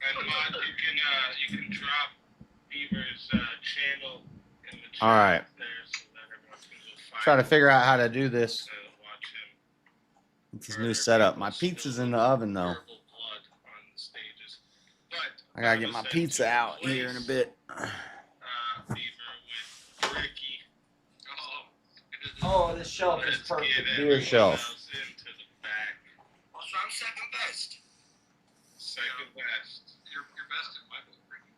And Mod, you can drop Beaver's channel in the chat. All right. There so that everyone can go find Try to figure out how to do this. to watch him. It's this new setup. My pizza's in the oven though. Blood on the stages. But I gotta get my pizza out here in a bit. Beaver with Ricky. Oh, this shelf is Let's perfect. get Beer everyone shelf. else into the back. Also, I'm second best. Second best. You're best in my book, Ricky.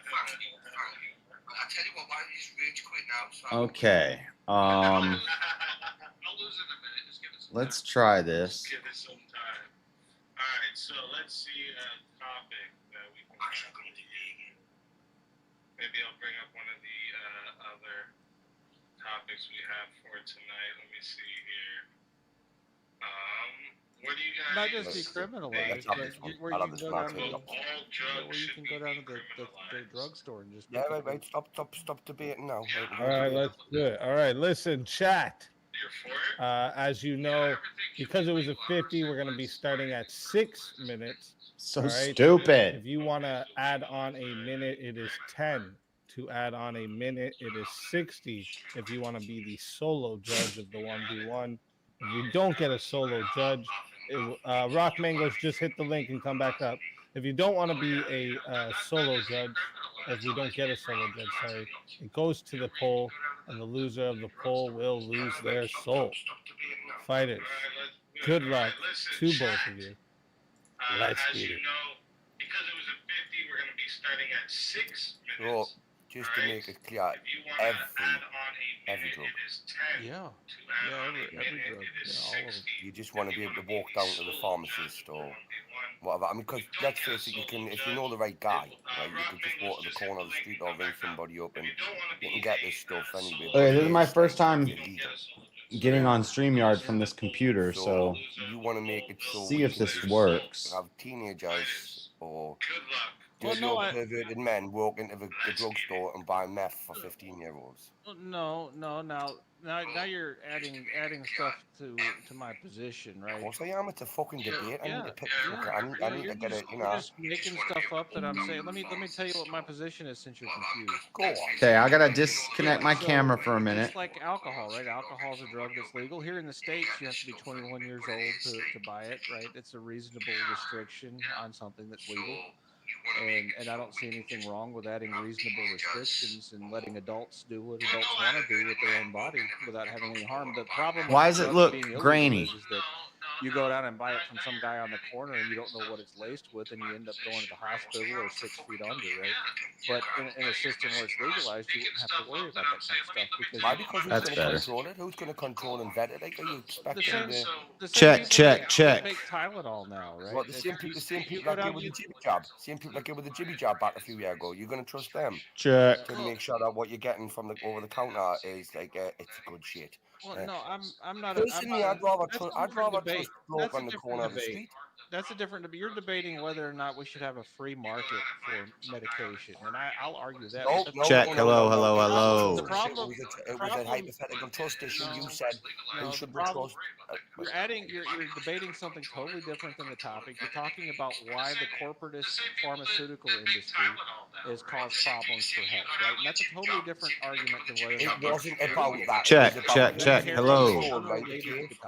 Fuck you. I'll tell you what, why don't you just rage quit now? So Okay. I'll lose in a minute. Just give it some Let's time. try this. Give it some time. All right, so let's see a topic that we can Actually, have. I'm going to do Maybe I'll bring up one of the other topics we have for tonight. Let me see here. What do you guys? Not just decriminalized, but where you can go down to the drugstore and just Yeah, right. Stop debating now. All right, let's do it. All right, listen, chat. You're for it? As you know, because it was a 50, we're going to be starting at 6 minutes. So All right. stupid. If you want to add on a minute, it is 10. To add on a minute, it is 60. If you want to be the solo judge of the 1v1. If you don't get a solo judge, Rock Mangoes, just hit the link and come back up. If you don't want to be a solo judge, if we don't get a solo judge, sorry, it goes to the poll, and the loser of the poll will lose their soul. Fighters, good luck to both of you. Let's as get you it. know, because it was a 50, we're going to be starting at 6 So, minutes. just to make it clear, If you want to add on a every minute, drug. it is 10. Yeah. To add Yeah, on every a minute, drug. it is Yeah, all of 60. you just want to be able to walk down to the pharmacist or whatever. I mean, because let's face it, you can, if you know the right guy, right, you can just walk to the corner of the street or ring somebody up and you can get this stuff anyway. Okay, this is my first time illegal. getting on StreamYard from this computer, so you want to make it so see we if can this just works. have teenagers or Well, dirty no, old perverted men walk into the drugstore and buy meth for 15-year-olds. No. Now you're adding stuff to my position, right? Of course I am. It's a fucking debate. I need to pick. Yeah, I need to get it. You know. You're just making stuff up that I'm saying. Let me tell you what my position is since you're confused. Go on. Okay, I gotta disconnect my So, camera for a minute. It's like alcohol, right? Alcohol is a drug that's legal. Here in the States, you have to be 21 years old to buy it, right? It's a reasonable restriction on something that's legal. And I don't see anything wrong with adding reasonable restrictions and letting adults do what adults want to do with their own body without having any harm. The problem Why with does it drugs look being illegal grainy? is that you go down and buy it from some guy on the corner and you don't know what it's laced with, and you end up going to the hospital or 6 feet under, right? But in a system where it's legalized, you wouldn't have to worry about that kind of stuff because Why? Because who's That's going to better. control it? Who's going to control and vet it? Like, are you the expecting same, the? the Check, same people check. that make Tylenol now, right? What, the same people that did with the jibby jab? Same people that did with the jibby jab back a few years ago. You're going to trust them Check. to make sure that what you're getting from the over the counter is like it's good shit. Well, no, I'm not. Personally, I'd rather that's a trust debate. bloke That's a on the different corner of the debate. street. That's a different debate. You're debating whether or not we should have a free market for medication, and I'll argue that. No, Check. no, Hello, no, no, hello, no. hello. The problem- It was a hypothetical trust issue. You said No, who should the we problem- trust? You're debating something totally different than the topic. You're talking about why the corporatist pharmaceutical industry has caused problems for health, right? And that's a totally different argument than whether or not It wasn't about that. Check, It was about check. being Hello. controlled, right?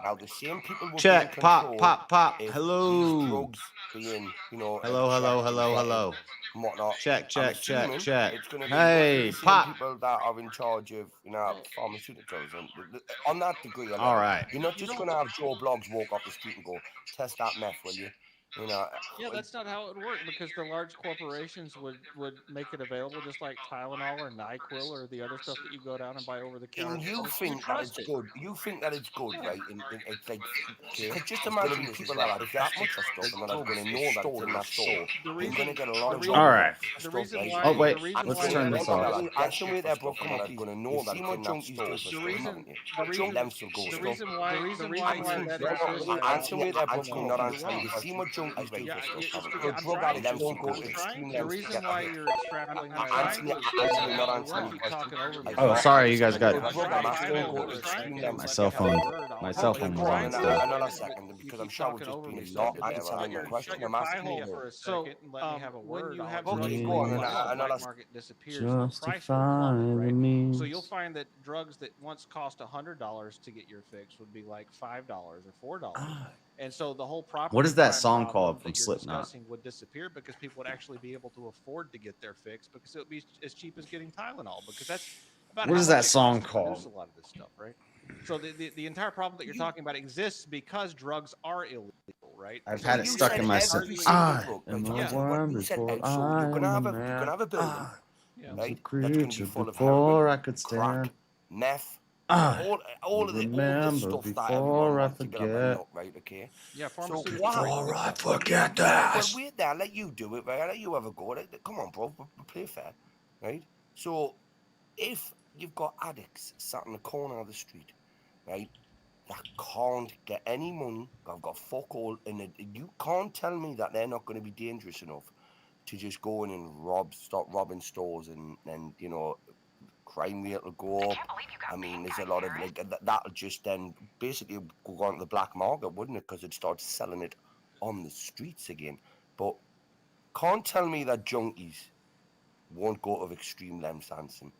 Now the same people were Check. being Pop, controlled pop, pop. if Hello. these drugs being, you know, Hello, hello, checked and hello, vetted hello. and whatnot. Check, I'm check, check, assuming check. It's gonna be Hey, the same pop. people that are in charge of, you know, pharmaceuticals and on that degree. All right. You're not just gonna have Joe Blogs walk off the street and go test that meth, will you? You know. Yeah, that's not how it would work because the large corporations would make it available just like Tylenol or NyQuil or the other stuff that you go down and buy over the counter. And you think that it's good. You think that it's good, right? And it's like, because just imagine people that are that much of stuff and that are going to know that it's in that store. You're going to get a lot of All right. The reason why. Oh, wait. The reason Let's why turn this off. Answer me there, bro. Come on, please. Going to know that it's in that store. The reason Them still go. why that is. Answer me there, bro. I'm not answering. You see what Joe junkies, right? Yeah, for it's stuff, because so I'm drug trying addicts to. don't go I'm to trying. extreme The lengths to reason get a why hit. you're extrapolating my Anthony, language Anthony, is not you answering will your keep question. talking over me. Oh, sorry, you guys got Drug addicts don't go to I'm trying extreme to lengths my to cell get a phone. hit. My I'll cell let Okay, phone you was go on on still. another second You because keep I'm sure we've talking just over been me. a So lot shut answering my your question. I'm pie asking hole you. for a second and let me have a word. Okay, Drugs go on. once the Another black market disappears, the price will Justify plummet, the right? means. So you'll find that drugs that once cost $100 to get your fix would be like $5 or $4. And so the whole property What is that crime song problem called from that you're Slipknot? discussing would disappear because people would actually be able to afford to get their fix because it would be as cheap as getting Tylenol because that's about What how is much that it song costs to produce called? a lot of this stuff, right? So the entire problem that you're talking about exists because drugs are illegal, right? I've So had it You stuck said in my every system. single I drug. am Right, a I'll tell you what. worm You said before so. You're I gonna am have a a you're man. gonna have a building, yeah. I was a right? That's gonna be creature full of before I heroin, could crack, stand. meth, I all of the remember stuff that before everyone I wants to get up their forget. nut, right? Okay. Yeah, So pharmaceuticals what? are a big Before I part of it. forget Well, this. wait there. I'll let you do it, right? I'll let you have a go. Come on, bro. Play fair, right? So if you've got addicts sat in the corner of the street, right, that can't get any money, I've got fuck all, and you can't tell me that they're not going to be dangerous enough to just go in and start robbing stores, and crime rate will go up. I mean, there's a lot of that'll just then basically go on to the black market, wouldn't it? Because it starts selling it on the streets again. But can't tell me that junkies won't go to extreme lengths, Hanson.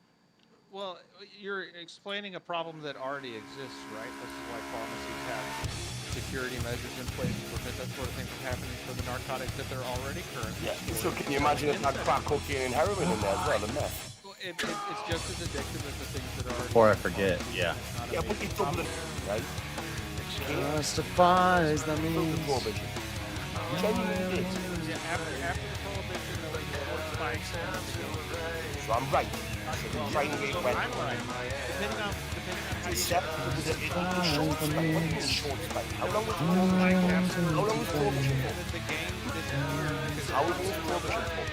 Well, you're explaining a problem that already exists, right? This is why pharmacies have security measures in place to prevent that sort of thing from happening for the narcotics that they're already currently Yeah. So storing can and you imagine selling if that inside. crack cocaine and heroin in there as well, and meth? Well, it's just as addictive as the things that are already Before I in forget, pharmacies, yeah. and it's not a Yeah, but major it's doubling, problem. right? Justifies the Through the means. prohibition. Genuinely did. Yeah, after the prohibition, there was more spikes in the game. So I'm right. So the crime rate went I'm right. Depending on how you except it was a short spike. What do you mean short spike? How long was like prohibition after for? How long was prohibition for? the game disappeared because How long was prohibition for?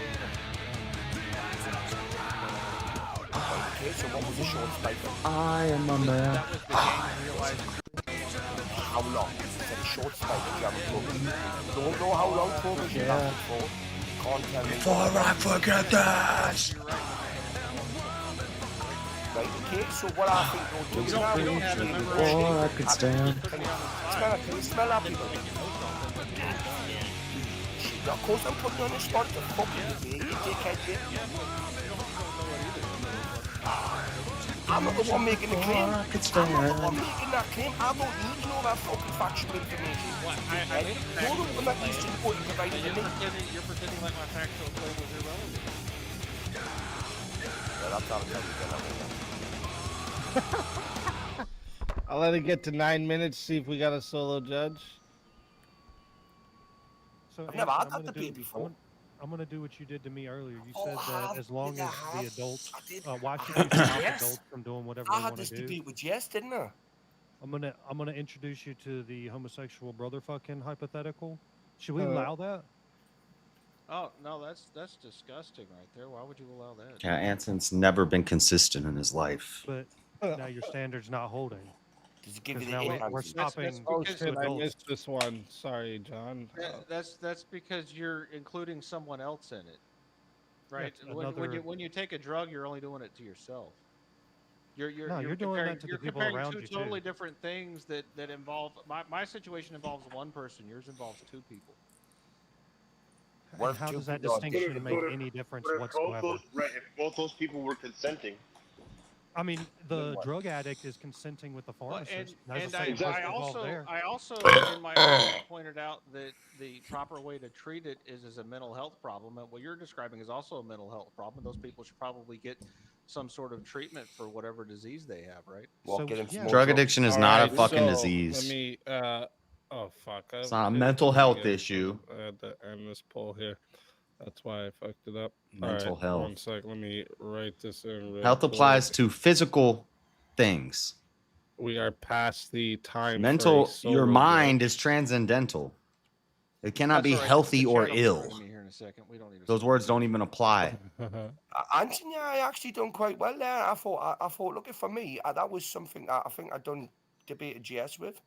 Okay, so what was the short spike then? I am a man. that was the game realizing How long? Is that a short spike that you haven't prohibition? Don't know how long prohibition lasted for. Can't tell me. Before I forget this. Right, okay, so what I think we'll do now, you don't have it Before I could stand. Can you smell that, people? Of course I'm putting you on the spot to fuck you, you dickhead, you. I'm not the one making the claim. I'm not the one making that claim. I don't need to know that fucking factual information. You're the one that needs to know what you provided to me. You're pretending like my factual claim was irrelevant. Yeah, that's how I'm telling you. I'll let it get to 9 minutes. See if we got a solo judge. So I've never Anson, had I'm that gonna debate do. before. I'm gonna do what you did to me earlier. You Oh, said I that have. as long Did I as the have? adults, I did. why I should had you with stop Jess. adults from doing whatever I they had want this to do? debate with Jess, didn't I? I'm gonna introduce you to the homosexual brother fucking hypothetical. Should we allow that? Oh no, that's disgusting right there. Why would you allow that? Yeah, Anson's never been consistent in his life. But now your standard's not holding. Does it give you Because the now ick, we're Hanson? stopping Oh because shit! I adults. missed this one. Sorry, John. That's because you're including someone else in it, right? That's When another. when you take a drug, you're only doing it to yourself. No, you're doing comparing, that to the you're people comparing around two you totally too. different things that involve my situation involves one person. Yours involves two people. What And if how two does that people are distinction make any difference But if both whatsoever? those if both those people were consenting, I mean, then the what? drug addict is consenting with the Well, pharmacist. There's and the same Exactly. person involved there. I also in my argument pointed out that the proper way to treat it is as a mental health problem, and what you're describing is also a mental health problem. Those people should probably get some sort of treatment for whatever disease they have, right? Well, So get him some yeah, more Drug drugs. addiction is All not a right, fucking so disease. Let me. Oh fuck! It's not a mental health issue. I had to end this poll here. That's why I fucked it up. Mental All right, health. 1 sec. Let me write this in. Real Health quick. applies to physical things. We are past the time. Mental, for a your solo mind judge. is transcendental. It cannot be That's all right. healthy The or chat will be ill. joining me here in a second. We don't need to Those stop words this. don't even apply. Anthony, I actually done quite well there. I thought, look, for me, that was something that I think I'd done debated GS with,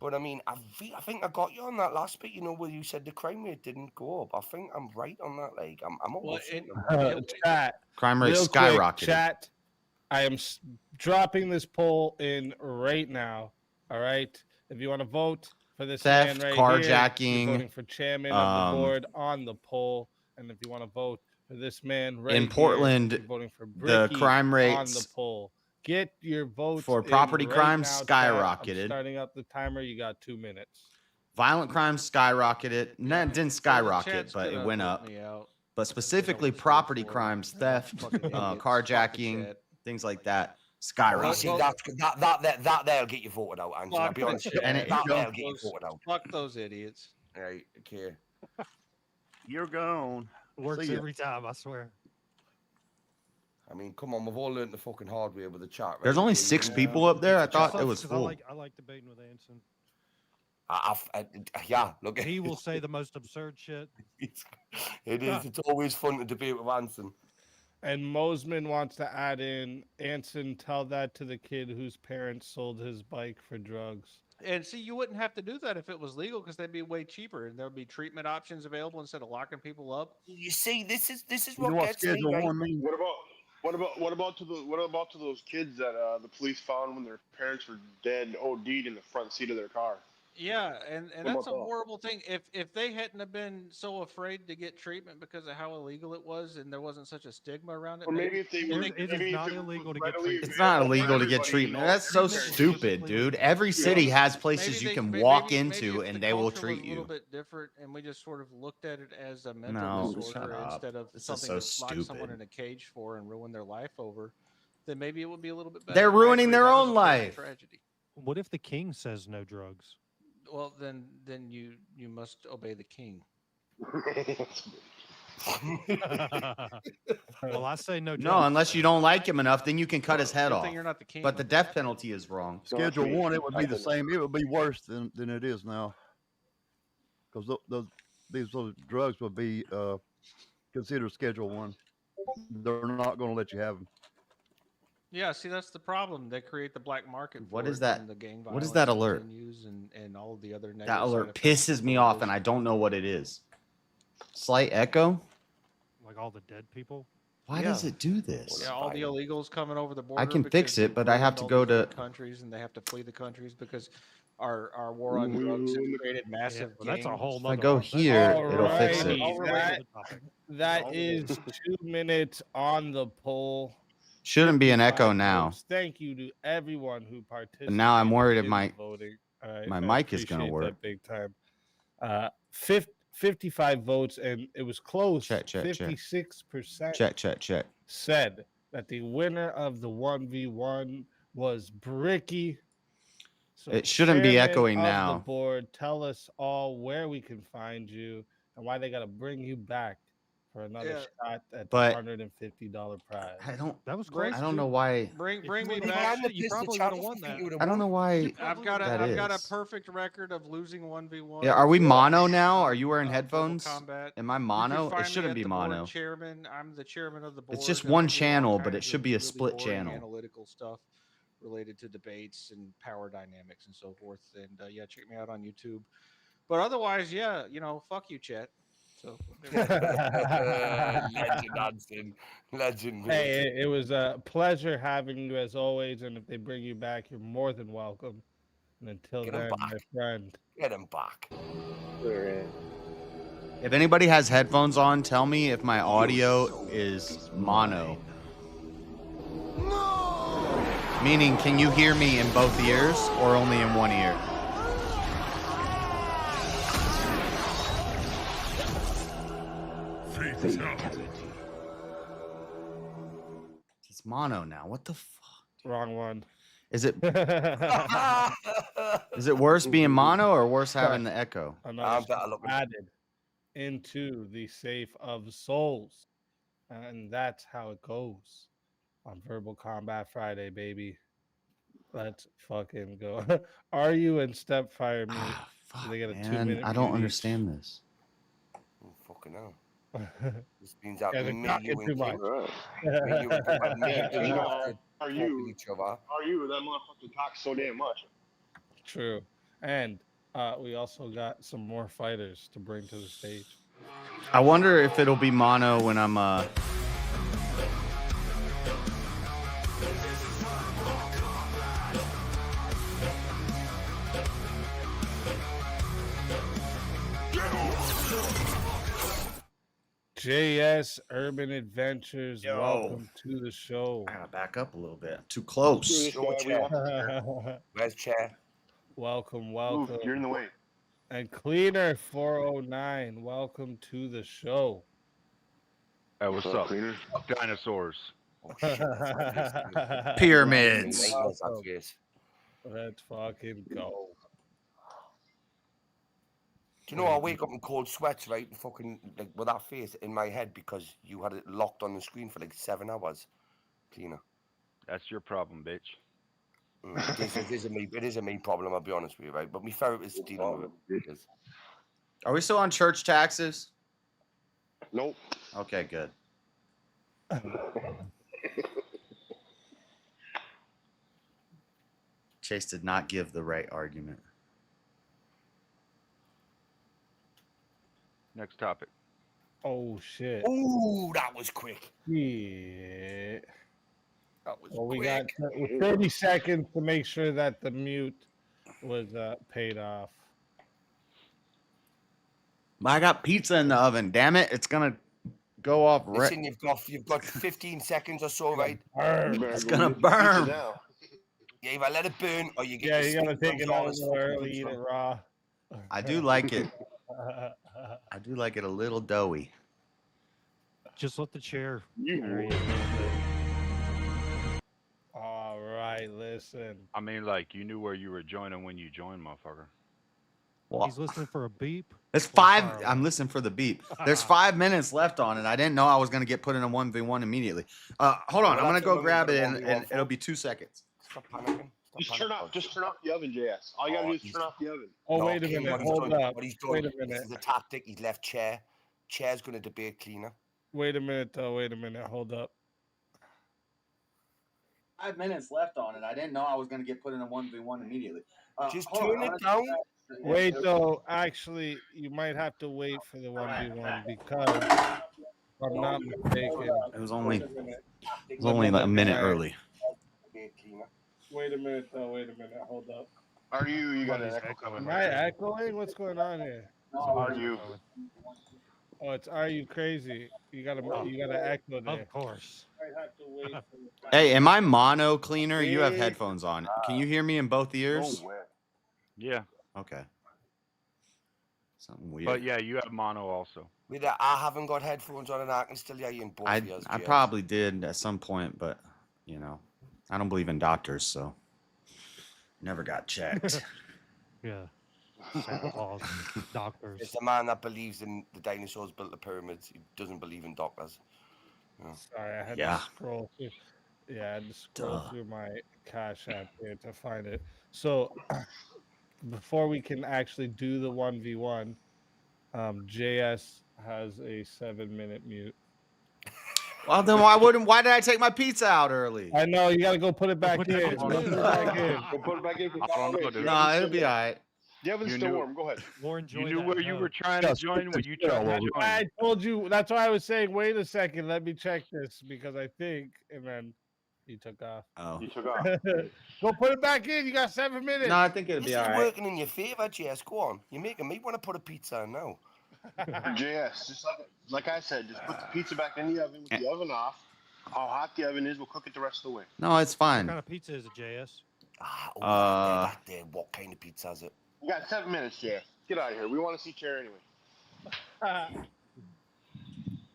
But I mean, I think I got you on that last bit. You know, where you said the crime rate didn't go up. I think I'm right on that. Like, I'm Well, almost certain. Chat. Crime rate Real quick, skyrocketed. chat. I am dropping this poll in right now. All right. If you want to vote for this Theft, man right carjacking, here, you're voting for chairman of the board on the poll. And if you want to vote for this man right in Portland, here, you're voting for the Bricky crime on the rates poll. Get your votes for in property right crimes now, chat. skyrocketed. I'm starting up the timer. You got 2 minutes. Violent crimes skyrocketed. No, it didn't So the skyrocket, chat's but it gonna went vote up. me out. But specifically, listen property for it. crimes, They're theft, fucking idiots. Fuck the carjacking, chat. things like that, Well, see, skyrocketed. that there'll get you voted out, Angela. I'll Fuck be the honest. chat. And it- That'll get you voted out. Fuck those idiots. Right. Okay. You're gone. Works See ya. every time, I swear. I mean, come on, we've all learned the fucking hard way with the chat. Right? There's only Okay, 6 you- people up there. I thought Sucks it was 'cause full. I like debating with Anson. Yeah, look. He will say the most absurd shit. It is. It's always fun to debate with Anson. And Mosman wants to add in, Anson, tell that to the kid whose parents sold his bike for drugs. And see, you wouldn't have to do that if it was legal because they'd be way cheaper and there would be treatment options available instead of locking people up. You see, this is You what know what gets me. Schedule Right? 1 means? What about to those kids that the police found when their parents were dead and OD'd in the front seat of their car? Yeah, and What that's a about that? horrible thing. If they hadn't have been so afraid to get treatment because of how illegal it was and there wasn't such a stigma around it, Or maybe if they were, It is maybe if not it illegal was to get readily treatment. It's not available for illegal to get everybody, treatment. you know, That's so treatment. stupid, dude. Every city has places you can walk into if and the they will culture was treat a little you. bit different, and we just sort of looked at it as a mental No, shut disorder up. instead of This is something so to lock someone stupid. in a cage for and ruin their life over. Then maybe it would be a little bit better. They're I ruining agree, their that was own a fucking life. Tragedy. What if the king says no drugs? Well, then you must obey the king. Well, I say no drugs. No, unless you don't like him enough, then you can cut his head Good off. thing you're not the king. But the death penalty is wrong. Schedule 1, it would be the same. It would be worse than it is now. Because those drugs would be considered Schedule 1. They're not going to let you have them. Yeah, see, that's the problem. They create the black market. What for is it, that? and the gang What is violence that alert? continues and all of the other negative That side alert effects pisses of me off, and prohibition. I don't know what it is. Slight echo? Like all the dead people? Why does it do this? Yeah, all the illegals coming over the border. I can because fix it, they've but I have ruined to all go these other to- countries, and they have to flee the countries because our war on drugs has created massive. well, that's a gangs. whole If I nother go one. here, it'll fix it. Alrighty, I'll relate to the topic. That is 2 minutes on the poll. Shouldn't be an 55 echo now. votes. Thank you to everyone who participated. now I'm worried if in my- the voting. All right, my I mic is gonna appreciate that work. big time. 55 votes, and it was close. Check. 56% Check. said that the winner of the 1v1 was Bricky. So It shouldn't be chairman echoing of now. The board, tell us all where we can find you and why they got to bring you back for another shot at But- the $150 prize. I don't. That was Bring- close. I don't too. know why. Bring If me you would've back. lost it, you probably would have won that. I don't know why. I've got a is. perfect record of losing 1v1. Yeah, are we mono now? Are you wearing Verbal headphones? combat. Am I You can mono? find It me shouldn't at be the board mono. Chairman. I'm the chairman of the board. It's just and I one do all channel, but it kinds should of be a really split boring channel. Analytical stuff related to debates and power dynamics and so forth. And yeah, check me out on YouTube. But otherwise, yeah, fuck you, Chet. So Legend, Anson. Legend. Hey, it was a pleasure having you as always. And if they bring you back, you're more than welcome. And until Get 'em then, back. my friend. Get him back. If anybody has headphones on, tell me if my audio is mono. Meaning, can you hear me in both ears or only in one ear? It's mono now. What the fuck? Wrong one. Is it worse being mono or worse having the echo? Another better looking. added into the safe of souls. And that's how it goes on Verbal Combat Friday, baby. Let's fucking go. Are you and Stepfire me? Ah, So fuck, they get a man. 2-minute I don't mute each. understand this. Oh, fucking hell. This means that Yeah, they're me and talking you too and much. Kim, me and you and Kim have to Are talk with you? each other. Are you? That motherfucker talks so damn much. True. And we also got some more fighters to bring to the stage. I wonder if it'll be mono when I'm JS Urban Adventures, Yo. welcome to the show. I gotta back up a little bit. Too close. Screw this guy, we want the chair. Where's chair? Welcome, Move, welcome. you're in the way. And Cleaner 409, welcome to the show. Hey, what's up? Cleaner? Dinosaurs. Oh, shit, that's obvious. Pyramids. That's obvious. Let's fucking go. Do you know I wake up in cold sweats, right? And fucking like with that face in my head because you had it locked on the screen for like 7 hours. Cleaner. That's your problem, bitch. It is a me problem, I'll be honest with you, right? But my therapist is dealing with it. Are we still on church taxes? Nope. Okay, good. Chase did not give the right argument. Next topic. Oh shit. Ooh, that was quick. Yeah. That was Well, we quick. got 30 seconds to make sure that the mute was paid off. I got pizza in the oven. Damn it! It's gonna go off. Listen, you've got 15 seconds or so, right? It's gonna burn. Yeah, either let it burn or you get Yeah, your you gotta steak take it buns out on as more fucking early, eat pizza. it raw. I do like it. I do like it a little doughy. Just let the chair. All right, listen. I mean, like, you knew where you were joining when you joined, motherfucker. Well, He's listening for a beep. it's or five. fire I'm alarm. listening for the beep. There's 5 minutes left on it. I didn't know I was gonna get put in a 1v1 immediately. Hold on. I'm gonna go grab it, and it'll be 2 seconds. Stop panicking. Just turn off the oven, JS. All you gotta do is turn off the oven. Oh, No, wait a King, minute. what he's Hold done- up. What he's Wait done, a minute. this is a tactic. He's left chair. Chair's going to debate Cleaner. Wait a minute, though. Wait a minute. Hold up. 5 minutes left on it. I didn't know I was gonna get put in a 1v1 immediately. Just turn it down. Wait, though. Actually, you might have to wait for the 1v1 because, if I'm not mistaken. It was only like a minute early. Wait a minute, though. Wait a minute. Hold up. Are you got an Somebody's echo echoing. coming? Am I echoing? What's going on here? Are you? Oh, it's Are You Crazy? You gotta echo there. Of course. I have to wait for the... Hey, am I mono cleaner? You have headphones on. Can you hear me in both ears? No way. Yeah. Okay. Something weird. But yeah, you have mono also. I haven't got headphones on and I can still hear you in both I ears. I JS. probably did at some point, but you know, I don't believe in doctors, so never got checked. Yeah. Santa Claus, doctors. It's the man that believes in the dinosaurs built the pyramids. He doesn't believe in doctors. Sorry, I had Yeah. to scroll through. Yeah, I had to scroll Duh. through my Cashapp here to find it. So, before we can actually do the 1v1, JS has a 7-minute mute. Well, then why did I take my pizza out early? I know you gotta go put it back Put in. that Go bitch put in. it back in. Go put it back in. I don't know, dude. No, it'll be all right. The oven's You still knew- warm. Go ahead. Lauren, You knew where you were trying Yeah, to join when you spit all tried to over. join. I told you. That's why I was saying, wait a second, let me check this because I think, and then he took off. Oh. You took off. Go put it back in. You got 7 minutes. No, I think it'll This be is all right. working in your favor, JS. Go on. You're making me want to put a pizza in now. JS, just like I said, just put the pizza back in the oven with the oven off. How hot the oven is, we'll cook it the rest of the way. No, it's What fine. kind of pizza is it, JS? That there. What kind of pizza is it? We got 7 minutes, JS. Get out of here. We want to see Chair anyway.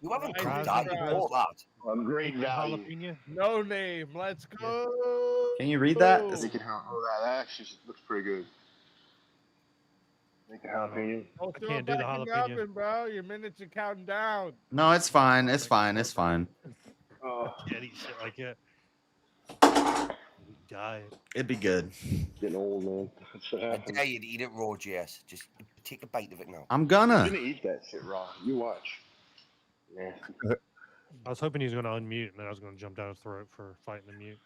You haven't I cooked just that. You tried. bought that. On great value. Jalapeno? No name. Let's go. Can you read that? Boom. Make it that actually looks pretty good. Make it jalapeno. Don't throw can't it do the back in the jalapeno. oven, bro. Your minutes are counting down. No, it's fine. It's fine. It's fine. Can't eat shit like that. Die. It'd be good. Getting old, man. That's what I happens. dare you to eat it raw, JS. Just take a bite of it now. I'm I'm gonna. gonna eat that shit raw. You watch. Yeah. I was hoping he was going to unmute, and then I was going to jump down his throat for fighting the mute.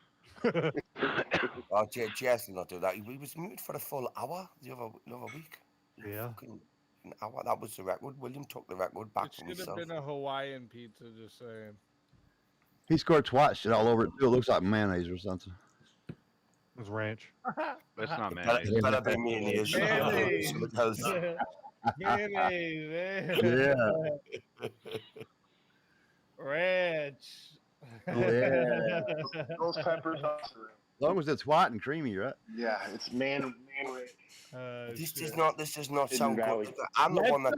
Oh, Jess did not do that. He was muted for a full hour the other week. Yeah. Fucking an hour. That was the record. William took the record back It from should have himself. been a Hawaiian pizza, just saying. He squirts white shit all over it too. It looks like mayonnaise or something. It's ranch. That's not It mayonnaise. better be mayonnaise. Mayonnaise. Because Mayonnaise. Yeah. Ranch. Yeah. Those peppers. As long as it's white and creamy, right? Yeah, it's man ranch. this Shit. does not Hidden sound Valley. good. I'm the one that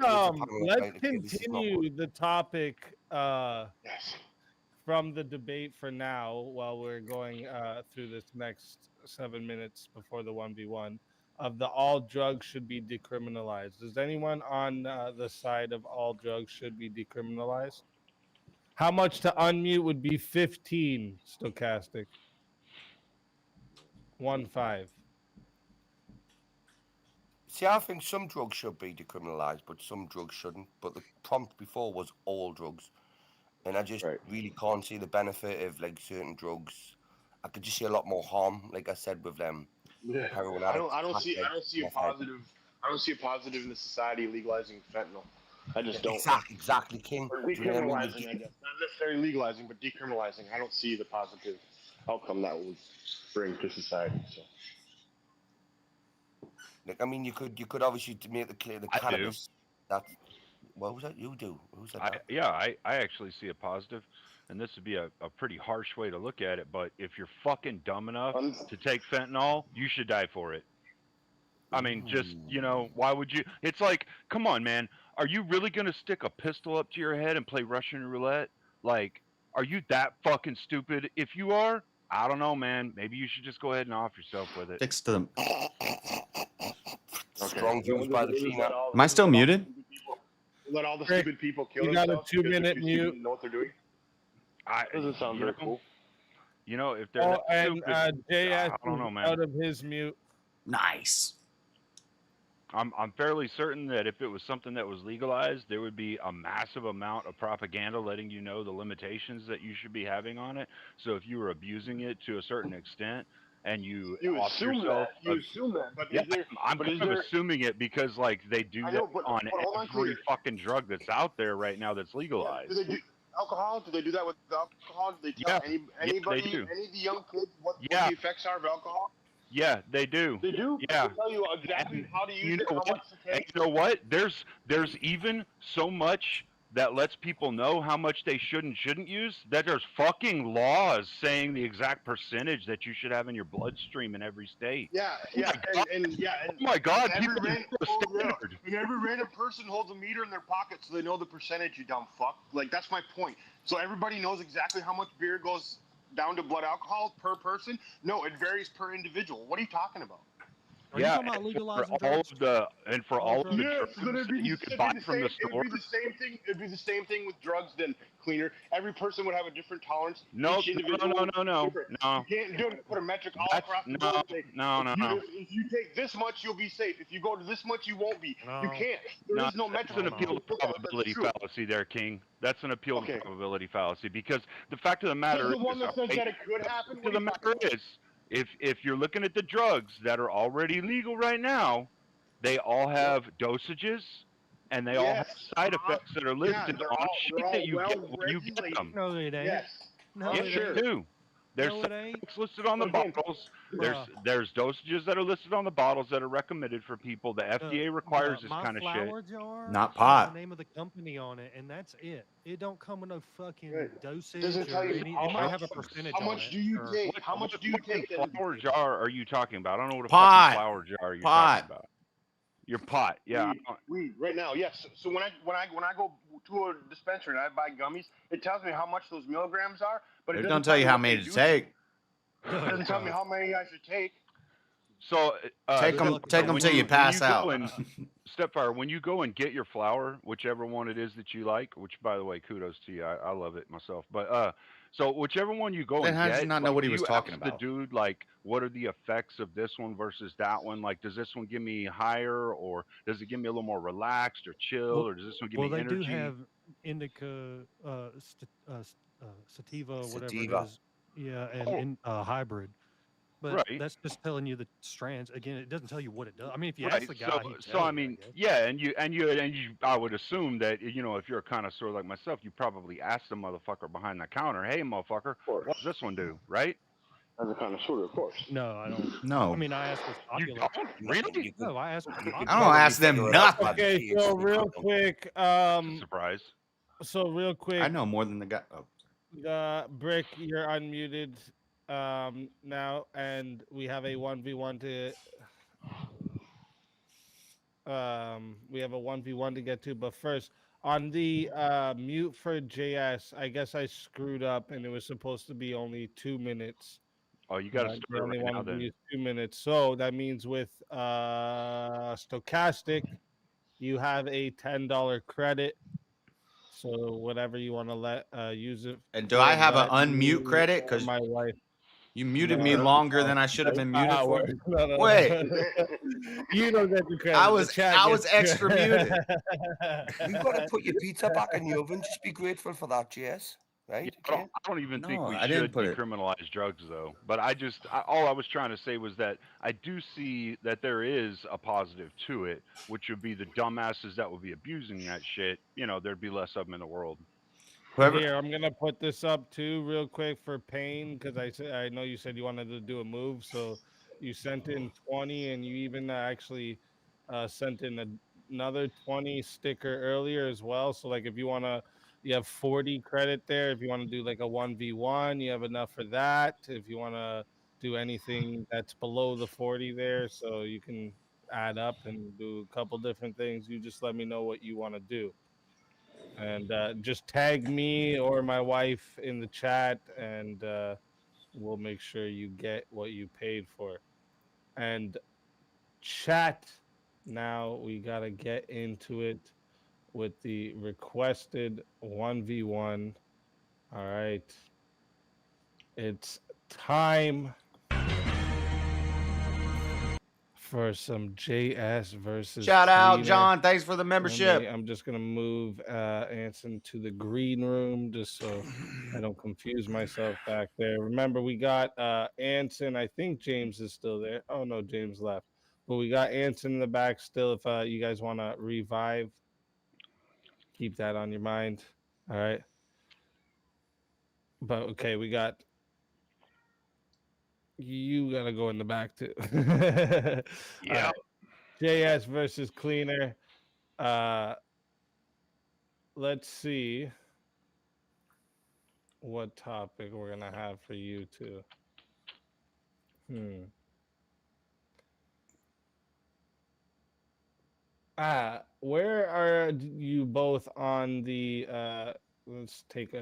Let's continue the topic Yes. from the debate for now while we're going through this next 7 minutes before the 1v1 of the all drugs should be decriminalized. Is anyone on the side of all drugs should be decriminalized? How much to unmute would be 15 stochastic? 1-5. See, I think some drugs should be decriminalised, but some drugs shouldn't. But the prompt before was all drugs, and I just really can't see the benefit of like certain drugs. I could just see a lot more harm, like I said with them. Yeah. Heroin I addicts, don't see crack a addicts, positive. I don't see a positive in the society legalizing fentanyl. I just don't. Exactly, King. Or Do you know what I mean? decriminalizing, I guess. Not necessarily legalizing, but decriminalizing. I don't see the positive outcome that would bring to society. So. Like, I mean, you could obviously make the clear the I do. cannabis. That's what was that? You do. Who said that? I actually see a positive, and this would be a pretty harsh way to look at it, but if you're fucking dumb enough to take fentanyl, you should die for it. I mean, just, why would you? It's like, come on, man. Are you really going to stick a pistol up to your head and play Russian roulette? Like, are you that fucking stupid? If you are, I don't know, man. Maybe you should just go ahead and off yourself with it. Sticks to them. Strong views by the cleanup. Am I still muted? Let all the stupid people kill You got a themselves because they're 2-minute too mute. stupid to know what they're doing. Doesn't sound very cool. If they're Oh, that and stupid, JS I don't know, man. out of his mute. Nice. I'm fairly certain that if it was something that was legalized, there would be a massive amount of propaganda letting you know the limitations that you should be having on it. So if you were abusing it to a certain extent and you off assume yourself, that. You assume that. But yeah, is there, I'm but kind is of there, assuming it because like they do I that know, but on hold on, every Clear. fucking drug that's out there right now that's legalized. Do they do alcohol? Do they do that with alcohol? Do they tell anybody, they do. any of the young kids what the effects are of alcohol? Yeah, they do. They do? Yeah. They tell you exactly how to use it, how much to And take. you know what? There's even so much that lets people know how much they should and shouldn't use, that there's fucking laws saying the exact percentage that you should have in your bloodstream in every state. Yeah, and oh my God, every people random, are standard. and every random person holds a meter in their pocket so they know the percentage, you dumb fuck. Like, that's my point. So everybody knows exactly how much beer goes down to blood alcohol per person. No, it varies per individual. What are you talking about? Are you talking about legalizing for all of the drugs but you can buy from the store. It'd be the same thing. It'd be the same thing with drugs. Then cleaner. Every person would have a different tolerance. No. You can't put a metric all across the board. If you take this much, you'll be safe. If you go to this much, you won't be. No. You can't. There is no metric. That's an appeal to probability fallacy there, King. That's an appeal to probability fallacy because the fact of the matter is, the one that says that it could happen. The matter is, if you're looking at the drugs that are already legal right now, they all have dosages and they all have side effects that are listed on shit that you get when you get them. No, it ain't. Yes. No, Yes, it ain't. they do. There's No, it side ain't. effects listed on the bottles. There's dosages that are listed on the bottles that are recommended for people. The FDA requires this kind of shit. My flower jar Not has pot. the name of the company on it, and that's it. It don't come with no fucking dosage. Doesn't tell you it how might much- have a percentage. How much do you take? How much do you take? Flower jar are you talking about? I don't know what a Pot. fucking flower jar you're Pot. talking about. Your pot, yeah. Weed right now, yes. So when I go to a dispensary and I buy gummies, it tells me how much those milligrams are, but it It doesn't don't tell you me how what many they to do. take. It doesn't tell me how many I should take. So Take them when till you pass go out. and- Stepfire, when you go and get your flower, whichever one it is that you like, which by the way, kudos to you, I love it myself. But so whichever one you go Then and how get, did you not know what he do was you talking ask about? the dude, like, what are the effects of this one versus that one? Like, does this one give me higher, or does it give me a little more relaxed or chill, or does this one give me they energy? do have indica, sativa, whatever Sativa. it is. Yeah, and in hybrid. But Right. that's just telling you the strands. Again, it doesn't tell you what it does. I mean, if you ask Right. the So guy, he'd so tell I you, I mean, guess. yeah, and you I would assume that if you're a connoisseur like myself, you probably ask the motherfucker behind the counter, "Hey, motherfucker, Of course. what does this one do?" Right? As a connoisseur, of course. No, I don't. I No, mean, I asked what's You popular. don't Nothing. really? You could, No, I asked what's you could I popular. don't probably ask them figure it out by nothing. the Okay, taste. so You real know. quick, That's a surprise. I know more than the guy. Oh, Brick, you're unmuted now, and we have a 1v1 to get to. But first, on the mute for JS, I guess I screwed up, and it was supposed to be only 2 minutes. Oh, you got to They start only it right now wanted to then. use 2 minutes, so that means with Stochastic, you have a $10 credit. So whatever you want to use it. and do I for, have an but unmute me credit? or Because my wife. you muted No, me no, longer than I should have that's been not muted how it for. works. No, no, Wait, you don't get the credit. I The was chat I was gets extra muted. You've got to put your pizza back in the oven. Just be grateful for that, JS. Yeah, Right? I don't even think No, we I didn't should put it. decriminalize drugs though. But all I was trying to say was that I do see that there is a positive to it, which would be the dumbasses that would be abusing that shit. There'd be less of them in the world. Whoever. Here, I'm gonna put this up too, real quick for Payne, because I know you said you wanted to do a move, so you sent in 20, and you even actually sent in another 20 sticker earlier as well. So like, if you wanna, you have 40 credit there. If you want to do like a 1v1, you have enough for that. If you want to do anything that's below the 40 there, so you can add up and do a couple different things. You just let me know what you want to do. And just tag me or my wife in the chat, and we'll make sure you get what you paid for. And chat, now we got to get into it with the requested 1v1. All right. It's time for some JS versus Shout out, Cleaner. John. Thanks for the membership. I'm just gonna move Anson to the green room just so I don't confuse myself back there. Remember, we got Anson. I think James is still there. Oh no, James left. But we got Anson in the back still. If you guys want to revive, keep that on your mind. All right. But okay, we got you. Gotta go in the back too. Yeah. JS versus Cleaner. Let's see what topic we're gonna have for you two. Where are you both on the let's take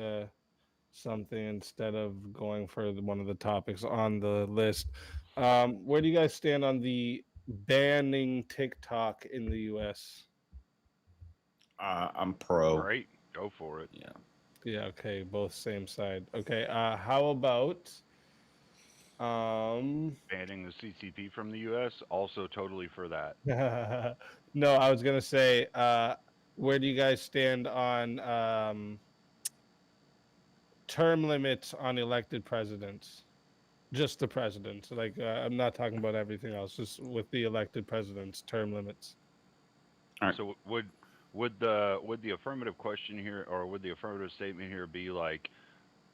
something instead of going for one of the topics on the list. Where do you guys stand on the banning TikTok in the US? I'm pro. All right, go for it. Yeah. Yeah, okay, both same side. Okay, how about banning the CCP from the U.S. Also totally for that. No, I was gonna say, where do you guys stand on term limits on elected presidents? Just the presidents. Like, I'm not talking about everything else. Just with the elected presidents, term limits. All right. So would the affirmative question here, or would the affirmative statement here be like,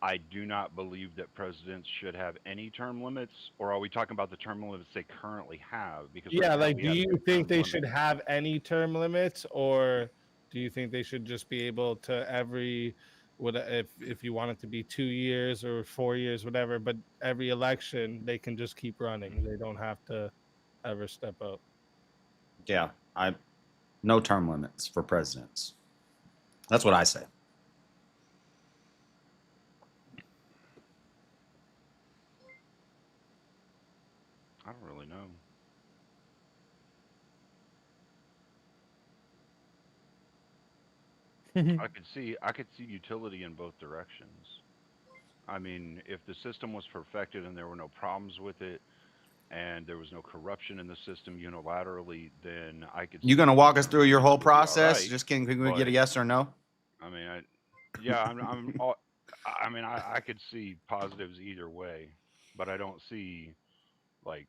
I do not believe that presidents should have any term limits, or are we talking about the term limits they currently have? Because Yeah, right now like, we do have you no think term they should limits. have any term limits, or do you think they should just be able to if you want it to be 2 years or 4 years, whatever, but every election they can just keep running. They don't have to ever step out. Yeah. No term limits for presidents. That's what I say. I don't really know. I could see utility in both directions. I mean, if the system was perfected and there were no problems with it, and there was no corruption in the system unilaterally, then I could. You gonna walk us through your whole would be all process? right, Just can we get a but- yes or no? I mean, I'm I mean, I could see positives either way, but I don't see like,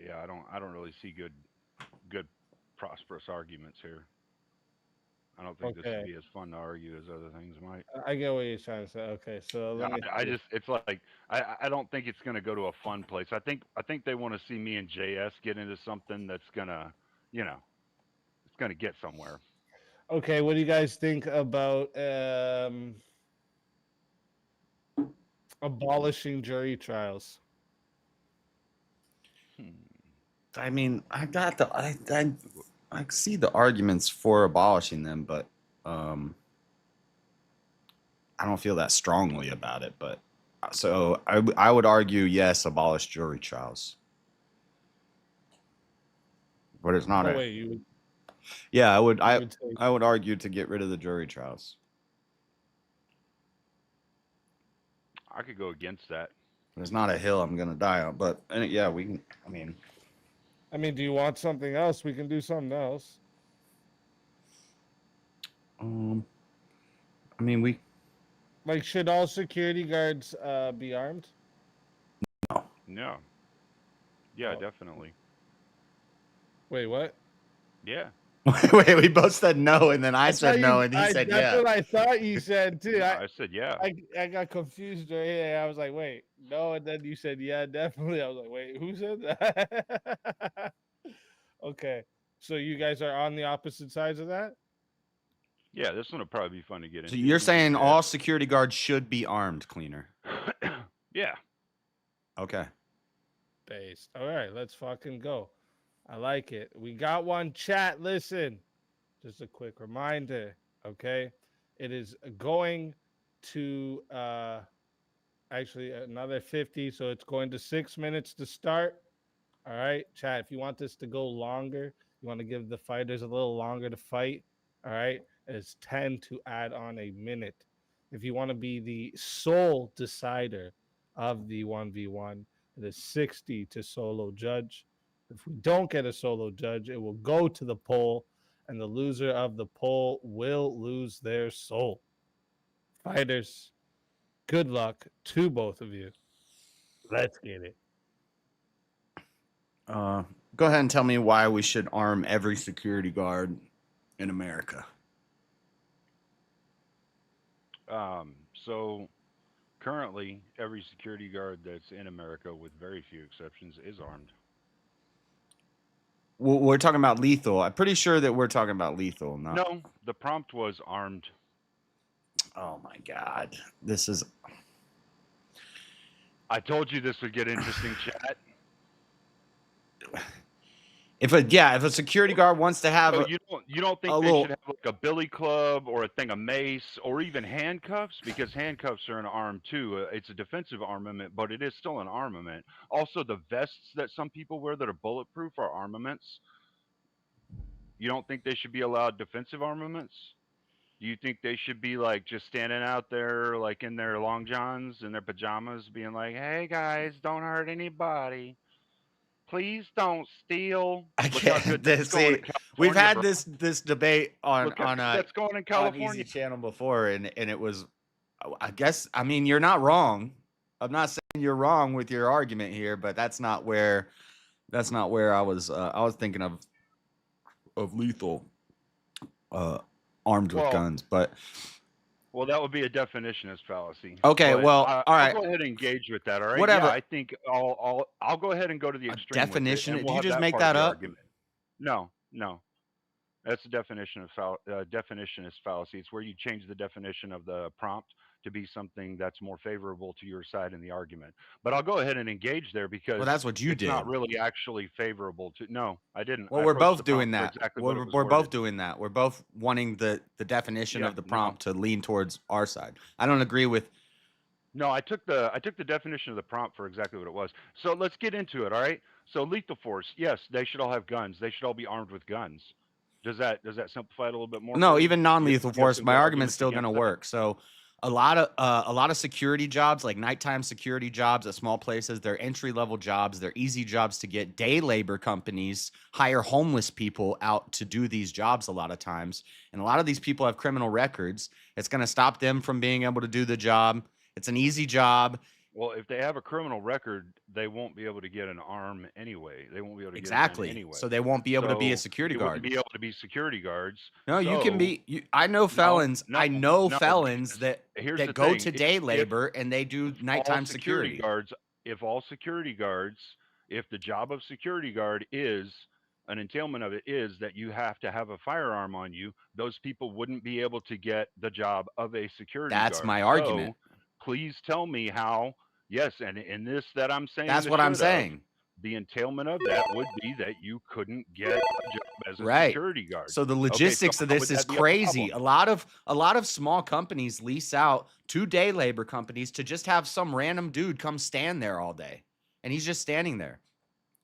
yeah, I don't really see good prosperous arguments here. I don't think this would Okay, be as fun to argue as other things might. I get what you're trying to say. Okay, so No, let me I see. just it's like I don't think it's gonna go to a fun place. I think they want to see me and JS get into something that's gonna, you know, it's gonna get somewhere. Okay, what do you guys think about abolishing jury trials? Hmm. I mean, I see the arguments for abolishing them, but I don't feel that strongly about it. But so I would argue yes, abolish jury trials, but it's not Oh a wait, you yeah. would say I would argue to get rid of the jury trials. I could go against that. It's not a hill I'm gonna die on, but yeah, we can. I mean, do you want something else? We can do something else. Um, we Like, should all security guards be armed? No. Yeah, Oh, definitely. wait, what? Yeah. wait. We both said no, and then I said thought no, and he said that's yeah. what I thought you said too. No, I said yeah. I got confused right here. I was like, wait, no, and then you said yeah, definitely. I was like, wait, who said that? Okay, so you guys are on the opposite sides of that. Yeah, this one would probably be fun to get So into. you're Me and saying JS. all security guards should be armed, Cleaner? Yeah. Okay. Based. All right, let's fucking go. I like it. We got one. Chat, listen. Just a quick reminder, okay? It is going to actually another 50, so it's going to 6 minutes to start. All right, chat. If you want this to go longer, you want to give the fighters a little longer to fight. All right, it's 10 to add on a minute. If you want to be the sole decider of the 1v1, it is 60 to solo judge. If we don't get a solo judge, it will go to the poll, and the loser of the poll will lose their soul. Fighters, good luck to both of you. Let's get it. Go ahead and tell me why we should arm every security guard in America. So currently, every security guard that's in America, with very few exceptions, is armed. We're talking about lethal. I'm pretty sure that we're talking about lethal. Not... No, the prompt was armed. Oh my God, this is. I told you this would get interesting, chat. If a security guard wants to have So you don't think they should have like a billy club or a thing of mace or even handcuffs, because handcuffs are an arm too. It's a defensive armament, but it is still an armament. Also, the vests that some people wear that are bulletproof are armaments. You don't think they should be allowed defensive armaments? Do you think they should be like just standing out there like in their long johns and their pajamas being like, "Hey guys, don't hurt anybody. Please don't steal." I Look how can't. good that's going in We've California, had bro. this debate on Look how good that's going in on California. Easy Channel before, and it was. I guess you're not wrong. I'm not saying you're wrong with your argument here, but that's not where I was. I was thinking of lethal, armed with guns, but. Well, that would be a definitionist fallacy. Okay, but well, all right. I'll go ahead and engage with that. All right. Whatever. Yeah, I think I'll go ahead and go to the extreme. Definition? With it, and Did you we'll just have make part of that the up? argument. No. That's a definitionist fallacy. It's where you change the definition of the prompt to be something that's more favorable to your side in the argument. But I'll go ahead and engage there because that's what you it's did. not really actually favorable to. No, I didn't. Well, I we're approached both the doing prompt that. for exactly what it was We're both worded. doing that. We're both wanting the definition Yeah, of the prompt to lean towards our side. I don't agree with. No, I took the definition of the prompt for exactly what it was. So let's get into it, all right? So lethal force, yes, they should all have guns. They should all be armed with guns. Does that simplify it a little bit more? No, for you? even non-lethal You have force. some My good argument's still going to against that? work. So a lot of security jobs, like nighttime security jobs at small places, they're entry level jobs. They're easy jobs to get. Day labor companies hire homeless people out to do these jobs a lot of times. And a lot of these people have criminal records. It's going to stop them from being able to do the job. It's an easy job. Well, if they have a criminal record, they won't be able to get an arm anyway. They won't be able to get a Exactly. gun anyway. So they won't be able to be a So security they guard. wouldn't be able to be security guards. No, you can So be. I know felons. I know felons because that here's that the go thing, to if- day if labor and they do all nighttime security. guards, if all security guards, if the job of security guard is an entailment of it is that you have to have a firearm on you, those people wouldn't be able to get the job of a security That's guard. my argument. So please tell me how. Yes, and in this that I'm saying, That's the what I'm should of, saying. the entailment of that would be that you couldn't get a job as a Right. security guard. So the Okay, logistics so of how this would is that be a crazy. problem? A lot of small companies lease out to day labor companies to just have some random dude come stand there all day, and he's just standing there.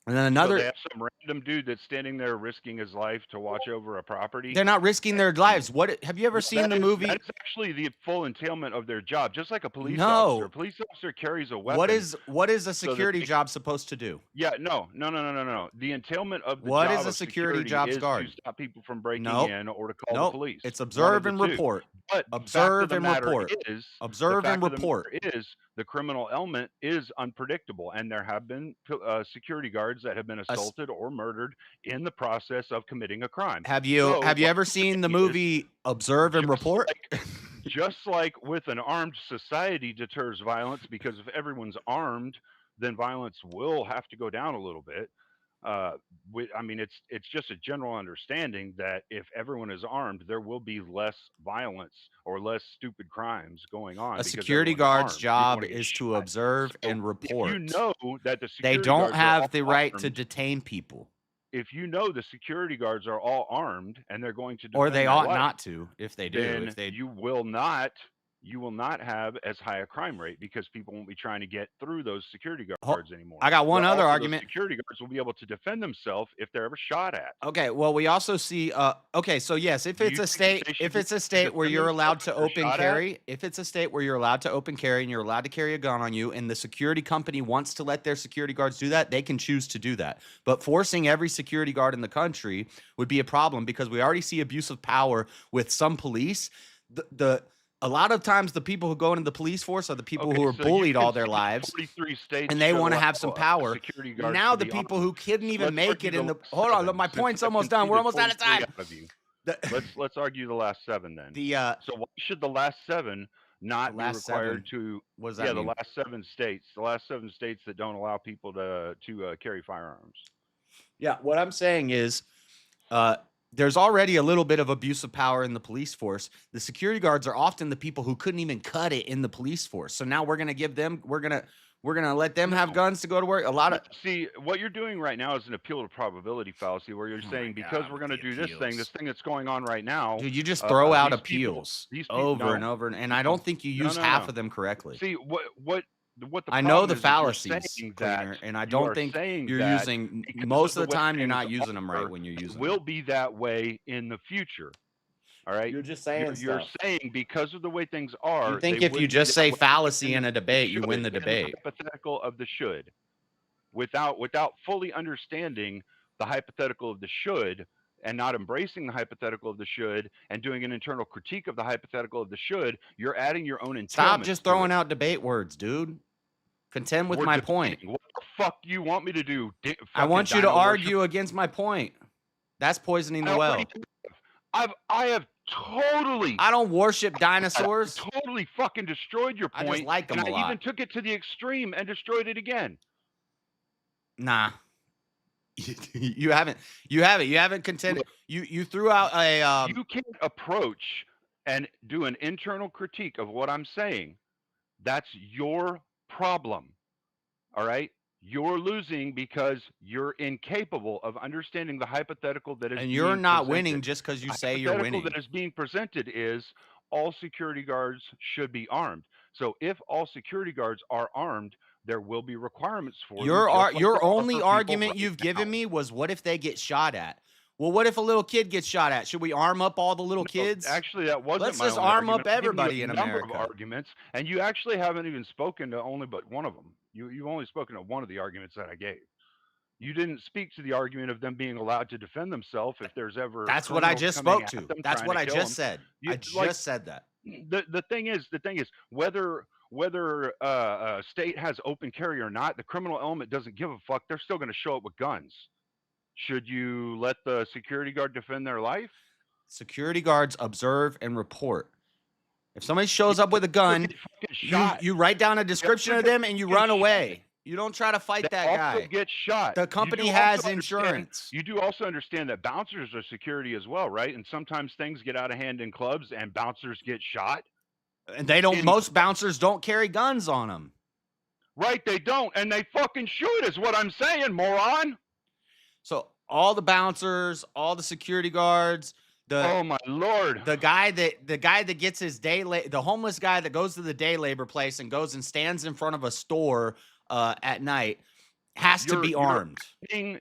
And then So another. they have some random dude that's standing there risking his life to watch over a property. They're not risking their lives. What have you ever No, seen that the is- movie? That is actually the full entailment of their job, just like a police No. officer. A police officer carries a weapon. What is a so that security they- job supposed to do? Yeah, no. The entailment of the What job is a of security job's is guard? to stop people from breaking Nope. in or to call Nope. the police. It's One of observe the and two. report. But the fact Observe of the and matter report. is, Observe the and fact of the matter report. is the criminal element is unpredictable, and there have been security guards that have been assaulted or murdered in the process of committing a crime. Have you So have you what ever I'm seen the saying is, movie Observe and Report? just like with an armed society deters violence, because if everyone's armed, then violence will have to go down a little bit. I mean, it's just a general understanding that if everyone is armed, there will be less violence or less stupid crimes going on. A because security everyone's guard's armed. You don't job wanna get is to shot. observe So and report. If you know that the They security don't guards are have all the right to armed, detain people, if you know the security guards are all armed and they're going to or defend they their ought life, not to. If they do, then if they you will not have as high a crime rate because people won't be trying to get through those security guards anymore. I got one But other also, argument. Those security guards will be able to defend themselves if they're ever shot at. Okay, well, we also see. Okay, so yes, if Do it's you a think state, they should if be it's a able to state where defend you're allowed themselves to if they're open shot at? carry, if it's a state where you're allowed to open carry and you're allowed to carry a gun on you, and the security company wants to let their security guards do that, they can choose to do that. But forcing every security guard in the country would be a problem because we already see abuse of power with some police. A lot of times the people who go into the police force are the people who are so you bullied can all their see lives. 43 states And they should want to allow have some a power. security guard Now to the be people armed. who couldn't even Let's make argue it in the last hold on, seven, my since point's I've almost done. We're conceded almost out of 43 time. out of you. Let's argue the last 7 then. So why should the last 7 not be required to? What does that mean? The last 7 states. The last 7 states that don't allow people to carry firearms. Yeah, what I'm saying is, there's already a little bit of abuse of power in the police force. The security guards are often the people who couldn't even cut it in the police force. So now we're gonna give them, we're gonna let them have guns to go to work. A lot of See, what you're doing right now is an appeal to probability fallacy, where you're saying because we're going to do this thing that's going on right now. dude, you just throw out these appeals people, over and over, and I don't think you use half of them correctly. See what the I know the problem is fallacies, saying Cleaner, that and I you don't are think saying you're that using because most of the way time. You're things not using them right are, when you're using will them. be that way in the future. All right, You're just saying you're stuff. saying because of the way things are. You think they if you would be just that say way fallacy in a the debate, you should, win the in debate. hypothetical of the should, without fully understanding the hypothetical of the should, and not embracing the hypothetical of the should and doing an internal critique of the hypothetical of the should, you're adding your own Stop entailments just to throwing it. out debate words, dude. Contend with We're my debating. point. What the fuck you want me to do? I want you to Dino worship? argue against my point. That's poisoning the I well. already I have totally. I don't worship dinosaurs. Totally fucking destroyed your point. I just like them and a I lot. even took it to the extreme and destroyed it again. Nah. You haven't contended. You threw out a You can't approach and do an internal critique of what I'm saying. That's your problem. All right? You're losing because you're incapable of understanding the hypothetical that is and being you're not presented. winning just because you The say you're hypothetical winning. that is being presented is all security guards should be armed. So if all security guards are armed, there will be requirements for them, just like there Your are only for people argument right you've given now. me was what if they get shot at? Well, what if a little kid gets shot at? Should we arm up all the little kids? Actually, that wasn't Let's my just only arm argument. up I'm giving you everybody a in number America. of arguments, and you actually haven't even spoken to only but one of them. You've only spoken to one of the arguments that I gave. You didn't speak to the argument of them being allowed to defend themselves if there's ever That's what I criminals just coming spoke at to. them That's trying what to I kill just them. said. You, I just said that. The thing is whether a state has open carry or not, the criminal element doesn't give a fuck. They're still going to show up with guns. Should you let the security guard defend their life? Security guards observe and report. If somebody shows up with a gun, you write down a description of them and you run away. You don't try to fight that guy. Also get shot. The company has insurance. You do also understand that bouncers are security as well, right? And sometimes things get out of hand in clubs and bouncers get shot. And they don't. Most bouncers don't carry guns on them. Right, they don't, and they fucking should, is what I'm saying, moron. So all the bouncers, all the security guards, oh my lord, the guy that gets his the homeless guy that goes to the day labor place and goes and stands in front of a store at night has to be armed.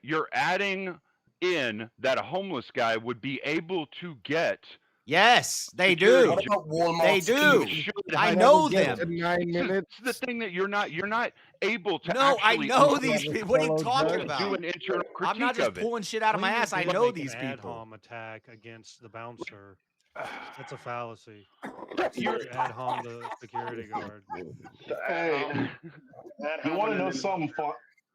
You're adding in that a homeless guy would be able to get. Yes, they do. What about Walmart They do. I know them. 9 minutes. It's the thing that you're not able to. No, I actually know these people. What are you talking about? Do an internal critique I'm not just of it. pulling shit out of my ass. I know these Ad people. hom attack against the bouncer. That's a fallacy. You're Ad hom the security guard. Hey, you want to know something fun?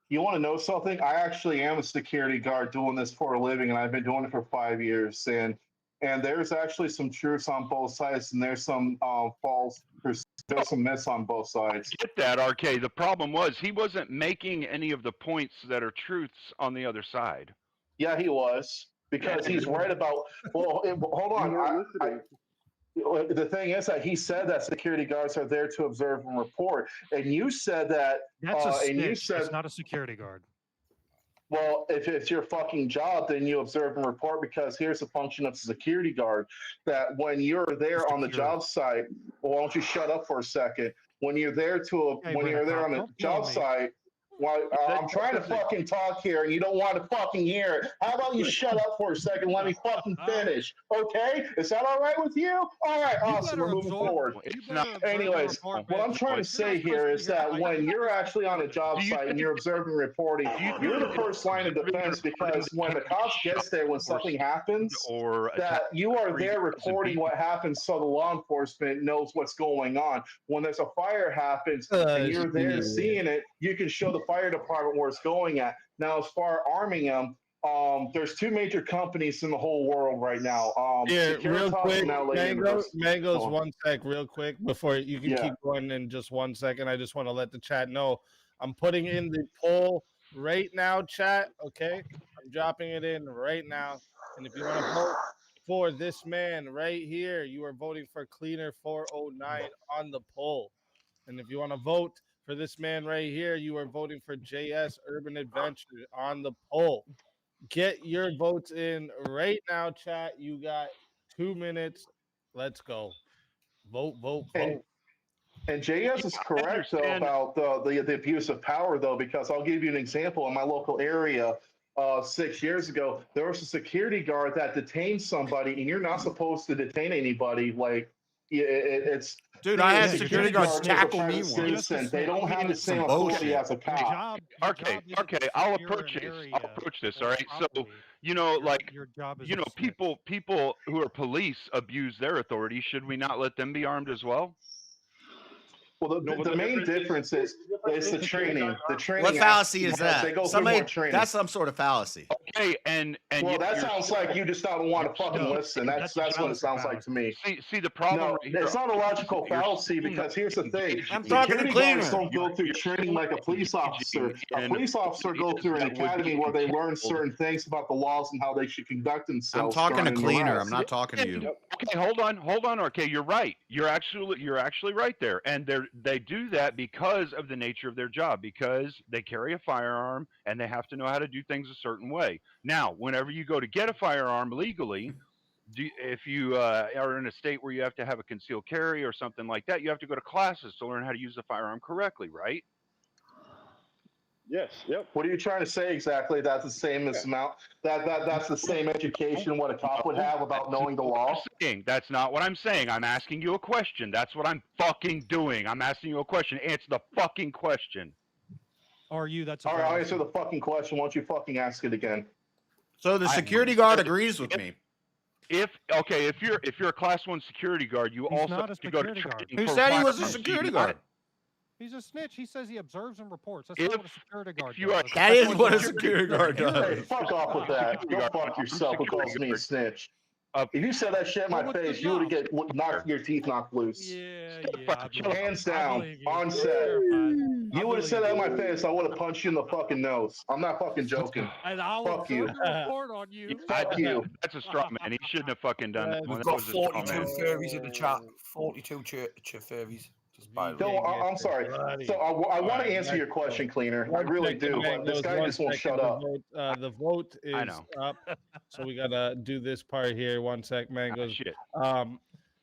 You want to know something? I actually am a security guard doing this for a living, and I've been doing it for 5 years. And there's actually some truths on both sides, and there's some there's some myths on both sides. Get that, RK. The problem was he wasn't making any of the points that are truths on the other side. Yeah, he was, because he's right about. Well, hold on. The thing is that he said that security guards are there to observe and report, and you said that. That's a and you snitch. said It's not a security guard. Well, if it's your fucking job, then you observe and report, because here's the function of the security guard, that when you're there on the job site, well, why don't you shut up for a second? When you're there when you're there on the job site, well, I'm trying to fucking talk here and you don't want to fucking hear it. How about you shut up for a second? Let me fucking finish. Okay? Is that all right with you? All right, awesome. We're moving forward. Anyways, what I'm trying to say here is that when you're actually on a job site and you're observing and reporting, you're the first line of defense, because when the cops gets there, when something happens, that you are there reporting what happens so the law enforcement knows what's going on. When there's a fire happens and you're there seeing it, you can show the fire department where it's going at. Now, as far as arming them, there's two major companies in the whole world right now. Real quick, Mangoes, Oh. 1 sec, real quick, before you can keep going in just 1 second. I just want to let the chat know I'm putting in the poll right now, chat. Okay, I'm dropping it in right now, and if you want to vote for this man right here, you are voting for Cleaner 409 on the poll, and if you want to vote for this man right here, you are voting for JS Urban Adventures on the poll. Get your votes in right now, chat. You got 2 minutes. Let's go. Vote. And JS is correct, though, about the abuse of power, though, because I'll give you an example. In my local area, 6 years ago, there was a security guard that detained somebody, and you're not supposed to detain anybody. Like, it's... Dude, I had security guards tackle me once. They don't have the same authority as a cop. Okay, I'll approach this. All right, so people who are police abuse their authority. Should we not let them be armed as well? Well, the main difference is the training. The training. What fallacy is that? They go through more training. That's some sort of fallacy. Okay, and well, that sounds like you just don't want to fucking listen. That's what it sounds like to me. See the problem. No, it's not a logical fallacy, because here's the thing: I'm talking to Cleaner. Don't go through training like a police officer. A police officer go through an academy where they learn certain things about the laws and how they should conduct themselves. I'm talking to Cleaner. I'm not talking to you. Okay, hold on. Okay, you're right. You're actually right there, and they do that because of the nature of their job, because they carry a firearm and they have to know how to do things a certain way. Now, whenever you go to get a firearm legally, if you are in a state where you have to have a concealed carry or something like that, you have to go to classes to learn how to use the firearm correctly, right? Yes. Yep. What are you trying to say exactly? That's the same as amount. That's the same education what a cop would have about knowing the law. That's not what I'm saying. I'm asking you a question. That's what I'm fucking doing. I'm asking you a question. Answer the fucking question. Are you? That's a All right. I'll fallacy. answer the fucking question. Why don't you fucking ask it again? So the security guard agrees with me. If you're a class 1 security guard, you He's also not a have to go to security guard. training Who for said he was a firearms. security guard? He's a snitch. He says he observes and reports. That's not what a security guard you are does. That is what a security guard Hey, does. fuck off with that. Go fuck yourself. Who calls me a snitch? If you said that shit in my Well, what's face, the you would job? have knocked your teeth knocked loose. Yeah, I believe Hands I down, believe you. on You're set. terrified. I You would have said believe that in you. my face, I would have punched you in the fucking nose. I'm not fucking joking. And I'll Fuck you. observe and report on you. Fuck you. That's a straw man. He shouldn't have fucking done that. We've That got was a straw 42 man. furries in the chat. 42 furries. Just by the way. No, I'm sorry. So I want to answer your question, Cleaner. I really do, but this guy just won't shut up. The vote is I know. up, so we gotta do this part here. 1 sec, Mangoes. Shit.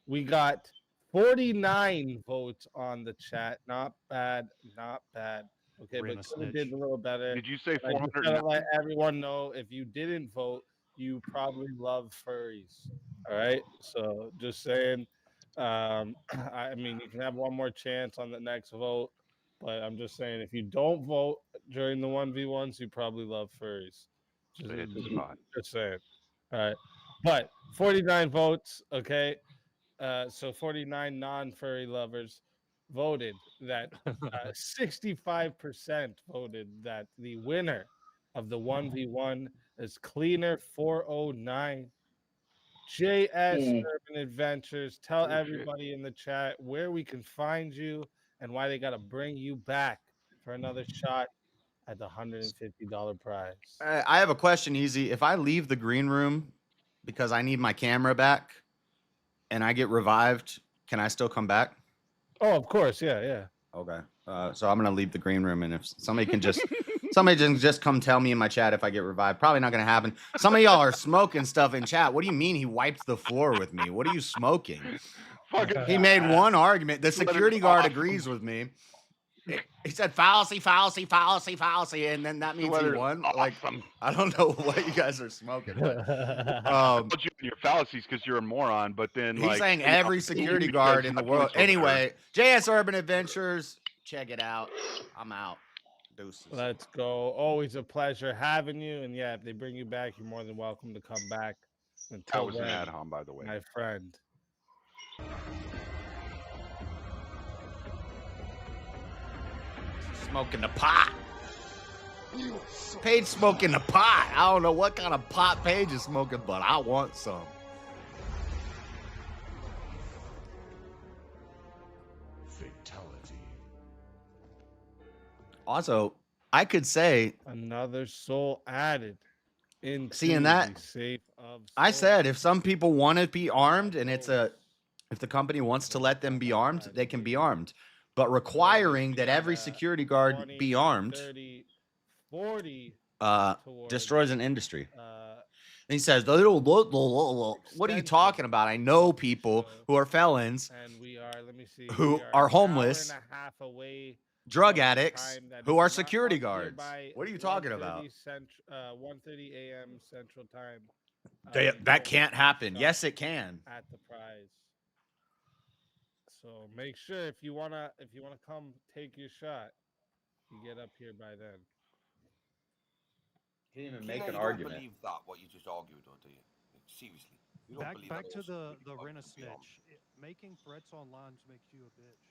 We got 49 votes on the chat. Not bad, not bad. Okay, We're in but a could have snitch. did a little better. Did you say I just 400? gotta let everyone know if you didn't vote, you probably love furries. All right, so just saying. I mean, you can have one more chance on the next vote, but I'm just saying if you don't vote during the 1v1s, you probably love furries. Just saying. All right, but 49 votes. Okay, so 49 non-furry lovers voted that 65% voted that the winner of the 1v1 is Cleaner 409. JS Urban Adventures. Tell everybody in the chat where we can find you and why they got to bring you back for another shot at the $150 prize. I have a question, Easy. If I leave the green room because I need my camera back and I get revived, can I still come back? Oh, of course. Yeah. Okay. So I'm gonna leave the green room, and if somebody can just come tell me in my chat if I get revived. Probably not gonna happen. Some of y'all are smoking stuff in chat. What do you mean he wiped the floor with me? What are you smoking? He made one argument. The security guard agrees with me. He said fallacy, and then that means he won. Like, I don't know what you guys are smoking. But, your fallacies because you're a moron, but then he's saying every security guard in the world. Anyway, JS Urban Adventures, check it out. I'm out. Deuces. Let's go. Always a pleasure having you. And yeah, if they bring you back, you're more than welcome to come back. That was an ad-hom, by the way. My friend. Smoking the pot. Paige smoking the pot. I don't know what kind of pot Paige is smoking, but I want some. Fatality. Also, I could say another soul added. Seeing that, I said if some people want to be armed and if the company wants to let them be armed, they can be armed. But requiring that every security guard be armed 40 destroys an industry. And he says, what are you talking about? I know people who are felons, who are homeless, drug addicts, who are security guards. What are you talking about? 1:30 a.m. Central Time. That can't happen. Yes, it can. At the prize. So make sure if you wanna come take your shot, you get up here by then. Can't even make an argument. Believe that what you just argued, or do you? Seriously. You don't believe Back that to also the people rent a can be armed. snitch. Making threats online makes you a bitch.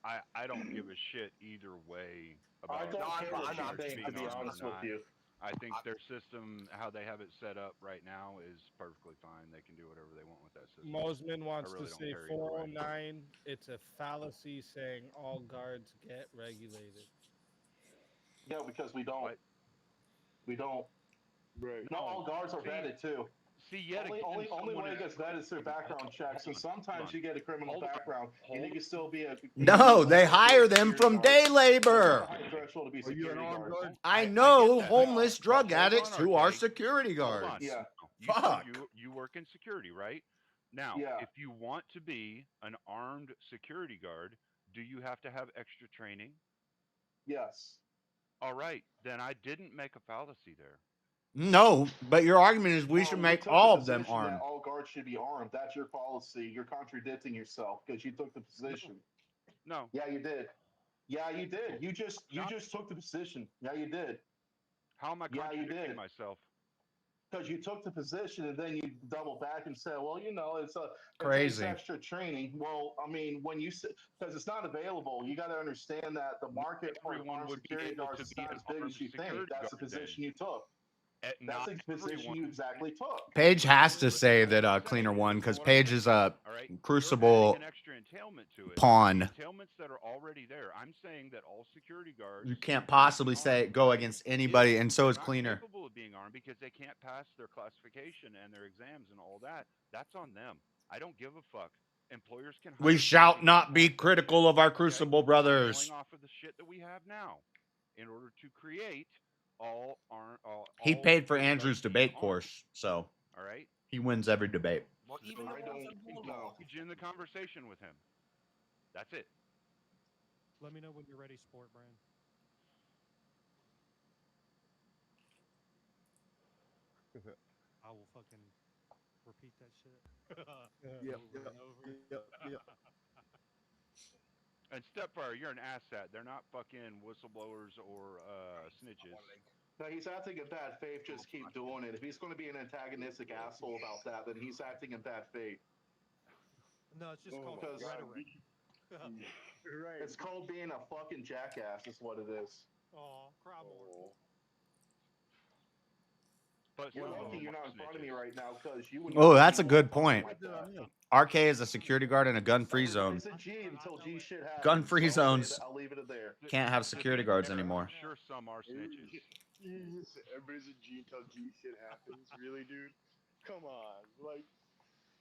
I don't give a shit either way I about. don't care what you think, to be honest with you. I think their system, how they have it set up right now, is perfectly fine. They can do whatever they want with that system. Mosman wants really to say 409. It's a fallacy saying all guards get regulated. Yeah, because we don't. We don't. Right. Not all guards are vetted too. See, only way it gets vetted is through background checks, and sometimes you get a criminal background, and you can still be a. No, they hire them from day labor. I know homeless drug addicts who are security guards. Yeah. Fuck. You work in security, right? Now, if you want to be an armed security guard, do you have to have extra training? Yes. All right, then I didn't make a fallacy there. No, but your argument is we Well, should you make took all the of them position that armed. all guards should be armed. That's your policy. You're contradicting yourself because you took the position. No, Yeah, you did. Yeah, you did. You not. just took the position. Yeah, you did. How am I Yeah, you contradicting did. myself? Because you took the position and then you double back and said, well, you know, it takes Crazy. extra training. Well, I mean, when you say, because it's not available, you got to understand that the market for Everyone armed would be security able guards to is be not an as big armed as you think. security That's the guard then. position you took. That's Not the position everyone. you exactly took. Paige has to Listen, say what I'm that saying Cleaner won is, because what I'm Paige saying, is a all right, you're Crucible adding an extra entailment to it. pawn. The entailments that are already there. I'm saying that all security guards You can't must be possibly say armed. go against anybody, If and so they're is not Cleaner. capable of being armed because they can't pass their classification and their exams and all that, that's on them. I don't give a fuck. Employers can hire We shall somebody not who be passed that critical shit, of our okay? Crucible I'm brothers. going off of the shit that we have now in order to create all He paid for security Andrew's guards being debate armed. course, so I right? he wins every debate. Well, even So the ones that engage don't know. in the conversation with him. That's it. Let me know when you're ready, Sport Brand. I will fucking repeat that shit. Over and over. And Stepfire, you're an asshat. They're not fucking whistleblowers or snitches. No, he's acting in bad faith. Just keep doing it. If he's going to be an antagonistic asshole about that, then he's acting in bad faith. No, it's just called Because rhetoric. Right. it's called being a fucking jackass. Is what it is. Oh, cry more. But You're some of lucky them you're are not in front of me snitches. right now because you would. Oh, not that's a be good talking point. like that. RK is a security guard in a gun-free zone. Everybody's a G until G shit happens. Gun-free So zones I'll leave it there. can't have To security be guards fair, anymore. I'm sure some are snitches. Everybody's a G until G shit happens. Really, dude? Come on. Like,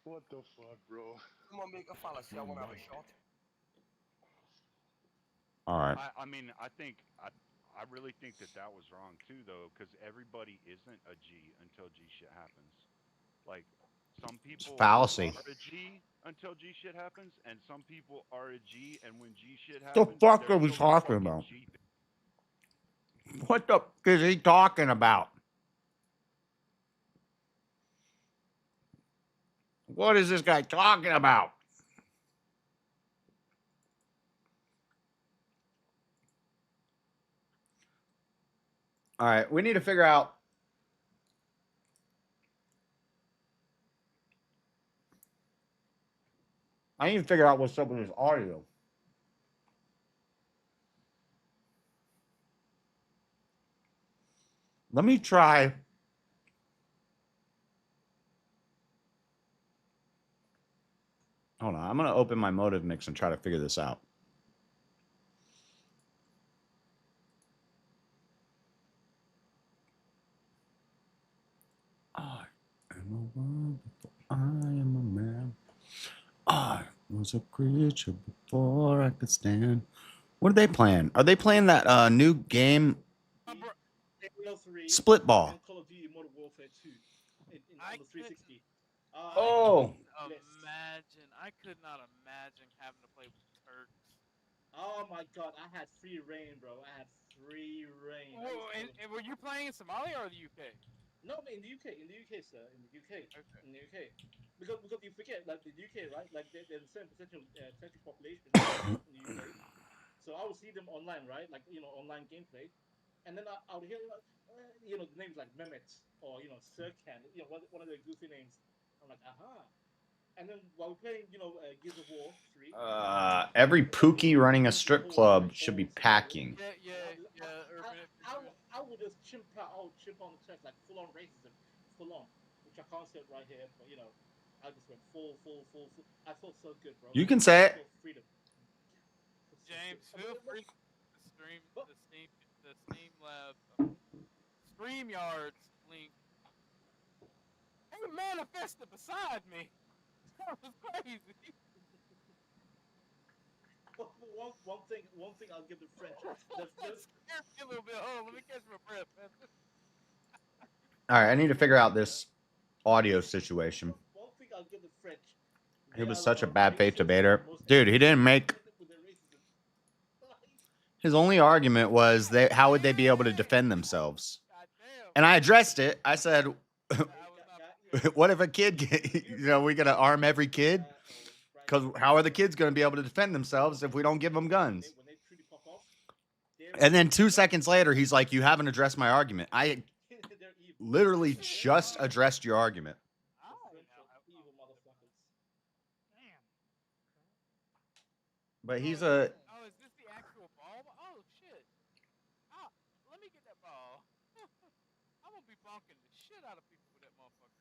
what the fuck, bro? Come on, make a fallacy. I want to have a shot. All right. I mean, I really think that was wrong too, though, because everybody isn't a G until G shit happens. Like, some people fallacy. are a G until G shit happens, and some people are a G, and when G shit The happens, fuck they're are we still a talking fucking about? G. What the f is he talking about? What is this guy talking about? All right, we need to figure out. I need to figure out what's up with his audio. Let me try. Hold on, I'm going to open my motive mix and try to figure this out. I am a world before I am a man. I was a creature before I could stand. What are they playing? Are they playing that new game? Split ball. And Call of Duty Modern Warfare 2 on the 360. Oh. Imagine. I could not imagine having to play with Turks. Oh my god, I had free reign, bro. I had free reign. Whoa, and were you playing in Somalia or the UK? No, in the UK, sir, in the UK, Okay. in the UK. Because you forget, like the UK, right? Like there's a certain percentage population in the UK. So I would see them online, right? Like online gameplay, and then I would hear the names like Mehmet or Sirkan, one of the goofy names. I'm like, aha. And then while we're playing, Gears of War 3. Every Pookie running a strip club should be packing. I would just chimp out. I would chimp on the chest like full on racism, full on, which I can't say it right here, but I just went full. I felt so good, bro. You can say it. Freedom. James, feel free to stream the Steam Lab StreamYards link. Hey, manifested beside me. That was crazy. One thing I'll give the French. That scared me a little bit. Hold on, let me catch my breath, man. All right, I need to figure out this audio situation. One thing I'll give the French. He was such a bad faith debater. Dude, he didn't make... His only argument was how would they be able to defend themselves? And I addressed it. I said, what if a kid, we got to arm every kid? Because how are the kids going to be able to defend themselves if we don't give them guns? And then 2 seconds later, he's like, you haven't addressed my argument. I literally just addressed your argument. But he's a... Oh, is this the actual ball? Oh, shit. Ah, let me get that ball. I'm gonna be bonking the shit out of people with that motherfucker.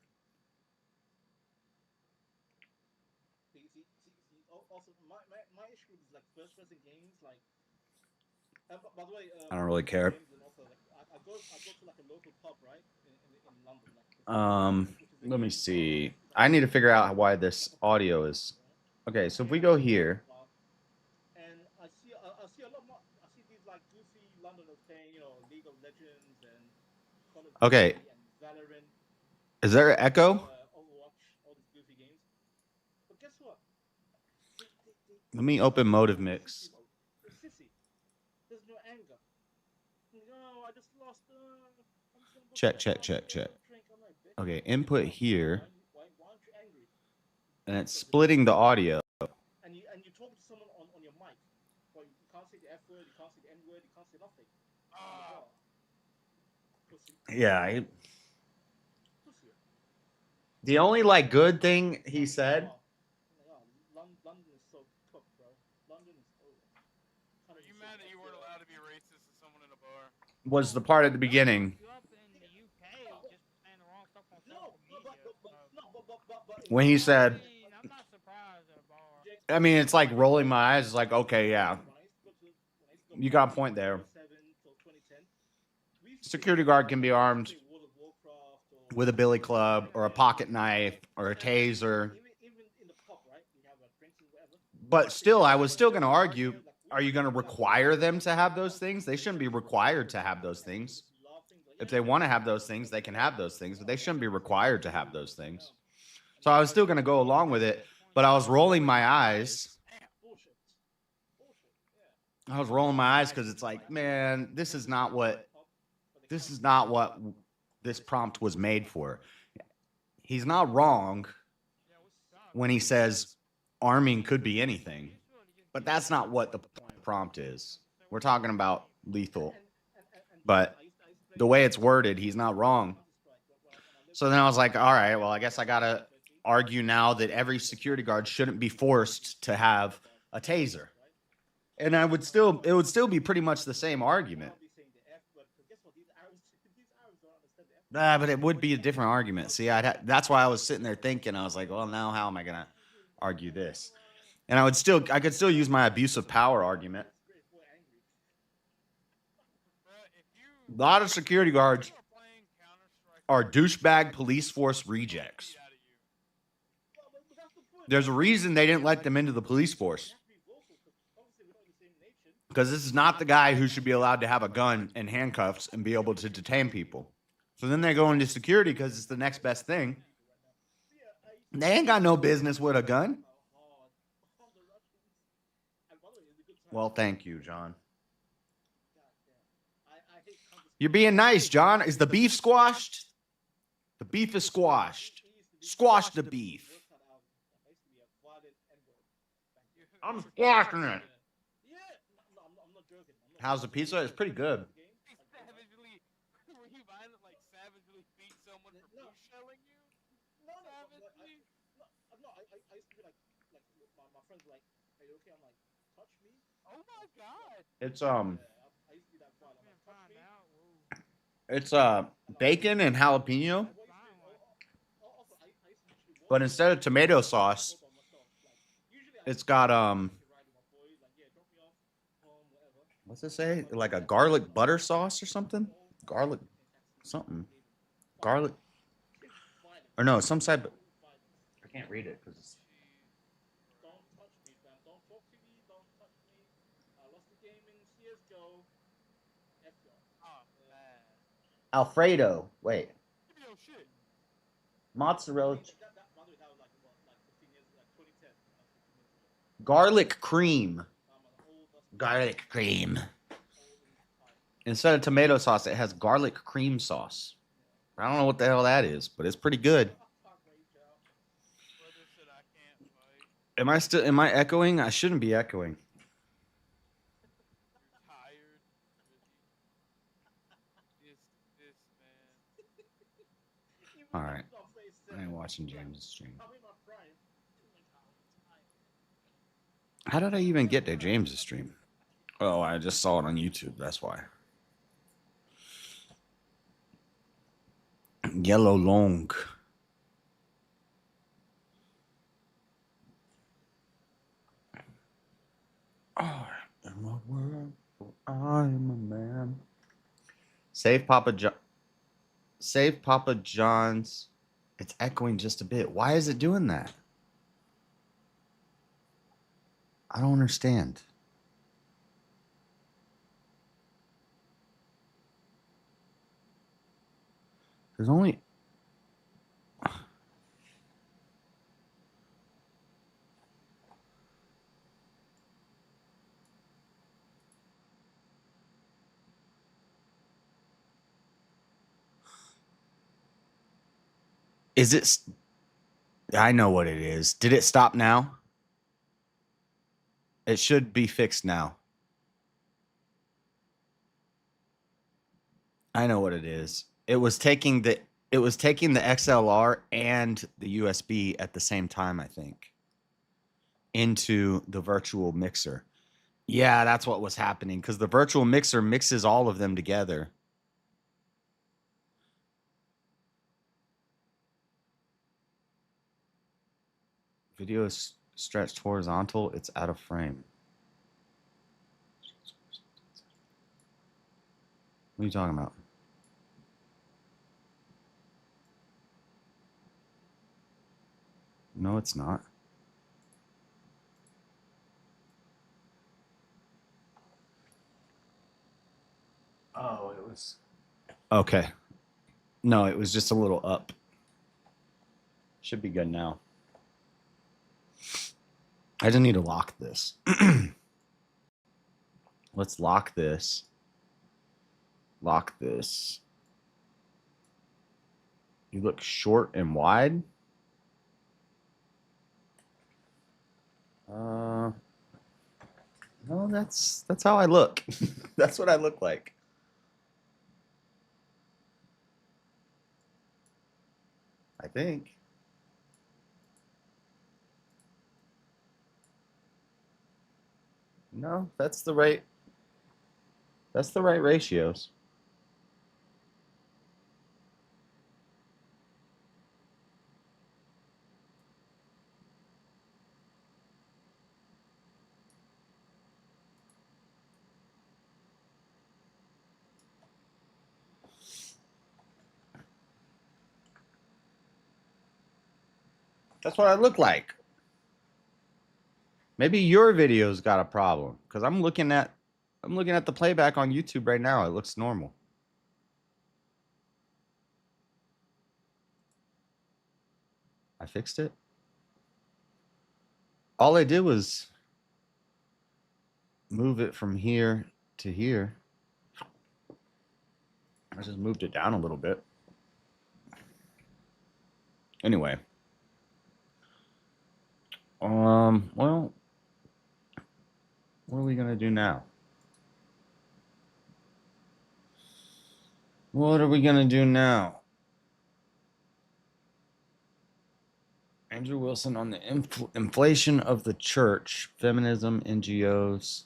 Also, my issue is like first-person games, like. By the way, I don't really care. Also, like, I go to like a local pub, right, in London. Like, let me see. I need to figure out why this audio is... Okay, so if we go here... And I see a lot more. I see these like goofy Londoners playing, League of Legends and Call of Duty Okay. and Valorant. Is there an echo? Overwatch, all these goofy games. But guess what? Let me open Motive Mix. They're sissy. There's no anger. No, I just lost. Check. Okay, input here. And it's splitting the audio. And you talk to someone on your mic, but you can't say the F word, you can't say the N word, you can't say nothing. Yeah. The only good thing he said... London is so cooked, bro. London is over. Are you mad that you weren't allowed to be racist to someone in a bar? was the part at the beginning. When he said, I mean, it's like rolling my eyes. It's like, okay, yeah, you got a point there. Security guard can be armed with a billy club or a pocket knife or a taser. But still, I was still going to argue, are you going to require them to have those things? They shouldn't be required to have those things. If they want to have those things, they can have those things, but they shouldn't be required to have those things. So I was still going to go along with it, but I was rolling my eyes. I was rolling my eyes because it's like, man, this is not what this prompt was made for. He's not wrong when he says arming could be anything, but that's not what the prompt is. We're talking about lethal, but the way it's worded, he's not wrong. So then I was like, all right, well, I guess I got to argue now that every security guard shouldn't be forced to have a taser. And it would still be pretty much the same argument. But it would be a different argument. See, that's why I was sitting there thinking, I was like, well, now how am I going to argue this? And I could still use my abuse of power argument. A lot of security guards are douchebag police force rejects. There's a reason they didn't let them into the police force. Because this is not the guy who should be allowed to have a gun and handcuffs and be able to detain people. So then they go into security because it's the next best thing. They ain't got no business with a gun. Well, thank you, John. You're being nice, John. Is the beef squashed? The beef is squashed. Squash the beef. I'm squashing it. How's the pizza? It's pretty good. It's bacon and jalapeno. But instead of tomato sauce, it's got what's it say? Like a garlic butter sauce or something? Garlic something. Garlic. Or no, some side. I can't read it because it's. Alfredo. Wait. Mozzarella. Garlic cream. Garlic cream. Instead of tomato sauce, it has garlic cream sauce. I don't know what the hell that is, but it's pretty good. Am I echoing? I shouldn't be echoing. All right. I ain't watching James' stream. How did I even get to James' stream? Oh, I just saw it on YouTube. That's why. Yellow long. I am a world. I am a man. Save Papa John. Save Papa John's. It's echoing just a bit. Why is it doing that? I don't understand. There's only... Is it... I know what it is. Did it stop now? It should be fixed now. I know what it is. It was taking the XLR and the USB at the same time, I think, into the virtual mixer. Yeah, that's what was happening because the virtual mixer mixes all of them together. Video is stretched horizontal. It's out of frame. What are you talking about? No, it's not. Oh, it was... Okay. No, it was just a little up. Should be good now. I just need to lock this. Let's lock this. Lock this. You look short and wide. No, that's how I look. That's what I look like. I think. No, that's the right ratios. That's what I look like. Maybe your video's got a problem because I'm looking at the playback on YouTube right now. It looks normal. I fixed it. All I did was move it from here to here. I just moved it down a little bit. Anyway. Well, what are we going to do now? What are we going to do now? Andrew Wilson on the inflation of the church, feminism, NGOs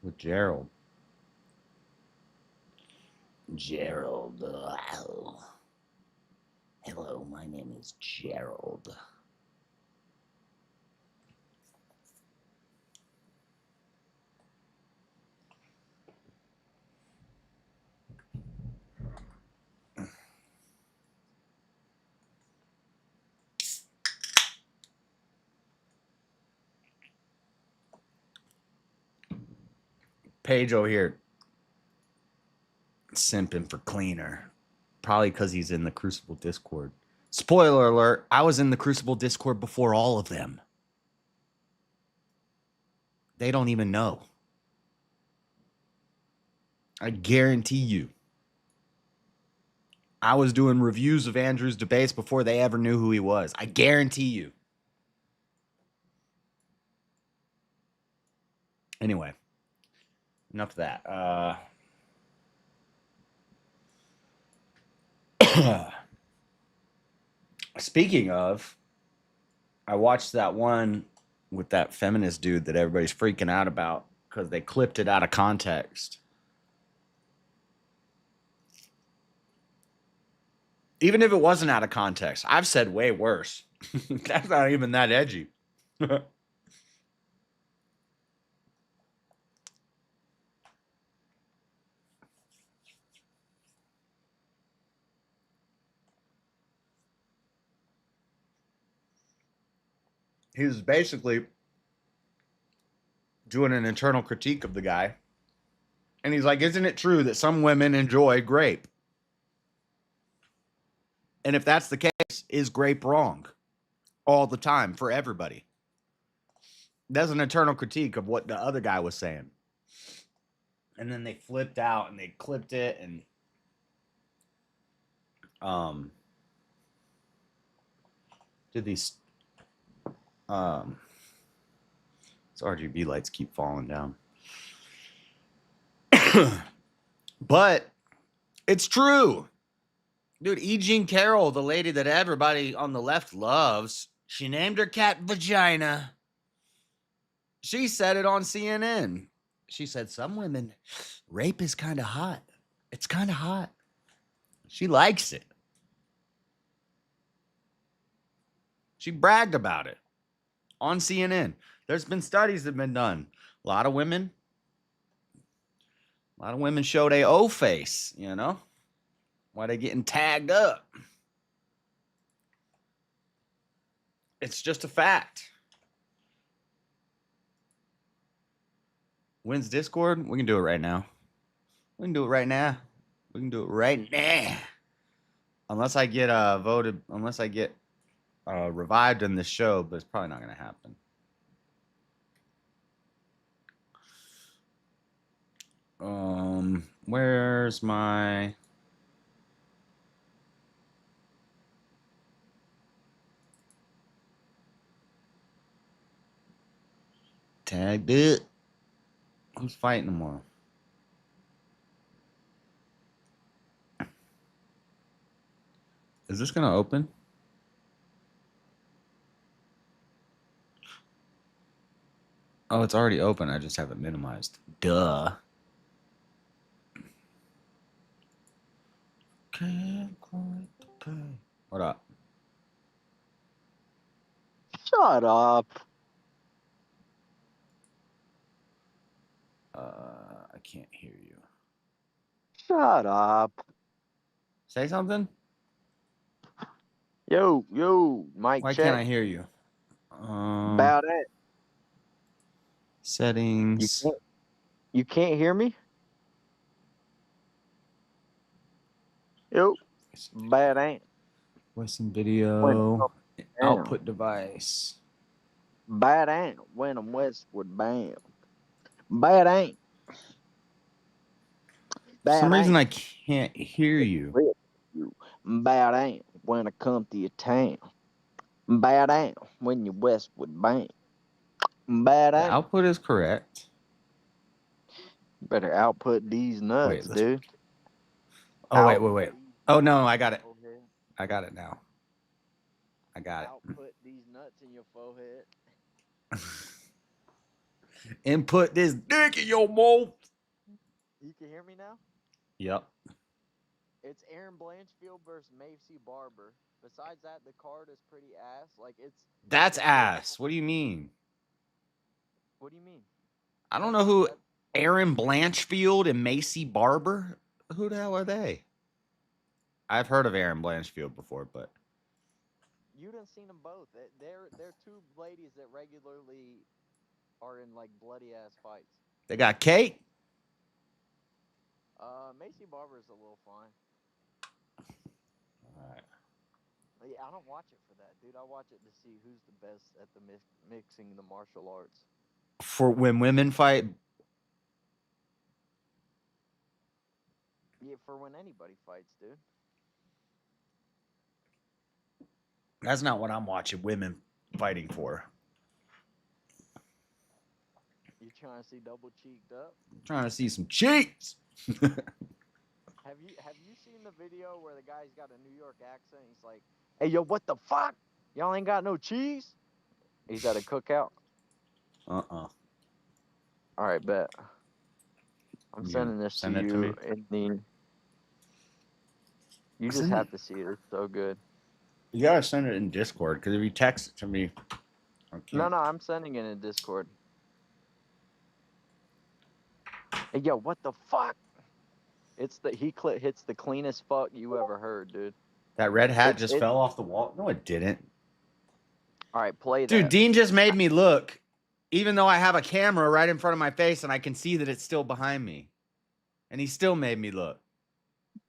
with Gerald. Gerald. Hello, my name is Gerald. Page over here simping for cleaner. Probably because he's in the Crucible Discord. Spoiler alert, I was in the Crucible Discord before all of them. They don't even know. I guarantee you. I was doing reviews of Andrew's debates before they ever knew who he was. I guarantee you. Anyway, enough of that. Speaking of, I watched that one with that feminist dude that everybody's freaking out about because they clipped it out of context. Even if it wasn't out of context, I've said way worse. That's not even that edgy. He was basically doing an internal critique of the guy. And he's like, isn't it true that some women enjoy grape? And if that's the case, is grape wrong? All the time for everybody. That's an internal critique of what the other guy was saying. And then they flipped out and they clipped it and did these RGB lights keep falling down. But it's true. Dude, E. Jean Carroll, the lady that everybody on the left loves, she named her cat Vagina. She said it on CNN. She said, some women, rape is kind of hot. It's kind of hot. She likes it. She bragged about it on CNN. There's been studies that have been done. A lot of women showed a O face, you know? Why they getting tagged up? It's just a fact. When's Discord? We can do it right now. We can do it right now. We can do it right now. Unless I get revived in this show, but it's probably not going to happen. Where's my... Tagged it. Who's fighting tomorrow? Is this going to open? Oh, it's already open. I just have it minimized. Duh. What up? Shut up. I can't hear you. Shut up. Say something? Yo, Mike. Why check. can't I hear you? About it. Settings. You can't hear me? Yo. Bad ain't. Listen video. Output device. Bad ain't. When I'm Westwood, bam. Bad ain't. For some reason I can't hear you. Bad ain't when I come to your town. Bad ain't when you're Westwood, bam. Bad ain't. The output is correct. Better output these nuts, dude. Oh, wait. Oh, no, I got it. I got it now. I got it. Output these nuts in your forehead. Input this dick in your mouth. You can hear me now? Yep. It's Aaron Blanchfield versus Macy Barber. Besides that, the card is pretty ass. That's ass. What do you mean? What do you mean? I don't know who Aaron Blanchfield and Macy Barber. Who the hell are they? I've heard of Aaron Blanchfield before, but you done seen them both. They're two ladies that regularly are in bloody ass fights. They got Kate. Macy Barber is a little fine. All right. Yeah, I don't watch it for that, dude. I watch it to see who's the best at the mixing the martial arts. For when women fight. for when anybody fights, dude. That's not what I'm watching women fighting for. You trying to see double cheeked up? I'm trying to see some cheeks. Have you seen the video where the guy's got a New York accent? He's like, "Hey, yo, what the fuck? Y'all ain't got no cheese?" He's at a cookout. Uh-uh. All right, bet. I'm sending this to you in the. You just have to see it. It's so good. You gotta send it in Discord, because if you text it to me, I can't. No, I'm sending it in Discord. Hey, yo, what the fuck? It's the hits the cleanest fuck you ever heard, dude. That red hat just fell off the wall. No, it didn't. All right, play that. Dude, Dean just made me look, even though I have a camera right in front of my face and I can see that it's still behind me. And he still made me look.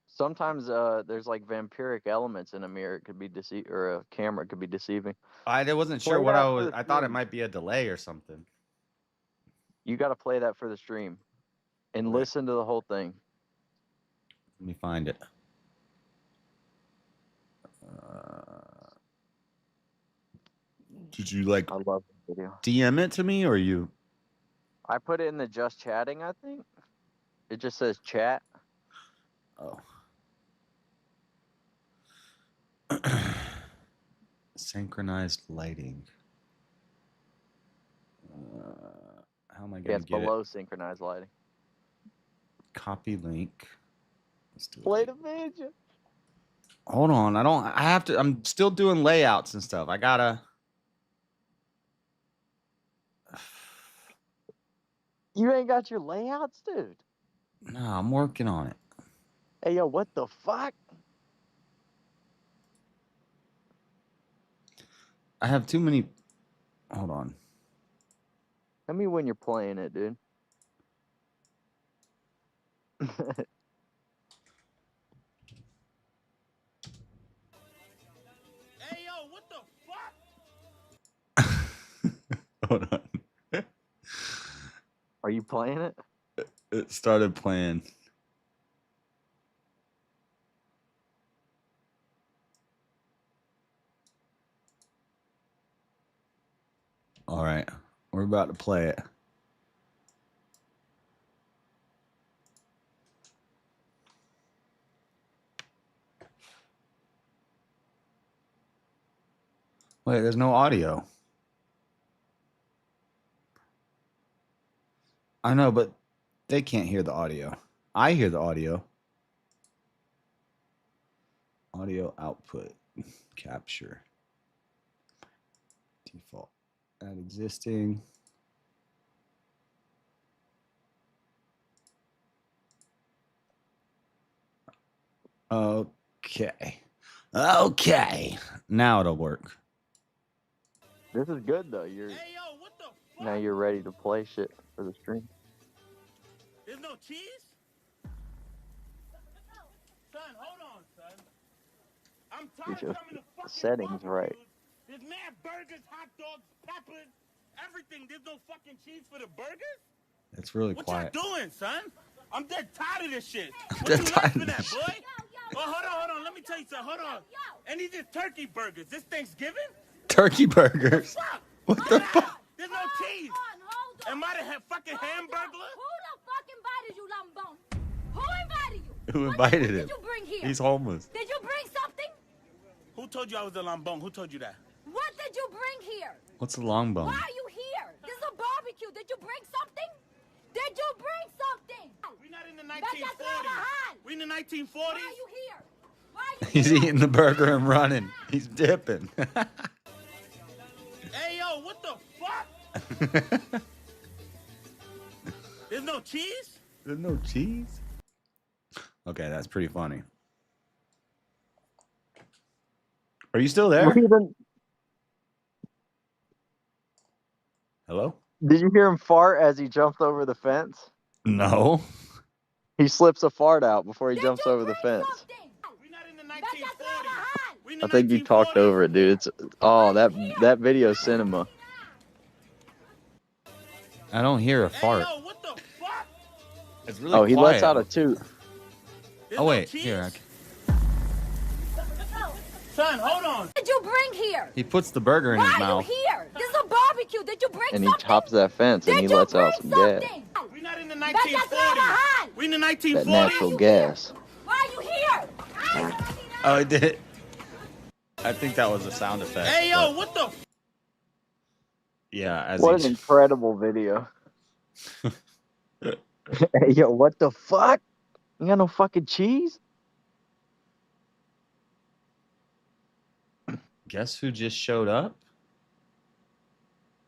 Sometimes there's like vampiric elements in a mirror. It could be or a camera could be deceiving. I wasn't sure what I was. I thought it might be a delay or something. You got to play that for the stream and listen to the whole thing. Let me find it. Did you like I love the video. DM it to me or you? I put it in the just chatting, I think. It just says chat. Oh. Synchronized lighting. How am I going to get below it? synchronized lighting. Copy link. Let's do Play the video. Hold on. I'm still doing layouts and stuff. I gotta. You ain't got your layouts, dude. No, I'm working on it. Hey, yo, what the fuck? I have too many. Hold on. Tell me when you're playing it, dude. Hey, yo, what the fuck? Hold on. Are you playing it? It started playing. All right. We're about to play it. Wait, there's no audio. I know, but they can't hear the audio. I hear the audio. Audio output. Capture. Default. Add existing. Okay. Okay. Now it'll work. This is good though. Now you're ready to play shit for the stream. There's no cheese? Son, hold on, son. I'm tired of coming to fucking Settings right. There's mad burgers, hot dogs, peppers, everything. There's no fucking cheese for the burgers? It's really What quiet. y'all doing, son? I'm dead tired of this shit. What Dead you tired laughing of at, this boy? Oh, hold on. Let me tell you something. Hold on. And these is turkey burgers. This Thanksgiving? Turkey burgers. What the fuck? There's no cheese. Am I the fucking hamburglar? Who the fuck invited you, Lambon? Who invited you? Who invited him? Did you bring here? He's homeless. Did you bring something? Who told you I was a lambong? Who told you that? What did you bring here? What's a long bone? Why are you here? This is a barbecue. Did you bring something? Did you bring something? We're not in the 1940s. We in the 1940s. Why are you here? Why are you He's eating the burger and running. He's dipping. Hey, yo, what the fuck? There's no cheese? There's no cheese? Okay, that's pretty funny. Are you still there? Hello? Did you hear him fart as he jumped over the fence? No. He slips a fart out before he jumps over the fence. I think you talked over it, dude. It's that video's cinema. I don't hear a fart. Yo, what the fuck? It's really He quiet. lets out a toot. Oh wait, here. Son, hold on. What did you bring here? He puts the burger in Why his are you mouth. here? This is a barbecue. Did you bring And he something? tops that fence and he Did you lets out bring some gas. something? We're not in the Vete a 1940s. trabajar. We in the That 1940s. natural gas. Why are you here? Oh, it did. I think that was a sound effect. Hey, yo, but what the? yeah, as What he an incredible video. Hey, yo, what the fuck? You got no fucking cheese? guess who just showed up?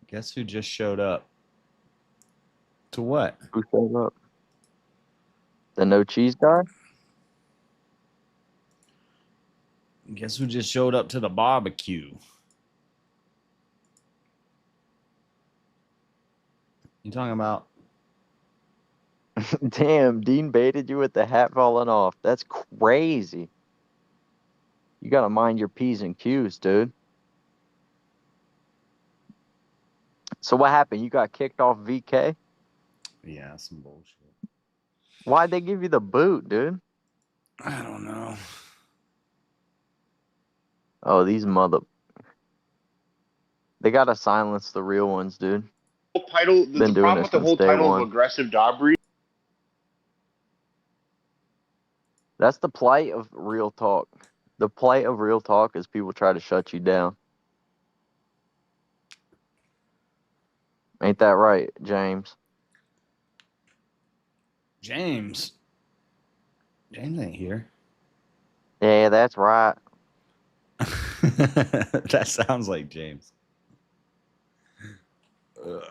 Guess who just showed up? To what? Who showed up? The no cheese guy? Guess who just showed up to the barbecue? You talking about? Damn, Dean baited you with the hat falling off. That's crazy. You gotta mind your P's and Q's, dude. So what happened? You got kicked off VK? Yeah, some bullshit. Why'd they give you the boot, dude? I don't know. Oh, these mother... They gotta silence the real ones, dude. Title. Been The doing problem this with the since whole day title one. of aggressive dog breed. That's the plight of real talk. The plight of real talk is people try to shut you down. Ain't that right, James? James. James ain't here. Yeah, that's right. That sounds like James. Ugh.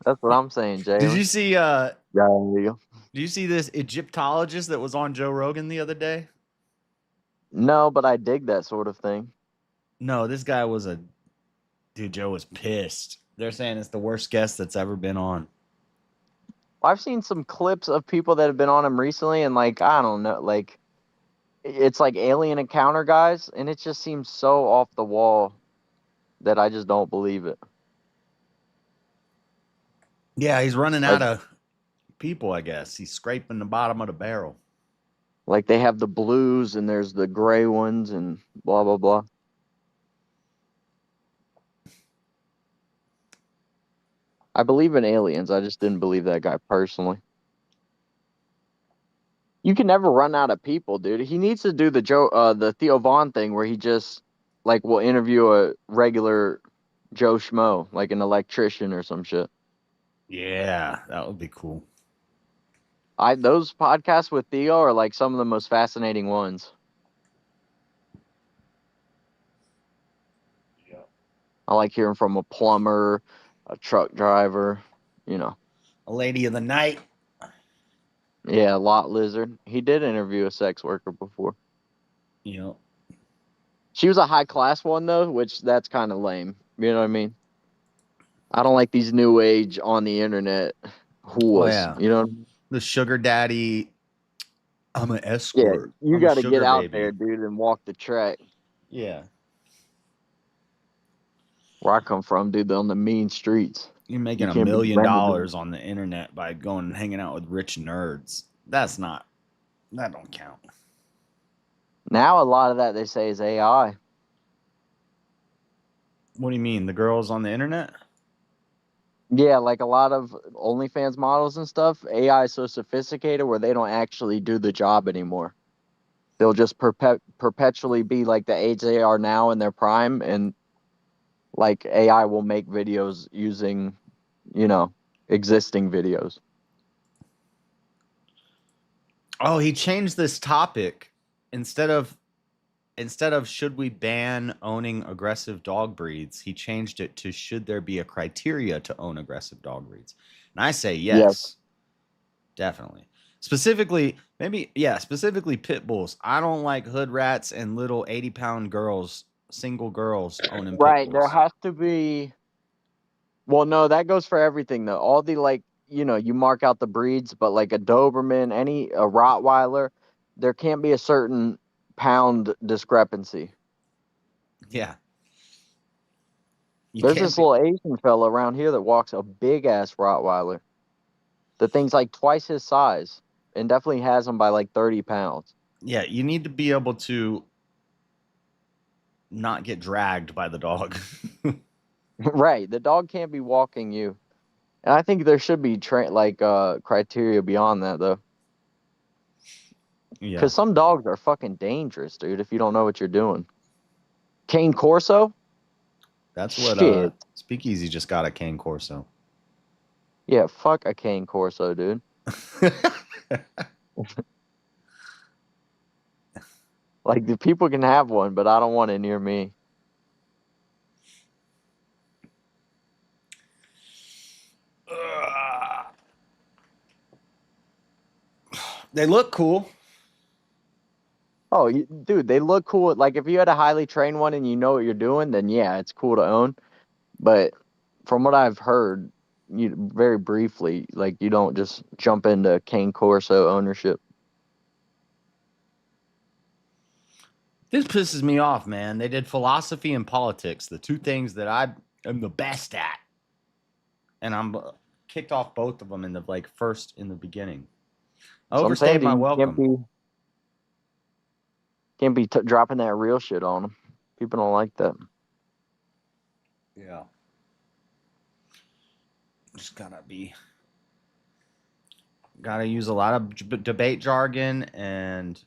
That's what I'm saying, Jay. Did you see Yeah. did you see this Egyptologist that was on Joe Rogan the other day? No, but I dig that sort of thing. No, this guy was dude, Joe was pissed. They're saying it's the worst guest that's ever been on. I've seen some clips of people that have been on him recently, and like, I don't know, like, it's like alien encounter guys, and it just seems so off the wall that I just don't believe it. Yeah, he's running out of people, I guess. He's scraping the bottom of the barrel. Like, they have the blues, and there's the gray ones, and blah, blah, blah. I believe in aliens. I just didn't believe that guy personally. You can never run out of people, dude. He needs to do the Theo Vaughn thing where he just like will interview a regular Joe Schmo, like an electrician or some shit. Yeah, that would be cool. Those podcasts with Theo are like some of the most fascinating ones. Yeah. I like hearing from a plumber, a truck driver, a lady of the night. Yeah, Lot Lizard. He did interview a sex worker before. Yeah. She was a high class one though, which that's kind of lame. You know what I mean? I don't like these new age on the internet whores. Oh, yeah. You know? The sugar daddy. I'm an Yeah, escort. you I'm got a to get sugar out baby. there, dude, and walk the track. Yeah. Where I come from, dude, on the mean streets. You're making You $1 can't be million renting. on the internet by going and hanging out with rich nerds. That don't count. Now a lot of that they say is AI. What do you mean? The girls on the internet? Yeah, like a lot of OnlyFans models and stuff, AI is so sophisticated where they don't actually do the job anymore. They'll just perpetually be like the age they are now in their prime, and like AI will make videos using, existing videos. Oh, he changed this topic. Instead of should we ban owning aggressive dog breeds, he changed it to should there be a criteria to own aggressive dog breeds? And I say yes. Definitely. Specifically pit bulls. I don't like hood rats and little 80-pound girls, single girls owning pit Right, bulls. there has to be. Well, no, that goes for everything though. All the you mark out the breeds, but like a Doberman, a Rottweiler, there can't be a certain pound discrepancy. Yeah. There's this little Asian fella around here that walks a big ass Rottweiler. The thing's like twice his size and definitely has him by like 30 pounds. Yeah, you need to be able to not get dragged by the dog. Right. The dog can't be walking you. And I think there should be criteria beyond that though. Yeah. Because some dogs are fucking dangerous, dude, if you don't know what you're doing. Cane Corso? That's what Shit. Speakeasy just got a Cane Corso. Yeah, fuck a Cane Corso, dude. Like, the people can have one, but I don't want it near me. They look cool. Oh, dude, they look cool. Like, if you had a highly trained one and you know what you're doing, then yeah, it's cool to own. But from what I've heard, very briefly, like, you don't just jump into Cane Corso ownership. This pisses me off, man. They did philosophy and politics, the two things that I am the best at. And I'm kicked off both of them in the in the beginning. I overstayed my welcome. Can't be dropping that real shit on them. People don't like that. Yeah. Just gotta use a lot of debate jargon and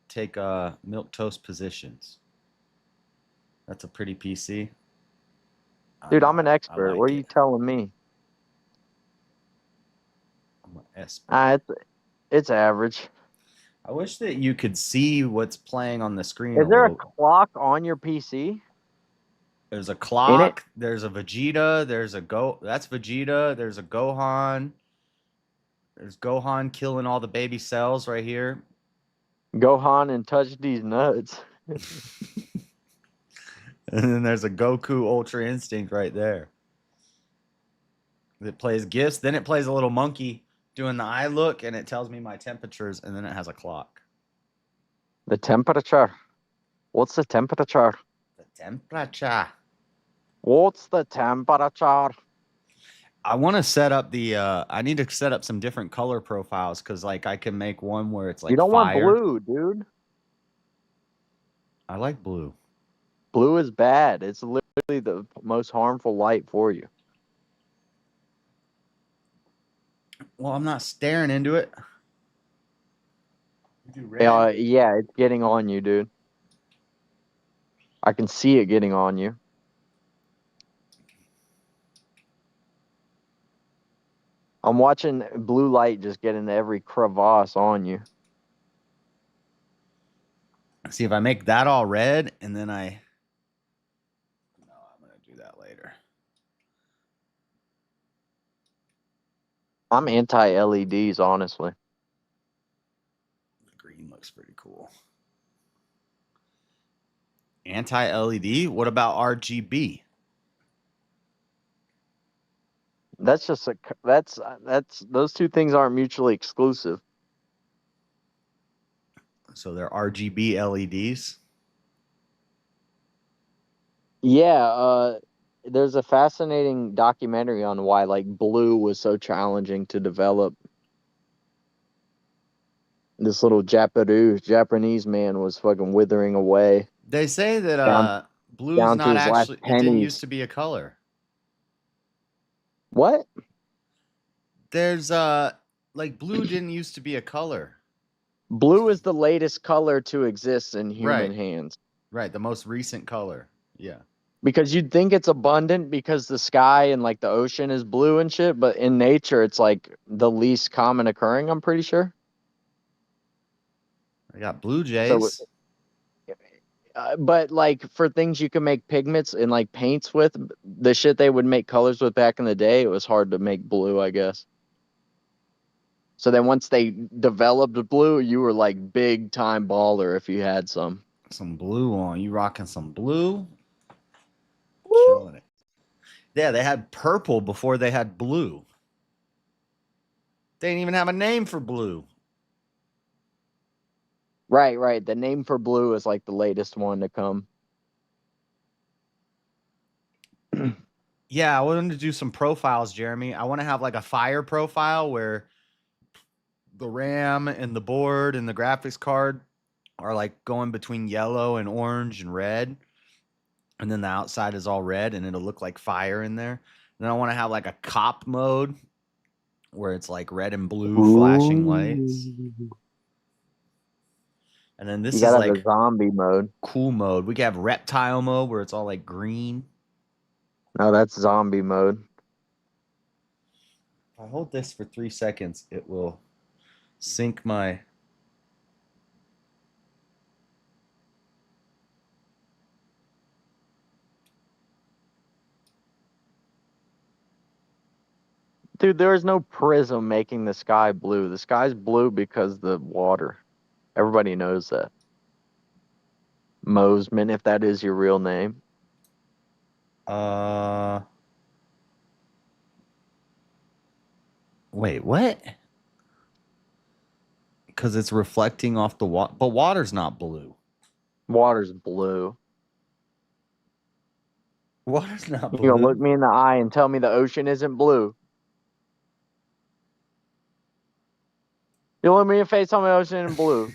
take milk toast positions. That's a pretty PC. Dude, I'm an expert. What are you telling me? I'm an expert. It's average. I wish that you could see what's playing on the screen. Is there a clock on your PC? There's a clock. There's a Vegeta. There's a That's Vegeta. There's a Gohan. There's Gohan killing all the baby cells right here. Gohan and touch these nuts. And then there's a Goku Ultra Instinct right there. It plays gifts. Then it plays a little monkey doing the eye look, and it tells me my temperatures, and then it has a clock. The temperature. What's the temperature? The temperature. What's the temperature? I want to set up I need to set up some different color profiles because, like, I can make one where it's like you don't fire. want blue, dude. I like blue. Blue is bad. It's literally the most harmful light for you. Well, I'm not staring into it. Yeah, it's getting on you, dude. I can see it getting on you. I'm watching blue light just get into every crevasse on you. See, if I make that all red, and then No, I'm going to do that later. I'm anti-LEDs, honestly. The green looks pretty cool. Anti-LED? What about RGB? That's just those two things aren't mutually exclusive. So they're RGB LEDs? Yeah, there's a fascinating documentary on why blue was so challenging to develop. This little Japanese man was fucking withering away. They say that blue's not actually, it didn't used to be a color. What? There's blue didn't used to be a color. Blue is the latest color to exist in human hands. Right, the most recent color. Yeah. Because you'd think it's abundant because the sky and the ocean is blue and shit, but in nature it's the least common occurring, I'm pretty sure. I got blue jays. So, but for things you can make pigments and paints with, the shit they would make colors with back in the day, it was hard to make blue, I guess. So then once they developed blue, you were big time baller if you had some. Some blue on. You rocking some blue? Killing it. Yeah, they had purple before they had blue. They didn't even have a name for blue. Right. The name for blue is the latest one to come. Yeah, I wanted to do some profiles, Jeremy. I want to have a fire profile where the RAM and the board and the graphics card are like going between yellow and orange and red, and then the outside is all red, and it'll look like fire in there. And then I want to have like a cop mode where it's like red and blue flashing lights. And then this You is gotta have like a zombie mode. cool mode. We can have reptile mode where it's all like green. No, that's zombie mode. If I hold this for 3 seconds, it will sync my. Dude, there is no prism making the sky blue. The sky's blue because the water. Everybody knows that. Mosman, if that is your real name. Wait, what? Because it's reflecting off the water. But water's not blue. Water's blue. Water's not blue. You gonna look me in the eye and tell me the ocean isn't blue? You look me in the face, tell me the ocean isn't blue.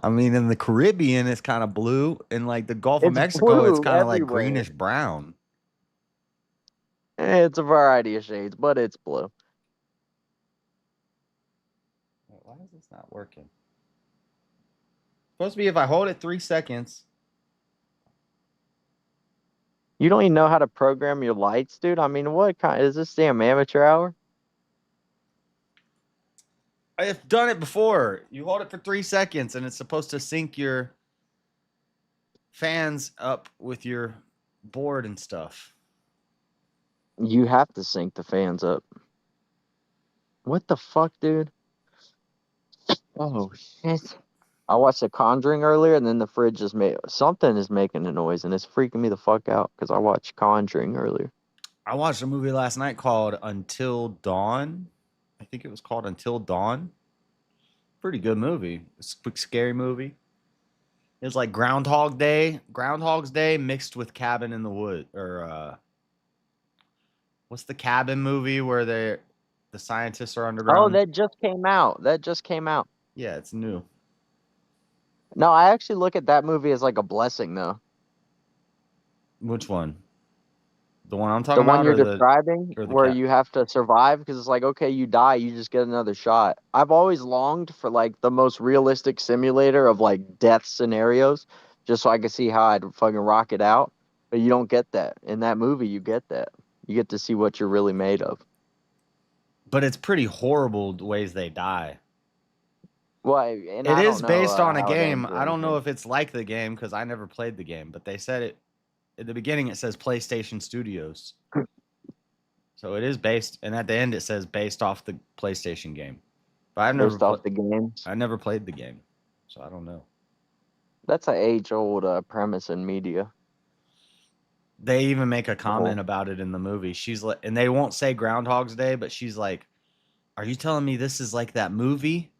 I mean, in the Caribbean, it's kind of blue. In like the Gulf of It's Mexico, it's blue kind of like everywhere. greenish brown. It's a variety of shades, but it's blue. Wait, why is this not working? Supposed to be if I hold it 3 seconds. You don't even know how to program your lights, dude? I mean, what kind is this damn amateur hour? I've done it before. You hold it for 3 seconds, and it's supposed to sync your fans up with your board and stuff. You have to sync the fans up. What the fuck, dude? Oh, shit. I watched The Conjuring earlier, and then the fridge just made... Something is making a noise, and it's freaking me the fuck out, because I watched Conjuring earlier. I watched a movie last night called Until Dawn. I think it was called Until Dawn. Pretty good movie. It's a quick, scary movie. It's like Groundhog's Day mixed with Cabin in the Wood, or what's the Cabin movie where the scientists are underground? Oh, that just came out. Yeah, it's new. No, I actually look at that movie as like a blessing, though. Which one? The one I'm The talking one about, you're or describing, the where you have to survive, because it's like, okay, you die, you just get another shot. I've always longed for like the most realistic simulator of like death scenarios, just so I could see how I'd fucking rock it out. But you don't get that. In that movie, you get that. You get to see what you're really made of. But it's pretty horrible the ways they die. Well, and It I is don't know, based on a how it game. ends or I don't know anything. if it's like the game because I never played the game, but they said it at the beginning. It says PlayStation Studios, so it is based. And at the end, it says based off the PlayStation game. But I've never Based off the games. I never played the game, so I don't know. That's an age-old premise in media. They even make a comment about it in the movie. She's like, and they won't say Groundhog's Day, but she's like, "Are you telling me this is like that movie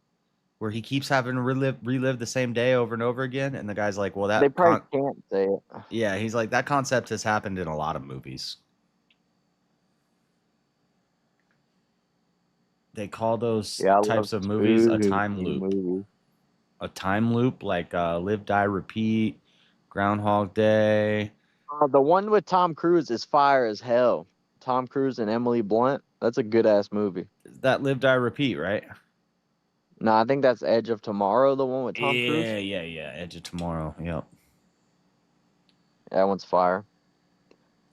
where he keeps having to relive the same day over and over again?" And the guy's like, "Well, They probably can't say it. yeah." He's like, "That concept has happened in a lot of movies." They call those types of movies a time loop. A time loop, like Live, Die, Repeat, Groundhog Day. The one with Tom Cruise is fire as hell. Tom Cruise and Emily Blunt. That's a good ass movie. Is that Live, Die, Repeat, right? No, I think that's Edge of Tomorrow, the one with Tom Cruise. Yeah. Edge of Tomorrow. Yep. That one's fire.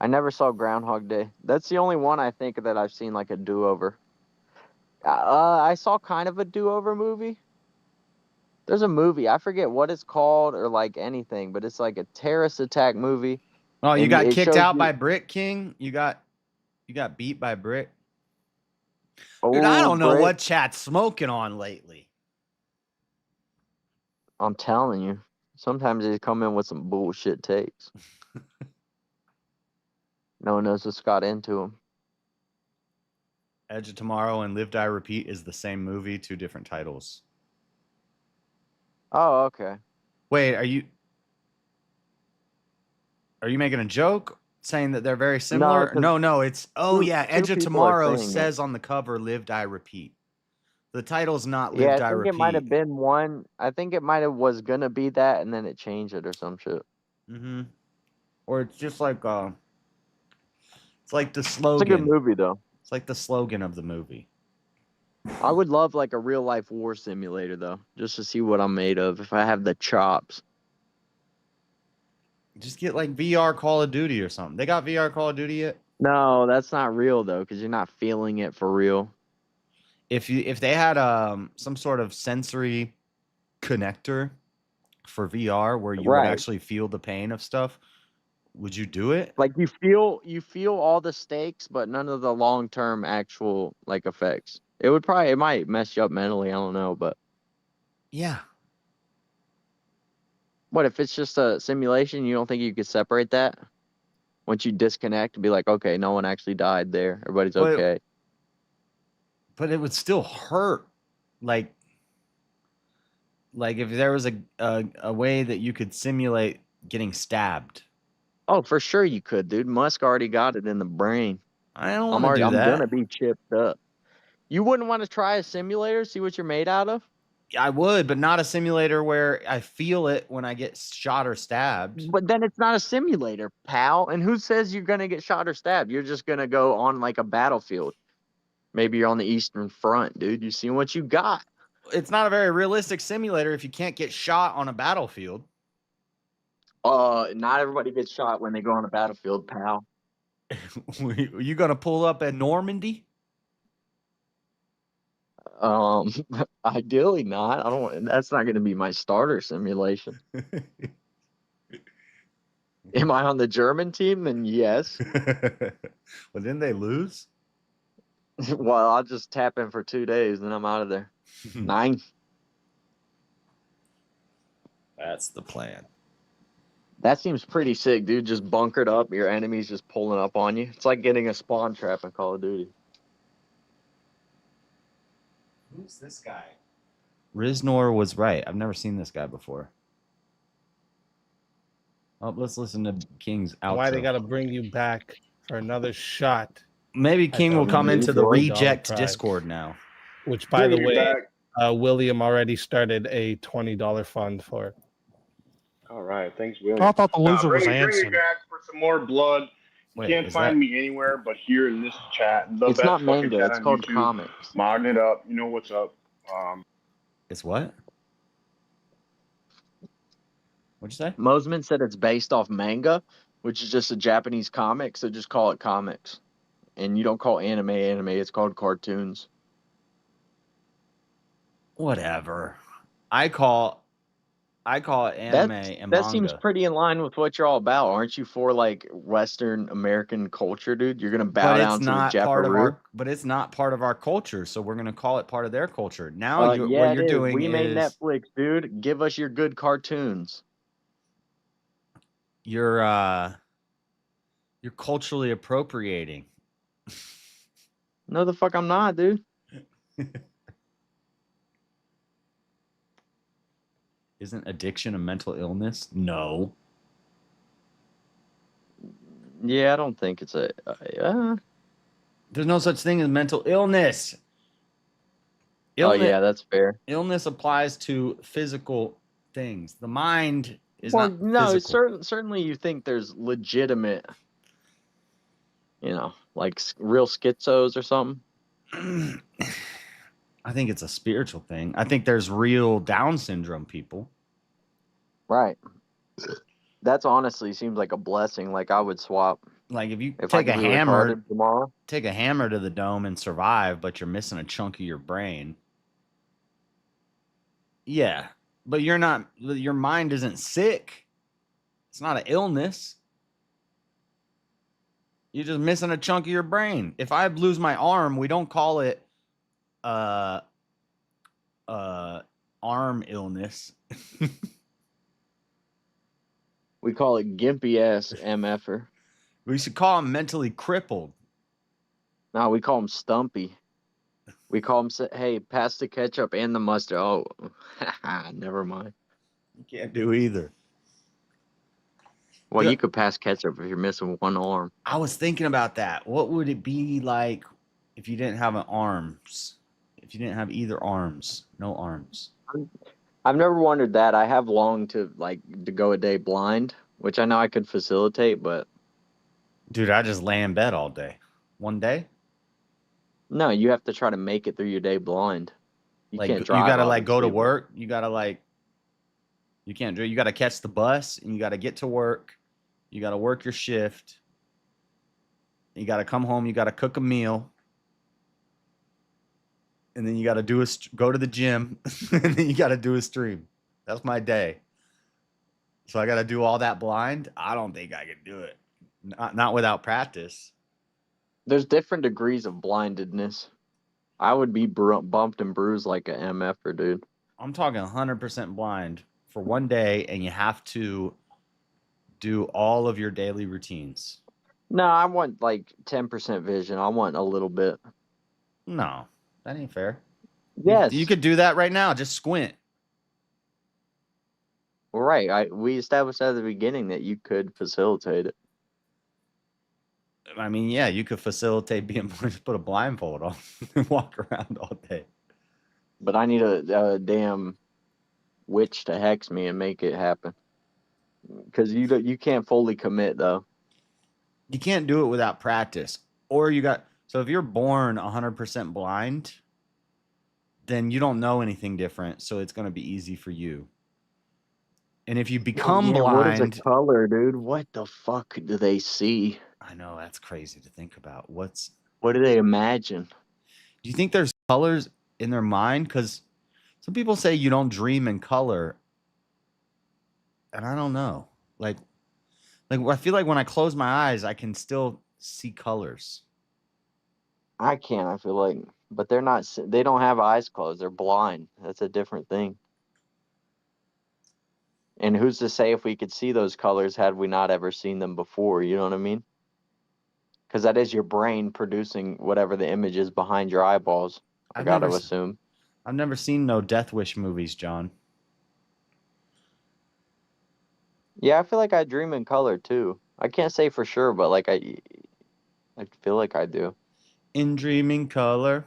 I never saw Groundhog Day. That's the only one I think that I've seen like a do-over. I saw kind of a do-over movie. There's a movie, I forget what it's called or like anything, but it's like a terrorist attack movie. Oh, you got kicked out by Brick King? You got beat by Brick? Dude, I don't know what chat's smoking on lately. I'm telling you. Sometimes they come in with some bullshit takes. No one knows what's got into them. Edge of Tomorrow and Live, Die, Repeat is the same movie, 2 different titles. Oh, okay. Wait, are you making a joke saying that they're very similar? No, it's Edge of Tomorrow says on the cover Live, Die, Repeat. The title's not Yeah, Live I Die think it might Repeat. have been one. I think it might have was gonna be that, and then it changed it or some shit. Mm-hmm. Or it's just like it's like the It's a good slogan. movie though. It's like the slogan of the movie. I would love like a real life war simulator though, just to see what I'm made of if I have the chops. Just get like VR Call of Duty or something. They got VR Call of Duty yet? No, that's not real though, because you're not feeling it for real. If they had some sort of sensory connector for VR where you would Right. actually feel the pain of stuff, would you do it? Like you feel all the stakes, but none of the long term actual like effects. It might mess you up mentally. I don't know, but Yeah. what if it's just a simulation? You don't think you could separate that once you disconnect and be like, okay, no one actually died there. Everybody's But- okay. But it would still hurt. Like if there was a way that you could simulate getting stabbed. Oh, for sure you could, dude. Musk already got it in the brain. I don't want to do I'm that. gonna be chipped up. You wouldn't want to try a simulator, see what you're made out of? I would, but not a simulator where I feel it when I get shot or stabbed. But then it's not a simulator, pal. And who says you're gonna get shot or stabbed? You're just gonna go on like a battlefield. Maybe you're on the Eastern Front, dude. You see what you got. It's not a very realistic simulator if you can't get shot on a battlefield. Not everybody gets shot when they go on a battlefield, pal. You gonna pull up at Normandy? Ideally not. I don't. That's not gonna be my starter simulation. Am I on the German team? Then yes. Well, didn't they lose? Well, I'll just tap in for 2 days, and I'm out of there. 9. That's the plan. That seems pretty sick, dude. Just bunkered up, your enemy's just pulling up on you. It's like getting a spawn trap in Call of Duty. Who's this guy? Riznor was right. I've never seen this guy before. Oh, let's listen to King's outro. Why they gotta bring you back for another shot? Maybe King will come into the $40 reject prize. Discord now. Which, by the Bring me way, back. William already started a $20 fund for it. All right, thanks, William. I thought the loser was bring me Anson. back for some more blood. You Wait, can't is find that- me anywhere but here in this chat. The It's best not fucking manga. chat It's on called YouTube. comics. Modding it up. You know what's up. It's what? What'd you say? Mosman said it's based off manga, which is just a Japanese comic, so just call it comics. And you don't call anime anime, it's called cartoons. Whatever. I call it anime and That manga. seems pretty in line with what you're all about. Aren't you for like Western American culture, dude? You're gonna bow But down it's to the not part of Japaroo? our. But it's not part of our culture, so we're gonna call it part of their culture. Now, Yeah, what you're it is. doing We made is Netflix, dude. Give us your good cartoons. you're culturally appropriating. No, the fuck I'm not, dude. Isn't addiction a mental illness? No. Yeah, I don't think it's a. There's no such thing as mental illness. Oh yeah, that's fair. Illness applies to physical things. The mind is Well, not no, physical. certainly you think there's legitimate, like real schizos or something. I think it's a spiritual thing. I think there's real Down syndrome people. Right. That's honestly seems like a blessing. Like I would swap. Like if you If I take a could be hammer retarded tomorrow. take a hammer to the dome and survive, but you're missing a chunk of your brain. Yeah, but your mind isn't sick. It's not an illness. You're just missing a chunk of your brain. If I lose my arm, we don't call it arm illness. We call it gimpy ass MFer. We should call him mentally crippled. No, we call him stumpy. We call him, hey, pass the ketchup and the mustard. Oh, never mind. You can't do either. Well, Yeah. you could pass ketchup if you're missing one arm. I was thinking about that. What would it be like if you didn't have an arms? If you didn't have either arms, no arms. I've never wondered that. I have longed to go a day blind, which I know I could facilitate, but dude, I just lay in bed all day. One day? No, you have to try to make it through your day blind. You like can't drive. you gotta like go to obviously, but- work. You gotta like you can't do. You gotta catch the bus and you gotta get to work. You gotta work your shift. You gotta come home. You gotta cook a meal. And then you got to go to the gym, and then you got to do a stream. That's my day. So I got to do all that blind. I don't think I can do it. Not without practice. There's different degrees of blindedness. I would be bumped and bruised like a MFer, dude. I'm talking 100% blind for one day, and you have to do all of your daily routines. No, I want like 10% vision. I want a little bit. No, that ain't fair. Yes. You could do that right now. Just squint. Well, right. We established at the beginning that you could facilitate it. I mean, yeah, you could facilitate being blind. Put a blindfold on and walk around all day. But I need a damn witch to hex me and make it happen. Because you can't fully commit, though. You can't do it without practice. Or so if you're born 100% blind, then you don't know anything different. So it's going to be easy for you. And if you become blind. What is a color, dude? What the fuck do they see? I know, that's crazy to think about. What do they imagine? Do you think there's colors in their mind? Because some people say you don't dream in color. And I don't know. Like I feel like when I close my eyes, I can still see colors. I can't, I feel like. But they don't have eyes closed. They're blind. That's a different thing. And who's to say if we could see those colors had we not ever seen them before? You know what I mean? Because that is your brain producing whatever the image is behind your eyeballs. I got to assume. I've never seen no Death Wish movies, John. Yeah, I feel like I dream in color too. I can't say for sure, but like I feel like I do. In dreaming color.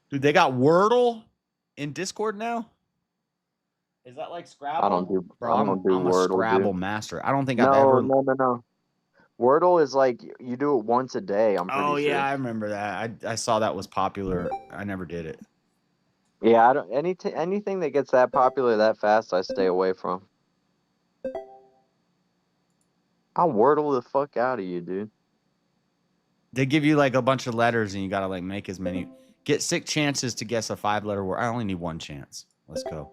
Dude, they got Wordle in Discord now? Is that like Scrabble? I don't do I'm Wordle, a Scrabble dude. master. I don't think I've ever. No. Wordle is like you do it once a day. I'm pretty sure. Oh yeah, I remember that. I saw that was popular. I never did it. Yeah, I don't anything that gets that popular that fast, I stay away from. I'll Wordle the fuck out of you, dude. They give you like a bunch of letters and you gotta like make as many. Get 6 chances to guess a 5-letter word. I only need 1 chance. Let's go.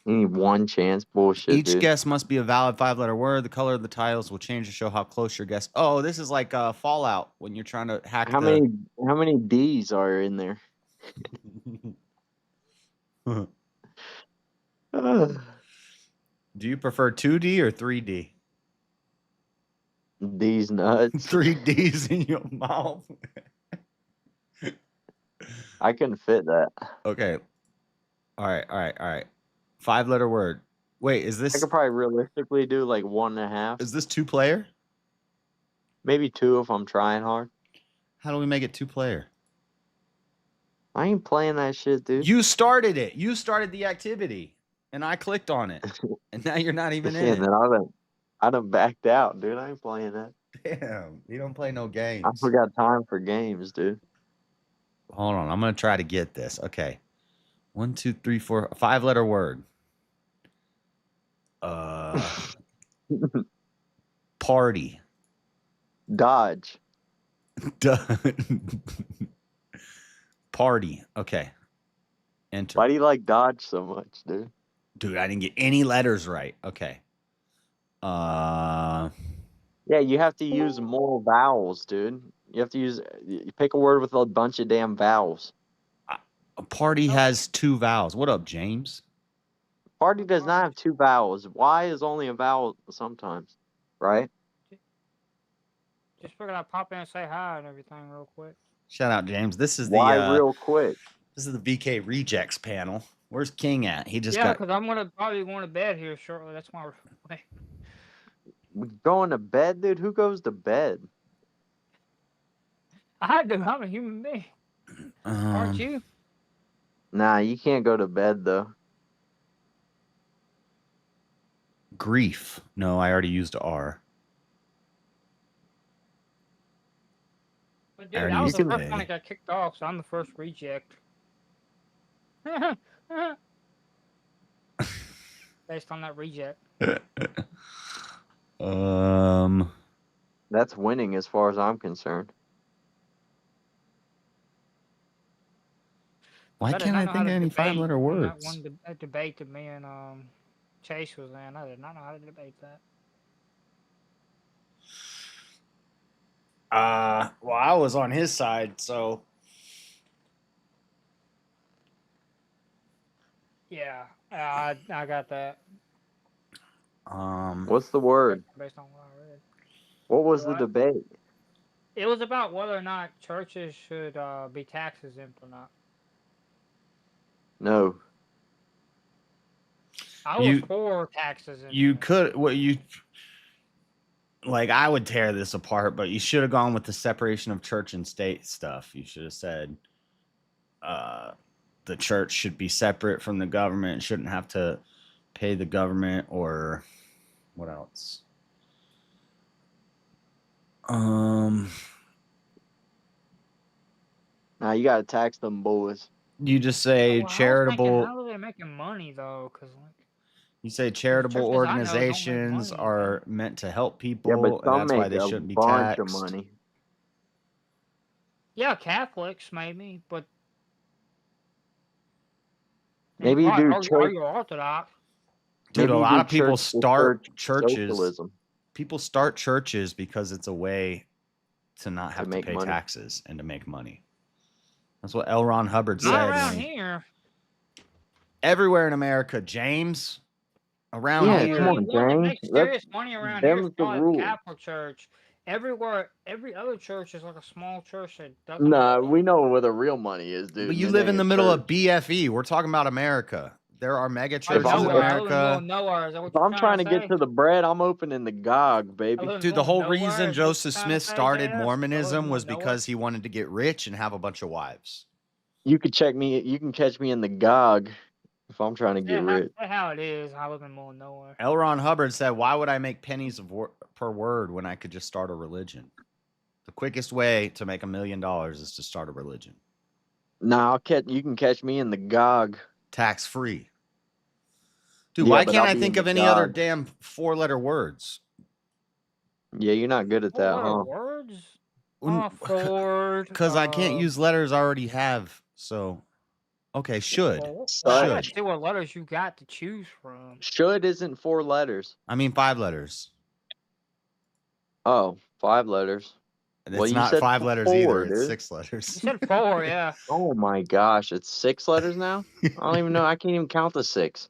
You need 1 chance, bullshit. Each dude. guess must be a valid 5-letter word. The color of the tiles will change to show how close your guess. Oh, this is like Fallout when you're trying to hack. How many D's are in there? Do you prefer 2D or 3D? D's nuts. 3 D's in your mouth. I can fit that. Okay. All right. 5-letter word. Wait, is this? I could probably realistically do like 1.5. Is this 2-player? Maybe 2 if I'm trying hard. How do we make it 2-player? I ain't playing that shit, dude. You started it. You started the activity, and I clicked on it, and now you're not even in it. Then I done backed out, dude. I ain't playing that. Damn, you don't play no games. I forgot time for games, dude. Hold on, I'm gonna try to get this. Okay, 1, 2, 3, 4, 5-letter word. Party. Dodge. Party. Okay. Enter. Why do you like Dodge so much, dude? Dude, I didn't get any letters right. Okay. Yeah, you have to use more vowels, dude. You have to you pick a word with a bunch of damn vowels. A party has 2 vowels. What up, James? Party does not have 2 vowels. Y is only a vowel sometimes, right? Just figured I'd pop in and say hi and everything real quick. Shout out, James. This is Why real quick? This is the VK Rejects panel. Where's King at? He just yeah, got. because I'm gonna probably going to bed here shortly. That's why we're Going to bed, dude? Who goes to bed? I do. I'm a human being. Aren't you? Nah, you can't go to bed though. Grief. No, I already used R. But I dude, already I was used the first one A. that got kicked off, so I'm the first reject. Based on that reject. That's winning as far as I'm concerned. Why I did can't not I know how think to of any debate 5-letter on that words? one debate that me and Chase was in. I did not know how to debate that. Well, I was on his side, so Yeah, I got that. What's the word? Based on what I read. What was the What? debate? It was about whether or not churches should be tax exempt or not. No. I was for taxes. You could like I would tear this apart, but you should have gone with the separation of church and state stuff. You should have said the church should be separate from the government, shouldn't have to pay the government, or what else? Nah, you gotta tax them boys. You just say Well, charitable. how are they making money though? Because like You say charitable churches I know don't make organizations money, are meant to help people, Yeah, but and some that's why make they a shouldn't be bunch of taxed. money. yeah, Catholics maybe, but Maybe you do are church. you Orthodox? Dude, Maybe a you lot do of people church to start church churches. socialism. People start churches because it's a way to not have to make pay money. taxes and to make money. That's what L. Ron Hubbard Not said. around here. Everywhere in America, James. Around Yeah, here. come on, The one that James. makes serious money around here is Them's the probably the rules. Catholic Church. Everywhere, every other church is like a small church that doesn't. Nah, we know where the real money is, dude. But and you it live in ain't the a middle church. of BFE. We're talking about America. There are mega Like churches in nowhere. I live in the middle America. of nowhere. Is that what If you're I'm trying to say? get to the bread, I'm opening the GOG, I baby. live in Dude, the middle of whole nowhere, reason is what Joseph you're trying to Smith say, started JS? I live in Mormonism middle was of nowhere. because he wanted to get rich and have a bunch of wives. You could check me. You can catch me in the GOG if I'm trying to get rich. That's how it is. I live in the middle of nowhere. L. Ron Hubbard said, "Why would I make pennies per word when I could just start a religion? The quickest way to make $1 million is to start a religion. Nah, I'll catch. You can catch me in the GOG. Tax free. Dude, Yeah, why but can't I'll I be think in of the any other GOG. damn 4-letter words? Yeah, you're not good at that, huh? Words? Ford. Because I can't use letters I already have. So, okay, should. Well, I gotta Should. see what letters you got to choose from. Should isn't 4 letters. I mean 5 letters. Oh, 5 letters. It's Well, you not said 5 letters 4, either. dude. It's 6 letters. You said 4, yeah. Oh my gosh, it's 6 letters now? I don't even know. I can't even count to 6.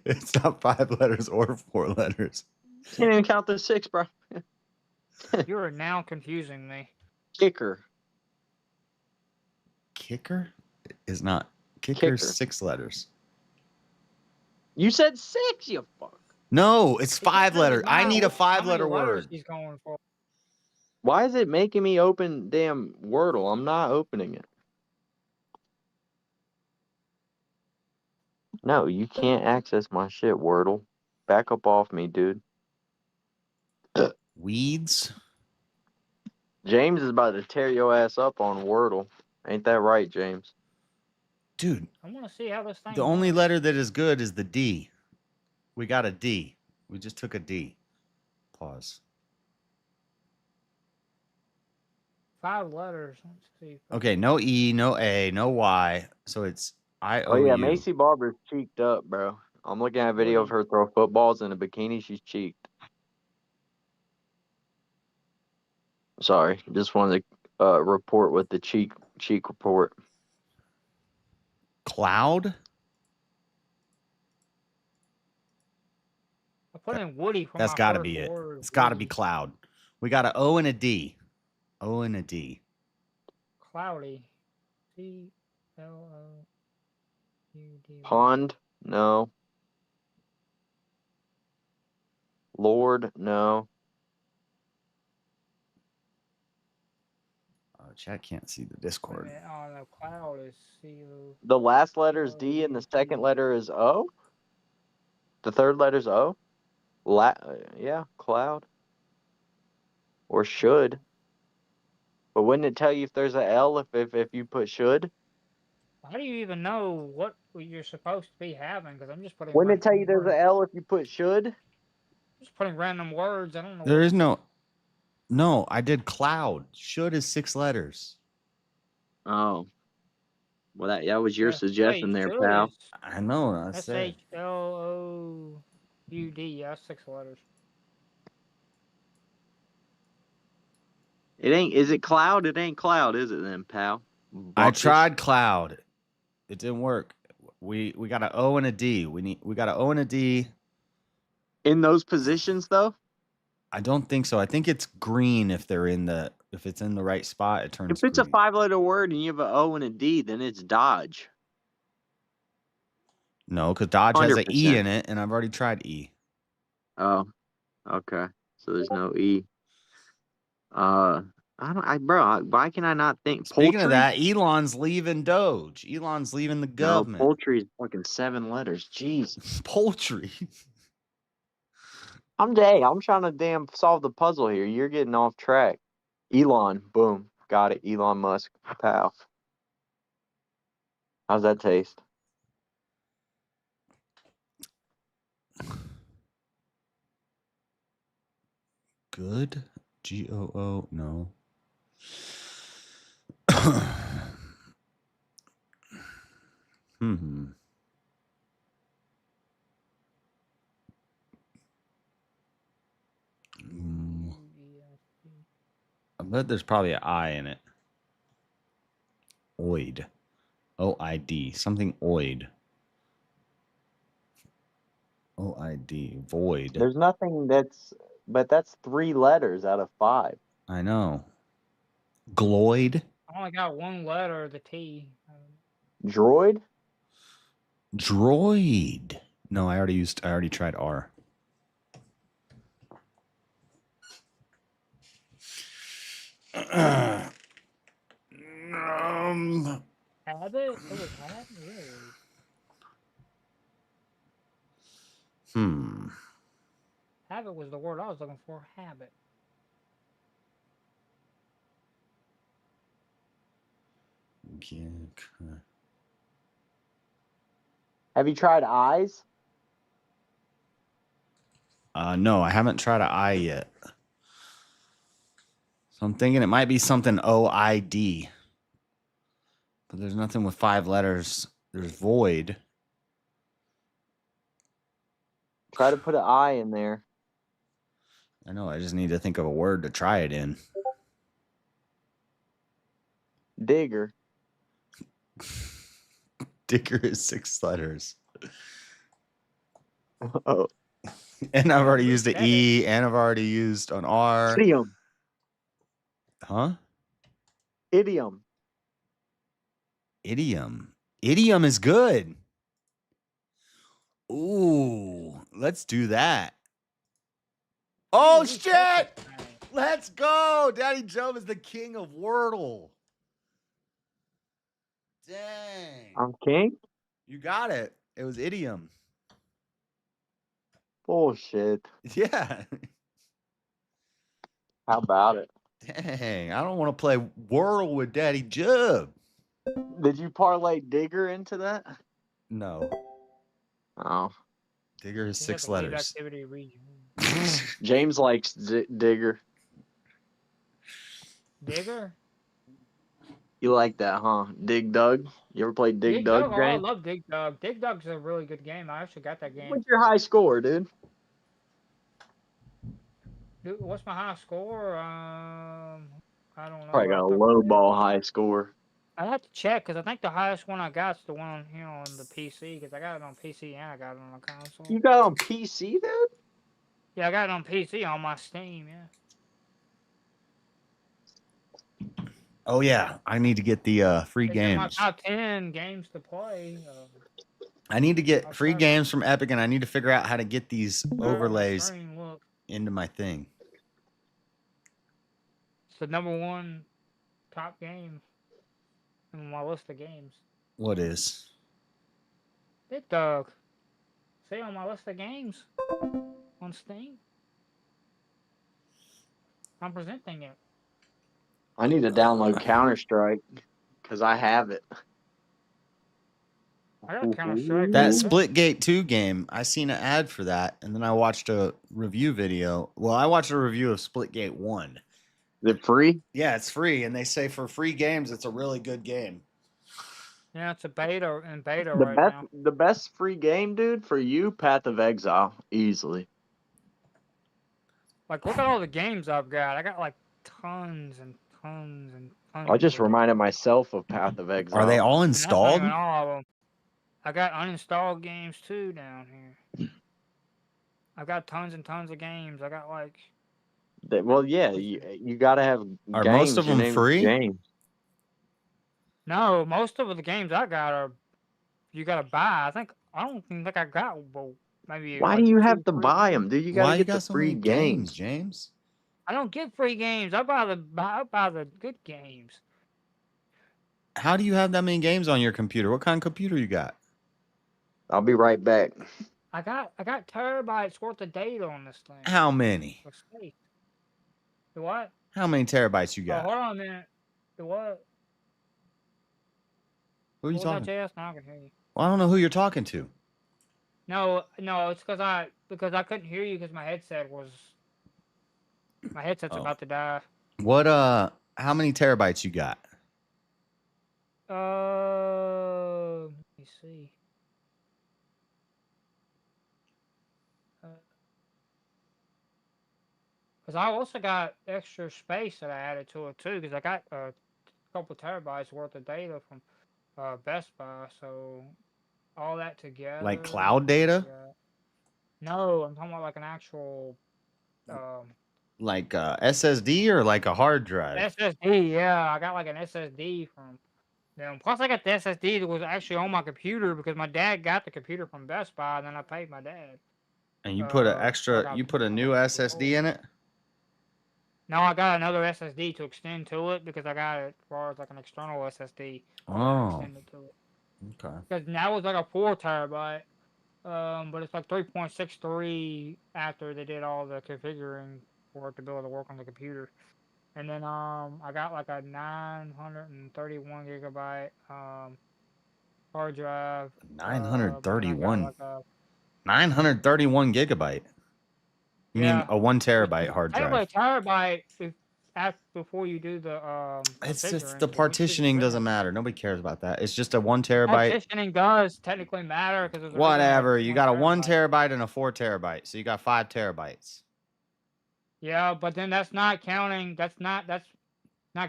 It's not 5 letters or 4 letters. Can't even count to 6, bro. You are now confusing me. Kicker. Kicker is not. Kicker. 6 letters. You said 6, you fuck. No, it's 5 letters. I need a 5-letter word. He's going for. Why is it making me open damn Wordle? I'm not opening it. No, you can't access my shit, Wordle. Back up off me, dude. Weeds? James is about to tear your ass up on Wordle. Ain't that right, James? Dude, I want to see how this thing. the only letter that is good is the D. We got a D. We just took a D. Pause. 5 letters. Let's see. Okay, no E, no A, no Y. So it's I-O-U. Oh, yeah, Macy Barber's cheeked up, bro. I'm looking at a video of her throw footballs in a bikini. She's cheeked. Sorry, just wanted to report with the cheek report. Cloud? I put in Woody for That's my got to first be it. word. It's got to be cloud. We got an O and a D. O and a D. Cloudy. C-L-O-U-D. Pond? No. Lord? No. chat can't see the Wait a Discord. minute. Oh, no, cloud is C-O. The last letter is D and the second letter is O? The third letter is O? Yeah, cloud. Or should. But wouldn't it tell you if there's a L if you put should? How do you even know what you're supposed to be having? Because I'm just putting Wouldn't it tell you random there's words. a L if you put should? Just putting random words. I don't know. There is no. No, I did cloud. Should is 6 letters. Oh. Well, that was your suggestion there, should pal. is I know. I said. SHLOUD. Yeah, that's 6 letters. It ain't. Is it cloud? It ain't cloud, is it then, pal? I Bumpus. tried cloud. It didn't work. We got an O and a D. We got an O and a D. In those positions though? I don't think so. I think it's green if it's in the right spot, it turns If it's green. a 5-letter word and you have an O and a D, then it's dodge. No, because Dodge has an E 100%. in it, and I've already tried E. Oh, okay. So there's no E. Why can I not think? Speaking Poultry? of that, Elon's leaving Doge. Elon's leaving the No, government. poultry is fucking 7 letters. Jeez. Poultry. I'm trying to damn solve the puzzle here. You're getting off track. Elon, boom. Got it. Elon Musk. Pow. How's that taste? Good. GOO. No. Hmm. I bet there's probably an I in it. Oid. O-I-D. Something oid. O-I-D. Void. There's nothing but that's 3 letters out of 5. I know. Gloid. I only got 1 letter, the T. Droid? Droid. No, I already tried R. Habit? It was habit? Hmm. Habit was the word I was looking for. Habit. Have you tried eyes? No, I haven't tried an I yet. So I'm thinking it might be something O-I-D. But there's nothing with 5 letters. There's void. Try to put an I in there. I know. I just need to think of a word to try it in. Digger. Digger is 6 letters. Oh. And I've already used the E, and I've already used an R. Idiom. Huh? Idiom. Idiom. Idiom is good. Ooh, let's do that. Oh, shit! Let's go! Daddy Joe is the king of Wordle. Dang. I'm king? You got it. It was idiom. Bullshit. Yeah. How about it? Dang, I don't want to play Wordle with Daddy Jub. Did you parlay Digger into that? No. Oh. Digger is 6 letters. Activity region. James likes Digger. Digger? You like that, huh? Dig Dug? You ever played Dig Dug, Oh, I James? love Dig Dug. Dig Dug's a really good game. I actually got that game. What's your high score, dude? Dude, what's my high score? I don't know. Probably got a low ball high score. I have to check because I think the highest one I got is the one on the PC because I got it on PC and I got it on the console. You got it on PC, dude? Yeah, I got it on PC on my Steam. Yeah. Oh, yeah. I need to get the free It's in my games. top 10 games to play. I need to get free games from Epic, and I need to figure out how to get these overlays into my thing. It's the #1 top game on my list of games. What is? Big Dog. See on my list of games on Steam. I'm presenting it. I need to download Counter Strike because I have it. I got Counter Strike. That Splitgate 2 game, I seen an ad for that, and then I watched a review video. Well, I watched a review of Splitgate 1. Is it free? Yeah, it's free, and they say for free games, it's a really good game. Yeah, it's a beta The right best, now. the best free game, dude, for you, Path of Exile, easily. Like, look at all the games I've got. I got like tons and tons and tons. I just of them. reminded myself of Path of Exile. Are they all And that's not installed? even all of them. I got uninstalled games too down here. I got tons and tons of games. I got like. Well, yeah, you got to have Are games. most of Your them name is free? James. No, most of the games I got are you gotta buy. I don't think I got well, maybe. Why like do you 2 have to free buy games. them, dude? You Why got to you get got the so free many games. James? I don't get free games. I buy the good games. How do you have that many games on your computer? What kind of computer you got? I'll be right back. I got terabytes worth of data on this thing. How many? For space. The what? How many terabytes you Oh, got? hold on a minute. The what? Who are you What was talking? that, JS? Now I can hear you. Well, I don't know who you're talking to. No, it's because I couldn't hear you because my headset's Oh. about to die. What how many terabytes you got? Let me see. Because I also got extra space that I added to it too, because I got a couple terabytes worth of data from Best Buy, so all that together. Like cloud data? No, I'm talking about like an actual Like SSD or like a hard drive? SSD. Yeah, I got like an SSD from them. Plus, I got the SSD that was actually on my computer because my dad got the computer from Best Buy, and then I paid my dad. And you put you put a new SSD in it? No, I got another SSD to extend to it because I got it as far as like an external SSD. Oh. Extended to it. Okay. Because now it's like a 4 terabyte, but it's like 3.63 after they did all the configuring for it to be able to work on the computer. And then I got like a 931 gigabyte hard drive. 931. 931 gigabyte. You mean a 1 terabyte hard drive? Terabyte before you do the It's just configuring, the but once you do the partitioning doesn't matter. Nobody cares about that. It's just a 1 terabyte. partitioning does technically matter because Whatever. You got a 1 terabyte and a 4 terabyte. So you got 5 terabytes. Yeah, but then that's not counting. That's not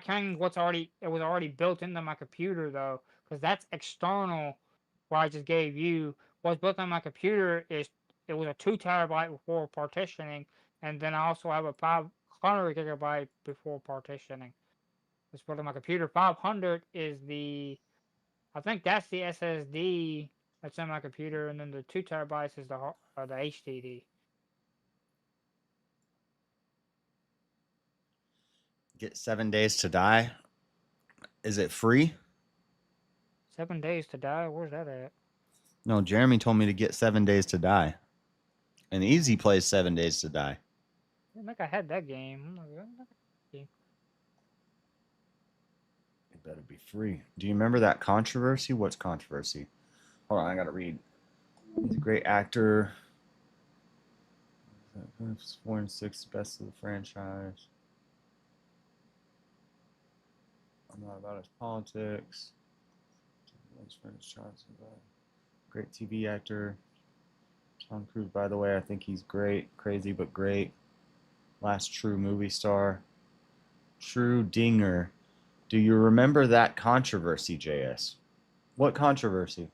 counting what's already. It was already built into my computer though, because that's external. What I just gave you, what's built on my computer is it was a 2 terabyte before partitioning, and then I also have a 500 gigabyte before partitioning. It's built on my computer. 500 is I think that's the SSD that's in my computer, and then the 2 terabytes is the HDD. Get 7 days to die. Is it free? 7 days to die. Where's that at? No, Jeremy told me to get 7 days to die. And Easy plays 7 days to die. I think I had that game. It better be free. Do you remember that controversy? What's controversy? Hold on, I gotta read. He's a great actor. 4 and 6 best of the franchise. I'm not about his politics. Great TV actor. Tom Cruise, by the way, I think he's great. Crazy but great. Last true movie star. True dinger. Do you remember that controversy, JS? What controversy?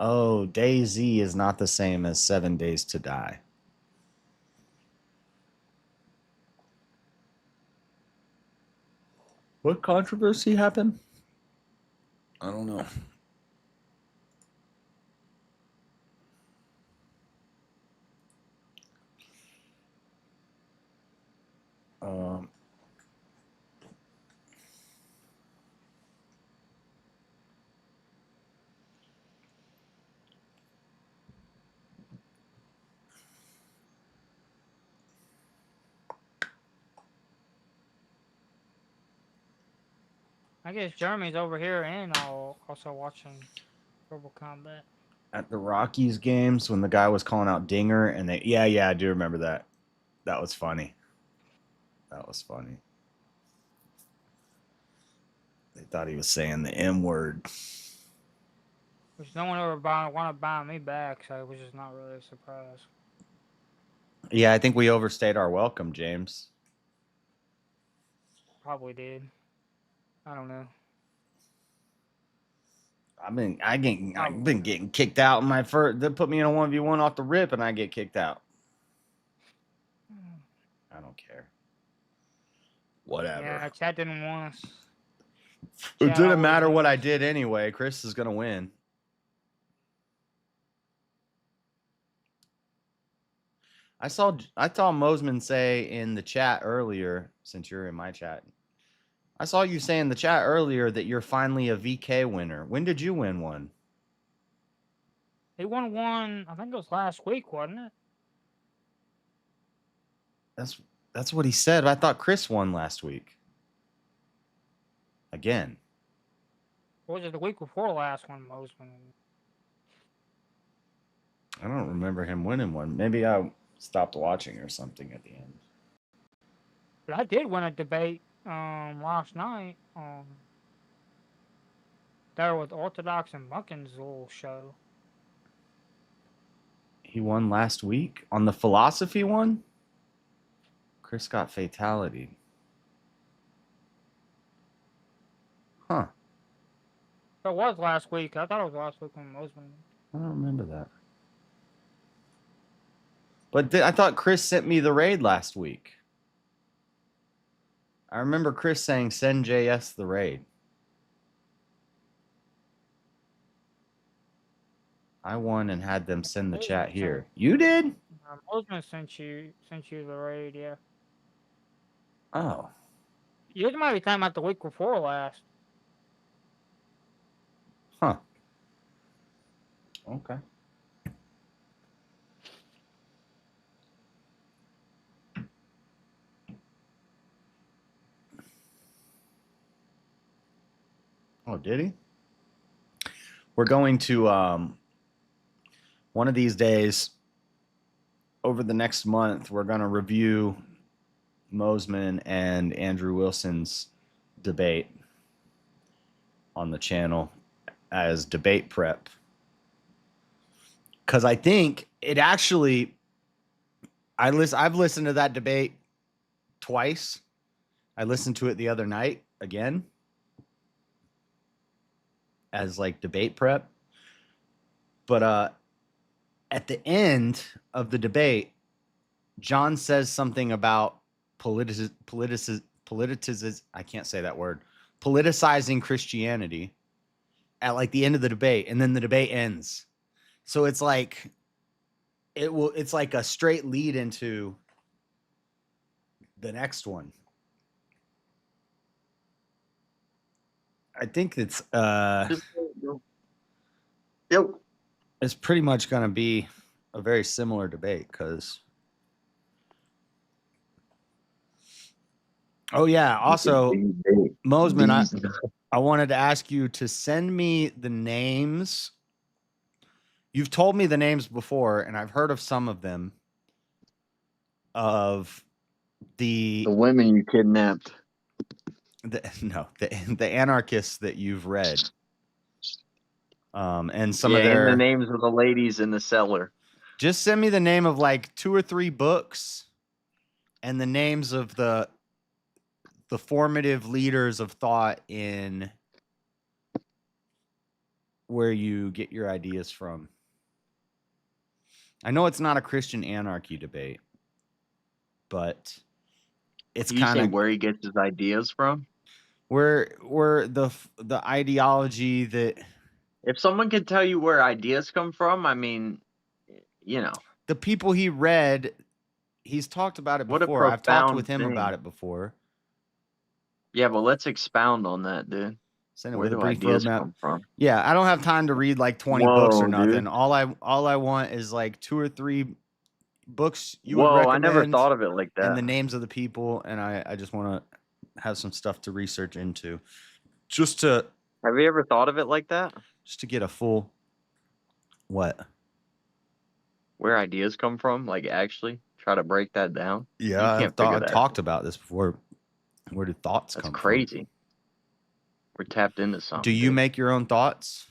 Oh, DayZ is not the same as 7 Days to Die. What controversy happened? I don't know. Um, I guess Jeremy's over here and also watching Global Combat. at the Rockies games when the guy was calling out Dinger, and yeah, I do remember that. That was funny. That was funny. They thought he was saying the M word. Which no one ever want to buy me back, so it was just not really a surprise. Yeah, I think we overstayed our welcome, James. Probably did. I don't know. I've been getting kicked out in my first. They put me in a 1v1 off the rip, and I get kicked out. I don't care. Whatever. Yeah, chat didn't want us. It Chat didn't always matter what wants- I did anyway. Chris is gonna win. I saw Mosman say in the chat earlier, since you're in my chat. I saw you say in the chat earlier that you're finally a VK winner. When did you win one? He won one, I think it was last week, wasn't it? That's what he said. I thought Chris won last week. Again. Or was it the week before last one, Mosman? I don't remember him winning one. Maybe I stopped watching or something at the end. But I did win a debate last night. There with Orthodox and Buckin's little show. He won last week on the philosophy one. Chris got fatality. Huh. It was last week. I thought it was last week when Mosman. I don't remember that. But I thought Chris sent me the raid last week. I remember Chris saying, send JS the raid. I won and had them send the chat here. You did? Mosman sent you the raid, yeah. Oh. You might be talking about the week before last. Huh. Okay. Oh, did he? We're going to one of these days over the next month, we're going to review Mosman and Andrew Wilson's debate on the channel as debate prep. Because I think it actually, I've listened to that debate twice. I listened to it the other night again as like debate prep. But at the end of the debate, John says something about I can't say that word, politicizing Christianity at like the end of the debate, and then the debate ends. So it's like it's like a straight lead into the next one. I think it's it's pretty much going to be a very similar debate because oh yeah, also Mosman, I wanted to ask you to send me the names. You've told me the names before, and I've heard of some of them. Of the women you kidnapped. The anarchists that you've read. And some of their and the names of the ladies in the cellar. Just send me the name of like 2 or 3 books and the names of the formative leaders of thought in where you get your ideas from. I know it's not a Christian anarchy debate, but it's kind of where he gets his ideas from. Where the ideology that if someone can tell you where ideas come from, I mean, you know, the people he read he's talked about it What a before. I've talked profound with him thing. about it before. Yeah, but let's expound on that, dude. Send it Where with a do brief ideas roadmap. come from? Yeah, I don't have time to read like 20 books or Whoa, nothing. dude. All I want is like 2 or 3 books you would Whoa, I recommend. never thought of it like And that. the names of the people, and I just want to have some stuff to research into, just to Have you ever thought of it like that? just to get a full what? Where ideas come from? Like actually try to break that down? Yeah, You I've can't figure that. talked about this before. Where do thoughts That's come crazy. We're tapped into from? something. Do you dude. make your own thoughts?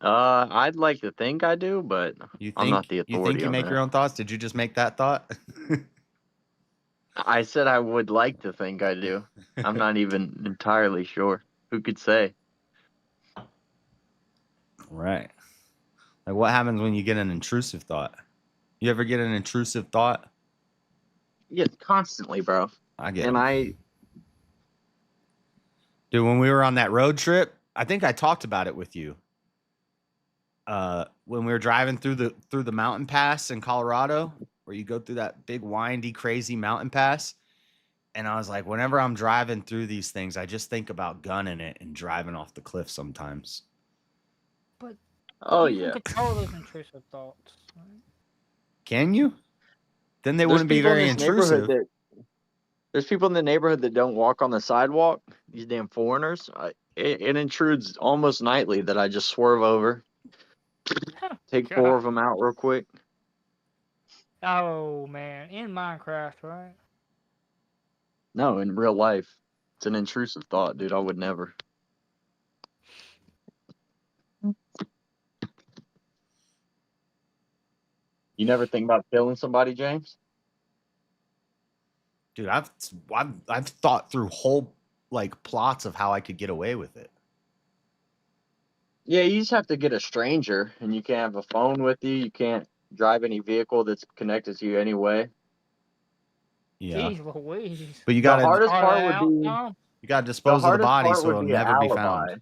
I'd like to think I do, but You think I'm not the you authority think you on make that. your own thoughts? Did you just make that thought? I said I would like to think I do. I'm not even entirely sure. Who could say? Right. Like what happens when you get an intrusive thought? You ever get an intrusive thought? Yeah, constantly, bro. I get And 'em. Dude, when we were on that road trip, I think I talked about it with you. When we were driving through the mountain pass in Colorado, where you go through that big windy, crazy mountain pass. And I was like, whenever I'm driving through these things, I just think about gunning it and driving off the cliff sometimes. But Oh you yeah. can control those intrusive thoughts. Right? Can you? Then they There's wouldn't be people in very this neighborhood intrusive. There's people in the neighborhood that don't walk on the sidewalk. These damn foreigners. It intrudes almost nightly that I just swerve over, take 4 of them out real quick. Oh man, in Minecraft, right? No, in real life, it's an intrusive thought, dude. I would never. You never think about killing somebody, James? Dude, I've thought through whole like plots of how I could get away with it. Yeah, you just have to get a stranger, and you can't have a phone with you. You can't drive any vehicle that's connected to you anyway. Yeah. Jeez Louise. But you The gotta hardest Start part it would out, be Tom? you gotta dispose of the hardest body part so would it'll be an never be alibi. found.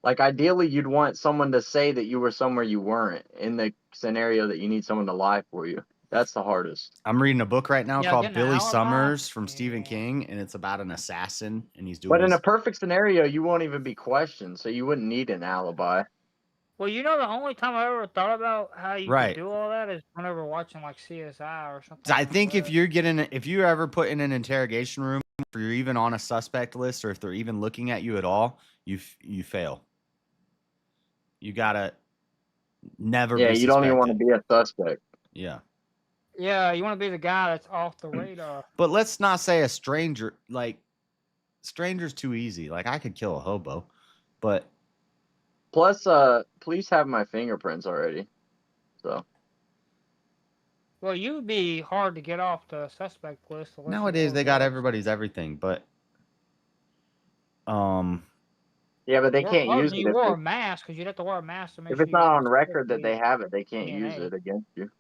Like ideally, you'd want someone to say that you were somewhere you weren't in the scenario that you need someone to lie for you. That's the hardest. I'm reading a book right now Yeah, called getting an Billy alibi? Summers from Stephen King, and it's about an assassin, and he's doing But in his... a perfect scenario, you won't even be questioned, so you wouldn't need an alibi. Well, you know, the only time I ever thought about how you Right. could do all that is whenever watching like CSI or something. I like think that. if you're ever put in an interrogation room, if you're even on a suspect list, or if they're even looking at you at all, you fail. You gotta never Yeah, be you don't even want to suspected. be a suspect. Yeah. Yeah, you want to be the guy that's off the radar. But let's not say a stranger. Like, stranger's too easy. Like, I could kill a hobo, but Plus, police have my fingerprints already, so. Well, you'd be hard to get off the suspect list. nowadays they got everybody's everything. But Yeah, but they Or can't harder use than it you if wore a it, mask because you'd have to wear a mask to make if sure it's you not got on the record that strictly they have it. They can't use DNA. it against you.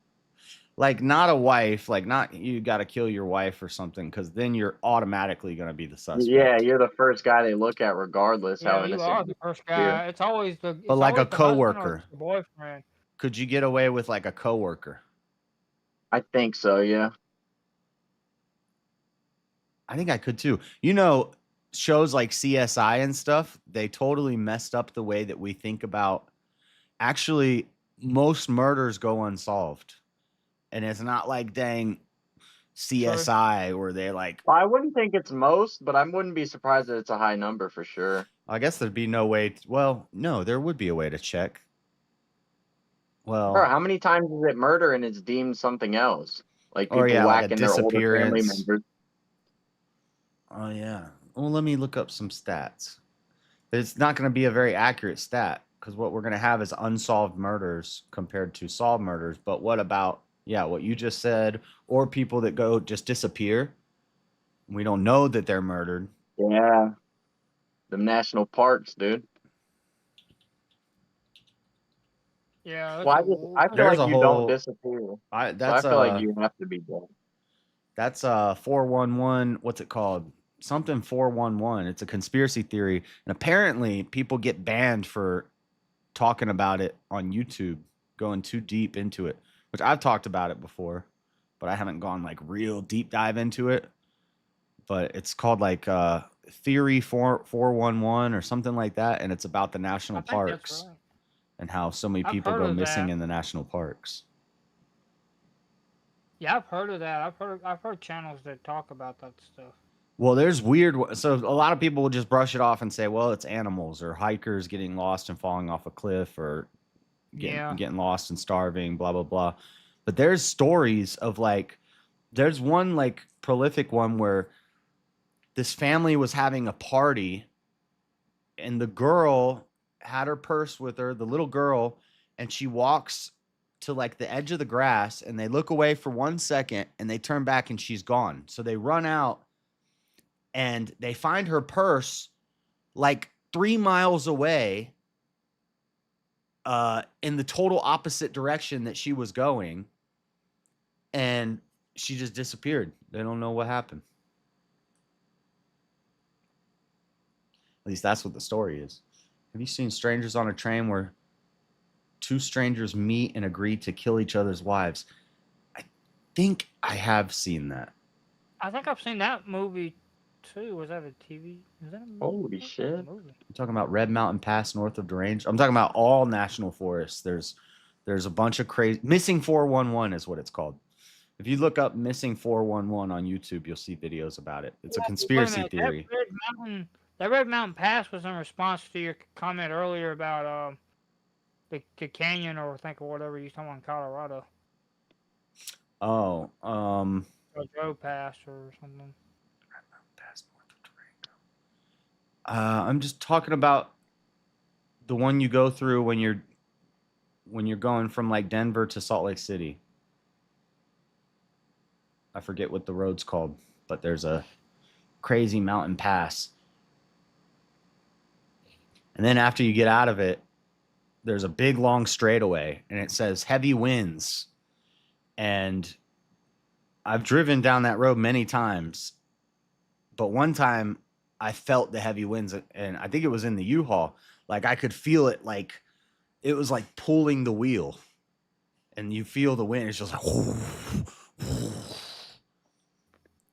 like, not a wife. Like, not you got to kill your wife or something, because then you're automatically gonna be the suspect. Yeah, you're the first guy they look at, regardless how Yeah, you innocent. are the first guy. It's always the. It's But like a always the husband or coworker, it's the boyfriend. could you get away with like a coworker? I think so. Yeah. I think I could too. You know, shows like CSI and stuff, they totally messed up the way that we think about. Actually, most murders go unsolved. And it's not like dang CSI where they like, I wouldn't think it's most, but I wouldn't be surprised that it's a high number for sure. I guess there'd be no way. Well, no, there would be a way to check. Well, Bro, how many times is it murder and it's deemed something else? Like people or yeah, like a whacking their older family disappearance. members. Oh yeah. Well, let me look up some stats. It's not going to be a very accurate stat, because what we're going to have is unsolved murders compared to solved murders. But what about, yeah, what you just said, or people that go just disappear? We don't know that they're murdered. Yeah. The national parks, dude. Yeah. Well, I feel There's like a you whole- don't disappear. That's so I feel like you have to be dead. That's 411. What's it called? Something 411. It's a conspiracy theory, and apparently people get banned for talking about it on YouTube, going too deep into it, which I've talked about it before. but I haven't gone like real deep dive into it. But it's called like Theory 411 or something like that, and it's about the national I think that's parks right. and how so many I've people heard go of missing that. in the national parks. Yeah, I've heard of that. I've heard channels that talk about that stuff. Well, there's weird. So a lot of people will just brush it off and say, "Well, it's animals or hikers getting lost and falling off a cliff or getting lost and starving." Blah blah blah. But there's stories of like, there's one like prolific one where this family was having a party, and the girl had her purse with her, the little girl, and she walks to like the edge of the grass, and they look away for 1 second, and they turn back, and she's gone. So they run out. And they find her purse like 3 miles away in the total opposite direction that she was going. And she just disappeared. They don't know what happened. At least that's what the story is. Have you seen Strangers on a Train where two strangers meet and agree to kill each other's wives? I think I have seen that. I think I've seen that movie too. Was that a TV? Is that a movie? Holy shit. I'm talking about Red Mountain Pass north of Derange. I'm talking about all national forests. There's a bunch of crazy... Missing 411 is what it's called. If you look up Missing 411 on YouTube, you'll see videos about it. It's a conspiracy theory. That Red Mountain Pass was in response to your comment earlier about the canyon, or I think, or whatever you talking about in Colorado. Oh, Or Joe Pass or something. I'm just talking about the one you go through when you're going from like Denver to Salt Lake City. I forget what the road's called, but there's a crazy mountain pass. And then after you get out of it, there's a big long straightaway, and it says heavy winds. And I've driven down that road many times, but one time I felt the heavy winds, and I think it was in the U-Haul. Like I could feel it, like it was like pulling the wheel, and you feel the wind. It's just like,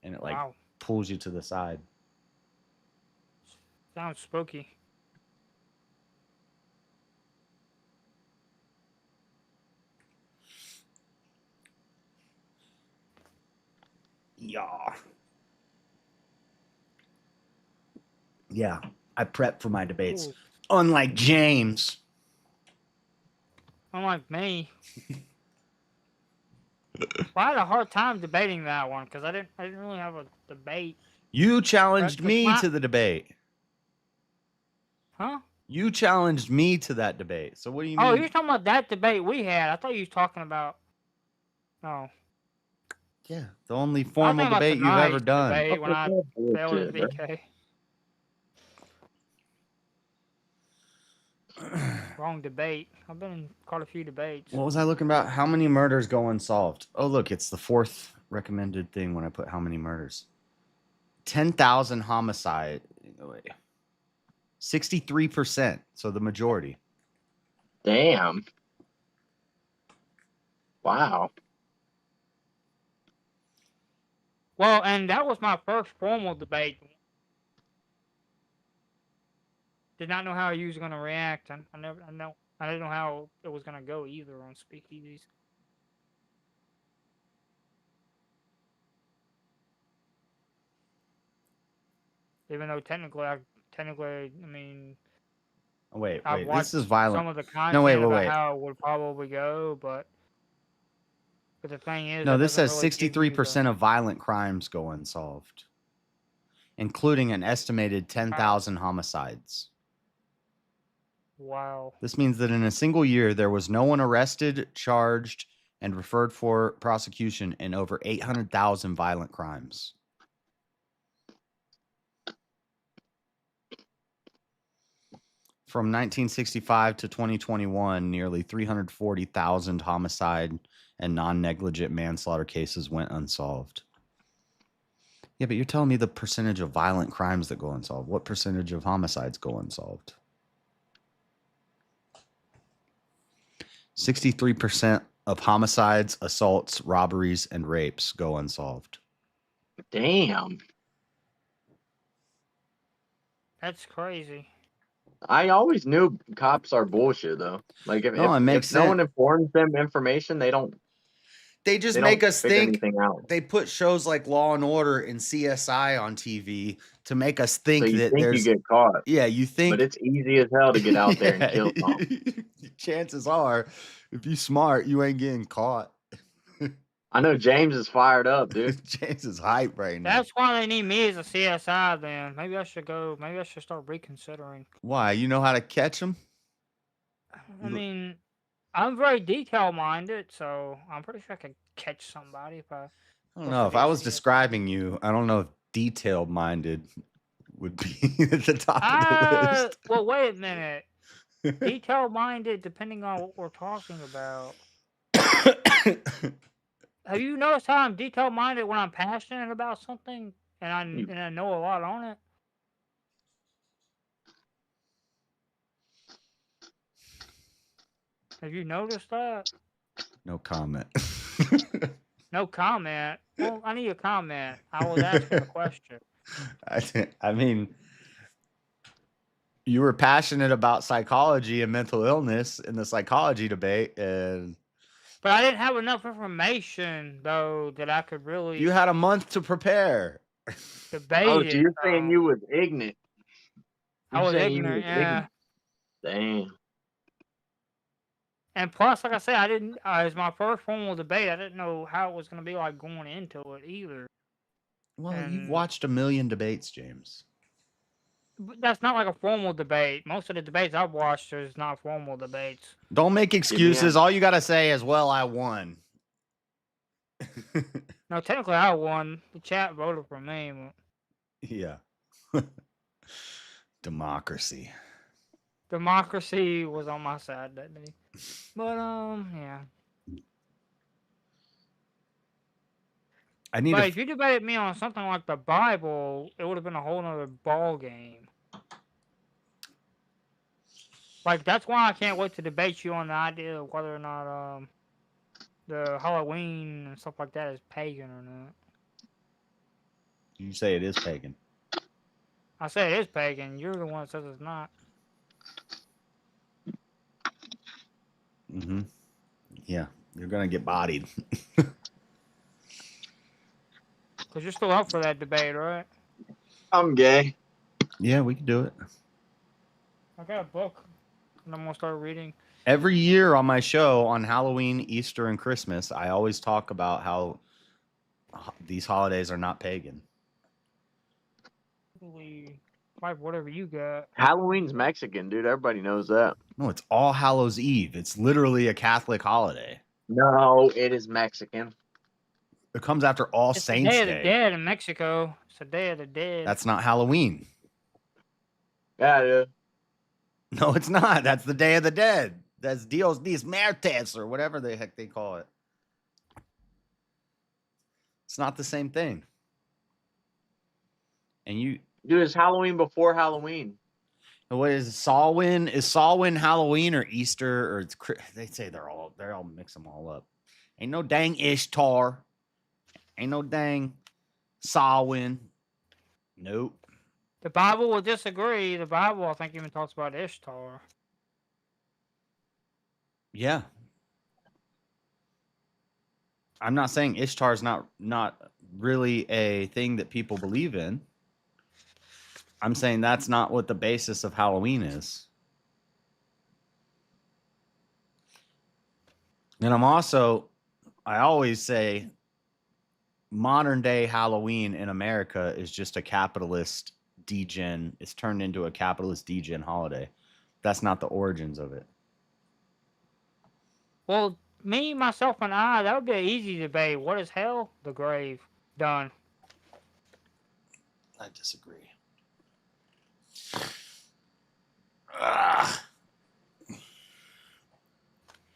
and it like pulls you to the side. Sounds spooky. Yeah, I prep for my debates. Ooh. Unlike James. Unlike me. Well, I had a hard time debating that one because I didn't really have a debate. You challenged me to the debate. Huh? You challenged me to that debate. So what do you mean? Oh, you're talking about that debate we had. I thought you were talking about... Oh. Yeah, the only formal debate you've ever done. Debate when I failed at VK. Wrong debate. I've been in quite a few debates. What was I looking about? How many murders go unsolved? Oh, look, it's the 4th recommended thing when I put how many murders. 10,000 homicide. 63%. So the majority. Damn. Wow. Well, and that was my first formal debate. Did not know how you was gonna react. I didn't know how it was gonna go either on Speakeasies. Even though technically, I mean. Oh, wait. I've watched this is violent. Some of the content no, wait. about how it would probably go, but the thing is, no, this says 63% of violent crimes go unsolved, including an estimated 10,000 homicides. Wow. This means that in a single year, there was no one arrested, charged, and referred for prosecution in over 800,000 violent crimes. From 1965 to 2021, nearly 340,000 homicide and non-negligent manslaughter cases went unsolved. Yeah, but you're telling me the percentage of violent crimes that go unsolved. What percentage of homicides go unsolved? 63% of homicides, assaults, robberies, and rapes go unsolved. Damn. That's crazy. I always knew cops are bullshit though. Like No, it makes if no one sense. informs them information, they don't They don't make us figure think. anything out. They put shows like Law and Order and CSI on TV to make us think So you that think there's. you get caught. Yeah, you think. But it's easy as hell to get out there and Yeah, kill someone. chances are, if you smart, you ain't getting caught. I know James is fired up, dude. James is hype right now. That's why they need me as a CSI. Then maybe I should go. Maybe I should start reconsidering. Why? You know how to catch them? I mean, I'm very detail minded, so I'm pretty sure I could catch somebody if I. I don't know. If I was describing you, I don't know if detail minded would be at the top of the list. Well, wait a minute. Detail minded, depending on what we're talking about. Have you noticed how I'm detail minded when I'm passionate about something and I know a lot on it? Have you noticed that? No comment. No comment. Well, I need a comment. I was asking a question. I mean, you were passionate about psychology and mental illness in the psychology debate, and but I didn't have enough information though that I could really. You had a month to prepare. Debate oh, it. so you're saying you was ignorant? I was ignorant. Yeah. Damn. And plus, like I said, I didn't. As my first formal debate, I didn't know how it was going to be like going into it either. Well, you've watched a million debates, James. But that's not like a formal debate. Most of the debates I've watched is not formal debates. Don't make excuses. All you got to say is, well, I won. No, technically I won. The chat voted for me. But... Yeah. Democracy. Democracy was on my side that day. But, yeah. But if you debated me on something like the Bible, it would have been a whole nother ball game. Like, that's why I can't wait to debate you on the idea of whether or not the Halloween and stuff like that is pagan or not. You say it is pagan. I say it is pagan. You're the one that says it's not. Mm-hmm. Yeah, you're gonna get bodied. Because you're still up for that debate, right? I'm gay. Yeah, we can do it. I got a book, and I'm gonna start reading. Every year on my show on Halloween, Easter, and Christmas, I always talk about how these holidays are not pagan. Like whatever you got. Halloween's Mexican, dude. Everybody knows that. No, it's All Hallows Eve. It's literally a Catholic holiday. No, it is Mexican. It comes after All It's Saints the Day Day. of the Dead in Mexico. It's the Day of the Dead. That's not Halloween. Yeah, dude. No, it's not. That's the Day of the Dead. That's Dios Dis Muertos or whatever the heck they call it. It's not the same thing. And you... Dude, it's Halloween before Halloween. What is it, Samhain? Is Samhain Halloween or Easter? Or it's, they say they're all mix them all up. Ain't no dang Ishtar. Ain't no dang Samhain. Nope. The Bible will disagree. The Bible, I think, even talks about Ishtar. Yeah. I'm not saying Ishtar's not really a thing that people believe in. I'm saying that's not what the basis of Halloween is. And I always say modern day Halloween in America is just a capitalist degen. It's turned into a capitalist degen holiday. That's not the origins of it. Well, me, myself, and I, that would be an easy debate. What is hell? The grave. Done. I disagree.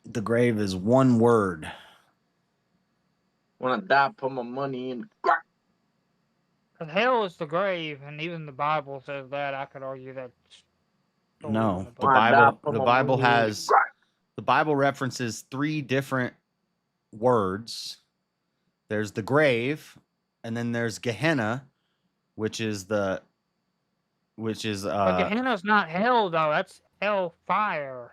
The grave is one word. When I die, put my money in. Because hell is the grave, and even the Bible says that. I could argue that. No, the Bible has the Bible references 3 different words. There's the grave, and then there's Gehenna, which is But Gehenna's not hell though. That's hellfire.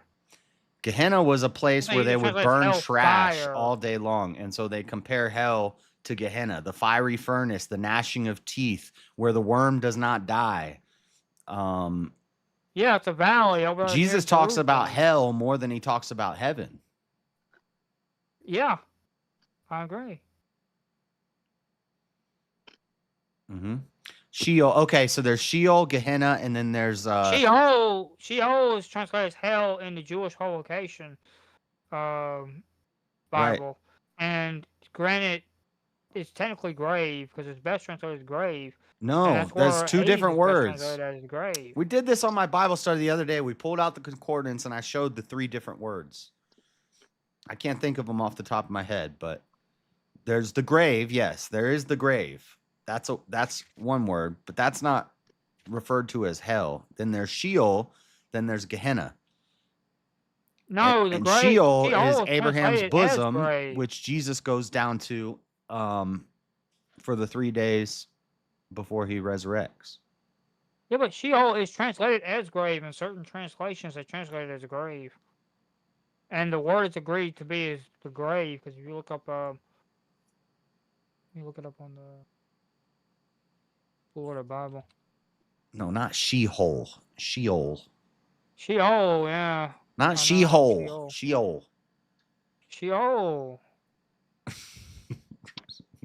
Gehenna was a place No, where you they just would translate burn trash hellfire. all day long. And so they compare hell to Gehenna, the fiery furnace, the gnashing of teeth, where the worm does not die. Yeah, it's a valley over near Jesus talks about Jerusalem. hell more than he talks about heaven. Yeah, I agree. Mm-hmm. Sheol. Okay, so there's Sheol, Gehenna, and then there's Sheol is translated as hell in the Jewish Holy Bible, and granted, it's technically grave because it's best translated as grave. And No, that's there's where two Hades different is best words. translated as grave. We did this on my Bible study the other day. We pulled out the concordance and I showed the 3 different words. I can't think of them off the top of my head, but there's the grave. Yes, there is the grave. That's one word, but that's not referred to as hell. Then there's Sheol. Then there's Gehenna. No, the and grave. Sheol is is Abraham's translated as bosom, grave. which Jesus goes down to for the 3 days before he resurrects. Yeah, but Sheol is translated as grave in certain translations. They translate it as grave, and the word it's agreed to be is the grave. Because if you look up, you look it up on the Florida Bible. No, not Sheol. Sheol. Sheol, yeah. Not Sheol. Sheol. Sheol.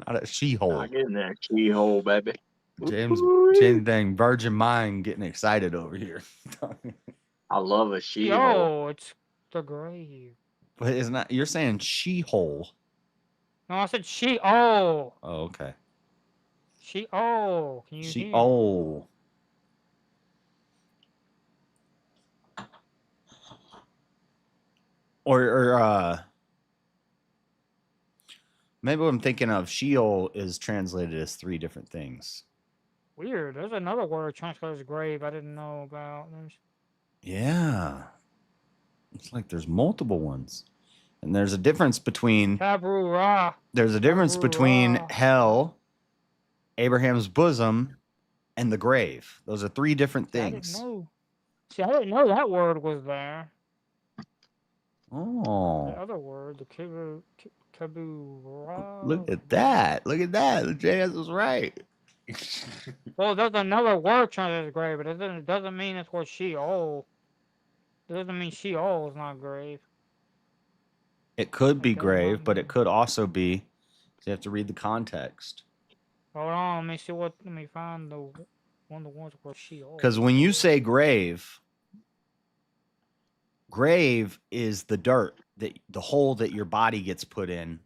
Not a She-hole. I get in there, keyhole, baby. James dang Virgin Mind getting excited over here. I love a she-hole. Sheol, it's the grave. But it's not. You're saying She-hole. No, I said Sheol. Oh, okay. Sheol. Can you hear? Sheol. Or maybe what I'm thinking of, Sheol is translated as 3 different things. Weird. There's another word translated as grave I didn't know about. Yeah. It's like there's multiple ones. And there's a difference between Tabrura. There's a difference between hell, Abraham's bosom, and the grave. Those are 3 different things. I didn't know. See, I didn't know that word was there. Oh. The other word, the Tabrura. Look at that. Look at that. JS was right. Well, there's another word translated as grave, but it doesn't mean it's what Sheol. It doesn't mean Sheol is not grave. It could be grave, but it could also be. So you have to read the context. Hold on, let me find the one of the ones where Sheol. Because when you say grave is the dirt, the hole that your body gets put in.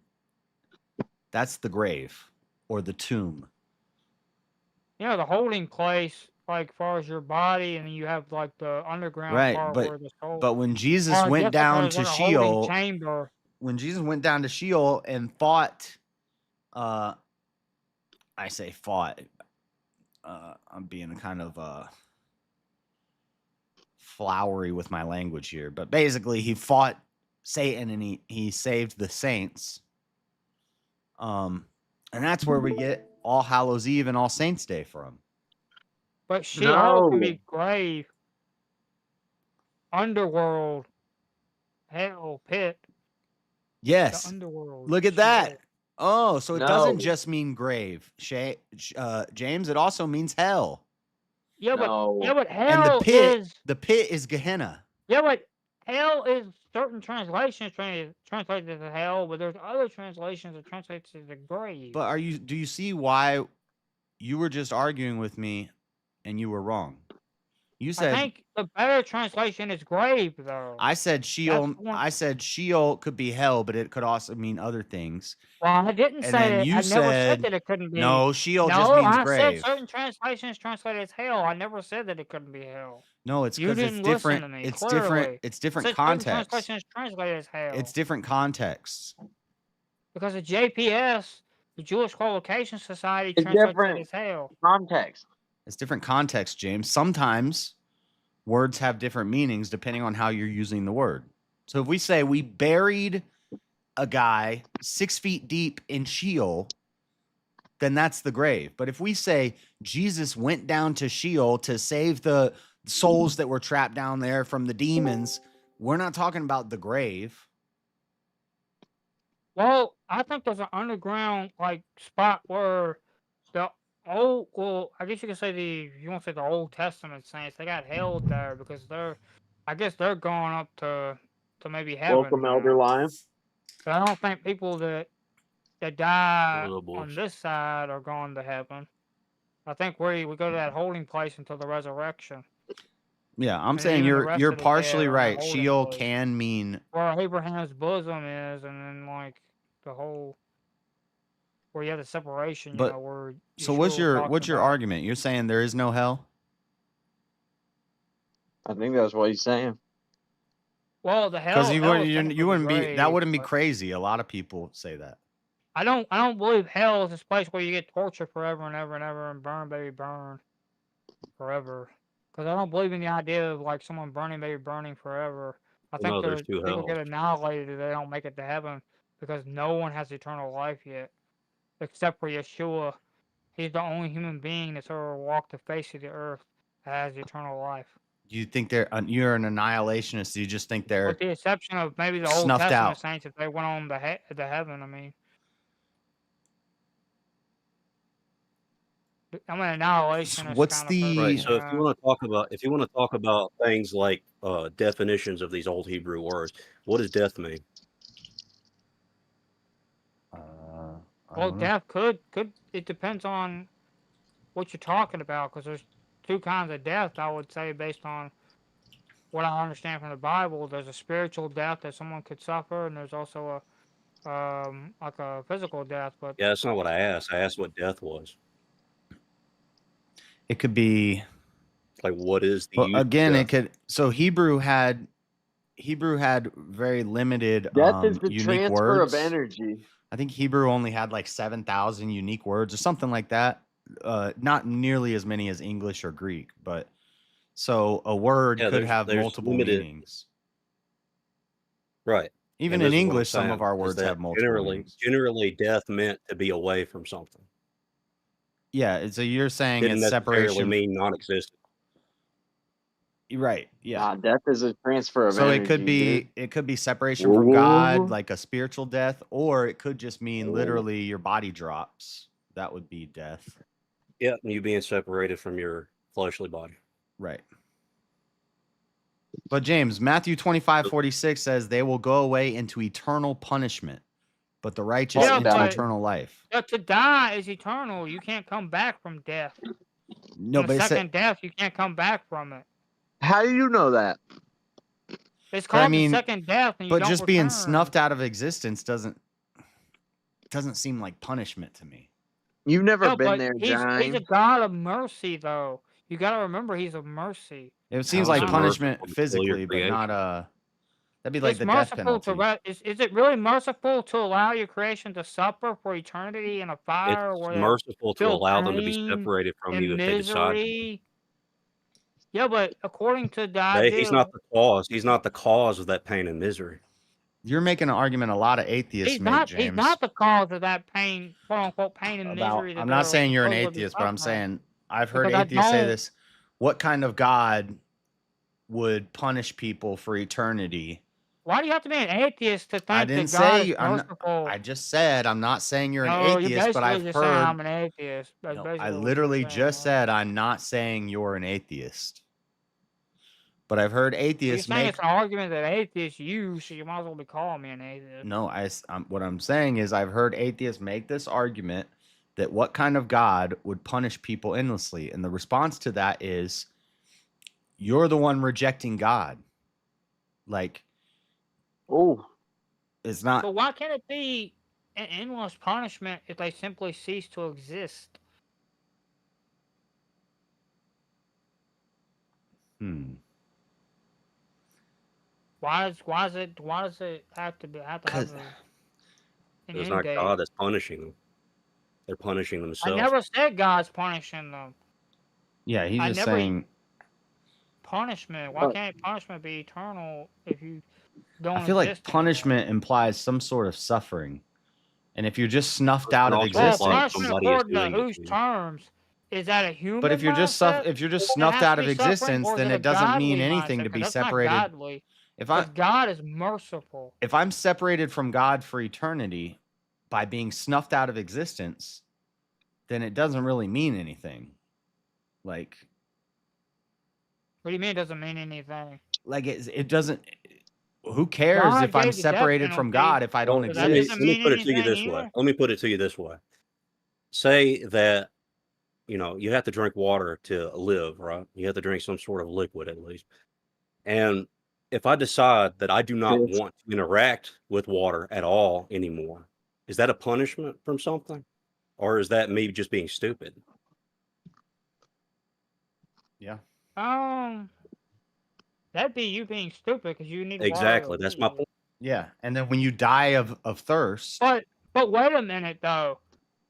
That's the grave or the tomb. Yeah, the holding place, like far as your body, and then you have like the underground part where the soul. But when Jesus went down to Sheol, when Jesus went down to Sheol and fought, I say fought. I'm being kind of flowery with my language here, but basically he fought Satan and he saved the saints. And that's where we get All Hallows Eve and All Saints Day from. But Sheol can be grave, underworld, hell, pit. Yes. The underworld. Look at that. Oh, so it doesn't just mean grave, James. It also means hell. Yeah, but hell and the pit is Gehenna. Yeah, but hell is certain translations translated as hell, but there's other translations that translate to the grave. But do you see why you were just arguing with me and you were wrong? You said I think the better translation is grave, though. I said Sheol. I said Sheol could be hell, but it could also mean other things. Well, I didn't say that. I never said that it couldn't be. No, Sheol just means grave. I said certain translations translated as hell. I never said that it couldn't be hell. No, it's because it's different. It's different. It's different context. Translations translated as hell. It's different contexts. Because the JPS, the Jewish Qualification Society, translated as hell. Context. It's different context, James. Sometimes words have different meanings depending on how you're using the word. So if we say we buried a guy 6 feet deep in Sheol, then that's the grave. But if we say Jesus went down to Sheol to save the souls that were trapped down there from the demons, we're not talking about the grave. Well, I think there's an underground like spot where the I guess you could say you want to say the Old Testament saints, they got held there because I guess they're going up to maybe heaven Welcome, Elder now. Lion. But I don't think people that die Oh, boy. on this side are going to heaven. I think we go to that holding place until the resurrection. Yeah, I'm And saying even the rest you're of the dead partially are in that right. holding Sheol place. can mean Where Abraham's bosom is, and then like the whole where you have the separation, but where so Yeshua what's was talking your about. argument? You're saying there is no hell? I think that's what he's saying. Well, the Because hell, you hell wouldn't is you, technically you the wouldn't be that grave, wouldn't be but crazy. A lot of people say that. I don't believe hell is this place where you get tortured forever and ever and ever and burn, baby, burn forever. Because I don't believe in the idea of like someone burning, baby, burning forever. I think No, there's two people hells. get annihilated if they don't make it to heaven because no one has eternal life yet, except for Yeshua. He's the only human being that's ever walked the face of the earth that has eternal life. You think you're an annihilationist? You just think they're With the exception of maybe the Old snuffed Testament out. saints if they went on to heaven. I mean, I'm an annihilationist What's kind of person. Right. So if you want to talk about things like definitions of these old Hebrew words, what does death mean? Well, death could it depends on what you're talking about because there's two kinds of death. I would say based on what I understand from the Bible. There's a spiritual death that someone could suffer, and there's also a like a physical death. But Yeah, that's not what I asked. I asked what death was. It could be like what is the well, use again, of it could so Hebrew had very limited Death is the unique transfer words. of energy. I think Hebrew only had like 7,000 unique words or something like that. Not nearly as many as English or Greek, but so a word could have multiple meanings. Right. Even And in this is what I'm English, some of saying, our is words that have multiple meanings. generally death meant to be away from something. Yeah, so you're saying Didn't it's necessarily separation. mean non-existent. Right. Yeah. Death is a transfer of So energy. it could be separation from God, like a spiritual death, or it could just mean literally your body drops. That would be death. Yeah, and you being separated from your fleshly body. Right. But James, Matthew 25:46 says they will go away into eternal punishment, but the righteous into eternal life. To die is eternal. You can't come back from death. No, but the second death, you can't come back from it. How do you know that? It's called the second death, and you but don't just return. being snuffed out of existence doesn't seem like punishment to me. You've never been but there, he's James. a God of mercy, though. You got to remember, he's of mercy. It seems like punishment physically, but not that'd be like the death penalty. Is it really merciful to allow your creation to suffer for eternity in a fire? It's merciful to allow them to be separated from you if they decide. Yeah, but according to the idea, He's not the cause. He's not the cause of that pain and misery. You're making an argument a lot of atheists make, James. He's not the cause of that pain, quote unquote, pain and misery. I'm not saying you're an atheist, but I'm saying I've heard Because atheists say this. What kind of God would punish people for eternity? Why do you have to be an atheist to think I didn't that God say is merciful? I just said I'm not saying you're an No, atheist, but I've just heard. saying I'm an atheist. That's No, basically I what literally you're saying, just said I'm not saying you're an atheist. But I've heard atheists you're saying make. It's an argument that atheists use, so you might as well be calling me an atheist. No, what I'm saying is I've heard atheists make this argument that what kind of God would punish people endlessly, and the response to that is, you're the one rejecting God. Like, it's not. So why can't it be an endless punishment if they simply cease to exist? Why does it have to have an It's end not date? God that's punishing them. They're punishing I themselves. never said God's punishing them. Yeah, he's just saying punishment. Why can't punishment be eternal if you don't I feel like exist anymore. punishment implies some sort of suffering. And if you're just snuffed out of also Well, existence, punishment somebody is according to doing it whose to you. terms? Is that a human but if you're just mindset if you're just that snuffed has out to of be suffering, existence, or is then it a it doesn't mean godly anything mindset? to 'Cause be that's not separated. godly. If Because God is merciful. if I'm separated from God for eternity by being snuffed out of existence, then it doesn't really mean anything. Like What do you mean it doesn't mean anything? it doesn't. Who cares God if I'm gave the death separated from penalty, God if I don't Well, so that exist? doesn't mean put it to you anything this way. either. Let me put it to you this way. Say that, you have to drink water to live, right? You have to drink some sort of liquid at least. And if I decide that I do not want to interact with water at all anymore, is that a punishment from something? Or is that me just being stupid? Yeah. That'd be you being stupid because you need Exactly. water to That's my live. point. Yeah. And then when you die of thirst, But wait a minute though.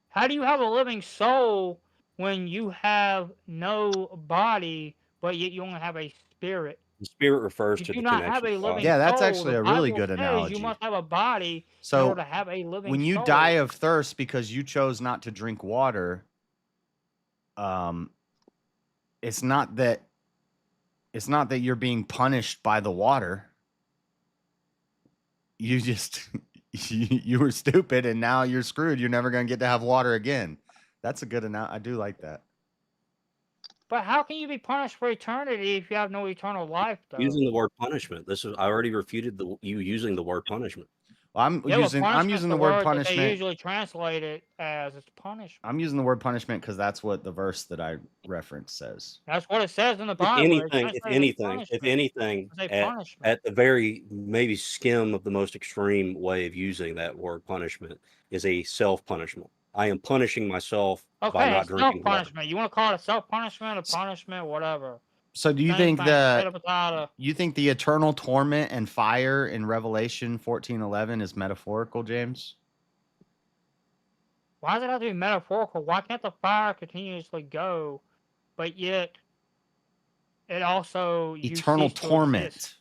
How do you have a living soul when you have no body, but yet you only have a spirit? The spirit refers You to do the not have connection a to God. living yeah, that's soul. actually The a really Bible good says analogy. you must have a body in So order to have a living when you soul. die of thirst because you chose not to drink water, it's not that you're being punished by the water. You just you were stupid and now you're screwed. You're never going to get to have water again. That's a good analogy. I do like that. But how can you be punished for eternity if you have no eternal life, though? Using the word punishment. I already refuted you using the word punishment. Well, I'm using the word punishment. That they usually translate it as it's punishment. I'm using the word punishment because that's what the verse that I referenced says. That's what it says in the If Bible. anything, at the very maybe skim of the most extreme way of using that word punishment is a self-punishment. I am punishing myself by not drinking water. Self-punishment. You want to call it self-punishment or punishment, whatever. So do you think you think the eternal torment and fire in Revelation 14:11 is metaphorical, James? Why does it have to be metaphorical? Why can't the fire continuously go, but yet it also eternal torment?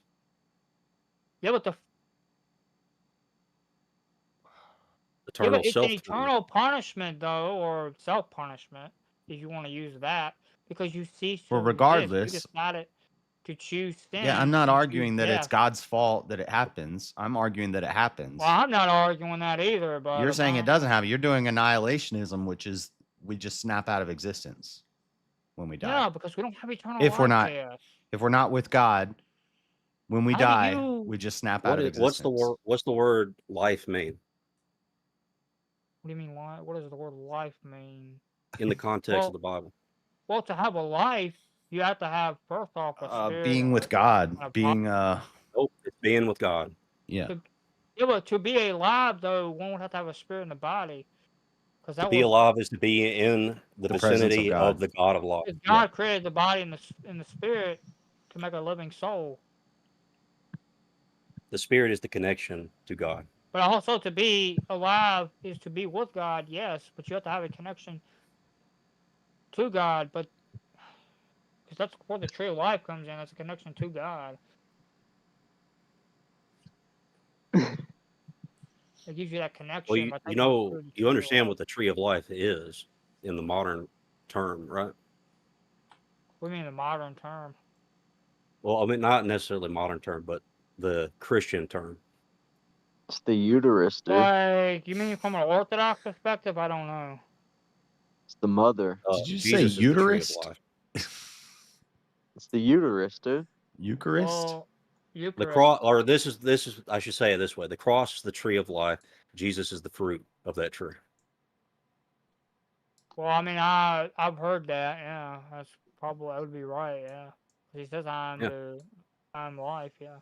Yeah, but eternal it's an eternal punishment though, or self-punishment, if you want to use that, because you cease to regardless, you decided to choose sin. Yeah, I'm not arguing that it's God's fault that it happens. I'm arguing that it happens. Well, I'm not arguing that either, but you're saying it doesn't happen. You're doing annihilationism, which is we just snap out of existence when we die. Yeah, because we don't have eternal if life we're not yet. If we're not with God, when we die, we just snap out of existence. What's the word life mean? What do you mean life? What does the word life mean? In the context of the Bible. Well, to have a life, you have to have first off a spirit. Being with God. Being Nope, it's being with God. Yeah. Yeah, but to be alive though, one would have to have a spirit in the body. To be alive is to be in the vicinity of the God of life. God created the body and the spirit to make a living soul. The spirit is the connection to God. But also to be alive is to be with God, yes, but you have to have a connection to God, but because that's where the tree of life comes in, that's a connection to God. It gives you that connection. Well, you understand what the tree of life is in the modern term, right? What do you mean the modern term? Well, I mean, not necessarily modern term, but the Christian term. It's the uterus, dude. Like, you mean from an Orthodox perspective? I don't know. It's the mother. Did you say uterus? It's the uterus, dude. Eucharist? Well, the cross, or this is, I should say it this way: the cross is the tree of life. Jesus is the fruit of that tree. Well, I mean, I've heard that. Yeah, that would be right. Yeah, he says I'm life. Yeah,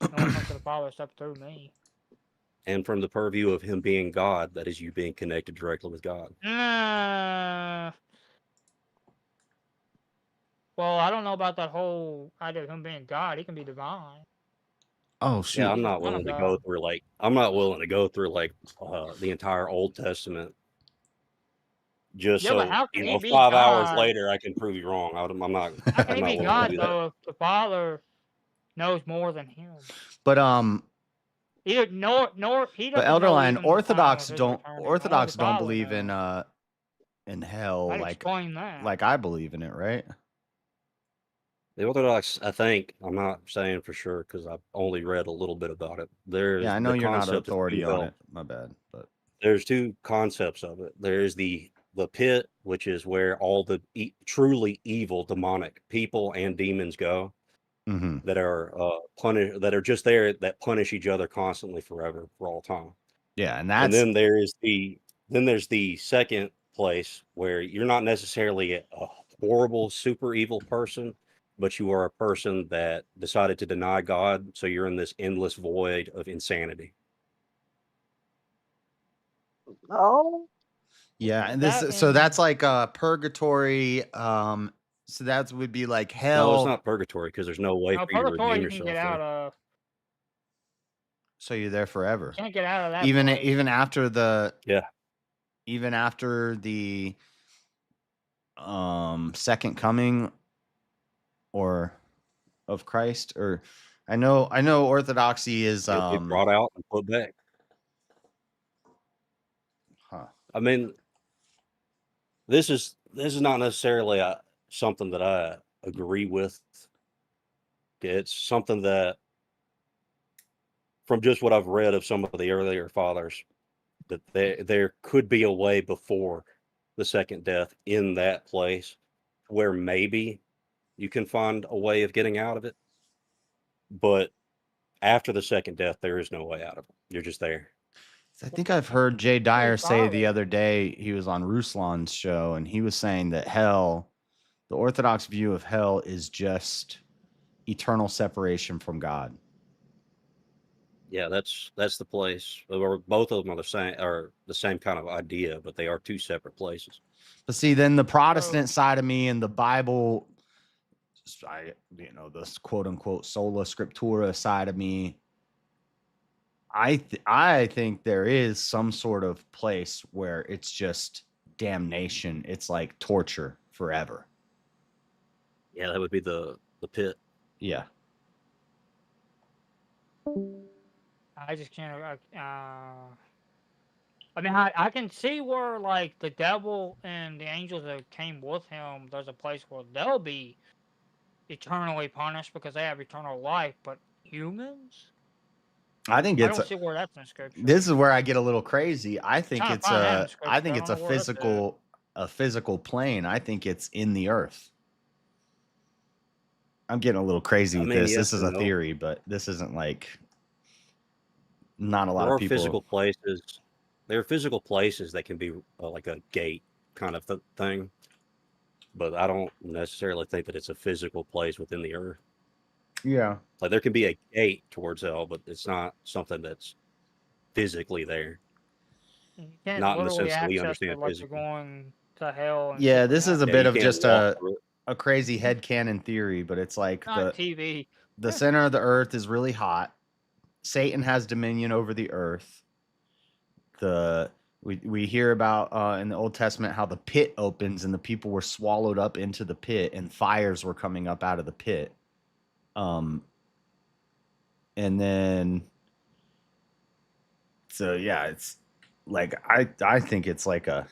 no one comes to the Father except through me. And from the purview of him being God, that is you being connected directly with God. Well, I don't know about that whole idea of him being God. He can be divine. Oh shoot! Yeah, I'm not willing to go through the entire Old Testament. Just so 5 hours later, I can prove you wrong. I'm not. How can I'm he not be willing God to do that. though if the Father knows more than him? But Either nor he But doesn't know Elderline, even the time of his return. Only the Orthodox don't Father believe knows. in hell I'd explain that. like I believe in it, right? The Orthodox, I think, I'm not saying for sure because I've only read a little bit about it. There's Yeah, I know the you're not concept of authority two on hell. it. My bad, but There's two concepts of it. There's the pit, which is where all the truly evil demonic people and demons go mm-hmm. that are punished, that are just there that punish each other constantly forever for all time. Yeah, and And that's then there's the second place where you're not necessarily a horrible super evil person, but you are a person that decided to deny God, so you're in this endless void of insanity. Oh, yeah, and That so that's and like purgatory. So that would be like No, it's hell. not purgatory because there's no way for you to purgatory redeem you can get yourself out there. of. So you're there forever. Can't get out of that. Even place. even after the Yeah. even after the second coming or of Christ, or I know orthodoxy is You'll be brought out and put back. Huh. I mean, this is not necessarily something that I agree with. It's something that, from just what I've read of some of the earlier fathers, that there could be a way before the second death in that place where maybe you can find a way of getting out of it. But after the second death, there is no way out of it. You're just there. I think I've heard Jay Dyer say the other day, he was on Ruslan's show, and he was saying that hell, the Orthodox view of hell is just eternal separation from God. Yeah, that's the place. Or both of them are the same kind of idea, but they are two separate places. But see, then the Protestant side of me and the Bible, this quote unquote sola scriptura side of me, I think there is some sort of place where it's just damnation. It's like torture forever. Yeah, that would be the pit. Yeah. I just can't. I mean, I can see where like the devil and the angels that came with him. There's a place where they'll be eternally punished because they have eternal life. But humans, I think I it's don't see where that's in scripture. this is where I get a little crazy. I think Trying to it's find that in a scripture. I think I it's don't a know where that's at. physical plane. I think it's in the earth. I'm getting a little crazy with this. Yes This is a and no. theory, but this isn't like not a lot There of are people. physical places. There are physical places that can be like a gate kind of thing, but I don't necessarily think that it's a physical place within the earth. Yeah. Like there can be a gate towards hell, but it's not something that's physically there. You can't Not in the literally sense that we access understand it like you're physically. going to hell. And Yeah, shit this like is a that. bit you of can't just walk through it. a crazy headcanon theory, but it's like Not TV. the center of the earth is really hot. Satan has dominion over the earth. We hear about in the Old Testament how the pit opens and the people were swallowed up into the pit and fires were coming up out of the pit. And then so yeah, it's like I think it's like an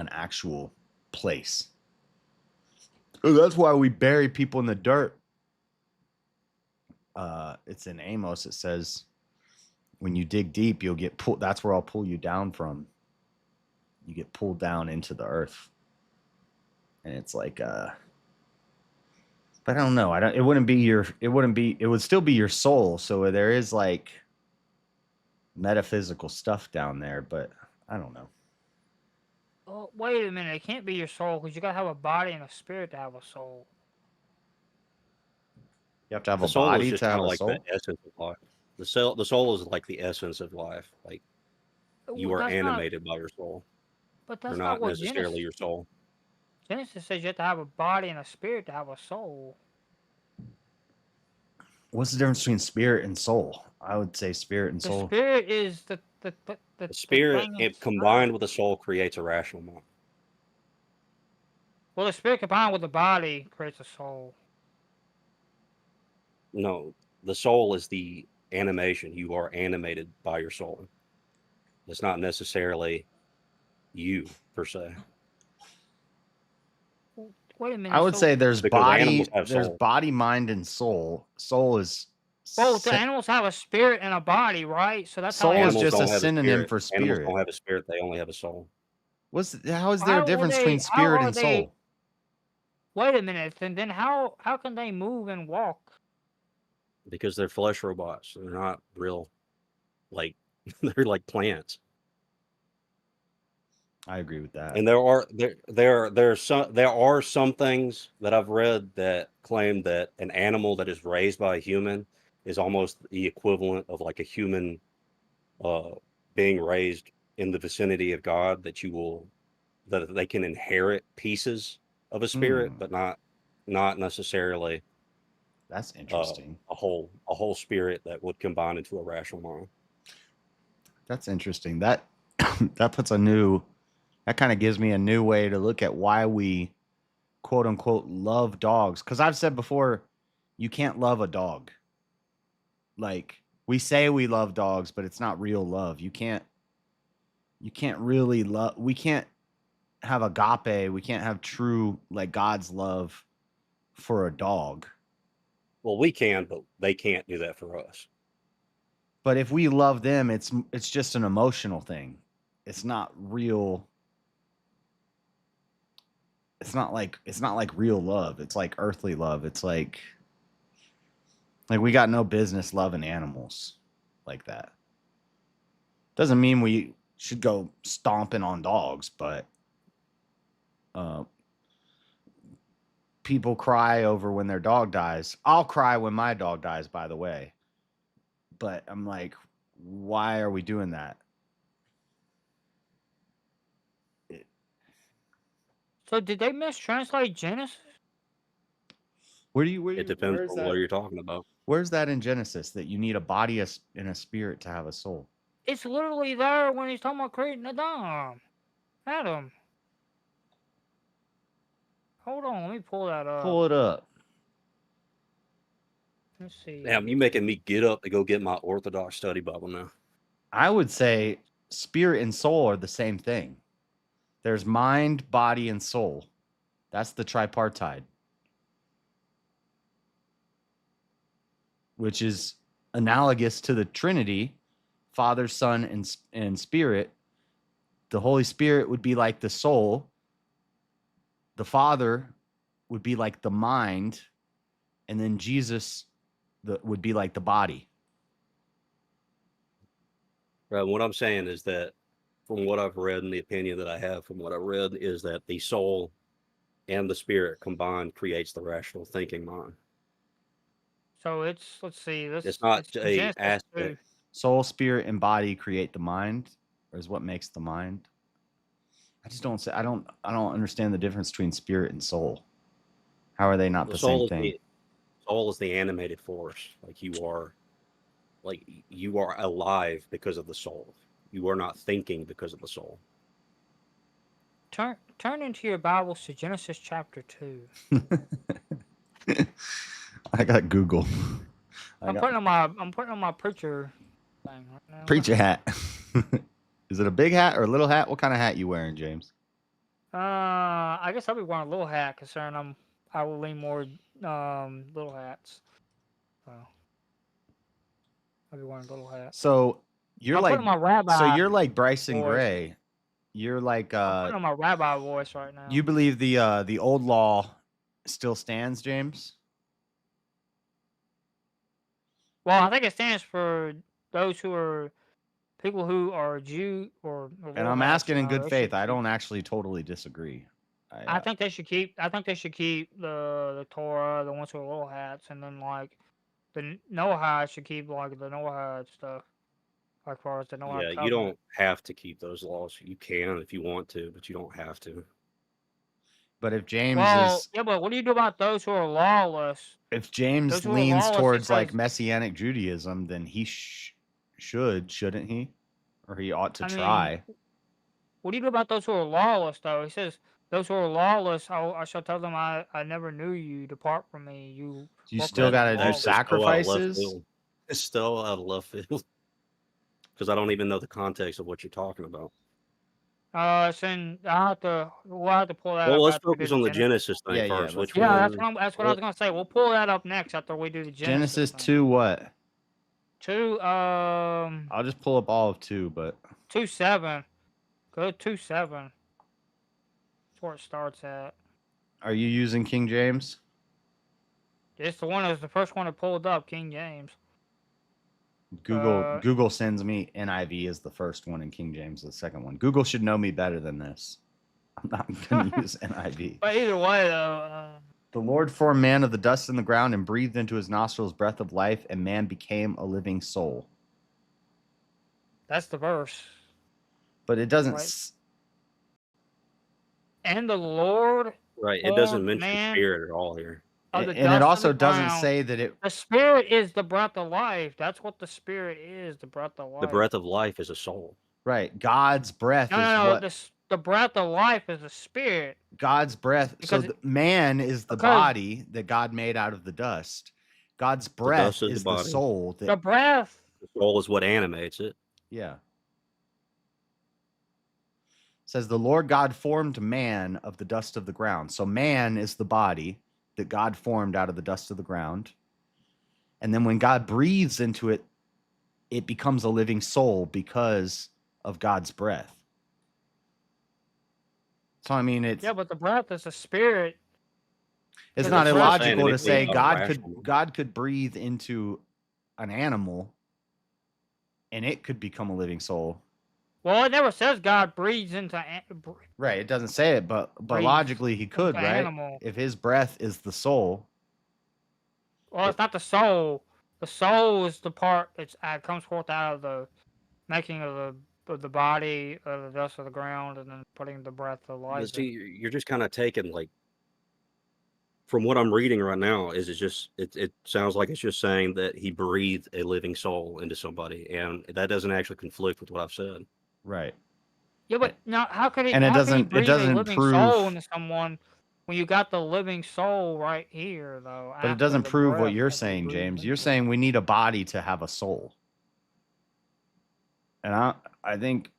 actual place. Oh, that's why we bury people in the dirt. It's in Amos. It says, when you dig deep, you'll get pulled. That's where I'll pull you down from. You get pulled down into the earth. And it's like, but I don't know. It would still be your soul. So there is like metaphysical stuff down there, but I don't know. Oh, wait a minute. It can't be your soul because you got to have a body and a spirit to have a soul. You have to have The a soul is body just to kind have of a like soul. the essence of life. The soul is like the essence of life. Like you Well, are that's not- animated by your soul. But You're that's not what necessarily your soul. Genesis says you have to have a body and a spirit to have a soul. What's the difference between spirit and soul? I would say spirit and The soul. spirit is the Spirit, thing it combined with the soul, creates a rational mind. Well, the spirit combined with the body creates a soul. No, the soul is the animation. You are animated by your soul. It's not necessarily you per se. Wait a minute. I would So, say there's Because animals body, have there's soul. body, mind, and soul. Soul is both the sy- animals have a spirit and a body, right? So that's how they soul is have. Animals just a don't have a synonym spirit. for Animals spirit. don't have a spirit. They only have a soul. How is there a How are difference they? between How spirit are and they? soul? Wait a minute. And then how can they move and walk? Because they're flesh robots. They're not real, like they're like plants. I agree with that. And there are some things that I've read that claim that an animal that is raised by a human is almost the equivalent of like a human being raised in the vicinity of God, that they can inherit pieces of a spirit, but not necessarily That's interesting. a whole spirit that would combine into a rational mind. That's interesting. That puts that kind of gives me a new way to look at why we quote unquote love dogs. Because I've said before, you can't love a dog. Like, we say we love dogs, but it's not real love. You can't really love. We can't have agape. We can't have true, like, God's love for a dog. Well, we can, but they can't do that for us. But if we love them, it's just an emotional thing. It's not real. It's not like real love. It's like earthly love. It's like we got no business loving animals like that. Doesn't mean we should go stomping on dogs, but people cry over when their dog dies. I'll cry when my dog dies, by the way. But I'm like, why are we doing that? So did they mistranslate Genesis? It depends on what you're talking about. Where's that in Genesis that you need a body and a spirit to have a soul? It's literally there when he's talking about creating Adam. Hold on, let me pull that up. Pull it up. Let's see. Damn, you making me get up to go get my Orthodox study Bible now. I would say spirit and soul are the same thing. There's mind, body, and soul. That's the tripartite, which is analogous to the Trinity, Father, Son, and Spirit. The Holy Spirit would be like the soul. The Father would be like the mind. And then Jesus would be like the body. Right. What I'm saying is that from what I've read and the opinion that I have from what I read is that the soul and the spirit combined creates the rational thinking mind. So let's see. It's not a Genesis aspect. 2. Soul, spirit, and body create the mind, or is what makes the mind. I just don't say. I don't understand the difference between spirit and soul. How are they not the same thing? Soul is the animated force. Like you are alive because of the soul. You are not thinking because of the soul. Turn into your Bibles to Genesis chapter 2. I got Google. I'm putting on my preacher thing right now. Preacher hat. Is it a big hat or a little hat? What kind of hat you wearing, James? I guess I'll be wearing a little hat, considering I will lean more little hats. So I'll be wearing a little hat. So you're I'm like putting my rabbi. So you're like Bryson voice. Gray. You're like I'm putting on my rabbi voice right now. You believe the old law still stands, James? Well, I think it stands for those who are people who are Jew or And I'm asking in good faith. I don't actually totally disagree. I think they should keep. I think they should keep the Torah, the ones who are little hats, and then like the Noahide should keep like the Noahide stuff. Like far as the Noahide Yeah, covenant. you don't have to keep those laws. You can if you want to, but you don't have to. But if James yeah, but what do you do about those who are lawless? If James leans towards like Messianic Judaism, then he shouldn't he? Or he ought to try. What do you do about those who are lawless, though? He says, "Those who are lawless, I shall tell them, I never knew you. Depart from me, you." You still got to do That's just go out of left sacrifices. field. It's still out of left field because I don't even know the context of what you're talking about. It's in. We'll have to pull that Well, up let's after we do focus the on the Genesis. Genesis thing first. Let's Which Yeah, one? that's what I was gonna say. We'll pull that up next after we do the Genesis thing. 2 what? 2 I'll just pull up all of 2, but 2:7. Go 2:7. That's where it starts at. are you using King James? It's the one that's the first one that pulled up, King James. Google sends me NIV as the first one and King James the second one. Google should know me better than this. I'm not going to use NIV. But either way, though. The Lord formed man of the dust in the ground and breathed into his nostrils breath of life, and man became a living soul. That's the verse. But it doesn't. Right. And the Lord. Right. It doesn't formed mention man spirit at all here. of the And it dust also of the doesn't ground. say that it. The spirit is the breath of life. That's what the spirit is. The breath of life. The breath of life is a soul. Right. God's breath is No. what. The breath of life is a spirit. God's breath. Because so man is the body that God made out of the dust. God's breath is the soul. The breath. The soul is what animates it. Yeah. It says the Lord God formed man of the dust of the ground. So man is the body that God formed out of the dust of the ground. And then when God breathes into it, it becomes a living soul because of God's breath. So, I mean, it's... Yeah, but the breath is a spirit. It's not illogical to say God could breathe into an animal and it could become a living soul. Well, it never says God breathes into... Right, it doesn't say it, but logically he could, right? Animal. If his breath is the soul. Well, it's not the soul. The soul is the part that comes forth out of the making of the body, of the dust of the ground, and then putting the breath of life. See, you're just kind of taking, like, from what I'm reading right now, it sounds like it's just saying that he breathed a living soul into somebody, and that doesn't actually conflict with what I've said. Right. Yeah, but now how could he? And it doesn't prove a living soul into someone when you got the living soul right here, though? But it doesn't prove what you're saying, James. You're saying we need a body to have a soul. And I think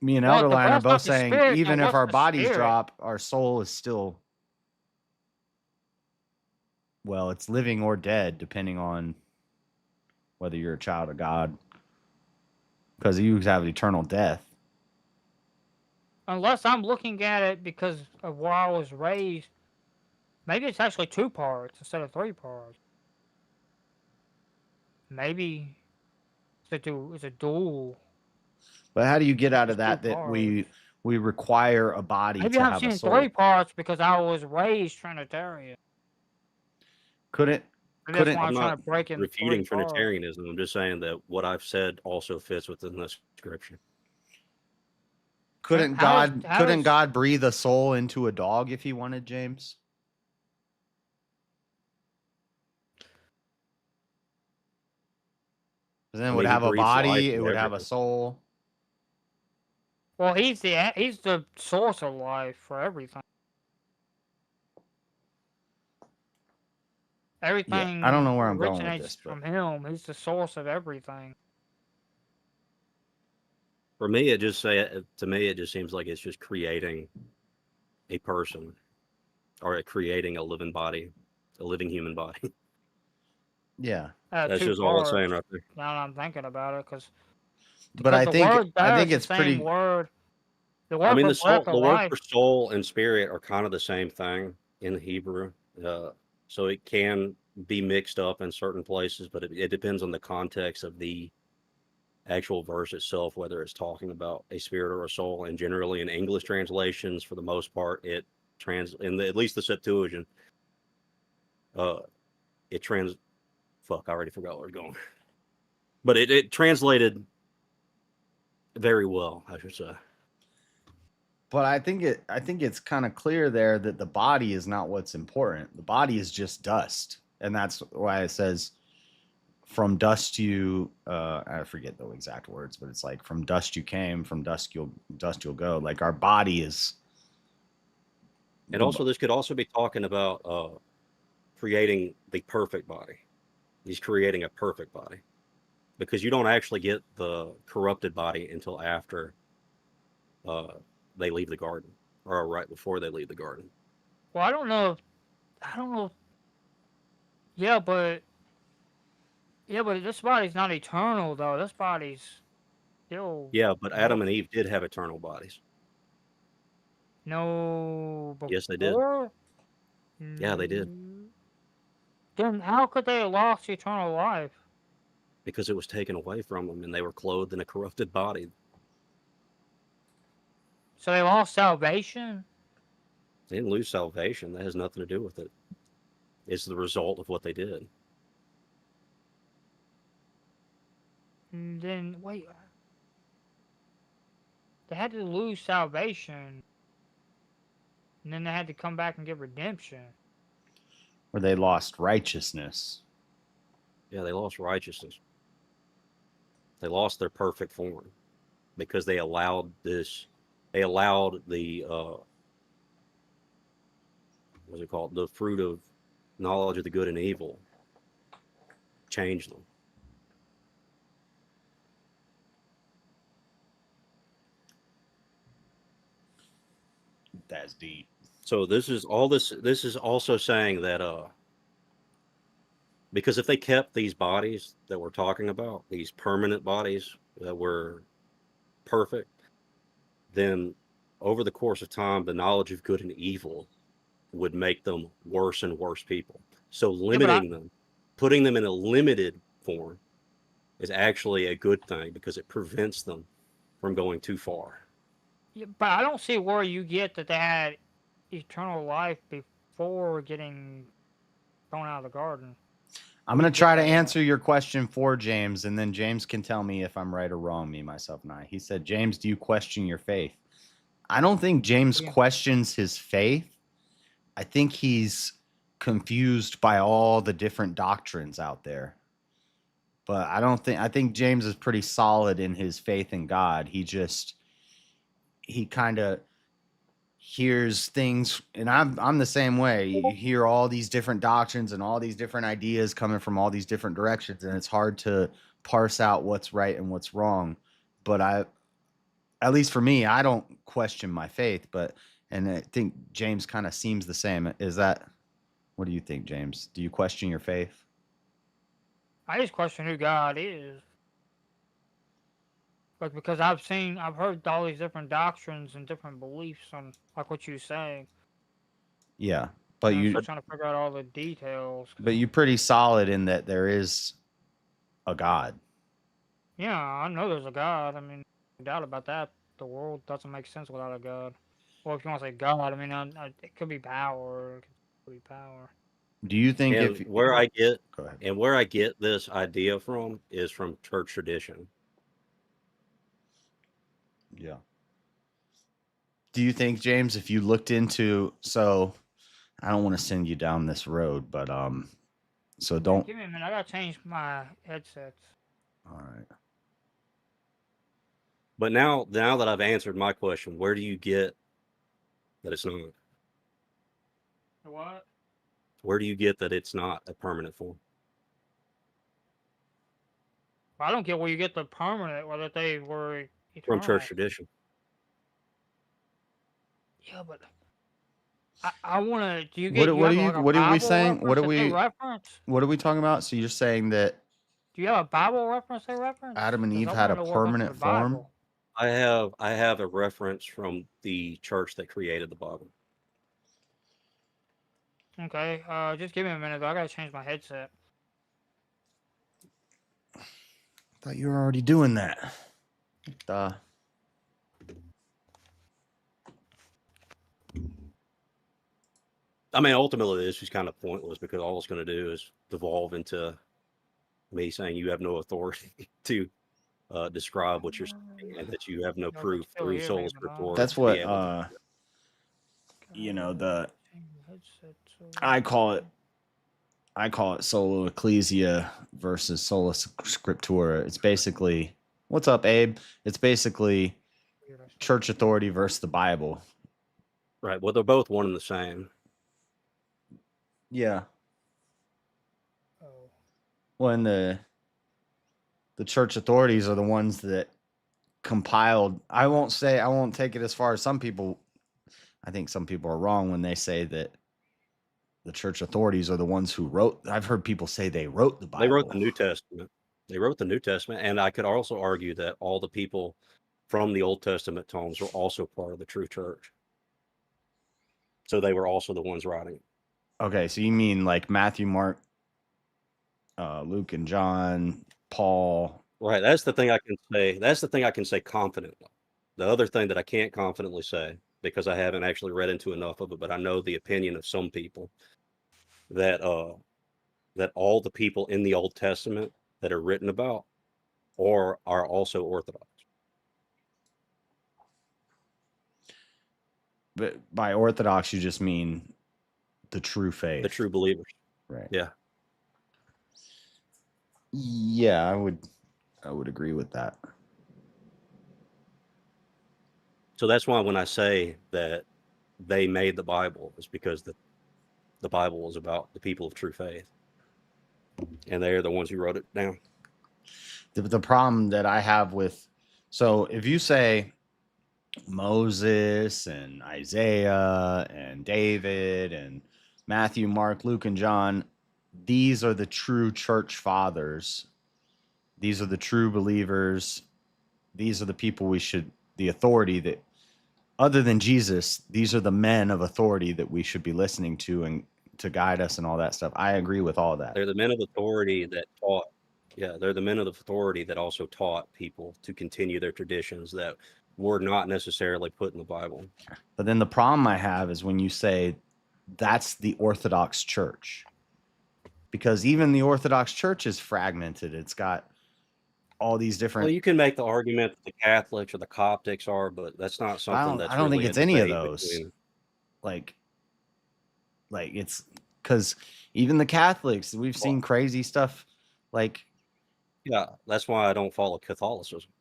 me and Elderline are both saying even if our bodies drop, our soul is still, well, it's living or dead, depending on whether you're a child of God. Because you have eternal death. Unless I'm looking at it because of where I was raised. Maybe it's actually 2 parts instead of 3 parts. Maybe it's a dual. But how do you get out of that we require a body Maybe to I'm have a seeing soul? 3 parts because I was raised Trinitarian. I'm not refuting Trinitarianism. I'm just saying that what I've said also fits within the scripture. Couldn't God breathe a soul into a dog if he wanted, James? Then it would have a body, it would have a soul. Well, he's the source of life for everything. Everything. Yeah, I don't know where I'm going with originates this, from him. He's the source of everything. For me, to me, it just seems like it's just creating a person, or creating a living body, a living human body. Yeah, that's just all I'm saying right there. Now that I'm thinking about it, but I think it's pretty. Word. The word I mean, the word for soul and spirit are kind of the same thing in the Hebrew, so it can be mixed up in certain places, but it depends on the context of the actual verse itself, whether it's talking about a spirit or a soul. And generally in English translations, for the most part, at least the Septuagint, I already forgot where it's going, but it translated very well, I should say. But I think it's kind of clear there that the body is not what's important. The body is just dust, and that's why it says, "From dust you." I forget the exact words, but it's like, "From dust you came, from dust you'll go." Like our body is. And also, this could also be talking about creating the perfect body. He's creating a perfect body, because you don't actually get the corrupted body until after they leave the garden, or right before they leave the garden. Well, I don't know. I don't know. Yeah, but this body's not eternal though. This body's still. Yeah, but Adam and Eve did have eternal bodies. No. Yes, they did. Before? Yeah, they did. Then how could they have lost eternal life? Because it was taken away from them, and they were clothed in a corrupted body. So they lost salvation? They didn't lose salvation. That has nothing to do with it. It's the result of what they did. Then wait. They had to lose salvation. And then they had to come back and get redemption. Where they lost righteousness. Yeah, they lost righteousness. They lost their perfect form because they allowed this. They allowed the what's it called? The fruit of knowledge of the good and evil change them. That's deep. So this is also saying that because if they kept these bodies that we're talking about, these permanent bodies that were perfect, then over the course of time, the knowledge of good and evil would make them worse and worse people. So limiting them, putting them in a limited form, is actually a good thing because it prevents them from going too far. Yeah, but I don't see where you get that they had eternal life before getting thrown out of the garden. I'm going to try to answer your question for James, and then James can tell me if I'm right or wrong, me, myself, and I. He said, James, do you question your faith? I don't think James questions his faith. I think he's confused by all the different doctrines out there. But I think James is pretty solid in his faith in God. He kind of hears things, and I'm the same way. You hear all these different doctrines and all these different ideas coming from all these different directions, and it's hard to parse out what's right and what's wrong. But at least for me, I don't question my faith, and I think James kind of seems the same. What do you think, James? Do you question your faith? I just question who God is. Like, because I've heard all these different doctrines and different beliefs on, like what you're saying. Yeah, but I'm just trying to figure out all the details. But you're pretty solid in that there is a God. Yeah, I know there's a God. I mean, no doubt about that. The world doesn't make sense without a God. Well, if you want to say God, I mean, it could be power. It could be power. Do you think where I go ahead. And where I get this idea from is from church tradition. Yeah. Do you think, James, if you looked into, so I don't want to send you down this road, but so don't. Give me a minute. I gotta change my headsets. All right. But now that I've answered my question, where do you get that it's not? What? Where do you get that it's not a permanent form? Well, I don't get where you get the permanent, whether they were eternal. From church tradition. Yeah, but I want to. Do you What get? are we saying? What are we talking about? So you're saying that do you have a Bible reference they reference? Adam and Eve had a permanent form? I have a reference from the church that created the Bible. Okay, just give me a minute though. I gotta change my headset. I thought you were already doing that. I mean, ultimately, this is kind of pointless because all it's going to do is devolve into me saying you have no authority to describe what you're saying and that you have no proof through sola scriptura. That's what I call it solo ecclesia versus sola scriptura. It's basically, what's up, Abe? It's basically church authority versus the Bible. Right. Well, they're both one and the same. Yeah. when the church authorities are the ones that compiled. I won't take it as far as some people. I think some people are wrong when they say that the church authorities are the ones who wrote. I've heard people say they wrote the Bible. They wrote the New Testament. They wrote the New Testament, and I could also argue that all the people from the Old Testament tomes were also part of the true church. So they were also the ones writing it. Okay, so you mean like Matthew, Mark, Luke, and John, Paul. Right. That's the thing I can say. That's the thing I can say confidently. The other thing that I can't confidently say, because I haven't actually read into enough of it, but I know the opinion of some people that that all the people in the Old Testament that are written about are also Orthodox. But by Orthodox, you just mean the true faith, The true believers. right? Yeah. Yeah, I would agree with that. So that's why when I say that they made the Bible, it's because the Bible is about the people of true faith. And they're the ones who wrote it down. The problem that I have with, so if you say Moses and Isaiah and David and Matthew, Mark, Luke, and John, these are the true church fathers. These are the true believers. These are the people the authority that, other than Jesus, these are the men of authority that we should be listening to and to guide us and all that stuff. I agree with all that. They're the men of authority that taught. Yeah, they're the men of authority that also taught people to continue their traditions that were not necessarily put in the Bible. But then the problem I have is when you say that's the Orthodox Church, because even the Orthodox Church is fragmented. It's got all these different. Well, you can make the argument that the Catholics or the Coptics are, but that's not something that's. I don't think really it's a any of debate those. between- Like it's because even the Catholics, we've seen crazy stuff. Like, yeah, that's why I don't follow Catholicism.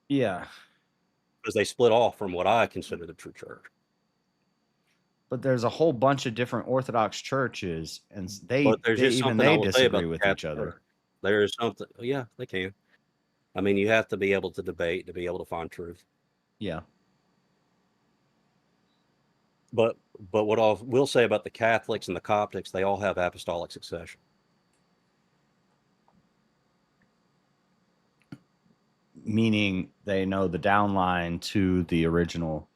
Yeah, because they split off from what I consider the true church. but there's a whole bunch of different Orthodox churches, and But there's just something I will say about disagree the with Catholic each other. Church. There is something. Yeah, they can. I mean, you have to be able to debate to be able to find truth. Yeah. But what I will say about the Catholics and the Coptics, they all have apostolic succession. Meaning they know the downline to the original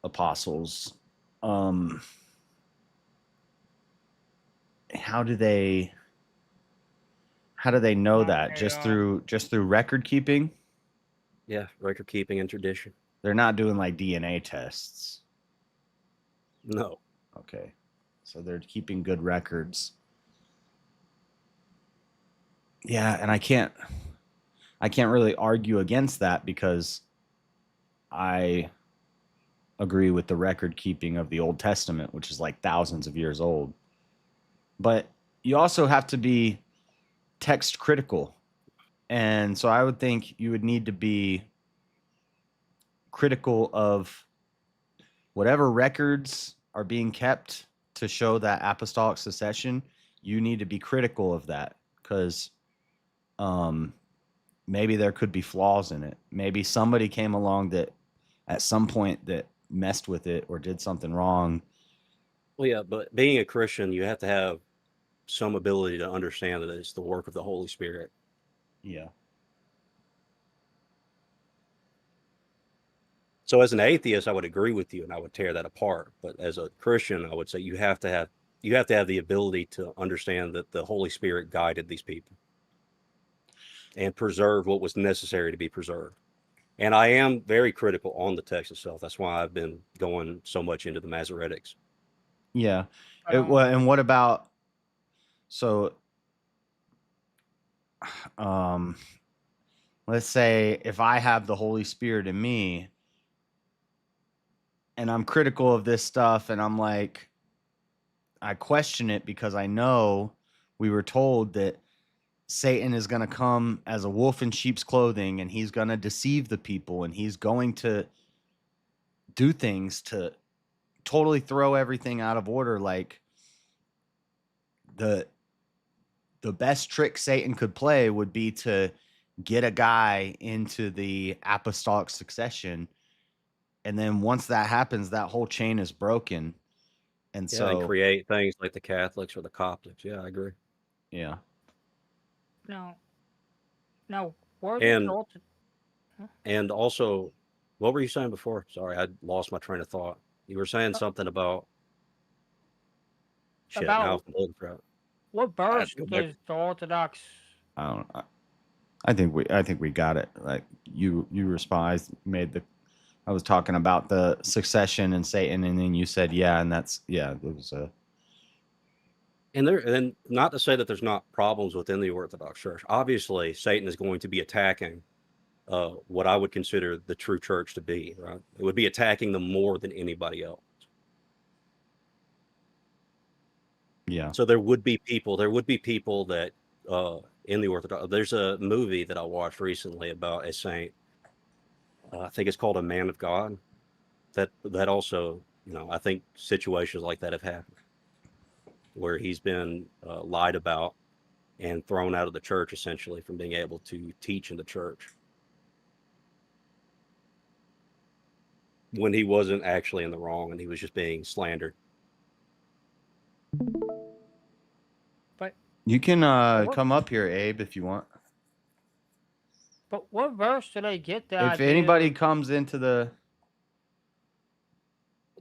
apostles. How do they know that? Just through record keeping? Yeah, record keeping and tradition. They're not doing like DNA tests. No. Okay. So they're keeping good records. Yeah, and I can't really argue against that because I agree with the record keeping of the Old Testament, which is like thousands of years old. But you also have to be text critical. And so I would think you would need to be critical of whatever records are being kept to show that apostolic succession. You need to be critical of that because maybe there could be flaws in it. Maybe somebody came along that at some point that messed with it or did something wrong. Well, yeah, but being a Christian, you have to have some ability to understand that it's the work of the Holy Spirit. Yeah. So as an atheist, I would agree with you and I would tear that apart. But as a Christian, I would say you have to have the ability to understand that the Holy Spirit guided these people and preserve what was necessary to be preserved. And I am very critical on the text itself. That's why I've been going so much into the Masoretics. Yeah. And what about, so let's say if I have the Holy Spirit in me and I'm critical of this stuff and I'm like, I question it because I know we were told that Satan is going to come as a wolf in sheep's clothing and he's going to deceive the people and he's going to do things to totally throw everything out of order. Like, the best trick Satan could play would be to get a guy into the apostolic succession, and then once that happens, that whole chain is broken. And Yeah, and so create things like the Catholics or the Coptics. Yeah, I agree. yeah. Now, where did And Dalton? and also, what were you saying before? Sorry, I lost my train of thought. You were saying Uh, something about shit. Now About I'm completely forgot. what I have verse to go back. does the Orthodox? I don't know. I think we got it. Like you respond. I was talking about the succession and Satan, and then you said yeah, and that's yeah. It was And not to say that there's not problems within the Orthodox Church. Obviously, Satan is going to be attacking what I would consider the true church to be. Right? It would be attacking them more than anybody else. yeah. So there would be people that in the Orthodox. There's a movie that I watched recently about a saint. I think it's called A Man of God. That also, I think situations like that have happened, where he's been lied about and thrown out of the church, essentially, from being able to teach in the church when he wasn't actually in the wrong and he was just being slandered. But You can what, come up here, Abe, if you want. but what verse do they get the If idea? anybody comes into the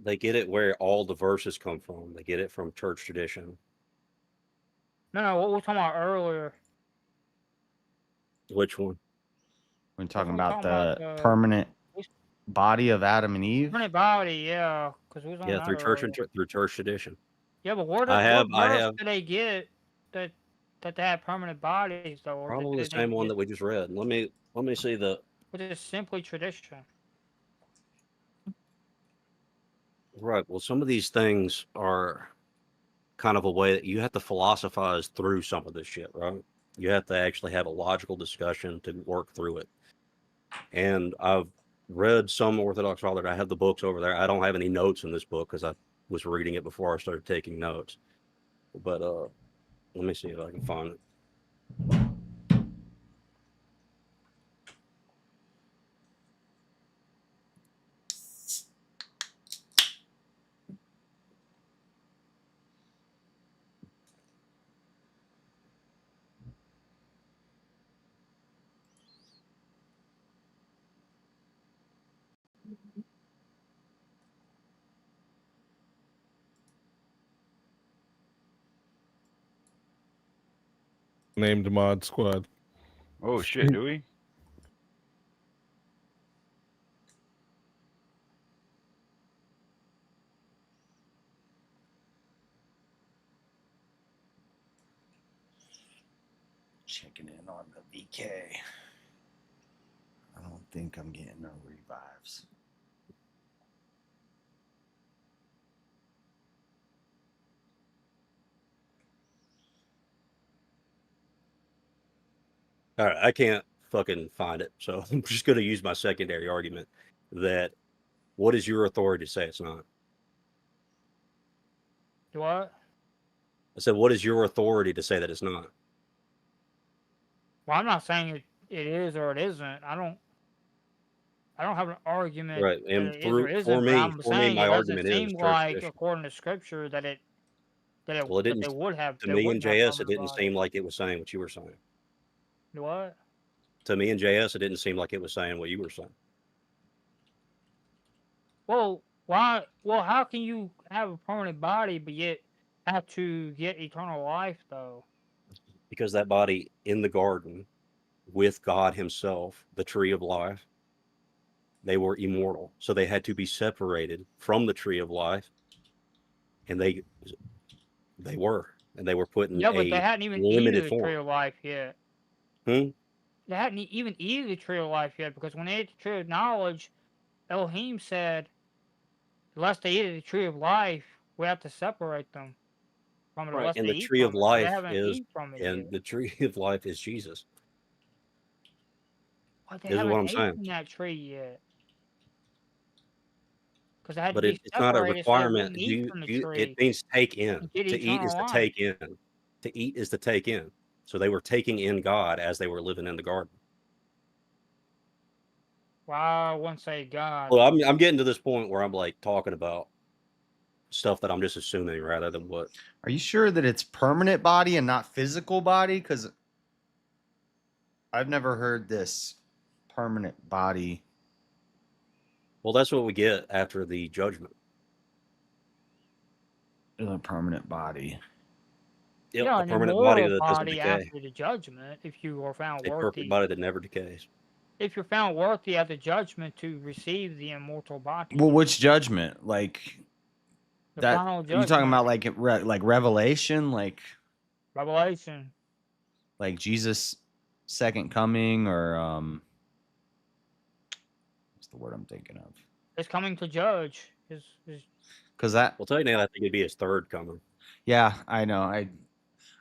They get it where all the verses come from. They get it from church tradition. No, what we were talking about earlier. Which one? we're talking We're about talking about the permanent body of Adam and Eve. permanent body, yeah, because we was on Yeah, that through church earlier. and through church tradition. Yeah, but I what verse have do they get that they have permanent bodies though, or probably the did they same one get that we just read. Let me see the which is simply tradition? right. Well, some of these things are kind of a way that you have to philosophize through some of this shit, right? You have to actually have a logical discussion to work through it. And I've read some Orthodox father. I have the books over there. I don't have any notes in this book because I was reading it before I started taking notes. But let me see if I can find it. Named Mod Squad. Oh shit, do we? Checking in on the VK. I don't think I'm getting no revives. All right, I can't fucking find it, so I'm just going to use my secondary argument that what is your authority to say it's not? What? I said, what is your authority to say that it's not? Well, I'm not saying it is or it isn't. I don't have an argument Right, that and it is or for isn't, but I'm me, saying my it doesn't argument is seem church like, tradition. according to scripture, that Well, it didn't. they would have To they me and wouldn't have JS, it permanent didn't bodies. seem like it was saying what you were saying. What? To me and JS, it didn't seem like it was saying what you were saying. Well, why? Well, how can you have a permanent body but yet have to get eternal life though? Because that body in the garden with God Himself, the tree of life, they were immortal. So they had to be separated from the tree of life. And they were. And they were put in Yeah, but they a hadn't even eaten limited the form. tree of life yet. Hmm? They hadn't even eaten the tree of life yet, because when they ate the tree of knowledge, Elohim said, unless they eat the tree of life, we have to separate them from it, Right. unless And they the eat tree of from it. So they life haven't is, eaten from it and yet. the tree of life is Jesus. But they This is what haven't I'm saying. eaten that tree yet. Because they had to But be it's not a separated so they requirement. wouldn't eat from the It tree means take in. and get To eat is eternal to life. take in. To eat is to take in. So they were taking in God as they were living in the garden. Well, I wouldn't say God. Well, I'm getting to this point where I'm like talking about stuff that I'm just assuming rather than what. Are you sure that it's permanent body and not physical body? Because I've never heard this permanent body. Well, that's what we get after the judgment. A permanent body. Yep, Yeah, a an permanent body immortal that doesn't body decay. after the judgment, if you are found A perfect worthy. body that never decays. If you're found worthy at the judgment to receive the immortal body. Well, which judgment? Like The that? final Are you talking judgment. about like Revelation, like Revelation. like Jesus' second coming, or what's the word I'm thinking of? Is coming to judge. Because that. Well, technically, I think it'd be his third coming. Yeah, I know.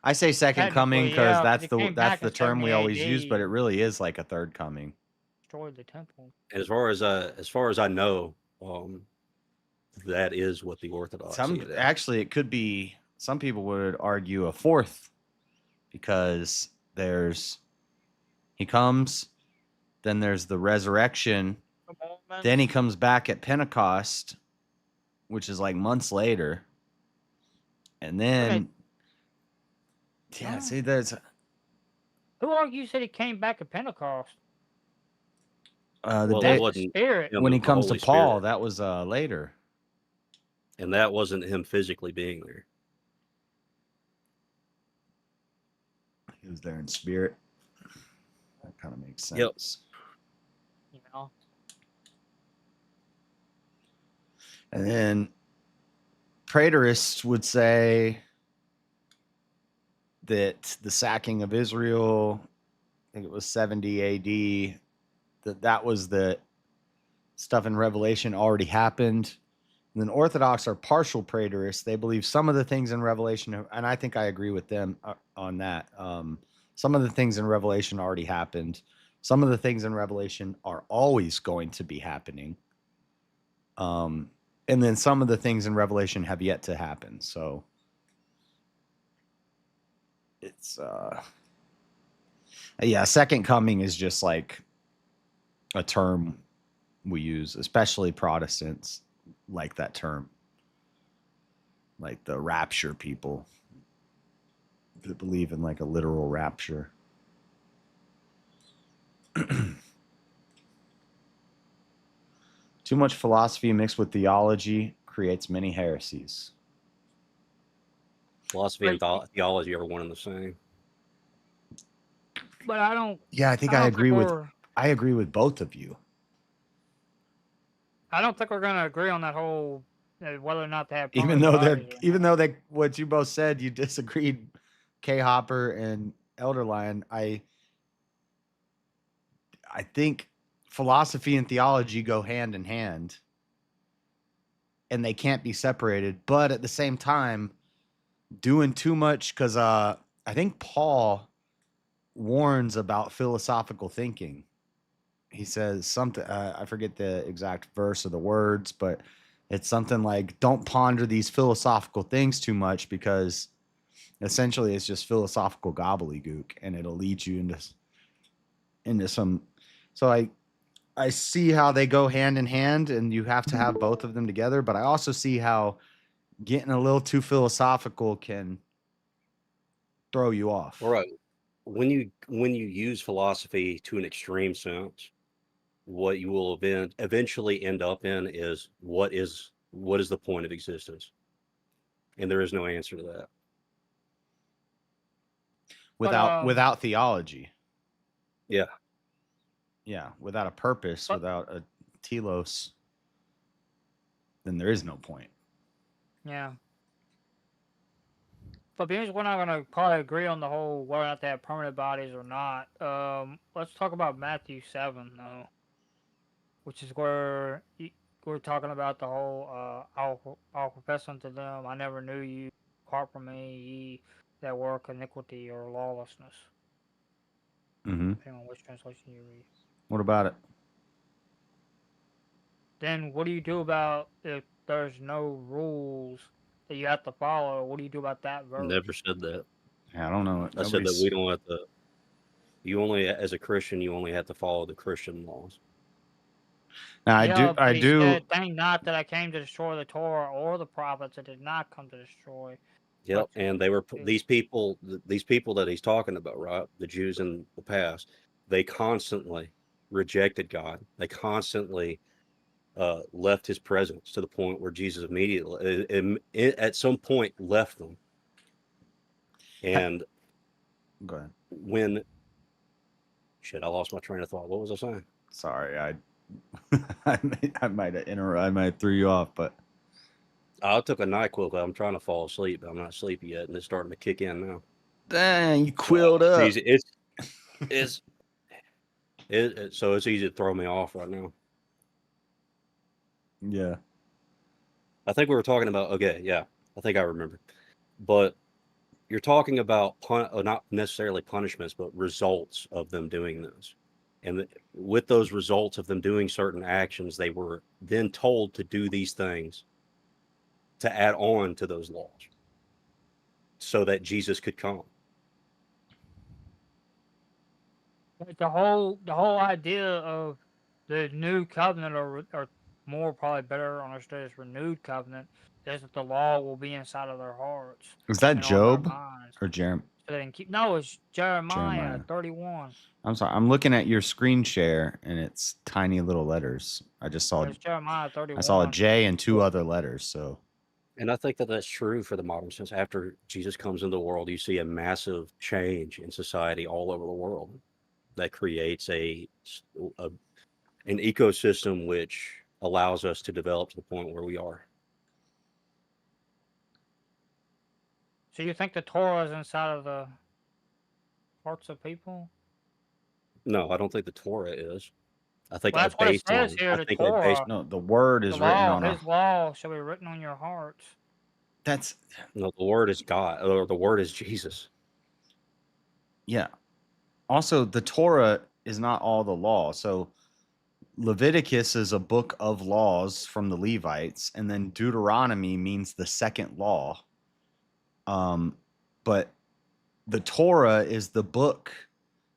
I say second coming Technically, because yeah, 'cause that's he the came that's back the in term we 70 always use, AD. but it really is like a third coming. Destroyed the temple. And as far as I know, that is what the Orthodox see it as. Actually, it could be. Some people would argue a fourth, because he comes, then there's the resurrection, then he comes back at Pentecost, which is like months later, and then yeah, see, there's Who argues that he came back at Pentecost? the Well, day that wasn't Spirit. when he the comes to Holy Paul. Spirit. That was later, and that wasn't him physically being there. he was there in spirit. That kind of makes sense. Yep. You know. And then preterists would say that the sacking of Israel, I think it was 70 AD, that was the stuff in Revelation already happened. And then Orthodox are partial preterists. They believe some of the things in Revelation, and I think I agree with them on that. Some of the things in Revelation already happened. Some of the things in Revelation are always going to be happening. And then some of the things in Revelation have yet to happen. So it's yeah, second coming is just like a term we use, especially Protestants like that term, like the rapture people that believe in like a literal rapture. Too much philosophy mixed with theology creates many heresies. Philosophy and theology are one and the same. But I don't. Yeah, I think I agree with both of you. I don't think we're gonna agree on that whole whether or not they have. Even though what you both said, you disagreed, K Hopper and Elderline. I think philosophy and theology go hand in hand, and they can't be separated. But at the same time, doing too much, because I think Paul warns about philosophical thinking. He says something, I forget the exact verse or the words, but it's something like, don't ponder these philosophical things too much, because essentially it's just philosophical gobbledygook, and it'll lead you into some. So I see how they go hand in hand, and you have to have both of them together. But I also see how getting a little too philosophical can throw you off. All right. When you use philosophy to an extreme sense, what you will eventually end up in is what is the point of existence? And there is no answer to that. Without theology. Yeah. Yeah, without a purpose, without a telos, then there is no point. Yeah. But because we're not gonna probably agree on the whole whether or not they have permanent bodies or not. Let's talk about Matthew 7 though, which is where we're talking about the whole I'll confess unto them, I never knew you, depart from me, ye that work iniquity or lawlessness. Mm-hmm. Depending on which translation you read. What about it? Then what do you do about if there's no rules that you have to follow? What do you do about that verse? Never said that. I don't know. I said that we don't have to. You only, as a Christian, you only have to follow the Christian laws. Now, Yeah, I but he do. said, "Thank not that I came to destroy the Torah or the prophets. I did not come to destroy." Yep, But and they were these people that he's talking about, right? The Jews in the past, they constantly rejected God. They constantly left His presence to the point where Jesus immediately, at some point, left them. And Go ahead. when shit, I lost my train of thought. What was I saying? Sorry, I might have threw you off, but I took a NyQuil. I'm trying to fall asleep, but I'm not sleepy yet, and it's starting to kick in now. Dang, you quilled up. It's easy. So it's easy to throw me off right now. Yeah. I think we were talking about, okay, yeah, I think I remember. But you're talking about not necessarily punishments, but results of them doing this. And with those results of them doing certain actions, they were then told to do these things to add on to those laws so that Jesus could come. Like the whole idea of the new covenant, or more probably better understood as renewed covenant, is that the law will be inside of their hearts. Is that and on their Job minds. or Jeremy? So they can keep. No, it's Jeremiah Jeremiah. 31. I'm sorry. I'm looking at your screen share, and it's tiny little letters. I just saw. It's Jeremiah 31. I saw a J and 2 other letters. So. And I think that that's true for the modern sense. After Jesus comes into the world, you see a massive change in society all over the world that creates an ecosystem which allows us to develop to the point where we are. So you think the Torah is inside of the hearts of people? No, I don't think the Torah is. I think Well, that's what it based says on. here. I The think that based. Torah. No, the word is The written law, on our. His law shall be written on your hearts. That's. No, the word is God, or the word is Jesus. Yeah. Also, the Torah is not all the law. So Leviticus is a book of laws from the Levites, and then Deuteronomy means the second law. But the Torah is the book,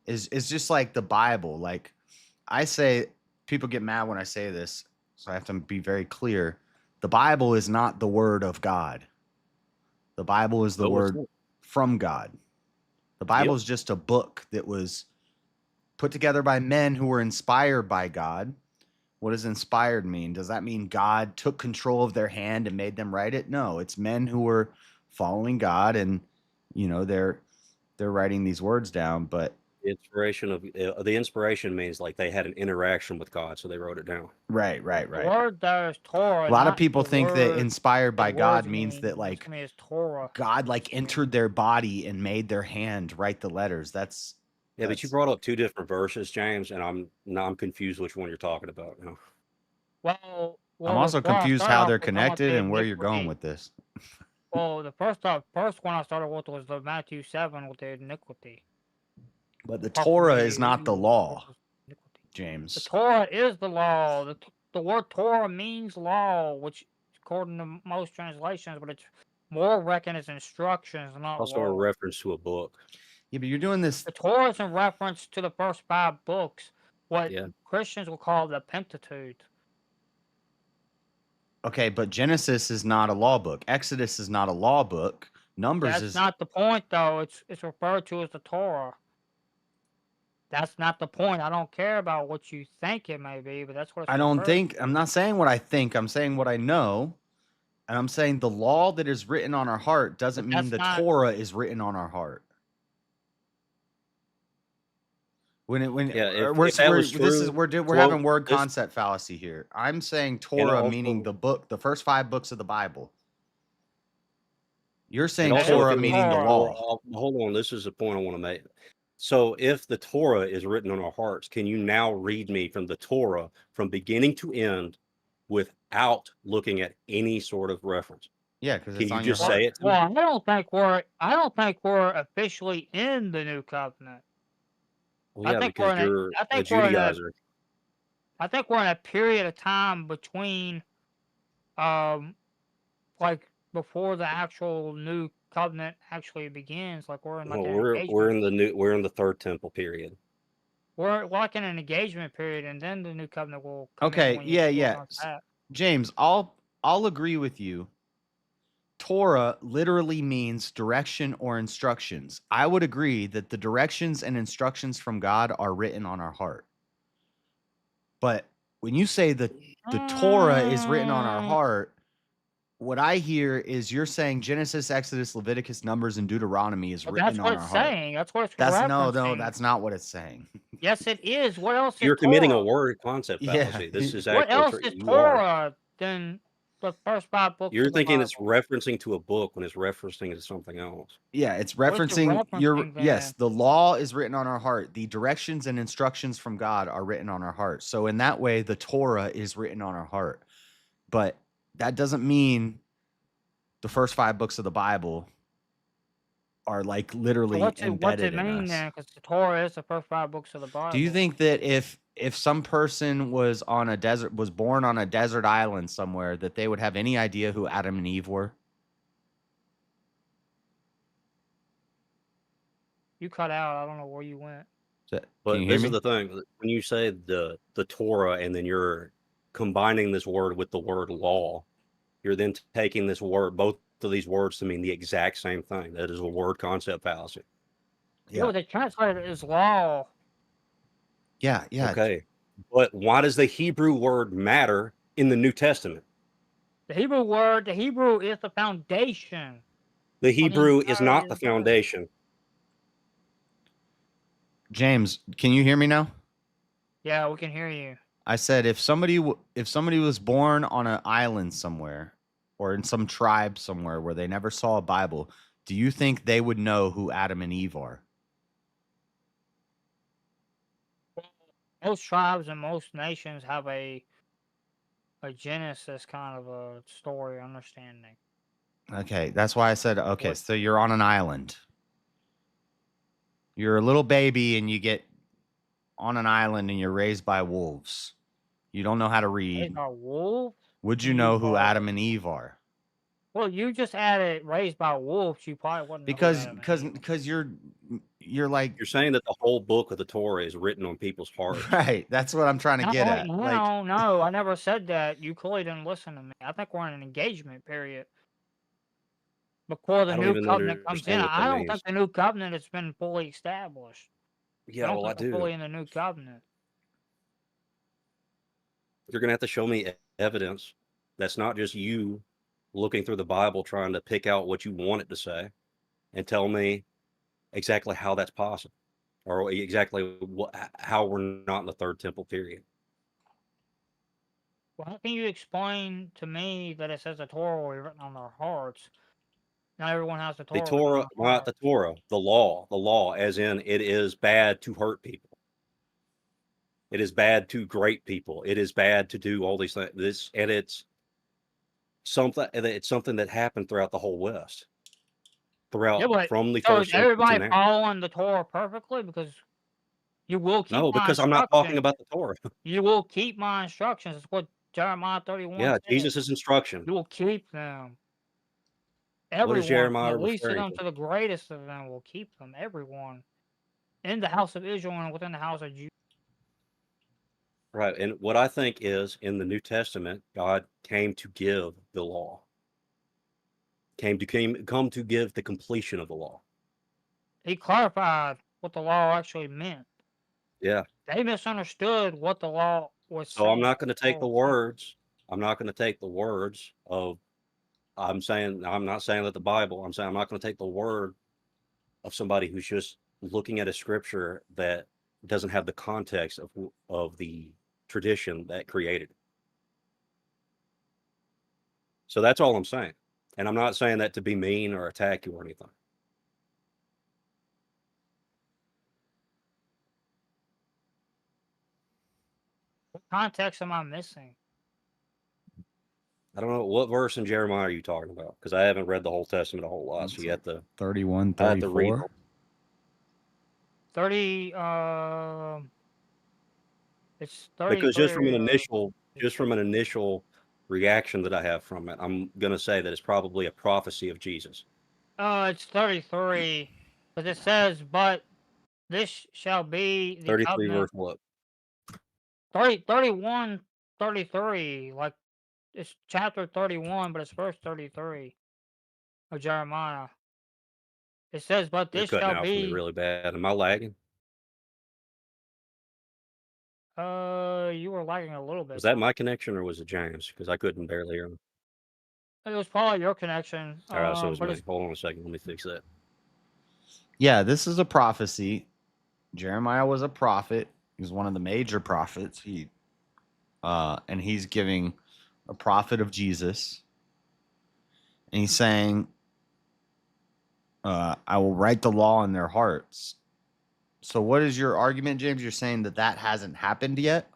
is just like the Bible. Like I say, people get mad when I say this, so I have to be very clear. The Bible is not the word of God. The Bible is the word from God. The Bible is just a book that was put together by men who were inspired by God. What does inspired mean? Does that mean God took control of their hand and made them write it? No, it's men who were following God, and they're writing these words down. But the inspiration means like they had an interaction with God, so they wrote it down. Right. The word there is Torah. A lot of not people the think that word- inspired by the God words means mean. that like This means Torah. God like entered their body and made their hand write the letters. But you brought up 2 different verses, James, and I'm confused which one you're talking about now. Well, I'm also before I confused start how off they're with talking about connected the and where you're going iniquity, with this. Well, the first one I started with was the Matthew 7 with the iniquity. But the Apart from Torah me, is not the you- law, The James. Torah is the law. The word Torah means law, which according to most translations, but it's more reckoned as instructions, not Also a law. reference to a book. Yeah, but you're doing this. The Torah is in reference to the first 5 books, what Yeah. Christians will call the Pentateuch. Okay, but Genesis is not a law book. Exodus is not a law book. Numbers That's is not the point, though. It's referred to as the Torah. That's not the point. I don't care about what you think it may be, but that's what it's I don't referred think to. I'm not saying what I think. I'm saying what I know. And I'm saying the law that is written on our heart doesn't But mean that's the not- Torah is written on our heart. We're having word concept fallacy here. I'm saying Torah meaning the book, the first 5 books of the Bible. You're saying Torah meaning the law. Hold on, this is the point I want to make. So if the Torah is written on our hearts, can you now read me from the Torah from beginning to end without looking at any sort of reference? Yeah, because can you just say it to me? Well, I don't think we're officially in the new covenant. Well, yeah, I think because we're in you're I a think we're in a Judaizer. I think we're in a period of time between like before the actual new covenant actually begins. Like we're in like Well, an we're engagement. we're in the third temple period. We're like in an engagement period, and then the new covenant will come in Okay, when yeah, Yeshua yeah. comes back. James, I'll agree with you. Torah literally means direction or instructions. I would agree that the directions and instructions from God are written on our heart. But when you say the Torah is written on our heart, what I hear is you're saying Genesis, Exodus, Leviticus, Numbers, and Deuteronomy is Well, written that's on what our it's heart. saying. That's what it's That's referencing. that's not what it's saying. Yes, it is. What else is You're committing a Torah? word concept Yeah. fallacy. This is What actually else true. is You are. Torah than the first 5 books You're of the thinking it's Bible? referencing to a book when it's referencing to something else. Yeah, it's What is it referencing your referencing yes, then? the law is written on our heart. The directions and instructions from God are written on our heart. So in that way, the Torah is written on our heart. But that doesn't mean the first 5 books of the Bible are like So literally what's it embedded in mean us. then? Because the Torah is the first 5 books of the Bible. Do you think that if some person was born on a desert island somewhere, that they would have any idea who Adam and Eve were? You cut out. I don't know where you went. Can But you hear this me? is the thing: when you say the Torah, and then you're combining this word with the word law, you're then taking this word, both of these words, to mean the exact same thing. That is a word concept fallacy. Yeah, but they translated it as law. Yeah, yeah. Okay, but why does the Hebrew word matter in the New Testament? The Hebrew is the foundation. The Hebrew is not the entire Bible. foundation. James, can you hear me now? Yeah, we can hear you. I said if somebody was born on an island somewhere or in some tribe somewhere where they never saw a Bible, do you think they would know who Adam and Eve are? Most tribes and most nations have a Genesis kind of a story understanding. Okay, that's why I said okay, so you're on an island. You're a little baby and you get on an island and you're raised by wolves. You don't know how to read. Raised by wolves? Would you know who Adam and Eve are? Well, you just added raised by wolves. You probably wouldn't know who Adam and Eve. Because you're like You're saying that the whole book of the Torah is written on people's hearts. right. That's what I'm trying to get at. No, I never said that. You clearly didn't listen to me. I think we're in an engagement period. Before the I don't new even covenant comes in, understand what that I don't means. think the new covenant has been fully established. Yeah, I don't well, I think we're fully do. in the new covenant. You're going to have to show me evidence that's not just you looking through the Bible trying to pick out what you want it to say and tell me exactly how that's possible or exactly how we're not in the third temple period. Well, how can you explain to me that it says the Torah will be written on their hearts? Not everyone has the Torah. The Torah, not the Torah, the law, as in it is bad to hurt people. It is bad to great people. It is bad to do all these things. And it's something that happened throughout the whole West. From the so first is century to everybody now. following the Torah perfectly? Because you will keep No, my because I'm not talking instructions. about the Torah. You will keep my instructions. That's what Jeremiah 31 Yeah, says. Jesus' instruction. You will keep them. What Everyone, is Jeremiah from the least of referring them to the greatest of them, will keep them. Everyone. In the house of Israel and within the house of Judah. Right. And what I think is in the New Testament, God came to give the law. Come to give the completion of the law. He clarified what the law actually meant. Yeah. They misunderstood what the law was So saying. I'm not going to take the words. I'm not going to take the words of I'm not saying that the Bible, I'm saying I'm not going to take the word of somebody who's just looking at a scripture that doesn't have the context of the tradition that created it. So that's all I'm saying. And I'm not saying that to be mean or attack you or anything. What context am I missing? I don't know what verse in Jeremiah are you talking about, because I haven't read the whole Testament a whole lot. So you have to 31, I have to read 34. 30. It's 30. Because just from an initial reaction that I have from it, I'm going to say that it's probably a prophecy of Jesus. It's 33, because it says, but this shall be the 33 verse covenant. what? 31, 33. Like, it's chapter 31, but it's verse 33 of Jeremiah. It says, but You're this cutting shall out for me be. really bad. Am I lagging? You were lagging a little bit. Was that my connection or was it James? Because I couldn't barely hear him. It was probably your connection. All right, so it's But me. Hold on a second. Let me fix that. Yeah, this is a prophecy. Jeremiah was a prophet. He's one of the major prophets. And he's giving a prophet of Jesus. And he's saying, I will write the law in their hearts. So what is your argument, James? You're saying that hasn't happened yet?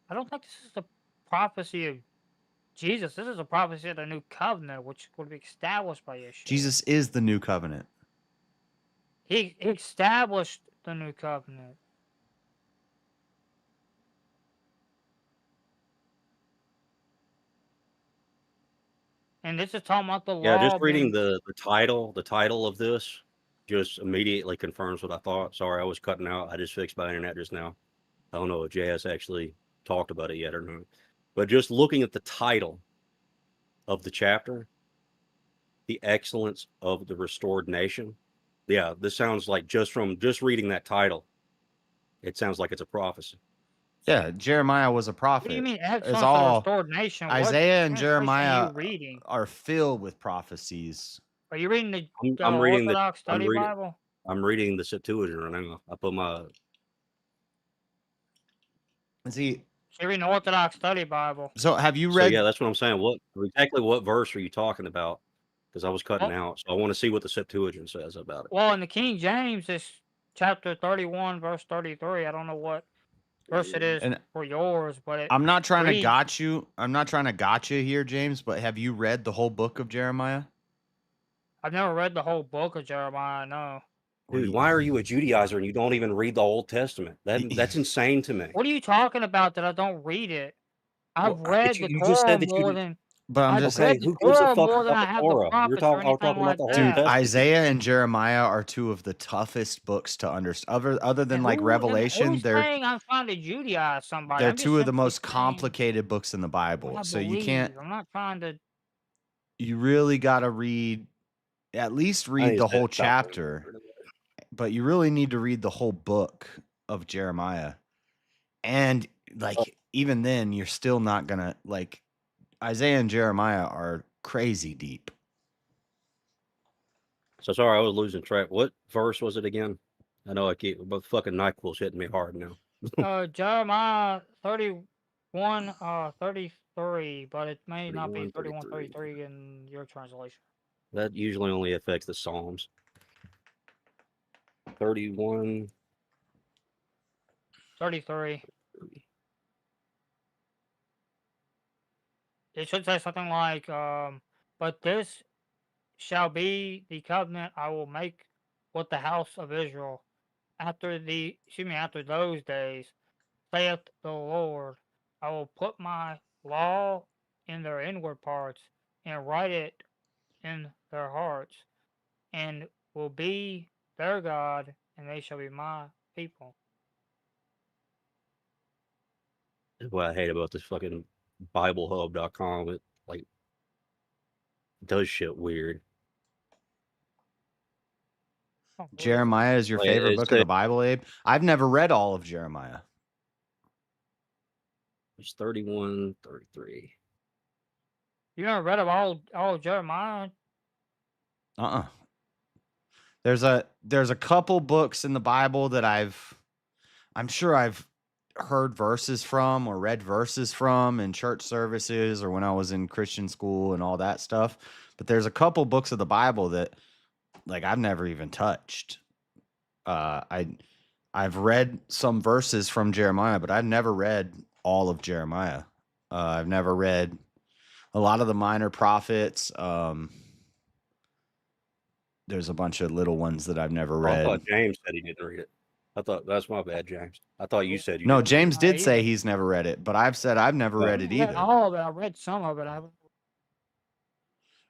I don't think this is the prophecy of Jesus. This is a prophecy of the new covenant, which would be established by Yeshua. Jesus is the new covenant. He established the new covenant. And this is talking about the law. Yeah, just reading the title of this just immediately confirms what I thought. Sorry, I was cutting out. I just fixed my internet just now. I don't know if Jay has actually talked about it yet or not. But just looking at the title of the chapter, the excellence of the restored nation. Yeah, this sounds like just reading that title, it sounds like it's a prophecy. Yeah, Jeremiah was a prophet. What do you mean It's excellence of the all restored nation? Isaiah what and translation Jeremiah are you reading? are filled with prophecies. Are you reading the I'm reading Orthodox Study Bible? I'm reading the Septuagint right now. I put my. See, you're reading the Orthodox Study Bible. So have you So read? yeah, that's what I'm saying. Exactly what verse are you talking about? Because I was cutting out, so I want to see what the Septuagint says about it. Well, in the King James, it's chapter 31, verse 33. I don't know what verse it is And for yours, but it I'm not trying to reads- got you. I'm not trying to got you here, James. But have you read the whole book of Jeremiah? I've never read the whole book of Jeremiah. No. Dude, why are you a Judaizer and you don't even read the Old Testament? That's insane to me. What are you talking about that I don't read it? I've Well, read you the just Torah said that you more did- than. But I'm I've just read saying, the who gives a Torah fuck more than about I the have Torah? the prophets or I'm anything talking like about the Old dude, that. Isaiah and Jeremiah are two of the toughest books to understand. Other than like Revelation, Who's they're saying I'm trying to Judaize somebody? they're I'm just two of the simply most saying complicated books in the what Bible. I So you believe. can't. I'm not trying to. You really got to read, at least read the whole chapter. But you really need to read the whole book of Jeremiah. And like even then, you're still not gonna like Isaiah and Jeremiah are crazy deep. So sorry, I was losing track. What verse was it again? I know I keep, but fucking NyQuil's hitting me hard now. Jeremiah 31, 33, but it may not be 31, 31, 33 in your translation. That usually only affects the Psalms. 31. 33. It should say something like, but this shall be the covenant I will make with the house of Israel after those days, saith the Lord. I will put my law in their inward parts and write it in their hearts, and will be their God, and they shall be my people. That's what I hate about this fucking BibleHub.com. It like does shit weird. Jeremiah is your Like, favorite it's book of the Bible, Abe? I've never read all of Jeremiah. It's 31, 33. You never read of all of Jeremiah? There's a couple books in the Bible that I'm sure I've heard verses from or read verses from in church services or when I was in Christian school and all that stuff. But there's a couple books of the Bible that like I've never even touched. I've read some verses from Jeremiah, but I've never read all of Jeremiah. I've never read a lot of the minor prophets. There's a bunch of little ones that I've never read. I thought James said he didn't read it. I thought that's my bad, James. I thought you said you No, didn't James read it. did say he's never read it, but I've said I've never read it I read either. all of it. I read some of it.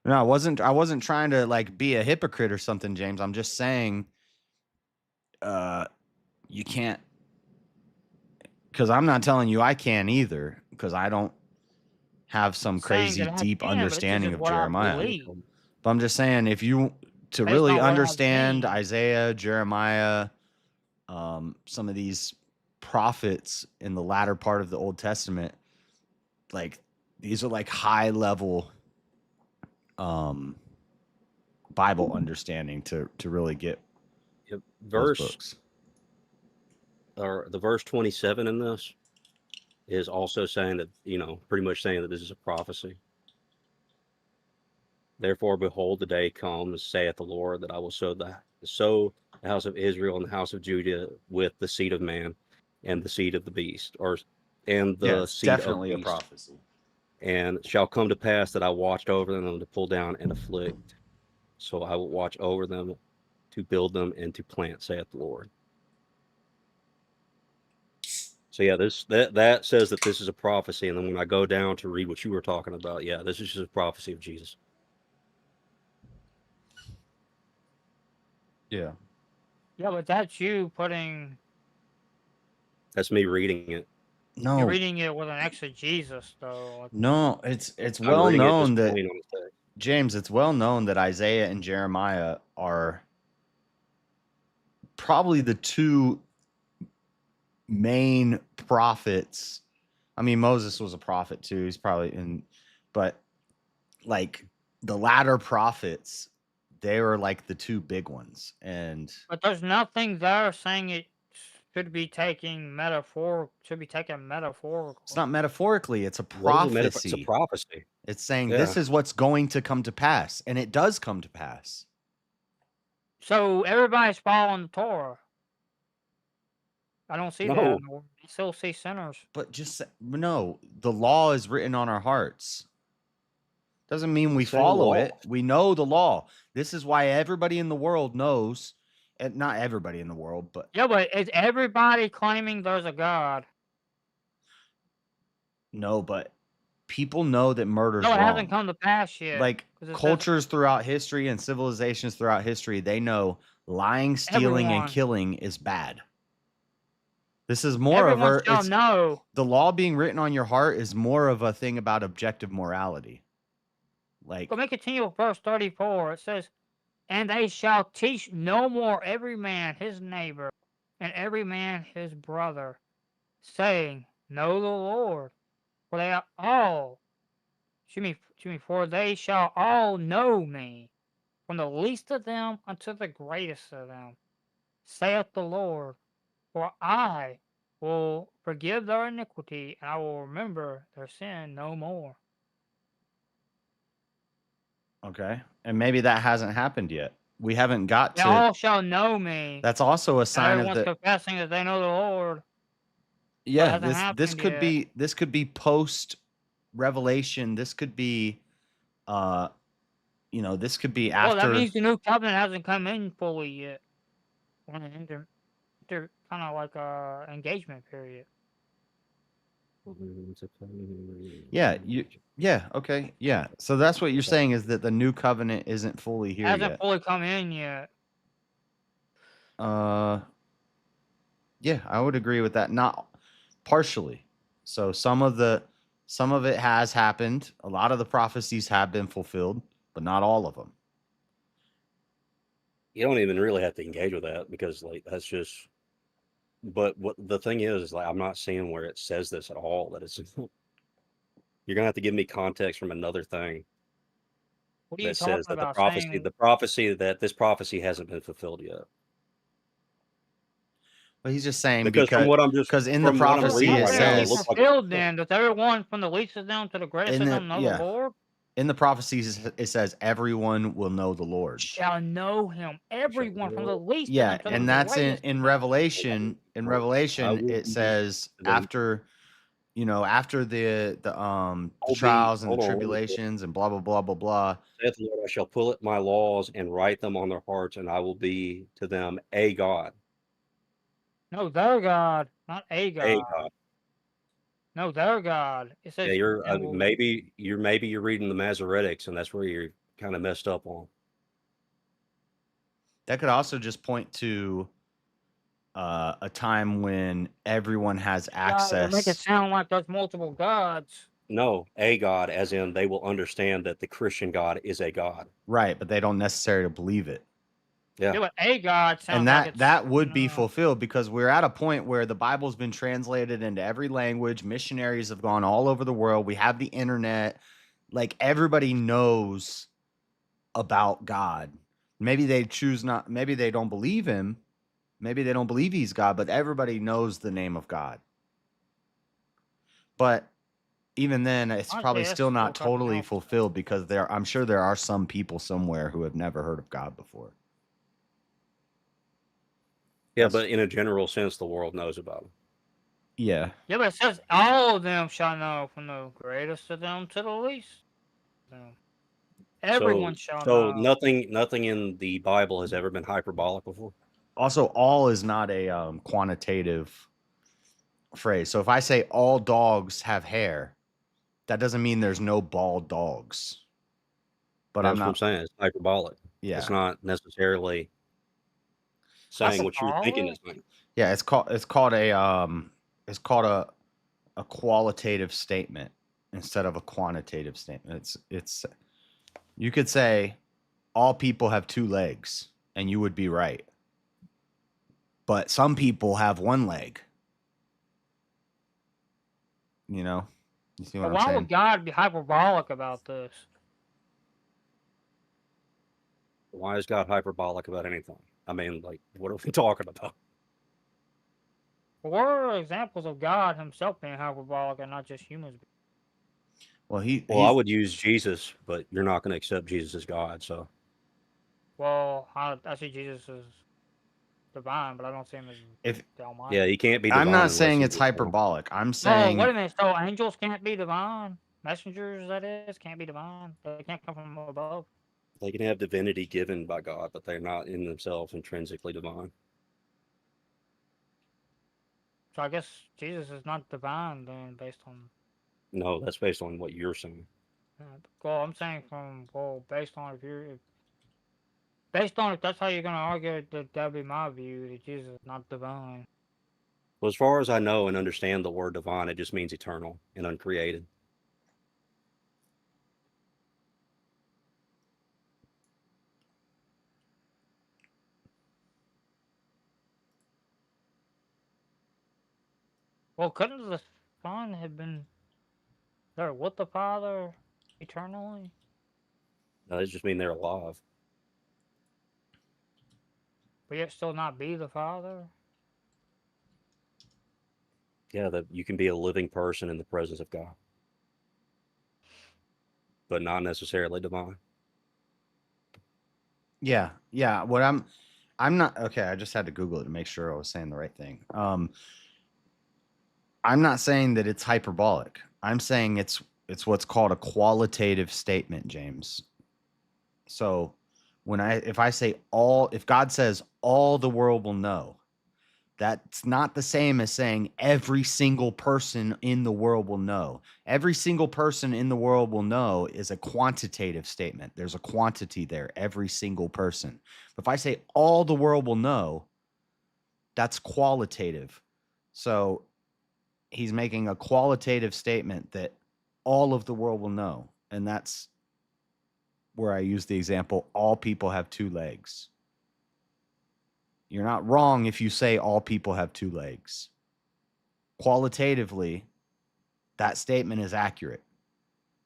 No, I wasn't trying to like be a hypocrite or something, James. I'm just saying you can't, because I'm not telling you I can either, because I don't have some Saying crazy that I deep can, but this understanding is of what I Jeremiah. believe. But I'm just saying, if you to Based really on what I've understand seen. Isaiah, Jeremiah, some of these prophets in the latter part of the Old Testament, like these are like high level Bible understanding to really get those Verse books. or the verse 27 in this is also saying that, pretty much saying that this is a prophecy. Therefore, behold, the day comes, saith the Lord, that I will sow the house of Israel and the house of Judah with the seed of man and the seed of the beast, and the it's seed of definitely a beast. prophecy. And it shall come to pass that I watched over them to pull down and afflict. So I will watch over them to build them and to plant, saith the Lord. So yeah, that says that this is a prophecy. And then when I go down to read what you were talking about, yeah, this is just a prophecy of Jesus. Yeah. Yeah, but that's you putting. That's me reading it. No. You're reading it with an exegesis, though. Like, No, it's I'm well reading it just known that plain on the text. James, it's well known that Isaiah and Jeremiah are probably the two main prophets. I mean, Moses was a prophet too. He's probably but like the latter prophets, they were like the two big ones. And but there's nothing there saying it should be taken metaphorical. it's not metaphorically, it's a What is it? It's a prophecy. prophecy. It's saying Yeah. this is what's going to come to pass, and it does come to pass. So everybody's following the Torah. I don't see that. No. You still see sinners. But no, the law is written on our hearts. Doesn't mean we Same follow law. it. We know the law. This is why everybody in the world knows, and not everybody in the world, but Yeah, but is everybody claiming there's a God? no, but people know that murder's No, it wrong. hasn't come to pass yet. Like 'cause it says cultures throughout history and civilizations throughout history, they know lying, stealing, and Everyone. killing is bad. This is more everyone of shall know. the law being written on your heart is more of a thing about objective morality. Like, Let me continue with verse 34. It says, and they shall teach no more every man his neighbor and every man his brother, saying, know the Lord, for they are all, for they shall all know me, from the least of them unto the greatest of them, saith the Lord, for I will forgive their iniquity, and I will remember their sin no more. okay, and maybe that hasn't happened yet. We haven't got They to. all shall know me. That's also a sign of everyone's the. confessing that they know the Lord. Yeah, hasn't this happened could yet. be post Revelation. This could be, this could be Well, that after. means the new covenant hasn't come in fully yet. They're kind of like a engagement period. Yeah, okay, yeah. So that's what you're saying is that the new covenant isn't fully here Hasn't yet. fully come in yet. Yeah, I would agree with that. Not partially. So some of it has happened. A lot of the prophecies have been fulfilled, but not all of them. You don't even really have to engage with that because like that's just. But what the thing is like I'm not seeing where it says this at all. That it's you're gonna have to give me context from another thing. What are you That talking says that about? this prophecy hasn't been fulfilled yet. But he's just saying because in the prophecy it says fulfilled then does everyone from the least of them to the greatest of them know the Lord? In the prophecies it says everyone will know the Lord. Shall know him. Everyone from the least Yeah, of them to and the that's greatest. in Revelation. In Revelation, it says after the trials and the tribulations and blah blah blah blah blah. Saith the Lord, I shall put my laws and write them on their hearts, and I will be to them a God. No, their God, not a God. A God. No, their God. It says Yeah, maybe you're reading the Masoretics, and that's where you're kind of messed up on. That could also just point to a time when everyone has Yeah, you make it access. sound like there's multiple gods. No, a God, as in they will understand that the Christian God is a God. Right, but they don't necessarily believe it. Yeah. Yeah, but a god sounds And like it's that would be fulfilled because we're at a point where the Bible's been translated into every language. Missionaries have gone all over the world. We have the internet. Like everybody knows about God. Maybe they choose not, maybe they don't believe him. Maybe they don't believe he's God, but everybody knows the name of God. But even then, it's Honestly, probably that's still not still fucking totally helps. fulfilled because I'm sure there are some people somewhere who have never heard of God before. Yeah, but in a general sense, the world knows about him. Yeah. Yeah, but it says all of them shall know, from the greatest of them to the least. Everyone shall So know. nothing in the Bible has ever been hyperbolic before. Also, all is not a quantitative phrase. So if I say all dogs have hair, that doesn't mean there's no bald dogs. But That's I'm what I'm not saying. It's hyperbolic. Yeah. It's not necessarily saying what you're thinking it's saying. Yeah, it's called a qualitative statement instead of a quantitative statement. It's you could say all people have two legs and you would be right. But some people have one leg. You know? You see what But I'm why saying? would God be hyperbolic about this? Why is God hyperbolic about anything? I mean, like, what are we talking about? What are examples of God himself being hyperbolic and not just humans? Well, I would use Jesus, but you're not going to accept Jesus as God, so. Well, I see Jesus as divine, but I don't see him as If the Almighty. Yeah, he can't be I'm divine not unless saying he's it's eternal. hyperbolic. I'm Oh, saying wait a minute. So angels can't be divine? Messengers, that is, can't be divine? They can't come from above? They can have divinity given by God, but they're not in themselves intrinsically divine. So I guess Jesus is not divine then, based on... No, that's based on what you're saying. Well, I'm saying based on if that's how you're going to argue, that'd be my view, that Jesus is not divine. Well, as far as I know and understand the word divine, it just means eternal and uncreated. Well, couldn't the Son have been there with the Father eternally? No, it just means they're alive. But yet still not be the Father? Yeah, that you can be a living person in the presence of God, but not necessarily divine. Yeah. What I'm not okay. I just had to Google it to make sure I was saying the right thing. I'm not saying that it's hyperbolic. I'm saying it's what's called a qualitative statement, James. So if God says all the world will know, that's not the same as saying every single person in the world will know. Every single person in the world will know is a quantitative statement. There's a quantity there, every single person. But if I say all the world will know, that's qualitative. So he's making a qualitative statement that all of the world will know. And that's where I use the example, all people have two legs. You're not wrong if you say all people have two legs. Qualitatively, that statement is accurate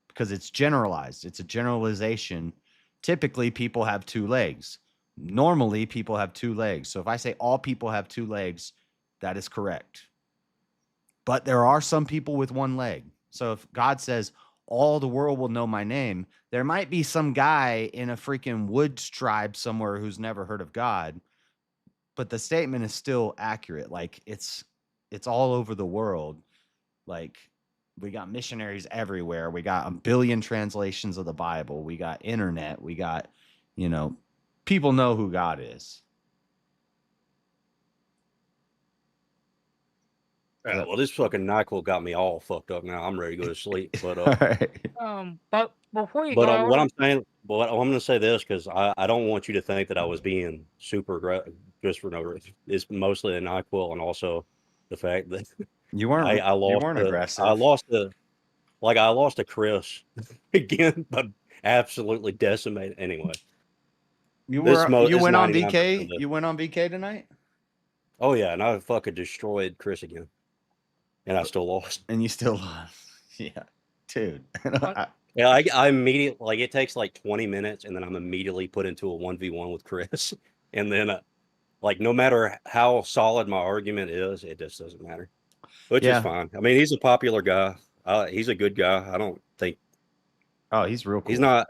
because it's generalized. It's a generalization. Typically, people have two legs. Normally, people have two legs. So if I say all people have two legs, that is correct. But there are some people with one leg. So if God says all the world will know my name, there might be some guy in a freaking woods tribe somewhere who's never heard of God. But the statement is still accurate. Like it's all over the world. Like we got missionaries everywhere. We got a billion translations of the Bible. We got internet. We got, people know who God is. Yeah, well, this fucking NyQuil got me all fucked up now. I'm ready to go to sleep. But But before you but go, what I'm saying, But I'm going to say this because I don't want you to think that I was being super aggressive just for no reason. It's mostly an NyQuil and also the fact that You weren't I lost aggressive. I lost to Chris again, but absolutely decimated. Anyway, You this went on 99% VK. of the- You went on VK tonight, Oh yeah, and I fucking destroyed Chris again, and I still lost. and you still lost. Yeah, dude. Yeah, I immediately like it takes like 20 minutes, and then I'm immediately put into a 1v1 with Chris, and then like no matter how solid my argument is, it just doesn't matter, which is Yeah. fine. I mean, he's a popular guy. He's a good guy. I don't think. Oh, he's real cool. He's not.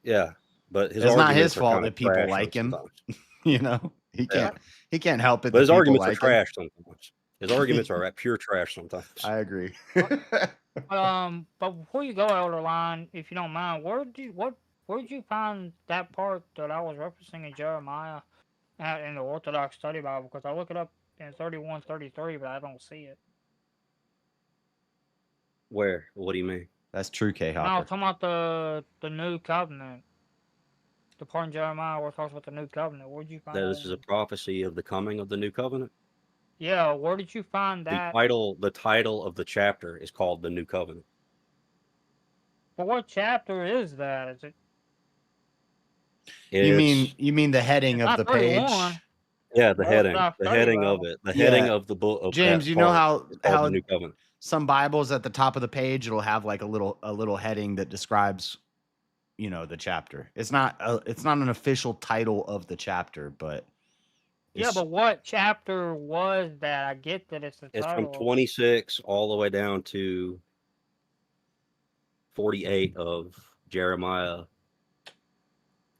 Yeah, but his It's not arguments his are fault kind that of people trash like him. sometimes. You know, he can't help it. But his that people arguments like are him. trash sometimes. His arguments are pure trash sometimes. I agree. But before you go, Elderline, if you don't mind, where did you find that part that I was referencing in Jeremiah in the Orthodox Study Bible? Because I look it up in 31:33, but I don't see it. Where? What do you mean? That's true, K No, I Hopper. was talking about the new covenant. The part in Jeremiah where it talks about the new covenant. Where'd you find That that? this is a prophecy of the coming of the new covenant. Yeah, where did you find that? The title of the chapter is called the New Covenant. But what chapter is that? Is it? You mean the heading It's of not the 31. page? Yeah, the heading Bible. of it, the heading of the book. Of James, that you know part is called how the New Covenant. some Bibles at the top of the page it'll have like a little heading that describes, you know, the chapter. It's not an official title of the chapter, but Yeah, but what chapter was that? I get that it's the It's from title. 26 all the way down to 48 of Jeremiah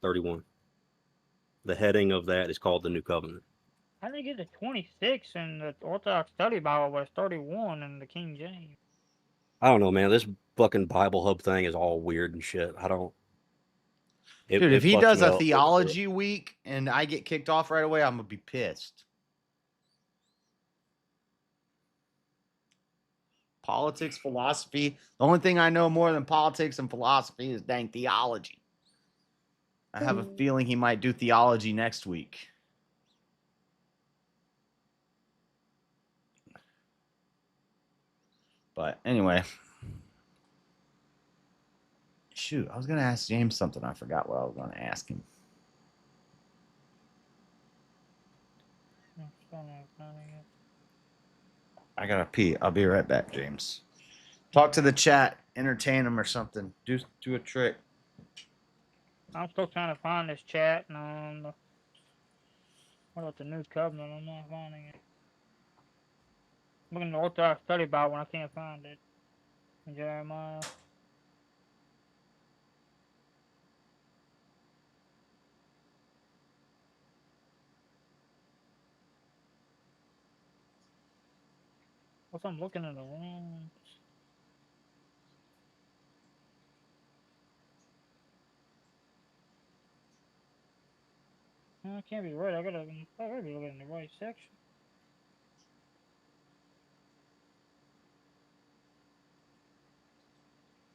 31. The heading of that is called the New Covenant. How did they get to 26 in the Orthodox Study Bible, but it's 31 in the King James? I don't know, man. This fucking Bible Hub thing is all weird and shit. I don't. dude, if he does a theology week and I get kicked off right away, I'm gonna be pissed. Politics, philosophy. The only thing I know more than politics and philosophy is dang theology. I have a feeling he might do theology next week. But anyway. Shoot, I was going to ask James something. I forgot what I was going to ask him. I got to pee. I'll be right back, James. Talk to the chat. Entertain them or something. Do a trick. I'm still trying to find this chat. And what about the New Covenant? I'm not finding it. I'm looking at the Orthodox Study Bible and I can't find it. In Jeremiah. What's I'm looking at the wrong? No, I can't be right. I gotta be looking in the right section.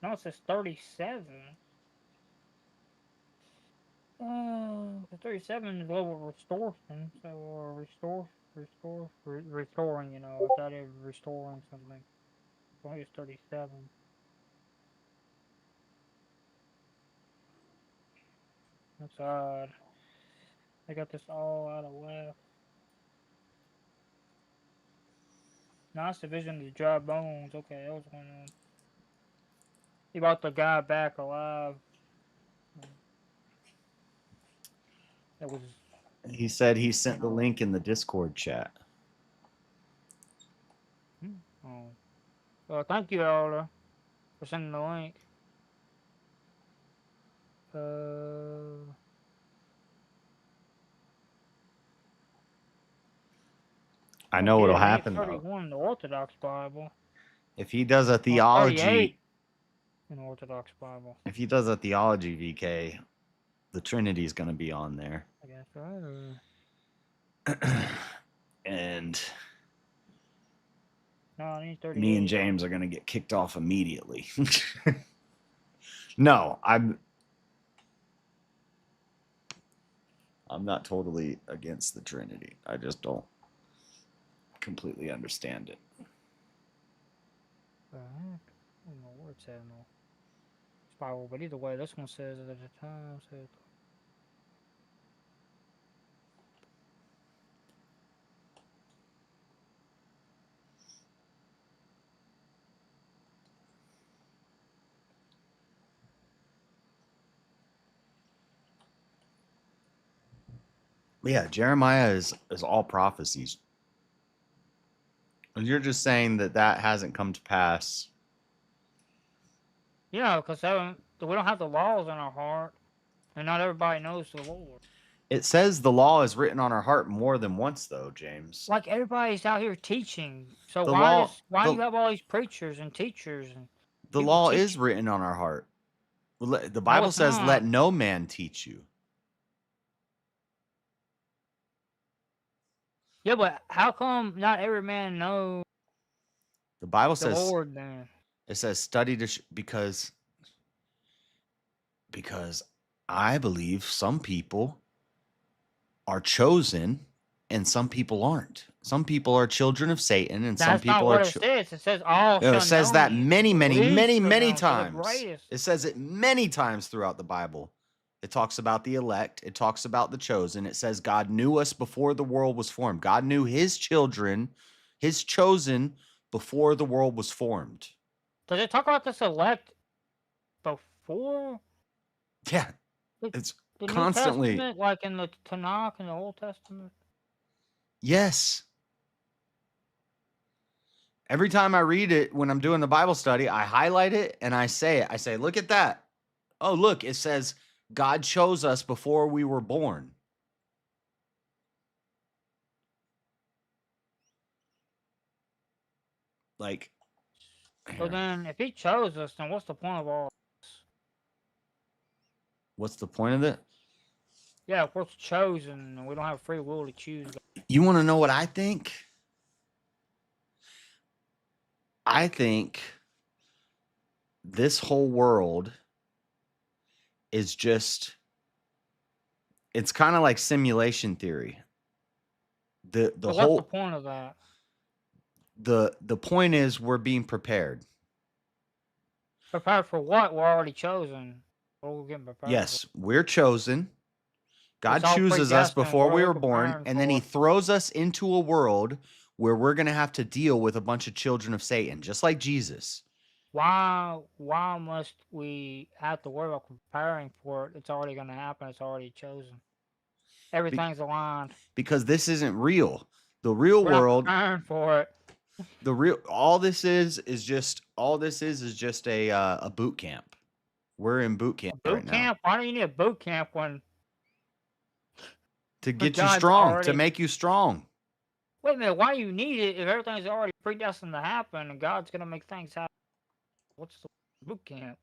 No, it says 37. The 37 is level restoration, so restoring, you know, I thought it was restoring something. I think it's 37. That's odd. I got this all out of whack. Nice division of the dry bones. Okay, that was going on. He brought the guy back alive. That was. He said he sent the link in the Discord chat. Oh. Well, thank you, Elder, for sending the link. I know what'll happen though. 31 in the Orthodox Bible. If he does a theology, in the Orthodox Bible. if he does a theology VK, the Trinity is going to be on there. I guess right. And no, I need 38. me and James are going to get kicked off immediately. No, I'm not totally against the Trinity. I just don't completely understand it. I don't know where it's at now. Spiral, but either way, this one says at the time said. Yeah, Jeremiah is all prophecies. And you're just saying that that hasn't come to pass. Yeah, because we don't have the laws in our heart, and not everybody knows the Lord. It says the law is written on our heart more than once, though, James. Like everybody's out here teaching, so The why law- do the- you have all these preachers and teachers and The people law teaching? is written on our heart. The Bible it's says, not. let no man teach you. Yeah, but how come not every man knows The Bible the says, Lord then? it says study to, because I believe some people are chosen and some people aren't. Some people are children of Satan and some That's not people what are it says. It says all No, shall it says know that me, many least of them to the times. greatest. It says it many times throughout the Bible. It talks about the elect. It talks about the chosen. It says God knew us before the world was formed. God knew his children, his chosen, before the world was formed. Does it talk about this elect before? Yeah, it's The constantly. New Testament, like in the Tanakh and the Old Testament? Yes. Every time I read it when I'm doing the Bible study, I highlight it and I say it. I say, look at that. Oh, look, it says God chose us before we were born. Like, So then, if he chose us, then what's the point of all this? What's the point of it? Yeah, if we're chosen and we don't have free will to choose. You want to know what I think? I think this whole world is just, it's kind of like simulation theory. The So whole what's the point of that? the point is we're being prepared. Prepared for what? We're already chosen. What are we getting prepared Yes, we're chosen. God It's all chooses us predestined. before What we are were we born, preparing and then he for? throws us into a world where we're going to have to deal with a bunch of children of Satan, just like Jesus. Why must we have to worry about preparing for it? It's already going to happen. It's already chosen. Everything's aligned. Because this isn't real. The real We're not world, preparing for it. all this is just a boot camp. We're in boot camp right Boot now camp? Why do you need a boot camp when to get you God's strong, to already... make you strong. Wait a minute, why do you need it if everything's already predestined to happen and God's going to make things happen? What's the boot camp?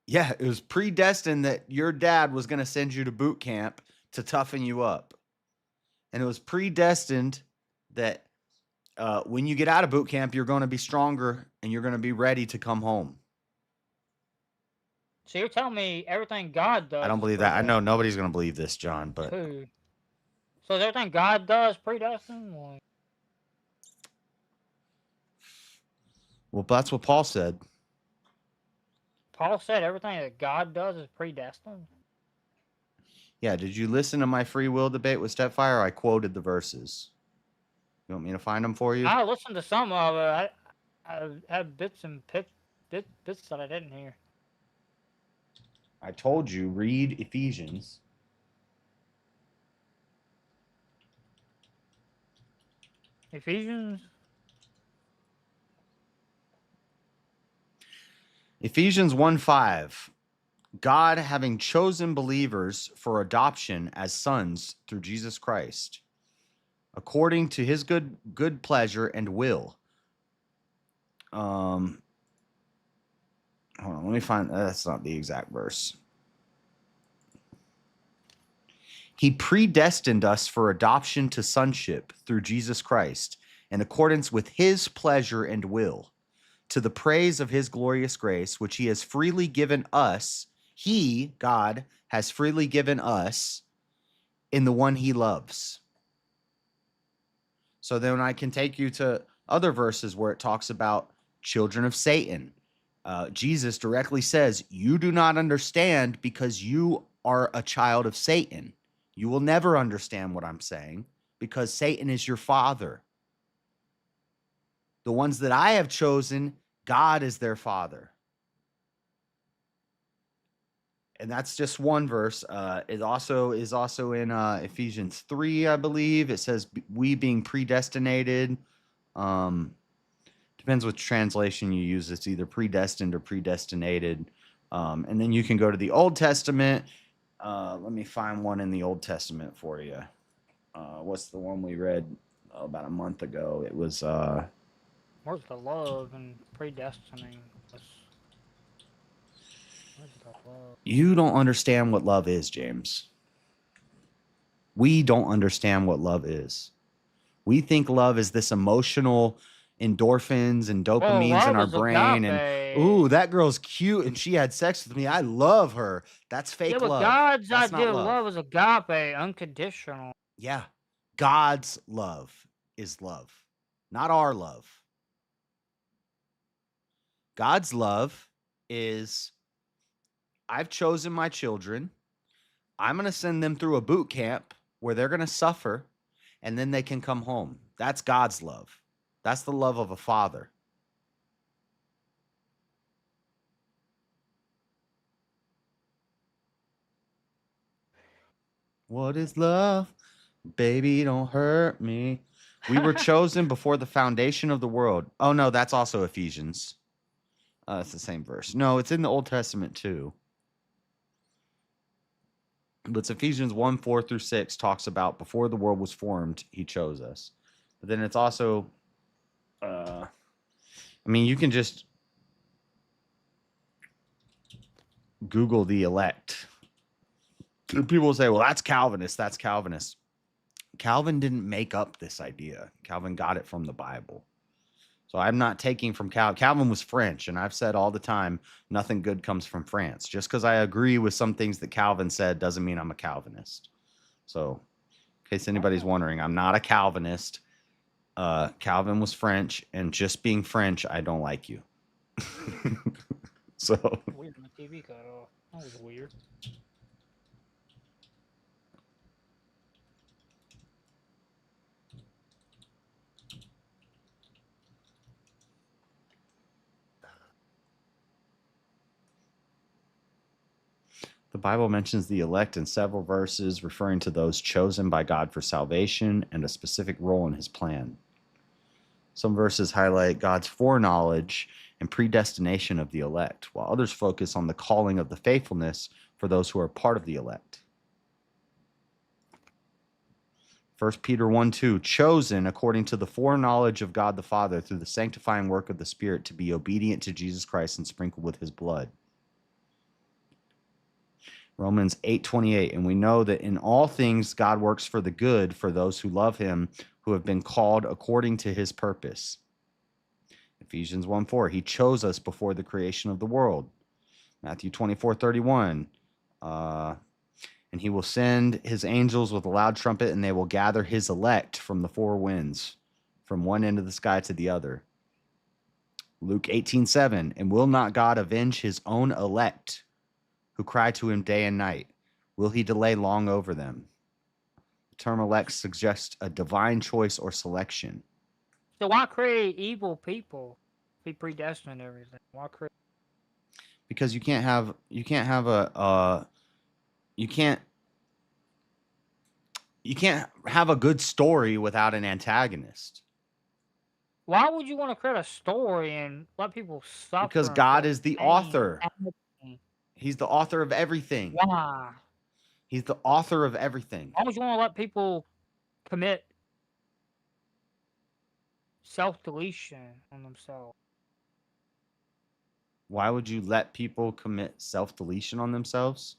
Yeah, it was predestined that your dad was going to send you to boot camp to toughen you up. And it was predestined that when you get out of boot camp, you're going to be stronger and you're going to be ready to come home. So you're telling me everything God does... I don't believe that. I know nobody's going to believe this, John, but... Who? So is everything God does predestined? Like... Well, that's what Paul said. Paul said everything that God does is predestined? Yeah, did you listen to my free will debate with Stepfire? I quoted the verses. You want me to find them for you? I listened to some of it. I had bits and bits that I didn't hear. I told you, read Ephesians. Ephesians? Ephesians 1:5. God having chosen believers for adoption as sons through Jesus Christ, according to his good pleasure and will. Hold on, let me find, that's not the exact verse. He predestined us for adoption to sonship through Jesus Christ, in accordance with his pleasure and will, to the praise of his glorious grace, which he has freely given us. He, God, has freely given us in the one he loves. So then I can take you to other verses where it talks about children of Satan. Jesus directly says, you do not understand because you are a child of Satan. You will never understand what I'm saying because Satan is your father. The ones that I have chosen, God is their father. And that's just one verse. It also is also in Ephesians 3, I believe. It says, we being predestinated. Depends which translation you use. It's either predestined or predestinated. And then you can go to the Old Testament. Let me find one in the Old Testament for you. What's the one we read about a month ago? It was... Where's the love and predestining? Where's the love? You don't understand what love is, James. We don't understand what love is. We think love is this emotional endorphins and dopamines in our brain. And, ooh, that girl's cute and she had sex with me. I love her. That's fake Yeah, but love. God's That's idea not of love is agape, unconditional. Yeah. God's love is love, not our love. God's love is, I've chosen my children. I'm going to send them through a boot camp where they're going to suffer and then they can come home. That's God's love. That's the love of a father. What is love? Baby, don't hurt me. We were chosen before the foundation of the world. Oh, no, that's also Ephesians. It's the same verse. No, it's in the Old Testament too. But it's Ephesians 1, 4 through 6 talks about before the world was formed, he chose us. But then it's also, I mean, you can just Google the elect. People will say, well, that's Calvinist. That's Calvinist. Calvin didn't make up this idea. Calvin got it from the Bible. So I'm not taking from Calvin. Calvin was French, and I've said all the time, nothing good comes from France. Just because I agree with some things that Calvin said doesn't mean I'm a Calvinist. So in case anybody's wondering, I'm not a Calvinist. Calvin was French, and just being French, I don't like you. So Weird, my TV cut off. That was weird. the Bible mentions the elect in several verses, referring to those chosen by God for salvation and a specific role in his plan. Some verses highlight God's foreknowledge and predestination of the elect, while others focus on the calling of the faithfulness for those who are part of the elect. 1 Peter 1:2, chosen according to the foreknowledge of God the Father through the sanctifying work of the Spirit to be obedient to Jesus Christ and sprinkled with his blood. Romans 8:28, and we know that in all things God works for the good for those who love him, who have been called according to his purpose. Ephesians 1:4, he chose us before the creation of the world. Matthew 24:31, and he will send his angels with a loud trumpet, and they will gather his elect from the four winds, from one end of the sky to the other. Luke 18:7, and will not God avenge his own elect who cry to him day and night? Will he delay long over them? The term elect suggests a divine choice or selection. So why create evil people? Be predestined and everything. Why create? Because you can't have a good story without an antagonist. Why would you want to create a story and let people suffer? Because God is the author. He's the author of everything. Why? He's the author of everything. Why would you want to let people commit self-deletion on themselves? Why would you let people commit self-deletion on themselves?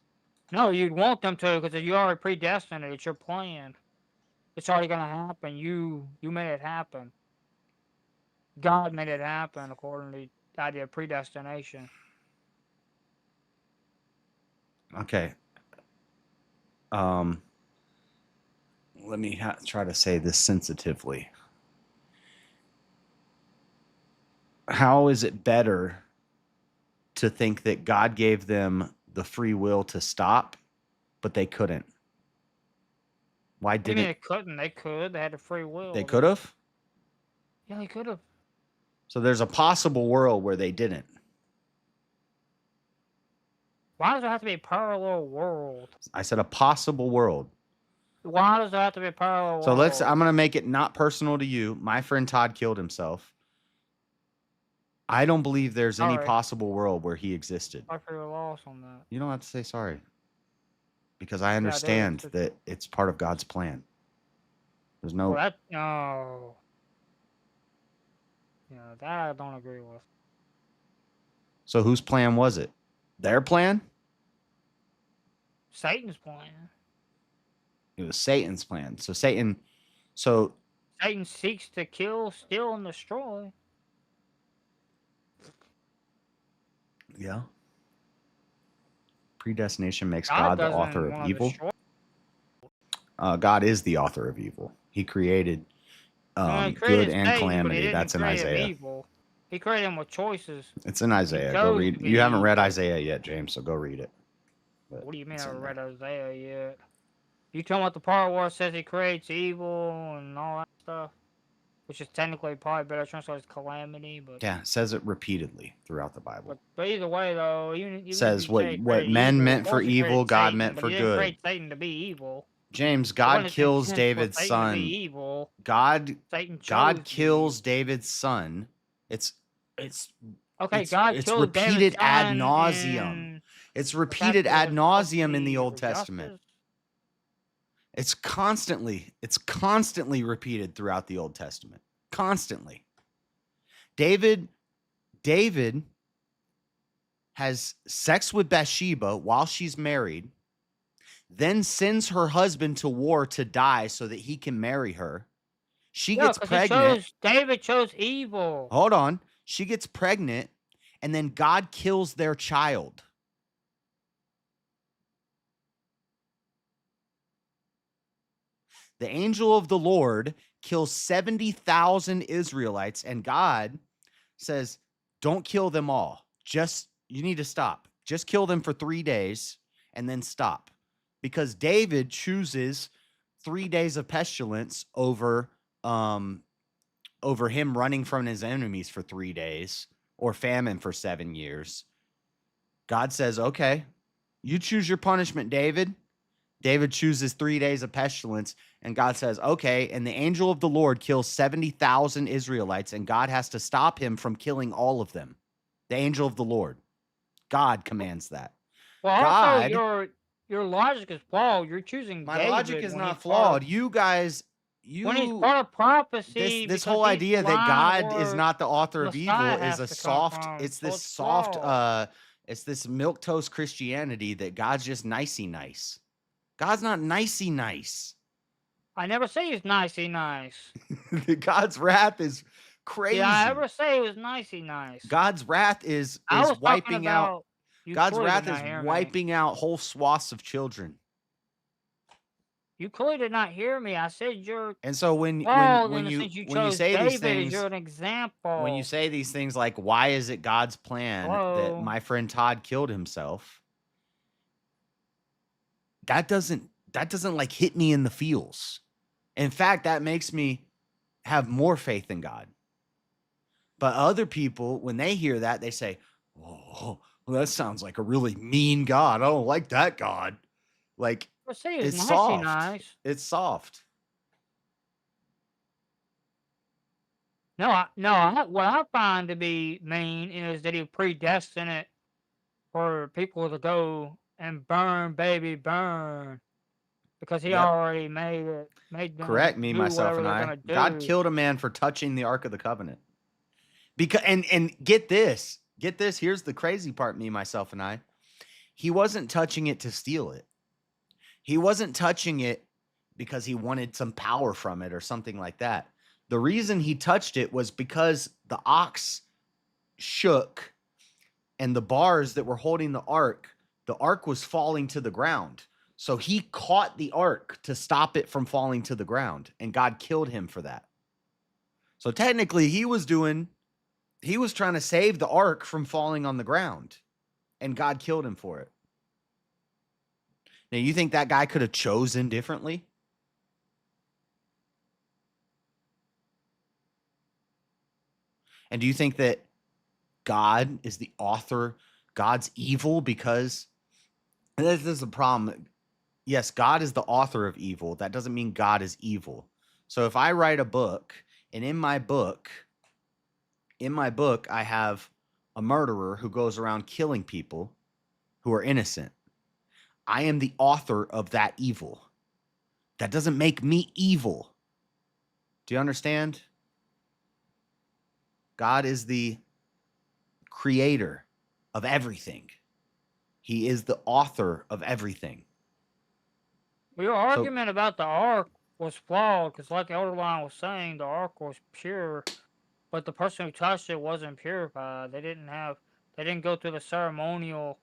No, you'd want them to because you already predestined it. It's your plan. It's already going to happen. You made it happen. God made it happen according to the idea of predestination. Okay. let me try to say this sensitively. How is it better to think that God gave them the free will to stop, but they couldn't? Why What do you mean didn't they couldn't? They could. They had the free will. they? Could have. Yeah, they could have. So there's a possible world where they didn't. Why does there have to be a parallel world? I said a possible world. Why does there have to be a parallel So world? I'm going to make it not personal to you. My friend Todd killed himself. I don't believe there's any Sorry. possible world where he existed. Sorry for your loss on that. You don't have to say sorry. Because I do. understand that it's part of God's plan. There's no... Well, that, no. Yeah, that I don't agree with. So whose plan was it? Their plan? Satan's plan. It was Satan's plan. So Satan... So... Satan seeks to kill, steal, and destroy. Yeah. Predestination makes God the author of evil. God is the author of evil. He created good and Satan, calamity. That's in Isaiah. Evil. He created him with choices. It's in Isaiah. Go read. You haven't read Isaiah yet, James, so go read it. What do you mean I haven't read Isaiah yet? You talking about the part where it says he creates evil and all that stuff? Which is technically probably better translated as calamity, but yeah, it says it repeatedly throughout the Bible. But either way, though, even says what men meant for evil, God meant for good. Create Satan to be evil. James, God kills David's son. God kills David's son. It's okay. God it's killed repeated David's ad son nauseum. It's repeated ad nauseum in the Old Testament. It's constantly repeated throughout the Old Testament. Constantly. David has sex with Bathsheba while she's married, then sends her husband to war to die so that he can marry her. She gets pregnant. David chose evil. Hold on. She gets pregnant, and then God kills their child. The angel of the Lord kills 70,000 Israelites, and God says, don't kill them all. You need to stop. Just kill them for 3 days and then stop. Because David chooses 3 days of pestilence over him running from his enemies for 3 days or famine for 7 years. God says, okay, you choose your punishment, David. David chooses 3 days of pestilence, and God says, okay, and the angel of the Lord kills 70,000 Israelites, and God has to stop him from killing all of them. The angel of the Lord. God commands that. Well, God, also, your logic is flawed. You're choosing my David logic is not flawed. You guys... when he's part of prophecy, this whole idea that God is not the author of evil is a soft... It's this soft... it's this milquetoast Christianity that God's just nicey nice. God's not nicey nice. I never say he's nicey nice. God's wrath is crazy. Yeah, I never say he was nicey nice. God's wrath is wiping out. God's wrath is wiping out whole swaths of children. You clearly did not hear me. I said you're. And so when you say these things, you're an example. When you say these things like, "Why is it God's plan that my friend Todd killed himself?" That doesn't like hit me in the feels. In fact, that makes me have more faith in God. But other people, when they hear that, they say, "Oh, well, that sounds like a really mean God. I don't like that God." Like, it's soft. Nice. It's soft. No, what I find to be mean is that he predestined it for people to go and burn, baby, burn. Because he already made it. Correct me, myself, and I. God killed a man for touching the Ark of the Covenant. Because and get this. Here's the crazy part, me, myself, and I. He wasn't touching it to steal it. He wasn't touching it because he wanted some power from it or something like that. The reason he touched it was because the ox shook and the bars that were holding the ark was falling to the ground. So he caught the ark to stop it from falling to the ground, and God killed him for that. So technically he was trying to save the ark from falling on the ground, and God killed him for it. Now, you think that guy could have chosen differently? And do you think that God is the author? God's evil because this is a problem. Yes, God is the author of evil. That doesn't mean God is evil. So if I write a book, and in my book, I have a murderer who goes around killing people who are innocent. I am the author of that evil. That doesn't make me evil. Do you understand? God is the creator of everything. He is the author of everything. Well, your argument about the ark was flawed because, like Elderline was saying, the ark was pure, but the person who touched it wasn't purified. They didn't go through the ceremonial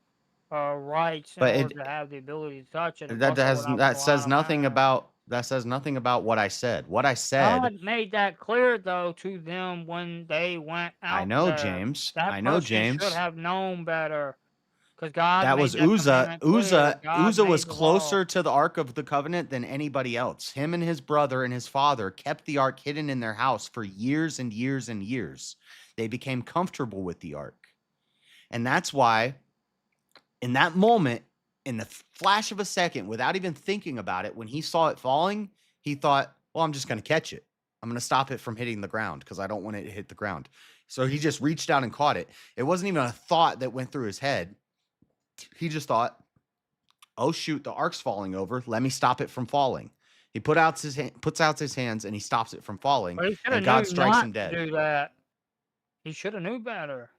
rites in But order to have the ability to touch it. And that plus, has that says nothing about what I said. What I said. God made that clear though to them when they went out. I know, there. James. That I know, person James. should have known better. Because God That made was that Uzzah. commandment clear. God Uzzah made was the law. closer to the Ark of the Covenant than anybody else. Him and his brother and his father kept the Ark hidden in their house for years and years and years. They became comfortable with the Ark. And that's why, in that moment, in the flash of a second, without even thinking about it, when he saw it falling, he thought, well, I'm just going to catch it. I'm going to stop it from hitting the ground because I don't want it to hit the ground. So he just reached out and caught it. It wasn't even a thought that went through his head. He just thought, oh, shoot, the ark's falling over. Let me stop it from falling. He puts out his hands and he stops it from falling. And God strikes him dead. Do that. He should have knew better.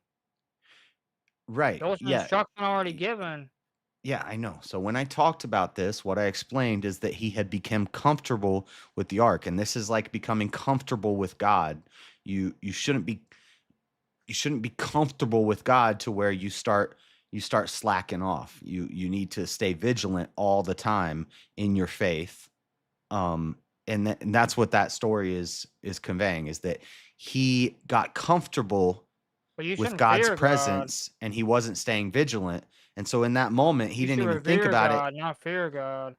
Right. There was an instruction already given. Yeah, I know. So when I talked about this, what I explained is that he had become comfortable with the ark, and this is like becoming comfortable with God. You shouldn't be comfortable with God to where you start slacking off. You need to stay vigilant all the time in your faith. And that's what that story is conveying, is that he got comfortable with God's presence and he wasn't staying vigilant. And so in that moment, he didn't even think about God, not fear God.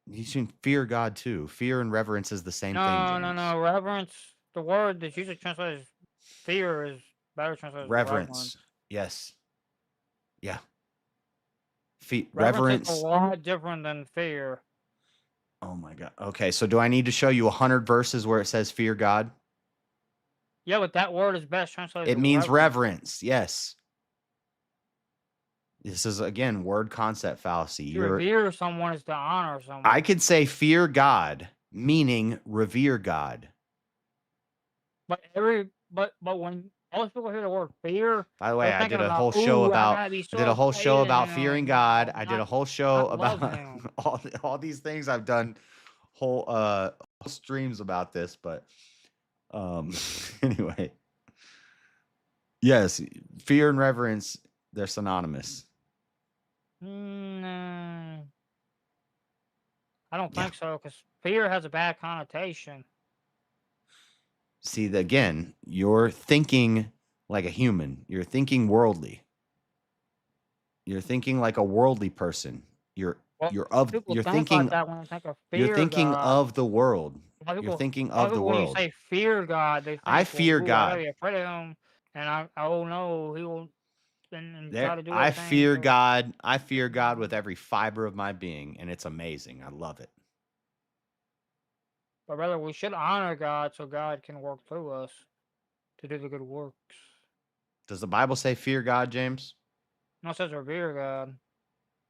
You should fear God too. Fear and reverence is the same thing, James. No. Reverence, the word that's usually translated as fear is better translated as reverence. Yes. Yeah. Reverence is a lot different than fear. Oh my God. Okay, so do I need to show you 100 verses where it says fear God? Yeah, but that word is best translated. It means reverence. Yes. This is, again, word concept fallacy. To revere someone is to honor someone. I could say fear God, meaning revere God. But when most people hear the word fear, by the way, I did a whole show about fearing God. I did a whole show about all these things. I've done whole streams about this, but anyway. Yes, fear and reverence, they're synonymous. I don't think so, because fear has a bad connotation. See, again, you're thinking like a human. You're thinking worldly. You're thinking like a worldly person. You're thinking of the world. You're thinking of the world. When you say fear God, they think, I fear God. I be afraid of him, and I know he will. I fear God. I fear God with every fiber of my being, and it's amazing. I love it. But rather, we should honor God so God can work through us to do the good works. Does the Bible say fear God, James? No, it says revere God.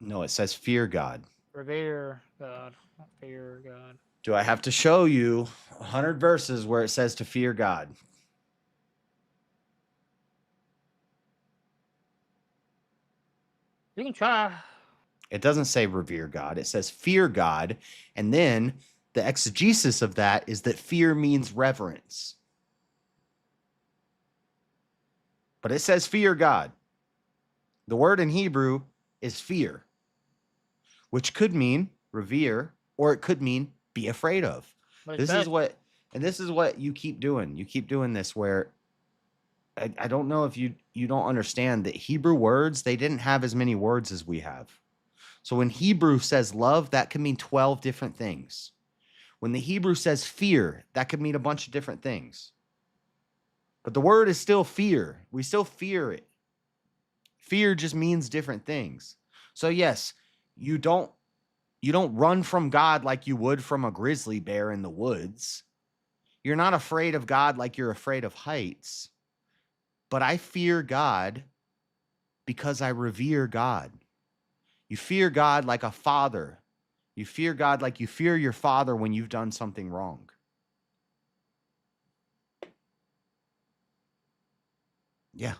No, it says fear God. Revere God, not fear God. Do I have to show you 100 verses where it says to fear God? You can try. It doesn't say revere God. It says fear God. And then the exegesis of that is that fear means reverence. But it says fear God. The word in Hebrew is fear, which could mean revere, or it could mean be afraid of. But This it's is what you keep doing. You keep doing this where I don't know if you don't understand that Hebrew words, they didn't have as many words as we have. So when Hebrew says love, that can mean 12 different things. When the Hebrew says fear, that could mean a bunch of different things. But the word is still fear. We still fear it. Fear just means different things. So yes, you don't run from God like you would from a grizzly bear in the woods. You're not afraid of God like you're afraid of heights. But I fear God because I revere God. You fear God like a father. You fear God like you fear your father when you've done something wrong. Yeah.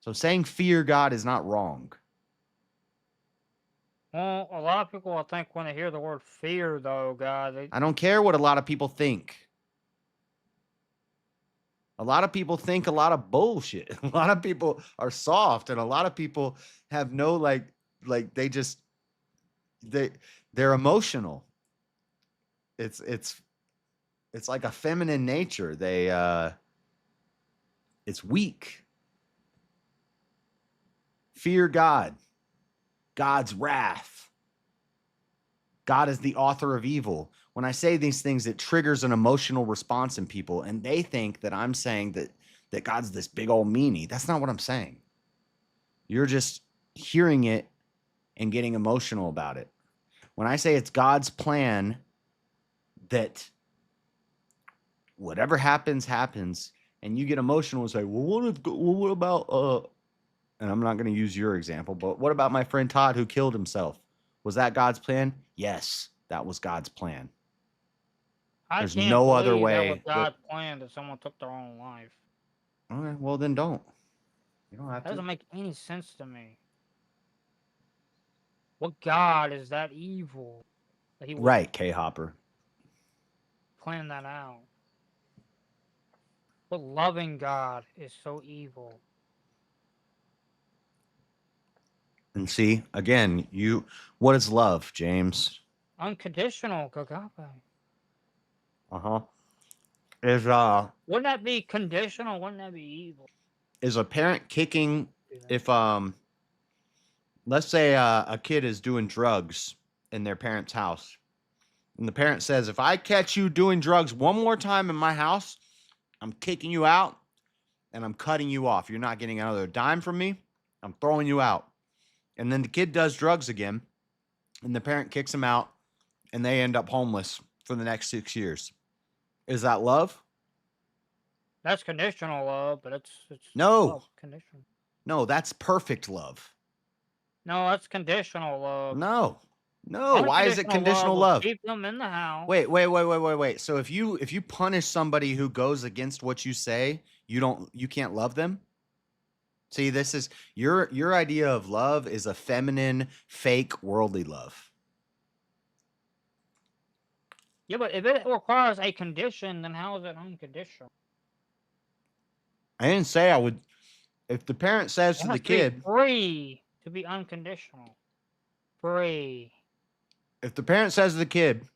So saying fear God is not wrong. Well, a lot of people, I think, when they hear the word fear, though, God, I don't care what a lot of people think. A lot of people think a lot of bullshit. A lot of people are soft, and a lot of people have no they're emotional. It's like a feminine nature. It's weak. Fear God. God's wrath. God is the author of evil. When I say these things, it triggers an emotional response in people, and they think that I'm saying that God's this big old meanie. That's not what I'm saying. You're just hearing it and getting emotional about it. When I say it's God's plan that whatever happens, happens, and you get emotional and say, well, what about, and I'm not going to use your example, but what about my friend Todd who killed himself? Was that God's plan? Yes, that was God's plan. There's can't no other believe way. that was God's plan that someone took their own life. Okay, well then don't. You don't have That to. doesn't make any sense to me. What God is that evil that he would Right, K-Hopper. plan that out? What loving God is so evil? And see, again, what is love, James? Unconditional, agape. Uh-huh. Is Wouldn't that be conditional? Wouldn't that be evil? a parent kicking if let's say a kid is doing drugs in their parent's house, and the parent says, if I catch you doing drugs one more time in my house, I'm kicking you out and I'm cutting you off. You're not getting another dime from me. I'm throwing you out. And then the kid does drugs again, and the parent kicks him out, and they end up homeless for the next 6 years. Is that love? That's conditional love, but it's No. love, conditional. No, that's perfect love. No, that's conditional love. No. Why is it conditional love? Keep them in the house. Wait. So if you punish somebody who goes against what you say, you can't love them? See, this is your idea of love is a feminine, fake, worldly love. Yeah, but if it requires a condition, then how is it unconditional? I didn't say I would. If the parent says to the kid, free to be unconditional. Free. If the parent says to the kid,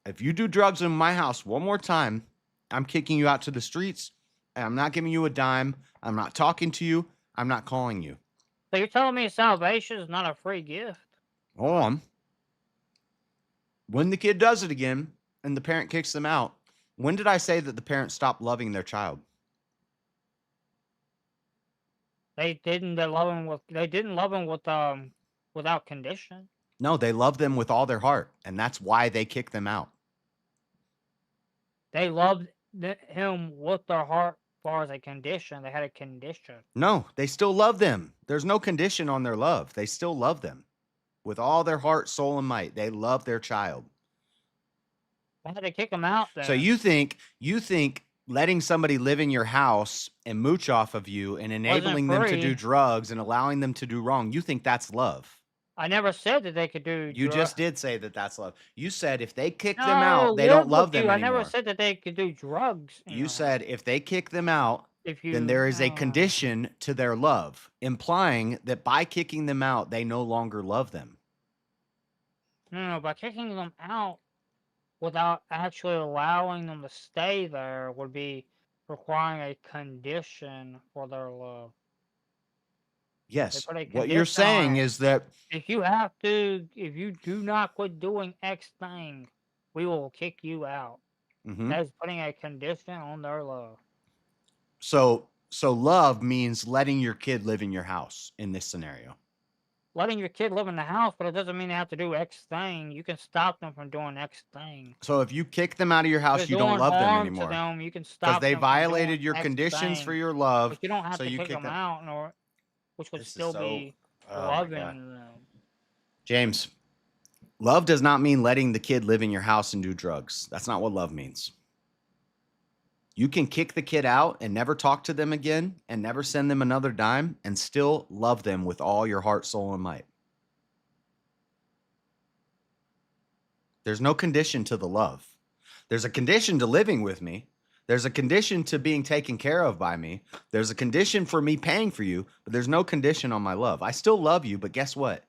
if you do drugs in my house one more time, I'm kicking you out to the streets, and I'm not giving you a dime. I'm not talking to you. I'm not calling you. So you're telling me salvation is not a free gift? Hold on. When the kid does it again and the parent kicks them out, when did I say that the parent stopped loving their child? They didn't love him without condition. No, they love them with all their heart, and that's why they kick them out. They loved him with their heart as far as a condition. They had a condition. No, they still love them. There's no condition on their love. They still love them with all their heart, soul, and might. They love their child. Why did they kick him out then? So you think letting somebody live in your house and mooch off of you and enabling them to do drugs and allowing them to do wrong, you think that's love? I never said that they could do You drugs. just did say that that's love. You said if they kick them out, they don't love them I anymore. never said that they could do drugs. You said if they kick them out, then there is a condition to their love, implying that by kicking them out, they no longer love them. No, by kicking them out without actually allowing them to stay there would be requiring a condition for their love. They Yes. put a What you're condition on saying it. is that If you do not quit doing X thing, we will kick you out. Mhm. That is putting a condition on their love. so love means letting your kid live in your house in this scenario. Letting your kid live in the house, but it doesn't mean they have to do X thing. You can stop them from doing X thing. So if you kick them out of your If house, they're you don't doing love them harm to anymore. them, you can Because stop they them from doing violated your X conditions for thing. your love. But you don't have So to you kick kick them them. out, nor which would This is still so. be Oh my loving God. them. James, love does not mean letting the kid live in your house and do drugs. That's not what love means. You can kick the kid out and never talk to them again and never send them another dime and still love them with all your heart, soul, and might. There's no condition to the love. There's a condition to living with me. There's a condition to being taken care of by me. There's a condition for me paying for you, but there's no condition on my love. I still love you, but guess what?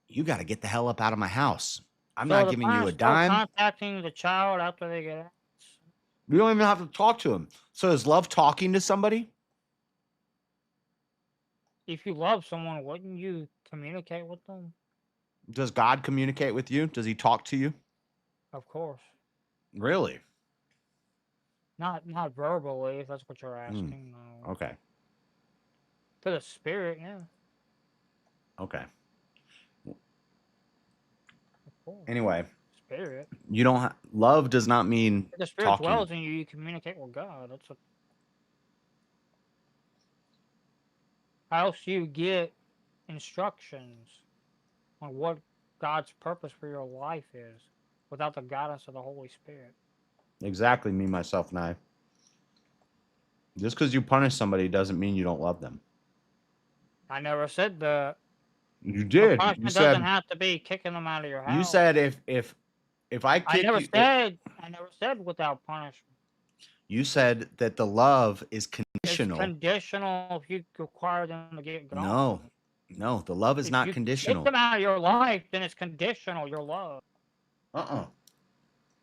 You got to get the hell up out of my house. I'm So not the giving you a parents still dime. contacting the child after they get out. You don't even have to talk to him. So is love talking to somebody? If you love someone, wouldn't you communicate with them? Does God communicate with you? Does he talk to you? Of course. Really? Not verbally, if that's what you're asking. No. Okay. To the spirit, yeah. Okay. Of course. Anyway, Spirit. you don't love does not mean If the spirit talking. dwells in you, you communicate with God. That's a. How else do you get instructions on what God's purpose for your life is without the guidance of the Holy Spirit? Exactly, me, myself, and I. Just because you punish somebody doesn't mean you don't love them. I never said that. You did. Punishment You said doesn't have to be kicking them out of your house. you said if I kick I never you, said without punishment. you said that the love is It's conditional. conditional if you require them to get gone. No, the love is not If you conditional. kick them out of your life, then it's conditional. Your love.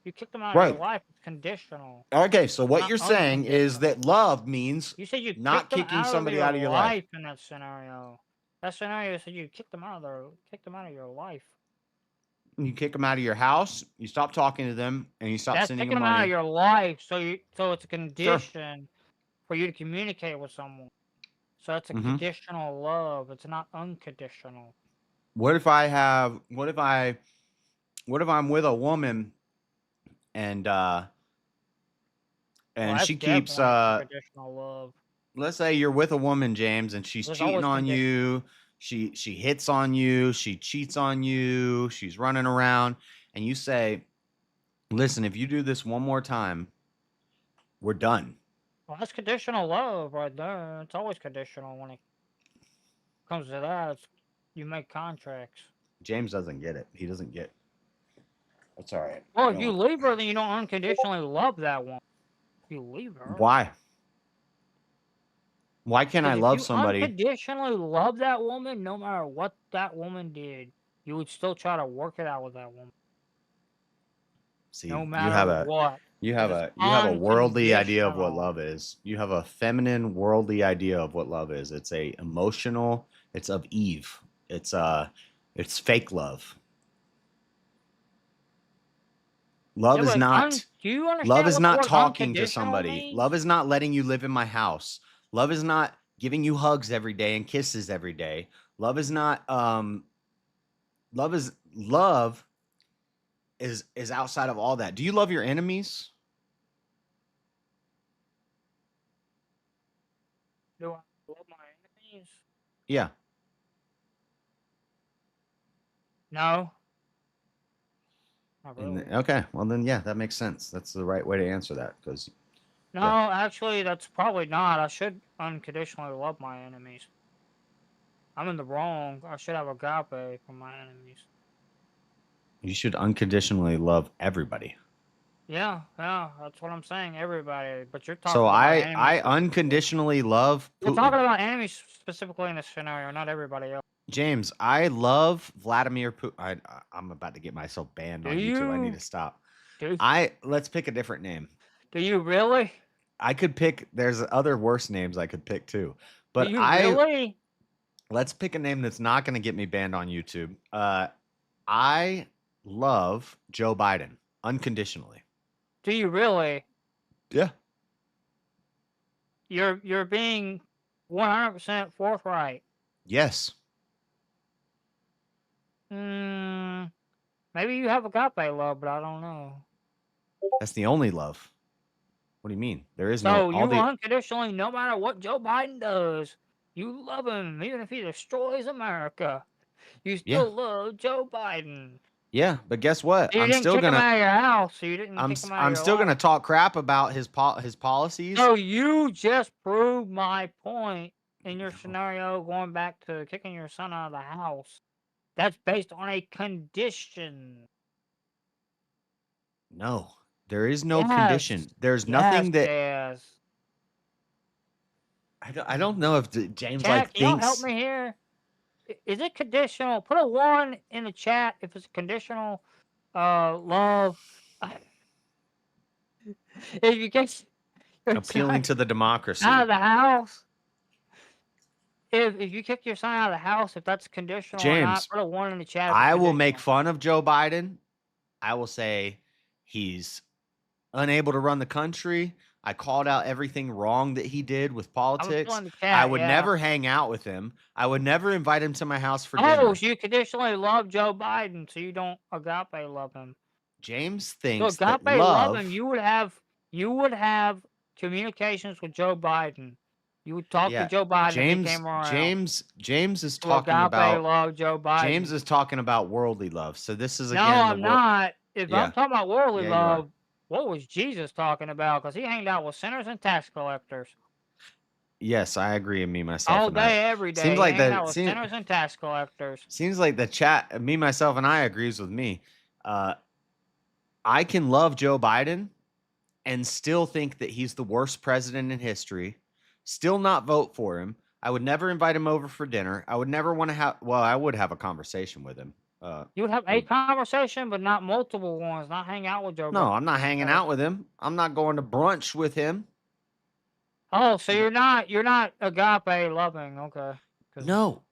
You kick them out of Right. your life, it's conditional. Okay, so what Not you're saying is that love means You said you not kicked them kicking out somebody of out of your life. in that scenario. That scenario said you kicked them out of your life. You kick them out of your house, you stop talking to them, and you stop That's sending kicking them them out of money. your life. So it's a condition for you to communicate with someone. So it's a Mhm. conditional love. It's not unconditional. What if I'm with a woman and Well, she that's keeps definitely unconditional love. let's say you're with a woman, James, and she's There's cheating always on you, she hits on you, she cheats on you, she's running around, and you say, listen, if you do this one more time, we're done. Well, that's conditional love right there. It's always conditional when it comes to that. You make contracts. James doesn't get it. He doesn't get. That's all right. Well, if you leave her, then you don't unconditionally love that one. If you leave her. Why? Why can't I love somebody? If you unconditionally love that woman, no matter what that woman did, you would still try to work it out with that woman. See, no matter what. You have a worldly idea of what love is. You have a feminine worldly idea of what love is. It's a emotional. It's of Eve. It's fake love. Love is not. Do you understand Love is what the not word talking to unconditional somebody. means? Love is not letting you live in my house. Love is not giving you hugs every day and kisses every day. Love is not. Love is outside of all that. Do you love your enemies? Do I love my enemies? Yeah. No. Not really. Okay. Well, then, yeah, that makes sense. That's the right way to answer that. Because No, actually, that's probably not. I should unconditionally love my enemies. I'm in the wrong. I should have agape for my enemies. you should unconditionally love everybody. Yeah, that's what I'm saying. Everybody, but you're talking. So about I enemies. unconditionally love You're Putin. talking about enemies specifically in this scenario, not everybody else. James, I love Vladimir Putin. I'm about to get myself banned Do on YouTube. I need you? to stop. Do, Let's pick a different name. do you really? I could pick. There's other worse names I could pick too, Do but you really? let's pick a name that's not going to get me banned on YouTube. I love Joe Biden unconditionally. Do you really? Yeah. You're being 100% forthright. Yes. Maybe you have agape love, but I don't know. That's the only love. What do you mean? There is So no all you the unconditionally, no matter what Joe Biden does, you love him, even if he destroys America. You Yeah. still love Joe Biden. Yeah, but guess what? You I'm didn't still kick him gonna out of your house, so you didn't I'm kick s- him out of I'm your still gonna life. talk crap about his policies. So you just proved my point in your scenario going back to kicking your son out of the house. That's based on a condition. No, there is no Yes. condition. There's Yes, nothing that Jazz. I don't know if James Chat, like can y'all help thinks. me here? Is it conditional? Put a 1 in the chat if it's conditional love. If you get your Appealing son to the democracy. out of the house, if you kick your son out of the house, if that's conditional or not, James, put a 1 in the chat. If it's I will conditional. make fun of Joe Biden. I will say he's unable to run the country. I called out everything wrong that he did with politics. in the I chat, would yeah. never hang out with him. I would never invite him to my house for Oh, dinner. so you conditionally love Joe Biden, so you don't agape love him. James So thinks agape that love him, you would have communications with Joe Biden. You would talk to Joe Biden if he came around. James is To talking agape about love Joe Biden. James is talking about worldly love. So this is No, again I'm not. If I'm talking about worldly Yeah, you are. love, what was Jesus talking about? Because he hanged out with sinners and tax collectors Yes, I agree. Me myself all and I. day, every day. Seems like hanging out with seems, sinners and tax collectors. seems like the chat. Me myself and I agrees with me. I can love Joe Biden and still think that he's the worst president in history. Still not vote for him. I would never invite him over for dinner. I would never want to have. Well, I would have a conversation with him. You would have a conversation, but not multiple ones. Not hang out with Joe Biden. No, I'm not hanging out with him. I'm not going to brunch with him. Oh, so you're not agape loving, okay? No.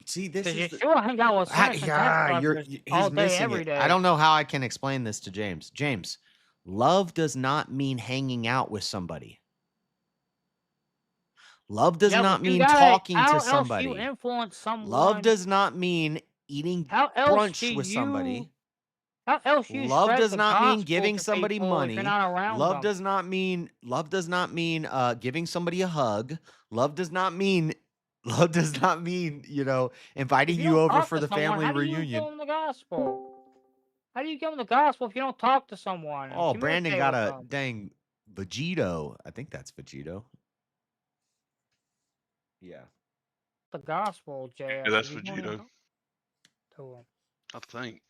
See, this Because is you still hang out with sinners and tax collectors he's all day, missing every it. day. I don't know how I can explain this to James. James, love does not mean hanging out with somebody. Love does not mean talking to somebody. How else you influence someone? Love does not mean eating brunch with somebody. How else you Love spread does the not mean gospel giving to somebody people if money. you're not around Love them? does not mean giving somebody a hug. Love does not mean inviting If you don't over talk for to the someone, family how do you reunion. give them the gospel? How do you give them the gospel if you don't talk to someone? and Oh, Brandon communicate got with a them? dang Vegito. I think that's Vegito. Yeah. The gospel, JS. Yeah, that's if you don't Vegito. talk to 'em. I think.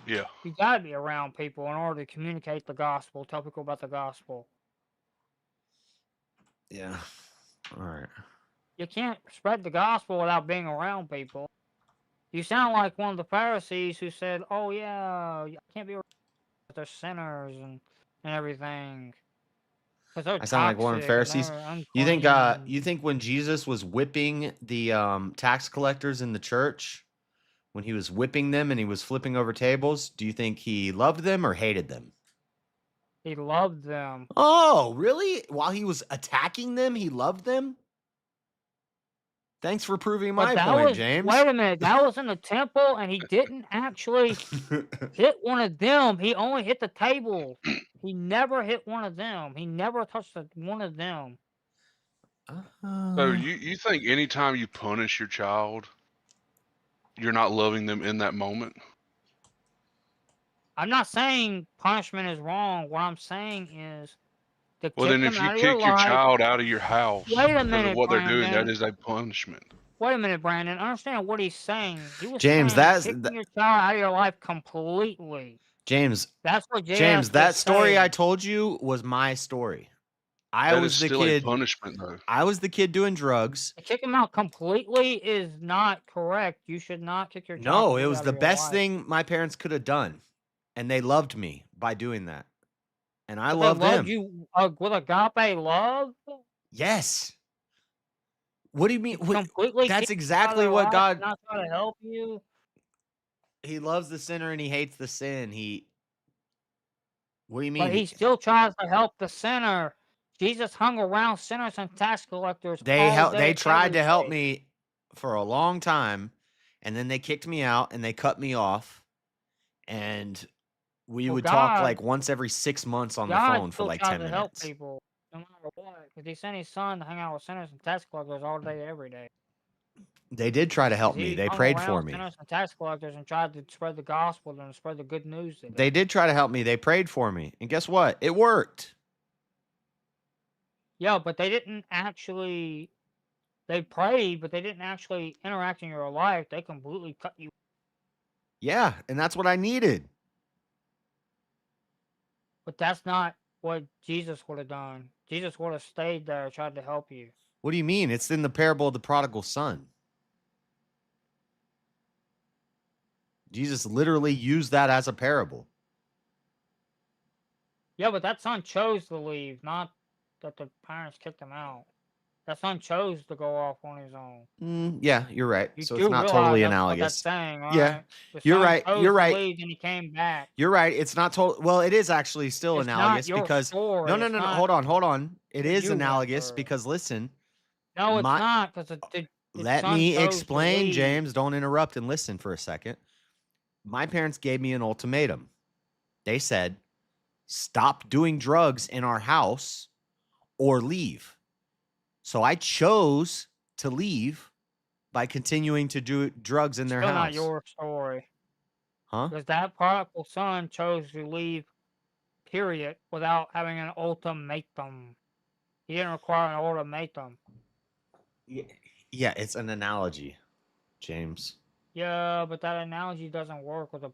Yeah. You gotta be around people in order to communicate the gospel, tell people about the gospel. Yeah. All right. You can't spread the gospel without being around people. You sound like one of the Pharisees who said, "Oh yeah, I can't be around they're sinners and everything." Because they're I sound like one of the toxic and Pharisees. they're You think when Jesus was whipping the tax collectors in the church, when he was whipping them and he was flipping over tables, do you think he loved them or hated them? He loved them. Oh, really? While he was attacking them, he loved them? Thanks for proving my But that point, was, James. wait a minute, that was in the temple, and he didn't actually hit one of them. He only hit the table. He never hit one of them. He never touched one of them. So you think anytime you punish your child, you're not loving them in that moment? I'm not saying punishment is wrong. What I'm saying is to Well, kick then if them you out of your kick your life. child out of your house Wait a because of minute, what they're doing, that Brandon. is a punishment. Wait a minute, Brandon. Understand what he's saying. He was James, saying kicking your child out of your life completely. James, That's what JS James, was that story saying. I told you was my story. I That is was the still a kid. punishment, though. I was the kid doing drugs. To kick him out completely is not correct. You should not kick your child No, it completely was out the of your best life. thing my parents could have done, and they loved me by doing that, and I But they love loved them. you with agape love. Yes. What do you mean? Completely That's kick you out of exactly their what life God. and not try to help you. He loves the sinner and he hates the sin. What do you But mean? he still tries to help the sinner. Jesus hung around sinners and tax collectors all day. They tried every to help day. me for a long time, and then they kicked me out and they cut me off, and we Well, would talk God, like once every 6 months on the God phone for still like tries 10 to help minutes. people no matter what. Because he sent his son to hang out with sinners and tax collectors all day, every day. They did try to help me. He They hung prayed for around me. sinners and tax collectors and tried to spread the gospel and spread the good news to them. They did try to help me. They prayed for me. And guess what? It worked. Yeah, but they didn't actually. They prayed, but they didn't actually interact in your life. They completely cut you. Yeah, and that's what I needed. But that's not what Jesus would have done. Jesus would have stayed there, tried to help you. What do you mean? It's in the parable of the prodigal son. Jesus literally used that as a parable. Yeah, but that son chose to leave, not that the parents kicked him out. That son chose to go off on his own. Yeah, you're right. You So do it's not realize totally that's what analogous. that's saying, right? Yeah, The you're son right. chose You're to right. leave and he came back. You're right. It's not total. Well, it is actually still It's not analogous your because story. no. It's not Hold on. It what is you went analogous through. because listen. No, it's not because the Let son me chose to explain, leave. James. Don't interrupt and listen for a second. My parents gave me an ultimatum. They said, "Stop doing drugs in our house or leave." So I chose to leave by continuing to do drugs in their Still not house. your story. Huh? Because that prodigal son chose to leave, period, without having an ultimatum. He didn't require an ultimatum. Yeah, it's an analogy, James. Yeah, but that analogy doesn't work with a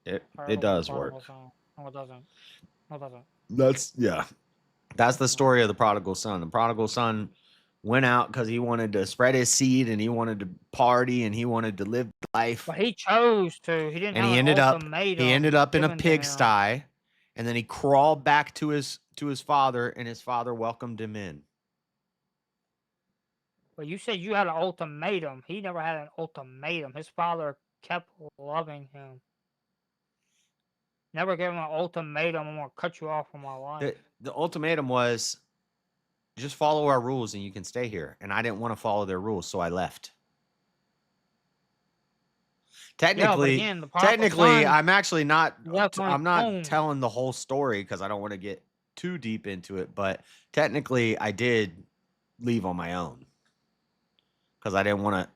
It does work. son. No, it doesn't. No, it doesn't. That's the story of the prodigal son. The prodigal son went out because he wanted to spread his seed and he wanted to party and he wanted to live life. But he chose to. He didn't And have he an ended ultimatum up in a given to him. pigsty, and then he crawled back to his father, and his father welcomed him in. But you said you had an ultimatum. He never had an ultimatum. His father kept loving him. Never gave him an ultimatum. I'm gonna cut you off from my life. The ultimatum was just follow our rules and you can stay here. And I didn't want to follow their rules, so I left. Technically, again, the prodigal son I'm actually not. left on I'm his not own. telling the whole story because I don't want to get too deep into it. But technically, I did leave on my own because I didn't want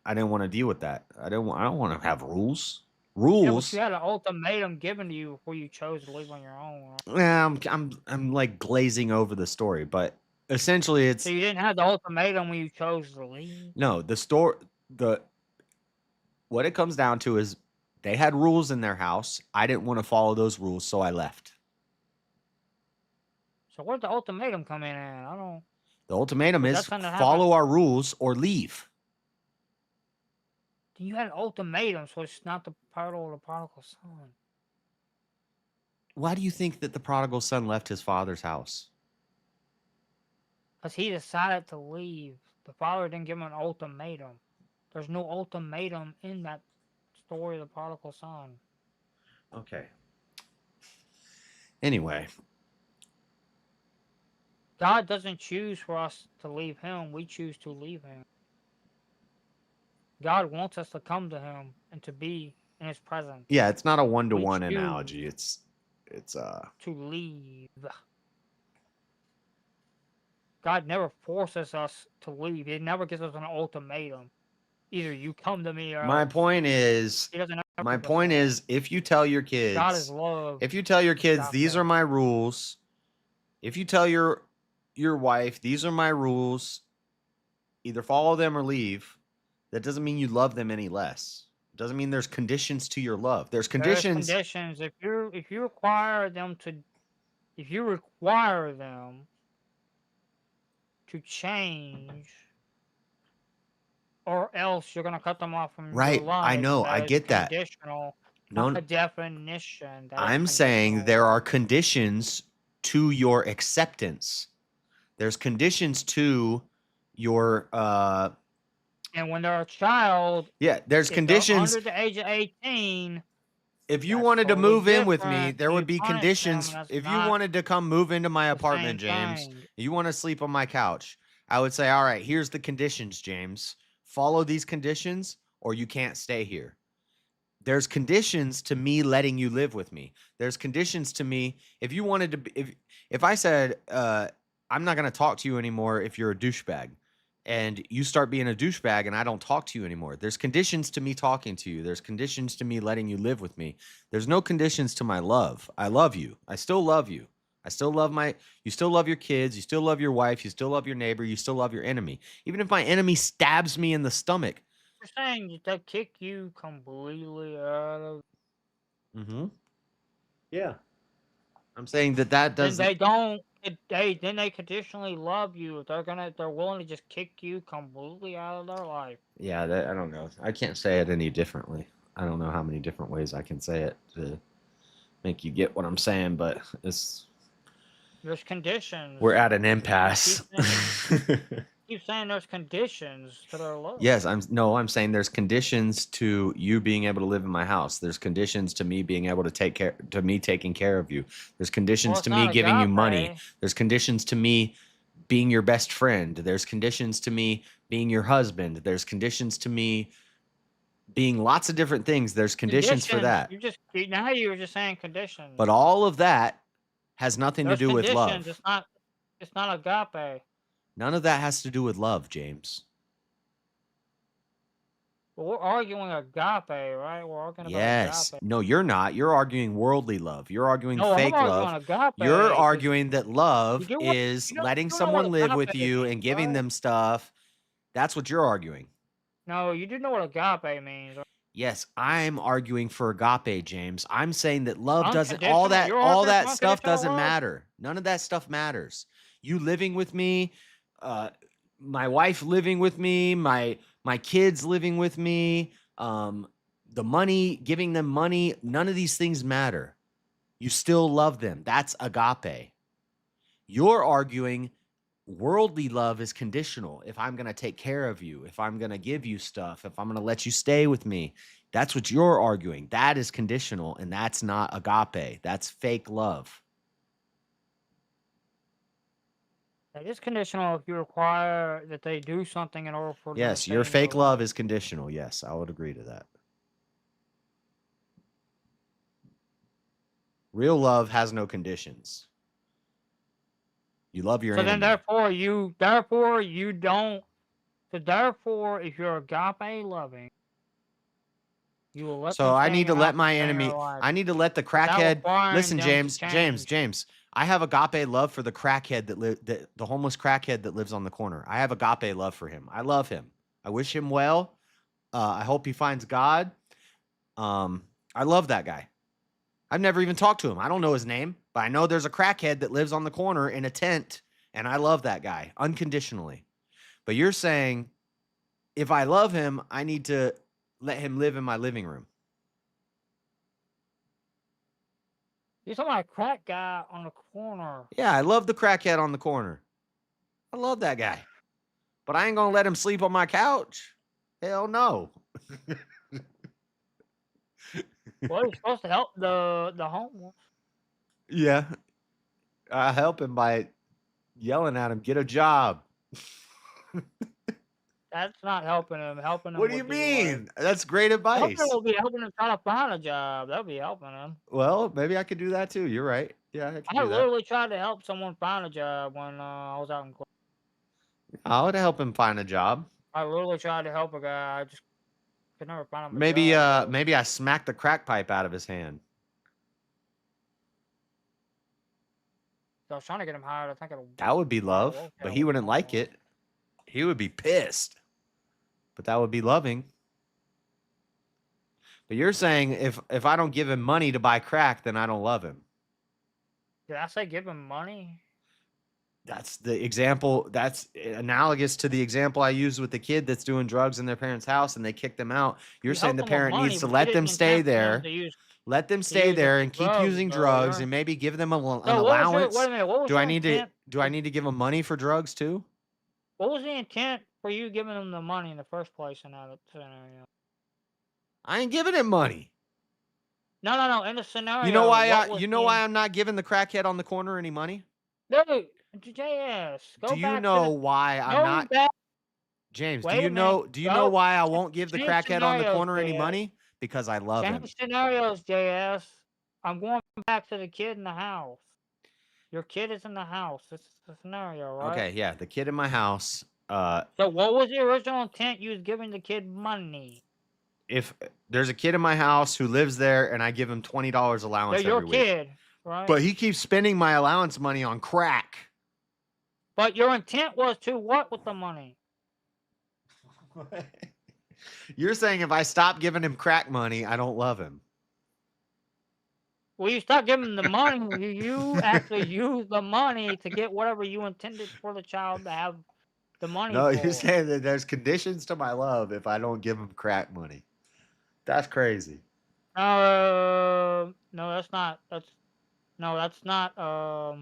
to deal with that. I don't want to have rules. Yeah, but you had an ultimatum given to you before you chose to leave on your own. Right? Yeah, I'm like glazing over the story, but essentially it's. So you didn't have the ultimatum when you chose to leave. No, what it comes down to is they had rules in their house. I didn't want to follow those rules, so I left. So where'd the ultimatum come in at? I don't. The ultimatum Was is that something that follow happened? our rules or leave. You had an ultimatum, so it's not the parable of the prodigal son. Why do you think that the prodigal son left his father's house? Because he decided to leave. The father didn't give him an ultimatum. There's no ultimatum in that story of the prodigal son. Okay. Anyway. God doesn't choose for us to leave him. We choose to leave him. God wants us to come to him and to be in his presence. Yeah, it's not a one-to-one We choose analogy. It's to leave. God never forces us to leave. He never gives us an ultimatum. Either you come to me or my else. point is He doesn't ever my give us point that. is if you tell your kids God is love. if you tell your kids Stop these that. are my rules, if you tell your wife these are my rules, either follow them or leave, that doesn't mean you love them any less. It doesn't mean there's conditions to your love. There's conditions. There's conditions. If you require them to change, or else you're gonna cut them off from your Right. I life. know. That I is get that. conditional. No, By definition, that is I'm saying conditional. there are conditions to your acceptance. There's conditions to your And when they're a child, yeah, there's if conditions. they're under the age of 18, If you that's wanted to totally move in with me, different. there would You be punish them, conditions. and that's If you not wanted to come move into my the apartment, same James, thing. you want to sleep on my couch, I would say, all right, here's the conditions, James. Follow these conditions or you can't stay here. There's conditions to me letting you live with me. There's conditions to me if you wanted to if I said I'm not going to talk to you anymore if you're a douchebag, and you start being a douchebag and I don't talk to you anymore. There's conditions to me talking to you. There's conditions to me letting you live with me. There's no conditions to my love. I love you. I still love you. I still love you still love your kids. You still love your wife. You still love your neighbor. You still love your enemy. Even if my enemy stabs me in the stomach. You're saying that they kick you completely out of. Mm-hmm. Yeah. I'm saying that Then doesn't. they don't. Then they conditionally love you. They're willing to just kick you completely out of their life. Yeah, I don't know. I can't say it any differently. I don't know how many different ways I can say it to make you get what I'm saying, but There's conditions. we're at an impasse. Keep saying there's conditions to their love. Yes, I'm saying there's conditions to you being able to live in my house. There's conditions to me being able to taking care of you. There's conditions to me giving you money. There's conditions to me being your best friend. There's conditions to me being your husband. There's conditions to me being lots of different things. There's conditions for that. Now you're just saying conditions. But all of that has nothing to do with love. It's not agape. None of that has to do with love, James. Well, we're arguing agape, right? We're arguing Yes. about agape. No, you're not. You're arguing worldly love. You're arguing No, fake I'm love. arguing agape, You're 'cause arguing that love is you know letting what someone live with agape you means, and giving right? them stuff. That's what you're arguing. No, you do know what agape means. Right? Yes, I'm arguing for agape, James. I'm saying that love doesn't Unconditional. all that stuff unconditional doesn't love? matter. None of that stuff matters. You living with me, my wife living with me, my kids living with me, the money, giving them money, none of these things matter. You still love them. That's agape. You're arguing worldly love is conditional. If I'm going to take care of you, if I'm going to give you stuff, if I'm going to let you stay with me, that's what you're arguing. That is conditional, and that's not agape. That's fake love. It is conditional if you require that they do something in order for them to Yes, stay your in fake your love life. is conditional. Yes, I would agree to that. Real love has no conditions. You love your enemy. Then therefore you don't. So therefore, if you're agape loving, you will let So them I stay in need to your let house my and stay in your enemy. life. I need to let the Without crackhead. requiring Listen, them to James. change. I have agape love for the crackhead the homeless crackhead that lives on the corner. I have agape love for him. I love him. I wish him well. I hope he finds God. I love that guy. I've never even talked to him. I don't know his name, but I know there's a crackhead that lives on the corner in a tent, and I love that guy unconditionally. But you're saying if I love him, I need to let him live in my living room. You're talking about a crack guy on the corner. Yeah, I love the crackhead on the corner. I love that guy. But I ain't going to let him sleep on my couch. Hell no. Well, you're supposed to help the homeless. Yeah. I help him by yelling at him, get a job. That's not helping him. Helping him. What do you mean? That's great advice. Helping him will be helping him try to find a job. That'll be helping him. Well, maybe I could do that too. You're right. Yeah, I could I do that. literally tried to help someone find a job when I was out in Cleveland. I would help him find a job. I literally tried to help a guy. I just could never find him a Maybe job. maybe I smacked the crack pipe out of his hand. So I was trying to get him hired. I think That would be love, but he wouldn't like it. He would be pissed. But that would be loving. But you're saying if I don't give him money to buy crack, then I don't love him. Did I say give him money? That's the example. That's analogous to the example I used with the kid that's doing drugs in their parents' house and they kick them out. You're You saying help the them with parent money, needs to but let you them didn't stay intend for them there. to use Let them to stay use it there for and keep drugs, using though. drugs You're and maybe give them an so what was your allowance. wait a minute? What was Do I your need to intent? give them money for drugs too? What was the intent for you giving them the money in the first place in that scenario? I ain't giving him money. No. In the scenario, You know why? what was You know why I'm not giving the crackhead on the corner any money? Dude, JS, go Do you back know to why I'm go not? back. James, do Wait you a minute. know? Do you know Go why I won't give the change crackhead on the scenarios, corner any JS. money? Because I love him. Change scenarios, JS. I'm going back to the kid in the house. Your kid is in the house. This is the scenario, right? Okay, yeah, the kid in my house. So what was the original intent? You was giving the kid money. If there's a kid in my house who lives there and I give him $20 allowance They're your every week, kid, right? but he keeps spending my allowance money on crack. But your intent was to what with the money? You're saying if I stop giving him crack money, I don't love him. Well, you stop giving them the money. You actually use the money to get whatever you intended for the child to have the money No, for. you're saying that there's conditions to my love if I don't give him crack money. That's crazy. No, that's not. That's not.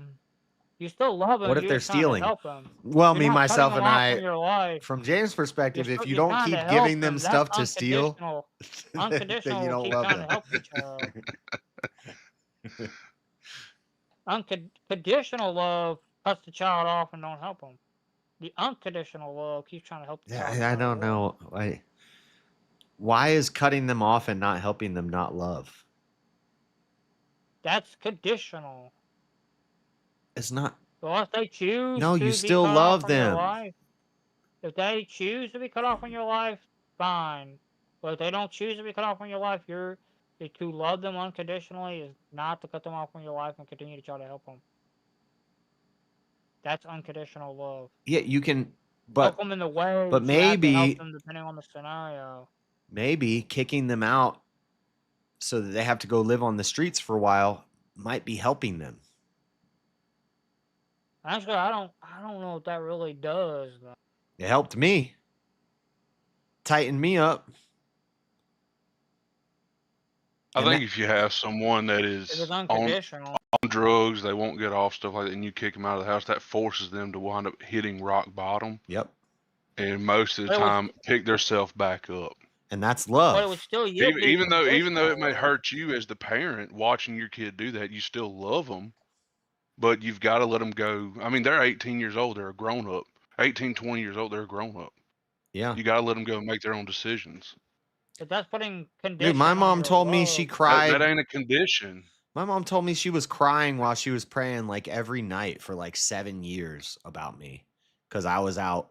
You still love him. What if You're they're just trying to stealing? help him. Well, You're me, not cutting myself, them and off from I, your life. from James' perspective, if you You're don't trying to keep help giving them them. stuff That's to steal, unconditional. then Unconditional you will don't keep love trying to them. help the child. Unconditional love cuts the child off and don't help them. The unconditional love keeps trying to help the child. Yeah, I don't know. Why is cutting them off and not helping them not love? That's conditional. It's not. So if they choose No, to you be still cut off love from your them. life, if they choose to be cut off from your life, fine. But if they don't choose to be cut off from your life, to love them unconditionally is not to cut them off from your life and continue to try to help them. That's unconditional love. Yeah, you can, Help but them in the way but you have to help maybe them depending on the scenario. kicking them out so that they have to go live on the streets for a while might be helping them. Actually, I don't know if that really does, though. It helped me. Tightened me up. I think if you have someone that If is it's on unconditional. drugs, they won't get off, stuff like that, and you kick them out of the house, that forces them to wind up hitting rock bottom. Yep. And most of the But it was- time, pick themselves back up. And that's But it love. would still yield you Even though it conditional may love. hurt you as the parent watching your kid do that, you still love them. But you've got to let them go. I mean, they're 18 years old. They're a grown up. 18, 20 years old. They're a grown up. Yeah. You got to let them go and make their own decisions. But that's putting condition. Dude, my on mom your told me love. she cried. That ain't a condition. My mom told me she was crying while she was praying like every night for like 7 years about me because I was out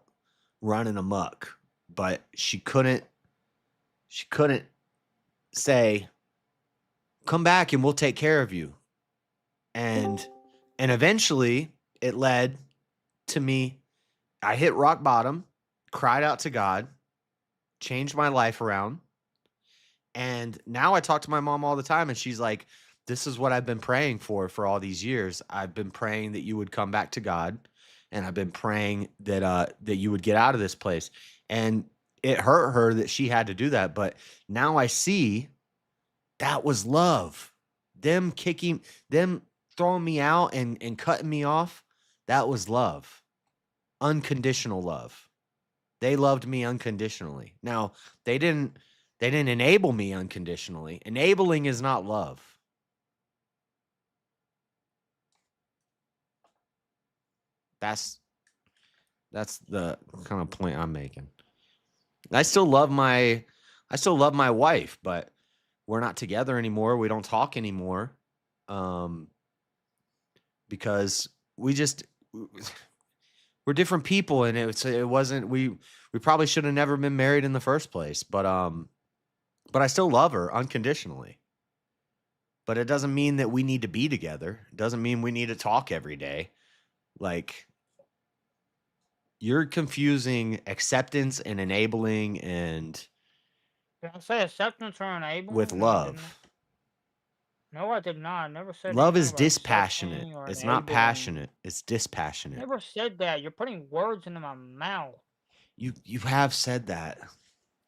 running amok. But she couldn't say, come back and we'll take care of you. And eventually it led to me. I hit rock bottom, cried out to God, changed my life around. And now I talk to my mom all the time and she's like, this is what I've been praying for all these years. I've been praying that you would come back to God. And I've been praying that you would get out of this place. And it hurt her that she had to do that. But now I see that was love. Them throwing me out and cutting me off. That was love. Unconditional love. They loved me unconditionally. Now, they didn't enable me unconditionally. Enabling is not love. That's the kind of point I'm making. I still love my wife, but we're not together anymore. We don't talk anymore. Because we're different people, and it wasn't we probably should have never been married in the first place. But I still love her unconditionally. But it doesn't mean that we need to be together. It doesn't mean we need to talk every day. Like, you're confusing acceptance and enabling and Did I say acceptance or enabling? with love. No, I did not. I never said Love anything is about dispassionate. accepting or It's not enabling. passionate. It's dispassionate. Never said that. You're putting words into my mouth. You have said that.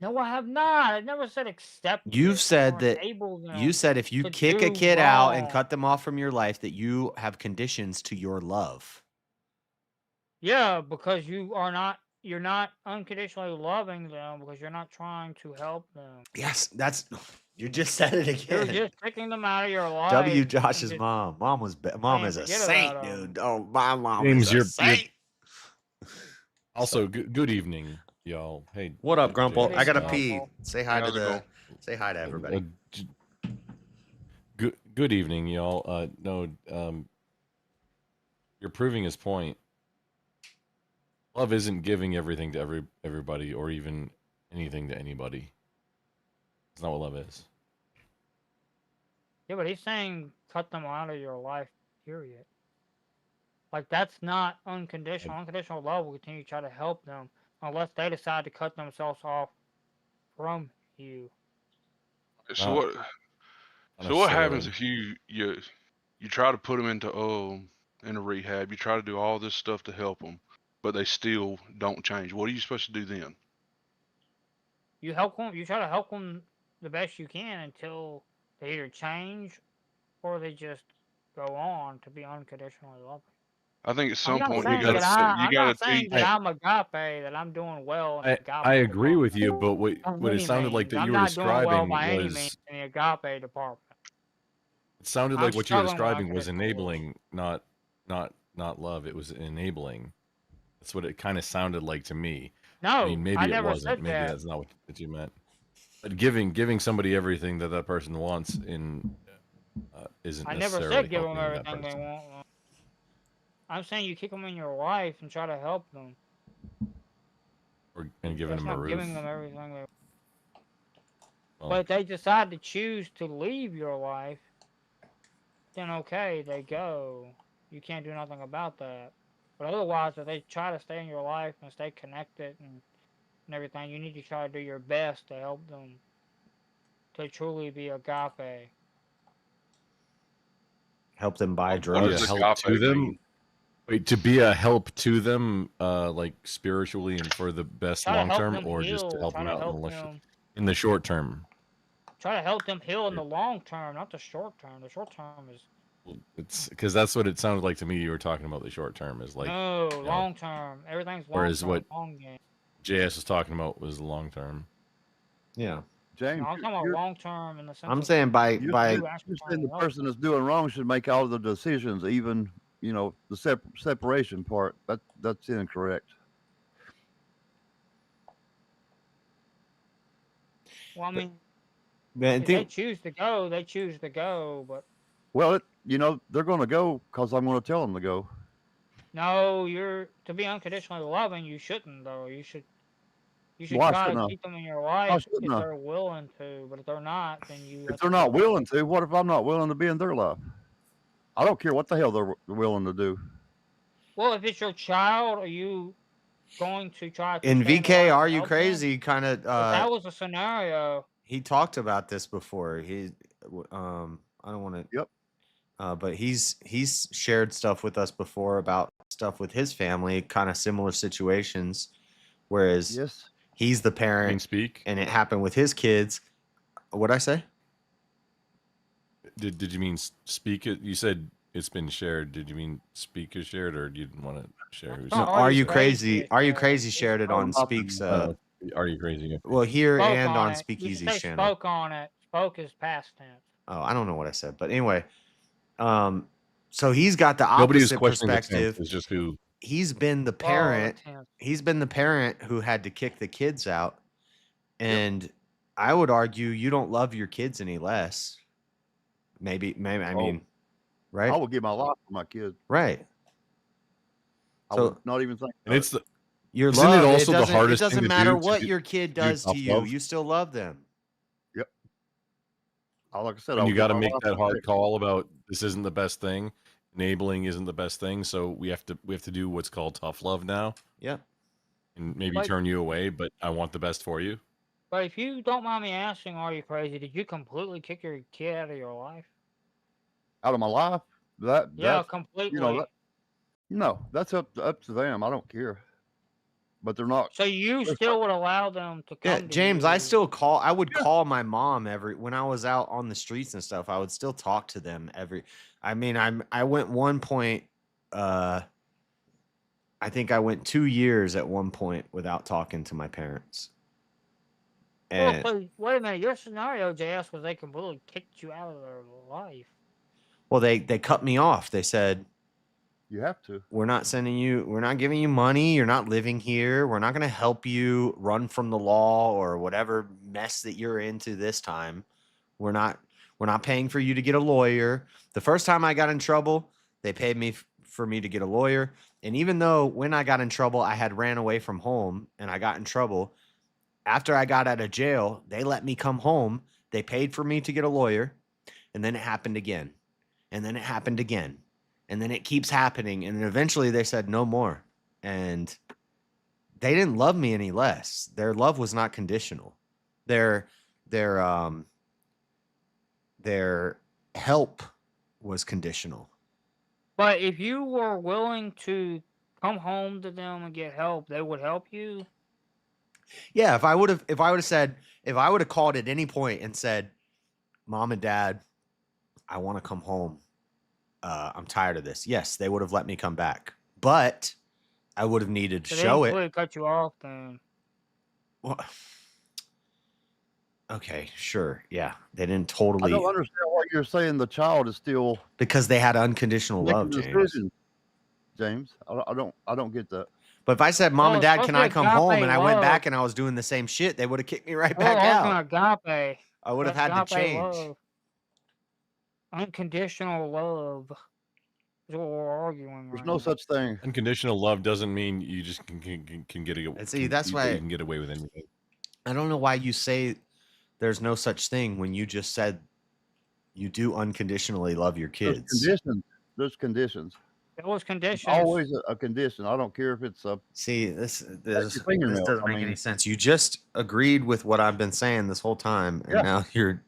No, I have not. I never said accept You've it said or that. enable You them said if you to kick a do kid out and wrong. cut them off from your life, that you have conditions to your love. Yeah, because you're not unconditionally loving them because you're not trying to help them. Yes, you just said it You're again. just picking them out of your life. W. and Josh's just mom. Mom saying, is a "Forget saint, about 'em." dude. Oh, my mom James, is a you're saint. also good evening, y'all. Hey, What up, Grumple? I JS, gotta pee. Say hi to how's it say hi to everybody. good evening, y'all. No, you're proving his point. Love isn't giving everything to everybody or even anything to anybody. It's not what love is. Yeah, but he's saying cut them out of your life, period. Like, that's not unconditional. Unconditional love will continue to try to help them unless they decide to cut themselves off from you. So what? Not So what happens necessarily. if you try to put them into a rehab? You try to do all this stuff to help them, but they still don't change. What are you supposed to do then? You help them. You try to help them the best you can until they either change or they just go on to be unconditionally loving. I think at I'm some not point saying that I'm you not gotta saying teach. that I'm agape, that I'm doing well in the agape I agree department. with you, but what By it any sounded like means. that I'm you were not doing well describing by any means was in the agape department. it sounded I'm like what you were struggling with describing was unconditional love. enabling, not love. It was enabling. That's what it kind of sounded like to me. I No, mean, maybe I it never wasn't. said Maybe that. that's not what you meant. But giving somebody everything that person wants isn't I never necessarily said give them helping that everything they person. want. I'm saying you kick them in your life and try to help them. And giving That's them a not roof. giving them everything they. Well, But if they decide to choose to leave your life, then okay, they go. You can't do nothing about that. But otherwise, if they try to stay in your life and stay connected and everything, you need to try to do your best to help them to truly be agape. Help them buy What drugs. does help to agape them. mean? Wait, to be a help to them, like spiritually and for the best Try to long help term, them or just to heal. help Try them to out help them. in the short term. Try to help them heal in the long term, not the short term. The short term is It's because that's what it sounded like to me. You were talking about the short term is like no you know, long term. Everything's long whereas term. what Long game. JS was talking about was the long term. Yeah. James, No, I'm talking about long term in the sense I'm of saying by you're you actually saying trying to the help person them. that's doing wrong should make all the decisions, even the separation part. That's incorrect. Well, I mean, Man, if they choose to go, they choose to go. But Well, they're going to go because I'm going to tell them to go. no, to be unconditionally loving, you shouldn't though. You should Why try to shouldn't I? keep them in your Why life shouldn't if I? they're willing to. But if they're not, then you If have they're to not deal with willing to, what if I'm not willing to be in their life? I don't care what the hell they're willing to do. Well, if it's your child, are you going to try to in stay in their VK, life are and you help them? crazy? Kind If of. that was a scenario, He talked about this before. I don't want to. Yep. But he's shared stuff with us before about stuff with his family, kind of similar situations. Whereas Yes. he's the parent, speak, and it happened with his kids. What'd I say? Did you mean speak it? You said it's been shared. Did you mean speak is shared, or you didn't want to share who's? No, are you crazy? Are you crazy? Shared it on Speaks. Are you crazy? Well, here spoke and on on it. You should Speakeasy's say channel. spoke on it. Spoke is past tense. Oh, I don't know what I said, but anyway, so he's got the Nobody is opposite questioning the tense, perspective. it's just who. He's been the parent. He's been the parent who had to kick the kids out, and I would argue you don't love your kids any less. Maybe. I mean, right? I would give my life for my kids. Right. I So would not even think. And it's your isn't love. it also the doesn't. hardest It doesn't thing to matter do what to your kid do does to tough you. love? You still love them. Yep. Like I said, And I you would got to give my make life that for hard it. call about this isn't the best thing. Enabling isn't the best thing, so we have to do what's called tough love now. Yeah. And maybe But- turn you away, but I want the best for you. But if you don't mind me asking, are you crazy? Did you completely kick your kid out of your life? out of my life. That Yeah, that's completely. no, that's up to them. I don't care. But they're not. So you There's still would allow them to Yeah, come to James, I you? still call. I would call my mom when I was out on the streets and stuff. I would still talk to them every. I mean, I went one point. I think I went 2 years at one point without talking to my parents. Well, And but wait a minute. Your scenario, JS, was they completely kicked you out of their life. well, they cut me off. They said, you have to. we're not giving you money. You're not living here. We're not going to help you run from the law or whatever mess that you're into this time. We're not paying for you to get a lawyer. The first time I got in trouble, they paid me for me to get a lawyer. And even though when I got in trouble, I had ran away from home and I got in trouble, after I got out of jail, they let me come home. They paid for me to get a lawyer. And then it happened again. And then it happened again. And then it keeps happening. And then eventually they said no more. And they didn't love me any less. Their love was not conditional. Their help was conditional. But if you were willing to come home to them and get help, they would help you. Yeah, if I would have called at any point and said, Mom and Dad, I want to come home. I'm tired of this. Yes, they would have let me come back. But I would have needed to show it. They would cut you off then. Well, okay, sure. Yeah. They didn't totally. I don't understand why you're saying the child is still because they had unconditional love, James. James, I don't get that. But if I said, Mom and Dad, can I come home? And I went back and I was doing the same shit, they would have kicked me right back out. Agape. I would have had to change. Love. Unconditional love is what we're arguing. There's no such thing. Unconditional love doesn't mean you just can get away. See, that's why you can get away with anything. I don't know why you say there's no such thing when you just said you do unconditionally love your kids. There's conditions. It was conditions. Always a condition. I don't care if it's a. See, this doesn't make any sense. You just agreed with what I've been saying this whole time, and now you're.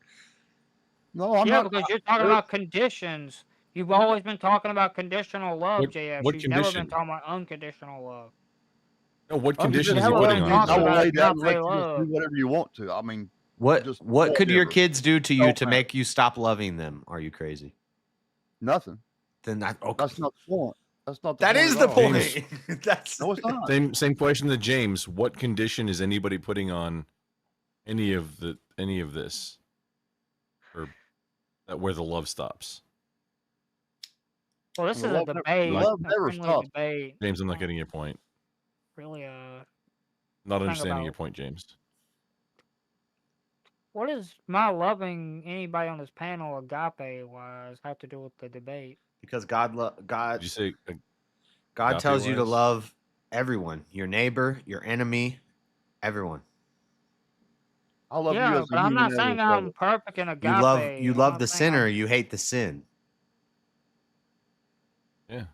No, I'm not. not. Because you're talking about conditions. You've always been talking about conditional love, JF. What You've condition? never been talking about unconditional love. No, what conditions is he putting on? I will lay down and let you do whatever you want to. I mean, what could your kids do to you to make you stop loving them? Are you crazy? Nothing. Then that's not the point. That's not. That is the point. That's no, it's not. Same question to James. What condition is anybody putting on any of this, or where the love stops? Well, this is a debate. Love never stops. James, I'm not getting your point. Really, not understanding your point, James. What does my loving anybody on this panel agape wise have to do with the debate? Because God. Did you say God tells you to love everyone, your neighbor, your enemy, everyone. I love you as but I'm not saying I'm perfect in agape. You love the sinner, you hate the sin. Yeah.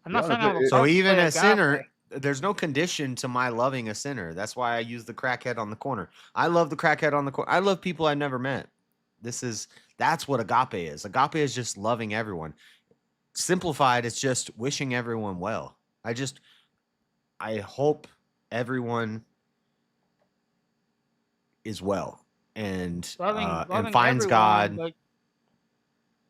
I'm not saying I'm so even a sinner, there's no condition to my loving a sinner. That's why I use the crackhead on the corner. I love the crackhead on the corner. I love people I never met. That's what agape is. Agape is just loving everyone. Simplified, it's just wishing everyone well. I hope everyone is well and loving finds everyone, God.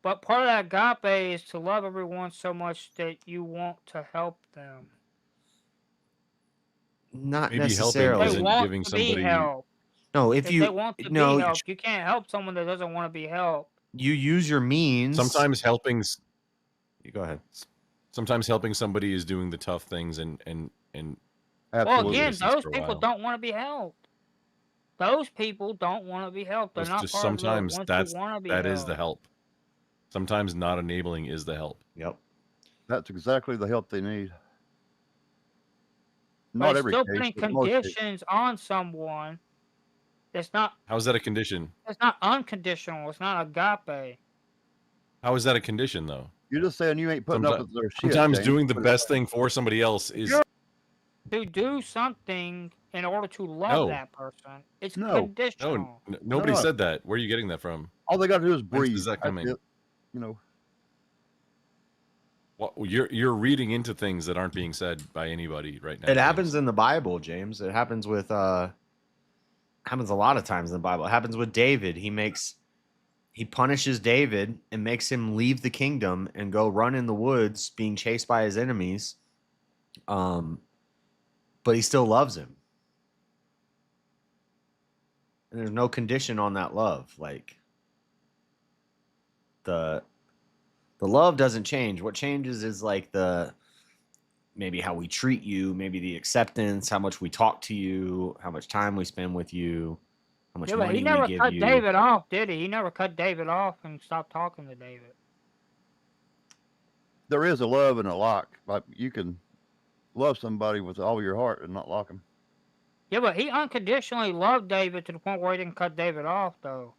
But part of that agape is to love everyone so much that you want to help them. Not maybe necessarily. helping isn't giving somebody. No, if they want to be helped, you can't help someone that doesn't want to be helped. You use your means. Sometimes helping's. You go ahead. Sometimes helping somebody is doing the tough things and. Well, again, those people don't want to be helped. Those people don't want to be helped. They're not part sometimes of the that is the help. Sometimes not enabling is the help. Yep. That's exactly the help they need. Not every case. Still putting conditions on someone. It's not. How is that a condition? It's not unconditional. It's not agape. How is that a condition, though? You're just saying you ain't putting up with their shit. Sometimes doing the best thing for somebody else is to do something in order to love that person. It's conditional. No, nobody said that. Where are you getting that from? All they got to do is breathe. Is that coming? you know. Well, you're reading into things that aren't being said by anybody right now. It happens in the Bible, James. It happens with happens a lot of times in the Bible. It happens with David. He punishes David and makes him leave the kingdom and go run in the woods being chased by his enemies. But he still loves him. And there's no condition on that love. Like the love doesn't change. What changes is like maybe how we treat you, maybe the acceptance, how much we talk to you, how much time we spend with you, how much Yeah, but money he we never give cut you. David off, did he? He never cut David off and stopped talking to David. There is a love and a lock. Like you can love somebody with all your heart and not lock them. Yeah, but he unconditionally loved David to the point where he didn't cut David off, though.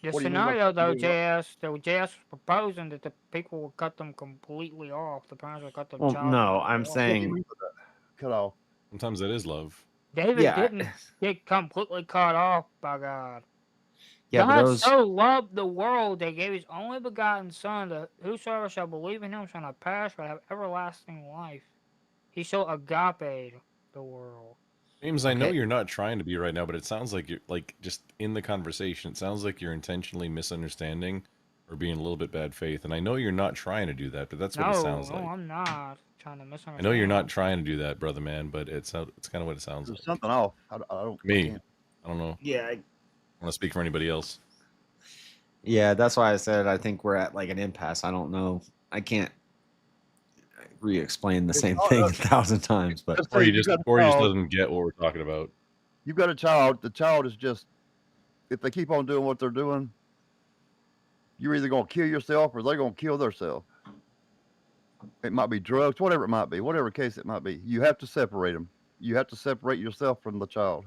The What do you mean by scenario, though, cutting David JS was proposing that the people would cut them completely off. The parents would cut the Well, child no, completely I'm off. What do you saying mean by that? Cut off. Sometimes that is love. David Yeah. didn't get completely cut off by God. Yeah, but God those so loved the world that he gave his only begotten Son, that whosoever shall believe in him shall not perish but have everlasting life. He so agape the world. James, I know Okay. you're not trying to be right now, but it sounds like you're like just in the conversation. It sounds like you're intentionally misunderstanding or being a little bit bad faith. And I know you're not trying to do that, but that's what it sounds No, like. I'm not trying to misunderstand. I know you're not trying to do that, brother man, but it's kind of what it sounds There's like. something off. I don't. Me, can't. I don't know. Yeah, I don't want to speak for anybody else. yeah, that's why I said I think we're at like an impasse. I don't know. I can't re-explain the It's same not thing a- 1,000 times, but Let's Or say you you just got a or you just child. doesn't get what we're talking about. You've got a child. The child is just, if they keep on doing what they're doing, you're either going to kill yourself or they're going to kill themselves. It might be drugs, whatever it might be, whatever case it might be. You have to separate them. You have to separate yourself from the child.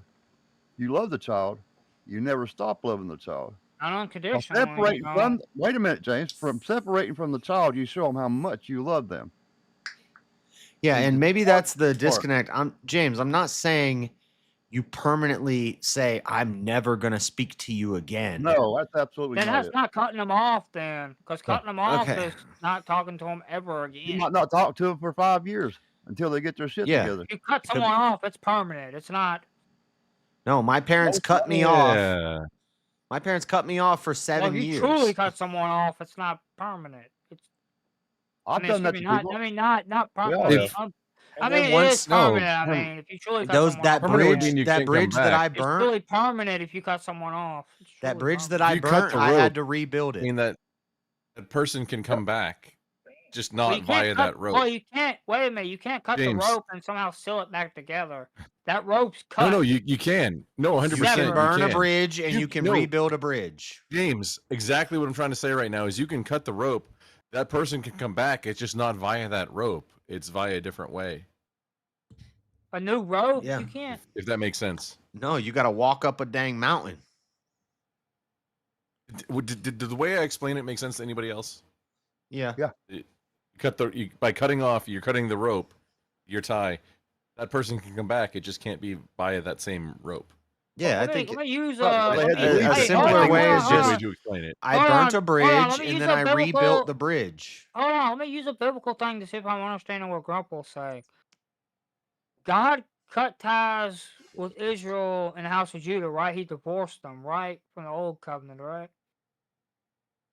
You love the child. You never stop loving the child. Not Now, unconditionally. separating from, wait a minute, James, from separating from the child, you show them how much you love them. yeah, You and just maybe start that's the apart. disconnect. James, I'm not saying you permanently say I'm never going to speak to you again. No, that's absolutely Then not that's it. not cutting them off, then, because cutting them off Okay. is not talking to them ever You again. might not talk to them for 5 years until they get their shit Yeah. together. If you cut It could someone be- off, it's permanent. It's not. No, my parents No, cut me off. Yeah. My parents cut me off for Well, 7 if you years. truly cut someone off, it's not permanent. It's. I've done that to people. Not We all permanent. have. And I then mean, it once- is permanent. no, I perm- mean, if you truly cut those someone that off, Permanent would bridge mean you that can't come bridge that back. I it's burnt, really permanent if you cut someone off. It's that truly bridge that permanent. I If you cut burnt, the I rope, had to rebuild I it. mean that person can come back, just Well, not you via can't cut. that rope. Well, you can't. Wait a minute. You can't cut James. the rope and somehow sew it back together. That rope's No, cut. no, you can. No, 100%. You can Severed. burn you a can. bridge and you can no, rebuild a bridge. James, exactly what I'm trying to say right now is you can cut the rope. That person can come back. It's just not via that rope. It's via a different way. A new rope. Yeah. You can't. If that makes sense. No, you got to walk up a dang mountain. Did the way I explain it make sense to anybody else? Yeah. Yeah. By cutting off, you're cutting the rope, your tie. That person can come back. It just can't be via that same rope. Yeah, I Let me, think let me use Well, they had to leave a it. simpler Hey, way hold is on, Good way just to explain it. I Hold burnt on, a hold on, bridge let me and use then a I rebuilt biblical- the bridge. Hold on. Let me use a biblical thing to see if I'm understanding what Grumple's saying. God cut ties with Israel and the house of Judah, right? He divorced them, right? From the old covenant, right?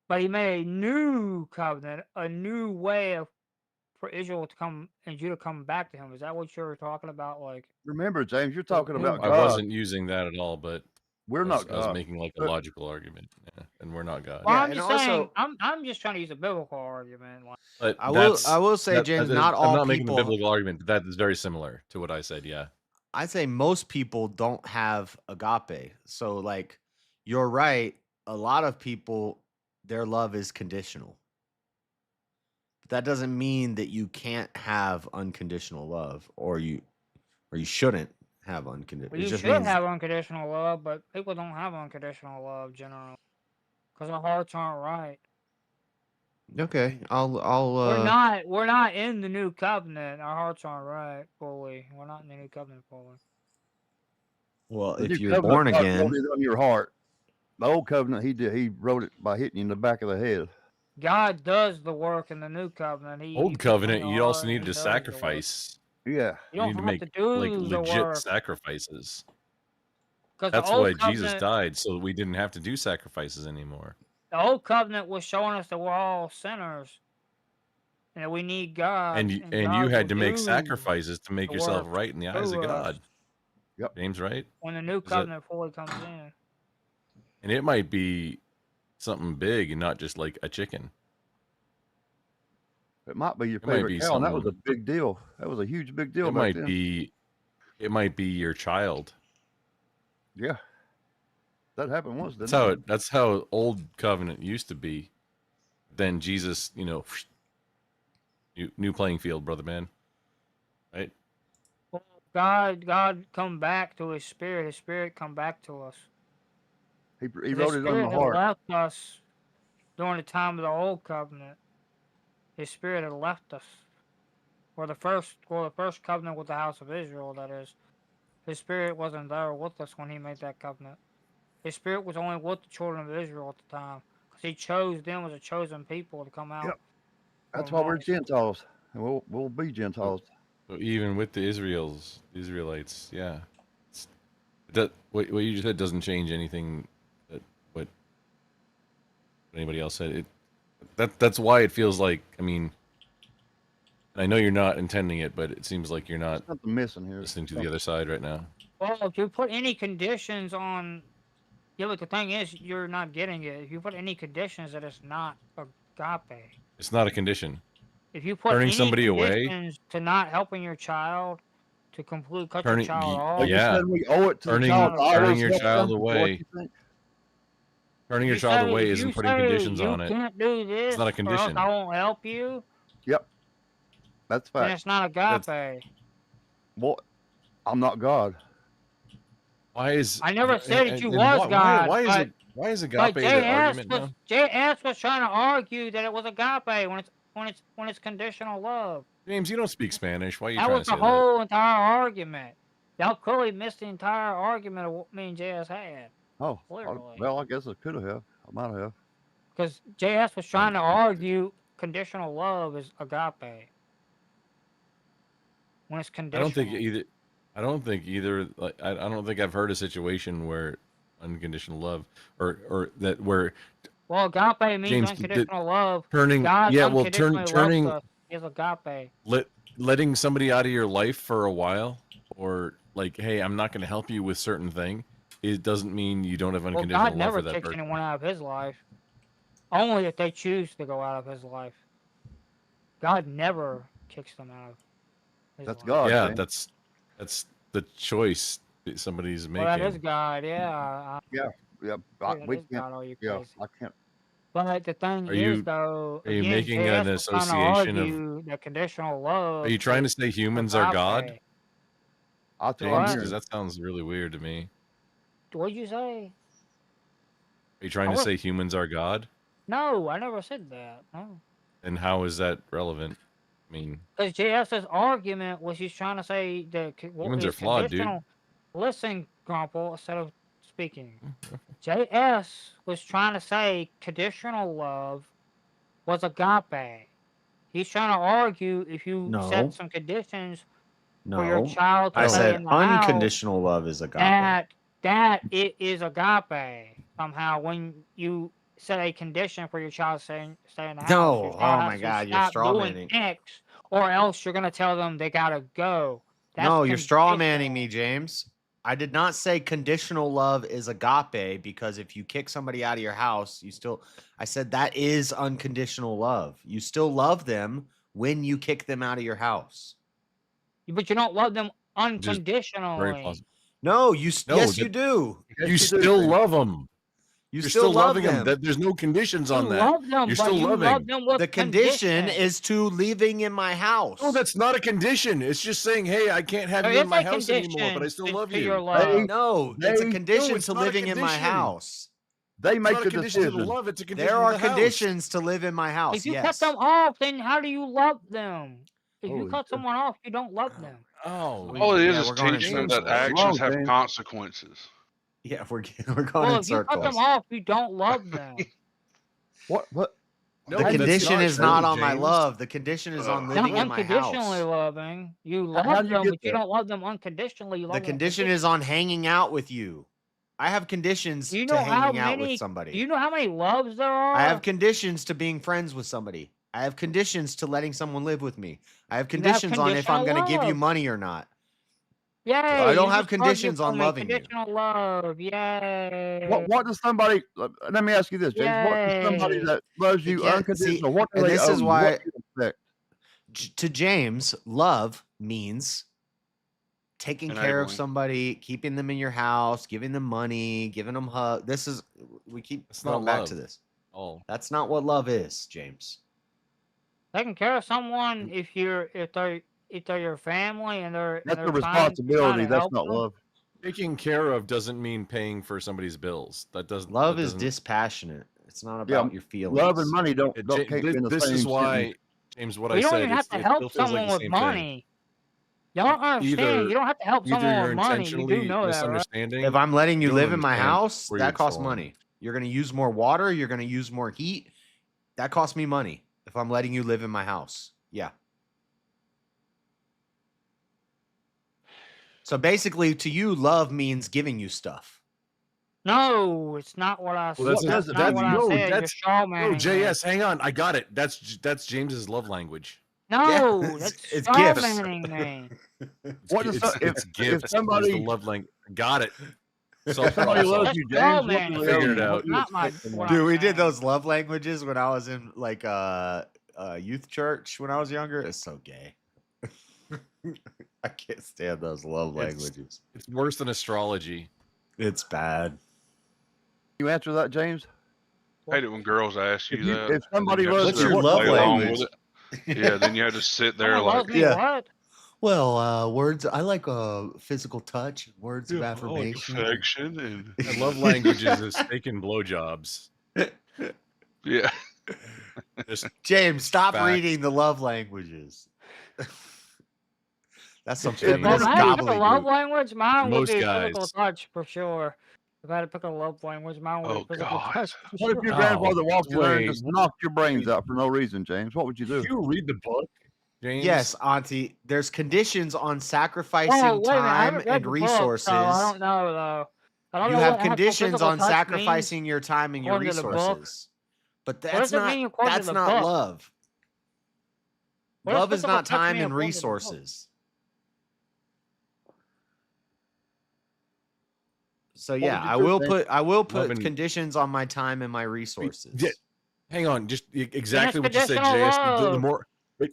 But he made a new covenant, a new way for Israel to come and Judah come back to him. Is that what you're talking about? Like, Remember, James, you're talking about I God. wasn't using that at all, but We're not I was God. making like a But- logical argument, and we're not God. well, Yeah, I'm and just also- saying, I'm just trying to use a biblical argument. Like, But I will say, James, not all I'm not making a people- biblical argument, but that is very similar to what I said. Yeah. I say most people don't have agape. So like you're right, a lot of people their love is conditional. But that doesn't mean that you can't have unconditional love or you shouldn't have unconditional. well, It you just should means have unconditional love, but people don't have unconditional love generally because our hearts aren't right. okay. I'll We're not in the new covenant. Our hearts aren't right fully. We're not in the new covenant fully. well, The if new you're covenant, born God again, wrote it on your heart. The old covenant, he wrote it by hitting you in the back of the head. God does the work in the new covenant. You Old put it on covenant, your you also heart and needed he to does the work. sacrifice. Yeah. You You don't need to have make to do like the legit work. sacrifices. Because the That's why old Jesus covenant, died, so that we didn't have to do sacrifices anymore. the old covenant was showing us that we're all sinners and that we need God, and And you God will had to make do sacrifices to make the yourself work right in the eyes of through us God. Yep. James, right? when the new Is that, covenant fully comes in. and it might be something big and not just like a chicken. It might be your It might favorite be cow, and that was a something. big deal. That was a huge big deal It back might then. be. It might be your child. Yeah. That happened once, That's didn't how it? it. That's how old covenant used to be. Then Jesus, new playing field, brother man. Right? Well, God come back to his spirit come back to us. He 'Cause his wrote it on spirit the had heart. left us during the time of the old covenant. His spirit had left us. Or the first covenant with the house of Israel, that is. His spirit wasn't there with us when he made that covenant. His spirit was only with the children of Israel at the time. Because he chose them as a chosen people to come out. Yep. That's from why we're amongst. Gentiles, and we'll be Gentiles. So even with the Israelites, yeah. That what you just said doesn't change anything. That what anybody else said. That's why it feels like. I mean, and I know you're not intending it, but it seems like you're not Something missing here. listening to the other side right now. Well, if you put any conditions on... Yeah, but the thing is, you're not getting it. If you put any conditions, that it's not agape. It's not a condition. If you put Turning any somebody away, conditions to not helping your child, to completely cut your turning child off... Like you yeah, said, we owe it to the turning child. I turning always your help child them. Is what away. you think? Turning You your child say, away if isn't you putting say conditions you on it. can't do It's this, not a or else condition. I won't help you, Yep. That's then fact. it's not That's agape. Well, I'm not God. why is I never said that you and was God, why is but it why is but agape the argument now? JS was trying to argue that it was agape when it's conditional love. James, you don't speak Spanish. Why are you That trying was to the say that? whole entire argument. Y'all clearly missed the entire argument of what me and JS had. Oh, Clearly. well, I guess I could have. I might have. Because JS was trying to argue conditional love is agape. When it's I conditional. don't think either. Like I don't think I've heard a situation where unconditional love or that where Well, agape means James unconditional love. turning God yeah well unconditionally turning loves us is agape. letting somebody out of your life for a while, or like, hey, I'm not going to help you with certain thing. It doesn't mean you don't have Well, unconditional God love for never that kicks person. anyone out of his life. Only if they choose to go out of his life. God never kicks them out of his That's life. God. Yeah, man. that's the choice that somebody's making. Well, that is God, yeah. Yeah. That We is can't. God, all you Yeah, crazy. I can't. But the thing Are is, you though, are you again, making an JS was trying to association of? argue that conditional love Are you trying to is say humans are God, agape. That's what I'm James? What? Because hearing. that sounds really weird to me. What'd you say? Are you trying I to was... say humans are God? No, I never said that. No. And how is that relevant? I mean, Because JS's argument was he's trying to say that humans are is flawed, dude. conditional. Listen, Grumple, instead of speaking. JS was trying to say conditional love was agape. He's trying to argue if you No. set some conditions for your No. child to I stay said in the house, unconditional love is agape. that it is agape somehow when you set a condition for your child to stay in the house. No. Your Oh child my has to God, you're stop straw doing manning. X, or else you're gonna tell them they gotta go. That's No, you're straw conditional. manning me, James. I did not say conditional love is agape because if you kick somebody out of your house, I said that is unconditional love. You still love them when you kick them out of your house. But you don't love them Very unconditionally. plausible. No, yes, that- you do. Yes, You do, still man. love them. You're You're still still love loving them. them. There's no conditions You on that. love them, You're but still you loving. love them with The condition condition. is to leaving in my house. No, that's not a condition. It's just saying, hey, I can't have There you in is my a house anymore, but I condition still love to your you. love. No, it's a condition it's to not a living in my condition. house. They It's make not the a condition to the decision. love. It's a condition There to are the house. conditions to live in my house. If you cut Yes. them off, then how do you love them? If you Holy cut shit. someone off, you don't love them. Oh, All it Yeah, is we're going in teaching them that circles. actions Wrong, have James. consequences. Yeah, we're going Well, in if you cut them circles. off, you don't love them. What? The condition is not on my love. The condition is on living in my unconditionally house. loving. You How'd love you them, get but you that? don't love them unconditionally. You The love them condition is on hanging out with you. I have conditions Do you to know how hanging out with many? somebody. Do you know how many loves there are? I have conditions to being friends with somebody. I have conditions to letting someone live with me. I have You have conditions on if I'm conditional going to give you love. money or not. Yay! I don't you have just argued conditions for on me. loving you. Conditional love. Yay! What does somebody? Let me ask you this, James. What does somebody Yay! that loves You you can't see, unconditional? What do and they this owe is you? why What do you expect? to James, love means taking care of Enabling. somebody, keeping them in your house, giving them money, giving them hug. This is we keep It's going not back love. to this. Oh, That's not what love is, James. Taking care of someone if they're your family and they're That's a trying responsibility. to That's help not them. love. taking care of doesn't mean paying for somebody's bills. That doesn't. Love that is doesn't. dispassionate. It's not Yeah, about your feelings. love and money don't It, can't be in the this same is why, sentence. James. What You I don't said. even have to It help still feels like someone the with same thing. money. Y'all don't understand. You don't have to help Either someone you're with money. You do intentionally know that, right? misunderstanding. If I'm letting you don't live in my understand house, where you're that costs going. money. You're going to use more water. You're going to use more heat. That costs me money if I'm letting you live in my house. Yeah. So basically, to you, love means giving you stuff. No, it's not what I said. Well, That's not what I said. You're straw no, manning me. JS. Hang on, I got it. That's James's love language. No, that's it's straw gifts. manning me. What is It's if gifts. somebody is the love language. Got it. if somebody loves you, straw James, what do manning they me. owe Figure it you? out. What do you Not my. expect from What them? Dude, I'm we did saying. those love languages when I was in like youth church when I was younger. It's so gay. I can't stand those love languages. It's worse than astrology. It's bad. You answer that, James? I hate it when girls ask you, If you- that. if and then somebody you have to loves sit you, there and what play do you along owe with them? it. Yeah, then you have to sit there Someone like, loves me. What? Well, words. I like physical touch, words of I like affirmation. affection and My love languages is steak and blowjobs. yeah. Just James, stop fact. reading the love languages. That's some If If feminist I had to pick a love gobbledygook. language, mine would Most be guys. physical touch for sure. If I had to pick a love language, mine would Oh, be physical God. touch for What if sure. your grandfather walked in there and wait, just knocked your brains out for no reason, James? What would you do? You read the book, James. Yes, Auntie. There's conditions on sacrificing Oh, wait a minute. I time haven't read and the resources. book, so I don't know though. I don't You know have what actual conditions physical on touch means. sacrificing your time and your according to the book. resources. But What that's does it not mean according to that's the not book? love. What does Love is physical not touch time mean and according to the book? resources. So yeah, would you do, James? I will put and- conditions on my time and my resources. Yeah, hang on, just exactly what you said, conditional JS. The love. more, wait,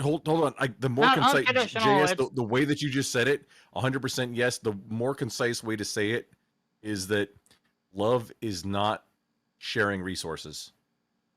hold on. The more Not concise, unconditional, JS, it's- the way that you just said it, 100% yes. The more concise way to say it is that love is not sharing resources.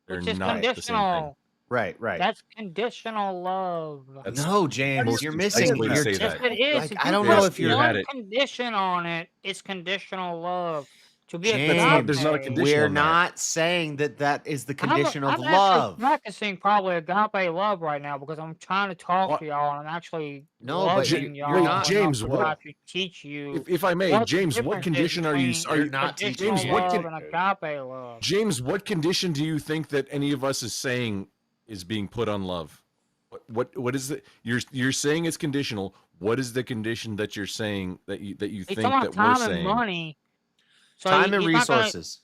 They're Which is not the same thing. conditional. Right. That's conditional love. That's No, James, most you're concise missing. way to You're say Yes, that. it is. like, If I you don't know put if you're. You had one it. condition on it, it's conditional love. To be That's not. There's not a agape. condition We're on that. not saying that is the I'm condition of actually love. practicing probably agape love right now because I'm trying to talk What? to y'all and I'm actually No, but loving you're y'all not. James, enough to what- try to teach you If I may, what the James, what difference is condition are you? between You're not teaching conditional James, what love can- and agape love. James, what condition do you think that any of us is saying is being put on love? What is it? You're saying it's conditional. What is the condition that you're saying that you He's think talking that about we're time and saying? money. So Time and he's not gonna resources.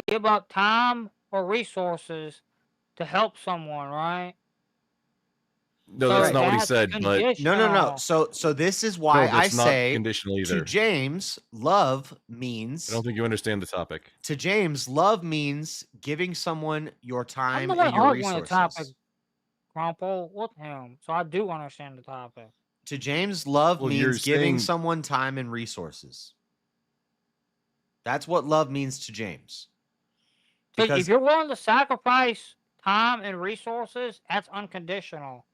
give up time or resources to help someone, right? No, So that's not what he that's said. But No. conditional. So this is why no, I that's not say conditional to either. James, love I means don't think you understand the topic. to James, love means giving someone your I'm time the one and your arguing the topic, resources. Crumple, with him. So I do understand the topic. To James, love Well, you're means giving saying- someone time and resources. That's what love means to James. So Because if you're willing to sacrifice time and resources, that's unconditional.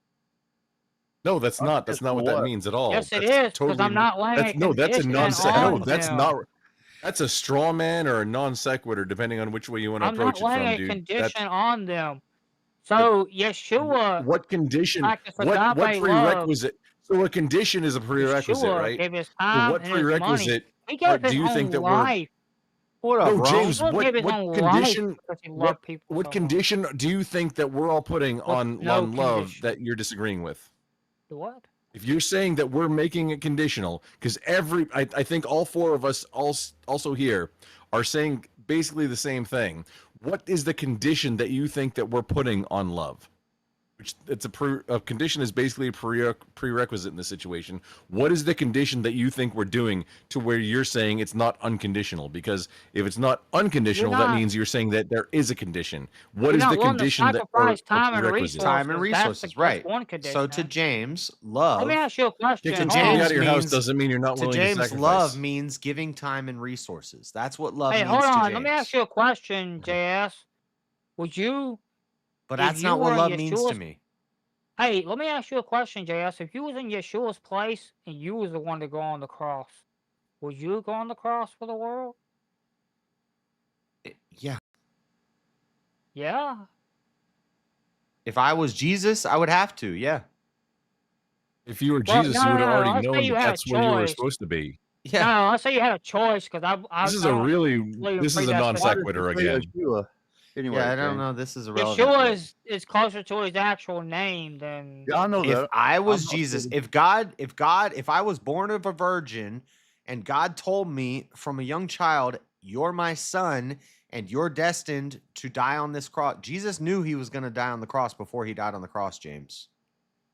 No, that's not. That's not what that what? means at all. Yes, it That's is, 'cause I'm not laying That's a no. That's a condition non. on No, that's them. not. That's a straw man or a non sequitur, depending on which way you want to I'm approach not it laying from, a dude. condition on them. So Yeshua What condition? practiced What agape love. prerequisite? So a condition is a prerequisite, Yeshua right? gave his So time what and his money. prerequisite He gave his do you think own that we're? life. What up, No, bro? James, He wouldn't give his what own life condition because he what loved people what so much. condition do you think that we're all putting With on no love condition. that you're disagreeing with? The what? If you're saying that we're making it conditional, because I think all four of us also here are saying basically the same thing. What is the condition that you think that we're putting on love? Which it's a condition is basically a prerequisite in this situation. What is the condition that you think we're doing to where you're saying it's not unconditional? Because if it's not unconditional, that not- means you're saying that there is a condition. What You're is not the willing to condition that sacrifice time and prerequisite? Time and resources. resources, That's right? one condition. So to James, love. Let me ask you a question. Kicking To Hold somebody on. out of your house means- doesn't mean you're not to willing James, to sacrifice. love means giving time and resources. That's what love Hey, means hold to on. James. Let me ask you a question, JS. Would you? But if that's you not what were in love means to Yeshua's- me. Hey, let me ask you a question, JS. If you was in Yeshua's place and you was the one to go on the cross, would you go on the cross for the world? Yeah. Yeah. If I was Jesus, I would have to. Yeah. If you were Well, Jesus, no, you would have no, no, already let's say known you that had a that's where you were choice. supposed to be. Yeah. No, let's say you had a choice because This is a really this is a non sequitur again. Anyway, yeah, I don't James. know. This is irrelevant. Yeshua is closer to his actual name than. Yeah, I know If that. I was I'm not Jesus, kidding. if I was born of a virgin and God told me from a young child, you're my son and you're destined to die on this cross. Jesus knew he was going to die on the cross before he died on the cross, James.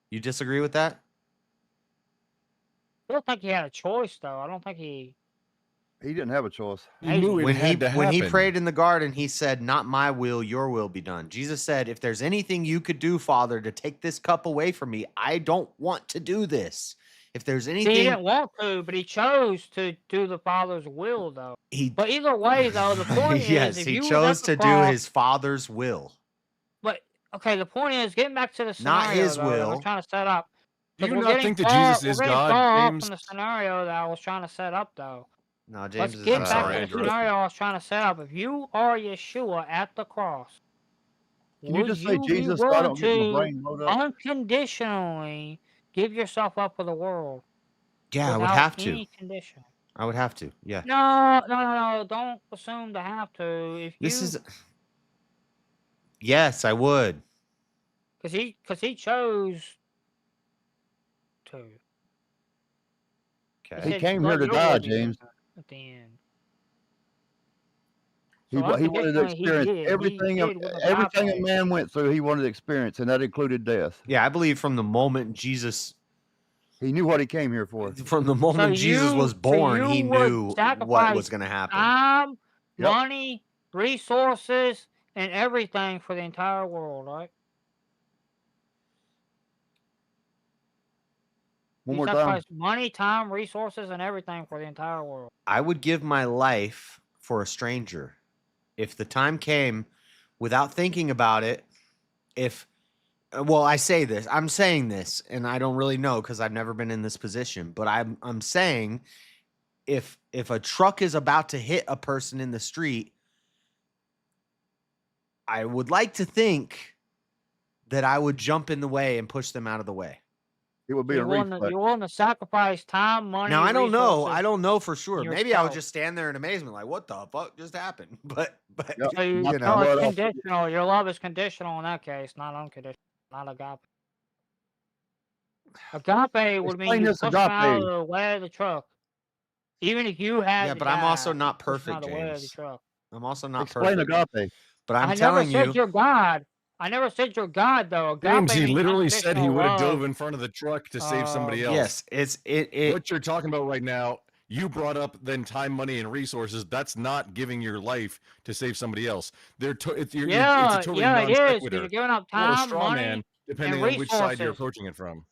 You disagree with that? I don't think he had a choice, though. I don't think he. He didn't have a choice. He knew it when had to when he happen. prayed in the garden, he said, "Not my will, your will be done." Jesus said, "If there's anything you could do, Father, to take this cup away from me, I don't want to do this. If there's See, anything he didn't want to, but he chose to do the Father's will, though. He- But either way, though, the point yes, is, if he you was chose at to the do cross, his Father's will, But okay, the point is, getting back to the scenario not his though, that I was will." trying to set up. Do 'Cause you we're not getting think that far, Jesus is we're getting God, far off James? from the scenario that I was trying to set up, though. No, Let's James is get I'm back sorry, to I the interrupted. scenario I was trying to set up. If you are Yeshua at the cross, Can you would just say you be Jesus so I willing don't get my to brain blowed up? unconditionally give yourself up for the world Yeah, I would without have to. any condition? I would have to. Yeah. No. Don't assume to have to. If This you, is. Yes, I would. because he chose to. Okay. He came here to die, James. At the end. He, So he wanted to unconditionally, he experience did. He everything did with everything a agape. man went through. He wanted to experience, and that included death. Yeah, I believe from the moment Jesus, He knew what he came here for. from the moment Jesus was born, he knew what was going to happen. Time, Yep. money, resources, and everything for the entire world, right? One He more time. sacrificed money, time, resources, and everything for the entire world. I would give my life for a stranger. If the time came without thinking about it, well, I'm saying this, and I don't really know because I've never been in this position, but I'm saying if a truck is about to hit a person in the street, I would like to think that I would jump in the way and push them out of the way. It would be You're willing to sacrifice time, money. Now I don't know. resources, I don't know for sure. and Maybe I would yourself. just stand there in amazement, like, "What the fuck just happened?" But Yep. So you you know, know, it's conditional. Your love is conditional in that case, not unconditional, not agape. Agape would mean Explain you this push them out of agape. the way of the truck, even if you had. yeah, to but I'm also die, not you push them out perfect, of the way of the James. truck. I'm also not Explain perfect. agape. But I'm I never telling said you, you're God. I never said you're God, though. Agape James, he means literally said he unconditional would have love. dove in front of the truck to save somebody yes, else. it. What you're talking about right now, you brought up then time, money, and resources. That's not giving your life to save somebody else. It's a totally Yeah, it non is, sequitur. because you're giving up Or a time, straw money, man, depending and on which side you're resources. approaching it from.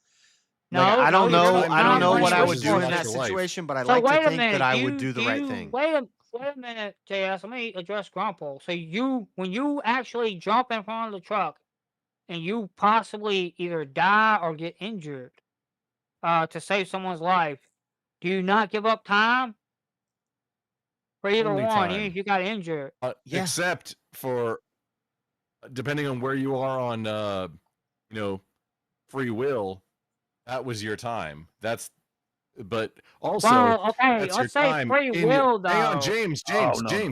No, Like, I don't you're know. giving up I don't time, know money, what and I would do in resources. that situation, but I So like wait to a think minute. that I would do the right thing. Wait a minute, JS. Let me address Grumple. So when you actually jump in front of the truck and you possibly either die or get injured to save someone's life, do you not give up time for either Only one, even time. if you got injured? Except for depending on where you are on free will, that was your time. That's but also Well, okay, that's your let's say time free in your. will, Hang on, though.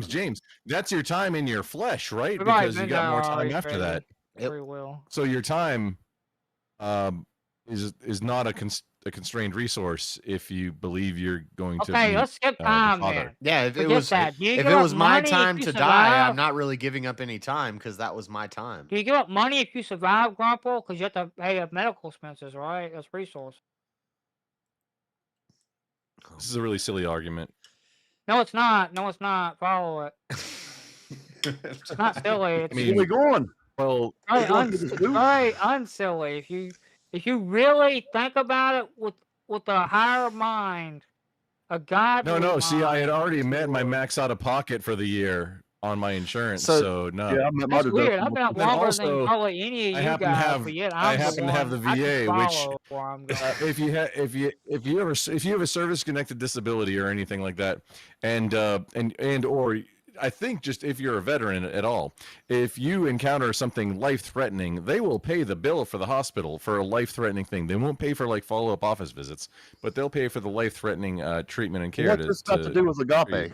James. That's your time in your flesh, right? We've already Because you been got there more already, time after that. Free will. So your time is not a constrained resource if you believe you're going to Okay, meet let's skip the time Father. then. Yeah, if it Forget was that. Do you if give it up was my money time if you to die, survive? I'm not really giving up any time because that was my time. Do you give up money if you survive, Grumple? Because you have to pay up medical expenses, right? That's resource. This is a really silly argument. No, it's not. No, it's not. Follow it. It's not silly. It's I mean, Where we going? Well, very, going to the it's zoo? very unsilly. If you really think about it with a higher mind, a godly no. See, I had mind, already met my Lord. max out of pocket for the year on my insurance, So- so no. Yeah, I met my That's weird. I've been up Then longer than also, probably any of I you happen to guys, have but yet I I'm happen the to have one the I can VA, which follow where I'm going. if you have a service connected disability or anything like that, and or I think just if you're a veteran at all, if you encounter something life threatening, they will pay the bill for the hospital for a life threatening thing. They won't pay for like follow up office visits, but they'll pay for the life threatening treatment and care. What's this got to do with agape?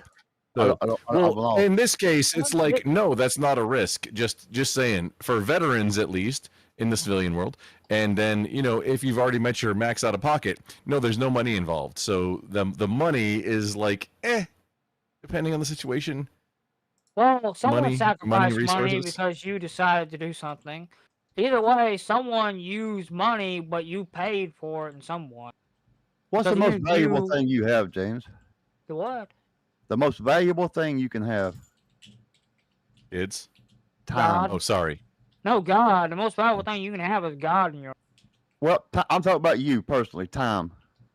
So, I'm well, lost. in this case, it's like no, that's not a risk. Just saying, for veterans at least in the civilian world, and then if you've already met your max out of pocket, no, there's no money involved. So the money is like depending on the situation. Well, someone money, sacrificed money resources. because you decided to do something. Either way, someone used money, but you paid for it in some way. What's the Because most valuable thing you have, James? The what? The most valuable thing you can have. Kids. Time. God. Oh, sorry. No, God. The most valuable thing you can have is God in your Well, I'm talking about you personally. Time.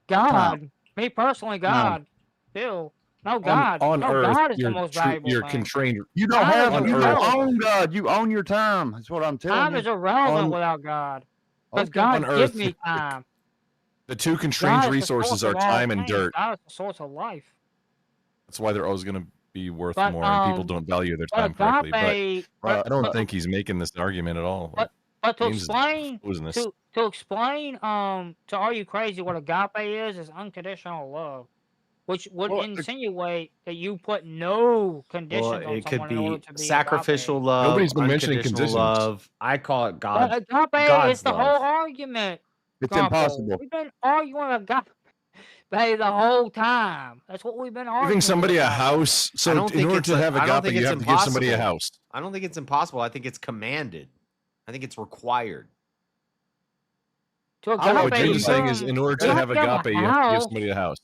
God. Time. Me personally, Time. God. Bill. No, God. On no, Earth, God is the you're most valuable you're thing. constrained. You don't Time have. is You Earth. don't own God. You own your time. That's what I'm telling Time you. is irrelevant On- without God. Because Okay. God On gives Earth, me time. The two God constrained is the resources source are of all time and things. dirt. God is the source of life. That's why they're always going to be worth But, more, and people don't value their but time correctly. agape, But I don't but- think he's making this argument at all. But to James is explain posing this. to explain to Are You Crazy what agape is unconditional love, which would insinuate that you put no conditions Well, on it could someone in order be to be sacrificial agape. love, Nobody's been mentioning unconditional conditions. love. I call it But God. agape God's is the love. whole argument. It's Grumpo. impossible. We've been arguing agape the whole time. That's what we've been arguing. Giving somebody a about. house. I So don't in think order it's to a- have I don't agape, think you it's have to give somebody a impossible. house. I don't think it's impossible. I think it's commanded. I think it's required. To What agape, James you is saying is, come- in order you to don't have give 'em a agape, you have to give house. somebody a house.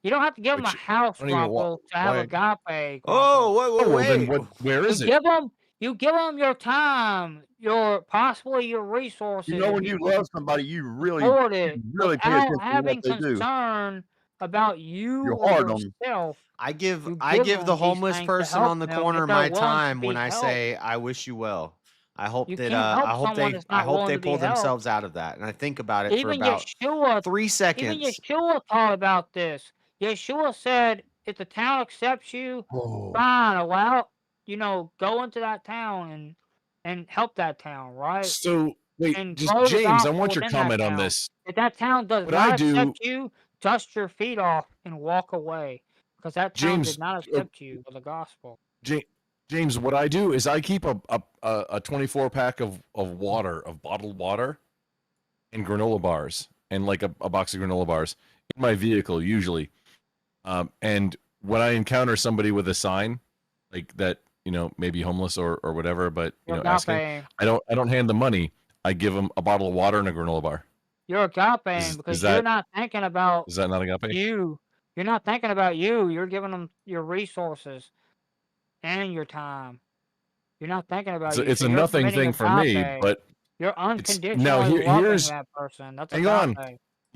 You don't have to give them a Which- house, I don't even Grumpo, to have why- agape. Oh, wait, Oh, well, then where is You it? give them your time, your possibly your resources. You know, if when you can love somebody, you really afford it pay without attention to having what they do. concern about you You're or hard on them. yourself. I give You I give them the these homeless things to person help on the them corner if they're my willing to time be when I helped. say I wish you well. I hope You that can't help I hope someone they that's I not hope willing they to be pull helped. themselves out of that. And I think about it for Even about Yeshua, 3 even seconds. Yeshua taught about this. Yeshua said, if the town accepts you, Oh. fine, allow, go into that town and help that town, right? So wait, And just grow the James, I gospel want your within that comment on town. this. If that town does What I not do- accept you, dust your feet off and walk away, because that town James, did not accept you with the gospel. James, what I do is I keep a 24-pack of water, of bottled water, and granola bars, and like a box of granola bars in my vehicle usually. And when I encounter somebody with a sign like that, maybe homeless or whatever, but You're asking, agape. I don't hand them money. I give them a bottle of water and a granola bar. You're agape Is because that- you're not thinking about Is that not agape? you. You're not thinking about you. You're giving them your resources and your time. You're not thinking about you. It's so a you're nothing committing thing for me, agape. but You're now unconditionally loving here's that person. That's hang agape.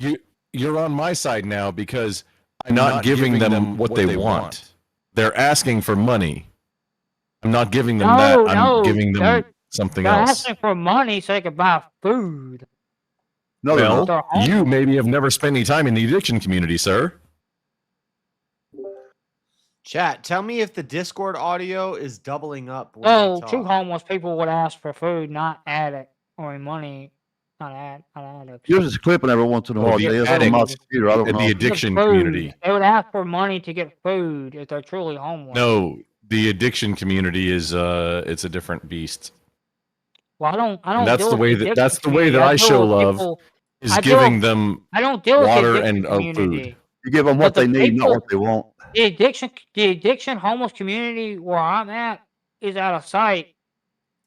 on. You're on my side now because I'm not giving them what they want. They're asking for money. I'm not giving them that. I'm giving them something they're else. asking for money so they can buy food. No, Well, They're you homeless. maybe have never spent any time in the addiction community, sir. Chat, tell me if the Discord audio is doubling up when Oh, we true talk. homeless people would ask for food, not addict or money. Not addicts. You're just clipping every once in a while. the Jay. That's on my addict computer. I don't and know. the To get addiction food. community. They would ask for money to get food if they're truly homeless. No, the addiction community is it's a different beast. Well, I don't. And that's deal the with way the that that's the addiction way that community. I show deal with love people- is I deal giving with- them I don't deal with the water addiction and community. food. You give them what But they the need, not people- what they want. The addiction homeless community where I'm at is out of sight.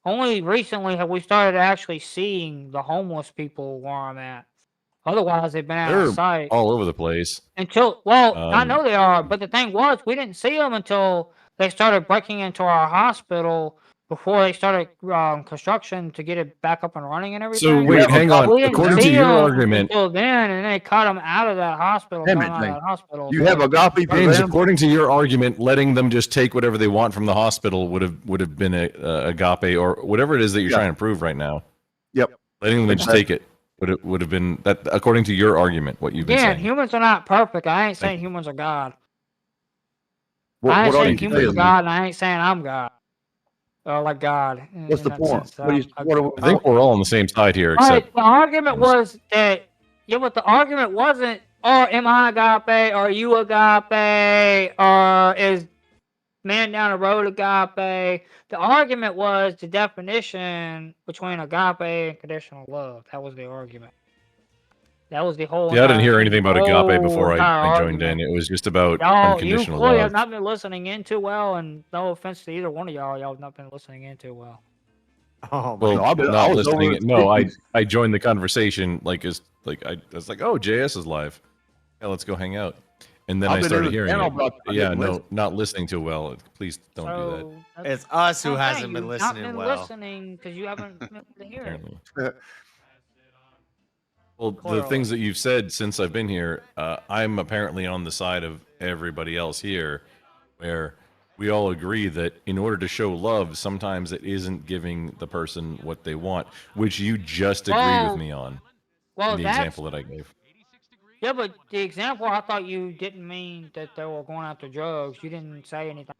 Only recently have we started actually seeing the homeless people where I'm at. Otherwise, they've been out They're of sight. all over the place. Until, I know Um, they are, but the thing was, we didn't see them until they started breaking into our hospital before they started construction to get it back up and running and everything. So wait, hang on. We didn't According to see your 'em argument, until then, and they cut them out of that hospital. Damn cut it, 'em out of James. that hospital. You have agape for James, them? according to your argument, letting them just take whatever they want from the hospital would have been a agape or whatever it is that you're Yeah. trying to prove right now. Yep. Letting them just take it would have been that according to your argument. What you've been Again, saying. humans are not perfect. I ain't Thank saying humans are God. What I ain't are saying you humans are saying? God, and I ain't saying I'm God. Or like God. What's the that point? sense. What do you- what are- I think we're all on the same side here, Right, except the argument was that, yeah, but the argument wasn't, oh, am I agape? Are you agape? Or is man down the road agape? The argument was the definition between agape and conditional love. That was the argument. That was the whole. yeah, I didn't hear entire- anything about agape before entire I joined argument. in. It was just about Y'all, you unconditional clearly love. have not been listening in too well, and no offense to either one of y'all have not been listening in too well. Oh, Well, No, I not was listening. over No, I 50s. I joined the conversation I was like, oh, JS is live. Yeah, let's go hang out. And then I've I been started in the hearing channel, it. but I Yeah, didn't no, listen. not listening too well. Please don't do So It's us who I'm hasn't saying been you've listening not been well. listening because you haven't been able to that. hear it. Apparently. Well, the Clearly. things that you've said since I've been here, I'm apparently on the side of everybody else here, where we all agree that in order to show love, sometimes it isn't giving the person what they want, which you just agreed Well, with me on well, in the that's- example that I gave. Yeah, but the example, I thought you didn't mean that they were going after drugs. You didn't say anything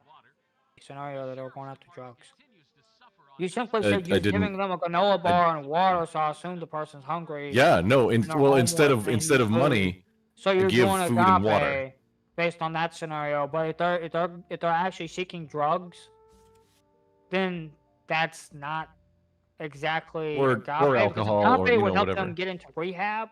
scenario that they were going after drugs. You simply said I you're didn't- giving them a granola bar and water, so I assume the person's hungry. Yeah, no. and they're Well, homeless instead and of need food. money, So to you're give doing food and water. agape based on that scenario. But if they're actually seeking drugs, then that's not exactly Or agape. or because alcohol, agape or, you would know, help whatever. them get into rehab.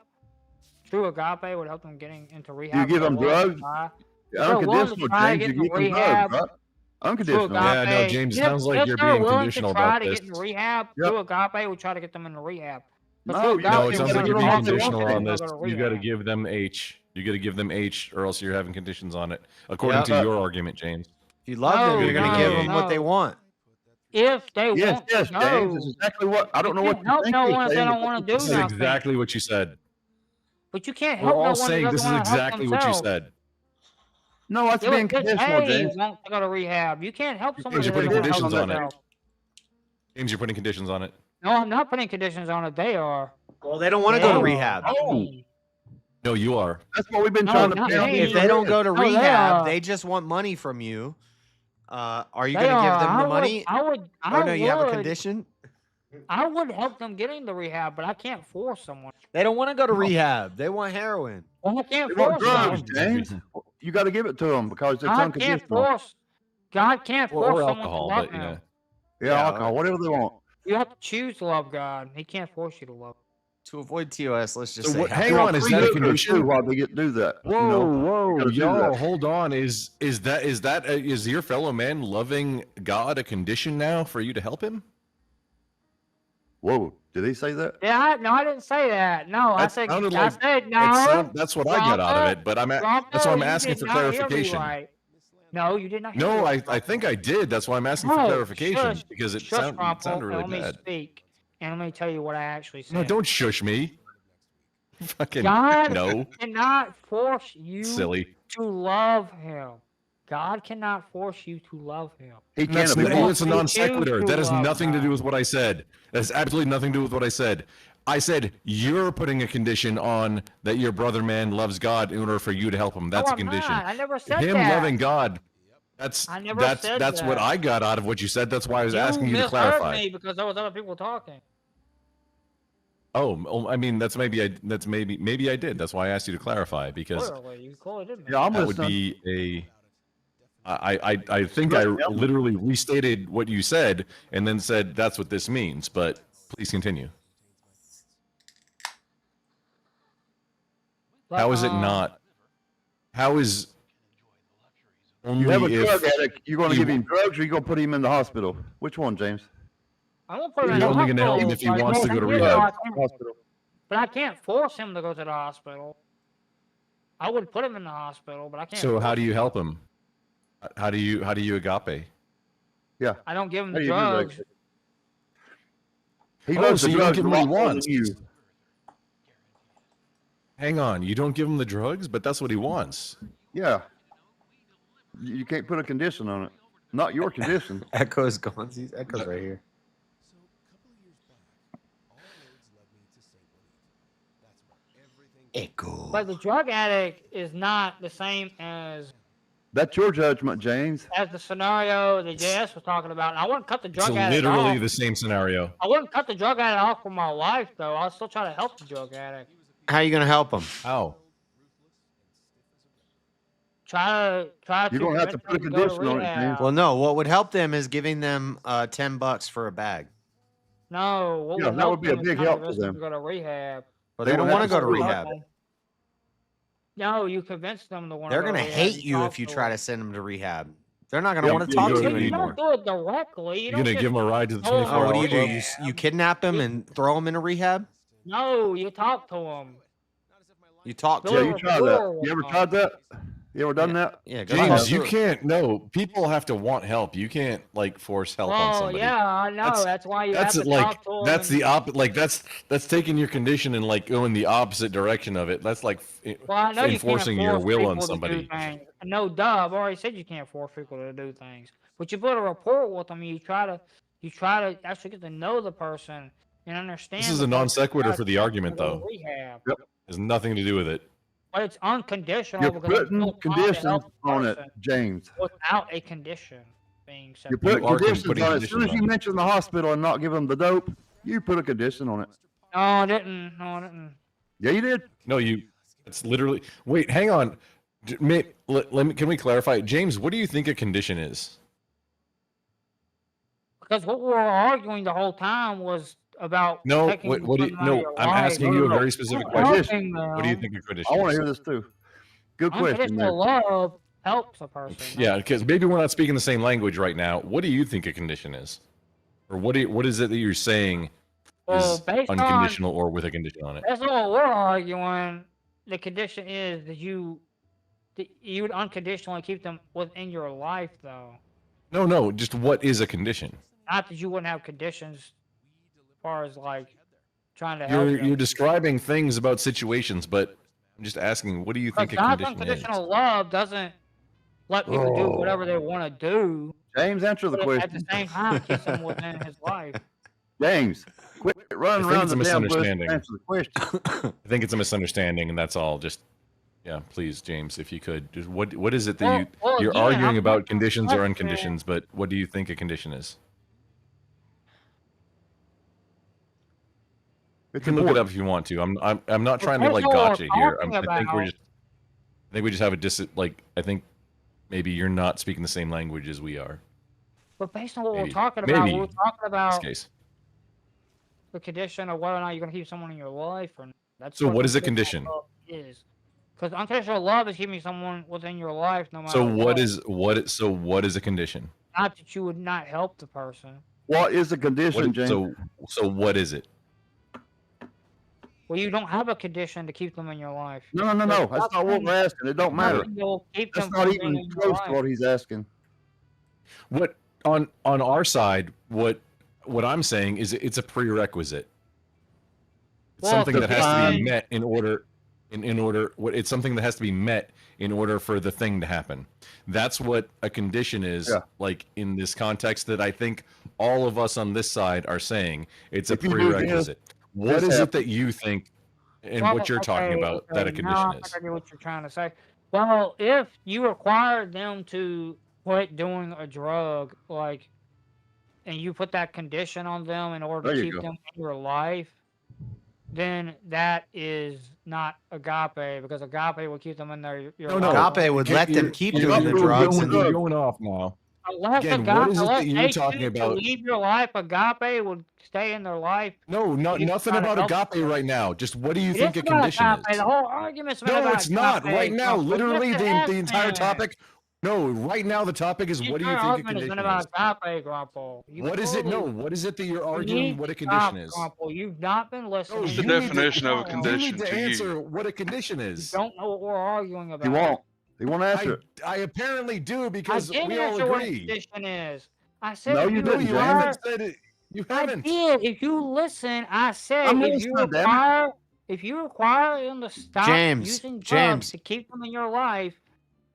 True agape would help them getting into Do rehab. you give if them they're willing to drugs? try. If they're willing to Unconditional, try to James. get You into give them rehab, drugs, right? Unconditional. True Yeah, no, agape. James, If- sounds like if you're they're being willing conditional to try about to this. get into rehab, Yep. True agape will try to get them into rehab. But No, True you agape No, it will sounds give like you're them being all they conditional want on to this. go to You got to rehab. give them H. You got to give them H, or else you're having conditions on it. According Yeah. to your argument, James. If you love them, No, you're going to give no, them what they no. want. If they Yes, want yes, to James. know, This is exactly what I don't know you what can't you help think no you're one if they saying. don't want to do This is nothing. exactly what you said. But you can't We're help no all one that saying doesn't this is want to help exactly what you themselves. said. No, that's It being was just conditional, A James. wants to go to rehab. You can't help someone James, that you're doesn't putting want to help conditions on it. themselves. James, you're putting conditions on it. No, I'm not putting conditions on it. They are. Well, they don't want to go to They are. rehab. Oh, No, you are. that's what we've been No, trying to not pound me. If they don't go to No, they rehab, are. they just want money from you. Are you They going to give are. them the I money? I Oh no, you have a would. condition. I would help them get into rehab, but I can't force someone. They don't want to go to rehab. They want heroin. Well, I can't They want force drugs, them. James. You got to give it to them because it's God can't unconditional. force. God can't Or force someone alcohol, to love but you him. know. Yeah, alcohol, whatever they want. You have to choose to love God. He can't force you to love. To avoid TOS, let's just So say. what- hang You want on, is free that a liquor, condition? too, while they get do that. Whoa, you know? whoa, gotta do y'all, that. hold on. Is your fellow man loving God a condition now for you to help him? Whoa, did he say that? Yeah, no, I didn't say that. No, I That said, sounded like- no. That's what I got out of it, but that's why I'm asking for clarification. Right. No, you did not. Hear No, me I think I did. That's why I'm asking for No, clarification shush, because it shush, sounded Rumple, really and let me bad. speak, and let me tell you what I actually said. No, don't shush me. Fucking God no, cannot force you silly. to love Him. God cannot force you to love Him. He That's can't. it's a He non choose sequitur. to That has love nothing to God. do with what I said. That has absolutely nothing to do with what I said. I said you're putting a condition on that your brother man loves God in order for you to help him. That's No, a I'm condition. not. I never said Him that. loving God. That's I never that's said that's what that. I got out of what you said. That's why I was asking you to misheard clarify. me because there was other people talking. Oh, I mean, that's maybe I did. That's why I asked you to clarify, because Literally, you clearly didn't. Yeah, I'm that would listening. be I think I literally restated what you said and then said that's what this means. But please continue. But, How is it not? How is You have a only drug if addict. You're going to give him drugs, or you going to put him in the hospital? Which one, James? I'm gonna put him in You're the only going to help him hospital. if he Like, wants to man, go to here's what rehab? I can- But I can't force him to go to the hospital. I would put him in the hospital, but I can't. So how force do you him. help him? How do you agape? Yeah. I don't give him How the do you do that? drugs. He Oh, loves so the you don't drugs give a him what he lot more than wants. you. Hang on, you don't give him the drugs, but that's what he wants. Yeah. You can't put a condition on it. Not your condition. Echo's gone. See, Echo's right here. Echo. But the drug addict is not the same as That's your judgment, James. the scenario that JS was talking about. And I wouldn't cut the It's drug addict literally off. the same scenario. I wouldn't cut the drug addict off from my life, though. I'll still try to help the drug addict. How are you gonna help him? How? Try You're to gonna have to convince put a them to go to condition on it, James. rehab. Well, no. What would help them is giving them $10 for a bag. No, what Yeah, would that help would be a them is big trying to help convince for them them. to go to rehab. But They they don't would want to have go to to rehab. No, you convince them to want to They're go to gonna rehab. hate you talk if you to try them. to send them to rehab. They're not gonna Yeah, want to yeah, talk you to you don't- You anymore. don't do it directly. You You're don't gonna just give him a ride to the throw 'em 24 Oh, what do hour you do? club? You kidnap them and throw them in a rehab? No, you talk to them. You talk to Yeah, them? you tried that. You ever tried that? You ever done that? Yeah, go James, talk you to 'em. can't. No, people have to want help. You can't like force help on Well, somebody. yeah, I know. That's why you have That's to like talk to them. that's the like that's taking your condition and like going the opposite direction of it. That's like Well, I know you can't enforcing your force will on people to do somebody. things. No, duh. I've already said you can't force people to do things. But you build a rapport with them. You try to actually get to know the person and understand. This is the a non person. You sequitur try for to the get them argument, to go to though. Rehab. Yep. Has nothing to do with it. But it's unconditional You're because I'm putting still trying to conditions help the on it, person James. without a condition being set. You You put are conditions putting on it. As soon conditions as you on it. mention the hospital and not give them the dope, you put a condition on it. No, I didn't. No, I didn't. Yeah, you did. No, it's literally. Wait, hang on. Can we clarify, James? What do you think a condition is? Because what we were arguing the whole time was about No, taking what do you? something out of No, your I'm life. asking you a very specific I'm question. helping What do you them. think a condition I want is? to hear this too. Good question, Unconditional man. love helps a person. Yeah, because maybe we're not speaking the same language right now. What do you think a condition is, or what is it that you're saying Well, is based on unconditional or with a condition on it? that's what we're arguing. The condition is that you would unconditionally keep them within your life, though. No, just what is a condition? Not that you wouldn't have conditions, as far as like trying to help them. You're describing things about situations, but I'm just asking, what do you think a Because God's condition is? unconditional love doesn't let people do whatever they want to do. James, answer the But at the question. same time, keeps them within his life. James, quit running I think around it's a the damn bush. misunderstanding. Answer the question. I think it's a misunderstanding, and that's all. Just yeah, please, James, if you could, just what is it that you're again, arguing I'm about not conditions or discussing- unconditions? But what do you think a condition is? You can look it up if you want to. I'm not trying to like that's what gotcha we're here. talking I think about. we just have a I think maybe you're not speaking the same language as we are. But based on what Maybe. we're talking about, Maybe. we're talking In about this case. the condition of whether or not you're going to keep someone in your life, or not. That's So what is a unconditional condition? love is. Because unconditional love is keeping someone within your life no matter So what. what is a condition? Not that you would not help the person. What is the condition, James? So what is it? Well, you don't have a condition to keep them in your life. No. That's not what we're asking. It don't matter. Nothing will keep That's them not from even being in your close to life. what he's asking. What on our side, what I'm saying is it's a prerequisite. It's Well, something that has to be define- met in order it's something that has to be met in order for the thing to happen. That's what a condition is, Yeah. like in this context that I think all of us on this side are saying. It's a If you do this, prerequisite. What this is it happens. that you think and Well, what you're talking okay, about that a okay, condition now I is? think I get what you're trying to say. Well, if you require them to quit doing a drug, like, and you put that condition on them in order There to you keep go. them in your life, then that is not agape, because agape will keep them in your No, life. Agape would let them keep doing the you're drugs, going, and you're going off now. Unless Again, what is it that unless you're they talking choose to about? leave your life, agape would stay in their life. No, You just nothing gotta about help agape them. right now. Just what do you It think is a about condition agape. is? The whole argument's been No, about it's not. Right agape, now, Grumple. literally, Yes, it has the entire been. topic. No, right now the topic is The what do you entire think a argument has been condition is? about agape, Grumple. You What is it? No, totally. what is it that you're You arguing need what to a condition stop, is? Grumple. You've not been listening. What's the You need to- definition of a You condition need to to you? answer what a condition You is. don't know what we're arguing about. He won't. He won't answer it. I apparently do I because did we all answer what a agree. condition is. I said No, if you you didn't, You James. require. haven't said it. You I haven't. did. If you listen, I said I'm if you listening, damn it. require them to stop James, using drugs James, to keep them in your life,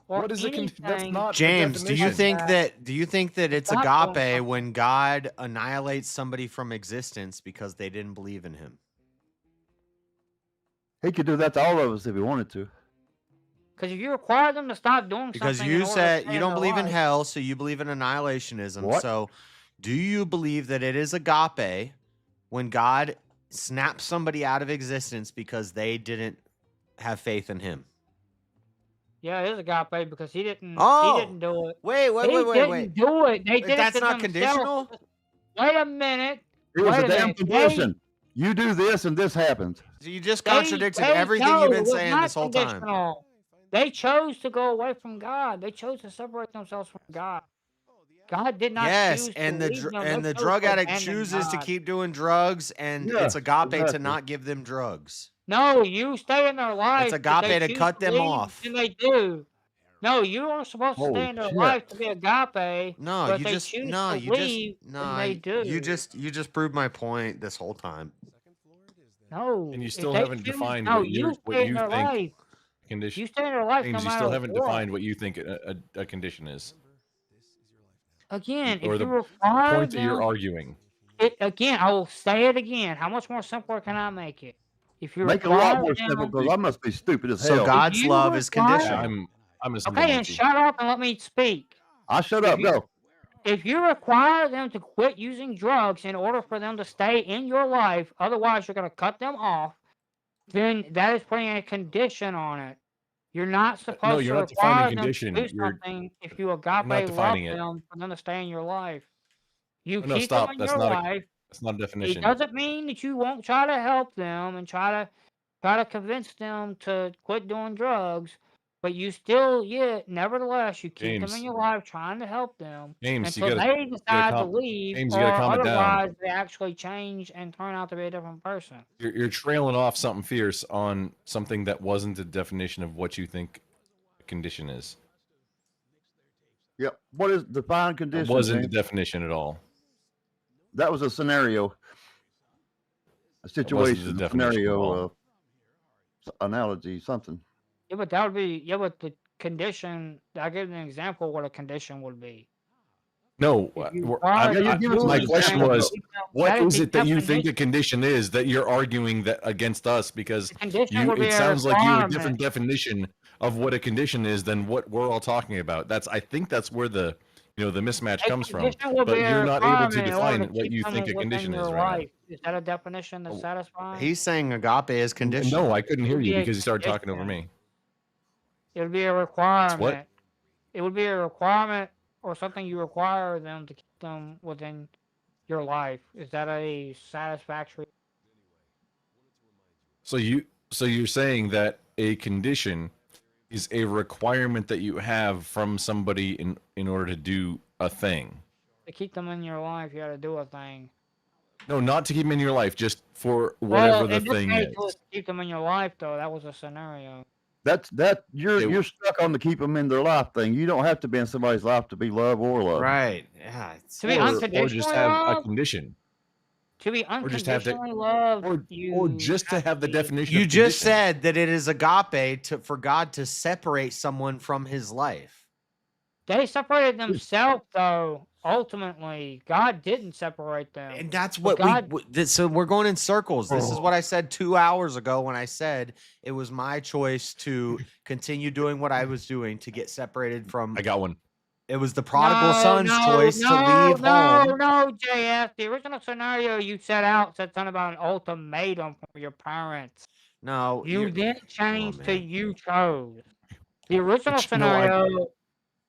or What is a that's anything, not the James, do you definition. think that it's stop doing agape something. when God annihilates somebody from existence because they didn't believe in him? He could do that to all of us if he wanted to. Because if you require them to stop doing Because something, you in order to said stay you in don't their believe in life, hell, so you believe in annihilationism. What? So, do you believe that it is agape when God snaps somebody out of existence because they didn't have faith in him? yeah, it is agape because he didn't. Oh, He didn't do it. Wait, He didn't wait. do it. They did it That's to not themselves. conditional? Wait a minute. It was Wait a a damn minute. condition. You do this and this happens. So you just contradicted everything no, you've it been was saying not this whole time. conditional. They chose to go away from God. They chose to separate themselves from God. God did not Yes, choose and to the leave them. and They the chose drug to addict abandon chooses to God. keep doing drugs, and Yeah, it's agape to exactly. not give them drugs. No, you stay in their life. It's If they agape to choose cut to them leave, off. then they do. No, you are supposed to stay Holy in their shit. life to be agape. No, But you if they just choose no, to you just leave, no, then they do. you just proved my point this whole time. No, And you if still they haven't choose, defined no, what you what stay in you their think life. condition. You stay in their life James, no you matter still haven't what. defined what you think a condition is, Again, or if you the require point that you're them, arguing. again, I will say it again. How much more simpler can I make it? If you Make it a lot require more simple them, because I must be stupid as So hell. God's you love is require- conditional. I'm a simple okay, then monkey. shut up and let me speak. I shut If up. you- Go. If you require them to quit using drugs in order for them to stay in your life, otherwise you're going to cut them off, then that is putting a condition on it. You're not supposed No, to you're not defining require them condition. to do You're something if you agape love defining it. them for them to stay in your life. You No, keep stop. them in That's your not life. that's not a It definition. doesn't mean that you won't try to help them and try to convince them to quit doing drugs, but you still, nevertheless, you keep them in James. your life trying to help them James, you until gotta they decide to calm. leave, James, you or gotta calm it down. otherwise they actually change and turn out to be a different person. You're trailing off something fierce on something that wasn't a definition of what you think a condition is. Yep. What is defined condition? It wasn't the James? definition at all. That was a scenario, a wasn't situation, the a definition at scenario, all. analogy, something. Yeah, but that would be, but the condition, I give an example of what a condition would be. No, If you I'm- require them to do my something, question was, what that is the it that you think the definition. condition is that you're arguing that against us? Because Condition would be it a sounds like you have a requirement. different definition of what a condition is than what we're all talking about. I think that's where the the mismatch comes from. Condition would But be a you're not able requirement to in order define to what keep you them think a within condition your is right life. Is that a definition that's satisfying? He's saying agape is conditional. No, I couldn't It hear would you be a because you started talking over condition. me. It would be a requirement. It would be a requirement or something you require them to keep them within your life. Is that a satisfactory? So you're saying that a condition is a requirement that you have from somebody in order to do a thing. To keep them in your life, you got to do a thing. No, not to keep them in your life, just for whatever the in this thing case, is. it was to keep them in your life, though. That was a scenario. You're stuck on the keep them in their life thing. You don't have to be in somebody's life to be loved or loved. Right. Yeah. To be unconditionally or just have a loved? condition. To be Or just have to, unconditionally loved, or just to have the definition. You of just condition. said that it is agape for God to separate someone from his life. They separated themselves, though. Ultimately, God didn't separate them. And that's But what so we're going in circles. This is what I said 2 hours ago when I said it was my choice to continue doing what I was doing to get separated from. I got one. It was the prodigal son's choice to leave home. No, JF. The original scenario you set something about an ultimatum from your parents. No, You then changed to man. you chose. The original scenario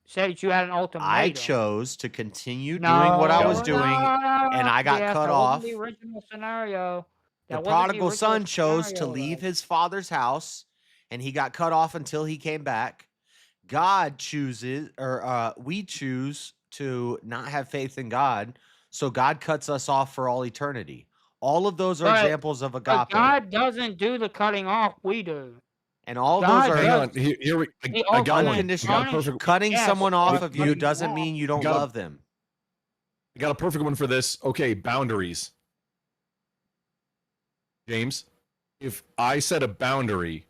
said you had an ultimatum. I chose to continue doing what I was doing, and I got cut that off. wasn't the original scenario. The That wasn't prodigal original son chose to scenario, leave though. his father's house, and he got cut off until he came back. God chooses, or we choose to not have faith in God, so God cuts us off for all eternity. All of those are examples of But agape. God doesn't do the cutting off. We do. And all God those are Hang on. Here we, I got one. I got a perfect, Cutting Yes, someone off but of you cutting doesn't off- mean you don't got a- love them. I got a perfect one for this. Okay, boundaries. James, if I set a boundary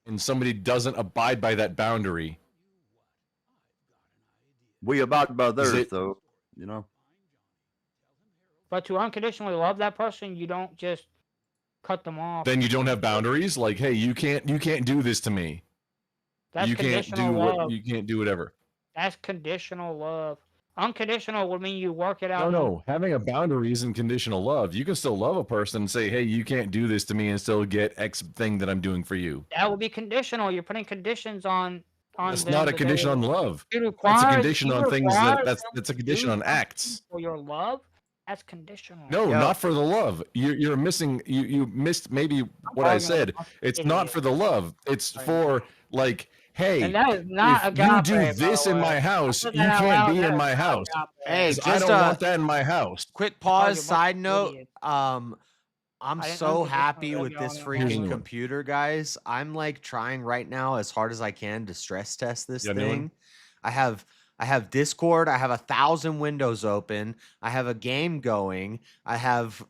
and somebody doesn't abide by that boundary, we abide by theirs, it- though. You know. But to unconditionally love that person, you don't just cut them off. then you don't have boundaries. Like, hey, you can't do this to me. That's You can't do conditional love. you can't do whatever. That's conditional love. Unconditional would mean you work it out. No. Having a boundary isn't conditional love. You can still love a person and say, hey, you can't do this to me and still get X thing that I'm doing for you. That would be conditional. You're putting conditions on That's them not a that condition they- on love. It That's a requires- condition it on things requires that's them a to condition do on something acts. for your love. That's conditional. No, not for the love. You're missing. You missed maybe what I said. It's not for the love. It's for like, hey, And that is not if you agape, do by this the in way. my house, I you said that out can't loud, be that in is my not house. agape. Hey, 'Cause just I don't want that in my house. Quick pause. bunch Side of note. idiots. I'm I didn't so unconditionally happy love with you this on it. Here's a freaking new one. computer, guys. I'm like trying right now as hard as I can to stress test this You got a new one? thing. I have Discord. I have 1,000 windows open. I have a game going. I have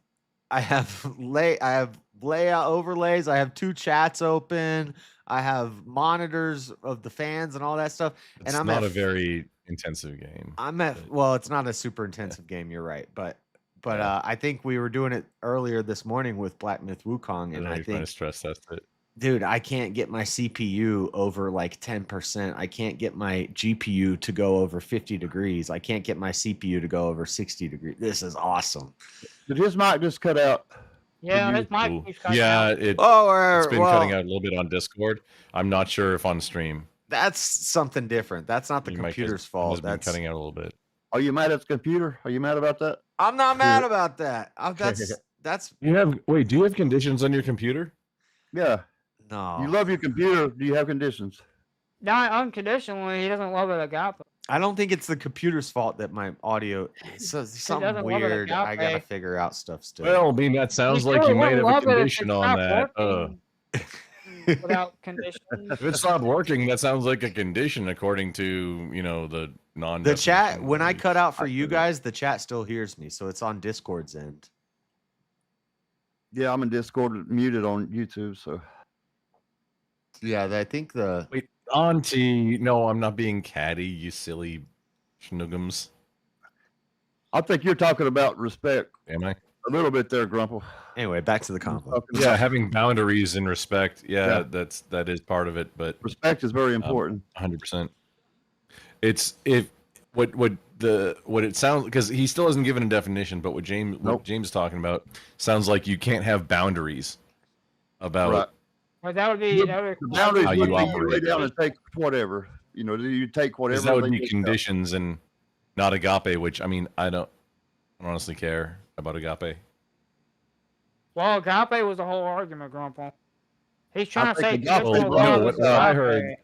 layout overlays. I have 2 chats open. I have monitors of the fans and all that stuff. It's And I'm not at a very intensive game. well, it's not a super intensive game. You're right, but I think we were doing it earlier this morning with Black Myth Wukong, I and know I you're trying to think, stress test it. dude, I can't get my CPU over like 10%. I can't get my GPU to go over 50 degrees. I can't get my CPU to go over 60 degrees. This is awesome. Did his mic just cut out? Yeah, you- his mic Ooh. keeps cutting Yeah, out. it's been cutting out a little bit on Discord. I'm not sure if on stream. That's something different. That's not the Your mic has- computer's has fault. been That's cutting out a little bit. Are you mad at the computer? Are you mad about that? I'm not mad about that. That's Do you have conditions on your computer? Yeah. no. You love your computer. Do you have conditions? Not unconditionally. He doesn't love it agape. I don't think it's the computer's fault that my audio something doesn't love it weird. I gotta agape. figure out stuff still. Well, I mean, that sounds You like still you might have wouldn't a love it if condition it on stopped that. working without conditions. If it stopped working, that sounds like a condition according to, the non. The chat, when I cut out for you guys, the chat still hears me, so it's on Discord's end. Yeah, I'm in Discord, muted on YouTube. So yeah, I think the Wait, Auntie. No, I'm not being catty, you silly schnuggums. I think you're talking about respect. Am I? A little bit there, Grumple. Anyway, back to the combo. Yeah, having boundaries and respect. Yeah. That is part of it, but respect is very important. 100%. It's what it sounds, because he still hasn't given a definition, but what James is talking about sounds like you can't have boundaries about Right. But that would be The boundaries how would you be you operate. lay down and take whatever. You take whatever. 'Cause that would they be dish out. conditions and not agape, which I mean I don't honestly care about agape. Well, agape was the whole argument, Grumple. He's trying to say think agape conditional is love no, is what I agape. heard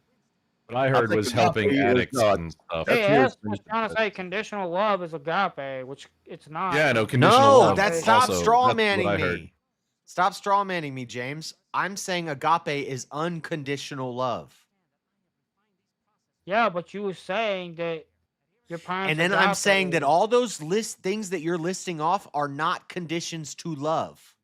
What I heard think was agape helping is addicts not. and stuff. That's Yeah, his that's trying to say conditional love is agape, which it's not. Yeah, no, conditional No, love. that's stop also, straw that's what manning I heard. me. Stop straw manning me, James. I'm saying agape is unconditional love. Yeah, but you were saying that your parents. And then I'm agape saying that is- all those things that you're listing off are not conditions to love.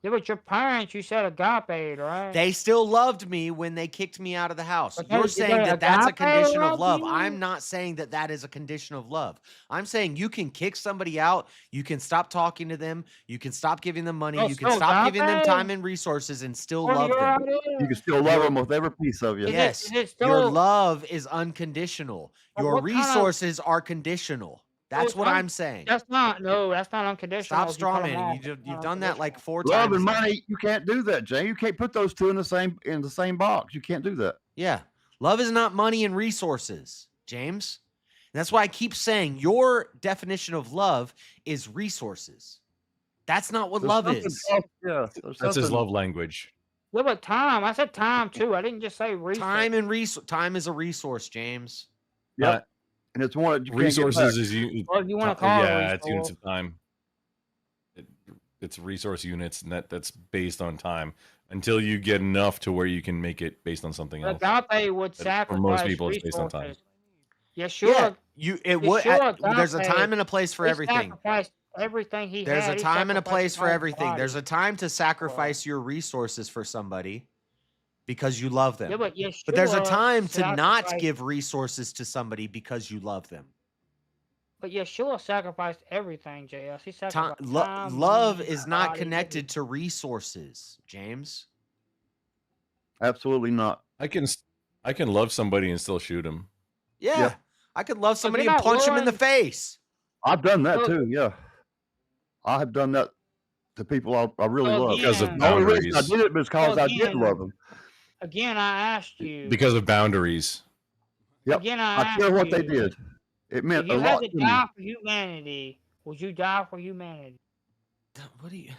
Yeah, but your parents, you said agape, right? They still loved me when they kicked me out of the house. But You're they saying that agape that's a condition of love love. you? I'm not saying that that is a condition of love. I'm saying you can kick somebody out. You can stop talking to them. You can stop giving them money. Oh, You can so stop giving them time agape? and resources and still What are love your them. You can ideas? still love Your- them with every piece of you. Yes, Is it your still? love is unconditional. But Your what kind of? resources are conditional. Oh, That's it's what I'm saying. That's not. No, that's not unconditional. Stop If you cut them strawmanning. off, that's You've not done that like unconditional. 4 Love times and now. money, you can't do that, Jay. You can't put those two in the same box. You can't do that. Yeah. Love is not money and resources, James. And that's why I keep saying your definition of love is resources. That's not what There's love something is. else, yeah, there's That's his something- love language. Yeah, but time. I said time too. I didn't just say resource. Time is a resource, James. Yep. And it's one that you Resources can't get back. is you. Well, if you wanna call it yeah, it's units resource. of time. It's resource units, and that's based on time until you get enough to where you can make it based on something else. Agape would But for sacrifice most people, it's based on time. resources. Yeshua, Yeah, Yeshua there's a agape, time and a place for he everything. sacrificed everything he There's had. a He time and a sacrificed place his for own everything. body. There's a time to sacrifice your resources for somebody because you love them. Yeah, but But there's a Yeshua time to not sacrificed- give resources to somebody because you love them. But Yeshua sacrificed everything, JS. He Time, sacrificed time, love money, is not body, connected to resources, James. Absolutely not. I can love somebody and still shoot him. Yeah, Yeah. I could love somebody you're and not punch them in the willing- face. I've done that Look- too. Yeah, I have done that to people I really So love. Because of again- The only reason I boundaries. did it was because So I did again- love them. Again, I asked you. Because of boundaries. Yep. Again, I I asked care what they you, did. It If meant a you had lot to to me. die for humanity, would you die for humanity? What do you?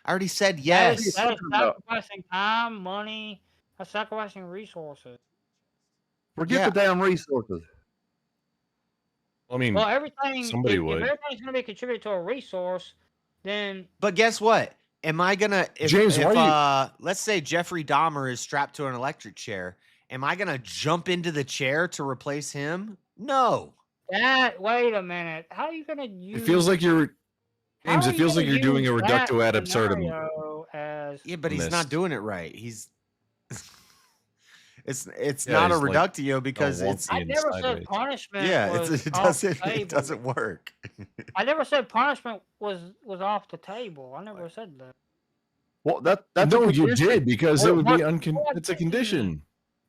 I already said That is, yes. that is sacrificing time, money. That's sacrificing resources. Forget Yeah. the damn resources. I mean, Well, everything. somebody if would. everything's going to be contributed to a resource, then But guess what? Am I gonna if, James, if why are let's say Jeffrey Dahmer is strapped to an electric chair, am I gonna jump into the chair to replace him? No. that. Wait a minute. How are you going to use? It feels like you're how James. are It you feels like gonna you're doing a use that reductio ad absurdum. scenario As Yeah, but he's Missed. not doing it right. He's it's Yeah, not a he's like reductio because all it's wonky I and never said sideways. punishment. yeah, was it off the doesn't it table. doesn't work. I never said punishment was off the table. I never said that. Well, that's a No, you condition. did because it Well, would be what- it's a condition.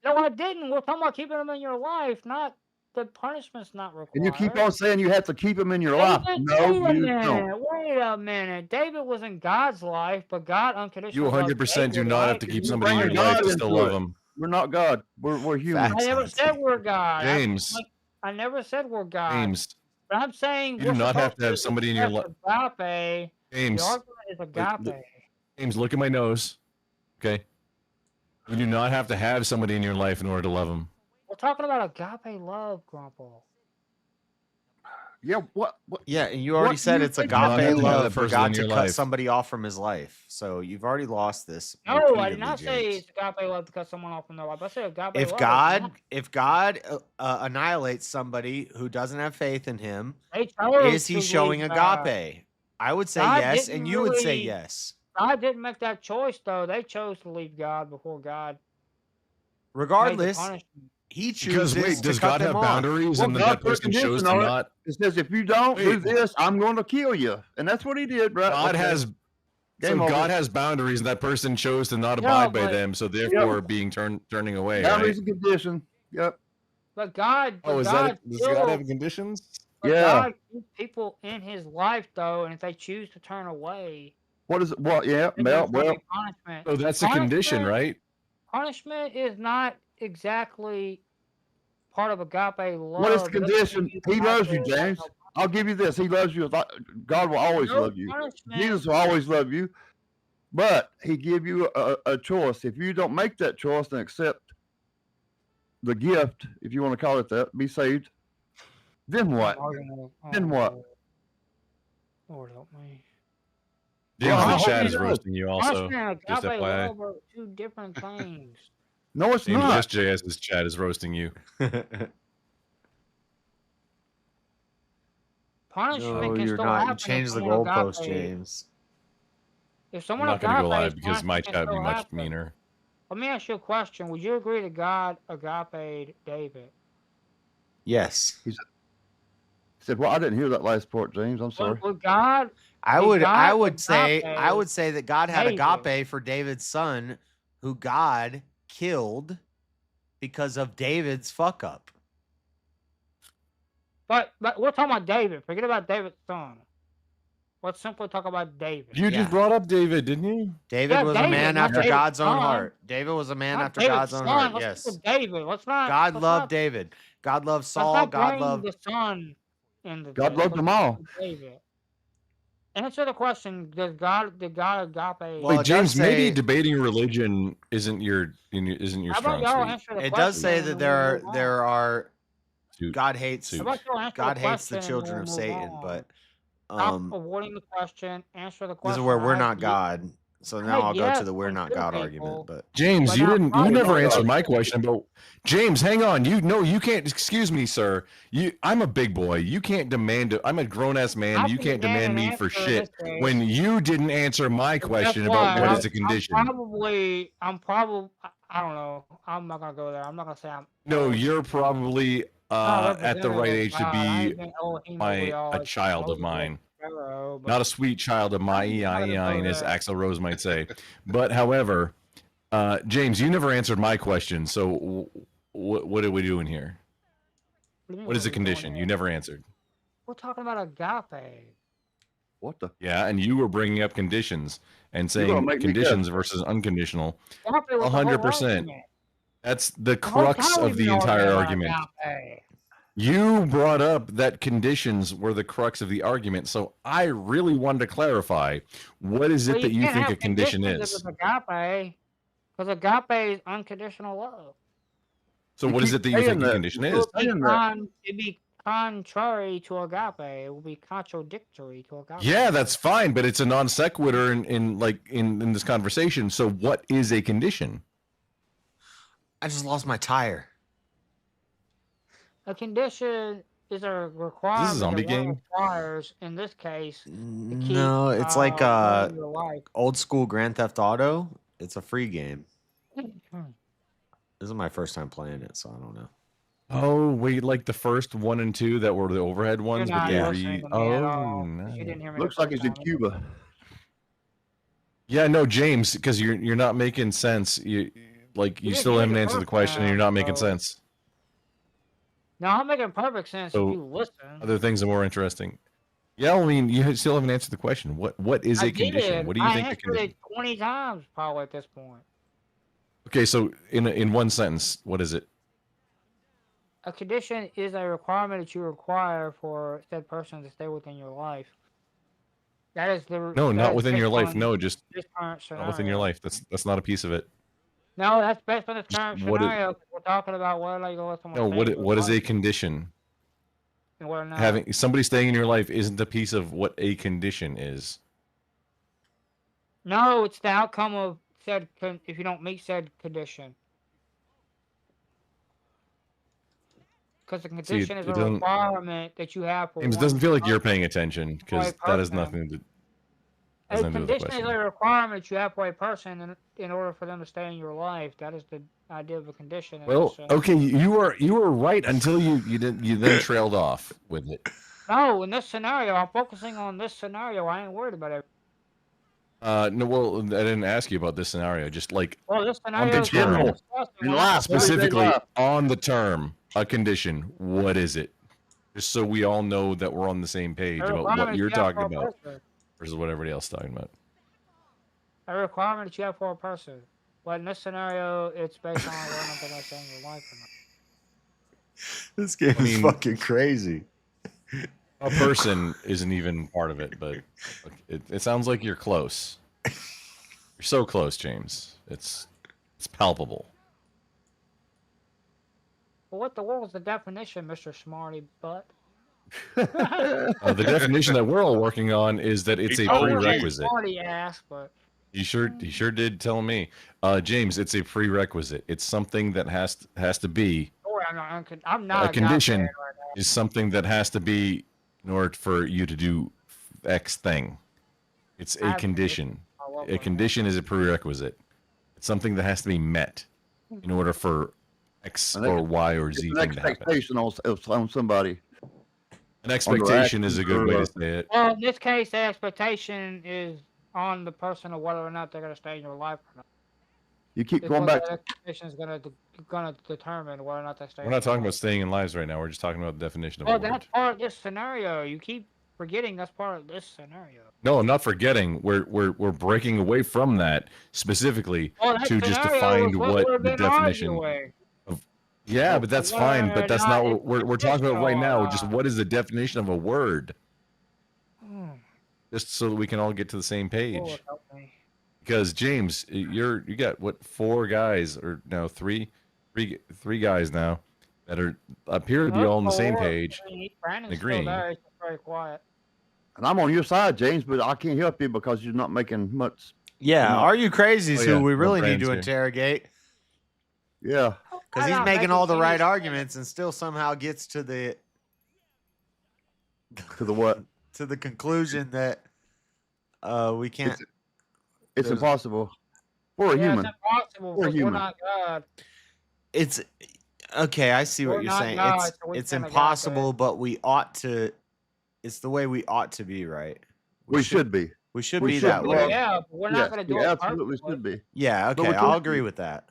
No, I didn't. We're talking about keeping them in your life, not the punishment's not required. And you keep on saying you have to keep them in your life. David, No, wait a you minute. don't. Wait a minute. David was in God's life, but God unconditionally. You loved 100% do David, not right? have to keep You somebody in your bring life God to still into love it. them. We're not God. We're human. Facts. I never said we're God. James. I never said we're God. James, But I'm saying you we're do not have supposed to have somebody in your life. express agape. James, The argument is agape. James, look at my nose. Okay. You do not have to have somebody in your life in order to love them. We're talking about agape love, Grandpa. Yeah, what? Yeah, and you already What said do you it's think agape about that love for person God in to your cut life? somebody off from his life. So you've already lost this. No, I did repeatedly, not say James. it's agape love to cut someone off from their life. I said agape If love. God annihilates somebody who doesn't have faith in him, They chose is he to showing leave God. agape? I would say God yes, didn't and you would say really- yes. God didn't make that choice though. They chose to leave God before God. made the Regardless, punishment. he Because chooses wait, to does cut God them have off. boundaries Well, and then God that put a person chose condition to on it. not? It says if you don't do Wait. this, I'm going to kill you, and that's what he did. Right? God Okay. has Game so over. God has boundaries and that person chose to not Yeah, abide by but- them, so therefore being turning away, boundaries right? and condition. Yep. But God, Oh, is God that does still, God have conditions? but Yeah. God keeps people in His life though, and if they choose to turn away, What is it? What? Yeah. then Well, there's gonna well. be punishment. So that's a condition, Punishment- right? Punishment is not exactly part of agape love. What is the It doesn't condition? mean you He have loves to you, have James. no I'll give you this. He loves you. God will always No love you. punishment. Jesus will always love you. But he give you a choice. If you don't make that choice and accept the gift, if you want to call it that, be saved, then what? Then what? Lord help me. James Well, I in the hope chat he is does. roasting you also. Punishment and Just agape FYI. love are two different things. No, it's James, not. just JS's chat is roasting you. Punishment No, can you're still not. You happen. changed the if someone goalpost, agape. James. If I'm someone not going to go agape live because my can chat would be still much happen. meaner. Let me ask you a question. Would you agree that God agaped David? Yes. He said, "Well, I didn't hear that last part, James. I'm sorry." Would God? I did would God say agape that God had David? agape for David's son, who God killed because of David's fuck up. But we're talking about David. Forget about David's son. Let's simply talk about David. You just brought up David, didn't you? David was a man not after David's God's own son. heart. David was a man Not after David's God's own son. heart. Let's Yes. stick with David. Let's not. God let's loved not, David. God loved Let's Saul. not God bring loved. the son into God this. loved them all. David. Answer the question: did God agape? Well, Wait, it James, does maybe say- debating religion isn't your How about strong y'all suit. answer the It does question say and that then we'll move there are. Suit. God hates. Suit. How about y'all answer God the hates the question and children we'll of move Satan, on? but Stop avoiding the question. Answer the this question. is where we're I not have God. So I now have I'll go to yes the we're from not two God people, argument. But James, but you not didn't. You probably never not answered God. my question about. James, hang on. You can't. Excuse me, sir. I'm a big boy. You can't demand. I'm a grown ass man. I You can can't demand demand an me for answer in shit this case. when you didn't answer my Guess question what? about what is a condition. I'm probably. I don't know. I'm not gonna go there. I'm not gonna say I'm. No, you're probably not at the representative right of age to God. I be ain't been Elohim over y'all a like child of Moses mine. Pharaoh, but Not a sweet child of my I'm not gonna go EIN, as there. Axl Rose might say. But however, James, you never answered my question. So what are we doing here? What is a condition? You never answered. We're talking about agape. What the? Yeah, and you were bringing up conditions and You're gonna saying make me conditions guess. versus unconditional. Agape was the whole 100%. argument. That's the The whole crux time of we've the been entire arguing about argument. agape. You brought up that conditions were the crux of the argument, so I really wanted to clarify what is Well, it that you can't think a have condition conditions is. if it's agape, because agape is unconditional love. So what is it that you think a condition It is? it'd be contrary to agape. It would be contradictory to agape. Yeah, that's fine, but it's a non sequitur in this conversation. So what is a condition? I just lost my tire. A condition is a requirement Is this a zombie that one game? requires, in this case, to keep No, it's like one in your life. old school Grand Theft Auto. It's a free game. This is my first time playing it, so I don't know. Oh, wait, like the first 1 and 2 that were the overhead ones with not the listening to me at all, 'cause nice. you didn't hear me Looks the like first he's in time. Cuba. Yeah, no, James, because you're not making sense. You didn't still hear haven't the answered the first question, and you're time, not making so- sense. No, I'm making perfect sense if So you listen. other things are more interesting. Yeah, I mean, you still haven't answered the question. What is I a condition? did. What do you I think a answered condition? it 20 times probably at this point. Okay, so in one sentence, what is it? A condition is a requirement that you require for said person to stay within your life. That is the No, that not is within your based life. on No, just this current not within your scenario. life. That's not a piece of it. No, that's based on this current what is- scenario. We're talking about whether you let someone No, stay in your what is a life condition? and whether or not. Having somebody staying in your life isn't a piece of what a condition is. No, it's the outcome of said if you don't meet said condition. Because the condition is it a doesn't- requirement that you have for James, it one doesn't feel like you're person. paying attention because that has nothing to. A Doesn't have to do with the condition is question. a requirement you have for a person in order for them to stay in your life. That is the idea of a condition. in Well, this sense. okay, you were right until you then trailed off with it. No, in this scenario, I'm focusing on this scenario. I ain't worried about it. No, well, I didn't ask you about this scenario. Just like Well, this on scenario the is what we're term, discussing. We're not specifically discussing- on the term, a condition. What is it? Just so we all know that we're on the same page A about what requirement you're you have talking for a about person. versus what everybody else is talking about. A requirement that you have for a person. But in this scenario, it's based on whether or not they're going to stay in your life or not. This game is fucking crazy. A person isn't even part of it, but it sounds like you're close. You're so close, James. It's palpable. Well, what the world is the definition, Mr. Smarty Butt? The definition that we're all working on is that it's a prerequisite. Smarty ass, but He sure did tell me, James. It's a prerequisite. It's something that has to be. sorry, I'm not A condition right now. is something that has to be in order for you to do X thing. It's a condition. a condition is a prerequisite. It's something that has to be met in order for X or Y or Z It's an thing to happen. expectation on somebody. An expectation is a good way to say it. Well, in this case, the expectation is on the person of whether or not they're going to stay in your life or not. You keep going back. That expectation is going to determine whether or not they stay. We're not talking about staying in lives right now. We're just talking about the definition of Well, a word. that's part of this scenario. You keep forgetting that's part of this scenario. No, I'm not forgetting. We're breaking away from that specifically Well, that to just scenario define is what we've the been definition arguing. of. Yeah, but that's fine. But that's not what we're talking about right now. Just what is the definition of a word? Just so that we can all get to the same page. Because James, you got what, 4 guys or no, three guys now that appear to be all on the same page and agreeing. Very quiet. And I'm on your side, James, but I can't help you because you're not making much. Yeah, are you crazy? Oh, Who yeah. we really No need to brands here. interrogate? Yeah, because he's making all the right arguments and still somehow gets to the what? To the conclusion that we can't. It's impossible. We're a human. It's impossible. We're We're human. not God. It's okay. I see We're what you're not saying. God, so we It's can't impossible, but we ought to. It's the way we ought to be, right? We should be. We should be that way. Yeah, but we're not going to do it. Absolutely should be. Yeah. But Okay. we're I'll talking- agree with that.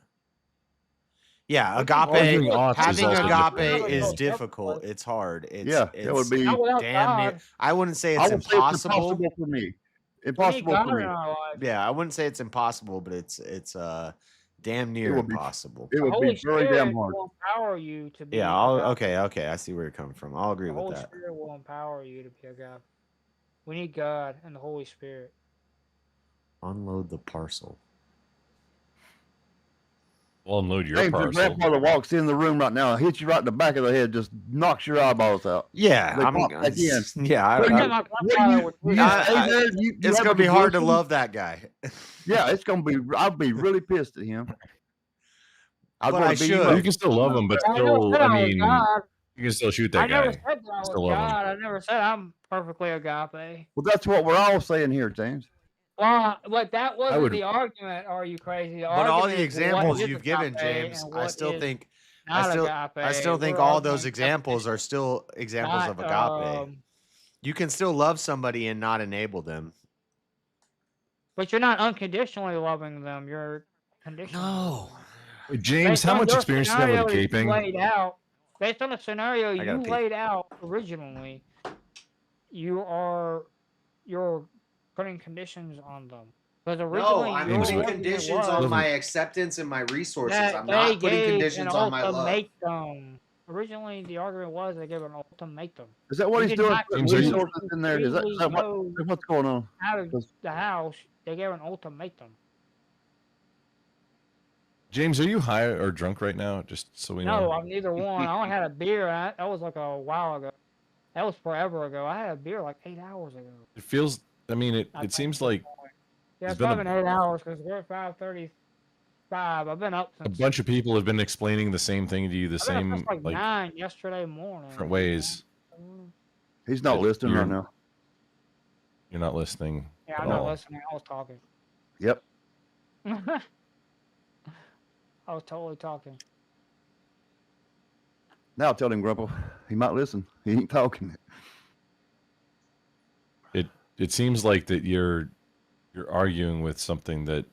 Yeah, Arguing agape. oughts is Having also agape different. is difficult. It's hard. It's, Yeah, it's that would be. damn near. I wouldn't say I it's would say impossible. impossible for me. Impossible for me. Yeah, I wouldn't say it's impossible, but it's damn near would be- impossible. It would Holy be very Spirit damn hard. will empower you to be. Yeah. agape. Okay. I see where you're coming from. I'll agree The with Holy that. Spirit will empower you to be agape. We need God and the Holy Spirit. Unload the parcel. Well, unload your James, your parcel. grandfather walks in the room right now, hits you right in the back of the head, just knocks your eyeballs out. Yeah, They I'm. pop back in. Yeah, What do you- what do you stay there? You it's have gonna a be hard to condition? love that guy. Yeah, it's gonna be. I'll be really pissed at him. I'd But wanna I be should. You can still love him, but I never still, said I I was mean, God. you can still shoot I that never guy. said that I was Still love him. God. I never said I'm perfectly agape. Well, that's what we're all saying here, James. Well, but that wasn't would- the argument. Are you crazy? The But all argument the is what examples is you've given, agape James, and I what still is think, not I still agape. think We're all arguing those examples are still examples of not, agape. You can still love somebody and not enable them. But you're not unconditionally loving them. You're conditional. No. Wait, James, Based how on much your experience do you have scenario with that you gaping? laid out, based on the scenario gotta you pee. laid out originally, you're putting conditions on them. Because originally your argument was acceptance and my resources. that they gave an ultimatum. Originally, the argument was they gave an ultimatum. Is that what You he's did doing? not Putting freely- resources in there? Is that freely what, go what's going on? out of the house? They gave an ultimatum. James, are you high or drunk right now? Just so we No, know. I'm neither one. I only had a beer. That was like a while ago. That was forever ago. I had a beer like 8 hours ago. It feels. I mean, it seems like Yeah, It's it's been probably been 8 hours because we're at 5:35. I've been up a since bunch of people have been explaining the same thing to you, the I've been up same since like like 9 yesterday morning. different ways. He's not But listening right you're- now. You're not listening. Yeah, at I'm not all. listening. I was talking. Yep. I was totally talking. Now tell him, Grandpa. He might listen. He ain't talking. It seems like that you're arguing with something that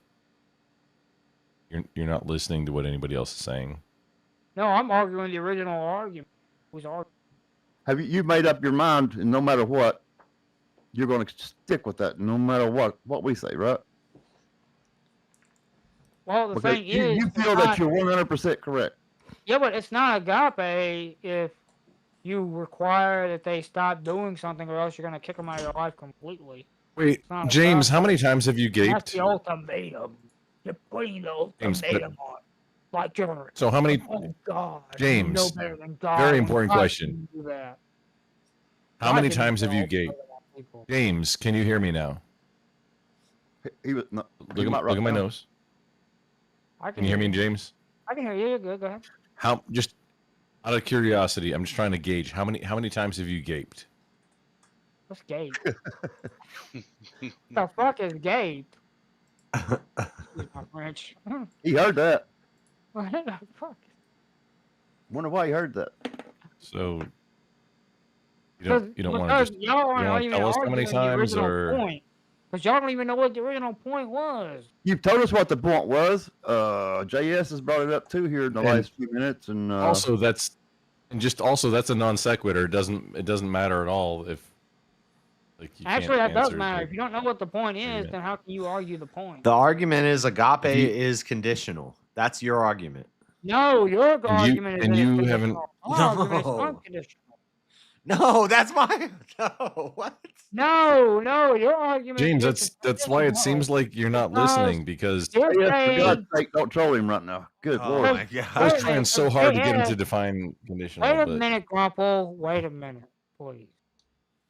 you're not listening to what anybody else is saying. No, I'm arguing the original argument. Was arguing. Have you made up your mind, and no matter what, you're going to stick with that, no matter what we say, right? Well, the Because thing you is, feel that you're 100% correct. yeah, but it's not agape if you require that they stop doing something, or else you're gonna kick them out of your life completely. Wait, It's not James, agape. how many times have you That's gaped? the ultimatum. You're putting the James, but- ultimatum on. Like you're. So how many? Oh God. James, You know better than God. very and important God question. didn't do that. How God many didn't times have do you that. gaped? James, can you hear me now? He was not, Look at my nose. I Can you hear me, James? I can hear you. You're good. Go ahead. How just out of curiosity, I'm just trying to gauge how many times have you gaped? What's gape? The fuck is gape? Excuse my French. He heard that. What the fuck? Wonder why he heard that. So you don't want to Because just y'all you aren't don't want to even tell us how many arguing the times, original or point. Because y'all don't even know what the original point was. You've told us what the point was. JS has brought it up too here in the And last few minutes, and also that's a non sequitur. It doesn't matter at all if like you Actually, can't that does answer matter. the If you don't know what the point is, argument. then how can you argue the point? The argument is agape If you- is conditional. That's your argument. No, your And you argument is and that it's you conditional. haven't. My argument is No. unconditional. No, that's my no. What? No, your argument James, is that's why it conditional. seems like you're not Because listening, because you're JS, for saying God's sake, don't troll him right now. Good Oh lord. my I god. was wait a trying minute. so hard to get him JS, to define conditional, wait a but minute, Grumple. Wait a minute, please.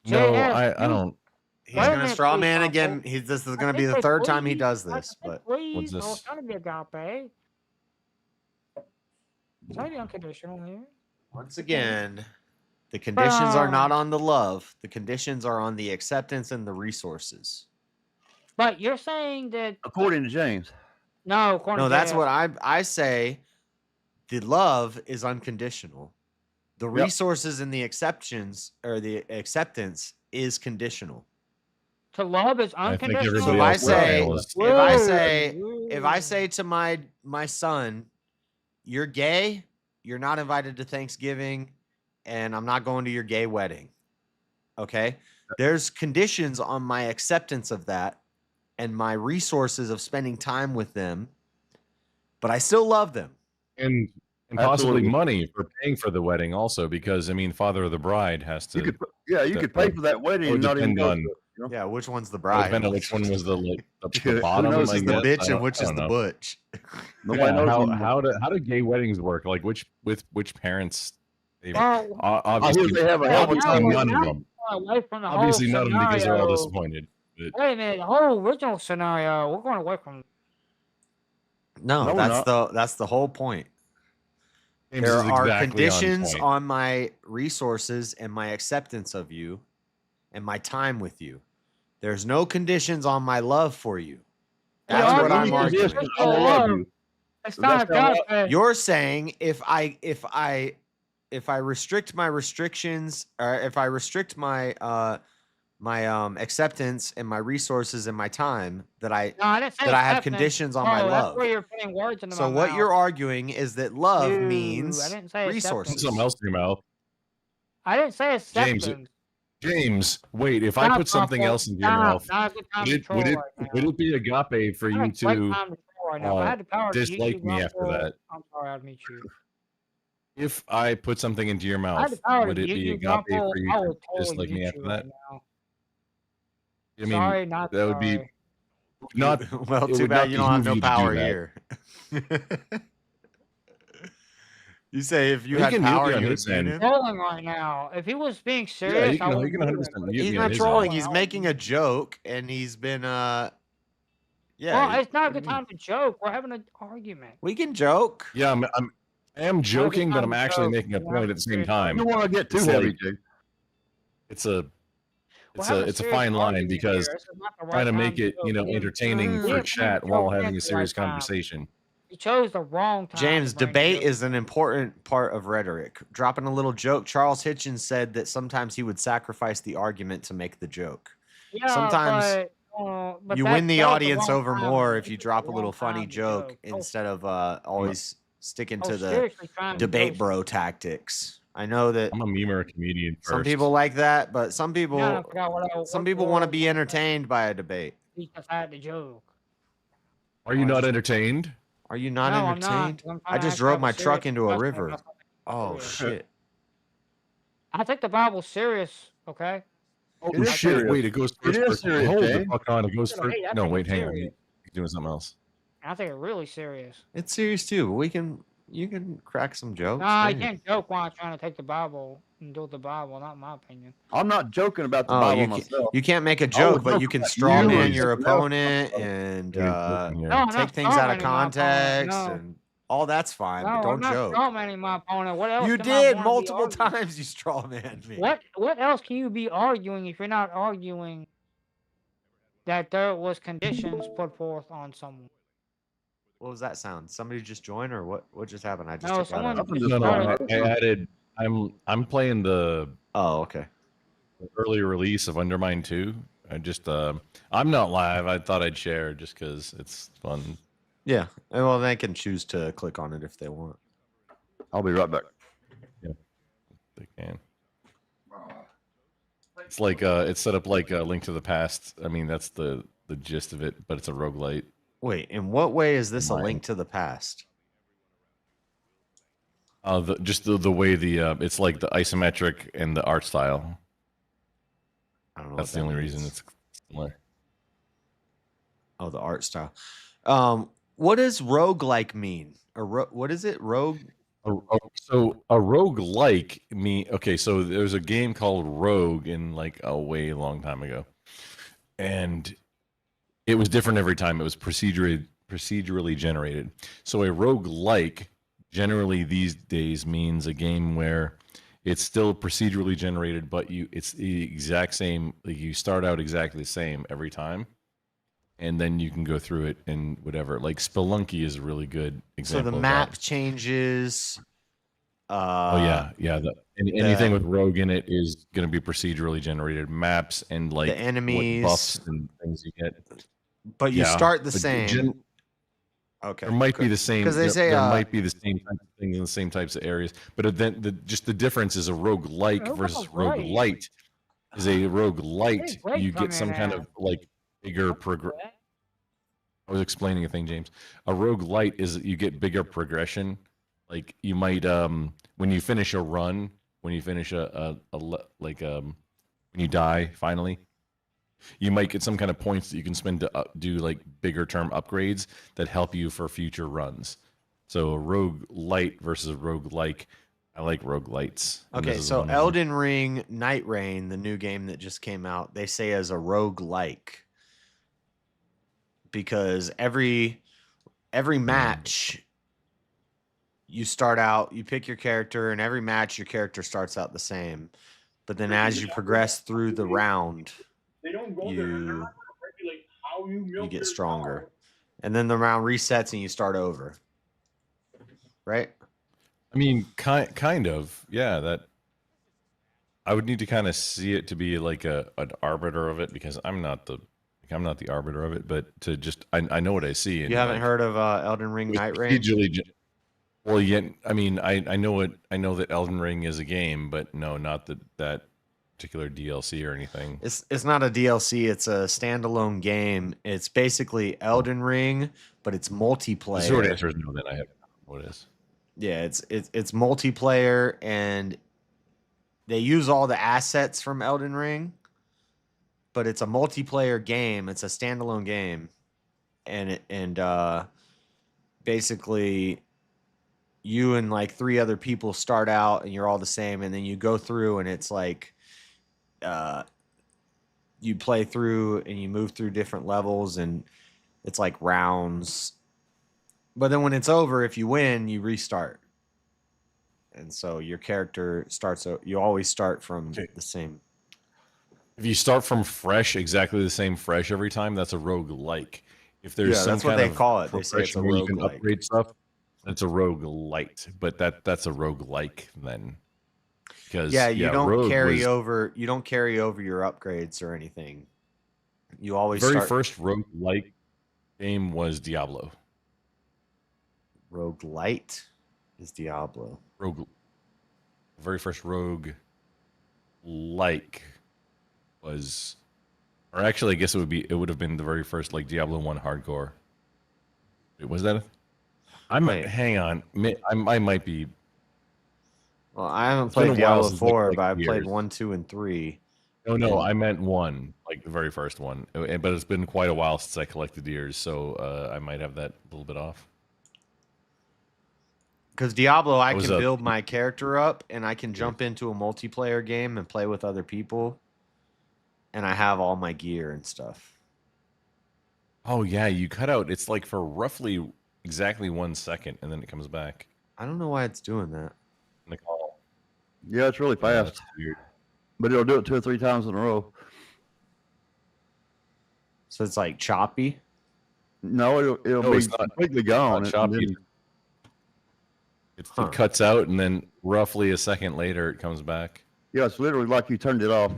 no, JS, I you don't. He's wait a gonna minute, straw please, man Grumple. again. This is I gonna be did the say third time he please. does I this. said But please. I was this? trying to be agape. It's not unconditional here. once again, the conditions are But, not on the love. The conditions are on the acceptance and the resources. but you're saying that According to James. no, according No, to that's JS. what I say. The love is unconditional. The Yep. resources and the exceptions or the acceptance is conditional. To love is I think unconditional. So everybody if I else is say fails. if I say to my son, you're gay, you're not invited to Thanksgiving, and I'm not going to your gay wedding. Okay? There's conditions on my acceptance of that and my resources of spending time with them, but I still love them. and possibly Absolutely. money for paying for the wedding also, because I mean, father of the bride has to. You could, you could pay for that wedding That would and not even depend go on. to it. You know? Yeah, which one's the It would bride? depend on which one was the Who bottom. knows I Which is the guess. bitch I and which is don't the know. butch? Nobody Yeah, knows anymore. how do gay weddings work? Like which parents? Well, Obviously, they have a obviously helmet. none of them. Away from the Obviously whole none of them, because they're all scenario. disappointed. But Wait a minute, the whole original scenario, we're going away from. No, No, we're that's the whole point. James There is are exactly conditions point. on my resources and my acceptance of you and my time with you. There's no conditions on my love for you. That's The what I'm argument is arguing. just the love. It's not agape. You're saying if I restrict my restrictions, or if I restrict my acceptance and my resources and my time, that I No, I didn't say that I have acceptance. conditions on my No, love. that's where you're putting words into So my what mouth. you're arguing is that love No, means I didn't say Put resources. something else in your mouth, I didn't say James. acceptance. James, wait. If I Stop, put something Grumple. else into your Stop. mouth, Not a good time would to it troll would it right now. would it be agape for I you had a great to time to troll right now. If I had the power to mute dislike you, me after Grumple, that? I'm sorry, I'd mute you. If I put something into your If I had mouth, the power would to it mute be you, agape Grumple, for you I to would totally dislike me mute after you that? right now. I mean, Sorry, not that would be sorry. not. Well, it too would bad not you don't have behoove no you to do power that. here. You say if you He had can mute power, me on you would his mute end. him? Trolling right now. If he was being Yeah, serious, I he wouldn't can mute 100% him. But mute He's me on not his trolling. end. He's making a joke, and he's been yeah. Well, it's not a what do good you mean? time to joke. We're having an argument. We can joke. Yeah, I am joking, but time I'm to actually joke. making a We're having point a at the same serious time. You don't want to get too It's heavy, like Jay. it's a We're having it's a serious fine line, argument because here. This is not the trying right to time make to it, joke. You entertaining for didn't chat joke while in having a at the serious right time. conversation. You chose the wrong time. James, to bring debate joke. is an important part of rhetoric. Dropping a little joke. Charles Hitchens said that sometimes he would sacrifice the argument to make the joke. Yeah, Sometimes but you that, win the that was audience wrong over time. more if This you is the drop a wrong little funny time to joke joke. instead of always sticking I to was the seriously trying to debate joke. bro tactics. I know that I'm a meme or a comedian some first. people like that, but some No, I people forgot what I want to be entertained by a debate. because I had to joke. Are you not entertained? Are you not No, I'm not, entertained? 'cause I'm I trying to just actually drove have a my serious truck into a discussion river. about something Oh serious. shit. I take the Bible serious, okay? Oh It is shit! serious. Wait, it goes It first. is serious, Hold the Jay. fuck on. It goes Hey, first. I No, take wait, it hang on. serious. He's doing something else. I take it really serious. It's serious too, but you can crack some jokes. Nah, you Hey. can't joke while I'm trying to take the Bible and do with the Bible, not in my opinion. I'm not joking about the Oh, Bible you myself. can't make a I was joke, but you joking can about straw you man and your something else. opponent and What are you joking here? No, I'm take not things out of strawmanning my opponent. context, No. and all that's fine, No, but I'm don't not joke. strawmanning my opponent. What else You can my did opponent be multiple arguing? times. You straw man me. What else can you be arguing if you're not arguing? that there was conditions put forth on someone. What was that sound? Somebody just joined, or what? What just happened? I just No, took that someone out. just No, started. I added. I'm playing the. Oh, okay. Early release of Undermine 2. I just I'm not live. I thought I'd share just because it's fun. Yeah. Well, they can choose to click on it if they want. I'll be right back. Yeah, they can. It's like it's set up like a Link to the Past. I mean, that's the gist of it, but it's a roguelite. Wait, in what way is this a link to the past? Just the way it's like the isometric and the art style. I don't know. That's the only reason it's similar. Oh, the art style. What does roguelike mean? Or what is it? Rogue? So a roguelike okay, so there's a game called Rogue in like a way long time ago. And it was different every time. It was procedurally generated. So a roguelike generally these days means a game where it's still procedurally generated, but it's the exact same. Like you start out exactly the same every time, and then you can go through it and whatever. Like Spelunky is a really good example. So the map changes. Oh yeah. Anything with Rogue in it is going to be procedurally generated maps and like the enemies, what buffs and things you get. But you start the same. Okay. There might be the same because they say there might be the same types of things in the same types of areas, but then just the difference is a roguelike versus roguelite. Is a roguelite you get some kind of like bigger progression. I was explaining a thing, James. A roguelite is you get bigger progression. Like you might when you finish a run, when you finish when you die finally, you might get some kind of points that you can spend to do like bigger term upgrades that help you for future runs. So a roguelite versus a roguelike. I like roguelites. Okay, so Elden Ring Night Rain, the new game that just came out, they say as a roguelike. Because every match you start out, you pick your character, and every match your character starts out the same. But then as you progress through the round, you get stronger. And then the round resets and you start over. Right? I mean, kind of. Yeah, that I would need to kind of see it to be like an arbiter of it, because I'm not the arbiter of it, but to just I know what I see. You haven't heard of Elden Ring Night Rain? Well, yet I mean I know it. I know that Elden Ring is a game, but no, not that particular DLC or anything. It's not a DLC. It's a standalone game. It's basically Elden Ring, but it's multiplayer. The short answer is no. Then I have what is. Yeah, it's multiplayer, and they use all the assets from Elden Ring, but it's a multiplayer game. It's a standalone game, and basically you and like 3 other people start out and you're all the same, and then you go through and it's like you play through and you move through different levels, and it's like rounds. But then when it's over, if you win, you restart. And so your character starts, you always start from the same. If you start from fresh, exactly the same fresh every time, that's a roguelike. If there's some that's what kind they of call it. They say it's a progression where you can roguelike. upgrade stuff, that's a roguelite. But that's a roguelike then. Because you don't Rogue carry was, over. You don't carry over your upgrades or anything. You always the very start. first roguelike game was Diablo. Roguelite is Diablo. The very first rogue like was, or actually I guess it would have been the very first like Diablo 1 hardcore. Wait, was that hang on. I might be. Well, I haven't played Diablo 4, but I played 1, 2, and 3. No, I meant 1, like the very first one. But it's been quite a while since I collected years, so I might have that a little bit off. Because Diablo, I can build my character up, and I can jump into a multiplayer game and play with other people, and I have all my gear and stuff. Oh yeah, you cut out. It's like for roughly exactly 1 second, and then it comes back. I don't know why it's doing that. Yeah, it's really fast. Weird. But it'll do it 2 or 3 times in a row. So it's like choppy. No, it'll No, be it's not completely gone. not and choppy. then- It cuts out, and then roughly a second later, it comes back. yeah, it's literally like you turned it off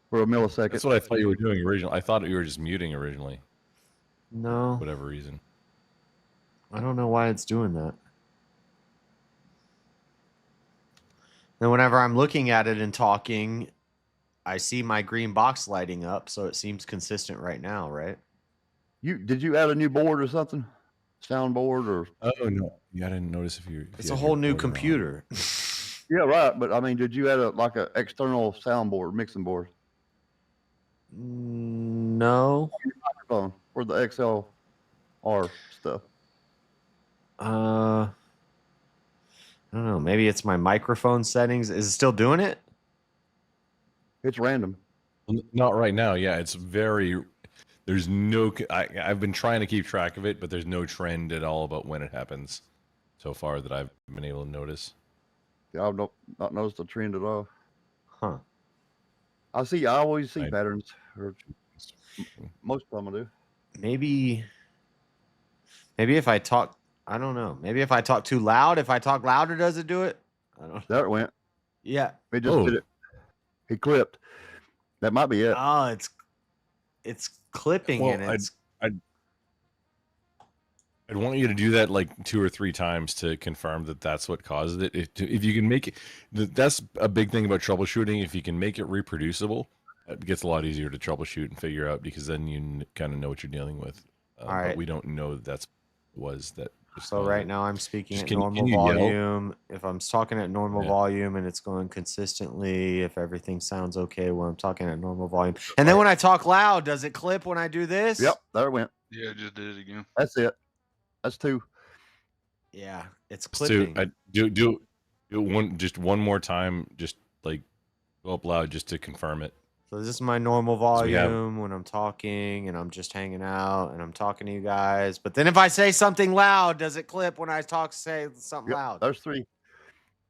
for a millisecond. That's what I thought you were doing originally. I thought you were just muting originally. No. For whatever reason. I don't know why it's doing that. And whenever I'm looking at it and talking, I see my green box lighting up, so it seems consistent right now, right? Did you add a new board or something? Soundboard or? Oh no, yeah, I didn't notice if you. It's a whole new computer. Yeah, right. But I mean, did you add an external soundboard, mixing board? No. Microphone for the XLR stuff. I don't know. Maybe it's my microphone settings. Is it still doing it? It's random. Not right now. Yeah, it's very. There's no. I've been trying to keep track of it, but there's no trend at all about when it happens so far that I've been able to notice. Yeah, I've not noticed a trend at all. Huh. I always see patterns. Or most of them I do. Maybe if I talk, I don't know. Maybe if I talk too loud, if I talk louder, does it do it? I don't know. There it went. Yeah. It just did it. He clipped. That might be it. Oh, it's clipping Well, and it's. I'd want you to do that like 2 or 3 times to confirm that that's what caused it. If you can make it, that's a big thing about troubleshooting. If you can make it reproducible, it gets a lot easier to troubleshoot and figure out because then you kind of know what you're dealing with. All right. But we don't know that was that. So right now I'm speaking Just at can normal you yell? volume. If I'm talking at normal volume and it's going consistently, if everything sounds okay when I'm talking at normal volume. And then when I talk loud, does it clip when I do this? Yep, there it went. Yeah, just did it again. That's it. That's 2. Yeah, it's So clipping. do one more time. Just like go up loud just to confirm it. So this is my normal So we have- volume when I'm talking and I'm just hanging out and I'm talking to you guys. But then if I say something loud, does it clip when I say something loud? There's 3.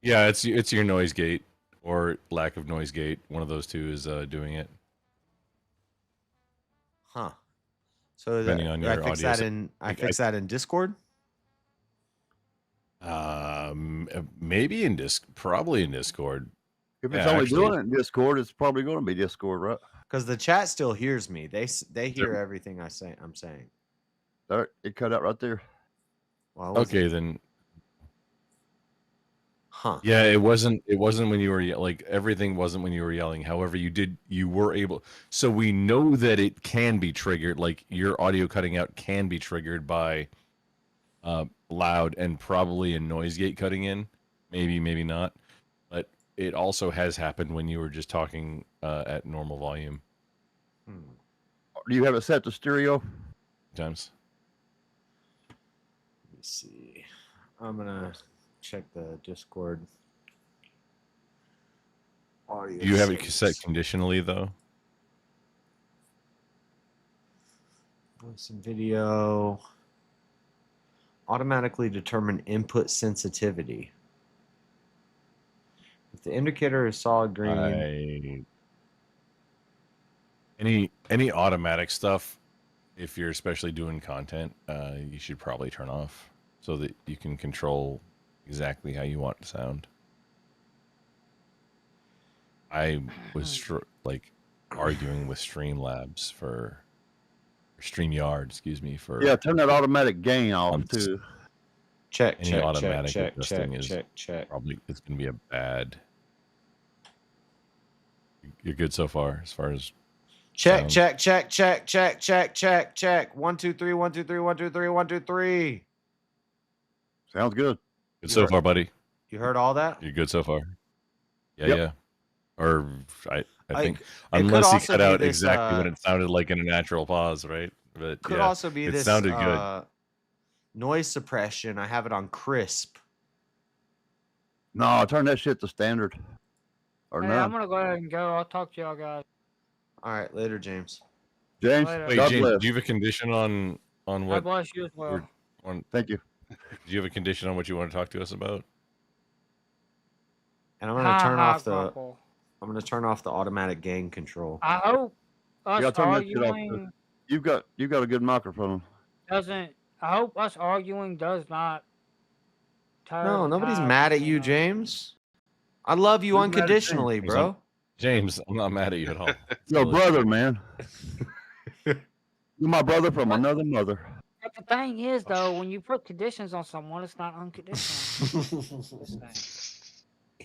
Yeah, it's your noise gate or lack of noise gate. One of those two is doing it. Huh. So Depending on your I fix audio that set- in like, fix that in Discord? Maybe in probably in Discord. If it's only doing it in Discord, it's probably going to be Discord, right? Because the chat still hears me. They hear everything I'm saying. There, it cut out right there. Well, was Okay, it? then. Huh. Yeah, it wasn't when you were like everything wasn't when you were yelling. However, you were able. So we know that it can be triggered. Like your audio cutting out can be triggered by loud and probably a noise gate cutting in. Maybe not. But it also has happened when you were just talking at normal volume. Do you have it set to stereo? Times. Let me see. I'm gonna check the Discord. Audio Do you have it settings. set conditionally though? Voice and video. Automatically determine input sensitivity. If the indicator is solid green. Any automatic stuff, if you're especially doing content, you should probably turn off so that you can control exactly how you want it to sound. I was arguing with StreamYard, excuse me, for Yeah, turn that automatic gain off too. Check. any automatic adjusting is check. probably it's going to be a bad. You're good so far as Check. sound. Check. 1 2 3 1 2 3 1 2 3 1 2 3. Sounds good. Good so far, buddy. You heard all that? You're good so far. Yeah, Yep. yeah. Or I think could unless you also cut be out this, exactly when it sounded like in a natural pause, right? But Could yeah, also be it this sounded good. noise suppression. I have it on crisp. No, turn that shit to standard. Or Hey, none. I'm gonna go ahead and go. I'll talk to y'all guys. All right, later, James. James, Later. Wait, God James, bless. do you have a condition on God what? bless you as well. Thank you. Do you have a condition on what you want to talk to us about? And I'm gonna turn off the. Grapple. I'm gonna turn off the automatic gain control. I hope us Yeah, turn that shit off. arguing You've got a good microphone. doesn't. I hope us arguing does not turn No, the nobody's tide mad at between you, us. James. I love you Who's mad at James? unconditionally, bro. James, I'm not mad at you at all. Your brother, man. You're my brother from another mother. But the thing is, though, when you put conditions on someone, it's not unconditional.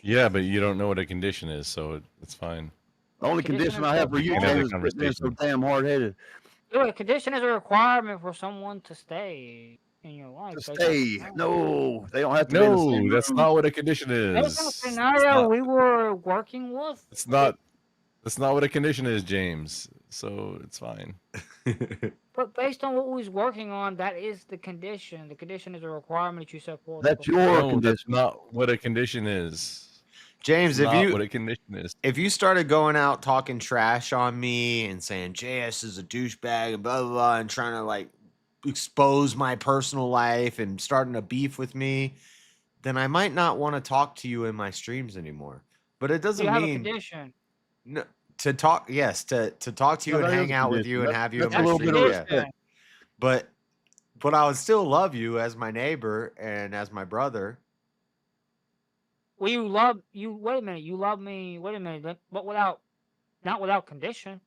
Yeah, but you don't know what a condition is, so it's fine. The only condition I have for you, We can have James, the is being so damn hard-headed. Dude, a condition is a requirement for someone to stay in your life. To stay. No, they don't have to be in the No, same that's room. not what a condition Based on the is. scenario we were working with, It's not. That's not what a condition is, James. So it's fine. but based on what we was working on, that is the condition. The condition is a requirement that you set forth. That's before. your No, condition. that's not what a condition is. James, It's if not you what a condition is. if you started going out talking trash on me and saying JS is a douchebag and blah blah blah and trying to like expose my personal life and starting a beef with me, then I might not want to talk to you in my streams anymore. But it doesn't You have a mean condition. no, to talk. Yes, to talk to you No, and that hang is a out with condition. you and That's- have you in that's a my little bit stream. of Yeah. respect. But I would still love you as my neighbor and as my brother. Well, you love you. Wait a minute. You love me. Wait a minute. But not without condition.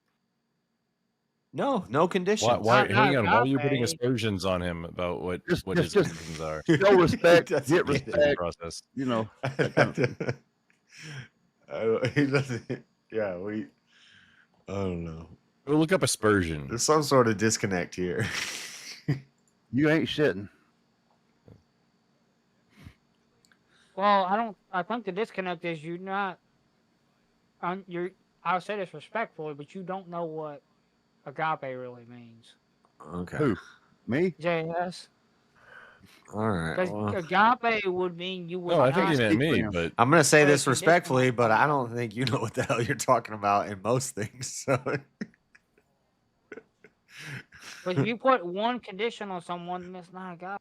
No, no conditions. Why? Not Hang on. Why are you agape. putting aspersions on him about what his just conditions are? Show respect, Doesn't get get it. respect. Process. You know. That kind of thing. He doesn't. Yeah, I don't know. Go look up aspersion. There's some sort of disconnect here. You ain't shitting. Well, I think the disconnect is you not. I'll say this respectfully, but you don't know what agape really means. Okay. Who? Me? JS. All right. Because Well, agape would mean you would No, I think not. he meant me, but I'm gonna say But this condition- respectfully, but I don't think you know what the hell you're talking about in most things. So But if you put one condition on someone, then it's not agape.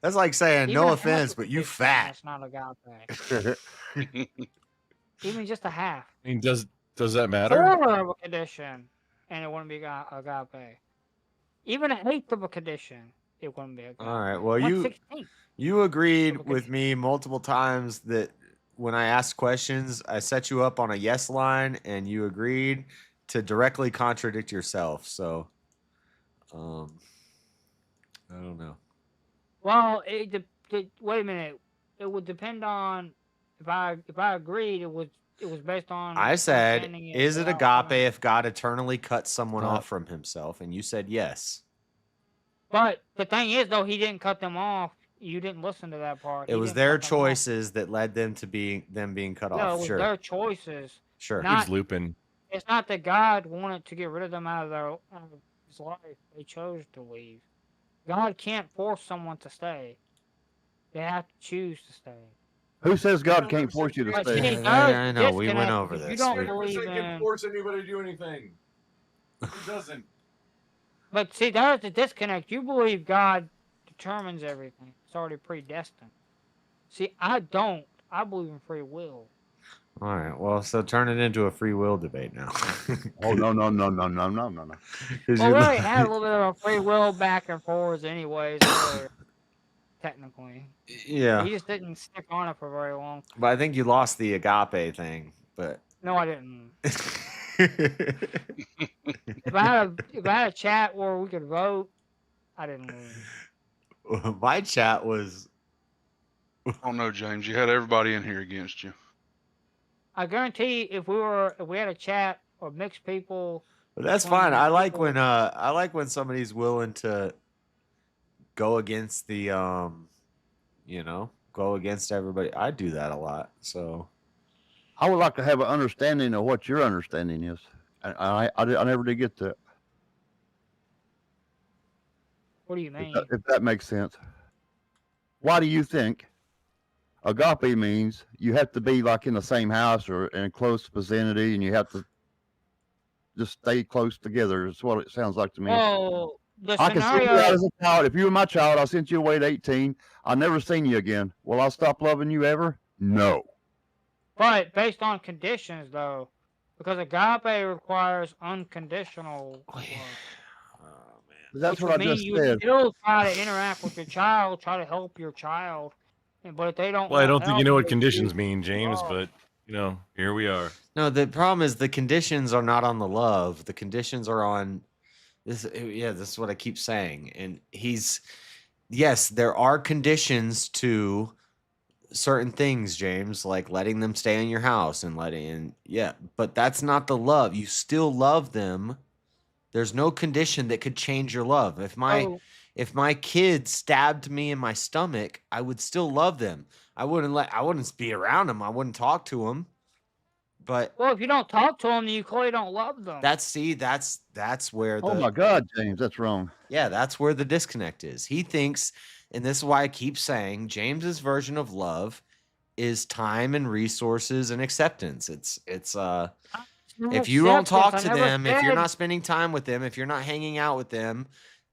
that's like saying, Even no a offense, half but you condition, fat. That's not agape. Even just a half. I mean, does that matter? Quarter of a condition, and it wouldn't be agape. Even an eighth of a condition, it wouldn't be agape. All right. Well, you 1/16th. you agreed with me multiple times that when I asked questions, I set you up on a yes line, and you agreed to directly contradict yourself. So, I don't know. Well, wait a minute. It would depend on if I agreed. It was based on. I said, understanding it is it without agape if God eternally cuts someone off from himself? And you said yes. But the thing is, though, he didn't cut them off. You didn't listen to that part. It He was didn't their cut them off. choices that led them to being cut Yeah, it off. was Sure. their choices. Sure. Not, He's looping. it's not that God wanted to get rid of them out of his life. They chose to leave. God can't force someone to stay. They have to choose to stay. Who says God can't force you to But stay? see, I know, we went disconnect over because this. You don't We- believe in. force anybody to do anything. Who doesn't? But see, there's the disconnect. You believe God determines everything. It's already predestined. See, I don't. I believe in free will. All right. Well, so turn it into a free will debate now. Oh no. 'Cause Well, you we already had a little bit of a free will back and forwards anyways, earlier, technically. Yeah. He just didn't stick on it for very long. But I think you lost the agape thing. But No, I didn't. If I had a chat where we could vote, I didn't lose. my chat was. Oh no, James, you had everybody in here against you. I guarantee if we had a chat or mixed people. But that's between fine. I like people- when somebody's willing to go against the go against everybody. I do that a lot. So I would like to have an understanding of what your understanding is. I never did get that. What do you mean? If that makes sense. Why do you think agape means you have to be like in the same house or in close vicinity, and you have to just stay close together? Is what it sounds like to me. Well, the I can send you scenario. out as a child. If you were my child, I sent you away at 18. I never seen you again. Will I stop loving you ever? No. But based on conditions, though, Because agape requires unconditional love. That's Which what would I mean just you would said. still try to interact with your child, try to help your child, but if they don't Well, I want don't think you help, know what they conditions choose mean, James, love. but here we are. No, the problem is the conditions are not on the love. The conditions are on this. Yeah, this is what I keep saying. And yes, there are conditions to certain things, James, like letting them stay in your house and but that's not the love. You still love them. There's no condition that could change your love. If my kid stabbed me in my stomach, I would still love them. I wouldn't be around them. I wouldn't talk to them. But well, if you don't talk to them, then you clearly don't love them. that's where Oh my God, James, that's wrong. Yeah, that's where the disconnect is. He thinks, and this is why I keep saying James's version of love is time and resources and acceptance. It's if you don't talk to them, if you're not spending time with them, if you're not hanging out with them,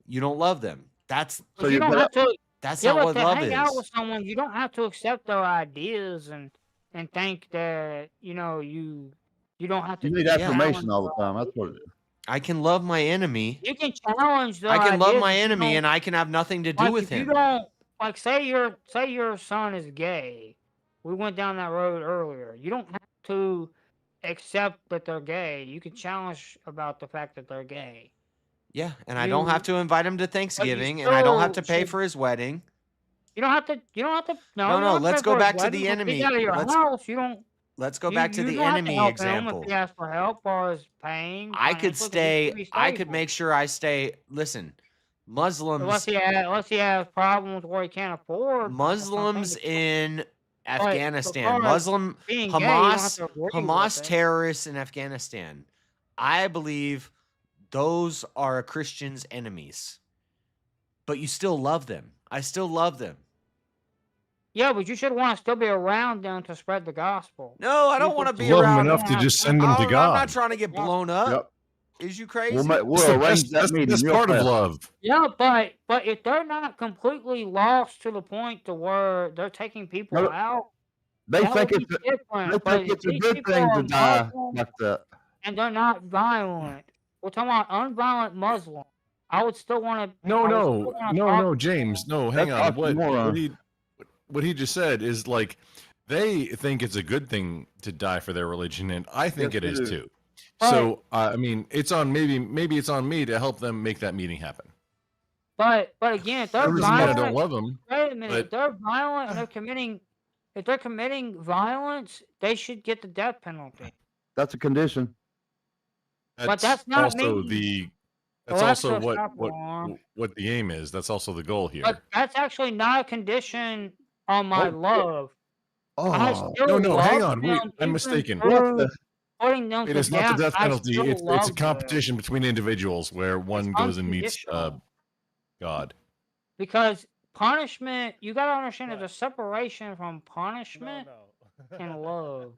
you don't love them. That's you don't have to. That's Yeah, not but what to love hang out is. with someone, you don't have to accept their ideas and think that you don't have to. You need challenge affirmation all their the time. That's what it is. I can love my enemy. You can challenge their I can love ideas, my but you enemy don't- and I can have nothing to do like with if you him. don't like say your son is gay. We went down that road earlier. You don't have to accept that they're gay. You can challenge about the fact that they're gay. Yeah, and I don't have to invite him to Thanksgiving, and I don't have to pay for his wedding. You don't have to. You don't have to. No, No, you no, don't have to let's pay go for his back to wedding, the but if he's enemy. out of your house, you don't. Let's go back to you the don't have to enemy help him example. if he asks for help or is paying. I could financially, 'cause he should be I could stable. make sure I stay. Listen, Unless he has problems where he can't afford. Muslims in Afghanistan, because Muslim being gay, you don't have Hamas, to agree with Hamas it. terrorists in Afghanistan. I believe those are a Christian's enemies, but you still love them. I still love them. Yeah, but you should want to still be around them to spread the gospel. No, I don't want to be Love 'em around enough to just send them to I'm God. not trying to get blown up. Is you crazy? That's part of love. Yeah, but if they're not completely lost to the point to where they're taking people No, out, They that think would it's be a, different. they But think if it's a these good people thing are to die Muslim like that. and they're not violent, we're talking about unviolent Muslim. I would still want to. No, James. No, hang That's on. oxymoron. What he just said is like they think it's a good thing to die for their religion, and I think Yes, it is they do. too. So I mean, it's on maybe it's on me to help them make that meeting happen. But again, if they're That doesn't mean I violent, don't love them. wait a minute. but- If they're violent and if they're committing violence, they should get the death penalty. That's a condition. But that's not also me. That's Well, that's also a stop alarm. what the aim is. That's also the goal here. But that's actually not a condition on my love. I Oh. still No, love hang on. Wait, them, I'm even mistaken. through putting them It to is not the death I penalty. still It's a love them. competition between individuals where one goes and meets unconditional. God. Because punishment, you gotta understand there's a separation from punishment and love.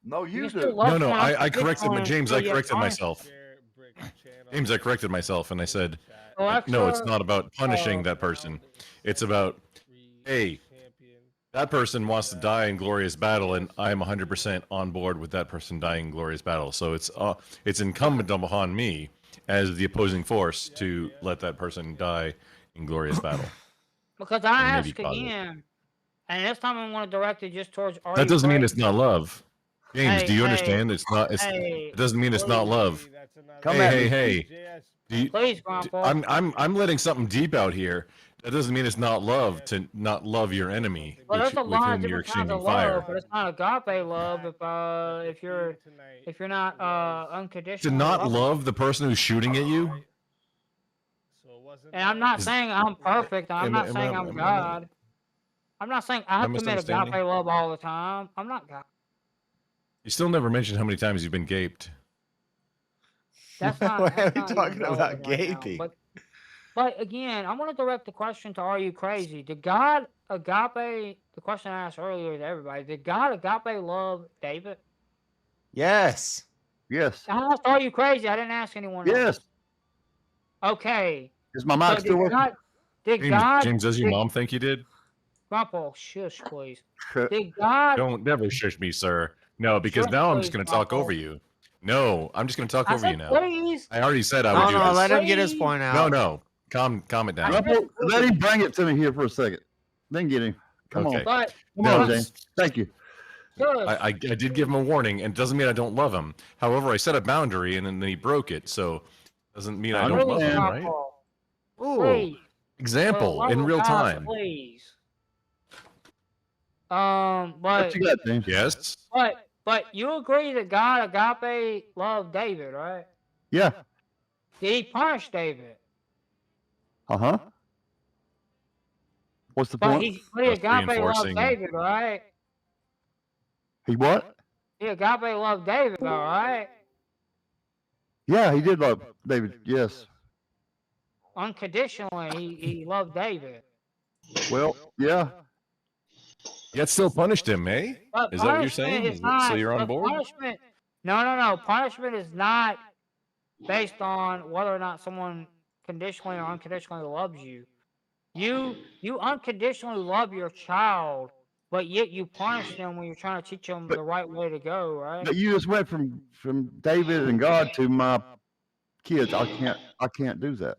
No, You you can still do. love No, someone I unconditionally corrected and James. still I get corrected punished. myself. James, I corrected myself, and I said, Alexa, no, it's not about punishing that person. It's about, hey, that person wants to die in glorious battle, and I'm 100% on board with that person dying in glorious battle. So it's incumbent upon me as the opposing force to let that person die in glorious battle. Because I And maybe ask cause it. again, and this time I want to direct it just towards. Are That you doesn't mean crazy? it's not love. James, Hey, do you hey, understand? It's not. hey, It doesn't mean it's not love. Come at me. Hey. Please, Grandpa. I'm letting something deep out here. That doesn't mean it's not love to not love your enemy Well, with, there's a with lot of whom you're different kinds exchanging of fire. love, but it's not agape love if you're not To unconditional. not loving. love the person who's shooting at you. And I'm not saying I'm perfect. I'm not saying I'm God. I'm not saying I am I commit agape misunderstanding? love all the time. I'm not God. You still never mentioned how many times you've been gaped. That's not. Why that's are we not talking even about relevant right now. gaping? But again, I want to direct the question to: Are you crazy? Did God agape? The question I asked earlier to everybody: Did God agape love David? Yes. Yes. I asked, "Are you crazy?" I didn't ask anyone else. Yes. Okay. Is my mic So still working? did James, God? James, does your mom think you did? Grandpa, shush, please. Did God? Don't never shush me, sir. No, because Sure, now I'm just please, going to talk over Michael. you. No, I'm just going to talk I over you said, now. please. I already said I would No, do no, this. let him get his point out. No. Calm it down. Let him bring it to me here for a second. Then get him. Come Okay. on. But Come on, James. Thank you. I did give him a warning, and it doesn't mean I don't love him. However, I set a boundary, and then he broke it, so doesn't mean I don't love him, right? Please. Example, in real time. Please. What But you got, James? Yes. but you agree that God agape loved David, right? Yeah. Did he punish David? Uh-huh. What's the But point? he agape loved David, right? He what? He agape loved David, all right? Yeah, he did love David. Yes. Unconditionally, he loved David. Well, yeah. Yet still punished him, eh? But Is that what you're punishment saying? is not, So you're on but board? Punishment, no. Punishment is not based on whether or not someone conditionally or unconditionally loves you. You unconditionally love your child, but yet you punish them when you're trying to teach them the right way to go, right? But you just went from David and God to my kids. I can't do that.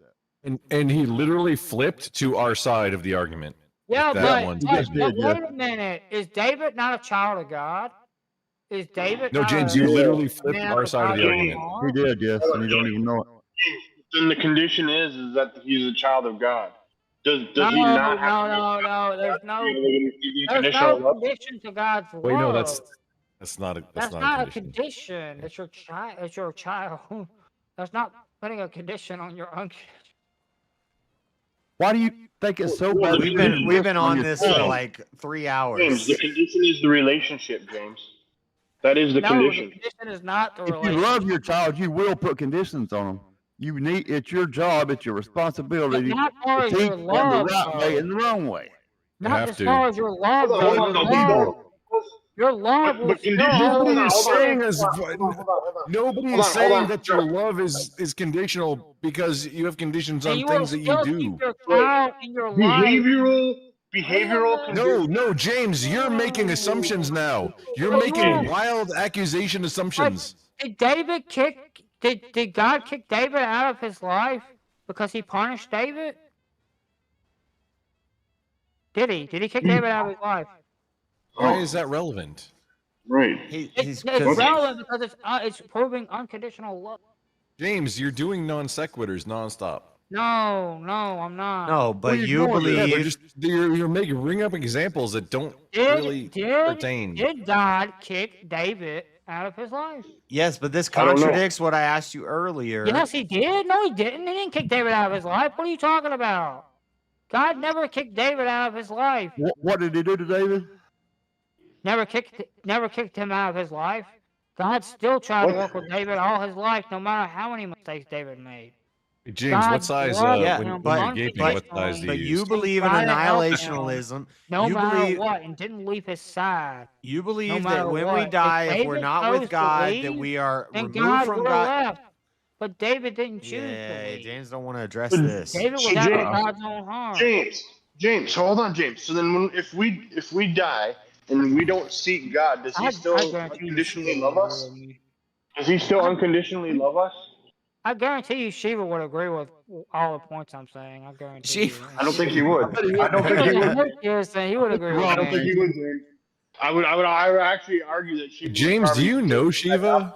And he literally flipped to our side of the argument. Yeah, That one. but wait a minute. Is David not a child of God? Is David No, not James, a you literally flipped man our after side of the God's argument. own heart? He did, yes, and you don't even know it. Then the condition is that he's a child of God. Does he not have No. There's no conditional love? condition to God's love. Wait, no, that's not a That's not a condition. It's your child. It's your child. That's not putting a condition on your unconditional. Why do you think it's so bad? We've been on your this phone? for like 3 hours. James, the condition is the relationship, James. That is the condition. The condition is not the If you relationship. love your child, you will put conditions on them. You need. It's your job. It's your responsibility But not as far to as teach your them love, the right way though. and the wrong way. Not as far as your love, Hold though. on, no, Your love will still Nobody is hold on. saying Hold nobody Hold is on, saying hold on. that your love is conditional because you have conditions on And you will things that you still do. keep your child in your life. Behavioral No, James, you're making assumptions now. You're But making you are- wild accusation assumptions. Did David kick? Did God kick David out of his life because he punished David? Did he? Did he kick David out of his life? Why is that relevant? Right. It's relevant because it's proving unconditional love. James, you're doing non sequiturs nonstop. No, I'm not. No, but you Yeah, believe. they're just you're making bring up examples that don't really pertain. Did God kick David out of his life? Yes, but this I don't know. contradicts what I asked you earlier. Yes, he did. No, he didn't. He didn't kick David out of his life. What are you talking about? God never kicked David out of his life. What did he do to David? Never kicked him out of his life. God still tried to work with David all his life, no matter how many mistakes David made. Hey, James, God what size? loved When him you're gaping, what size do But you you use? believe in tried to help him, annihilationism. no You matter believe- what, and didn't leave his side. You No believe that matter when what. we die, if we're David not chose with to God, that leave, we are then removed God from would have God. left. But David didn't choose to Yeah, leave. James don't want to address this. David was So after James- God's own heart. James, hold on, James. So then, if we die and we don't seek God, does He still guarantee you unconditionally Shiva love would us? agree with me. Does He still unconditionally love us? I guarantee you Shiva would agree with all the points I'm saying. I guarantee you. I don't think he would. I don't think he would. He would agree with I don't me. think he would, James. I would actually argue that Shiva. James, do you know Shiva?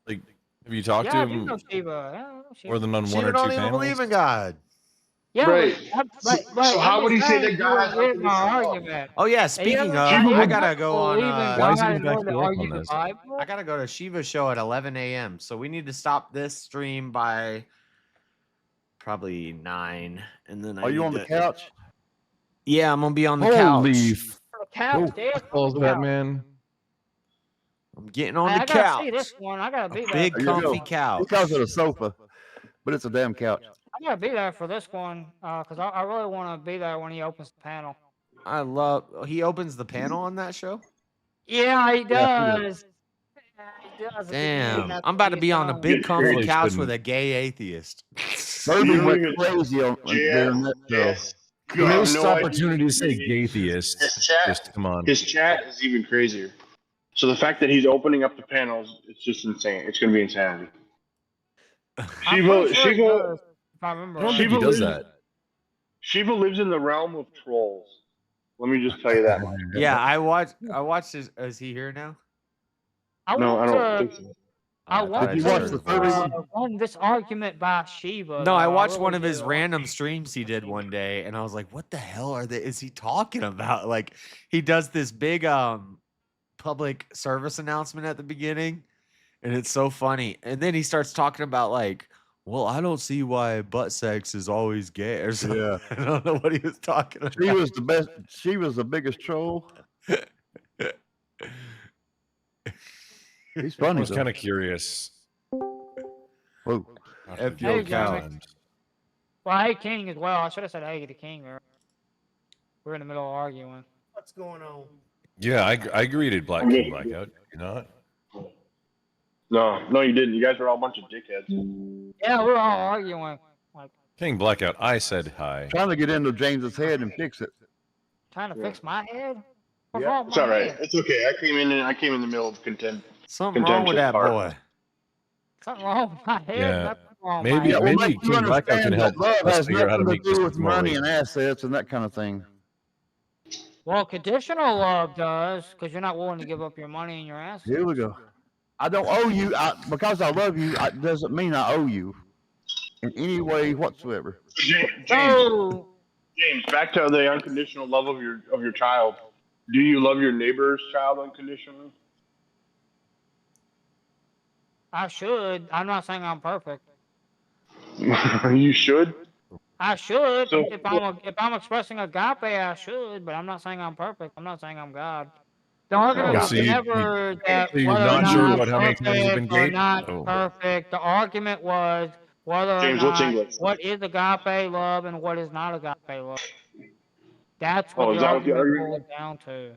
Like, have you talked to Yeah, I do him know Shiva. Yeah, I know Shiva. more than on one Shiva or don't two even panels? believe in God. Yeah, Right. but So how I'm would he just say saying that God you wouldn't has my unconditional love? argument. Oh yeah, And speaking you of, ever- I you gotta ever go on. believe in Why is he God in back order to to work argue on the this? Bible? I gotta go to Shiva's show at 11 a.m. So we need to stop this stream by probably 9, and then Are you on the couch? Yeah, I'm gonna be on the Holy couch. The couch, Dad. balls, Batman. I'm getting on Hey, the I gotta couch. see this one. I gotta be there. Big There you comfy go. couch. He calls it a sofa, but it's a damn couch. I gotta be there for this one because I really want to be there when he opens the panel. I love. He opens the panel on that show. Yeah, he Yeah, he does. Yeah, he does. at the Damn, beginning, that's I'm about to what be he's on a done. big comfy Really couch shouldn't. with a gay atheist. Bourbon went crazy on during that show. Yes. The You have missed no idea. opportunity to say gaytheist. Just come on. His chat is even crazier. So the fact that he's opening up the panels, it's just insane. It's going to be insanity. I'm pretty sure it does, if I remember I don't right. think he does that. Shiva lives in the realm of trolls. Let me just tell you that much. Yeah, I watched his. Is he here now? No, I don't think so. I want Did you to watch the 30? won this argument by Shiva. No, I though. watched really one of his do. random streams he did one day, and I was like, "What the hell is he talking about?" Like, he does this big public service announcement at the beginning, and it's so funny. And then he starts talking about like, "Well, I don't see why butt sex is always gay," or something. Yeah. I don't know what he was talking about. She was the best. She was the biggest troll. He's I funny. was kind of curious. Whoa. F Hey, your Jeremy. cow. Well, hey, King as well. I should have said hey to King. We're in the middle of arguing. What's going on? Yeah, I greeted Black King Blackout. You not? No, you didn't. You guys are all a bunch of dickheads. Yeah, we're all arguing. Like, King Blackout, I said hi. Trying to get into James's head and fix it. trying to fix my head? What's Yeah, wrong with it's my all right. head? It's okay. I came in the middle of Something wrong with that part. boy. Something wrong with my head? Yeah. Nothing wrong with my Maybe head. maybe King Blackout can help Love us has figure out how to nothing make to this do with more money real. and assets and that kind of thing. Well, conditional love does, because you're not willing to give up your money and your assets. Here we go. I don't owe you. Because I love you, it doesn't mean I owe you in any way whatsoever. James, back to the unconditional love of your child. Do you love your neighbor's child unconditionally? I should. I'm not saying I'm perfect. You should. I should. So- if I'm expressing agape, I should. But I'm not saying I'm perfect. I'm not saying I'm God. The argument Oh, was so you- never that so you're whether or not not sure I'm about how many times you've been perfect or gay? not Oh. perfect. The argument was whether James, or what's not English? what is agape love and what is not agape love. That's Oh, what is the that what the argument argument boiled down to.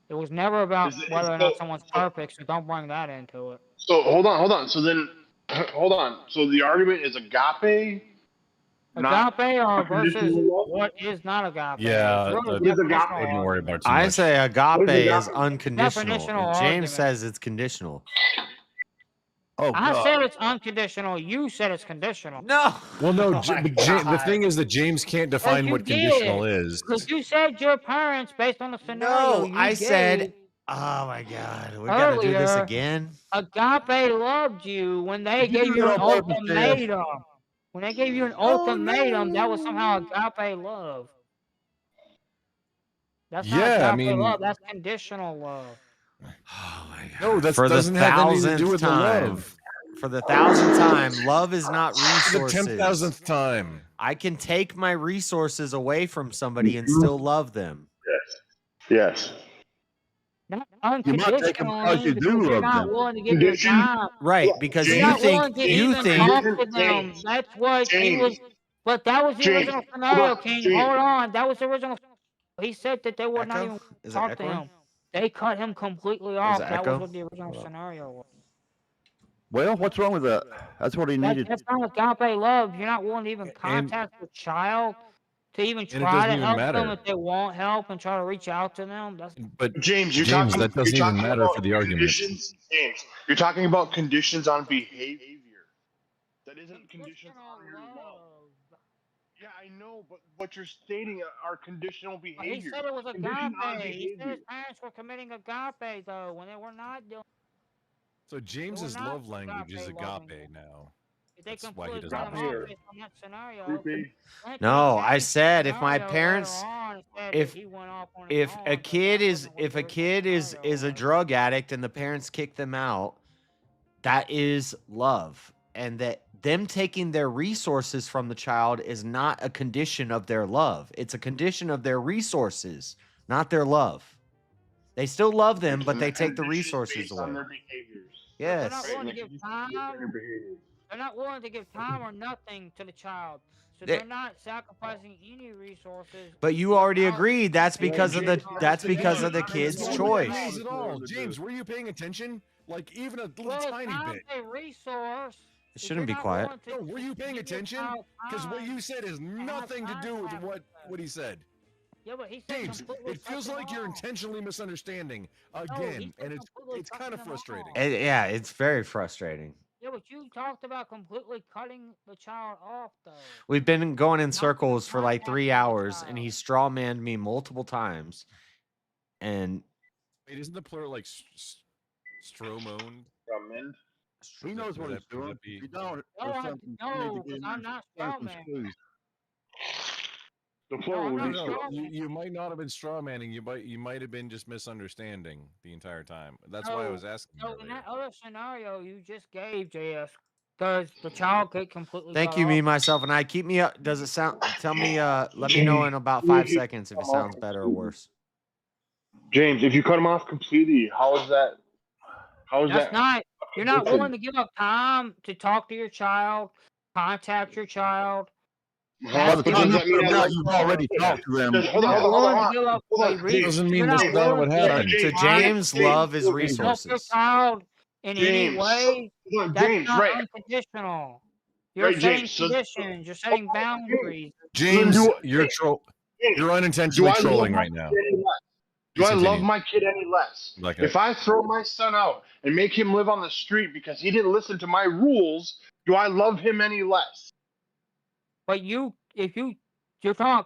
It was never about whether or not someone's perfect, so don't bring that into it. So hold on. So then, hold on. So the argument is agape. not Agape or unconditional versus love? what is not agape? Yeah, It's really that- definitional wouldn't worry about too I much. say agape What is is agape? unconditional. Definitional And James argument. says it's conditional. Oh, I God. said it's unconditional. You said it's conditional. No. Well, no, Oh but my the God. thing is that James can't Because define you what conditional is. Because you said your parents, based on the scenario No, you I gave said, oh my God, we got to do this earlier, again. Agape loved you when they You gave do you it an on purpose, Jeff. ultimatum. When they gave you an ultimatum, that was somehow agape love. That's not Yeah, I agape mean- love. That's conditional love. Oh my God. No, that For the doesn't have anything to do 1000th with the time. love. For the 1000th time, love is not For the resources. 10,000th time. I can take my resources away from somebody and still love them. Yes. Not You might take 'em because you unconditionally, do because you're love not them. willing to give your Condition- time. Right, because You're you not think willing to you even think talk to them. James, That's what he James, was. But that was the James, original hold scenario, on, King. James. Hold on. That was the original. He said that they would not Echo? even Is it talk to echoing? him. They cut him completely off. it That echo? was what the original scenario was. Well, what's wrong with that? That's what he needed. That's not agape love. You're not willing to even contact your child to even it try doesn't to even help them matter. if they want help and try to reach out to them. That's But James, James, that doesn't even matter about for the argument. conditions. James, you're talking about conditions on behavior. That isn't conditions on your love. Yeah, I know, but what you're stating are conditional He behaviors. said it was Condition on agape. He said behavior. his parents were committing agape though when they were not doing. So James's not love language is agape loving. agape now. They That's why he completely doesn't cut him off understand. based on that scenario. Groupie. No, I said if my parents if if a kid is a drug addict and the parents kick them out, that is love. And that them taking their resources from the child is not a condition of their love. It's a condition of their resources, not their love. They still love them, but they take the resources based on away. their behaviors. They're Yes. not willing to give time. Their behaviors. They're not willing to give time or nothing to the child. So They- they're not sacrificing any resources. But you already without- agreed that's because of the That's kid's not what choice. it means at all. James, were you paying attention? Like even a little Well, tiny time's bit. a resource. It shouldn't be quiet. No, were you paying attention? Because what you said has nothing to do with what he said. Yeah, but he said James, completely it feels cut them like you're off. intentionally misunderstanding again, and it's kind of frustrating. Yeah, it's very frustrating. Yeah, but you talked about completely cutting the child off, though. We've been going in circles for like 3 hours, and he straw manned me multiple times. And Wait, isn't the plural like stromone? Strawman. He knows what he's doing. If you don't, there's something you need to get I'm not strawman. screws. The plural would be No, straw. you might not have been straw manning. You might have been just misunderstanding the entire time. That's why I was asking. So in that other scenario you just gave, JS, does the child get completely thank cut you, off? me, myself, and I. Keep me up. Does it sound? Tell me. Let me know in about 5 seconds if it sounds better or worse. James, if you cut him off completely, how is that? That's not. You're not willing to give up time to talk to your child, contact your child. Well, you've already talked to them. Hold on. Doesn't mean that's not what happened. To James, love is resources. Help your child in any way. That's not unconditional. You're setting conditions. You're setting boundaries. James, you're unintentionally trolling right now. Do I love my kid any less? Okay. If I throw my son out and make him live on the street because he didn't listen to my rules, do I love him any less? But you're talking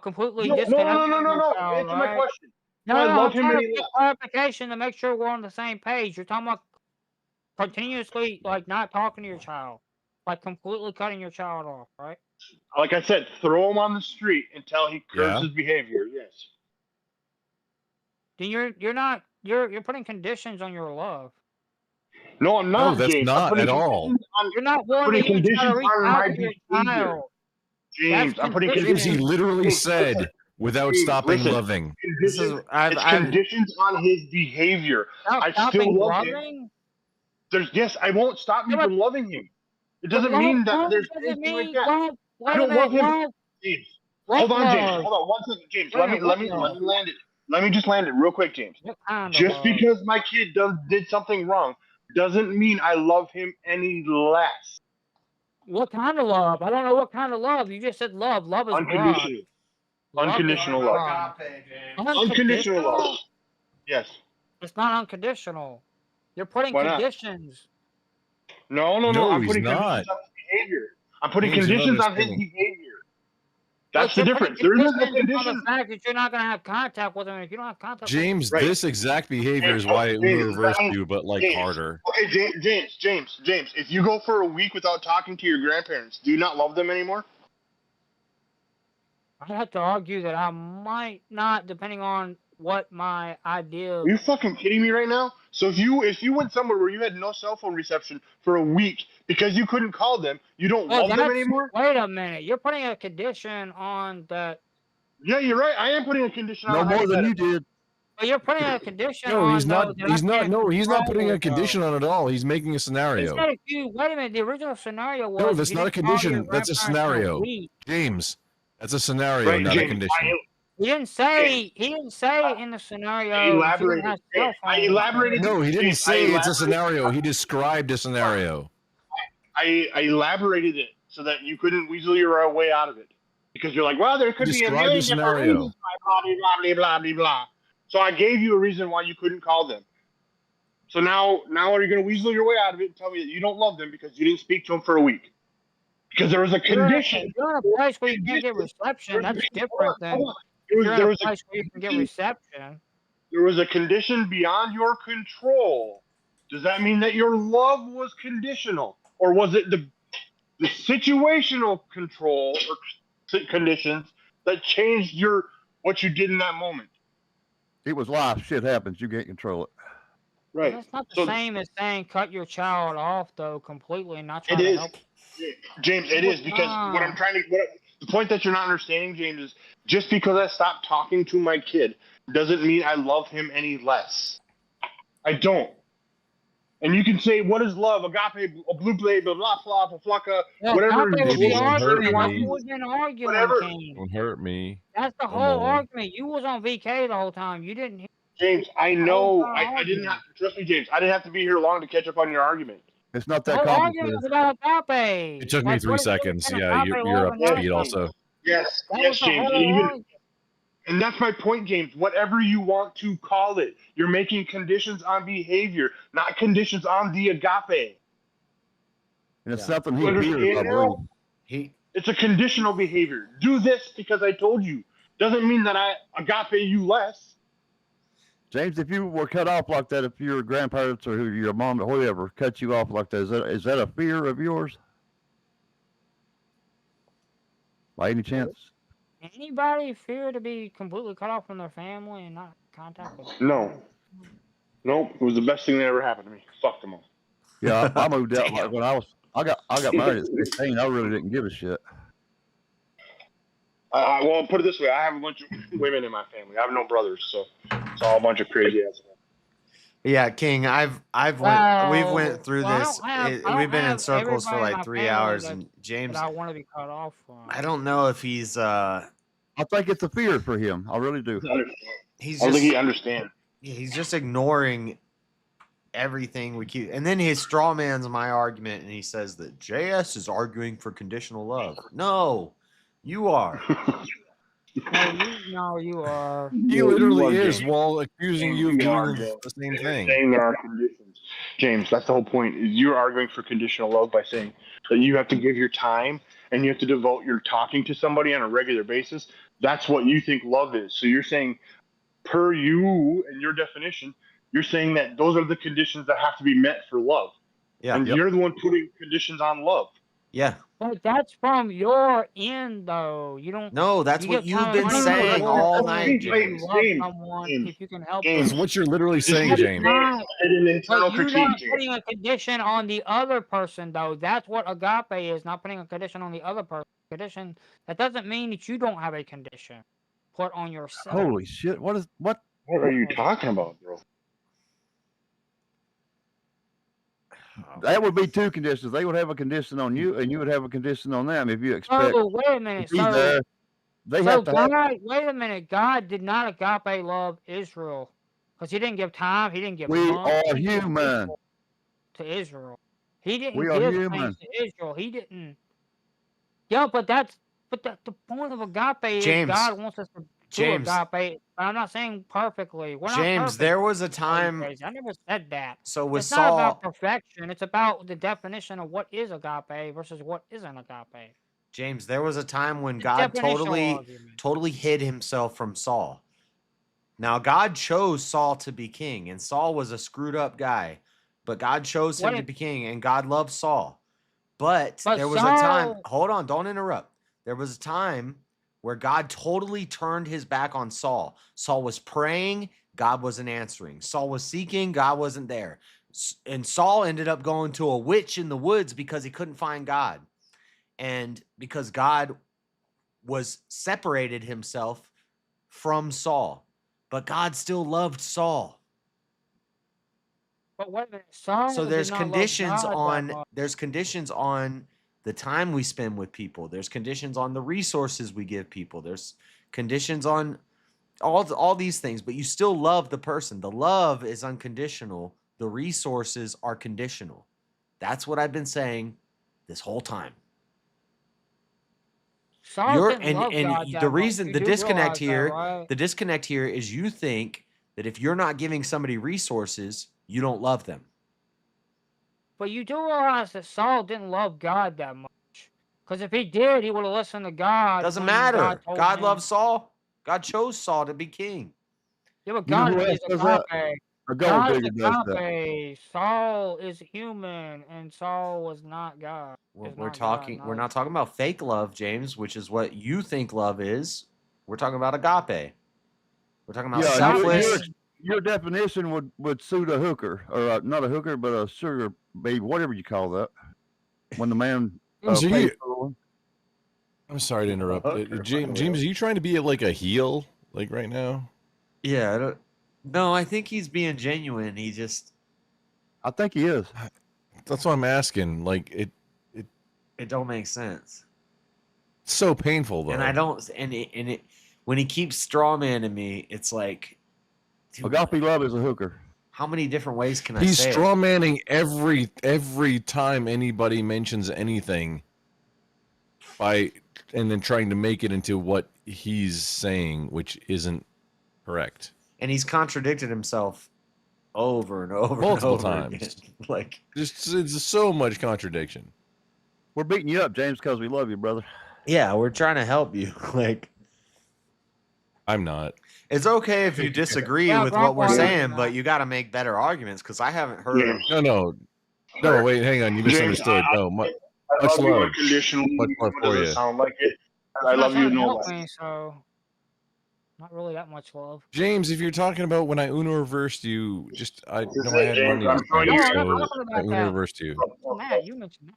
completely No. disconnected. Answer my question. No, I love I'm him trying to any get less. clarification to make sure we're on the same page. You're talking about continuously like not talking to your child, like completely cutting your child off, right? Like I said, throw him on the street until he curbs his behavior. Yes. Then you're putting conditions on your love. No, I'm not. No, that's James. not at all. You're not willing to even try to reach out to your child. James, I'm putting Because conditions. he literally said without stopping loving. It's conditions on his behavior. I still love him. Yes, I won't stop me from loving him. It doesn't mean that there's anything like that. I don't love him. James, hold on, James. Hold on 1 second, James. Let me land it. Let me just land it real quick, James. Just because my kid did something wrong doesn't mean I love him any less. What kind of love? I don't know what kind of love. You just said love. Love is unconditional. Unconditional love. Unconditional love. Yes. It's not unconditional. You're putting conditions. No. I'm putting conditions on his behavior. I'm putting conditions on his behavior. That's the difference. There isn't a condition. On the fact that you're not going to have contact with him. If you don't have contact James, with him. this exact behavior is why it reversed you, but like harder. Okay, James, if you go for a week without talking to your grandparents, do you not love them anymore? I have to argue that I might not, depending on what my idea. Are you fucking kidding me right now? So if you went somewhere where you had no cell phone reception for a week because you couldn't call them, you don't love them anymore? Wait a minute. You're putting a condition on that. Yeah, you're right. I am putting a condition on. No more than you did. But you're putting a condition No, on. he's not. He's not putting a condition on at all. He's making a scenario. Wait a minute. The original scenario was. No, that's not a condition. That's a scenario. James, that's a scenario, not a condition. He didn't say in the scenario. I elaborated. No, he didn't say it's a scenario. He described a scenario. I elaborated it so that you couldn't weasel your way out of it. Because you're like, well, there could be a million different reasons. Blah, blah, blah, blah. So I gave you a reason why you couldn't call them. So now are you going to weasel your way out of it and tell me that you don't love them because you didn't speak to them for a week? Because there was a condition. You're in a place where you can't get reception. That's different than you're in a place where you can get reception. There was a condition beyond your control. Does that mean that your love was conditional? Or was it the situational control or conditions that changed what you did in that moment? It was life. Shit happens. You can't control it. Right. That's not the same as saying cut your child off, though, completely and not trying to help. James, it is because the point that you're not understanding, James, is just because I stopped talking to my kid doesn't mean I love him any less. I don't. And you can say, what is love? Agape, a blue blade, blah, blah, blah, blah, flocka, whatever. Whatever. Don't hurt me. That's the whole argument. You was on VK the whole time. You didn't hear. James, I know. I didn't have to, trust me, James. I didn't have to be here long to catch up on your argument. It's not The that whole argument complicated. was about agape. It took me Like, 3 what is seconds. agape Yeah, you're love up and to not speed agape? also. Yes, That yes, was the James. whole And even argument. and that's my point, James. Whatever you want to call it, you're making conditions on behavior, not conditions on the agape. And it's Yeah. something You he fears, understand I believe. He It's a conditional behavior. Do this because I told you. Doesn't mean that I agape you less. James, if you were cut off like that, if your grandparents or your mom or whoever cut you off like that, is that a fear of yours? By any chance? Anybody fear to be completely cut off from their family and not contact with No. Nope. It was the best thing that ever happened to me. Fuck them all. Yeah, I moved out like Damn. when I got married at 16. I really didn't give a shit. Well, put it this way: I have a bunch of women in my family. I have no brothers, so it's all a bunch of crazy ass. Yeah, King, we've went through this. We've been in circles for like 3 hours, and James, that I want to be cut off from. I don't know if he's I think it's a fear for him. I really do. he's I don't just think he understands. he's just ignoring everything we keep. And then he straw man's my argument, and he says that JS is arguing for conditional love. No, you are. No, you are. He literally is while accusing you of doing the same thing. Saying there are conditions, James. That's the whole point. Is you're arguing for conditional love by saying that you have to give your time and you have to devote your talking to somebody on a regular basis. That's what you think love is. So you're saying, per you and your definition, you're saying that those are the conditions that have to be met for love. Yeah. And you're the one putting conditions on love. Yeah. But that's from your end, though. You don't. No, that's what get you've time been money saying for all it, night, you James. love someone if you can help That's them. what you're literally saying, That's James. not- an internal But you're critique, not James. putting a condition on the other person, though. That's what agape is, not putting a condition on the other person. Condition. That doesn't mean that you don't have a condition put on yourself. Holy shit! What? What are you talking about, bro? That would be two conditions. They would have a condition on you, and you would have a condition on them. If you expect Oh, wait a minute. to be there, they So have to have. God, wait a minute. God did not agape love Israel because He didn't give time. He didn't give We money are human. to Israel. He didn't We are give human. things to Israel. He didn't. Yeah, but the point of agape is James. God wants us to do James. agape. I'm not saying perfectly. We're not James, perfect. there was a time. I never said that. So with It's not Saul, about perfection. It's about the definition of what is agape versus what isn't agape. James, there was a time when It's God definitional argument. totally hid himself from Saul. Now God chose Saul to be king, and Saul was a screwed up guy, but God chose him What to if- be king, and God loved Saul. But But there was a time. Saul- Hold on, don't interrupt. There was a time where God totally turned his back on Saul. Saul was praying, God wasn't answering. Saul was seeking, God wasn't there. And Saul ended up going to a witch in the woods because he couldn't find God. And because God was separated himself from Saul. But God still loved Saul. But wait a minute. Saul So did there's not love conditions God that on much. there's conditions on the time we spend with people. There's conditions on the resources we give people. There's conditions on all these things, but you still love the person. The love is unconditional. The resources are conditional. That's what I've been saying this whole time. Saul didn't love God that The much. reason You the do disconnect realize that, here, right? the disconnect here is you think that if you're not giving somebody resources, you don't love them. But you do realize that Saul didn't love God that much. Because if he did, he would have listened to God. Doesn't when matter. told God him. loves Saul. God chose Saul to be king. Yeah, but You know God who is else does that? agape. A gold God is digger does that. agape. Saul is human, and Saul was not God. We're Is not God, talking. no. We're not talking about fake love, James, which is what you think love is. We're talking about agape. We're talking about Yeah, selfless. your definition would suit a hooker, or not a hooker, but a sugar babe, whatever you call that. When the man So pays you- for the one. I'm sorry to interrupt. James, are you trying to be like a heel, like right now? Yeah. No, I think he's being genuine. He just. I think he is. That's what I'm asking. Like it don't make sense. So painful though. And I don't. And it when he keeps straw manning me, it's like. Agape love is a hooker. How many different ways can I He's say it? straw manning every time anybody mentions anything and then trying to make it into what he's saying, which isn't correct. And he's contradicted himself over and over Multiple and over times. again. Like, it's so much contradiction. We're beating you up, James, because we love you, brother. yeah, we're trying to help you. Like, I'm not. it's okay if you disagree Yeah, with what we're Grandpa, saying, but you got to make better arguments because I haven't heard. No, wait, hang on. You misunderstood. No, much love you love. unconditionally. Much love What for does it you. sound like it? He's I not love trying you, to no help less. me, so not really that much love. James, if you're talking about when I Uno reversed you, I had James, money I'm to showing spend, you. No, I'm so not talking I about Uno that. reversed you. Matt, you mentioned that.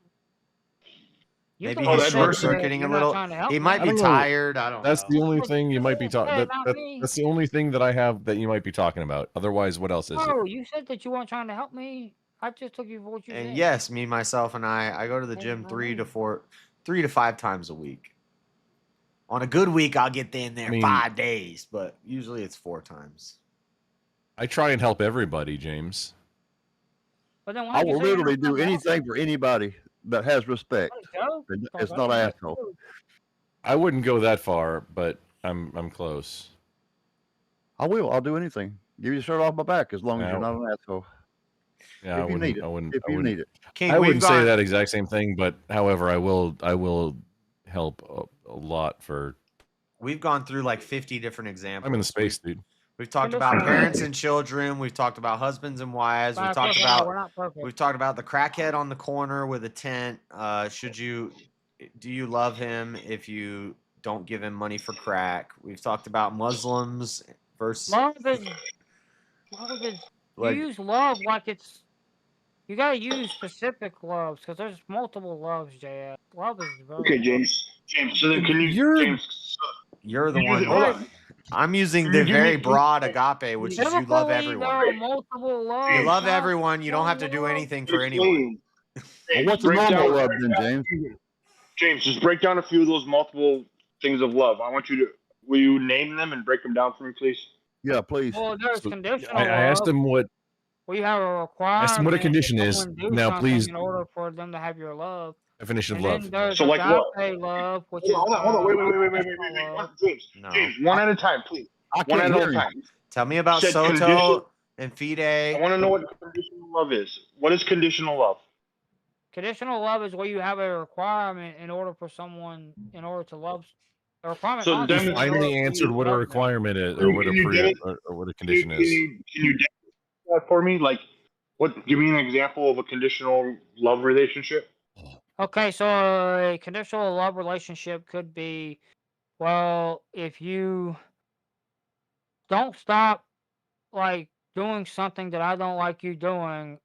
You're Maybe the one he's that short said circuiting a you're not little. trying to help He me. might I be don't know. tired. I don't That's know. the only thing you might be talking. Hey, not me. That's the only thing that I have that you might be talking about. Otherwise, what else is it? No, you said that you weren't trying to help me. I just took you for what you And said. yes, me, myself, and I go to the Hey, gym not 3 me. to 5 times a week. On a good week, I'll get in there I mean- 5 days, but usually it's 4 times. I try and help everybody, James. But then I why did you will say you're literally not trying do to help me? anything for anybody that has respect. Joe? It's not an asshole. I wouldn't go that far, but I'm close. I will. I'll do anything. Give you a shirt off my back as long as you're not an asshole. Yeah, If you need it. If you need it. King, I we've wouldn't say gone- that exact same thing, but however, I will help a lot for. We've gone through like 50 different examples. I'm in the space, dude. We've talked about parents and children. We've talked about husbands and wives. We've talked about the crackhead on the corner with a tent. Do you love him if you don't give him money for crack? We've talked about Muslims versus Love is Like- you use love like it's. You gotta use specific loves because there's multiple loves, JS. Love is very. Okay, James. So then can you? James, You're the can you one. use- hold on. I'm using Can the you give very me- broad agape, which is you love Typically, everyone. there are multiple loves. You love not everyone. You don't have to do anything for anyone. Well, what's a Break normal down- love then, James? James, just break down a few of those multiple things of love. I want you to. Will you name them and break them down for me, please? Yeah, please. Well, there's conditional I asked love. him what. We have a requirement. Asked him what a condition that is. someone do Now, something please. in order for them to have your love. Definition of And love. then there's So like what? agape love, which Hold is on. Wait. unconditional love. James, No. James, one at a time, please. I One can't at hear a you. time. Tell me about Said Soto condition- and Fide. I want to know what conditional love is. What is conditional love? Conditional love is where you have a requirement in order for someone, in order to love. A requirement. So honestly, then- in order Finally for you answered to what a love them. requirement is, Can or you- what can you get it? or what a condition is. Can you do that for me? Like, what? Give me an example of a conditional love relationship. Okay, so a conditional love relationship could be, well, if you don't stop like doing something that I don't like you doing,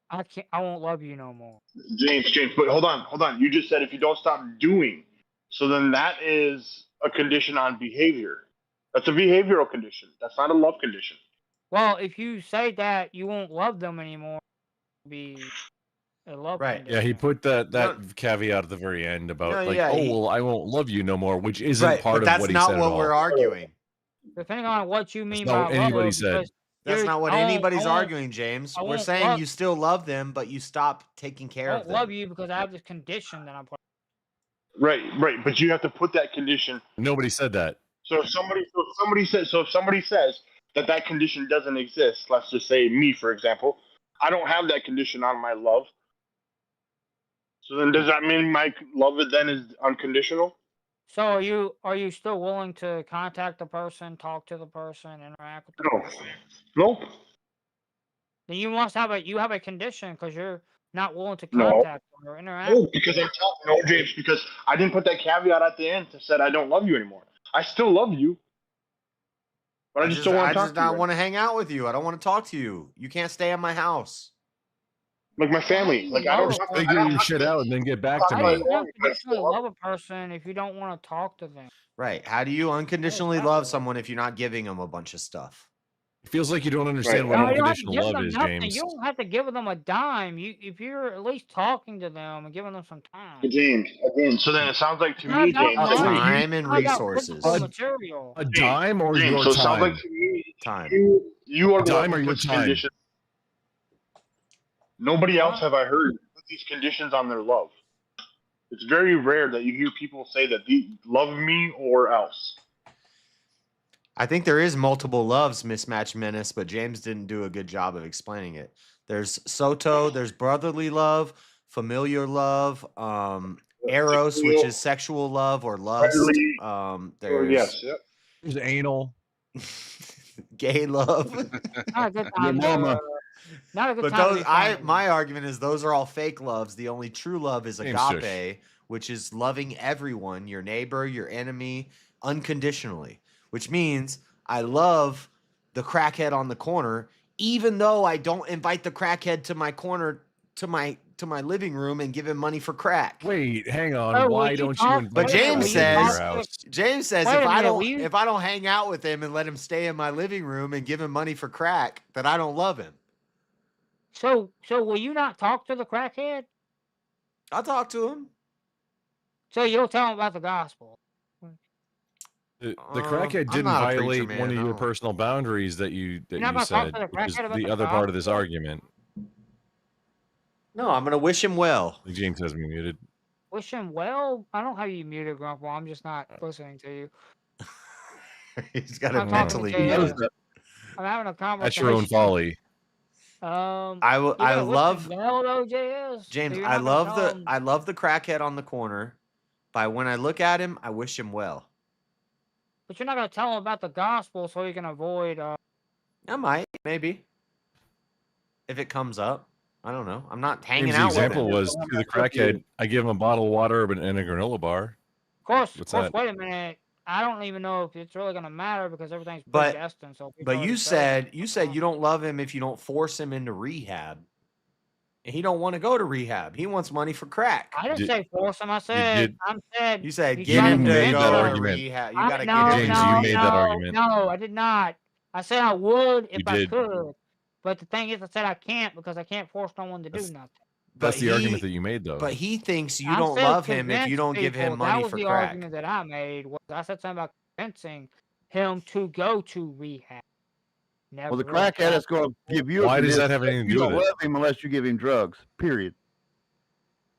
I won't love you no more. James, but hold on. You just said if you don't stop doing, so then that is a condition on behavior. That's a behavioral condition. That's not a love condition. Well, if you say that you won't love them anymore, it'll be a love Right. condition. Yeah, he put that caveat at the very end about No, like, yeah, he- well, I won't love you no more, which isn't Right, part but of that's what he not said what at all. we're arguing. Depending on what you mean not by what anybody love, said. because That's you're- not what I won't- anybody's I won't- arguing, James. I We're won't saying love- you still love them, but you stop taking I care of won't them. love you because I have this condition that I'm putting. Right. But you have to put that condition. Nobody said that. So if somebody says that condition doesn't exist, let's just say me, for example, I don't have that condition on my love. So then does that mean my love then is unconditional? So are you still willing to contact the person, talk to the person, interact with the person? Nope. Then you must have a condition because you're not willing to No. contact them or interact. No, because no, James, because I didn't put that caveat at the end that said I don't love you anymore. I still love you, but I just don't want to talk to you. I want to hang out with you. I don't want to talk to you. You can't stay at my house. Like my family. Like I don't. Just figure your shit out and then get back to How do me. you unconditionally love a person if you don't want to talk to them? Right. How do you unconditionally love someone if you're not giving them a bunch of stuff? It feels like you don't understand what No, you don't have to unconditional give love them is, nothing. James. You don't have to give them a dime. If you're at least talking to them and giving them some time. James, again. So then it sounds like to It's not me, about James. money. Time and It's not about resources. physical material. A dime or James, your so it sounds time? like to me, Time. you are A the one dime or who your puts time? conditions. Nobody else have I heard put these conditions on their love. It's very rare that you hear people say that they love me or else. I think there is multiple loves, Mismatch Menace, but James didn't do a good job of explaining it. There's Soto, there's brotherly love, familiar love, eros, which is sexual love or lust. There's yes, yep. There's anal. gay love. Not a good Your time. mama. Not a good But time. those, my argument is those are all fake loves. The only true love is Same agape, which is loving everyone, your neighbor, your enemy, unconditionally. Which means I love the crackhead on the corner, even though I don't invite the crackhead to my corner, to my living room and give him money for crack. Wait, hang on. Oh, Why will you don't you talk- invite But the James crackhead to your says, house? James says Wait if a I minute, don't will you- if I don't hang out with him and let him stay in my living room and give him money for crack, that I don't love him. So will you not talk to the crackhead? I'll talk to him. So you'll tell him about the gospel. The crackhead I'm didn't not a preacher, violate man. one of I your don't- personal boundaries that you You're not gonna talk said, to the which is crackhead about the the other part of this gospel? argument. No, I'm gonna wish him well. James has me muted. Wish him well. I don't have you muted, Grandpa. I'm just not listening to you. He's got I'm it talking mentally to you. muted. I'm having a conversation. That's your own folly. I you're I gonna wish love him well, though, JS. So James. you're I not gonna love tell the him- I love the crackhead on the corner. But when I look at him, I wish him well. But you're not gonna tell him about the gospel so he can avoid. I might, maybe, if it comes up. I don't know. I'm not hanging James' out with example him. was to the crackhead, I give him a bottle of water and a granola bar. Of What's course. that? Wait a minute. I don't even know if it's really gonna matter because everything's But predestined. So people but already you said said you don't love him if you don't force him into rehab. And he don't want to go to rehab. He wants money for crack. I didn't say force him. I did- said You said he's get trying him to to made go that to argument. rehab. You I- got to no, get him. James, to you no, made no, that argument. No, I did not. I said I would if I did. could. But the thing is, I said I can't because I can't force no one to do nothing. That's But the argument that you made, though. But he thinks you I don't said love him if you convince don't give him people. money That was for the crack. argument that I made. Was I said something about convincing him to go to rehab. Never Well, the really crackhead is going to give you. Why does that condition have anything to you do don't with it? love him unless you give him drugs. Period.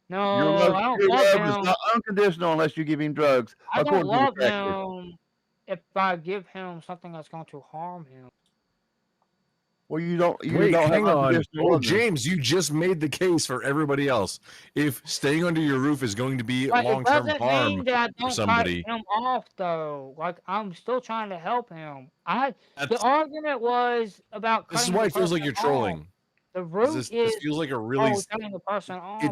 No, Your love, I don't your love love is him. not unconditional unless you give him drugs. I don't according to love the crackhead. him if I give him something that's going to harm him. Well, you don't. You Wait, don't hang have on. unconditional Oh, love. then. James, you just made the case for everybody else. If staying under your roof is going to be But it long-term doesn't harm mean that I for don't cut somebody, him off, though. Like I'm still trying to help him. The That's- argument was about this is cutting why the it feels like person you're trolling. off. The 'Cause root This is feels like a really. cutting the person off.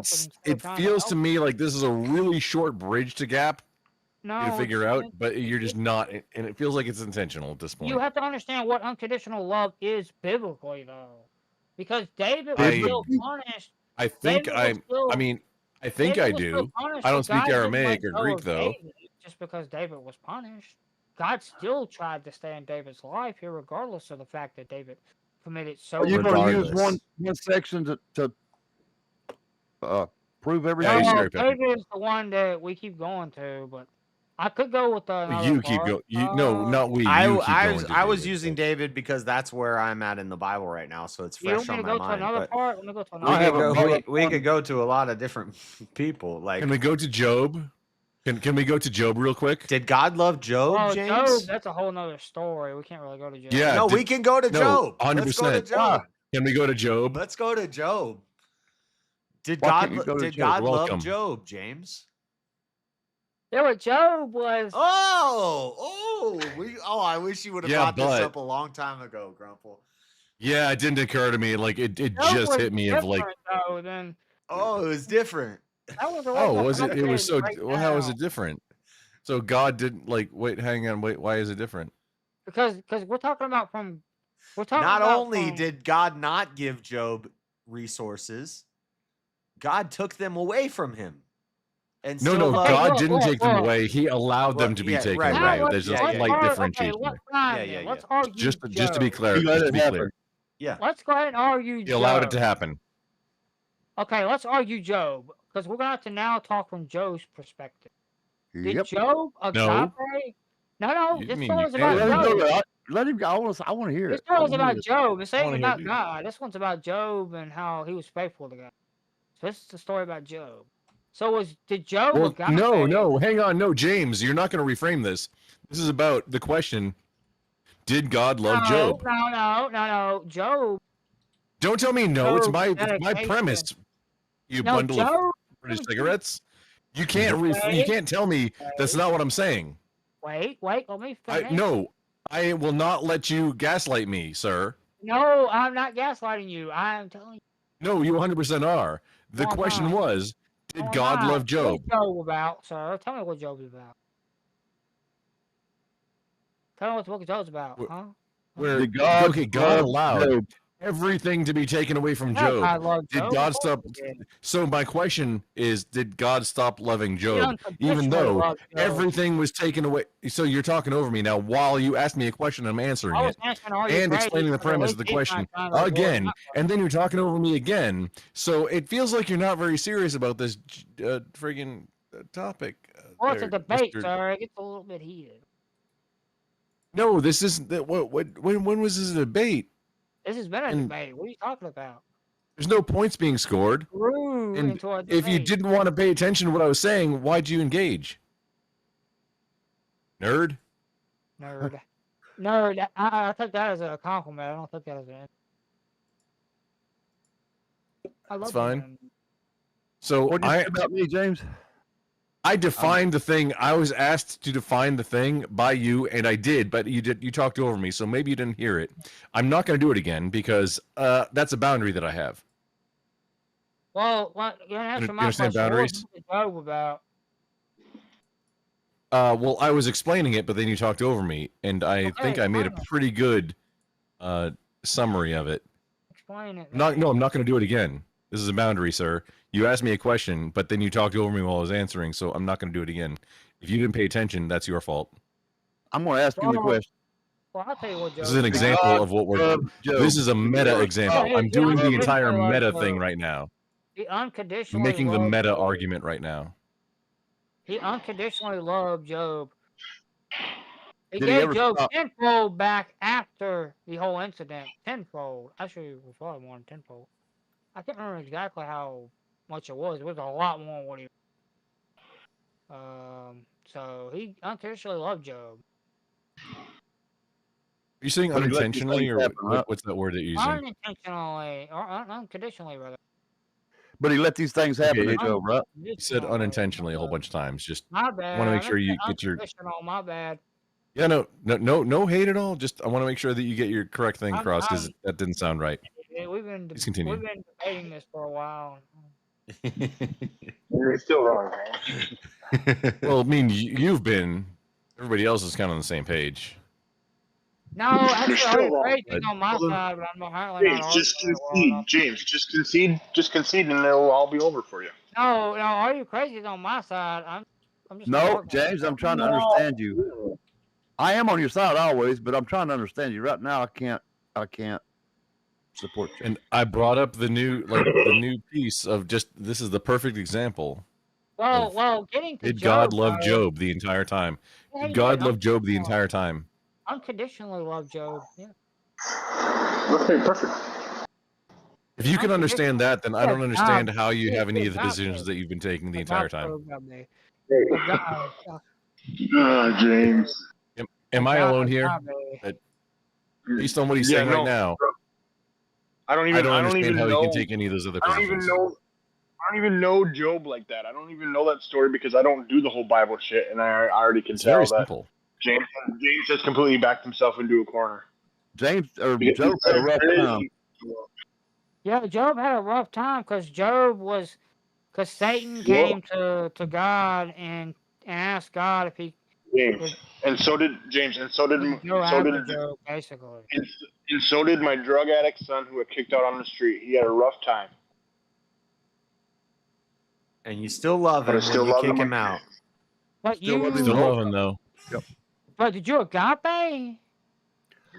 It feels to me like this is a really short bridge to gap No, to figure out, it's- but you're just not, and it feels like it's intentional at this point. You have to understand what unconditional love is biblically, though, because David was I- still punished. I think David was still- I mean, I think David I was still do. punished, I don't but speak God didn't Aramaic let or go Greek of though. David just because David was punished. God still tried to stay in David's life here, regardless of the fact that David committed so Are you many. going to use one section to prove everything? No, David is the one that we keep going to, but I could go with the. You keep going. No, not we. I, You keep I going. was to I was David. using David because that's where I'm at in the Bible right now, so it's You fresh want me on to my go to mind. another But part? Let me go to we another could part. go. We could go to a lot of different people. Like, Can we go to Job? Can we go to Job real quick? Did God love Job, Oh, James? Job, that's a whole nother story. We can't really go to Job. Yeah. No, we can go to Job. Let's go to 100%. Job. Can we go to Job? Let's go to Job. Did Why God can't you go to did Job? God Welcome. love Job, James? Yeah, what Job was. I wish you would have Yeah, brought this but- up a long time ago, Grumple. Yeah, it didn't occur to me. Like it Job just was hit me of like, different, though, than Oh, it was different. that was a oh, little was it? It was so. complicated right Well, how is now. it different? So God didn't like. Wait, hang on. Wait, why is it different? Because we're talking about from. We're talking Not about only from, did God not give Job resources, God took them away from him. And No, still no, loved- God didn't take them away. He allowed them Well, to be yeah, taken right, away. right. There's Yeah, a yeah, slight yeah. differentiation. Okay, let's fine Yeah, then. yeah, Let's yeah. argue Just to be Job. clear. He let Just it to be happen. clear. Yeah. Let's go ahead and argue He allowed it Job. to happen. Okay, let's argue Job because we're gonna have to now talk from Job's perspective. Did Yep. Job agape? No. No, You this mean story you is about can. Let him go Job. there. let him go. I want to hear This it. I one's wanna hear about this. Job. This I ain't wanna hear about it. God. This one's about Job and how he was faithful to God. So this is the story about Job. So did Job Well, agape? no, hang on, no, James, you're not going to reframe this. This is about the question: did God love Job? No. Job. Don't tell me no. It's Job's my dedication. premise. You No, bundle of Job. British cigarettes. You can't you Wait, can't tell me that's not what I'm saying. wait. Let me finish. No, I will not let you gaslight me, sir. No, I'm not gaslighting you. I'm telling you. No, you 100% are. The No, I'm question not. was, did No, I'm God not. love Job? What's Job about, sir? Tell me what Job's about. Tell me what the book of Job's about, huh? Where Did God okay, God love allowed Job? everything to be taken away from Yeah, Job. God loved Did Job. God Of course stop? he did. So my question is, did God stop loving He Job, even unconditionally though loved Job. everything was taken away? So you're talking over me now while you asked me a question, I'm answering I was it answering all your and crazy explaining the because at premise least of the he's question trying to avoid again, my and then you're talking over me again. So it feels like you're not very serious about this friggin' topic. Well, it's a there, debate, Mr. sir. It gets a little bit heated. No, this isn't. When was this a debate? This has been a And debate. What are you talking about? there's no points being scored. Grew And into a if you debate. didn't want to pay attention to what I was saying, why'd you engage? Nerd? Nerd. Nerd. I take that as a compliment. I don't take that as an. I That's love fine. him. So What did you say about me, James? I defined the thing. I was asked to define the thing by you, and I did, but you talked over me, so maybe you didn't hear it. I'm not going to do it again because that's a boundary that I have. Well, you answer You my understand question. What was boundaries? the Job about? Well, I was explaining it, but then you talked over me, and I think Okay, I made a explain it. pretty good summary of it. Explain it. No, I'm not going to do it again. This is a boundary, sir. You asked me a question, but then you talked over me while I was answering, so I'm not going to do it again. If you didn't pay attention, that's your fault. I'm going to ask him the question. Well, I'll tell you what Job. This is an example of what we're doing. This is a meta example. Yeah, I'm doing the entire unconditionally meta loved thing Job. right now. He I'm unconditionally making the loved meta Job. argument right now. He unconditionally loved Job. He Did he gave ever Job stop? tenfold back after the whole incident. Tenfold. Actually, it was probably more than tenfold. I can't remember exactly how much it was. It was a lot more than what he. So he unconditionally loved Job. Are you saying But he let these unintentionally, things or happen, right? what's that word that you're using? Unintentionally or unconditionally, rather. But he let these things happen Okay, to Job, right? you said unintentionally a whole bunch of times. Just My want bad. to make I sure meant you get your. unconditional. My bad. Yeah, no hate at all. Just I want to make sure that you get your correct thing I'm, across because I'm, that didn't sound right. yeah, Please continue. we've been debating this for a while. You're still wrong, man. Well, I mean, you've been. Everybody else is kind of on the same page. No, actually, You're all still your wrong. crazy's on my side, but I'm apparently not James, arguing just it well enough. concede. James, just concede, and it'll all be over for you. No, all your crazy's on my side. I'm just not No, arguing James, it I'm well. trying to understand you. I am on your side always, but I'm trying to understand you. Right now, I can't support you. And I brought up the new piece of just this is the perfect example. Well, getting to Did Job, God love though, Job the entire time? yeah, Did he God did. love Job the entire time? Unconditionally love Job. Yeah. Okay, perfect. If you can understand that, then I don't understand how you have any of the agape. decisions that you've been taking the entire time. James. Am I alone here? Based on what he's saying right now, I don't I don't even understand how know. he can take any of those other I don't positions. even know Job like that. I don't even know that story because I don't do the whole Bible shit, and I already can It's tell very that simple. James has completely backed himself into a corner. Job had a rough time. Yeah, Job had a rough time because Satan came to God and asked God if he. James, and so did James, and so did Job, basically. And so did my drug addict son who got kicked out on the street. He had a rough time. And you still love him when you kick him out. But Still love him though. Yep. But did you agape?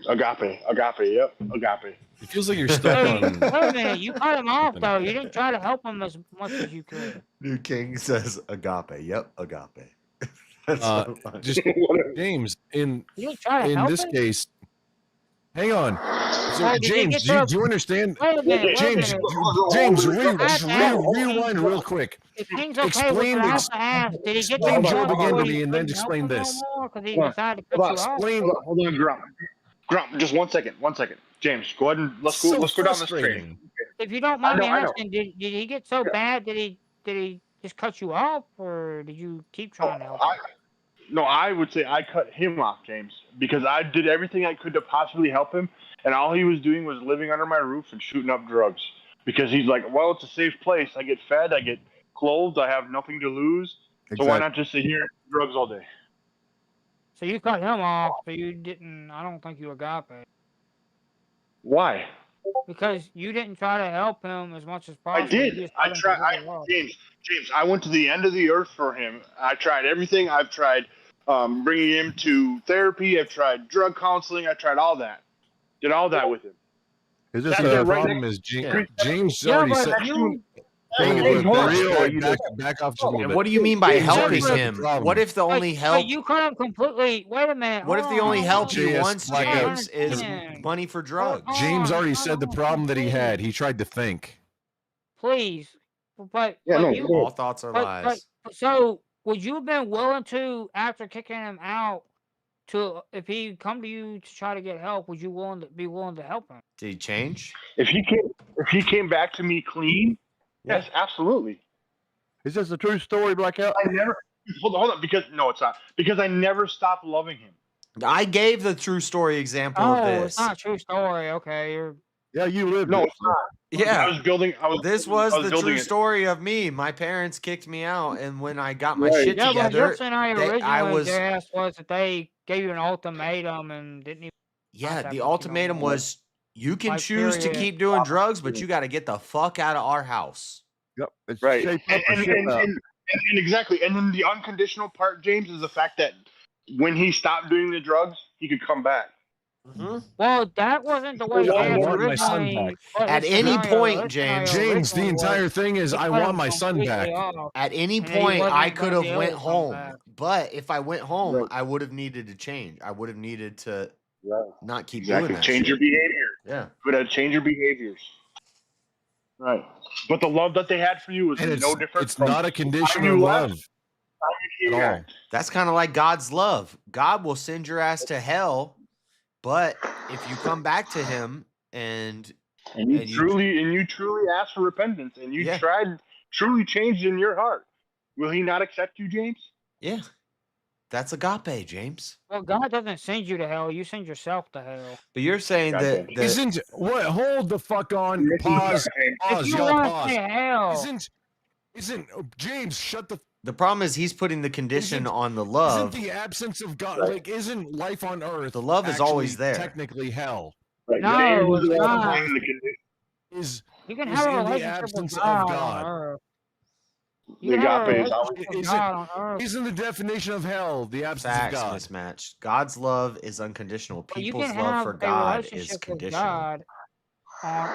Agape, yep, agape. It feels like you're stuck on. Wait a minute, you cut him off though. You didn't try to help him as much as you could. New King says agape. Yep, agape. That's so funny. Just James in You didn't try to help this him? case, Hang on. So, Wait, did he James, get do you, to? do you understand? Wait a minute. Wait a James, minute. James, I have to ask rewind King. real quick. If King's okay with it, I have to ask. Did he get to Explain the Job point again where to he me, and then couldn't help explain him no this. more because he Hold on. decided to cut you off? Explain. Hold on, Grump. Just 1 second. 1 second. James, go ahead and let's go down this train. If you don't mind me I know. asking, did he get so bad? Did he just cut you off, or did you keep trying to help him? No, I would say I cut him off, James, because I did everything I could to possibly help him, and all he was doing was living under my roof and shooting up drugs. Because he's like, well, it's a safe place. I get fed, I get clothed, I have nothing to lose. So why not just sit here and do drugs all day? So you cut him off, so you didn't. I don't think you agape. Why? Because you didn't try to help him as much as possible. I did. I tried. James, I went to the end of the earth for him. I tried everything. I've tried bringing him to therapy. I've tried drug counseling. I tried all that. Did all that with him. Is this The right problem is James already said. Back off just a little And bit. what do you mean by James already helping said the him? problem. What if the only help? You cut him completely. Wait a minute. What if the only help he JS wants, blackout. James, is money for drugs? James already said the problem that he had. He tried to think. Please, but All thoughts are lies. So would you have been willing to, after kicking him out, to if he come to you to try to get help, would you be willing to help him? Did he change? If he came back to me clean, yes, absolutely. Is this a true story, Blackout? I never hold on because no, it's not because I never stopped loving him. I gave the true story example of this. It's not a true story. Okay, Yeah, you lived No, it. it's not. Yeah, I was building. This was the building true it. story of me. My parents kicked me out, and when I got my Right. shit Yeah, but your together, scenario I originally was was that they gave you an ultimatum and didn't even. contact the you ultimatum no more. was you can Like, choose to period. keep doing drugs, but you got to get the fuck out of our house. Yep. It's Right. shape up or ship out. And exactly. And then the unconditional part, James, is the fact that when he stopped doing the drugs, he could come back. Well, that wasn't the way I James want my son originally. back. put At his any scenario- point, his James. scenario James, the originally was entire thing is he I cut want him my son completely back. off, At any and he point, wasn't I gonna could have be able went to come home, back. but if I went home, Right. I would have needed to change. I would have needed to not keep Exactly. doing that. Change your shit. behavior. Yeah. But change your behaviors. Right. But the love that they had for you was And no different. it's from not a condition how of you left, love how you at came all. back. That's kind of like God's love. God will send your ass to hell, but if you come back to Him and you truly asked for repentance and you truly changed in your heart, will He not accept you, James? yeah, that's agape, James. Well, God doesn't send you to hell; you send yourself to hell. But you're saying that Isn't what? Hold the fuck on. Pause. Pause. If you Y'all want to pause. say hell, Isn't James? Shut the. the problem is he's putting the condition on the love. Isn't the absence of God like? Isn't life on Earth? The love is always actually there. Technically, hell. Right. No, James was it's the one not. putting the condition. Is you can is have a in the relationship absence with of God on God. Earth. The You can have a agape is relationship with Isn't, God on Earth. isn't the definition of hell the absence Facts of God? mismatched. God's love is unconditional. But you People's can love have for a God is relationship with conditional. God on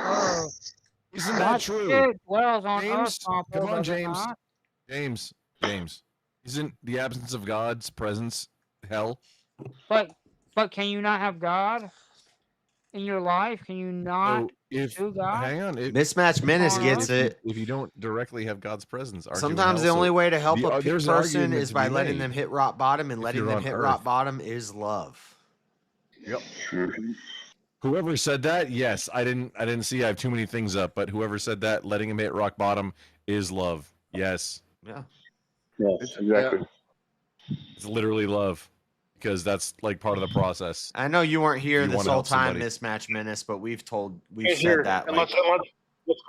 Earth. Isn't that God's true? spirit dwells on James, Earth, Papa, come on, does it James. not? James. Isn't the absence of God's presence hell? But can you not have God in your life? Can you not do God? Hang on, Mismatched Menace gets it. If you don't directly have God's presence, aren't you in Sometimes the hell? only So way to help a there's an person argument is to by be letting made. them hit rock bottom, and If letting you're them on hit Earth. rock bottom is love. Yep. Whoever said that, yes, I didn't see. I have too many things up, but whoever said that, letting him hit rock bottom is love. Yes. Yeah. Yes, exactly. It's literally love, because that's like part of the process. I know you weren't here You this wanna whole help time, somebody. Mismatch Menace, but we've Hey, said here, that. and Like,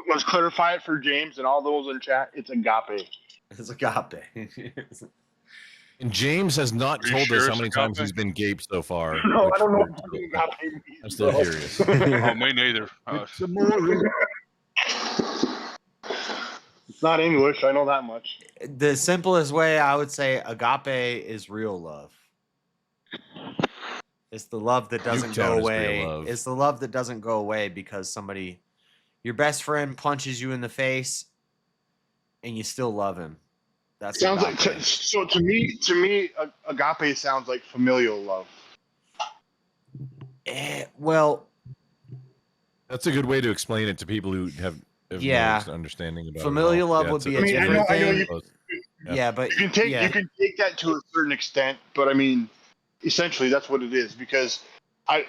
let's clarify it for James and all those in chat. It's agape. it's agape. And James has not Are you told sure us how it's many times agape? he's been gaped so far. No, which I don't know we're what still- agape means. I'm still bro. curious. Oh, me neither. It's amore. It's not English. I know that much. The simplest way I would say agape is real love. It's the love that doesn't Nuketown go is real away. love. It's the love that doesn't go away because your best friend punches you in the face, and you still love him. That's Sounds agape. like so to me. Agape sounds like familial love. Well, that's a good way to explain it to people who have yeah, no understanding about familial it all. love Yeah, would it's a- be I a mean, different I know thing. you. Yeah, but you can take yeah. you can take that to a certain extent, but I mean, essentially that's what it is. Because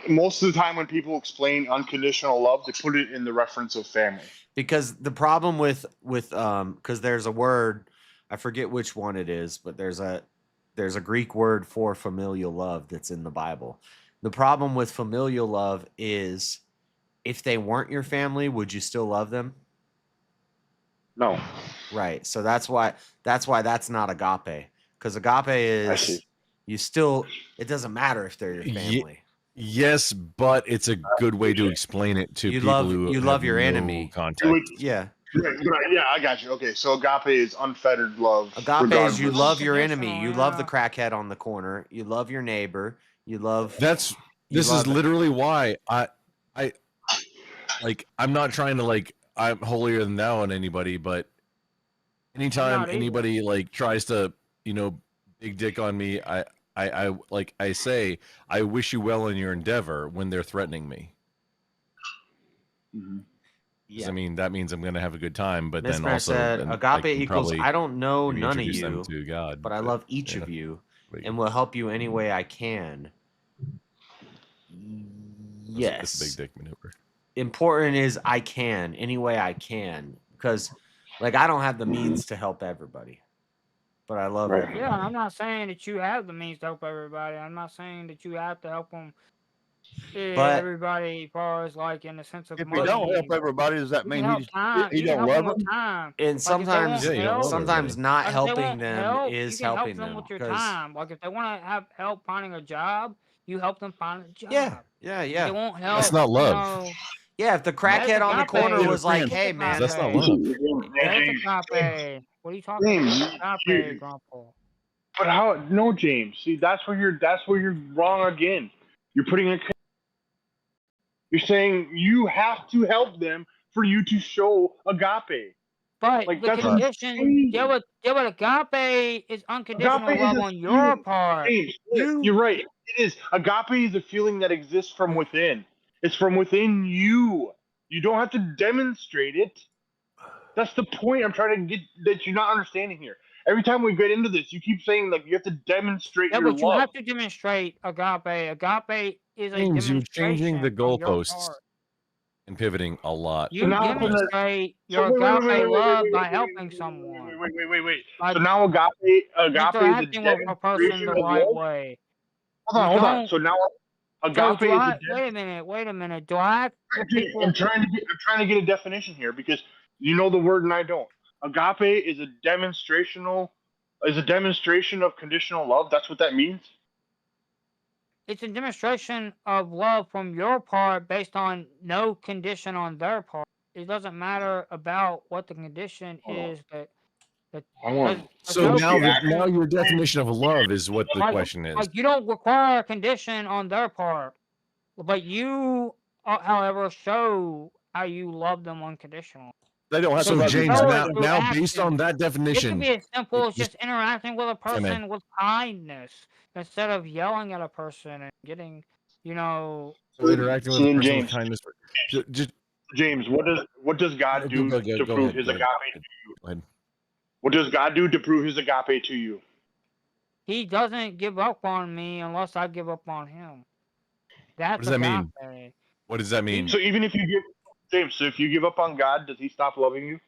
most of the time when people explain unconditional love, they put it in the reference of family. Because the problem with because there's a word, I forget which one it is, but there's a Greek word for familial love that's in the Bible. The problem with familial love is, if they weren't your family, would you still love them? No. Right. So that's why that's not agape. Because agape is, you still, it doesn't matter if they're your family. Yes, but it's a good way to explain it to people who you have love your no enemy. contact. Yeah. Right, yeah, I got you. Okay, so agape is unfettered love. Agape is you regardless. love your enemy. You love the crackhead on the corner. You love your neighbor. You love. This is literally why I like, I'm not trying to, like, I'm holier than thou on anybody, but anytime not either. anybody like tries to, big dick on me, I say, I wish you well in your endeavor when they're threatening me. Mm-hmm. Yeah. I mean, that means I'm going to have a good time, but then Mismer also said, then I agape can equals, probably I don't know maybe none of introduce them you, to God, but I love each of you and will help you any way I can. That's a big Yes. dick maneuver. Important is I can, any way I can. Because, like, I don't have the means to help everybody, but I love everybody. Yeah, I'm not saying that you have the means to help everybody. I'm not saying that you have to help them. But- Everybody, as far as like in the sense of If money. you don't help everybody, does that You mean can help time. he You can don't help love them with them? time. And Like, if they won't sometimes, help, sometimes not like, if they helping won't them help, is you can help helping them them. with your 'cause- time. Like if they want to have help finding a job, you help them find a job. Yeah. If they won't help. That's not love. You know, Yeah, if the that's crackhead on the agape. corner was like, That's "Hey, man, That's not agape. love. That's James, agape. What are you talking James, about? Agape, Grandpa. But how? No, James. See, that's where you're wrong again. You're putting a. You're saying you have to help them for you to show agape. But Like the that's condition, but agape is unconditional Agape is love a on your feeling. part. James, you're right. It is. Agape is a feeling that exists from within. It's from within you. You don't have to demonstrate it. That's the point I'm trying to get that you're not understanding here. Every time we get into this, you keep saying like you have to demonstrate Yeah, your but you love. have to demonstrate agape. Agape is a James, you're demonstration changing the on your goalposts part. and pivoting a lot. You demonstrate your agape love by helping someone. Wait. By So now agape is a interacting with a person demonstration the of right love. way. Hold on. So now agape do is I, a wait a minute. Do I have people? I'm trying to get a definition here because you know the word and I don't. Agape is a demonstration of conditional love. That's what that means. It's a demonstration of love from your part based on no condition on their part. It doesn't matter about what the condition is. So now your definition of love is what the question is. Like you don't require a condition on their part, but you, however, show how you love them unconditionally. They don't have So to. James, show it through now based on action. that It definition, could be as simple as just interacting with a Yeah, man. person with kindness instead of yelling at a person and getting, So interacting with a then person with James, kindness. Just James, what does God do to prove his agape to you? Go ahead. What does God do to prove his agape to you? He doesn't give up on me unless I give up on him. That's What does that mean? agape. What does that mean? So even if you give James, so if you give up on God, does he stop loving you?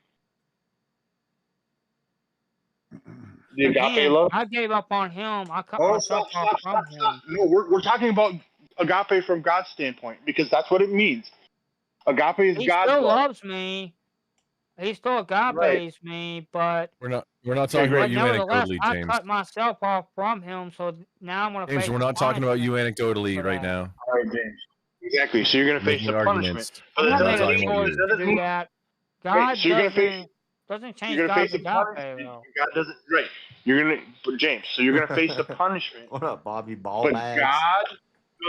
The agape Again, love? I gave up on him. I cut Oh, myself off from him. No, we're talking about agape from God's standpoint because that's what it means. Agape is He God's still love. loves me. He still agapes me, but We're not talking about you nevertheless, anecdotally, I James. cut myself off from him. So now I'm gonna James, face we're the not talking about you punishment anecdotally for right that. now. All right, James. Exactly. So you're gonna face Making the punishment. arguments. But I'm that not We're not doesn't making talking a about choice you. to do that. God so you're gonna face. doesn't change You're gonna God's face the agape punishment. though. God doesn't. Right. You're gonna, but James. So you're gonna face the punishment. What up, Bobby Ball But Bags? God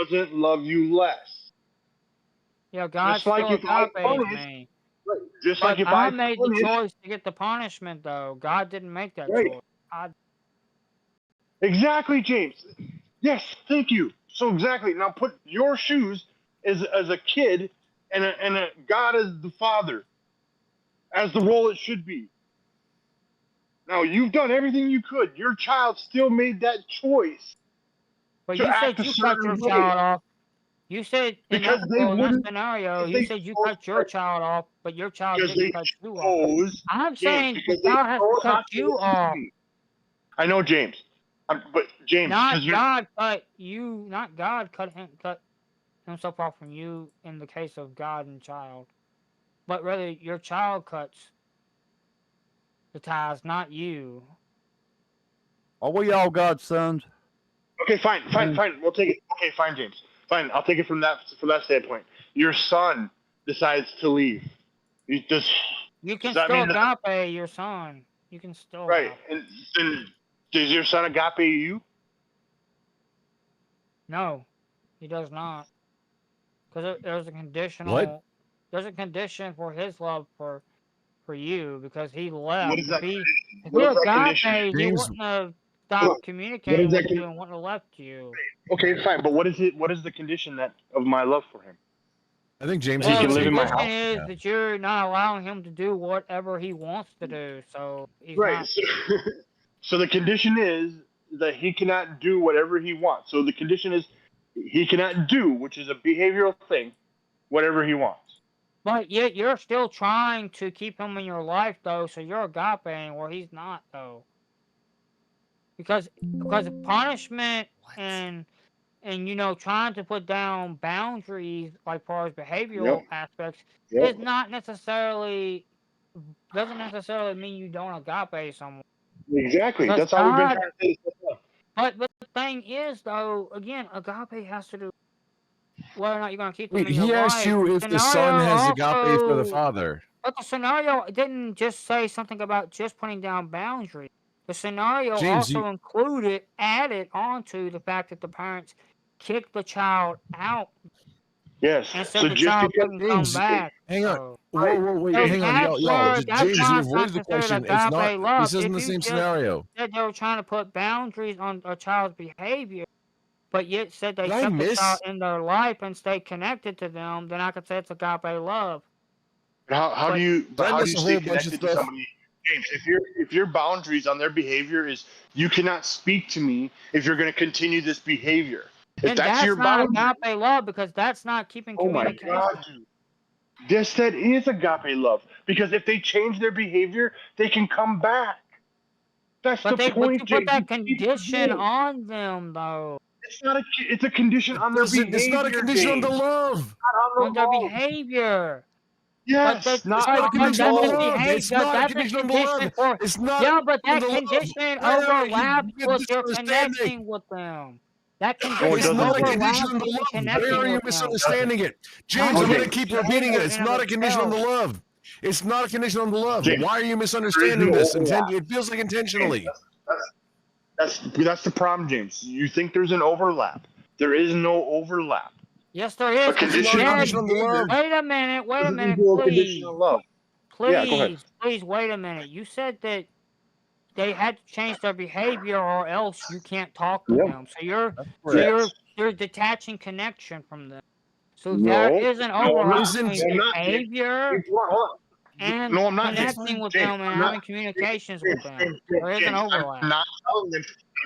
doesn't love you less. Yeah, God Just like still if I agapes punish, me. just But like if I I made the punish, choice to get the punishment though. God didn't make that right? choice. Exactly, James. Yes, thank you. So exactly. Now put your shoes as a kid and a God as the father, as the role it should be. Now you've done everything you could. Your child still made that choice. But to you act said a you cut certain your way child off. You said in because that they well, in that wouldn't. scenario, Because you they said you chose, cut your child off, but your child because didn't they cut you off. chose I'm James. saying the Because they child has to chose cut not to you listen to off. me. I know, James. But James, Not because you're God cut you. Not God cut himself off from you in the case of God and child, but rather your child cuts the ties, not you. Are we all God's sons? okay. Fine. We'll take it. Okay, fine, James. Fine. I'll take it from that standpoint. Your son decides to leave. Does You can that still mean that? agape your son. You can still Right. agape. And does your son agape you? No, he does not. Because there's a What? conditional. There's a condition for his love for you because he What left. is that condition? If What he is that condition? agape, he James, wouldn't have What, stopped what communicating is that? with you and wouldn't have left you. Okay, fine. But what is it? What is the condition that of my love for him? I think James That he is Well, can the live in my condition house. is yeah. that you're not allowing him to do whatever he wants to do. So he's Right. not. So the condition is that he cannot do whatever he wants. So the condition is he cannot do, which is a behavioral thing, whatever he wants. But yet you're still trying to keep him in your life, though. So you're agape where he's not, though. Because punishment and trying to put down boundaries like far as behavioral Yep. aspects Yep. is not necessarily doesn't necessarily mean you don't agape someone. Exactly. Because That's all we've been God, trying to say this whole time. but the thing is though, again, agape has to do whether or not you're gonna keep them Wait, in your he asked life. you The if the son scenario has agape for the also father. but the scenario didn't just say something about just putting down boundaries. The scenario James, you also added onto the fact that the parents kicked the child out Yes. and So said the just child because couldn't come James, back. hang on. So, Whoa, whoa, wait, so hang on, that's y'all. that's James, you not avoided the considered question. It's not. agape love. This isn't If the you same just scenario. said they were trying to put boundaries on a child's behavior, but yet said they Did I kept the child miss? in their life and stayed connected to them, then I could say it's agape love. how do But you Did I how do miss you a stay whole bunch of connected to stuff? somebody? James, if your boundaries on their behavior is you cannot speak to me if you're going to continue this behavior. If then that's your that's not boundary, agape love because that's not keeping oh my communication. God, dude. Yes, that is agape love. Because if they change their behavior, they can come back. That's the But you point, put James. You that keep condition forgetting. on them though. It's a condition on their It's not a behavior, condition on the James. love. Not On on the their love. behavior. Yes, But It's not not a on the condition on the that's a love. love. It's behavior. not a That's a condition on the love. condition for It's not yeah, but on that the love. condition Where overlaps you with your misunderstanding? connecting with them. That No, it condition It's not a doesn't, James. condition overlaps on with you the love. Where connecting are you with them. misunderstanding it? James, Not I'm No, going to the James. keep repeating it. behavior It's in of not a condition on the itself. love. It's not a condition on the love. James, Why are you there is misunderstanding no this? overlap. It feels like James, intentionally. that's the problem, James. You think there's an overlap. There is no overlap. Yes, there A is, because you It's not a condition on said, condition on the behavior love. wait a minute, doesn't equal a condition please. on love. Yeah, go ahead. Please, wait a minute. You said that they had to change their behavior or else you can't talk to Yep. them. So you're That's so correct. you're detaching connection from them. So there No, is an no, I'm overlap not. Isn't between No, I'm not, James. behavior James, hold on. and No, I'm not, James. connecting with James, them and I'm not. having communications with them. There is an James, I'm overlap. not telling them.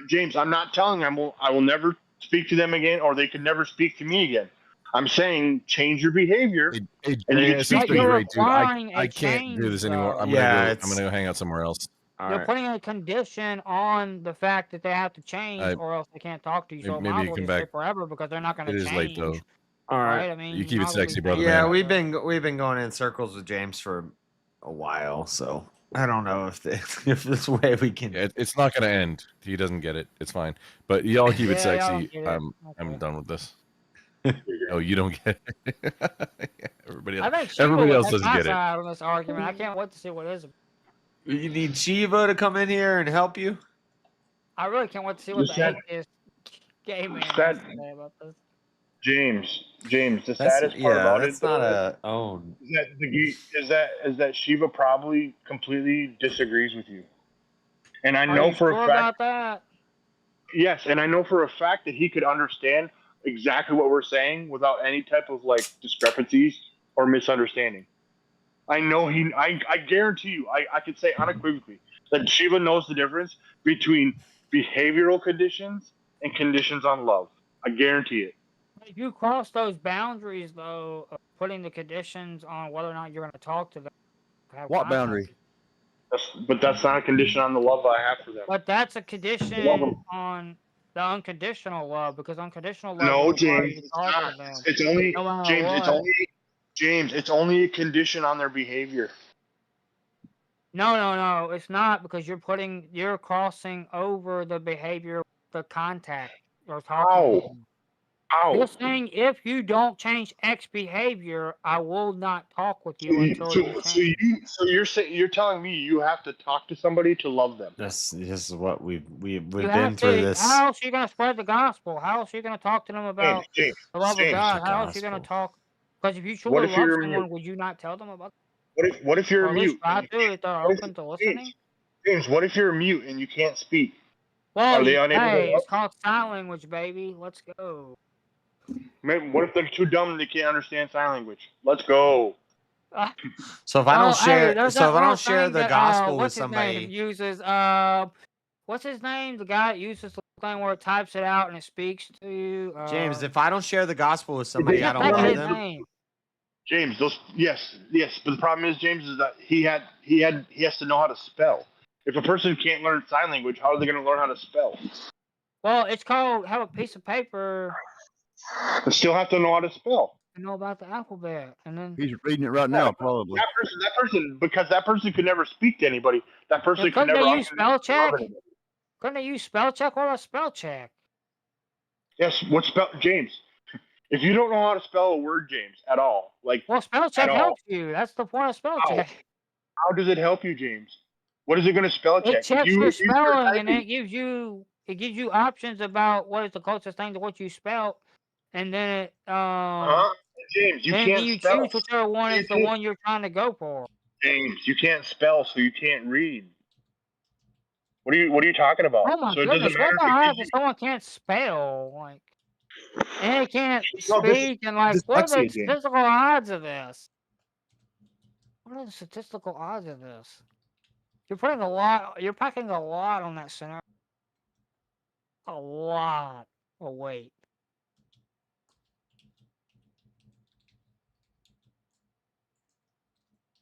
James, I'm not telling them I will never speak to them again, or they could never speak to me again. I'm saying change your behavior, Hey, and you can JS, speak it's But to been me. you're great, dude. requiring I a can't do change, this anymore. though. Yeah, I'm gonna go hang out somewhere else. all You're right. putting a condition on the fact that they have to change, or else they can't talk to you. So it Maybe might you as well come just stay back. forever because they're not going It to is late though. change, All right. right? I mean, You keep it might as well sexy, leave brother things Yeah, man. forever. we've been going in circles with James for a while, so I don't know if if this way we can. Yeah, it's not gonna end. He doesn't get it. It's fine. But y'all keep it Yeah, y'all sexy. get it. I'm Okay. done with this. Oh, you don't get it. everybody I else, think Shiva everybody would else take doesn't my get it. side on this argument. I can't wait to see what it is. You need Shiva to come in here and help you. I really can't wait to see what The the sad, atheist gay man has sad, to say about this. James, the That's saddest part about that's it not though a own. is that Shiva probably completely disagrees with you, and I Are know you for a sure fact. about that? Yes, and I know for a fact that he could understand exactly what we're saying without any type of like discrepancies or misunderstanding. I know I guarantee you, I could say unequivocally that Shiva knows the difference between behavioral conditions and conditions on love. I guarantee it. If you cross those boundaries, though, of putting the conditions on whether or not you're going to talk to them, have What contact, boundary? But that's not a condition on the love I have for them. but that's a Love condition them. on the unconditional love, because unconditional love No, will require James, you to it's talk to not. them, It's only no matter James. what. It's only a condition on their behavior. No, it's not, because you're crossing over the behavior, the contact, or talking to Ow. them. Ow. You're saying if you don't change X behavior, I will not talk with you until you change. So you're telling me you have to talk to somebody to love them. This is what we've You been have through to. this. How else are you going to spread the gospel? How else are you going to talk to them about the love of God? The How else are you going to gospel. talk? Because if you What truly if love you're someone, mute? would you not tell them about? What if you're Or at least mute? try And you to if they're can't, open to listening. James, what if you're mute and you can't speak? Well, Are they unable to hey, love? it's called sign language, baby. Let's go. Maybe, what if they're too dumb and they can't understand sign language? Let's go. So if I Well, don't hey, share, there's so that if I one don't share thing the that gospel with what's his name somebody, uses. What's his name? The guy that uses the thing where it types it out and it speaks to you. James, if I don't share the gospel with I somebody, I can't don't think of love his them. name. James, yes, but the problem is, James, is that he has to know how to spell. If a person can't learn sign language, how are they going to learn how to spell? Well, it's called have a piece of paper. They still have to know how to spell. To know about the alphabet, and then He's reading it right now, probably. That person, because that person could never speak to anybody. That person could couldn't never. they use spell check? love anybody. Couldn't they use spell check? What about spell check? Yes, what spell, James? If you don't know how to spell a word, James, at all, like Well, spell check helps you. That's the point of spell check. How does it help you, James? What is it going to spell check? It checks your If you start spelling, and typing- it gives you options about what is the closest thing to what you spelled, and then it James, you then can't you spell. choose whichever one is the one you're trying to go for. James, you can't spell, so you can't read. What are you talking about? Oh my So it goodness! doesn't What matter the if it heck gives if someone can't spell, like, and they can't Well, this- speak, and like, what are the dyslexia, James. statistical odds of this? What are the statistical odds of this? You're packing a lot on that scenario. A lot of weight.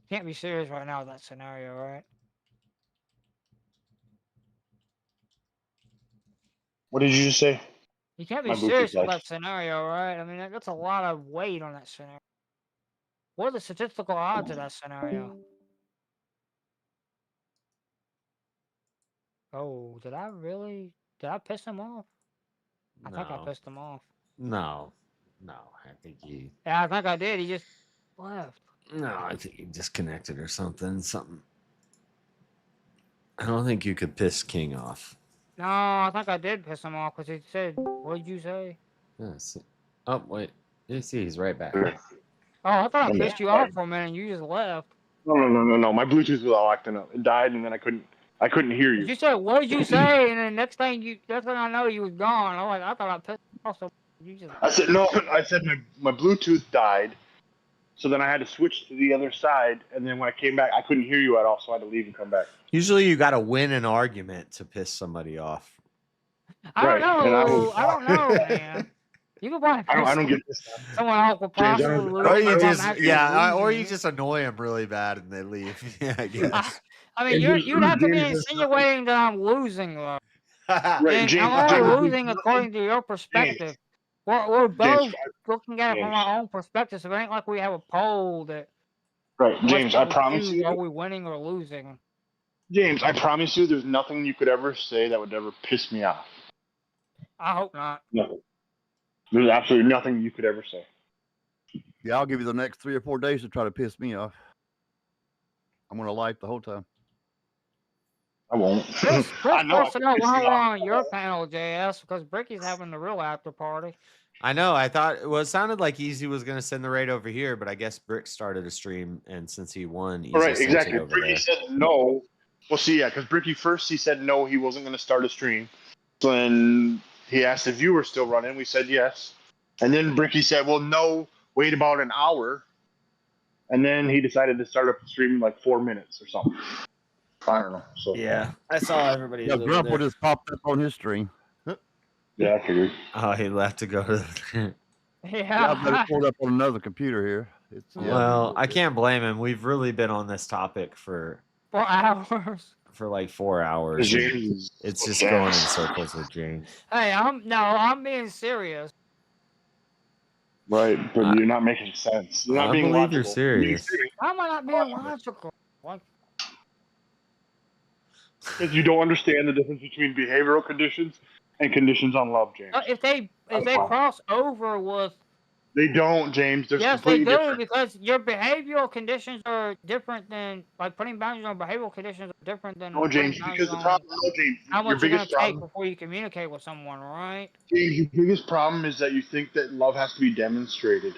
Can't be serious right now with that scenario, right? What did you just say? You can't be My Bluetooth serious with died. that scenario, right? I mean, that's a lot of weight on that scenario. What are the statistical odds of that scenario? Oh, did I piss him off? I think I No. pissed him off. No, I think you. Yeah, I think I did. He just left. No, I think you disconnected or something. I don't think you could piss King off. No, I think I did piss him off because he said, "What did you say?" Yes. Oh wait, you see, he's right back. Oh, I thought I I'm pissed you off for a minute and you just left. No. My Bluetooth was all acting up. It died, and then I couldn't hear you. You said, "What did you say?" And then next thing I know, you was gone. I'm like, I thought I pissed you off, so you just. I said no. I said my Bluetooth died, so then I had to switch to the other side, and then when I came back, I couldn't hear you at all, so I had to leave and come back. Usually, you got to win an argument to piss somebody off. I don't Right, and know. I don't know, man. You can probably I don't get this. someone else will possibly lose. Or you if I'm just actually or losing you it. just annoy them really bad and they leave. Yeah, I guess. I mean, you'd have to be insinuating that I'm losing, though. And James, I'm only James, losing according to your perspective. We're both looking at it from James. our own perspective, so it ain't like we have a poll that. Right, lets James. I people promise choose, you. Are we winning or losing? James, I promise you, there's nothing you could ever say that would ever piss me off. I hope not. Nothing. There's absolutely nothing you could ever say. Yeah, I'll give you the next 3 or 4 days to try to piss me off. I'm gonna light the whole time. I won't. Chris I know. wants to know why we're on your panel, JS, because Bricky's having the real after party. I know. I thought it sounded like Easy was going to send the raid over here, but I guess Brick started a stream, and since he won, Easy All right, sent exactly. it over Bricky there. said no. Well, see, yeah, because Bricky first he said no, he wasn't going to start a stream. So then he asked if you were still running. We said yes. And then Bricky said, well, no, wait about an hour. And then he decided to start up the stream in like 4 minutes or something. I don't know. So Yeah, I saw everybody's Yeah, over Grumple there. just popped up on his stream. Yeah, I figured. Oh, he left to go to. Yeah, I better Yeah. pulled up on another computer here. It's Well, I can't blame him. We've really been on this topic for 4 hours. like 4 hours. and James It's just going in circles with James. Hey, I'm being serious. Right, but you're not making sense. You're not I being believe logical. you're serious. How am I not being logical? Like, Because you don't understand the difference between behavioral conditions and conditions on love, James. if they cross over with, They don't, James. They're yes, they completely do, different. because your behavioral conditions are different than, like, putting boundaries on behavioral conditions are different than No, James, putting boundaries because the on problem, no, James, how your much you're gonna biggest take problem, before you communicate with someone, right? James, your biggest problem is that you think that love has to be demonstrated.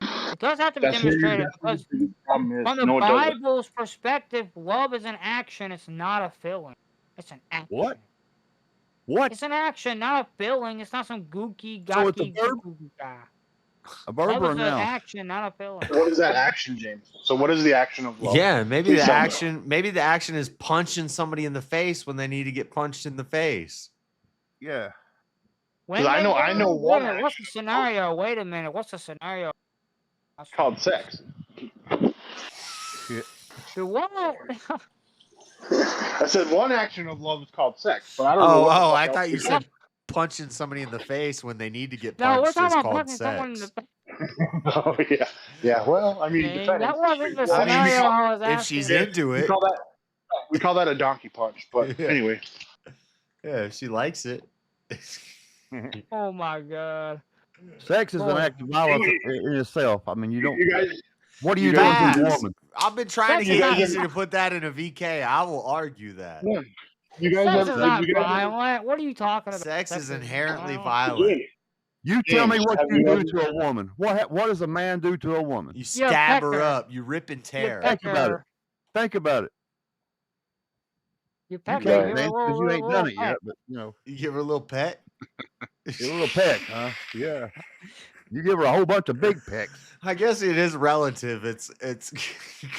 It does have to be demonstrated That's where your because biggest problem is. from the No, it doesn't. Bible's perspective, love is an action. It's not a feeling. It's an action. What? What? It's an action, not a feeling. It's not some gooky, So it's a gawky, verb? goo guy. A verb Love or a is an noun? action, not a feeling. What is that action, James? So what is the action of love? Yeah, maybe Please the tell me. action. Maybe the action is punching somebody in the face when they need to get punched in the face. Yeah. When I know wait one a minute, what's the scenario? Wait a minute, what's the scenario? It's called sex. To what? I said one action of love is called sex, but I don't know. Oh, what the oh! fuck I else thought you it is. said punching somebody in the face when they need to get No, we're punched is talking about called punching someone in sex. the Oh yeah, yeah. Well, I mean, Dang, depending. that wasn't the Well, I mean, scenario I was If asking. she's into we it, call that a donkey punch. But Yeah. anyway, yeah, if she likes it. Oh my god. Sex is an Boy. act of violence in itself. I mean, you don't. you guys, What are you you doing to Facts. a woman? I've been trying to Sex is get not- easy to put that in a VK. I will argue that. you guys Sex ever, is not you guys ever, violent. What are you talking about? Sex is inherently violent. violent. You tell me James, what have you you do ever- to a woman. What does a man do to a woman? You Yeah, stab her pecker. up. You rip and tear. Think about it. Think about it. You You peck can't, her. James, because you ain't done it yet. But you know, You give her a little pet. a little peck, huh? Yeah. You give her a whole bunch of big pecks. I guess it is relative. It's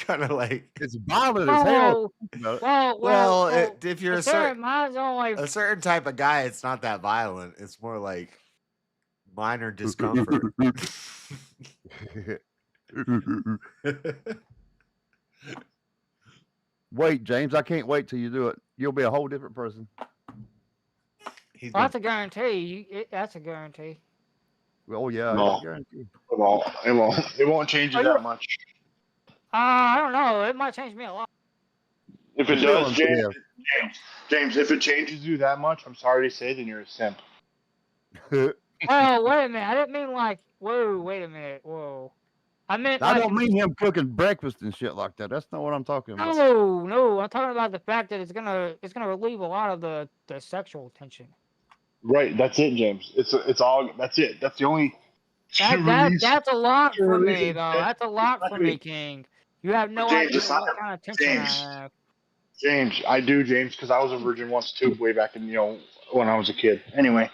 kind of like It's violent as hell. well, if you're a certain mine's only a certain type of guy, it's not that violent. It's more like minor discomfort. Wait, James, I can't wait till you do it. You'll be a whole different person. That's a guarantee. That's a guarantee. Oh yeah, No. I guarantee. It won't. It won't. It won't change you that much. I don't know. It might change me a lot. If it does, Feelings, James, if it changes you that much, I'm sorry to say, then you're a simp. Oh, wait a minute. I didn't mean like, whoa, wait a minute. Whoa. I meant I like, don't mean him cooking breakfast and shit like that. That's not what I'm talking about. no. I'm talking about the fact that it's gonna relieve a lot of the sexual tension. Right. That's it, James. It's all. That's it. That's the only. That's a lot for me, release- though. That's a lot for me, King. You have no James, idea it's not- what kind of tension James. I have. James, I do, James, because I was a virgin once too, way back in when I was a kid. Anyway,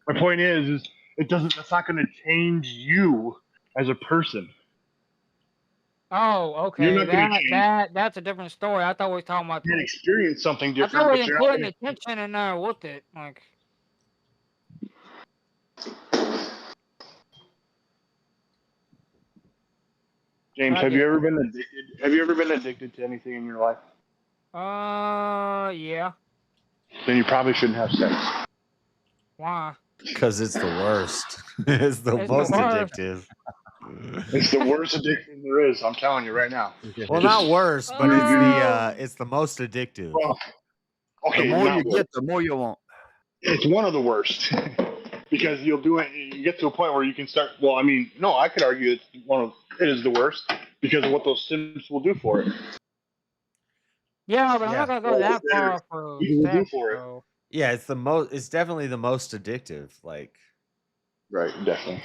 my point is it doesn't. That's not going to change you as a person. Oh, okay. You're not gonna change. That's a different story. I thought we were talking about. You can experience something I different. thought we but you're were not putting gonna- the tension in there with it, like. James, have you ever been addicted? Have you ever been addicted to anything in your life? Yeah. Then you probably shouldn't have sex. Why? Because it's the worst. It's the It's the most worst. addictive. It's the worst addiction there is. I'm telling you right now. Well, not worse, but it's the most addictive. Well, okay, The more not you worse. get, the more you want. It's one of the worst because you'll do it. You get to a point where you can start. Well, I mean, no, I could argue it is the worst because of what those simps will do for it. Yeah, but I'm not gonna go that far for sex, for it. though. Yeah, it's the most. It's definitely the most addictive. Like, right, definitely.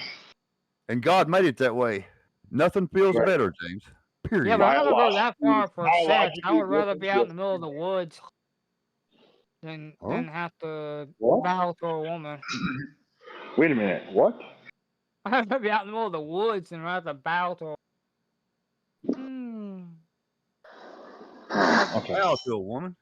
And God made it that way. Nothing feels Right. better, James. Period. Yeah, but I'm not gonna go that far for sex. I biologically, would rather be out in the middle of the nothing woods than Huh? have to What? battle for a woman. Wait a minute. What? I'd rather be out in the middle of the woods than rather bow to. Okay. Bow to a woman.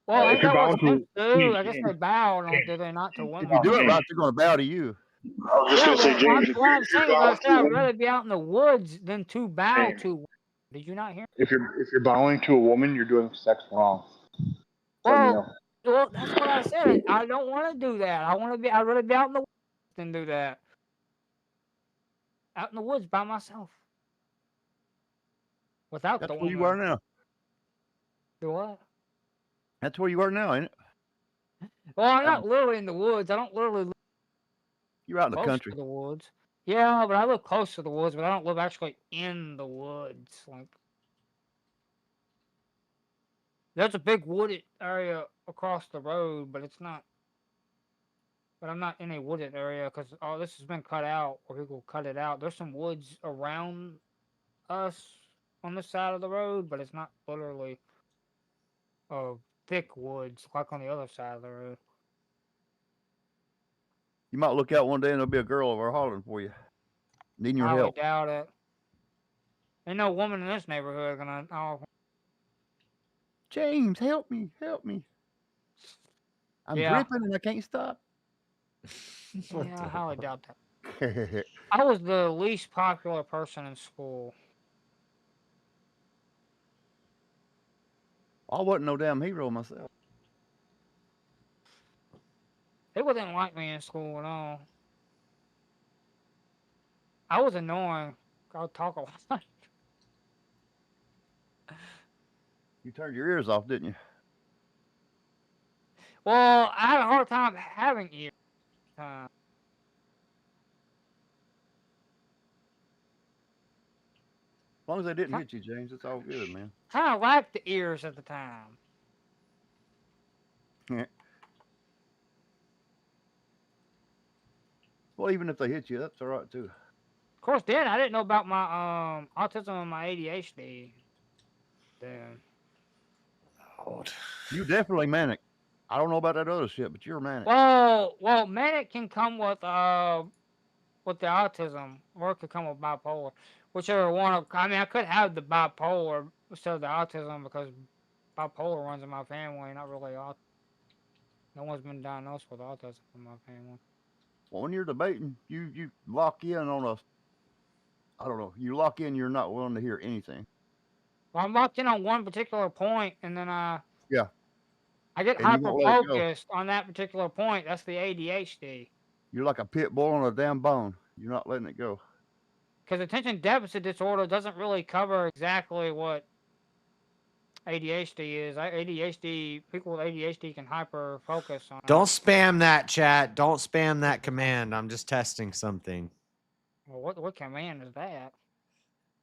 Well, If ain't you're that what bowing to, simps do? I guess James, they bow, don't do they? Not to If women. you do it James, right, they're going to bow to you. I was just Yeah, gonna say, but James, what I'm if you're saying is, I bowing said to a I'd woman, rather be out in the woods than to bow James, to. Did you not hear? if you're bowing to a woman, you're doing sex wrong. Let me know. Well, that's what I said. I don't want to do that. I'd rather be out in the woods than do that. Out in the woods by myself. Without That's the where woman. you are now. Do what? That's where you are now, ain't it? Well, I'm not literally in the woods. I don't literally live You're out in the close country. to the woods. Yeah, but I live close to the woods, but I don't live actually in the woods. Like, there's a big wooded area across the road, but it's not. But I'm not in a wooded area because all this has been cut out, or people cut it out. There's some woods around us on this side of the road, but it's not literally thick woods like on the other side of the road. You might look out one day and there'll be a girl over hollering for you, needing your I would help. doubt it. Ain't no woman in this neighborhood gonna. Oh, James, help me, help me. I'm yeah. dripping and I can't stop. Yeah, I highly doubt that. I I was the least popular person in school. wasn't no damn hero myself. People didn't like me in school at all. I was annoying. I would talk a lot. You turned your ears off, didn't you? Well, I had a hard time having ears. As long as they didn't hit you, James, it's all good, man. Kind of liked the ears at the time. Well, even if they hit you, that's all right too. Of course, then I didn't know about my autism and my ADHD. Then. You definitely manic. I don't know about that other shit, but you're manic. Well, manic can come with the autism, or it could come with bipolar, whichever one. I mean, I could have the bipolar instead of the autism because bipolar runs in my family, not really autism. No one's been diagnosed with autism in my family. Well, when you're debating, you lock in on a. I don't know. You lock in. You're not willing to hear anything. Well, I'm locked in on one particular point, and then Yeah. I get And you won't let it go. hyper-focused on that particular point. That's the ADHD. You're like a pit bull on a damn bone. You're not letting it go. Because attention deficit disorder doesn't really cover exactly what ADHD is. ADHD, people with ADHD can hyper-focus on. Don't spam that chat. Don't spam that command. I'm just testing something. Well, what command is that?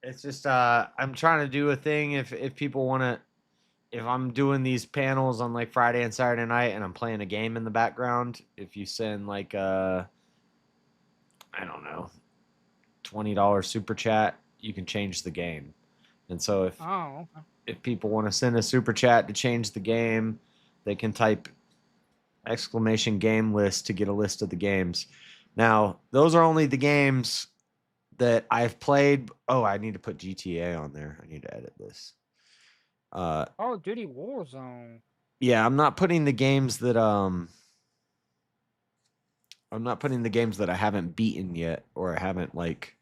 It's just I'm trying to do a thing if people want to, if I'm doing these panels on like Friday and Saturday night and I'm playing a game in the background, if you send like I don't know, $20 super chat, you can change the game. And so if people want to send a super chat to change the game, they can type !game list to get a list of the games. Now, those are only the games that I've played. Oh, I need to put GTA on there. I need to edit this. Call of Duty Warzone. Yeah, I'm not putting the games that I haven't beaten yet, or I haven't like.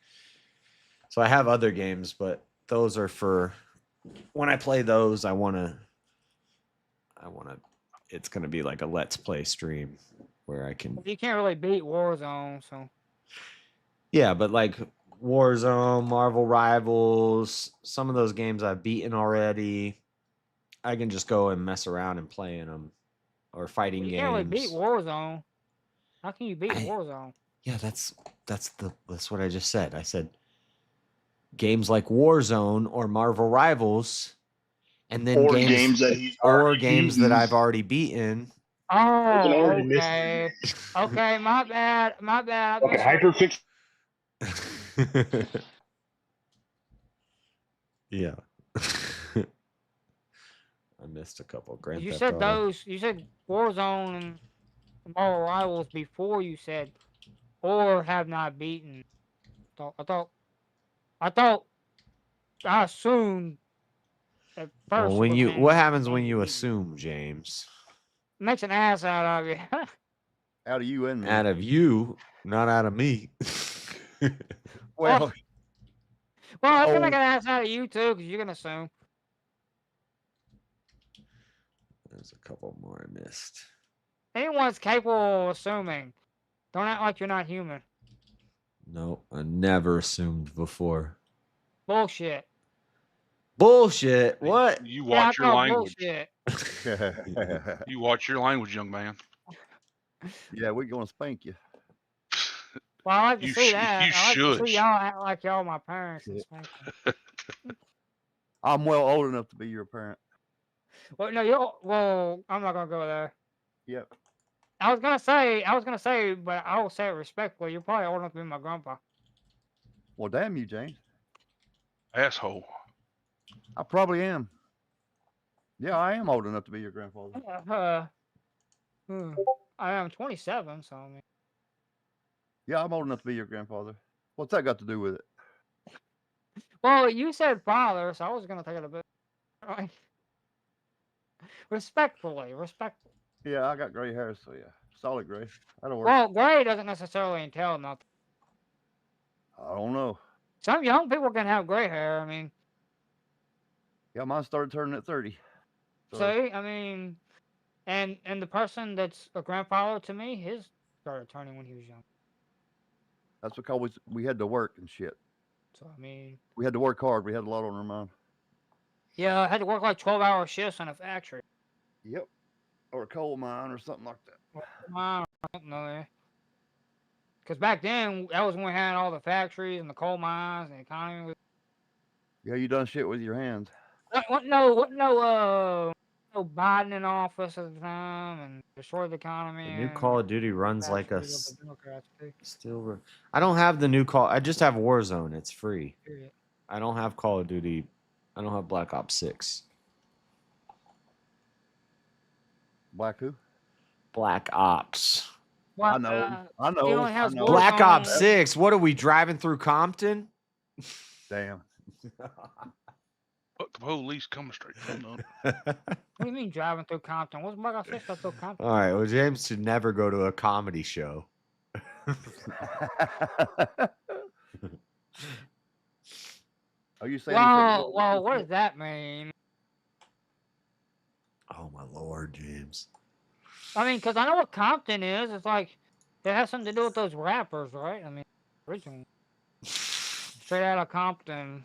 So I have other games, but those are for when I play those. I wanna. It's gonna be like a let's play stream where I can. You can't really beat Warzone, so. Yeah, but like Warzone, Marvel Rivals, some of those games I've beaten already. I can just go and mess around and play in them, or fighting You games. can't really beat Warzone. How can you beat Warzone? Yeah, that's what I just said. I said games like Warzone or Marvel Rivals, and then Or games that he's already games beaten. that I've already beaten. Oh, okay. Okay, my bad. My bad. Okay, hyperfix. Yeah. I missed a couple. Grand You Theft said Auto. those. You said Warzone and moral rivals before you said, or have not beaten. I assumed at Well, first you when were you saying what happens when named you me. assume, James? Makes an ass out of you. Out of you and me. Out of you, not out of me. Well, Well, I can oh, make an ass out of you too, because you're gonna assume. There's a couple more I missed. Anyone's capable of assuming. Don't act like you're not human. No, I never assumed before. Bullshit. Bullshit. What? You Yeah, I watch your call language. bullshit. You watch your language, young man. yeah, we're gonna spank you. Well, I like to You see you that. I like to see shush. y'all act like y'all my parents and spank me. I'm well old enough to be your parent. Well, no, you're. Well, I'm not gonna go there. Yep. I was gonna say, but I will say it respectfully. You're probably old enough to be my grandpa. Well, damn you, James. Asshole. I probably am. Yeah, I am old enough to be your grandfather. I am 27, so I mean. Yeah, I'm old enough to be your grandfather. What's that got to do with it? Well, you said father, so I was gonna take it a bit. Right. Respectfully. Yeah, I got gray hair, so yeah, solid gray. That'll work. Well, gray doesn't necessarily entail nothing. I don't know. Some young people can have gray hair. I mean, Yeah, mine started turning at 30. So see, I mean, and the person that's a grandfather to me, his started turning when he was young. that's because we had to work and shit. So I mean, We had to work hard. We had a lot on our mind. yeah, I had to work like 12-hour shifts in a factory. Yep. Or a coal mine or something like that. I don't know. Because back then, that was when we had all the factories and the coal mines and the economy was. Yeah, you done shit with your hands. No Biden in office at the time and destroyed the economy. The new and Call of Duty runs like a factories of the Democrats too. still. I don't have the new Call. I just have Warzone. It's free. Period. I don't have Call of Duty. I don't have Black Ops 6. Black who? Black Ops. Well, I know. he only has Black Warzone. Ops 6. What are we driving through Compton? Damn. Fuck the police coming straight from them. What do you mean driving through Compton? What's Black Ops 6 through Compton? All right. Well, James should never go to a comedy show. Are you saying? Well, what does that mean? Oh my Lord, James. I mean, because I know what Compton is. It's like it has something to do with those rappers, right? I mean, originally straight out of Compton.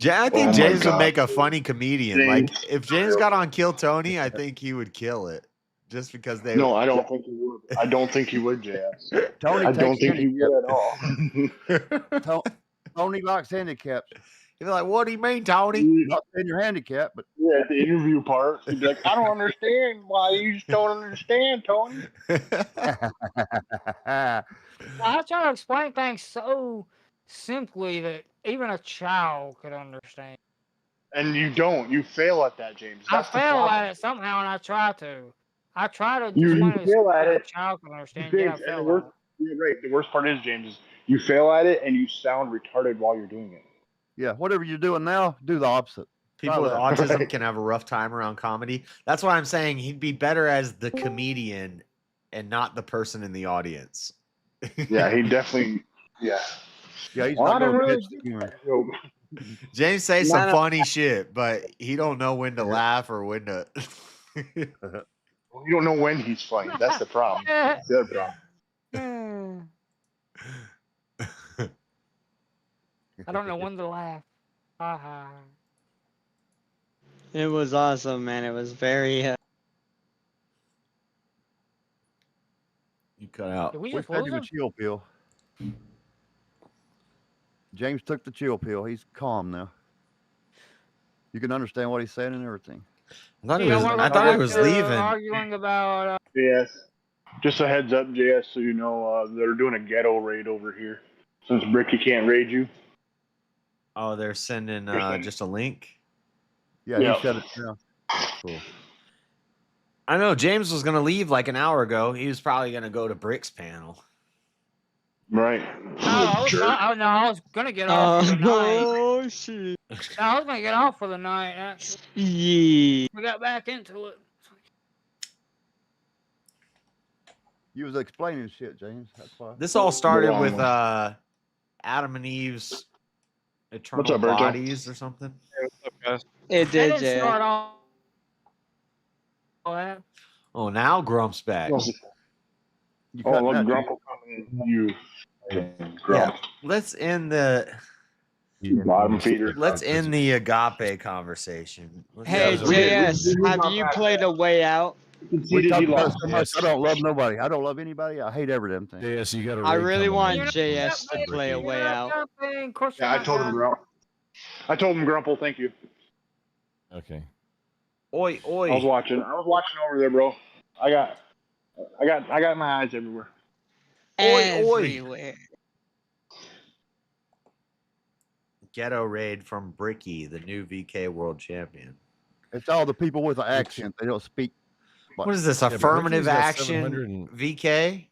I think my James would God. make a funny comedian. James. Like if James got on Kill Tony, I think he would kill it. Just because they. No, I don't think he would. I don't think he would, JS. Tony I don't takes think he would at all. Tony likes handicaps. You're like, what do you mean, Tony? Not saying you're handicapped, but Yeah, at the interview part, he'd be like, I don't understand why you just don't understand, Tony. I try to explain things so simply that even a child could understand. And you don't. You fail at that, James. I That's the fail problem. at it somehow, and I try to. I try to You explain it fail so at that it. a child can understand. James, Yeah, I and fail the at worst, it. you're right. The worst part is, James, is you fail at it and you sound retarded while you're doing it. yeah, whatever you're doing now, do the opposite. People Try with that. autism can have a rough time around comedy. That's why I'm saying he'd be better as the comedian and not the person in the audience. Yeah, he definitely. Yeah. Yeah, he's Well, I not don't going to really catch the get humor. that joke. James says some Line up. funny shit, but he don't know when to laugh or when to. Well, you don't know when he's funny. That's the problem. That's the other problem. I don't know when to laugh. Haha. It was awesome, man. It was very. You cut out. Did we We just fed lose him a him? chill pill. James took the chill pill. He's calm now. You can understand what he's saying and everything. I thought he Yeah, was. what I about thought he was leaving. arguing about. JS. Just a heads up, JS, so you know they're doing a ghetto raid over here. Since Bricky can't raid you. Oh, they're sending just a link. Yeah, Yeah. he shut it down. Cool. I know James was gonna leave like an hour ago. He was probably gonna go to Brick's panel. Right. No, I was gonna get off for the night. Oh shit. No, I was gonna get off for the night. Actually, Yeah. we got back into it. You was explaining shit, James. That's why. This all started with Adam and Eve's eternal up, Berto? bodies or something. What's up, guys? It That did, didn't Jay. start off. That. Oh, now Grump's back. Oh, look, Grump will come in. You. Grump. Let's end the Bottom feeder. let's end the agape conversation. Let's Hey, go. JS, have you played A Way Out? We talk about it so much. I don't love nobody. I don't love anybody. I hate every damn thing. Yes, you got to. I really want JS to play A Way Out. Yeah, I told him Grump. I told him Grumple, thank you. Okay. Oi, oi. I was watching over there, bro. I got my eyes everywhere. Everywhere. Ghetto raid from Bricky, the new VK world champion. It's all the people with an accent. They don't speak. What is this? Yeah, but Affirmative Ricky's got action 700 and- VK?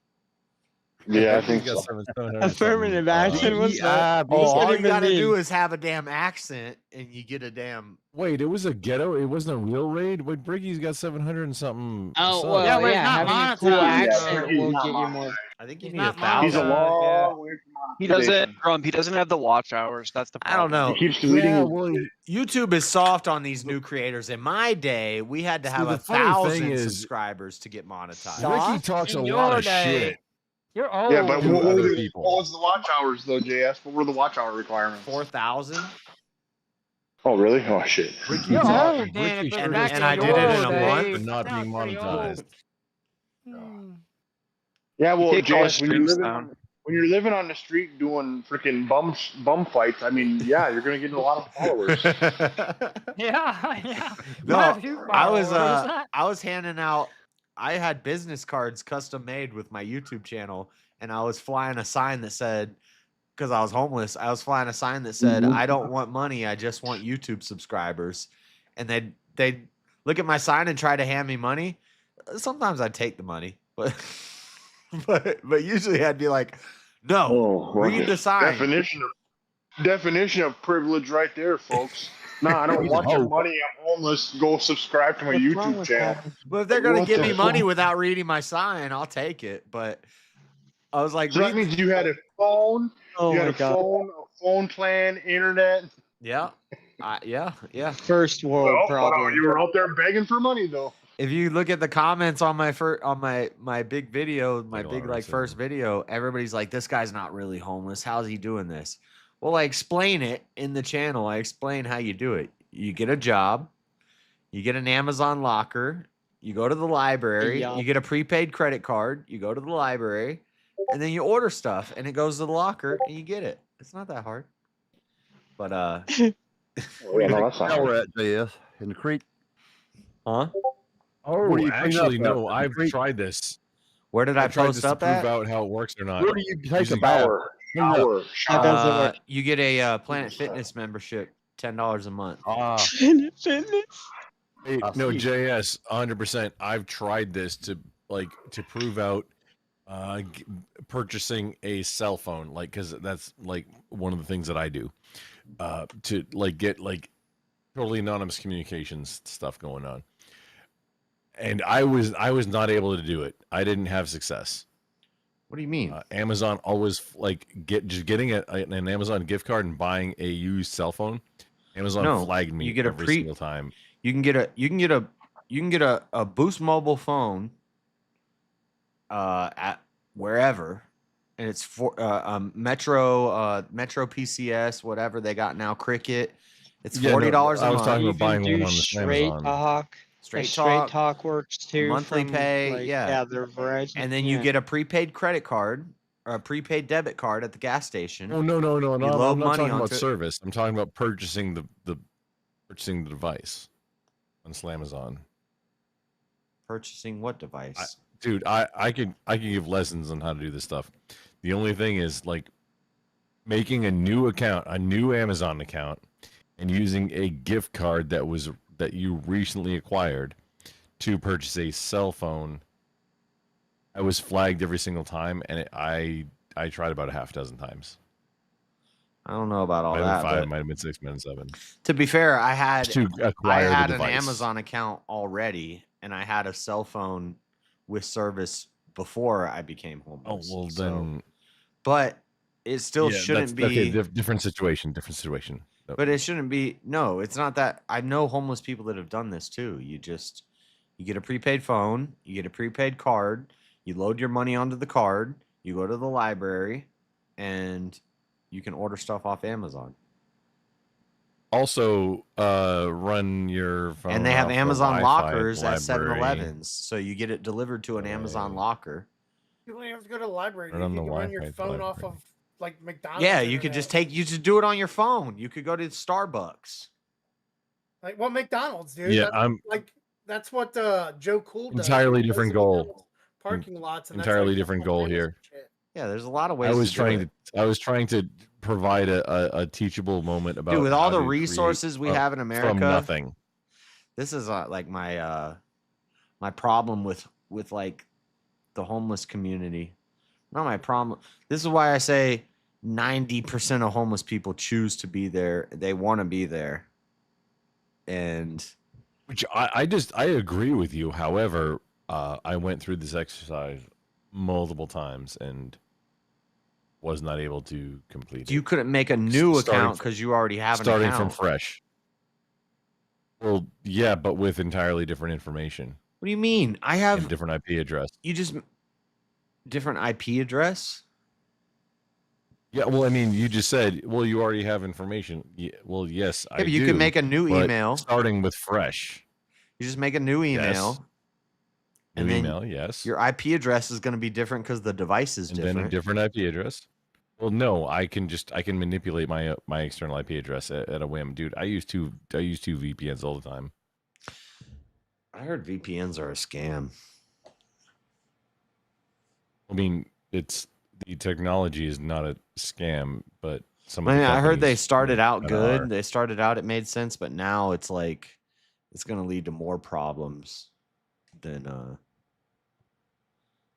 Yeah, I Ricky's think got so. 700 Affirmative action? What's that? All you gotta do is have a damn accent, and you get a damn. Wait, it was a ghetto. It wasn't a real raid. Wait, Bricky's got 700 and something. Oh, subs. well, Yeah, but it's yeah, not having a cool monetized. accent He's will not get you more. monetized. I think you He's need not 1,000. He's a long way from He monetization. doesn't, Grump. He doesn't have the watch hours. That's the I don't problem. know. He keeps deleting. Yeah, his- well, YouTube is soft on these new creators. In my day, we had to See, have the funny 1,000 thing is- subscribers to get monetized. Ricky talks a In lot your of day. shit. You're old. Yeah, but to what other was people. the watch hours though, JS? What were the watch hour requirements? 4,000, Oh, really? Oh, shit. Ricky You're talk- old, Dan. Ricky If and- it's back and in I your did it in a day, month, but not being sounds pretty old. monetized. Yeah, well, You can't call his JS, when you're streams living down. when you're living on the street doing freaking bum fights, I mean, yeah, you're gonna get a lot of followers. Yeah, yeah. No, Quite a few I was followers. I was handing out. I had business cards custom made with my YouTube channel, and I was flying a sign that said, because I was homeless, I was flying a sign that said, "I don't want money, I just want YouTube subscribers." And they'd look at my sign and try to hand me money. Sometimes I'd take the money, but but usually I'd be like, "No, read the sign." Definition of privilege right there, folks. No, I don't want your money. I'm homeless. Go subscribe to my YouTube channel. But if they're gonna What give the me money fuck? without reading my sign, I'll take it. But I was like, So that means you had a phone. Oh you had my God. a phone plan, internet. yeah, yeah. First world Well, problem. you were out there begging for money, though. If you look at the comments on my my big video, my Like a lot big of like first video, everybody's like, "This guy's not really homeless. How's he doing this?" Well, I explain it in the channel. I explain how you do it. You get a job, you get an Amazon locker, you go to the library, Yeah. you get a prepaid credit card, you go to the library, and then you order stuff, and it goes to the locker, and you get it. It's not that hard. But Oh, yeah, no, that's not Now hard. we're at JS in the creek. huh? Oh, Where do you clean actually, up at? no. I've tried this. Where did I tried post this to up prove at? out how it works or not. Where do you take a Using- bath? Shower. How does it work? You get a Planet Fitness membership, $10 a month. Ah, Fitness. Hey, I no, see. JS, 100%. I've tried this to prove out purchasing a cell phone, like, because that's like one of the things that I do to like get like totally anonymous communications stuff going on. And I was not able to do it. I didn't have success. What do you mean? Amazon always like getting an Amazon gift card and buying a used cell phone. Amazon No, flagged me you get a every pre- single time. You can get a Boost Mobile phone at wherever, and it's for Metro PCS, whatever they got now, Cricket. It's Yeah, no, $40 a I was month. talking You about buying can one do on the straight Amazon. talk. Straight Straight talk, talk works too. monthly from, pay, like, yeah. the Verizon. and then you yeah. get a prepaid credit card or a prepaid debit card at the gas station. No, no. You I'm load not money talking about onto it. service. I'm talking about purchasing the device on Amazon. Purchasing what device? Dude, I can give lessons on how to do this stuff. The only thing is like making a new account, a new Amazon account, and using a gift card that you recently acquired to purchase a cell phone, I was flagged every single time, and I tried about a half dozen times. I don't know about all Might have that. been 5, But might have been 6, might have been 7. to be fair, I had To acquire the an device. Amazon account already, and I had a cell phone with service before I became homeless. Oh well, so- then. but it still Yeah, shouldn't that's- be. okay. Different situation. Different situation. No. But it shouldn't be. No, it's not that. I know homeless people that have done this too. You get a prepaid phone, you get a prepaid card, you load your money onto the card, you go to the library, and you can order stuff off Amazon. Also, run your phone. And they have off the Amazon Wi-Fi at the lockers at library. 7-Elevens, so you get it delivered to an Amazon locker. You don't even have to go to the library. Right You on can the run your Wi-Fi phone off of like McDonald's. Yeah, you could internet. just take. You just do it on your phone. You could go to Starbucks. Like what McDonald's, dude. Yeah, That's what Joe Cool does. Entirely He goes different to goal. McDonald's Parking lots. And that's how Entirely he gets different more goal famous here. and shit. Yeah, there's a lot of ways. I was to do trying it. to. I was trying to provide a teachable moment about. Dude, with all how the to create resources we have in America, from nothing. This is like my my problem with like the homeless community. Not my problem. This is why I say 90% of homeless people choose to be there. They want to be there. And Which I agree with you. However, I went through this exercise multiple times and was not able to complete it. you couldn't make a new Starting account fr- because you already have an starting account. from fresh. Well, yeah, but with entirely different information. What do you mean? I have and different IP address. You just different IP address? Yeah, well, I mean, you just said, well, you already have information. Yeah, well, yes, I but you do, could make a new but email. starting with fresh. You just make a new email. Yes. And New then email, yes. Your IP address is going to be different because the device is And different. then a different IP address. Well, no, I can manipulate my my external IP address at a whim, dude. I use two VPNs all the time. I heard VPNs are a scam. I mean, the technology is not a scam, but some. I Of mean, the I heard they companies, started out kinda good. are. They started out, it made sense, but now it's like it's going to lead to more problems than.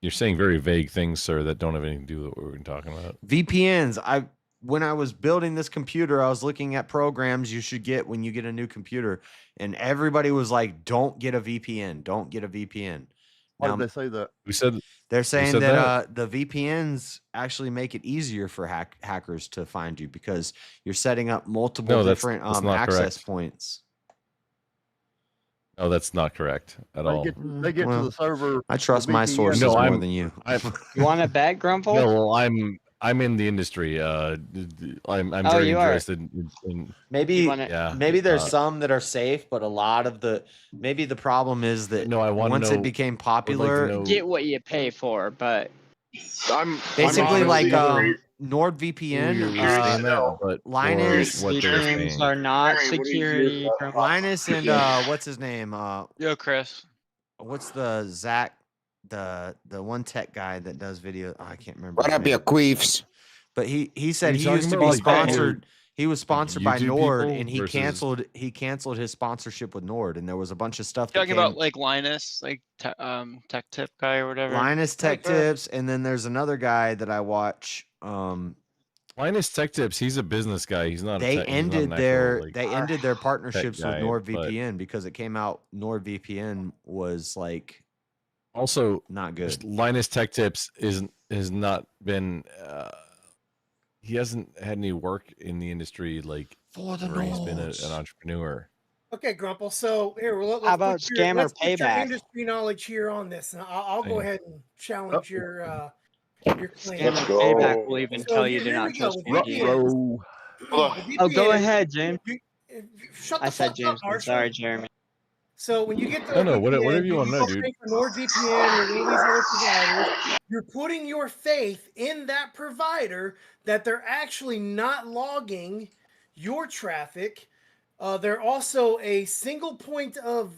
You're saying very vague things, sir, that don't have anything to do with what we're talking about. VPNs. When I was building this computer, I was looking at programs you should get when you get a new computer, and everybody was like, "Don't get a VPN. Don't get a VPN." Why Now, did they say that? We said they're saying said that the VPNs actually make it easier for hackers to find you because you're setting up multiple No, that's different not access correct. points. No, that's not correct at all. They get to Well, the server. I trust the my VPN. sources more than you. You want it back, Grumple? No, well, I'm in the industry. I'm Oh, very you are. interested in Maybe yeah. maybe there's some that are safe, but a lot of the the problem is that No, I wanna once know- it became I would like to popular, know- Get what you pay for, but basically like honestly- NordVPN, We understand that, but for Linus, what they're VPNs saying. are not security. Linus and what's his name? Yo, Chris. What's the Zach, the one tech guy that does video? Oh, I can't remember. What his up, you name. queefs? But he said Are he you used to talking be about, like, sponsored. He was sponsored by YouTube Nord, people and he versus- canceled his sponsorship with Nord, and there was a bunch of stuff. that Talking came, about like Linus, like Tech Tip guy or whatever. Linus Tech Like that. Tips, and then there's another guy that I watch. Linus Tech Tips, he's a business guy. He's not. They a tech, he's not ended an their actual, like, they ended their partnerships guy, with but- NordVPN because it came out NordVPN was like Also, not good. Linus Tech Tips has not been. He hasn't had any work in the industry like For the where he's been an nose. entrepreneur. Okay, Grumple. So here, let's How about put your, scammer let's put your payback? industry knowledge here on this, and I'll go Yeah. ahead and challenge your claim. Scammer payback will even tell you do here not we go trust with VPNs. VPNs. Oh, go VPNs, ahead, James. Shut the I said fuck James. up, I'm Marshall. sorry, Jeremy. So when you get to No, a no, VPN, whatever you wanna know, go dude. pay for NordVPN or one of these other providers, you're putting your faith in that provider that they're actually not logging your traffic. They're also a single point of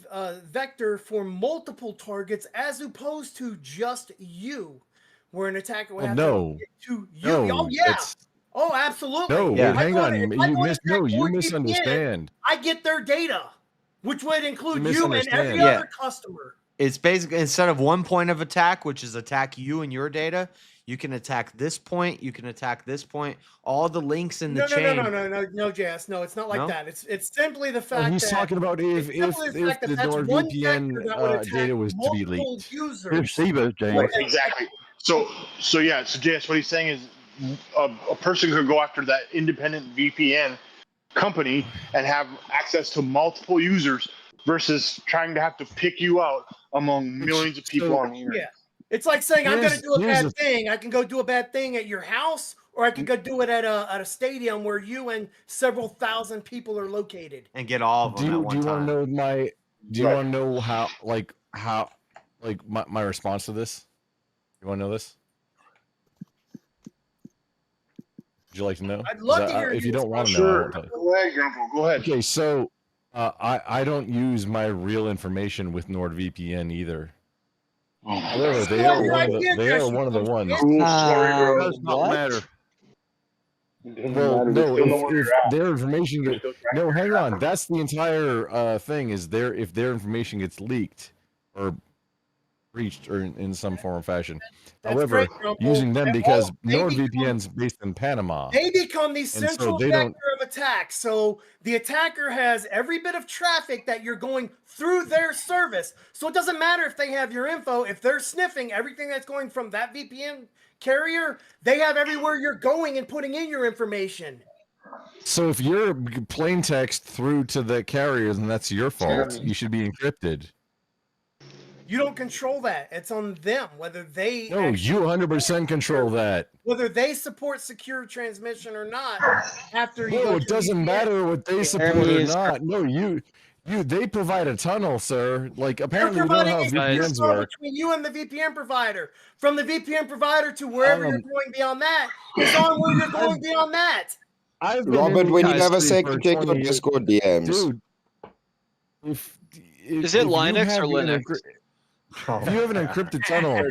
vector for multiple targets as opposed to just you, where an attacker would Well, have no. to get to you. No, Oh, yeah. that's- Oh, absolutely. No, If wait, I hang go on. to- if I You go to miss. check No, you NordVPN, misunderstand. I get their data. which would include You you and every misunderstand. Yeah. other customer. It's basically instead of one point of attack, which is attack you and your data, you can attack this point. You can attack this point. All the links in the No, chain. no, JS. No, it's not like No? that. It's simply the No, fact he's that talking about if it's simply the fact that the that's one NordVPN vector that would attack data was to be multiple leaked. users. Receivers, James. Right, exactly. So JS, what he's saying is a person could go after that independent VPN company and have access to multiple users versus trying to have to pick you out among millions of people on here. Yeah. It's like saying I'm going to do a Here's bad thing. I can go do a bad thing at your house, or I can go do it at a stadium where you and several thousand people are located. And get all of them at one Do you time. want to know my? Do you want to know how my response to this? You want to know this? Would you like to know? I'd love 'Cause to hear if you your don't want to response. know, I Sure. won't tell you. Go ahead, Grandpa. Go ahead. Okay, so I don't use my real information with NordVPN either. However, they Well, are your one of the IP address ones. Does not What? matter. Well, no, if their information gets no, hang on. That's the entire thing. Is if their information gets leaked or breached or in some form or fashion. That's However, great, Grumple. using them And because they become- NordVPN's based in Panama. They become the And so central they vector don't- of attack. So the attacker has every bit of traffic that you're going through their service. So it doesn't matter if they have your info. If they're sniffing everything that's going from that VPN carrier, they have everywhere you're going and putting in your information. So if you're plain text through to the carriers and that's your fault, you should be encrypted. You don't control that. It's on them whether they No, you 100% control that. whether they support secure transmission or not. After you No, go it to doesn't VPN. matter what they support or not. No, they provide a tunnel, sir. Like apparently you know how VPNs work. Between you and the VPN provider. From the VPN provider to wherever you're going beyond that, it's on where you're going beyond that. I've been Robert, in when you the never industry say for check your 20 years. Discord DMs. Dude, Is it if you Linux have or an Linux? If you have an encrypted tunnel,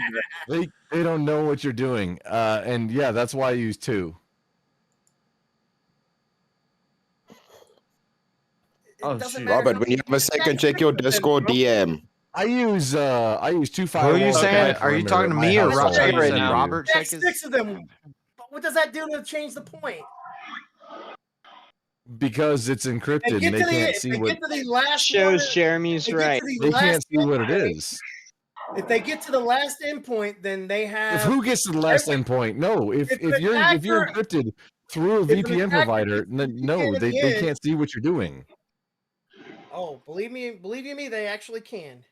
they don't know what you're doing. And yeah, that's why I use two. Robert, when you have a second, check your Discord DM. I use two Who are you firewalls. saying? Are you talking to me or Robert? Robert? You said Robert? That's 6 of them. But what does that do to change the point? Because it's encrypted And and get they to the, can't if see they what get to the last Shows one, Jeremy's they get to right. the they last can't see what it endpoint, is. If they get to the last endpoint, then they have. If who gets to the last endpoint? No, if If you're an encrypted through a if an VPN attacker provider, then no, at they the end- can't see what you're doing. Oh, believe you me, they actually can.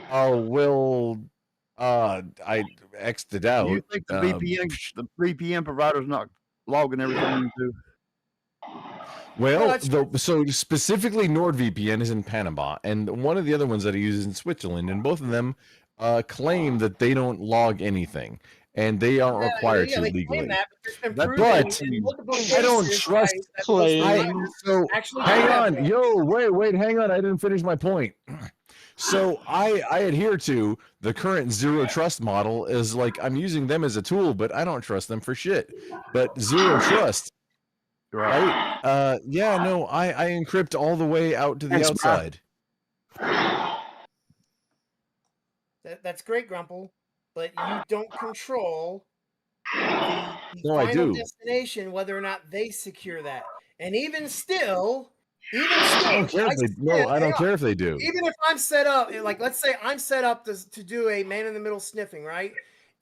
Oh well, I X'd it out. You think the VPN provider's not logging everything you do? Well, so specifically NordVPN is in Panama, and one of the other ones that I use is in Switzerland, and both of them claim that they don't log anything, and they aren't required to they claim legally. that, but there's been But proven in multiple I don't cases, trust right, that those providers So actually hang do that. on, wait, hang on. I didn't finish my point. So I adhere to the current zero trust model. Is like I'm using them as a tool, but I don't trust them for shit. But zero trust. Right? Yeah, no, I encrypt all the way out to the Thanks, bro. outside. That's great, Grumple, but you don't control the No, I final do. destination, whether or not they secure that. And even still, I don't care if they I don't care if they do. Even if I'm set up, like let's say I'm set up to do a man in the middle sniffing, right?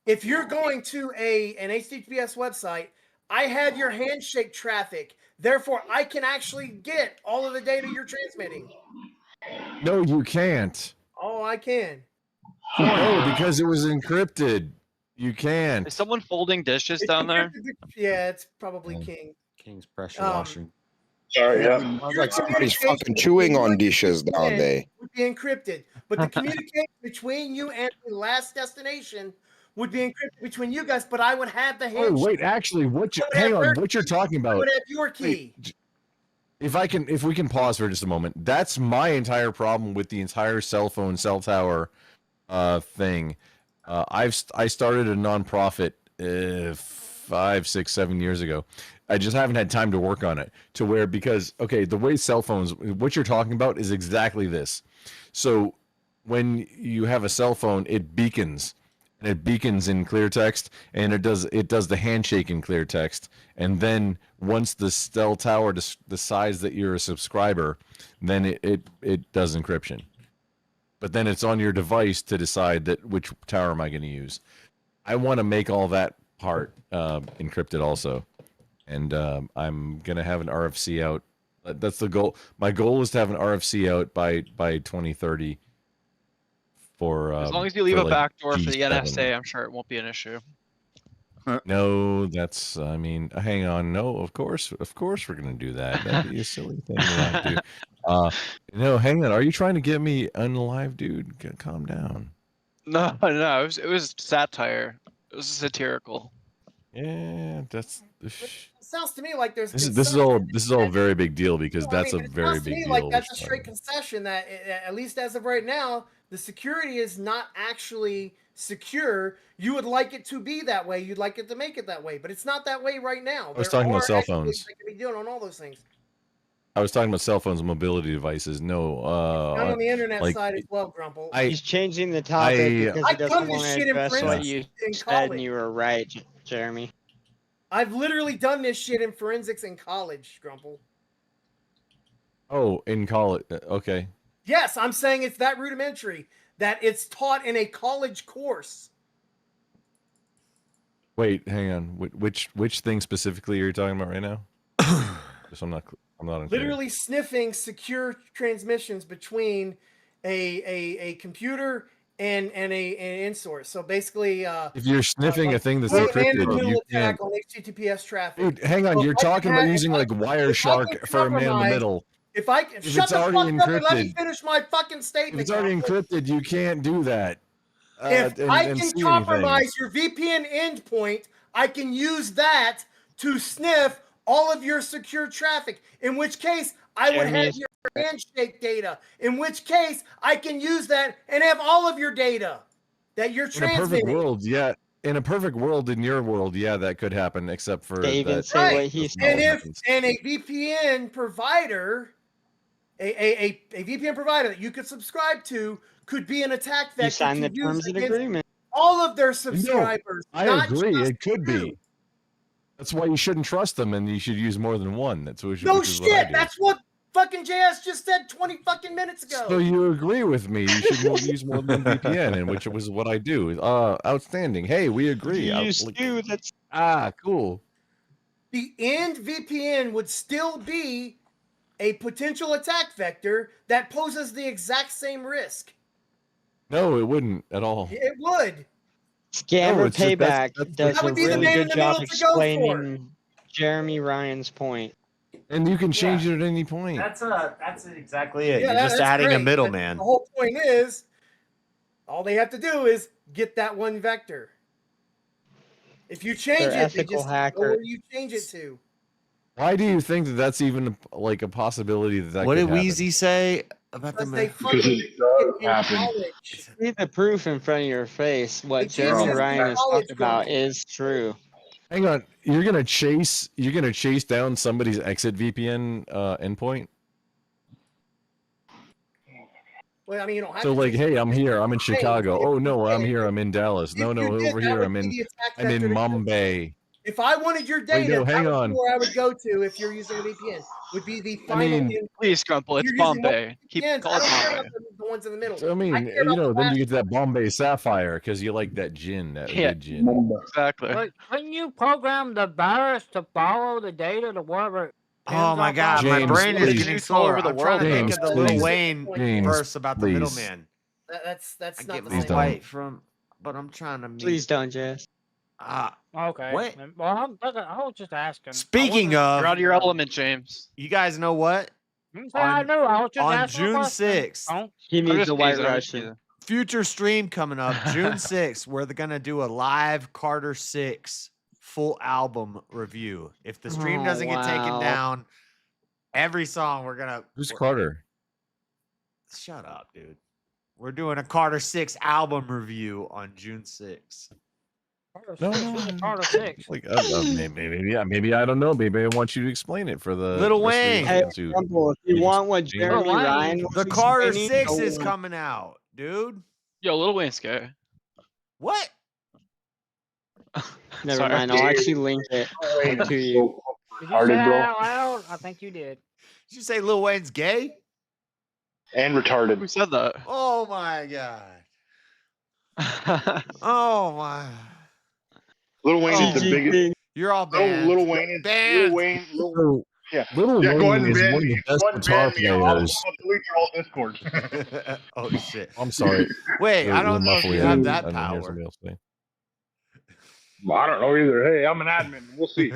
If you're going to an HTTPS website, I have your handshake traffic. Therefore, I can actually get all of the data you're transmitting. No, you can't. Oh, I can. No, because it was encrypted. You can't. Is someone folding dishes down there? Yeah, it's probably King. King's pressure Um, washing. Sorry, Sounds like somebody's fucking chewing on dishes down there. Would be encrypted, but the communication between you and the last destination would be encrypted between you guys. But I would have the Oh handshake. wait, actually, hang on, what you're talking I about? would have your key. If we can pause for just a moment, that's my entire problem with the entire cell phone cell tower thing. I started a nonprofit 5, 6, 7 years ago, I just haven't had time to work on it to where, because okay, the way cell phones, what you're talking about is exactly this. So when you have a cell phone, it beacons, and it beacons in clear text, and it does the handshake in clear text, and then once the cell tower decides that you're a subscriber, then it does encryption. But then it's on your device to decide that which tower am I going to use. I want to make all that part encrypted also, and I'm going to have an RFC out. That's the goal. My goal is to have an RFC out by 2030. For As long as you leave a like backdoor for the G7. NSA, I'm sure it won't be an issue. No, that's. I mean, hang on. No, of course we're gonna do that. That'd be a silly thing to not do. No, hang on. Are you trying to get me unalive, dude? Calm down. No, it was satire. It was satirical. Yeah, that's. It sounds to me like there's This is all a very big deal, because that's a very sounds to big me deal. like that's a with, straight concession that, at least as of right now, the security is not actually secure. You would like it to be that way. You'd like it to make it that way, but it's not that way right now. I was talking about cell exploits phones. that can be doing on all those things. I was talking about cell phones and mobility devices. No, Not on the internet like, side as well, Grumple. He's changing the topic because he I've done doesn't this want to shit in address what forensics you in said, college. and you were right, Jeremy. I've literally done this shit in forensics in college, Grumple. Oh, in college. Okay. Yes, I'm saying it's that rudimentary that it's taught in a college course. Wait, hang on. Which thing specifically are you talking about right now? Just I'm not unclear. Literally sniffing secure transmissions between a computer and an in-source. So basically, If you're sniffing a thing that's man encrypted, in the middle you attack can't. on HTTPS traffic. Dude, hang on. So You're if I talking can about have- using if like I- if I can Wireshark for a man in the compromise- middle. If I can If shut it's the fuck already up and let me encrypted- finish my fucking If statement. it's already Grumple. encrypted, you can't do that. If and I can see anything. compromise your VPN endpoint, I can use that to sniff all of your secure traffic. In which case, I would Jeremy have is- your handshake data. In which case, I can use that and have all of your data that you're In a perfect transmitting. world, yeah. In a perfect world, in your world, yeah, that could happen. Except for They even that. say Right. what he that's not And what if happens. a VPN provider, a VPN provider that you could subscribe to could be an attack vector You signed to the use terms and against agreement. all of their No, subscribers. I not agree. just It could you. be. That's why you shouldn't trust them, and you should use more than one. That's what. No which is what I shit. do. That's what fucking JS just said 20 fucking minutes ago. So you agree with me? You should use more than one VPN, and which was what I do. Outstanding. Hey, we agree. That's cool. The end VPN would still be a potential attack vector that poses the exact same risk. No, it wouldn't at all. It would. Scammer No, it's just- that's- Payback that's does That a would be the really man in good the job middle to go for. explaining Jeremy Ryan's point. And you can change it at any point. That's exactly it. Yeah, You're just that's adding a great, middleman. but the whole point is, all they have to do is get that one vector. If you change They're it, they ethical just go hacker. where you change it to. Why do you think that that's even like a possibility that What could did happen? Wheezy say about the Because they man? fucking does in happen. college. See the proof in front of your face. What It Jeremy teaches Ryan is college talking about Grumple. is true. Hang on, you're gonna chase down somebody's exit VPN endpoint. Well, I mean, you don't have So to like, chase hey, it. I'm here. I'm in Hey, Chicago. if Oh you no, I'm did- here. I'm in Dallas. No, if no, you did, over that here. would I'm be in the attack I'm in vector to go to. Mumbai. If I wanted your Wait, data, no, hang that would on. be where I would go to if you're using a VPN. Would be the I final mean, endpoint. Please, Grumple, If it's you're using Bombay. Keep VPNs, call I it don't care Bombay. about the ones in the middle. I mean, care about the then you last get that Bombay Sapphire because you like that gin, that Yeah. good gin. Exactly. But couldn't you program the virus to borrow the data to wherever? it Oh my pins God, off my James, brain is please. getting It's all sore. over the I'm trying to world, think James, of the please. Lil Wayne James, verse about the please. middleman. That's I not get the my Please same. don't. bite from, but I'm trying to. Please don't, Jess. Okay. Wait. Well, I was just asking. Speaking You're of, out of your element, James. you guys know what? You say I On, knew. I was just on asking a June question. 6th, Don't. He I'm needs just a white teasing, I'm just Russian. teasing. future stream coming up, June 6th. We're gonna do a live Carter 6 full album review. If the stream Oh, doesn't get taken wow. down, every song we're gonna. Who's Carter? Shut up, dude. We're doing a Carter 6 album review on June 6th. No, Carter 6. like maybe I don't know. Maybe I want you to explain it for the Little rest of the Wayne. Hey, audience who- Rumble, if you want what Jeremy Wayne. Ryan was The Carter explaining, 6 go is on. coming out, dude. Yo, Lil Wayne's gay. What? Never Sorry. mind. I'll actually link it to you. Did you say that out loud? I think you did. Did you say Lil Wayne's gay? And retarded. Who said that? Oh my god. Oh my. Lil Wayne is the biggest. You're all banned. Little Wayne is banned. Lil Wayne. Yeah. Little Yeah, go Wayne ahead and is ban one of me. the best Go ahead and guitar ban me. I'll players. delete your whole Discord. Oh shit. I'm sorry. Wait, You're- I don't you're know if you muffling have in. that I didn't hear power. somebody else say. Well, I don't know either. Hey, I'm an admin. We'll see.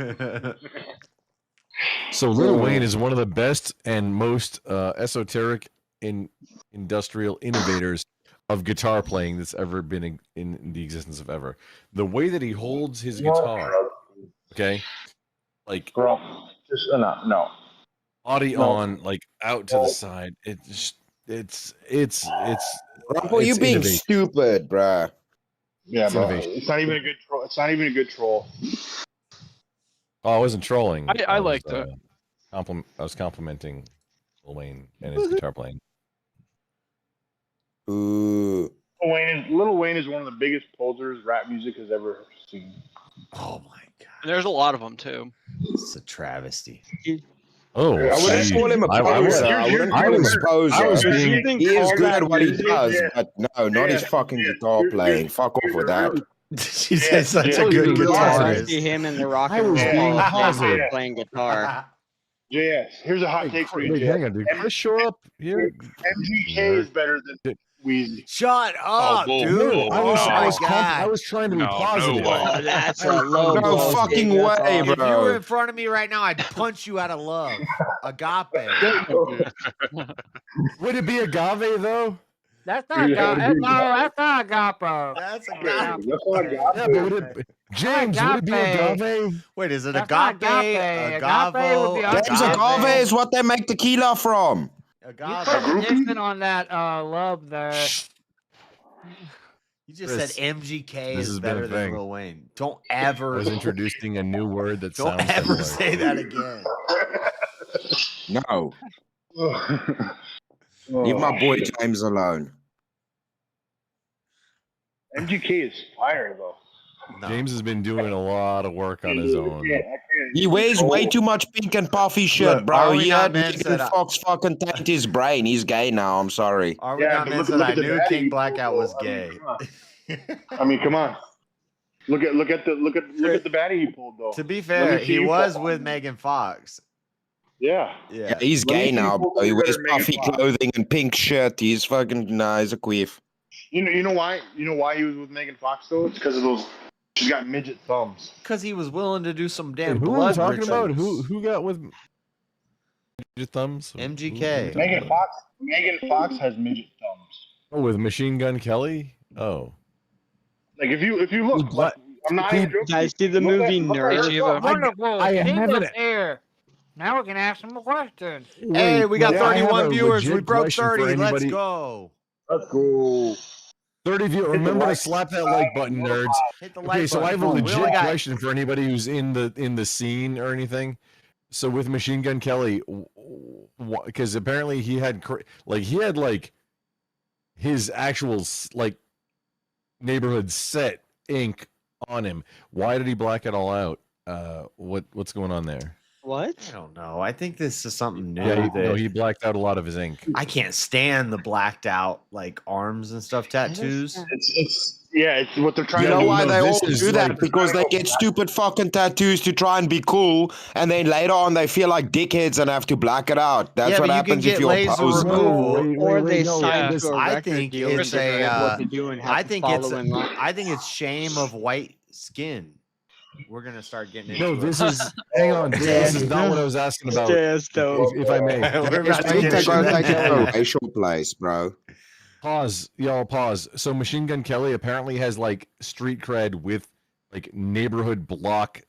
So Lil Wayne is one of the best and most esoteric and industrial innovators of guitar playing that's ever been in the existence of ever. The way that he holds his guitar, okay, like just no. body No. on, like out to the side. It's Rumble, you being innovation. stupid, bruh. Yeah, It's bro. innovation. It's not even a good troll. It's not even a good troll. Oh, I wasn't trolling. I liked it. I was complimenting Lil Wayne and his guitar playing. Ooh. Lil Wayne is one of the biggest posers rap music has ever seen. Oh my god. There's a lot of them too. It's a travesty. Oh, I wouldn't call him a poser. I wouldn't call him a poser. He is good at what he does, but no, not his fucking guitar playing. Fuck off with that. She's such a good I guitarist. see him in the Rock I and was Roll being Hall of Fame positive. playing guitar. JS, here's a hot take for you. Wait, JS. hang on, dude. Chris, show up here. MGK is better than Weezy. Shut up, whoa, dude. whoa. I was trying to be No, positive. no way. Oh, that's a low No blow. fucking That's way, all. If you were bro. in front of me right now, I'd punch you out of love. Agape. Would it be agave though? That's not no, that's not agapo. That's That's agape. not Yeah, but would it, James, would it be Agape. agave? Wait, is it That's not agape? agape. Agape would be James, agave is what they make tequila from. You put Agave. Nixon on that love there. You just Chris, said MGK this is has been a better than thing. Lil Wayne. Don't I ever, was introducing a new word that don't sounds ever similar. say that again. No. Leave my boy James alone. MGK is fire though. No. James has been doing a lot of work on his own. He wears way too much pink and puffy shit, Look, bro. are we He not had men Megan said I- Fox fucking tanked his brain. He's gay now. I'm sorry. Are we Yeah, not but meant look that I at the knew daddy King you Blackout pulled, was though. I mean, gay? come on. I mean, come on. Look at the baddie he pulled though. To be Let fair, me see he you was pull. with Megan Fox. Yeah. Yeah. Yeah, he's Let me gay see now, you pull bro. He together wears Megan puffy Fox. clothing and pink shit. He's fucking nah, he's a queef. You know why? You know why he was with Megan Fox though? It's because of those. She's got midget thumbs. Because he was willing to do some Wait, damn who are blood you talking about? rituals. Who got with your thumbs? MGK. Megan Fox has midget thumbs. Oh, with Machine Gun Kelly? Oh. Like if you look, like, I'm not even joking. Guys, see the Look movie at- look at Nerd? her thumbs. Wonderful. I Steve haven't- is here. Now we can ask some questions. Hey, we got wait, I have 31 a viewers. We legit broke question for 30. Let's anybody- go. Let's go. 30 viewers. Remember to slap that like button, nerds. Hit the Okay, like so I have a button. We only legit got- question for anybody who's in the scene or anything. So with Machine Gun Kelly, because apparently he had his actual like neighborhood set ink on him. Why did he black it all out? What's going on there? What? I don't know. I think this is something new. Yeah, that he blacked out a lot of his ink. I can't stand the blacked out like arms and stuff tattoos. It's what they're trying You to know do. why they all this is do that? like- Because they get stupid fucking tattoos to try and be cool, and then later on they feel like dickheads and have to black it out. That's Yeah, what but you can happens get if you're laser posing. removal. Or they no, sign this- to a I record think deal it's to figure out a. what to do and have I to think it's. follow in line. I think it's shame of white skin. We're gonna start getting into No, it. this is hang on. This is not what I was asking about. If I may, We're about to I think get they into go that. take it to a racial place, bro. Pause, y'all. Pause. So Machine Gun Kelly apparently has like street cred with like neighborhood block.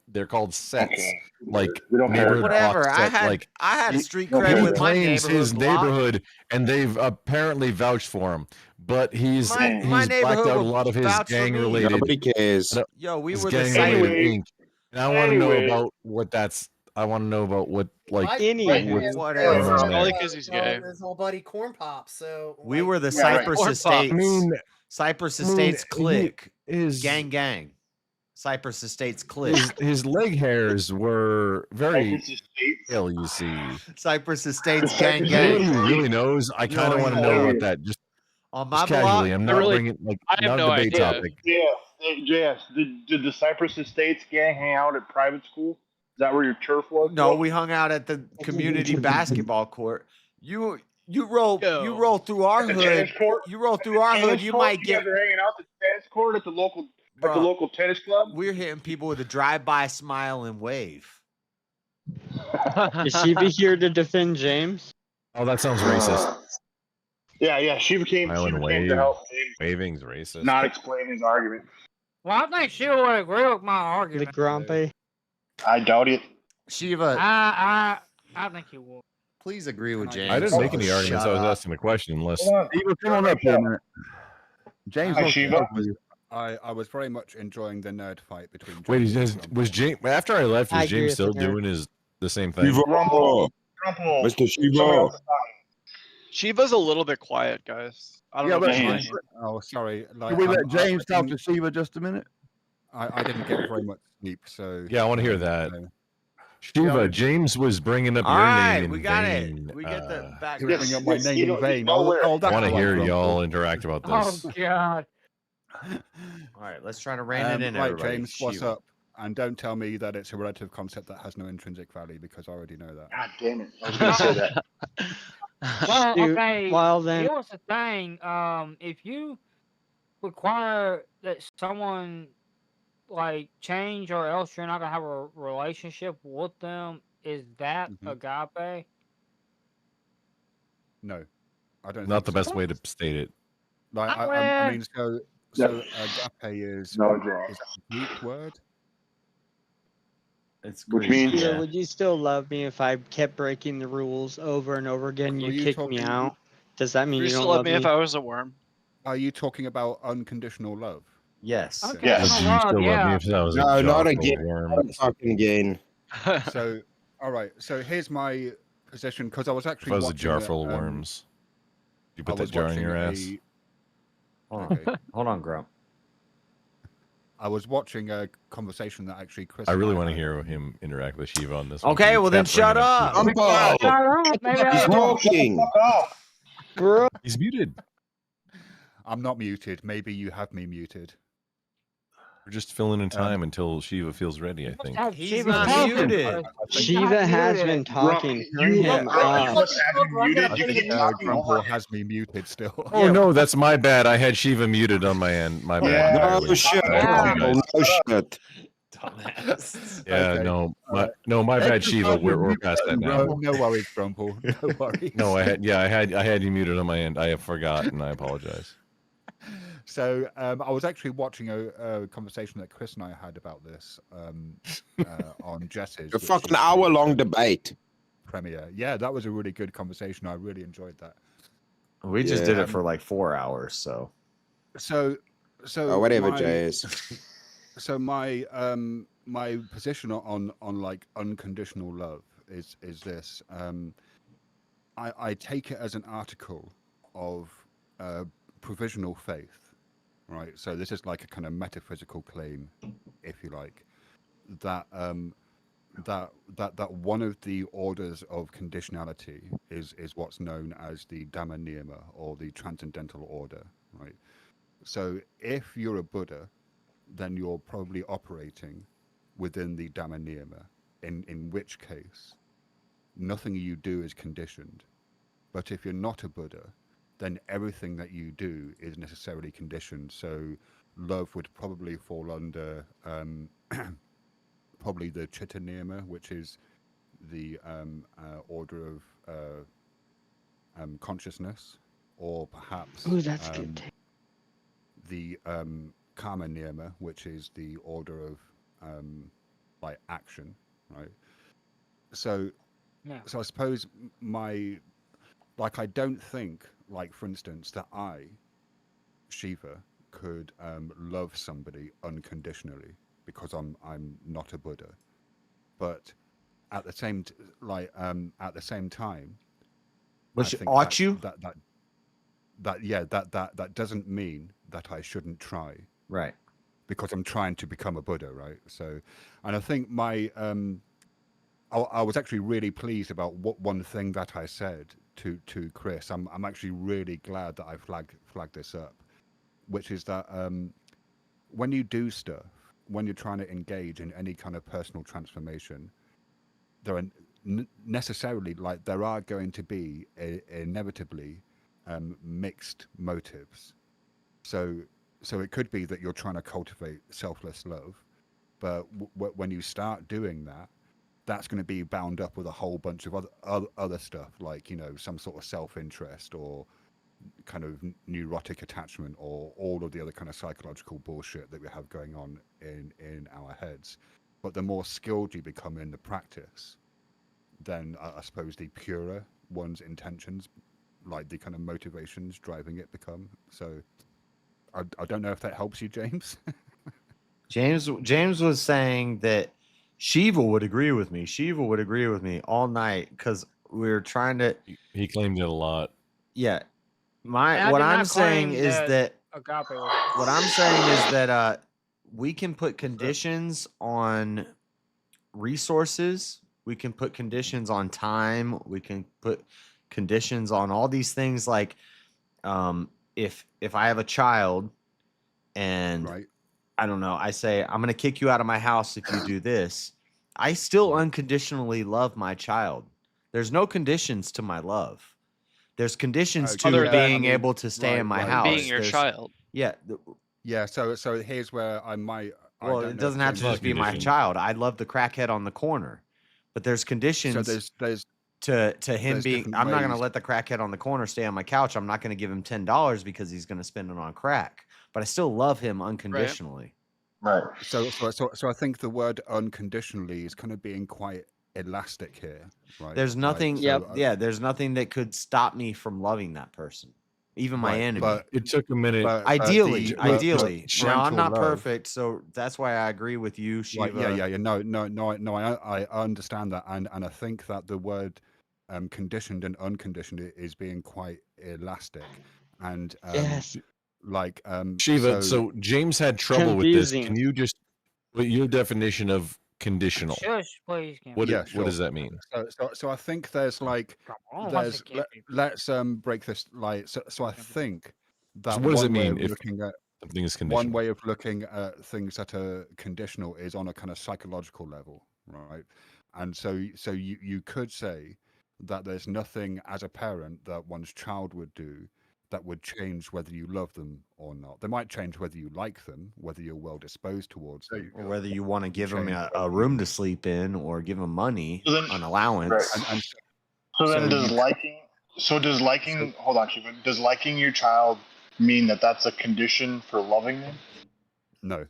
They're called sets. Like We don't care. neighborhood Whatever. block I set. had like I had he- street he cred with my claims neighborhood his block. neighborhood, and they've apparently vouched for him. but he's my blacked neighborhood out a will lot of his vouch for me. gang related. Nobody cares. Yo, we His were the gang same. related ink. And I want to know Anyway. about what that's. I want to know about what like Anywho, whatever. going on Probably there. 'cause he's gay. His old buddy Corn Pop. So We like, were the yeah, Cypress Corn Estates. Pops. Cypress I mean, Estates clique. his Gang. Cypress Estates clique. his leg hairs were very pale. You see, Cypress Estates gang. you know what he really knows? I kind of want to know about that. Just on my casually. block. I'm not bringing like I have not a no debate idea. topic. JS, did the Cypress Estates gang hang out at private school? Is that where your turf was? No, we hung out at the community basketball court. You roll through our At the hood. tennis court? You roll through our hood, you might You get. guys are hanging out at the tennis court at the local Bro, local tennis club. We're hitting people with a drive-by smile and wave. Is she be here to defend James? Oh, that sounds racist. Yeah, she became to help James Waving's racist. not explain his argument. Well, I think she would agree with my The argument. grumpy. I doubt it. Shiva, I think you would. please agree with James. I didn't make any arguments. Shut I was up. asking a question. Unless Shiva, come on up here a minute. James, Hi, wants to Shiva. talk with you. I was very much enjoying the nerd fight between. wait, James was James after I left? I Was agree James with still the nerd. doing the same thing? Shiva, Grumple. Mr. Shiva. Shiva's a little bit quiet, guys. I don't Yeah, know but if he it's is. mine. Oh, sorry. Like, Can we let I James talk to didn't- Shiva just a minute? I didn't get very much sleep, so. Yeah, I want to hear that. so- Shiva, James was bringing up All your right, name in we got vain. it. We get the back. He was bringing up my Yes, name you in don't- vain. you know Oh, I that's want to why, hear Grumple. y'all interact about this. Oh God. All right, let's try to rein it in, Right, everybody. James, what's Shiva. up? And don't tell me that it's a relative concept that has no intrinsic value because I already know that. God damn it! I was gonna say that. Well, Shoot, okay. well then- Here's the thing. If you require that someone like change, or else you're not gonna have a relationship with them, is that agape? No, I don't. Not the think best way to state it. Like, I Well- mean, so Yeah. agape is No, is that a Greek word? It's Which Greek. means Shiva, would you still love me if I kept breaking the rules over and over again? Are You you kick me talking- out. Does that mean You you don't still love love me if I was a worm. Are you talking about unconditional love? Yes. Okay. Yes. Would Oh, you wow, still love me yeah. if that was a No, not job again. worm? Not fucking again. So, all right. So here's my position because I was If actually I was a watching jar full of um, worms, you I put that was jar in watching your ass. Hold on, Okay. hold on, Grump. I was watching a conversation that actually Chris. I and really want to had. hear him interact with Shiva on this one. Okay, He well then kept bringing shut up. Shiva. Grumpo, he's talking. Bro. He's muted. I'm not muted. Maybe you have me muted. We're just filling in time until Shiva feels ready, I think. He's Shiva not talking. muted. Shiva has been talking. Turn him up. I think Grumple has me muted still. Oh no, that's my bad. I had Shiva muted on my end. My bad. No entirely. shit, I apologize. Grumpo, no shit. Dumbass. Yeah, Okay. no, my bad, Shiva. Exercise your We're past that now. No worries, Grumple. No worries. No, I had you muted on my end. I have forgotten. I apologize. So I was actually watching a conversation that Chris and I had about this on Jess's. A fucking hour-long debate. Premiere. Yeah, that was a really good conversation. I really enjoyed that. We just did it for like 4 hours, so. So Oh, whatever, my- Jays. So my my position on like unconditional love is this. I take it as an article of provisional faith, right? So this is like a kind of metaphysical claim, if you like, that that one of the orders of conditionality is what's known as the Dhamma Niyama, or the transcendental order, right? So if you're a Buddha, then you're probably operating within the Dhamma Niyama, in which case nothing you do is conditioned. But if you're not a Buddha, then everything that you do is necessarily conditioned. So love would probably fall under probably the Chitta Niyama, which is the order of consciousness, or perhaps Ooh, that's good. the Karma Niyama, which is the order of like action, right? So, Yeah. so I suppose I don't think, like, for instance, that I Shiva could love somebody unconditionally because I'm not a Buddha, but at the same time, But I think ought you? that doesn't mean that I shouldn't try. Right. Because I'm trying to become a Buddha, right? So, and I think my I was actually really pleased about one thing that I said to Chris. I'm actually really glad that I flagged this up, which is that when you do stuff, when you're trying to engage in any kind of personal transformation, there are necessarily there are going to be inevitably mixed motives. So it could be that you're trying to cultivate selfless love, but when you start doing that, that's going to be bound up with a whole bunch of other stuff, like some sort of self-interest or kind of neurotic attachment or all of the other kind of psychological bullshit that we have going on in our heads. But the more skilled you become in the practice, then I suppose the purer one's intentions, like the kind of motivations driving it, become. So I don't know if that helps you, James. James was saying that Shiva would agree with me. Shiva would agree with me all night because we were trying to. He claimed it a lot. Yeah, And I what did I'm not saying claim is that agape was. what I'm saying is that we can put conditions on resources. We can put conditions on time. We can put conditions on all these things. Like, if I have a child, and I don't know, I say I'm going to kick you out of my house if you do this. I still unconditionally love my child. There's no conditions to my love. There's conditions to being able to stay in my house. Being your child. Yeah. Yeah. So here's where I might. Well, it doesn't have to just be my child. I love the crackhead on the corner, but there's conditions. So there's to him being. different I'm not going to ways. let the crackhead on the corner stay on my couch. I'm not going to give him $10 because he's going to spend it on crack. But I still love him unconditionally. Right. So I think the word unconditionally is kind of being quite elastic here, right? There's nothing. Like, There's nothing that could stop me from loving that person, even my Right, enemy. but it took a minute. Ideally. Now I'm parental not love- perfect, so that's why I agree with you, Shiva. Right, yeah. No. I understand that, and I think that the word conditioned and unconditioned is being quite elastic, and Yes. like Shiva, so James had trouble with this. Confusing. Can you just put your definition of conditional? Shush, please. What Yeah, what does sure. that mean? So I think there's like on, there's once again, let's break this like so I think that So what does it one way mean of if looking at something is one conditional? way of looking at things that are conditional is on a kind of psychological level, right? And so you could say that there's nothing as a parent that one's child would do that would change whether you love them or not. They might change whether you like them, whether you're well disposed towards them, Or whether you want to give him change a room to sleep in or give him money, So then- an allowance. and So then, So does you- liking? So does liking? Hold on, Shiva. Does liking your child mean that that's a condition for loving them? No.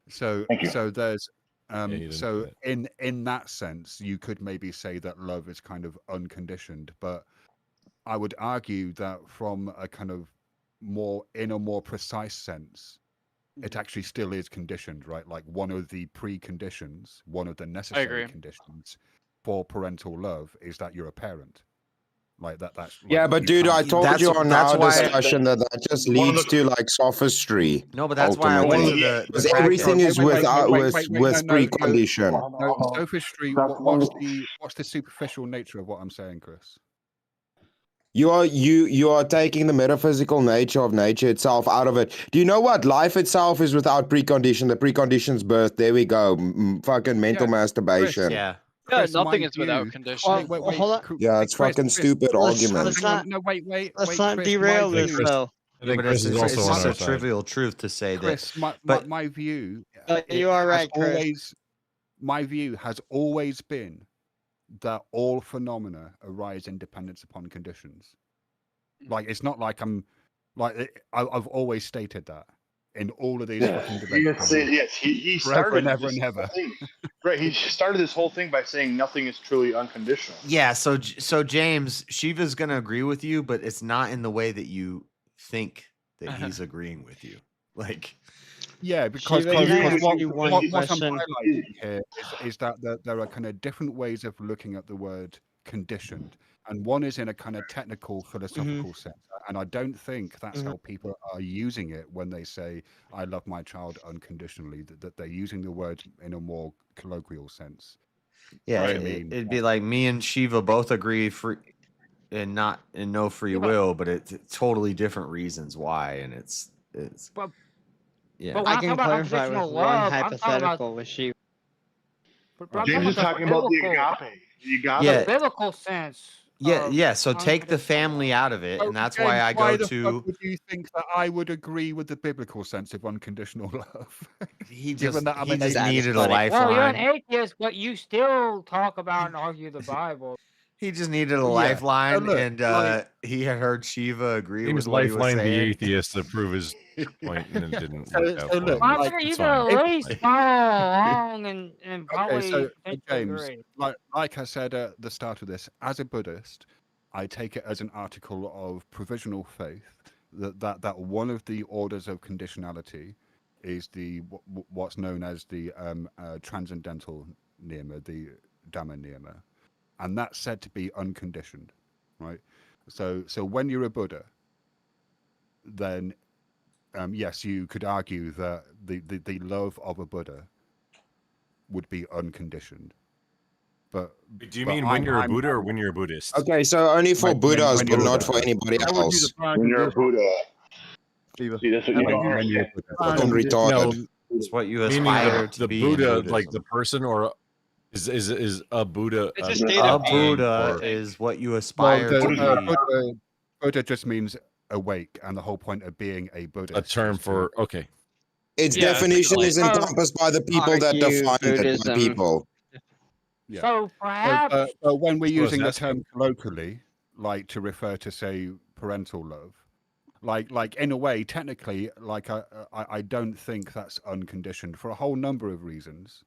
So Thank you. so there's you didn't so say that. in that sense you could maybe say that love is kind of unconditioned, but I would argue that from a kind of more precise sense, it actually still is conditioned, right? Like one of the preconditions, one of the necessary agree. conditions for parental love is that you're a parent. Like that's like, Yeah, but you dude, I can't- told you on that's our why- discussion that just leads to like sophistry. No, but that's why I went to ultimately. the Because crackhead. everything is with no, precondition. No, sophistry. What's the superficial nature of what I'm saying, Chris? You are taking the metaphysical nature of nature itself out of it. Do you know what? Life itself is without precondition. The precondition's birth. There we go. Fucking mental masturbation. Yeah. Yeah, Chris, nothing my is without view- condition. Wait, hold on. Yeah, it's Chris, fucking stupid argument. let's not- No, wait. Let's not Chris, derail my this view- though. I think But Chris is also on just our a side. trivial truth to say Chris, that. my, my view. You are has right, Chris. Always, my view has always been that all phenomena arise in dependence upon conditions. Like it's not like I'm like I've always stated that in all of these fucking debates. Yes, he Forever started and ever this and ever. whole thing. Right, he started this whole thing by saying nothing is truly unconditional. Yeah, so James, Shiva's gonna agree with you, but it's not in the way that you think that he's agreeing with you. Like, Yeah, because Shiva, can I ask what, you one what I'm question? highlighting here is that there are kind of different ways of looking at the word conditioned, and one is in a kind of technical, philosophical sense, and I don't think that's how people are using it when they say "I love my child unconditionally." That they're using the word in a more colloquial sense. yeah, Which I it, mean, it'd be like me and Shiva both agree and no free Yeah, but- will, but it's totally different reasons why, and it's But yeah. but when I I talk can about clarify with unconditional one love, I'm talking about hypothetical with Shiva. but I'm James talking is about talking about the biblical, agape. The agape. the Yeah, biblical sense yeah, of yeah. So take the unconditional family love. out of it, so and that's why James, I why go the fuck to. would you think that I would agree with the biblical sense of unconditional love? He Given that I'm he an just That's atheist. needed a funny. Well, you're an lifeline. atheist, but you still talk about and argue the Bible. He just needed a Yeah. So lifeline, look, and like, he had heard Shiva agree James with what he was lifelined the saying. atheist to prove his point, and it didn't work out so for look, him. I like, figure you It's can fine. at least follow along and okay, probably so potentially James, agree. like I said at the start of this, as a Buddhist, I take it as an article of provisional faith that one of the orders of conditionality is what's known as the transcendental nirma, the Dhamma nirma, and that's said to be unconditioned, right? So when you're a Buddha, then yes, you could argue that the love of a Buddha would be unconditioned. But Do you mean when you're a Buddha or when you're a Buddhist? Okay, so only for Buddhas, when but you're a not Buddha. for anybody That would be the else. prime When you're a condition. Buddha. Shiva. See, that's what you don't understand. Fucking retarded. No, It's what you meaning aspire to the be in Buddha, Buddhism. like the person, or is a Buddha It's a a state A of being. Buddha or is what you Well, aspire to be. Buddha just means awake, and the whole point of being a Buddhist a term is to- for okay? Its Yeah, definition is like encompassed by the people that argue defined it by Buddhism. people. Yeah. So perhaps But when we're That's what I was using the asking. term colloquially, like to refer to say parental love, like in a way, technically, like I don't think that's unconditioned for a whole number of reasons.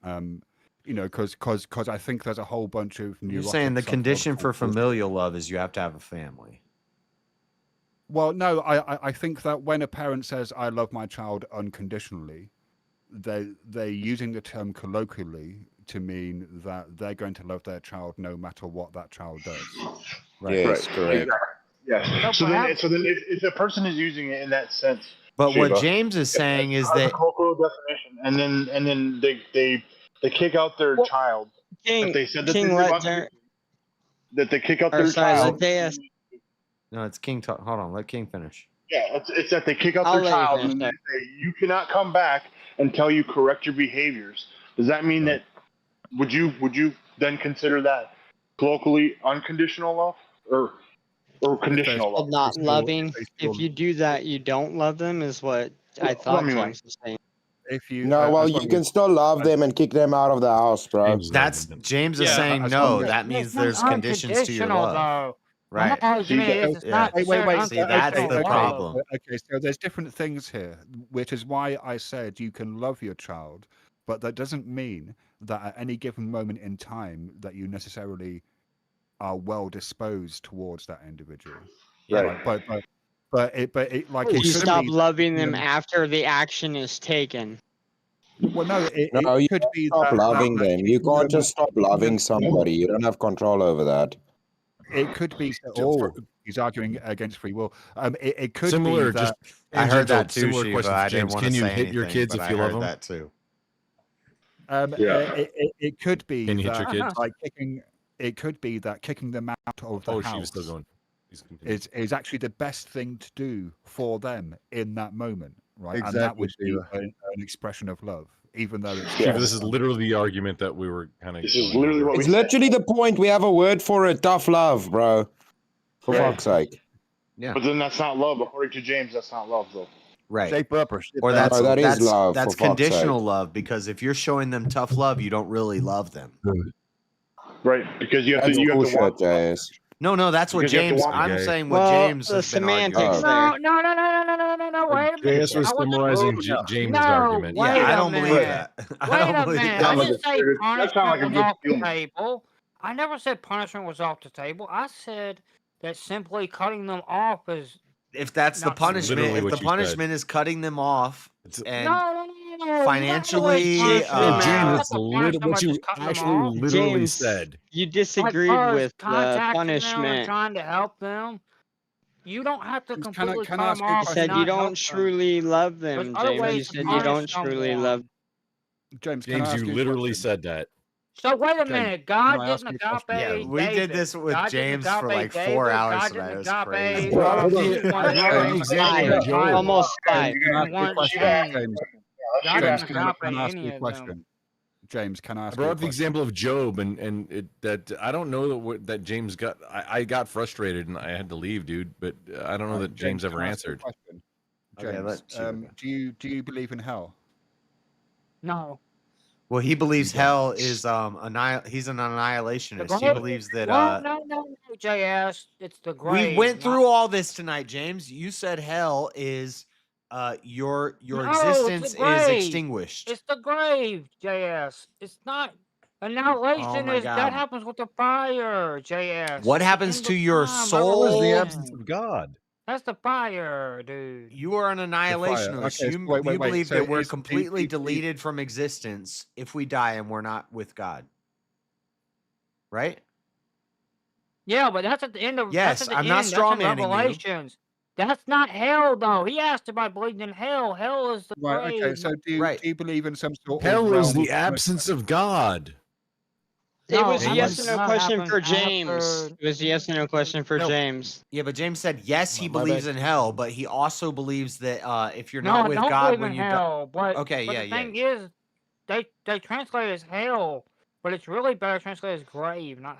You know, because I think there's a whole bunch of You're saying the neurotic condition for psychological familial love is you have to have a family. Well, no, I think that when a parent says "I love my child unconditionally," they're using the term colloquially to mean that they're going to love their child no matter what that child does. Right. Yes, correct. Yes. So then if a person is using it in that sense, But what Shiva, James is saying is as a that colloquial definition, and then they kick out their child. King, If they said that King, they let love their, that they kick out or their sorry, child. let they ask. no, it's King. Hold on, let King finish. Yeah, it's that they kick out I'll their let you child finish and they that. say you cannot come back until you correct your behaviors. Does that mean that would you then consider that colloquially unconditional love or conditional Well, love? not loving. If you do that, you don't love them, is what I thought James was saying. If you No, well, as you long can as still love them and kick them out of the house, bro. That's James is Yeah, saying as no. long as That means it's not there's conditions to your unconditional love. though. Right. My argument is it's Yeah. not considered See, that's unconditional the love. problem. Okay, so there's different things here, which is why I said you can love your child, but that doesn't mean that at any given moment in time that you necessarily are well disposed towards that individual. Right. But it like it You could stop be loving them after the action is taken. well, no, No, you could can't be stop that loving them. You keeping can't them- just stop keeping them- loving somebody. You don't have control over that. It could be. He's arguing against free will. It could Similar, be that. just I heard that tangential, too, similar Shiva. question for I didn't James. want Can to you say hit your anything, kids but if I you love heard them? that too. It could be Can you hit that, your kids? like kicking. It could be that kicking them out of the Oh, house she was still going. He's is actually the best thing to do for them in that moment, right? And that Exactly, would be Shiva. an expression of love, even though it's. Shiva, this is literally the argument that we were kind of. This is literally what It's we said. literally the point. We have a word for it. Tough love, bro. For Right. fuck's sake. Yeah. But then that's not love. According to James, that's not love, though. Right. Shape up or shit Or down. that's No, that is love, That's for fuck's conditional sake. love, because if you're showing them tough love, you don't really love them. Right, because you have That's to bullshit, want. JS. No, that's what Because you have to James. want I'm Okay. saying what Well, James the has been semantics arguing. there. No, wait a minute. JS was I wasn't- summarizing James's argument. Wait Yeah, I a don't believe minute. that. I Wait don't a believe minute. that. I That didn't say sounded punishment like a was good off the feeling. table. I never said punishment was off the table. I said that simply cutting them off is If that's the Not punishment, literally if what the you said. punishment is cutting them off and no, financially, James, James, that's it's what you actually literally James, said. you Like disagreed us with the contacting them and punishment. trying to help them. You don't have to James, completely can cut I them ask you a off You and question? said you not help don't them. truly love There's them, other James. You ways to said you don't punish truly love. someone. James, can I James, ask you you a literally question? said that. So wait a James, minute. can God I ask didn't you a question? yeah, agape we did David. this with God didn't James for agape like 4 David. hours God tonight. It didn't was crazy. agape Brought up the, anyone I brought up the else. example But of Job. Almost James, five. can I ask in you a one question? thing. James, God James, didn't can I agape ask you any a of them. question? James, can I I ask brought you a up the question? example of Job, and that I don't know that James got. I got frustrated and I had to leave, dude. But I don't know that James ever can I ask you a answered. question? Okay, James, let Shiva go. do you believe in hell? No. Well, he believes You don't. hell is he's an The annihilationist. He grave? believes that Well, no, JS. It's the we grave. went Not through all this tonight, James. You said hell is your no. It's existence the is grave. extinguished. It's the grave, JS. It's not. Annihilation my is God. that happens with the fire, JS. What It's the happens end to of your time, Hell is the soul? absence revelation. of God. That's the fire, dude. You are an The fire. annihilationist. Okay, so You wait. believe So that we're do completely you believe? deleted from existence if we die and we're not with God. Right? Yeah, but that's at the end of. Yes, That's at the I'm not end. That's in strawmanning you. Revelations. That's not hell, though. He asked if I believed in hell. Hell is the Right. Okay. grave. So do you believe in some sort of Hell is realm of the absence punishment? of God. It No, was a yes James. or no that question happens for James. after. It was a yes or no question for No. James. Yeah, but James said yes, he My believes bad. in hell, but he also believes that if you're No, not I with don't God believe when in you die. hell. But Okay, but yeah, the yeah. thing is, they translate it as hell, but it's really better translated as grave, not.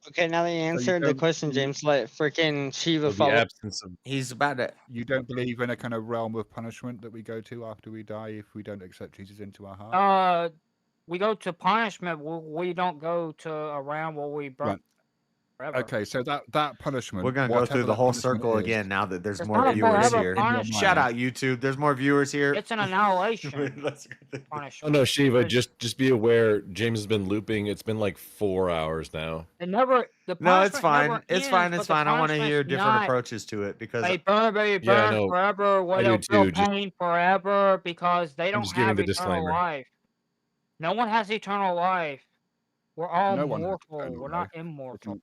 Okay, now that you So you answered the don't question, James, let freaking Shiva Or the follow. absence of. He's about to. you don't believe in a kind of realm of punishment that we go to after we die if we don't accept Jesus into our heart? We go to punishment. We don't go to a realm where we burn Right. forever. Okay. So that punishment, We're gonna go whatever through the that whole punishment circle is, again now that there's It's more not a viewers forever here. in your punishment. Shout mind. out YouTube. There's more viewers here. It's an annihilation Let's go through- Oh punishment. no, Shiva, It's- just be aware. James has been looping. It's been like 4 hours now. It never. The No, it's punishment fine. never It's ends, fine. but It's the fine. I want to punishment's hear different not. approaches to it because They burn, baby, Yeah, burn no, forever. Where I do they'll feel too. Just pain forever because they I'm don't just giving have the eternal disclaimer. life. No one has eternal life. We're all No one has mortal. eternal We're life. not immortal.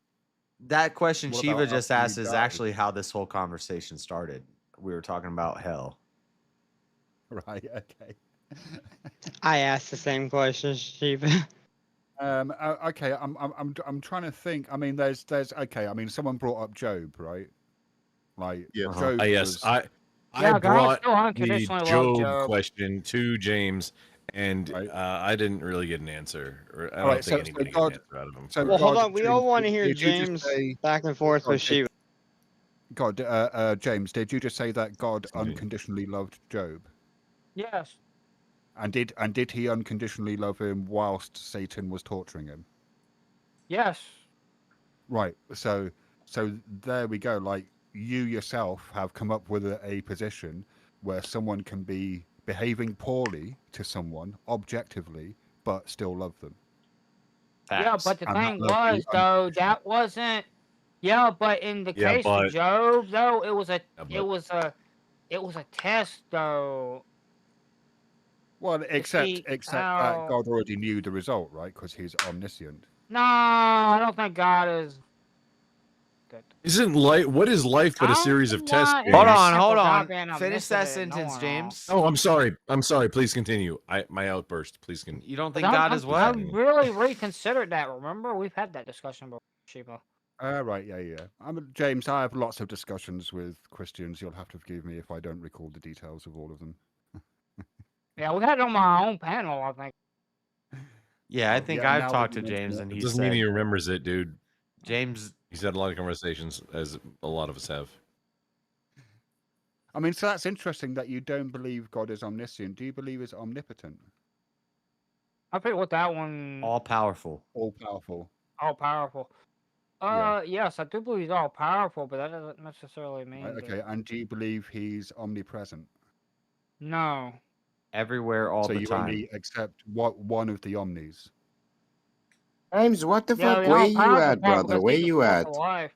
that question What Shiva about just after you asked is die? actually how this whole conversation started. We were talking about hell. Right. Okay. I asked the same question, Shiva. Okay. I'm trying to think. I mean, there's okay. I mean, someone brought up Job, right? Like Yes. Job Yes. was I Yeah, God brought still the unconditionally loves Job Job. question to James, and right. I didn't really get an answer. Or I All don't right. think So anybody got an God. answer out of him. So Well, hold God, on. We all James, want to hear did you just James say? back and forth God, with Shiva. James, did you just say that God Sorry. unconditionally loved Job? Yes. And did he unconditionally love him whilst Satan was torturing him? Yes. Right. So there we go. Like you yourself have come up with a position where someone can be behaving poorly to someone objectively, but still love them. Yeah, but the And that thing love be was though that wasn't. Yeah, but in the Yeah, case of but Job, though, it was yeah, a test, though. Well, To except see that how. God already knew the result, right? Because he's omniscient. No, I don't think God is. isn't life? What is life but a series of tests? Not in Hold that James? on, sense hold of God on. being Finish that omniscient and sentence, knowing all. James. Oh, I'm sorry. I'm sorry. Please continue. My outburst. Please continue. You don't But think God is I what? really reconsidered that. Remember, we've had that discussion before, Shiva. Right, yeah. James, I have lots of discussions with Christians. You'll have to forgive me if I don't recall the details of all of them. Yeah, we had it on my own panel, I think. Yeah, I Well, think yeah, I've now that talked you to mention James it. and It he doesn't mean said he remembers it, dude. James. He's had a lot of conversations, as a lot of us have. I mean, so that's interesting that you don't believe God is omniscient. Do you believe he's omnipotent? I forget what that one. All powerful. All powerful. All powerful. Yeah. Yes, I do believe he's all powerful, but that doesn't necessarily mean. Right, okay, that... and do you believe he's omnipresent? No. Everywhere, all so the you time. only accept one of the omnis. James, what the Yeah, fuck? the Where all you powerful at, part brother? because Where he's the you source at? of life.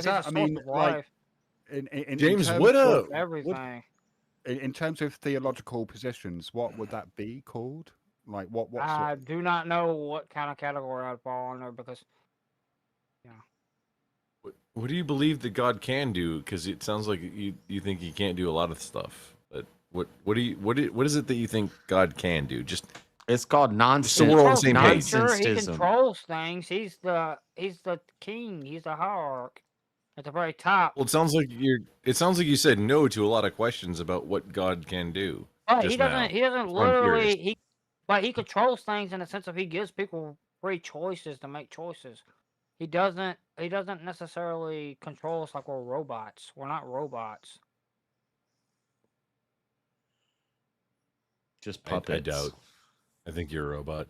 Is he's that? the I source mean, of like, life. in James, terms what of up? Everything. in terms of theological positions, what would that be called? Like what sort? I do not know what kind of category I'd fall under because, yeah. What do you believe that God can do? Because it sounds like you think He can't do a lot of stuff. But what is it that you think God can do? Just It's called nonsense. so we're all on the same page. Nature, he Nonsense-ism. controls things. He's the king. He's the hierarch at the very top. Well, it sounds like you said no to a lot of questions about what God can do. But Just now. he doesn't That's why I'm curious. literally but he controls things in the sense of he gives people free choices to make choices. He doesn't necessarily control us like we're robots. We're not robots. Just I puppets. doubt. I think you're a robot.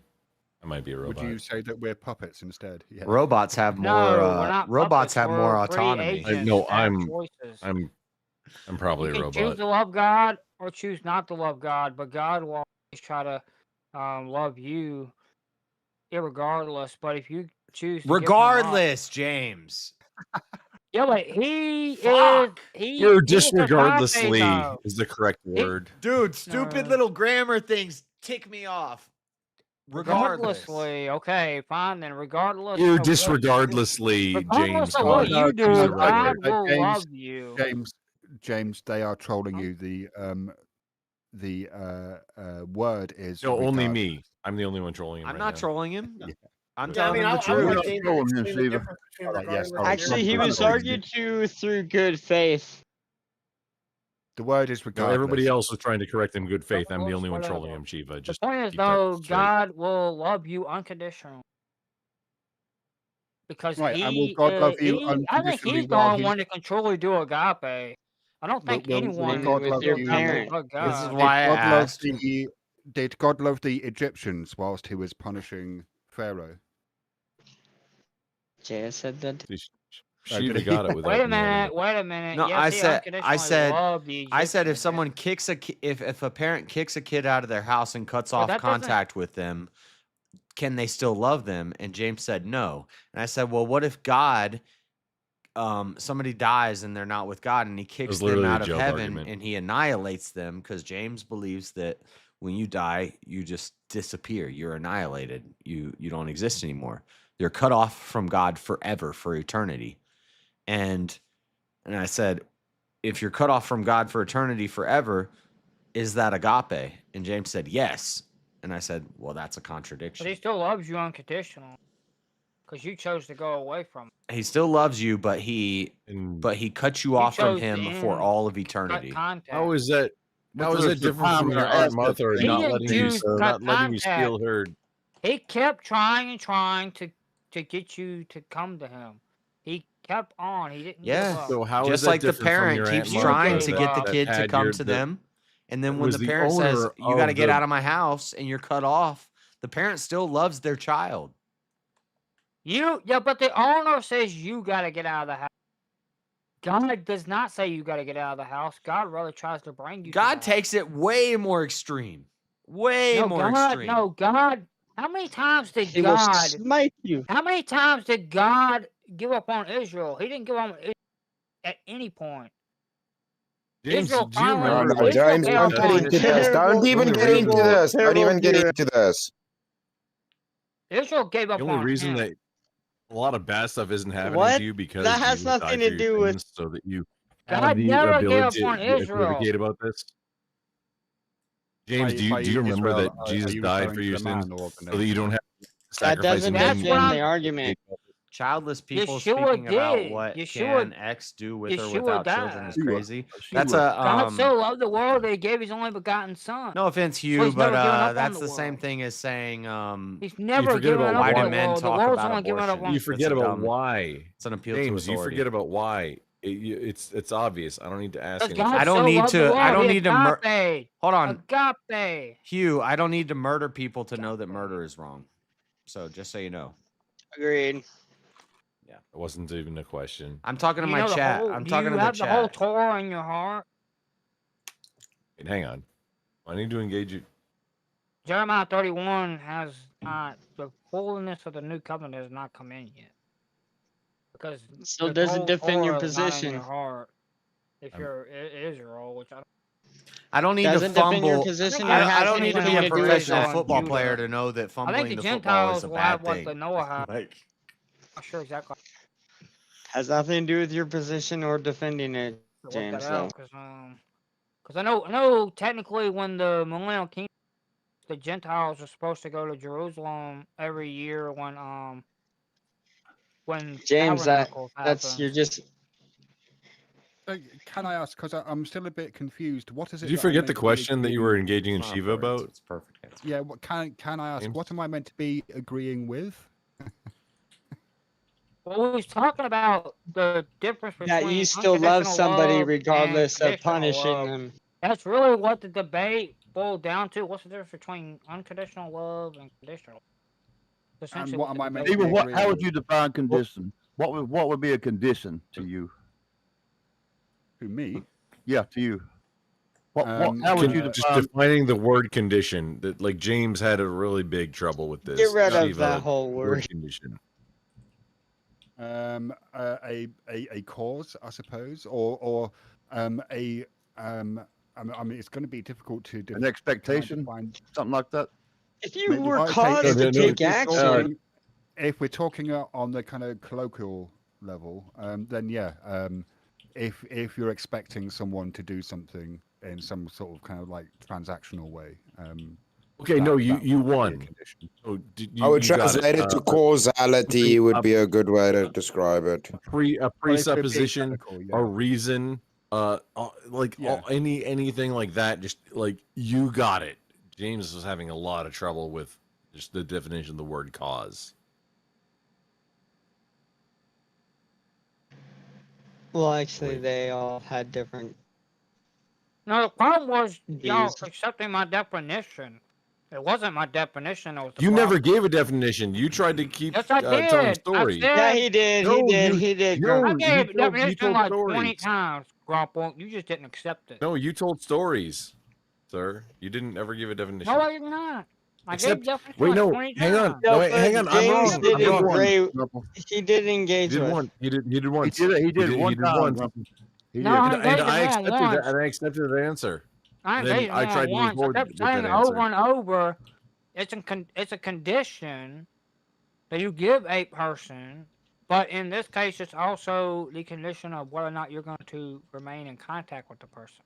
I might be a robot. Would you say that we're puppets instead? Yeah. Robots have more. No, we're not robots puppets, have we're more free autonomy. agents No, that have choices. I'm probably You a can choose robot. to love God or choose not to love God, but God will always try to love you irregardless. But if you choose to give him up, Regardless, James. yeah, but he Fuck. You're he is agape, disregardlessly though. is the correct word. Dude, stupid little grammar things tick me off. Regardless. Regardlessly, okay, fine then. Regardless You're of what disregardlessly, regardless James. of Come what on. you Use do, the right God word. will James, love you. James, they are trolling you. The word is No, only regardless. me. I'm the only one trolling him. I'm right not now. trolling him. Yeah. I'm Yeah, I telling mean, him I the want truth. Dane to explain the difference between All right, yes, regardless all right. and Actually, he Come on, was come on. argued to through good faith. The word is No, regardless. everybody else was trying to correct him. Good faith. I'm the only one Whatever. trolling him, Shiva. The Just point is, keep that though, straight. God will love you unconditionally. Because Right, and will God love you I think unconditionally he's the while only he one that can truly do agape. I don't think will anyone God can love do you? agape but This is God. why I God love asked. did God love the Egyptians whilst he was punishing Pharaoh? Jay said that. Shiva got it without Wait a me having minute. to- Wait a minute. No, Yes, he unconditionally loved the I said if Egyptians. someone kicks if a parent kicks a kid out of their house and cuts off that doesn't- contact with them, can they still love them? And James said no. And I said, well, what if God, somebody dies and they're not with God and he kicks was them literally out of Job heaven argument. and he annihilates them? Because James believes that when you die, you just disappear. You're annihilated. You don't exist anymore. You're cut off from God forever, for eternity. And I said, if you're cut off from God for eternity forever, is that agape? And James said, yes. And I said, well, that's a contradiction. But he still loves you unconditionally. Because you chose to go away from him. He still loves you, but he cuts you off from chose to him for end, all of cut eternity. contact. How is that? How is Because that the different from time your that Aunt has Martha to- He not didn't letting choose you cut not letting you steal contact. her? He kept trying and trying to get you to come to him. He kept on. He didn't give Yeah. up. So how is Just that like the different from your parent Aunt keeps Martha trying to gave get the up. kid to had come your- to that- them. And then that when was the the parent says, owner you got to of get the- out of my house and you're cut off, the parent still loves their child. But the owner says you got to get out of the house. God does not say you got to get out of the house. God really tries to bring you. God takes it way more extreme. Way more extreme. No, God. How many times did He will God smite you. How many times did God give up on Israel? He didn't give up on Israel at any point. James, Israel do you finally- remember? No, Israel James, gave don't up get on into this. Israel. Don't even the get into reason- this. Don't even get terrible into this. Israel gave up The only on reason him. that a lot of bad stuff isn't happening What? to you because That has Jesus nothing died to for do your with- sins so that you God have the never gave up ability on to Israel. equivocate about this. James, By- do by you remember Israel, that are Jesus you died referring for to your the sins man or the so that you don't have to That sacrifice doesn't and defend then the argument. Childless people Yeshua speaking about did. what Yeshua- can X do with or Yeshua without children is died. crazy. Yeshua. That's a God so loved the world that he gave his only begotten son. no offense, So Hugh, he's never but given up on that's the the same world. thing as saying He's never forget given about up why on do the men world. The talk world's about only given up abortion? on you That's forget a about dumb- why. It's an appeal James, to you authority. forget about why. It's obvious. I don't need to ask Because anything. God I don't so need loved the to- world, I don't he need to agape. Hold on, Agape. Hugh. I don't need to murder people to know that murder is wrong. So just so you know, Agreed. yeah, It wasn't even a question. I'm talking to You my know the chat. whole- I'm do talking you to the have the whole chat. Torah in your heart? Wait, hang on. I need to engage you. Jeremiah 31 has not, the fullness of the new covenant has not come in yet. because So the does it whole defend your Torah is not in your position? heart if you're Israel, which I don't need to Doesn't defend your fumble. position I or don't- I have don't need to anything be a to do with professional that? football player to know that I think fumbling the the football is Gentiles a will have bad what thing. the Noah had. Like, Not sure exactly. Has nothing to do with your position or defending it, Look James. that Though. out because I know technically when the Millennial Kingdom, the Gentiles are supposed to go to Jerusalem every year when James, Tabernacles that's you're happens. just. Can I ask? Because I'm still a bit confused. What is it? Did you that I'm forget the meant to be question that you were agreeing- engaging in Shiva about? It's perfect answer. Yeah. What can I ask? James? What am I meant to be agreeing with? Well, we was talking about the difference between That you still love unconditional somebody love regardless and of conditional punishing love. them. That's really what the debate boiled down to. What's the difference between unconditional love and conditional? That's And essentially what what am the I meant debate to be Even was. how agreeing would you with? define condition? What would be a condition to you? Who, me? Yeah, to you. How would you Just define? defining the word condition. That like James had a really big trouble with this. Get rid of Shiva, that whole word. condition. A cause, I suppose, or a I mean, it's going to be difficult to An expectation, something like that. If you Maybe. were Okay, caused to take action, if we're talking on the kind of colloquial level, then yeah, if you're expecting someone to do something in some sort of kind of like transactional way, Okay, that- no, that you would be a won. condition. Oh, I would you got translate it to a causality would be a good way to describe it. presupposition, a reason, like Yeah. anything like that. Just like you got it. James was having a lot of trouble with just the definition of the word cause. well, actually, they all had different. No, the problem was y'all views. accepting my definition. It wasn't my definition that was the You never problem. gave a definition. You tried to keep Yes, I telling did. I stories. said. Yeah, he did. No, He did. no, I gave you definition told like 20 stories. times, Grumple. You just didn't accept it. No, you told stories, sir. You didn't ever give a definition. No, I did not. I Except, gave definition wait, like no, 20 hang on. times. No, wait, hang on. I'm James wrong. did I'm wrong. agree. He did You engage did with. one. You did once. He did one He did time, once. Grumpy. He No, did. I And engaged I him accepted once. that. And I accepted the answer. I And then engaged I him tried to move once. I forward kept with saying that over answer. and over, it's a condition that you give a person, but in this case, it's also the condition of whether or not you're going to remain in contact with the person.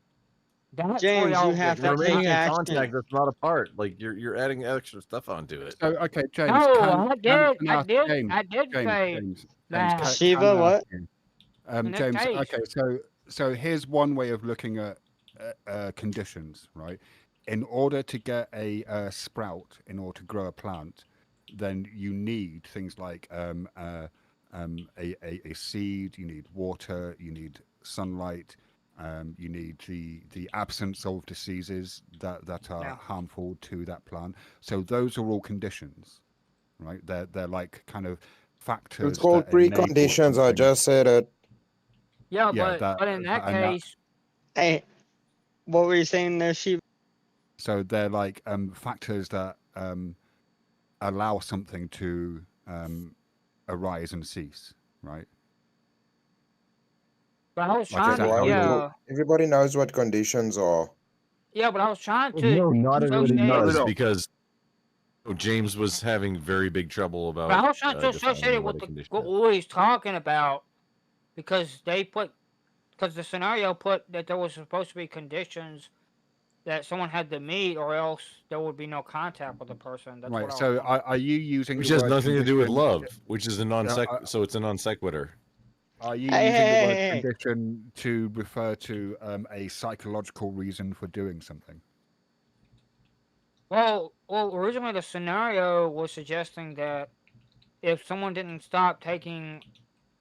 That's where James, y'all you have get to Remaining take in action. contact, that's not a part. Like you're adding extra stuff onto it. So okay, James. No, can I can did. can I ask did. James? I did James, say James, that. can Shiva, I ask what? you? In this James. case. Okay, so here's one way of looking at conditions, right? In order to get a sprout, in order to grow a plant, then you need things like a seed. You need water. You need sunlight. You need the absence of diseases that are Yeah. harmful to that plant. So those are all conditions, right? They're like kind of factors. It's called that enable preconditions. I something- just said it. Yeah, Yeah, but in that and that- case, Hey, what were you saying there, Shiva? So they're like factors that allow something to arise and cease, right? but I was Like, is trying that to, how you- Everybody knows what conditions are. yeah, but I was trying to. No, not everybody associate- knows because James was having very big trouble about. But I was trying to defining associate it what with a condition what he's talking about because the scenario put that there was supposed to be conditions that someone had to meet or else there would be no contact with the person. That's Right. what I So was are you using which the has word nothing to do with condition- love, which is a non so it's a non sequitur. Are you Hey, using the hey, word hey. condition to refer to a psychological reason for doing something? Well, originally the scenario was suggesting that if someone didn't stop taking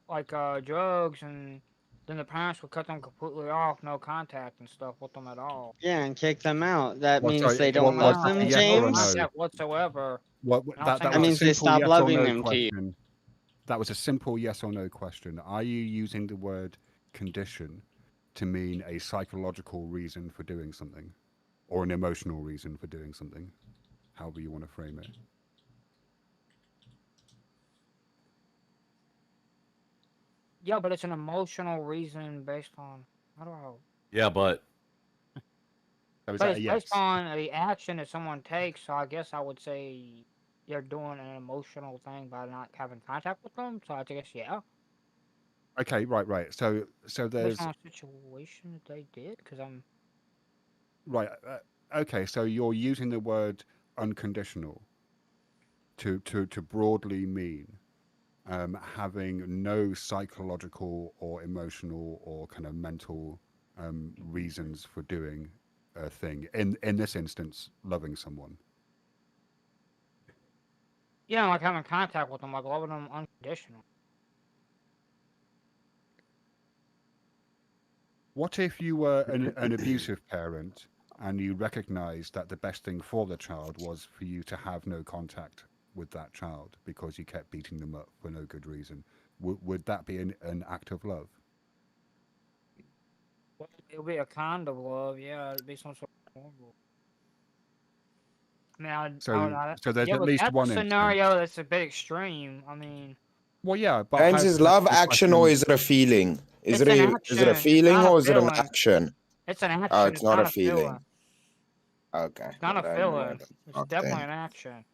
like drugs, and then the parents would cut them completely off, no contact and stuff with them at all. Yeah, and kick them out. That Well, means sorry, they what don't was love that, them, a yes or a James. no? Contact whatsoever. What And I was that saying was a means they simple stop yes loving or no them to you. question. That was a simple yes or no question. Are you using the word condition to mean a psychological reason for doing something, or an emotional reason for doing something, however you want to frame it? Yeah, but it's an emotional reason based on I don't know. Yeah, but So is But that it's a based yes? on the action that someone takes, so I guess I would say you're doing an emotional thing by not having contact with them. So I guess yeah, Okay, right. So based there's on a situation that they did, because I'm right. Okay, so you're using the word unconditional to broadly mean having no psychological or emotional or kind of mental reasons for doing a thing. In this instance, loving someone. yeah, like having contact with them, like loving them unconditional. What if you were an abusive parent and you recognized that the best thing for the child was for you to have no contact with that child because you kept beating them up for no good reason? Would that be an act of love? Well, it would be a kind of love, yeah. It'd be some sort of normal. I mean, So there's yeah, at but least that's a one instance. scenario that's a bit extreme. I mean, Well, yeah, but James, is love action or is it a feeling? Is it's it an is it a action. It's feeling not a or is it an feeling. action? It's an action. Oh, it's not a not a feeling. feeling. Okay. It's not I a don't know feeling. what the It's fuck definitely then. an action.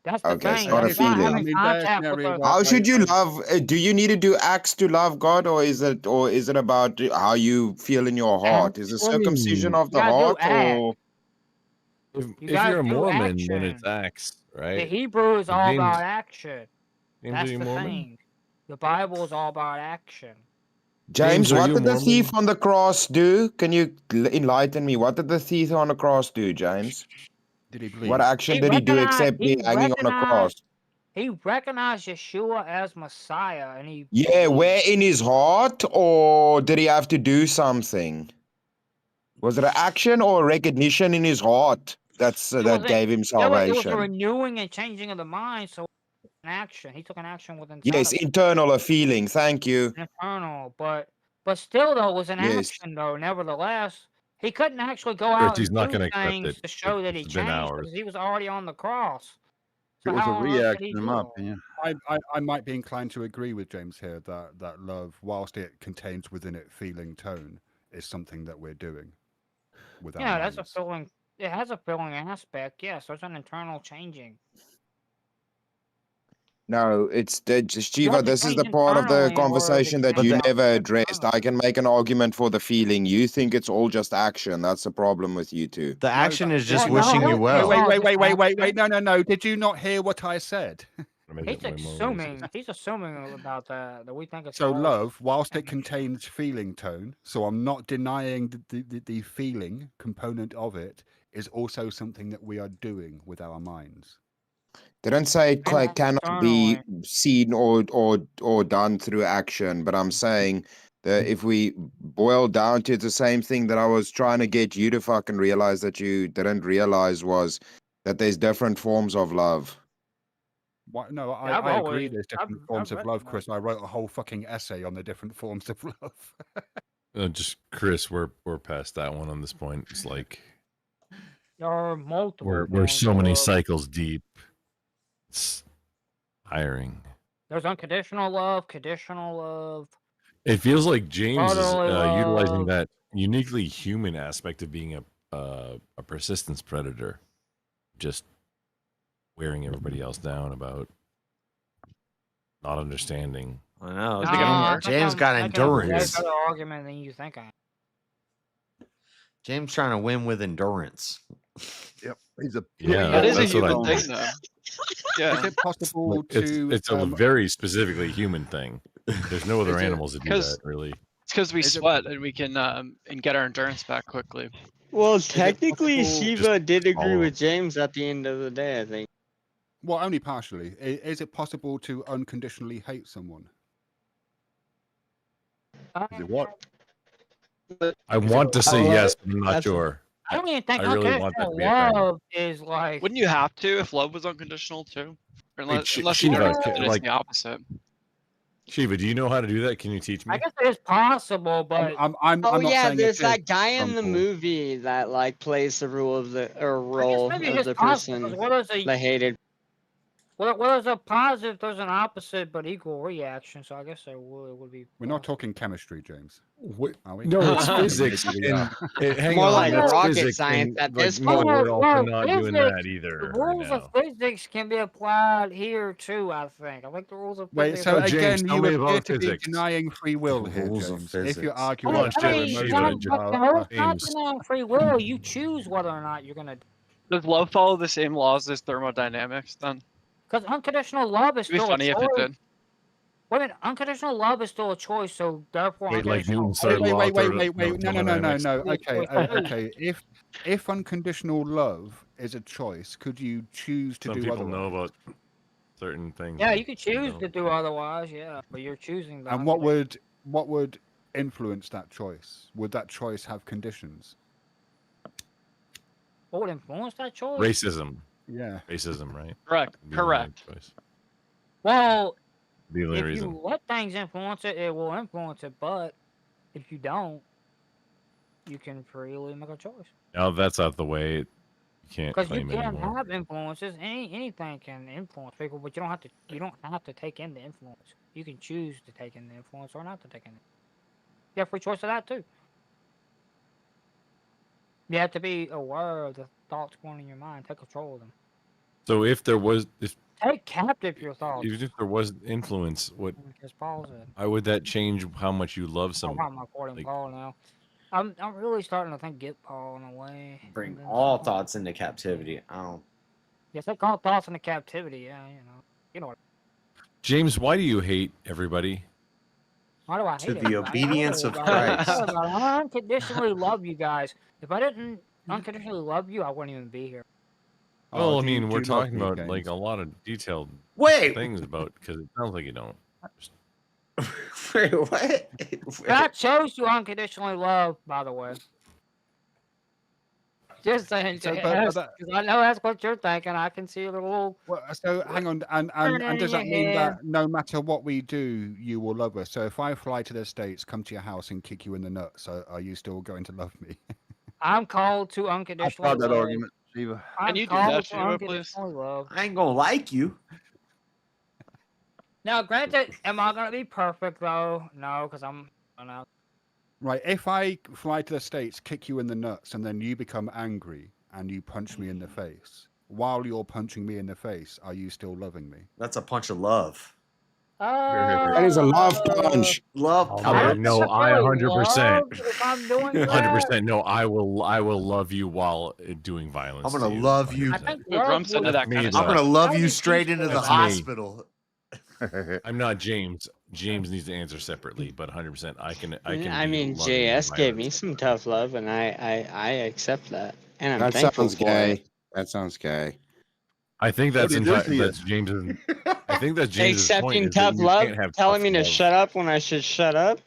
That's the Okay, it's thing. not a It's not feeling. having contact with a. How should you love? Do you need to do acts to love God, or is it about how you feel in your heart? Is it Well, I circumcision mean, of You the gotta do heart, act. or You if you're gotta a do Mormon, then it's action. acts, The right? Hebrew is So all James, about action. James, are That's you the Mormon? thing. The Bible is all about action. James? are What you did the Mormon? thief on the cross do? Can you enlighten me? What did the thief on the cross do, James? Did he bleed? What action did he do except be hanging on a cross? He recognized Yeshua as Messiah, and he Yeah, believed. where in his heart, or did he have to do something? Was it an action or a recognition in his heart It that was gave him it was a salvation? renewing and changing of the mind. So an action. He took an action with inside Yes, of him. internal, a feeling. Thank you. Internal, but still though it was an Yes. action though. Nevertheless, he couldn't actually go Chris, out he's and not do going to accept things it. to show that he It's been changed hours. because he was already on the cross. It So was a how on earth reaction, could he in do my all? opinion. I might be inclined to agree with James here that love, whilst it contains within it feeling tone, is something that we're doing with our Yeah, that's a minds. feeling. It has a feeling aspect. Yeah, so it's an internal changing. No, it's the You Shiva. have to This is change the part of the internally in order to conversation that change you out never addressed. I can make an argument for the feeling. You think it's all just action. That's the problem with you two. The action is just Well, no, wishing you it's well. all just Wait. action. No. Did you not hear what I said? He's assuming. He's assuming about that we think it's So all love, whilst it contains feeling tone, so I'm not denying the feeling component of it, is also something that we are doing with our minds. Didn't say it and cannot be externally. seen or done through action, but I'm saying that if we boil down to it, the same thing that I was trying to get you to fucking realize that you didn't realize was that there's different forms of love. No, Yeah, I've I agree always- there's different forms of love, Chris. I wrote a whole fucking essay on the different forms of love. Just Chris, we're past that one on this point. It's like There are multiple. we're forms so of many love. cycles deep. It's tiring. There's unconditional love, conditional love. It feels like James is Brotherly utilizing love. that uniquely human aspect of being a persistence predator, just wearing everybody else down about not understanding. I know. No, I think James I'm got making a way endurance. better argument than you think I am. James trying to win with endurance. Yep, he's a Yeah, That is a that's what human I- thing, though. Yeah. Is it possible It's to? it's a very specifically human thing. There's no other Is it- animals that do because- that, really. It's because we Is it- sweat and we can and get our endurance back quickly. Well, it technically, possible- Shiva did agree follow with James at the end of the day, I think. Well, only partially. Is it possible to unconditionally hate someone? Is it what? I want to say well, yes, but I'm not that's- sure. I don't even think I really want that to unconditional be a thing. love is like. Wouldn't you have to if love was unconditional too? Or unless, Sh- unless you Shiva, know ca- that it's like- the opposite. Shiva, do you know how to do that? Can you teach me? I guess it is possible, but I'm Oh not yeah, saying there's it is, that guy in the Uncle. movie that like plays the role of the I guess role maybe of it is the possible. person Because what is a they hated. Well, there's a positive, there's an opposite, but equal reaction. So I guess it would be. We're not talking chemistry, James. Are we? No, it's physics. Maybe we And are. hang More on, like that's rocket physics, science and at like this no, point. we're also Well, not doing that the either rules right of now. physics can be applied here too. I think. I think the rules of Wait, physics. so James, again, tell you me appear about to be physics. denying free will here, Rules of James. If you're physics. arguing Come on, that I Shiva, mean, emotions Shiva, no, it's not James. denying free will. You choose whether or not you're gonna. Does love follow the same laws as thermodynamics then? Because unconditional love is It'd be still a funny if it choice. did. Wait a minute, unconditional love is still a choice. So therefore, Wait, like unconditional Newton's hate third law. Wait. No. Thermodynamics. Okay, choice too. okay. If unconditional love is a choice, could you choose to Some do people otherwise? know about certain things. Yeah, and you could some choose don't. to do otherwise. Yeah, but you're choosing the. And what would influence that choice? Would that choice have conditions? What would influence that choice? Racism. Yeah. Racism, right? Correct. Would be the only Correct. choice. Well, The only if reason. you let things influence it, it will influence it. But if you don't, you can freely make a choice. Now that's out the way. You can't Because you claim can anymore. have influences. Anything can influence people, but you don't have to. You don't have to take in the influence. You can choose to take in the influence or not to take in it. You have free choice of that too. You have to be aware of the thoughts going in your mind. Take control of them. So if there was, if Take captive your thoughts. even if there was influence, what? Just pause it. How would that change how much you love Oh, someone? I'm recording Like, Paul now. I'm really starting to think get Paul in a way. Bring and then all some- thoughts into captivity. I don't. Yes, take all thoughts into captivity. Yeah, you know what. James, why do you hate everybody? Why do I hate To it? the obedience of Christ. I unconditionally love you guys. If I didn't unconditionally love you, I wouldn't even be here. Well, I do mean, you we're love talking me, about James? like a lot of detailed Wait. things about because it sounds like you don't. Wait, what? I chose to unconditionally love, by the way. Just saying, So, because but I know that's what you're thinking. I can see the little. Well, so hang on, and does that mean that no matter what we do, you will love us? So if I fly to the States, come to your house, and kick you in the nuts, are you still going to love me? I'm called to I unconditionally tried that love. argument, Shiva. I'm you do called that, to Shiva, please? unconditionally love. I ain't gonna like you. Now, granted, am I gonna be perfect though? No, because I'm not. Right. If I fly to the States, kick you in the nuts, and then you become angry and you punch me in the face, while you're punching me in the face, are you still loving me? That's a punch of love. That is a love punch. Love Oh, punch. man, no, I 100%. If I'm doing that, 100%. No, I will love you while doing violence. I'm gonna to you, love you. 100%. I think Who grumps into that Me, kind of I'm stuff? gonna love That you is straight into the That's me. hospital. I'm not James. James needs to answer separately, but 100%. I can. I be mean, loving and JS gave violent. me some tough love, and I accept that, and I'm That thankful sounds for gay. it. That sounds gay. I think What that's did he do to you? that's James's. I think that's James's point. Accepting Is that tough you love, can't have telling tough me to love. shut up when I should shut up.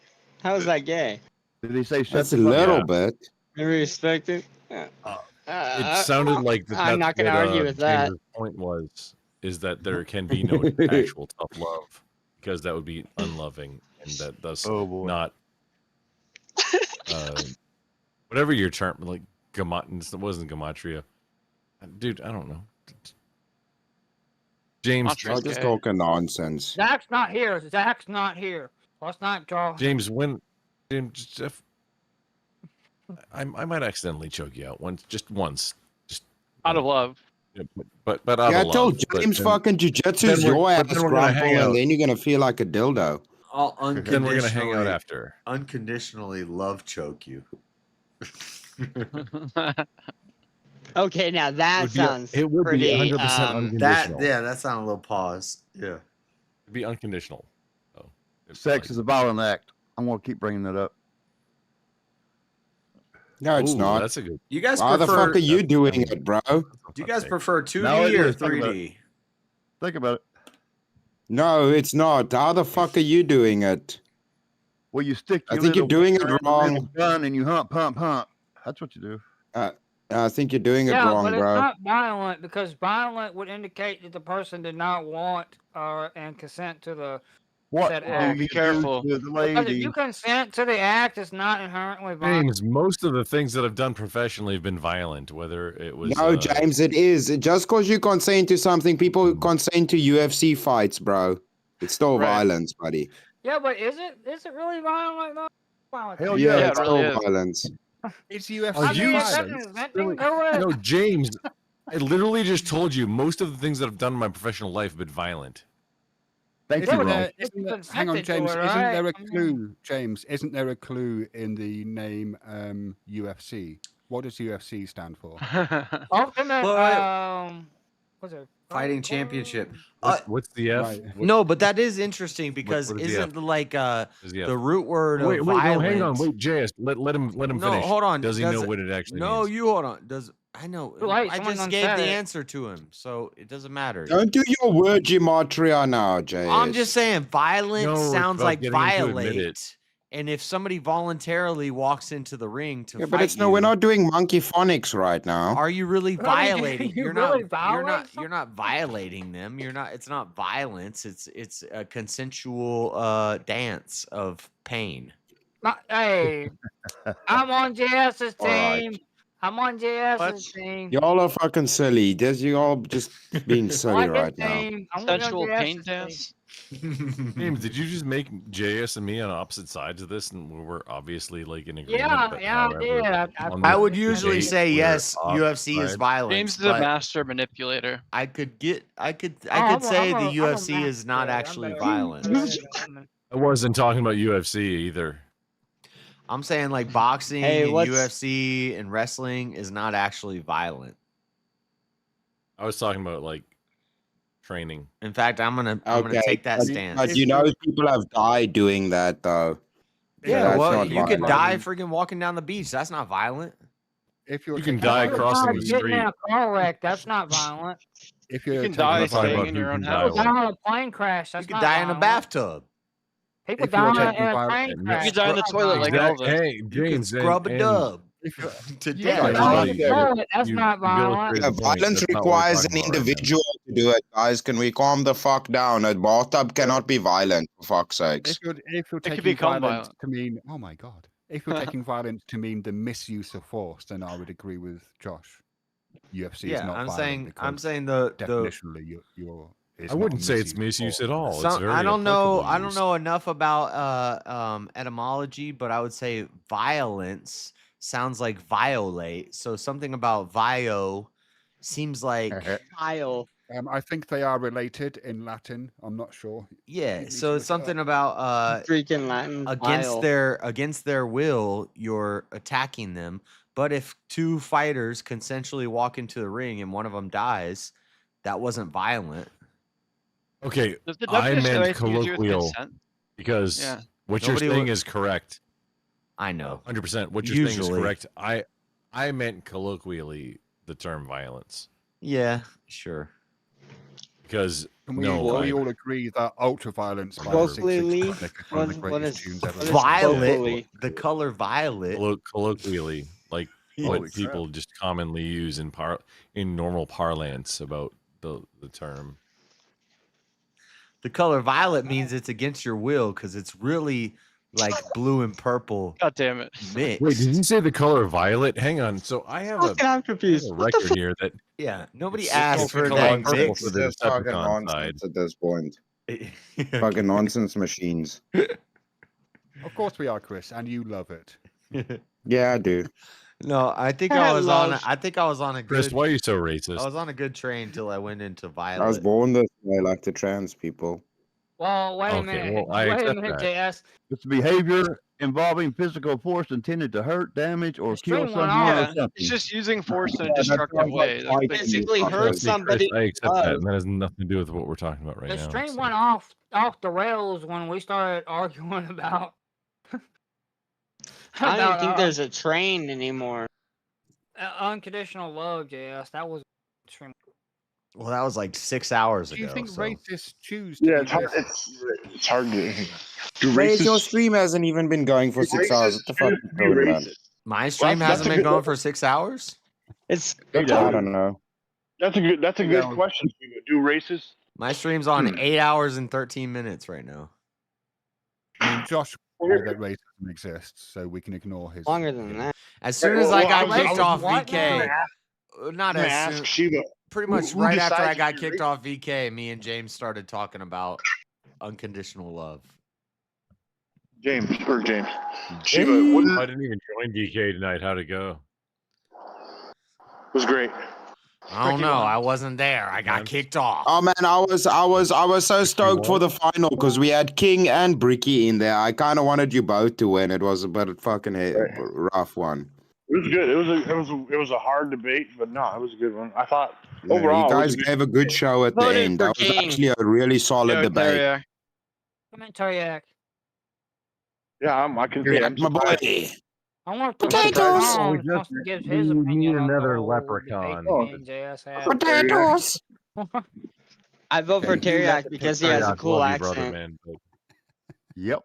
How is that gay? Did he say shut That's the a fuck little up? bit. Respected. It sounded like I'm not going to argue with that. James's point was is that there can be no actual tough love because that would be unloving and that thus Oh boy. not whatever your term like it wasn't gematria. Dude, I don't know. James, I'm just talking nonsense. Zach's not here. Zach's not here. Let's not draw. James, Jeff, I might accidentally choke you out just once, Out of love. but out Yeah, I of love. told but James then- fucking then jujitsu's we're- your but ass then we're gonna hang grumple, out. and then you're gonna feel like a dildo. I'll Then we're gonna hang out after. Unconditionally love choke you. Okay, now that sounds it would be pretty. 100% That unconditional. that sounded a little pause. Yeah. It'd be unconditional. Oh, Sex is a violent act. I'm gonna keep bringing that up. No, it's Ooh, not. That's a good. You guys Why the prefer? fuck are you doing it, bro? Do you guys prefer 2D No, it or is. Think about 3D? Think about it. No, it's not. How the fuck are you doing it? Well, you stick. I your think you're little doing it finger in the middle wrong. gun and you hump. That's what you do. I think you're doing it Yeah, wrong, but it's bro. not violent because violent would indicate that the person did not want and consent to the What said do act. you Be careful. do to the Because if lady? you consent to the act, it's not inherently violent. James, most of the things that I've done professionally have been violent, whether it was No, James, it is. Just because you consent to something, people consent to UFC fights, bro. It's still Right. violence, buddy. Yeah, but is it really violent though? Violent. Hell Yeah, yeah, it's it really still is. violence. it's Are UFC I mean, you is that violence. inventing? Go ahead. No, James, I literally just told you most of the things that I've done in my professional life have been violent. Thank Yeah, you, but Ron. if you Hang on, consented to James. it, Isn't right? there a I mean, clue, James? Isn't there a clue in the name UFC? What does UFC stand for? ultimate. But What's it? fighting championship. What's the F? Right. No, but that is interesting because what is the F? isn't like What is the F? the root word Wait, of wait, no, violent. hang on, wait, JS, let him No, finish. hold on. Does he Does know it- what it actually No, means? you hold on. Does I know? Too late, I someone just done gave said the it. answer to him, so it doesn't matter. Don't do your word gematria now, JS. I'm just saying, violent No, it's sounds about like getting him to admit it. violate. And if somebody voluntarily walks into the ring to Yeah, fight but it's you, no, we're not doing monkey phonics right now. are you really But I mean, violating? you You're really not. violate You're not violating them. You're not. It's not violence. It's a consensual dance of pain. Hey, I'm on JS's All right. team. I'm on JS's team. Y'all are fucking silly. You all just being I silly like his right now. team. I'm gonna be on Sensual pain JS's dance. James, did you just make JS and me on opposite sides of this, and we're obviously like in agreement? Yeah, but yeah, I did. on I this would usually debate, say we're yes. opposite UFC is sides. violence. James is a but master manipulator. I could Oh, say I'm the a UFC is not master. actually I'm violent. I wasn't talking about UFC either. I'm saying like boxing Hey, and what's- UFC and wrestling is not actually violent. I was talking about like training. In fact, I'm gonna take that stance. But you know, people have died doing that, though. So Yeah, that's well, not you could violent. die freaking walking down the beach. That's not violent. If you're You can taking die violence crossing to the mean- Getting in street. a car wreck, that's not violent. If You you're can taking die I'm talking staying about in who your own can house. die People die what. in a plane crash. That's You could not die in a violent. bathtub. People If you're die in taking a violence- plane And crash. You die in the That's not toilet like violent. Elvis. Hey, You could James, scrub a and dub If you're, to People death. die in Guys, the toilet. That's you not violent. illustrated the point. Violence That's not what we're requires talking an about right now. individual to do it, guys. Can we calm the fuck down? A bathtub cannot be violent, for fuck's sakes. if you're It could taking become violence violent. to mean, oh my god, if you're taking violence to mean the misuse of force, then I would agree with Josh. UFC is Yeah, not I'm violent saying because the definitionally you're it's I not wouldn't say it's misuse misuse of at all. force. It's some, very I don't know applicable use. enough about etymology, but I would say violence sounds like violate. So something about vio seems like Kyle. I think they are related in Latin. I'm not sure. yeah. You'd need So to it's look it something up. about Greek and Latin. against Vile. their will, you're attacking them. But if two fighters consensually walk into the ring and one of them dies, that wasn't violent. Okay, Does the I WCW meant use you with colloquial consent? because Yeah. what Nobody you're saying would- is correct. I know. 100%. What you're saying is Usually. correct. I meant colloquially the term violence Yeah, sure. because Can we, no, can we I, all agree that ultra-violence by the Colloquially, 666 Technic, one of the what greatest is- tunes what ever is written? Violet, colloquially? the color violet. colloquially, like Holy what people just commonly use in normal parlance about the term. The color violet means it's against your will because it's really like blue and purple God damn it. mixed. Wait, did you say the color violet? Hang on. So I have Fucking, I'm I have confused. a What the record fuck? here that Yeah, nobody it's asked it's for color that purple mix. for the Just fucking Decepticon side. nonsense at this point. Fucking nonsense machines. Of course we are, Chris, and you love it. Yeah, I do. No, I think I was on. Love. I think I was on a Chris, good. why are you so I racist? was on a good train till I went into I was violet. born this way, like the trans people. Well, wait a Okay, minute. well, I Wait a accept minute, that. JS. It's behavior involving physical force intended to hurt, damage, or The kill stream went someone off. or Yeah, something. it's just using force in a Yeah, that destructive sounds like way. That's fighting. basically Basically Trust hurt me. somebody. I accept that, love. and that has nothing to do with what we're talking about right The now. stream so. went off the rails when we started arguing about I don't even think about there's a train anymore. unconditional love, JS. That was stream. Well, that was like 6 hours Do you ago. think So. racists choose to Yeah, be it's hard. racist? It's hard to. Do Wait, your racists? stream hasn't even been going for 6 hours. What the fuck choose is to be going on? racist? My stream Well, that's hasn't a been good- going for 6 hours. It's I don't know. That's a good. Yeah. question. Do racists? My stream's on 8 hours and 13 minutes right now. mean, Josh knows that racism exists, so we can ignore his. Longer than that. As soon as I got kicked off what VK, now? not I'm gonna as ask soon, Shiva. pretty much who right after I decides got if you're kicked racist? off VK, me and James started talking about unconditional love. James. Shiva, I didn't even join DK tonight. How'd it go? It was great. I don't know. I wasn't there. I got kicked off. Oh man, I was so stoked for the final because we had King and Bricky in there. I kind of wanted you both to win. It was a bit fucking rough one. It was good. It was a hard debate, but no, it was a good one. I thought Yeah, overall you it was guys a good gave a good show at the Voted end. for That was King. actually a really solid debate. Come in, Tariak. Yeah, I can say I'm My boy. surprised. I want to Potatoes. wants to give his opinion on the another whole leprechaun. debate me and JS had. Potatoes. I vote for Teriak because he has a cool love you, brother, accent. man. But Yep.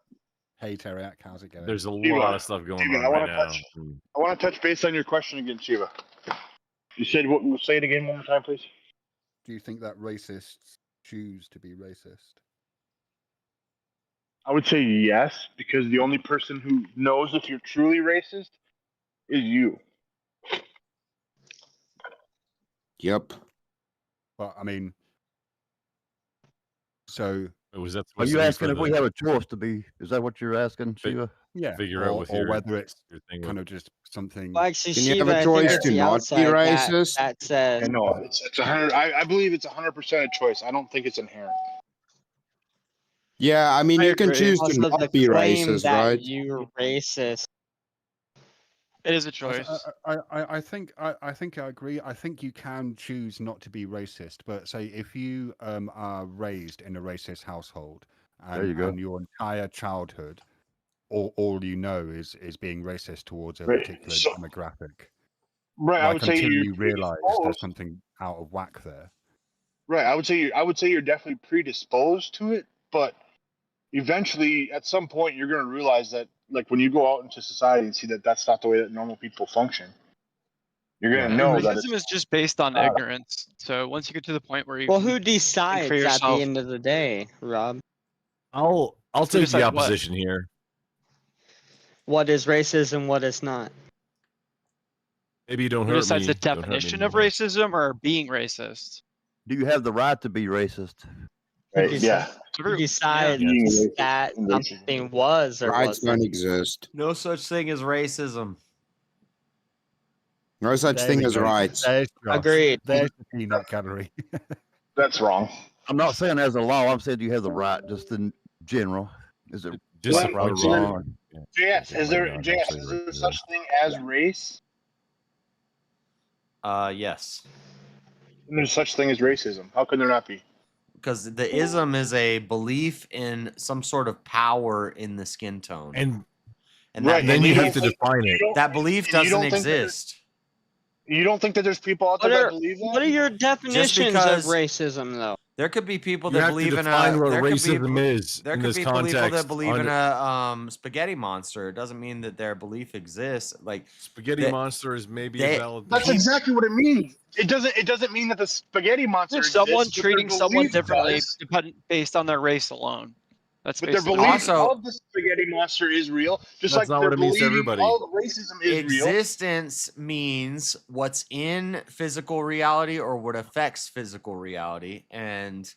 Hey, Teriak, how's it going? there's a Shiva, lot of stuff going Shiva, on I right wanna now. touch- I want to touch base on your question again, Shiva. You said what? Say it again one more time, please. Do you think that racists choose to be racist? I would say yes, because the only person who knows if you're truly racist is you. Yep. But I mean, so Was that Are supposed you to be asking for if we the- have a choice to be? Is that what you're asking, Shiva? yeah, Figure out or, with or your- whether it's your thing kind with- of just something. Well, actually, Can you have Shiva, a I think choice it's to the not be outside racist? that says. I know it's 100. I believe it's 100% a choice. I don't think it's inherent. Yeah, I mean, I you can agree. choose to Also, the not be claim racist, that right? you're racist. It is a choice. I think I agree. I think you can choose not to be racist, but say if you are raised in a racist household There you go. and your entire childhood, all you know is being racist towards a Right, particular so- demographic. Right, I Like would say until you're you realize there's predisposed. something out of whack there. Right, I would say you're definitely predisposed to it, but eventually, at some point, you're going to realize that, like when you go out into society and see that that's not the way that normal people function, you're going to know that Racism is just based on ignorance. So once you get to the point where you Well, can who think decides for at the yourself, end of the day, Rob? I'll take the decide what? opposition here. What is racism? What is not? Maybe you don't who hurt decides me. the don't hurt me definition of anymore. racism or being racist? Do you have the right to be racist? Right, yeah. Who decides Being racist that and racism. something was or Rights don't wasn't? exist. No such thing as racism. No such There thing we as go. rights. There's Josh. Agreed. There's the peanut gallery. That's wrong. I'm not saying as a law. I'm saying you have the right, just in general. Is it Just right if or I were wrong? JS, is there not JS, actually is there racism. such thing as race? Yes. And there's such thing as racism. How can there not be? Because the ism is a belief in some sort of power in the skin tone. And Right, then and you you have don't to think- define you it. don't- That belief and you doesn't don't think that there's- exist. You don't think that there's people out there that believe that? What are your definitions because- of racism, though? There could be people You that have to believe in define a. what There could be, racism is there in could this be people that context believe in on a spaghetti monster. It doesn't mean that their belief exists. Like Spaghetti they- monster is maybe they- a valid. That's exactly what it means. It doesn't mean that the spaghetti monster It's someone exists, but their treating someone belief differently does. based on their race alone. That's But their basically belief Also- of the spaghetti monster is real, just That's like not their what it means to believing everybody. all racism is real. Existence means what's in physical reality or what affects physical reality, and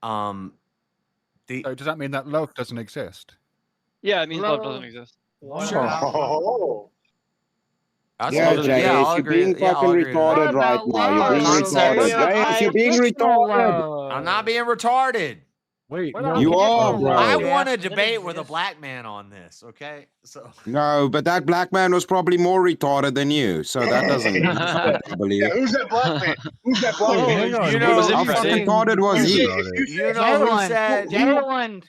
So does that mean that love doesn't exist? Yeah, it means love Hello? doesn't exist. Oh. That's Yeah, what- JS, I'll you're agree. being Yeah, I'll fucking agree to that. retarded right What now. You're about being love? retarded. Concept. JS, you're being retarded. I'm not being retarded. Wait, What no, about You are, conditional bro. love? I Yeah, want to that debate with a exists. black man on this. Okay, so No, but that black man was probably more retarded than you, so that doesn't. I believe. Yeah, who's that black man? Who's that black Oh, man? hang on. you know- what How did you fucking say? retarded was he? you know who Jalen. said? Jalen.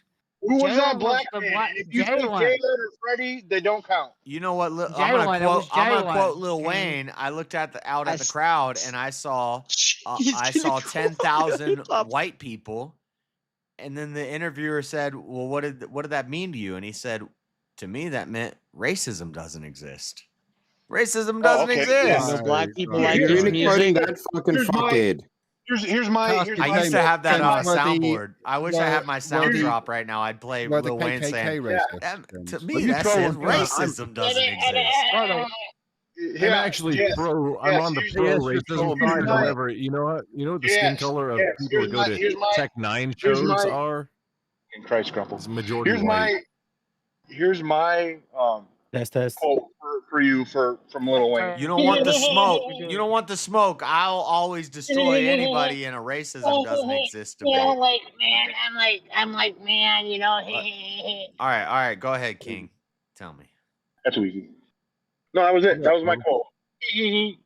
Who was that Jalen black was the man? black- And if you say Jalen. Jalen or Freddie, they don't count. You know what? I'm Jalen, gonna it was quote. I'm gonna Jalen. quote Lil Okay. Wayne. I looked at out I at the s- crowd and I saw He's I gonna saw call 10,000 up. white people, and then the interviewer said, "Well, what did that mean to you?" And he said, "To me, that meant racism doesn't exist. Racism doesn't okay. exist." No black people Right. like You're his really quoting music. that fucking Here's my- fuckhead. Here's my. I used to have that on a soundboard. I wish I had my sound the- drop right now. I'd play where the Lil Wayne KKK saying, racist "That- to things. me, Well, you that throw says them, I'm- racism doesn't exist." I'm actually pro. I'm on the pro racism side. However, you know what? You know what the skin color of people that go to Tech Nine shows are? Christ, Grumple. It's majority Here's white. my test. quote for you from Lil Wayne. You don't want the smoke. You don't want the smoke. I'll always destroy anybody in a racism doesn't exist debate. Yeah, All like man, I'm like man, you know. right. Go ahead, King. Tell me. That's easy. No, that was it. That was my quote.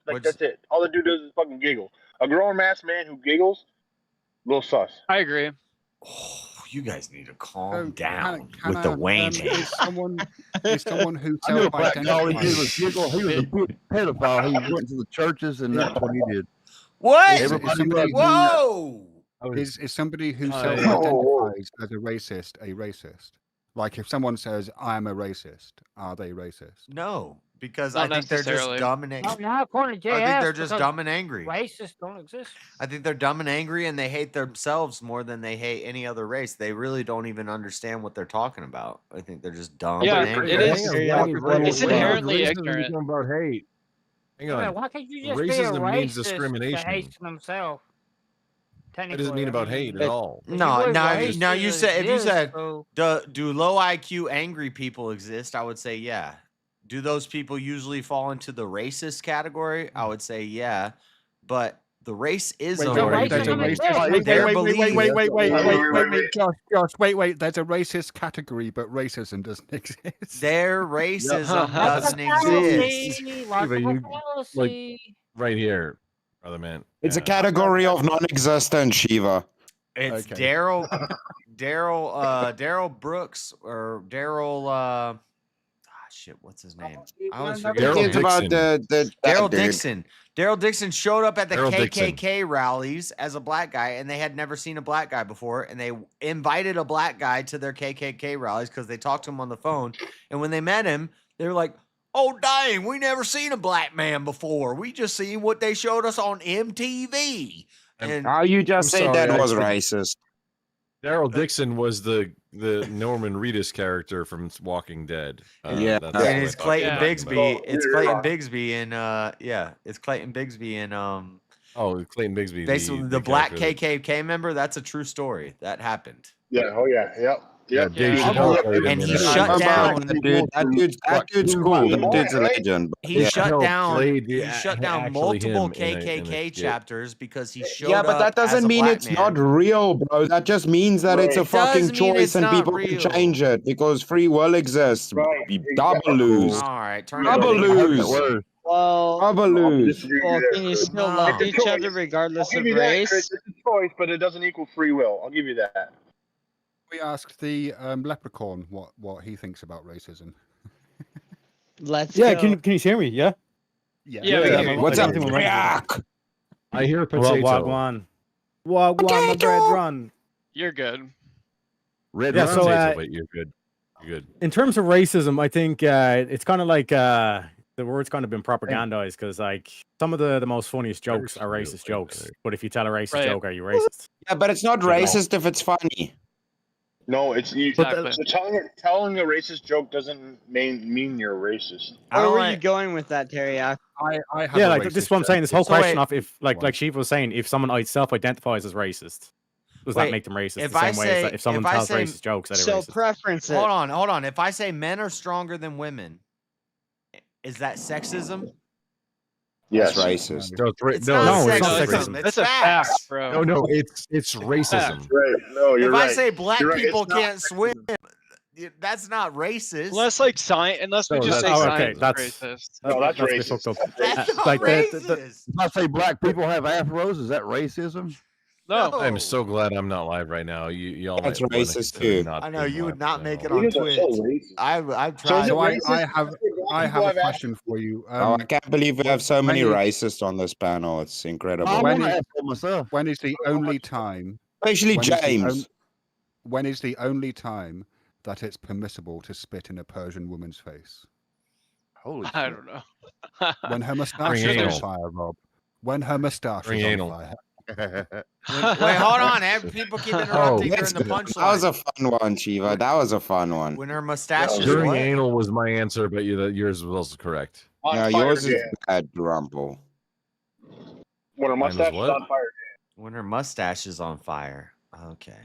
Like that's it. All the dude does is fucking giggle. A grown ass man who giggles, little sus. I agree. You guys need to calm Can with the I, Wayne is someone who I knew a black guy. All he did was self-identifies? giggle. He was a big pedophile. He went to the churches, and that's what he did. What? Everybody somebody knew Whoa! Is somebody who Oh, self-identifies as a racist? Like if someone says, "I'm a racist," are they racist? No, because Not I think they're just necessarily. dumb and angry. Not according to JS. I think they're just because dumb and angry. Racists don't exist. I think they're dumb and angry, and they hate themselves more than they hate any other race. They really don't even understand what they're talking about. I think they're just dumb Yeah, and angry. it is. It's inherently ignorant. Racism about hate. Hang Yeah, on. but why can't you just be a Racism means racist that discrimination. hates themselves? It doesn't mean about hate at all. No, now you racism said if you exists, said so- do low IQ angry people exist? I would say yeah. Do those people usually fall into the racist category? I would say yeah, but the race is Wait, already there's a racist. Josh, wait. There's a racist category, but racism doesn't exist. Their racism doesn't exist. Shiva, you, like, right here, brother man. It's a category of non-existent, Shiva. It's Okay. Daryl Brooks or Daryl. Shit, what's his name? I always forget. Daryl his name. about the Daryl dude. Dixon. Daryl Dixon showed up at the Daryl KKK Dixon. rallies as a black guy, and they had never seen a black guy before, and they invited a black guy to their KKK rallies because they talked to him on the phone. And when they met him, they were like, "Oh dang, we never seen a black man before. We just seen what they showed us on MTV." And Oh, you just I'm said sorry, that I was said- racist. Daryl Dixon was the Norman Reedus character from Walking Dead. Yeah. that's and what it's I'm Clayton talking Bigsby. about. It's Clayton Bigsby and it's Clayton Bigsby and Oh, Clayton Bigsby. basically the black KKK member. That's a true story that happened. Yeah. Oh yeah. Yep. Yeah, Dave Chappelle played him And in he it. shut down. That dude's cool. That dude's a legend. He Yeah. shut down. played He the- shut down actually multiple him in a KKK skit. chapters because he showed Yeah, but up that doesn't as a mean black it's man. not real, bro. That just means that it's a It does fucking mean choice it's and not people real. can change it because free will exists. You double lose. All right, turn it Double over. lose. Well, Double lose. well, can you still No. love It's a each choice. other regardless I'll of give you that, race? Chris. It's a choice, but it doesn't equal free will. I'll give you that. We asked the leprechaun what he thinks about racism. Let's Yeah, go. can you hear me? Yeah. Yeah, we can hear you. What's up, Everything went Yak? I hear potato. Wagwan, my bread run. You're good. Red Yeah, Rum. so, Potato, wait, you're good. You're good. In terms of racism, I think it's kind of like the word's kind of been propagandized because like some of the most funniest jokes are racist jokes. But if you tell a racist Right. joke, are you racist? Yeah, but it's not racist if it's funny. No, it's you. Exactly. So telling a racist joke doesn't mean you're racist. I Where don't were like- you going with that, Terry? I have Yeah, a like racist this is what I'm joke. saying. This whole So question wait. of if like Shiva was saying, if someone self-identifies as racist, does Wait, that make them racist? if The I same way as say- that if someone if I tells say- racist jokes, that So they're racist. preference it. Hold on. If I say men are stronger than women, is that sexism? Yes. That's racist. No, It's no, not no, it's not sexism. sexism. It's That's a facts. fact, bro. no, no, it's racism. Right. No, you're If right. I say black You're right. people It's not can't swim, that's not racist. Unless like science, unless we No, just say that's- oh, okay, science that's- is racist. No, that's a bit racist. fucked up. That's not like racist. If I say black people have afros, is that racism? No, I'm so glad I'm not live right now. Y'all That's might wanna racist, consider too. not I know being you would live not right make it now. on You guys are so Twitch. racist. I've So tried. is it So I racist have to say black I people have a have question for you. Oh, I can't believe we have so many when you- racists on this panel. It's incredible. I When want to is- ask for myself. When is the only time? Especially when is the James. When is the only time that it's permissible to spit in a Persian woman's face? Holy I shit. don't know. When her Bring moustache is on anal. fire, Rob. When her moustache Bring is on anal. fire. Wait, hold on. People keep interrupting during the That punchline. was a fun one, Shiva. That was a fun one. When her mustache is During what? anal was my answer, but yours was also correct. No, yours is bad, Rumple. When her Mine was mustache is what? on fire. When her mustache is on fire. Okay.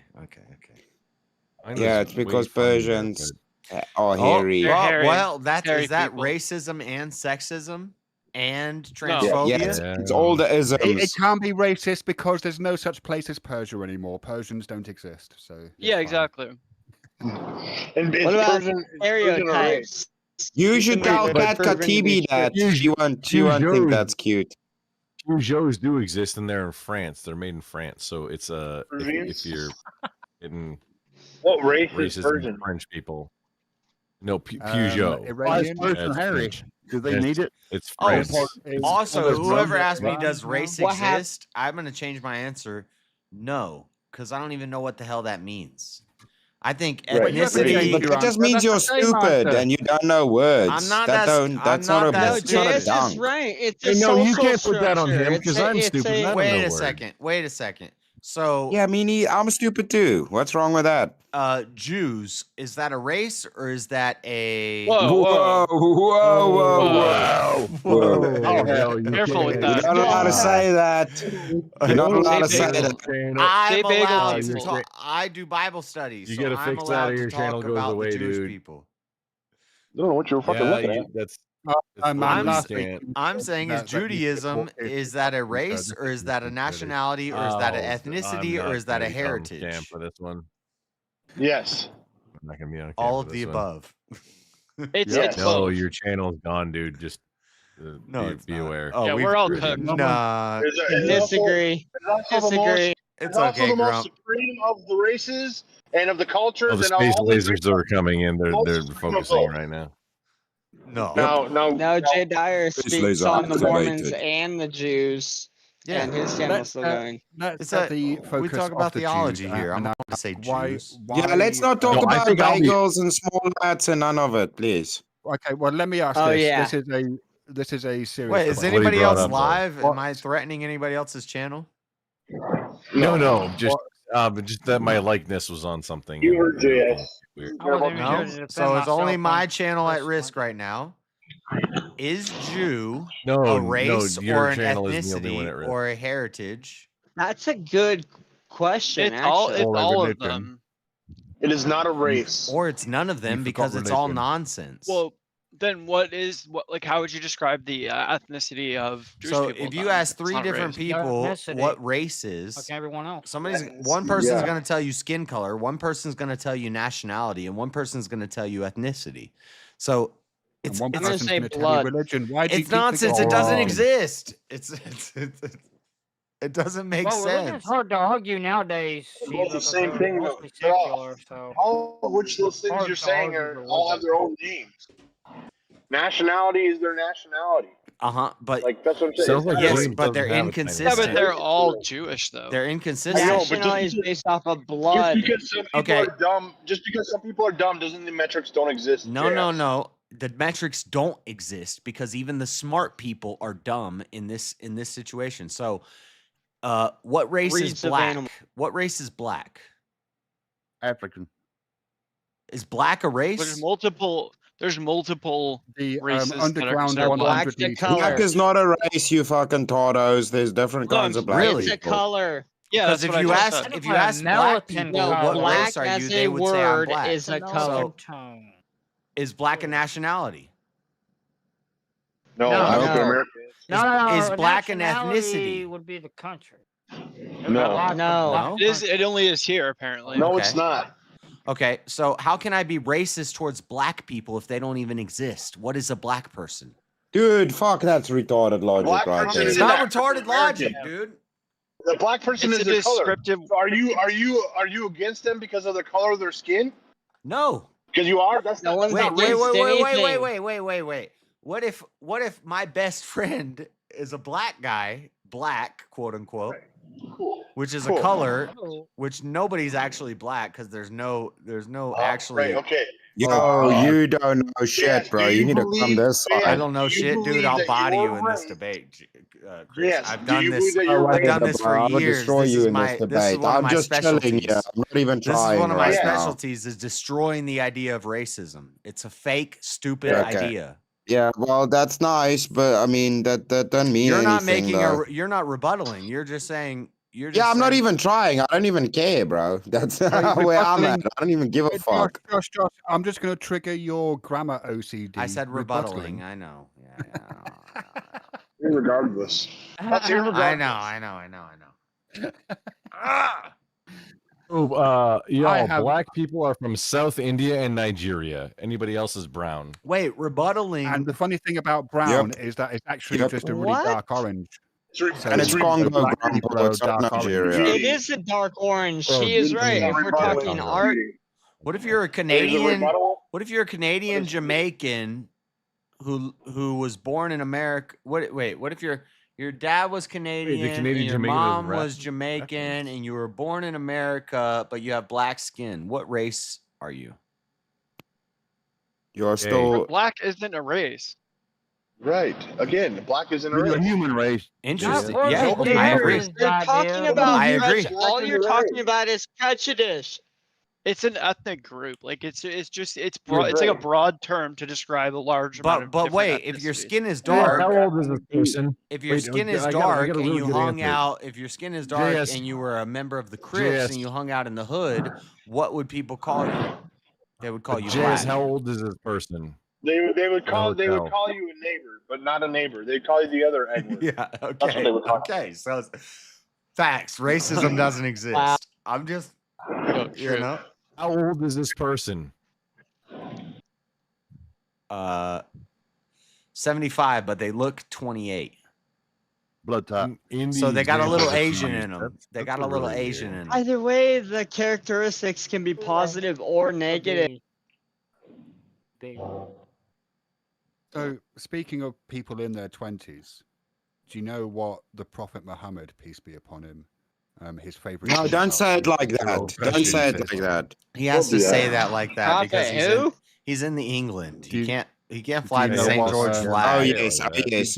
Mine Yeah, was it's because way funnier, Persians are Oh, hairy. well, Hairy is that people. racism and sexism and No. transphobia? Yeah, it's all the isms. It can't be racist because there's no such place as Persia anymore. Persians don't exist. So Yeah, it's fine. exactly. And What about Persian a race? stereotypes? You should tell But Kat proven to be Katibi that. She won't think that's cute. Peugeots do exist, and they're in France. They're made in France, so it's if Peruvians? you're getting What race is racism, Persian? French people. No, Peugeot. Iranian? Why is Persian It's hairy? French. Do they It's- need it? It's Oh, France. also, whoever asked me, brown does now? race What hap- exist? I'm going to change my answer. No, because I don't even know what the hell that means. I think Right. ethnicity. But that just means you're stupid and you don't know words. I'm not that that- don't. I'm That's not not a. that No, That's not Jay a is just dunk. right. It's a Hey, no, you social can't put that on structure. him It's because a- I'm it's stupid. a- and I don't Wait know a words. second. Wait a second. So, Yeah, I'm stupid too. What's wrong with that? Jews, is that a race or is that a? Whoa, Whoa, whoa, whoa, whoa! Oh, no, you Careful with can't. that. You're not allowed to say that. You're not allowed to Say say bagel. that. I'm Say bagel allowed to people. talk. I do Bible studies. You so gotta I'm fix allowed that or to your talk channel goes about away, the Jewish dude. people. I don't know what you're fucking Yeah, looking at. that's. I'm I'm not can't. speaking I'm saying is that you Judaism, support it. is that a So race this or is that a really- nationality or is that an Oh, ethnicity I'm or not is that gonna a be on heritage? Cam for this one. Yes. I'm not gonna be on cam All for of the this one. above. It's Yes. No, both. your channel's gone, dude. Just No, be, it's be not. aware. Oh, Yeah, we've- we're all Already. cooked. Nah, It's Disagree. also the most. Disagree. it's also okay, the most Grump. supreme of the races and of the Oh, cultures the and space all the lasers are coming in. They're Most supreme of focusing both. right now. No. No, Jay Dyer Space speaks laser on the Mormons activated. and the Jews, Yeah. and his channel's still going. Let's It's set a- the we focus talk about off the theology Jews, here. I'm and not gonna say why, Jews. Yeah, let's not talk No, I about think I'll be- bagels and small rats and none of it, please. Okay, well, let me ask Oh, this. yeah. This is a serious. Wait, is question. What he anybody brought else up, though. live? Am What- I threatening anybody else's channel? No, just but just that my likeness was on something. You and, heard you know, JS. weird. I wasn't even here to No. defend So is only myself my on channel at this risk one. right now? Is Jew No, a race no, your or an channel is the only one ethnicity at risk. or a heritage? That's a good question. It's all. Actually, It's All all of religion. them. It is not a race. Or it's none of them You because forgot it's all religion. nonsense. Well, then what is what? Like, how would you describe the ethnicity of Jewish so people? if you then? ask It's three not different race. people Ethnicity. what race is, Like everyone else. one person's Yeah. going to tell you skin color, one person's going to tell you nationality, and one person's going to tell you ethnicity. So And it's one gonna person's say gonna tell you blood. religion. Why do you it's keep nonsense. thinking It doesn't religion? exist. It doesn't make Well, religion's sense. hard to argue nowadays. They're both the because same they're thing, though. mostly They're all- secular, so All of which those things hard you're to saying argue are all have their own names. Nationality is their nationality. But Like that's what I'm saying. Sounds like yes, William but they're doesn't have a inconsistent. Yeah, but they're all Jewish though. They're I inconsistent. know, but nationality is based off of blood. just because some people Okay. are dumb, just because some people are dumb, doesn't mean the metrics don't exist. No. JS. The metrics don't exist because even the smart people are dumb in this situation. So, what race is Breeds of black? animal. What race is black? African. Is black a race? There's multiple. There's multiple The races that are underground considered black. 100 Black's a meters. color. Black is not a race, you fucking tardos. There's different No, kinds I'm of black really? It's a people. color. Yeah, Because that's if what you I just ask said. if you ask black Melatonin people No, what black race are you, as they a would say I'm word black. is a no color. tone. Is black a nationality? No, No. African No. American. Is a black an nationality ethnicity? would be the country. No. No. It is. It only is here apparently. No, Okay. it's not. Okay, so how can I be racist towards black people if they don't even exist? What is a black person? Dude, fuck, that's retarded logic Black right person there. It's is not an retarded logic, African-American. dude. The black person It's is a their color. descriptive. So are you against them because of the color of their skin? No. Because you are. That's No not, one's that's Wait, not against racist. anything. What if my best friend is a black guy, black, quote unquote, Cool. which is Cool. a color, Oh, which nobody's actually black because there's no Oh, actually. right. Okay. Yo, you don't know shit, Yes, bro. do You you need to come believe- this yes, I side. don't know do you shit, dude. believe I'll that body your you in this race- debate, Chris. Yes, I've do done you this. believe that No your way, I've done this bro. for I would years. destroy This you is in this my. This is debate. one of I'm my just chilling specialties. here. I'm not even This is trying one of my right now. specialties. Is destroying the idea of racism. It's a fake, stupid Okay. idea. Yeah, well, that's nice, but I mean that doesn't mean You're not anything, making though. you're not rebuttaling. You're just saying. You're just Yeah, I'm not saying- even trying. I don't even care, bro. That's Right, where I'm at. rebutting- I don't even give a fuck. Josh, I'm just going to trigger your grammar OCD. I said rebuttaling. I know. Regardless. That's irregardless. I know. Oh, y'all, I have- black people are from South India and Nigeria. Anybody else is brown. Wait, rebuttaling. And the funny thing about brown is that it's actually Yep. just a really What? dark orange. And it's Congo, black Grandpa. people are It's not dark orange. Nigeria. It is a dark orange. Oh, She is good right. thing. If we're talking art, What if you're a Is it Canadian? rebuttal? What if you're a Canadian Jamaican who was born in America? What if your dad was Canadian, Canadian and your Jamaican is mom rap- was Jamaican, and you were born in America, but you have black skin? What race are you? You're Gay. still. Black isn't a race. Right. Again, black isn't a You're a race. human race. Interesting. Not Yeah, according I to agree. this you're talking goddamn- about. I agree. All you're talking about is prejudice. It's an ethnic group. Like it's You're broad. It's like a right. broad term to describe a large amount of But different wait, if your ethnicities. skin is Yeah, dark, how old is this person? if your Wait, skin is I dark got a and really you good hung answer. out, if your skin is dark JS. and you were a member of the Crips and you hung out in the hood, what would people call you? They would call you JS, black. how old is this person? They would call hotel. you a neighbor, but not a neighbor. They'd call you the other N word. Yeah. That's what Okay. they would call you. Okay. So facts. Racism doesn't exist. I'm just, you true. know, How old is this person? 75, but they look 28. Blood type. So they got a little example that you Asian used, in them. that's- They that's got a little really Asian weird. in them. Either way, the characteristics can be positive or negative. So, speaking of people in their 20s, do you know what the Prophet Muhammad, peace be upon him, his favorite? No, thing don't about say it like their that. old Don't fashioned say it is? like that. He has to say that like that because Prophet he's in the England. Do you- He can't fly do the you know St. what, George oh, flag. Oh, Yeah, yes. like Oh, that. yes.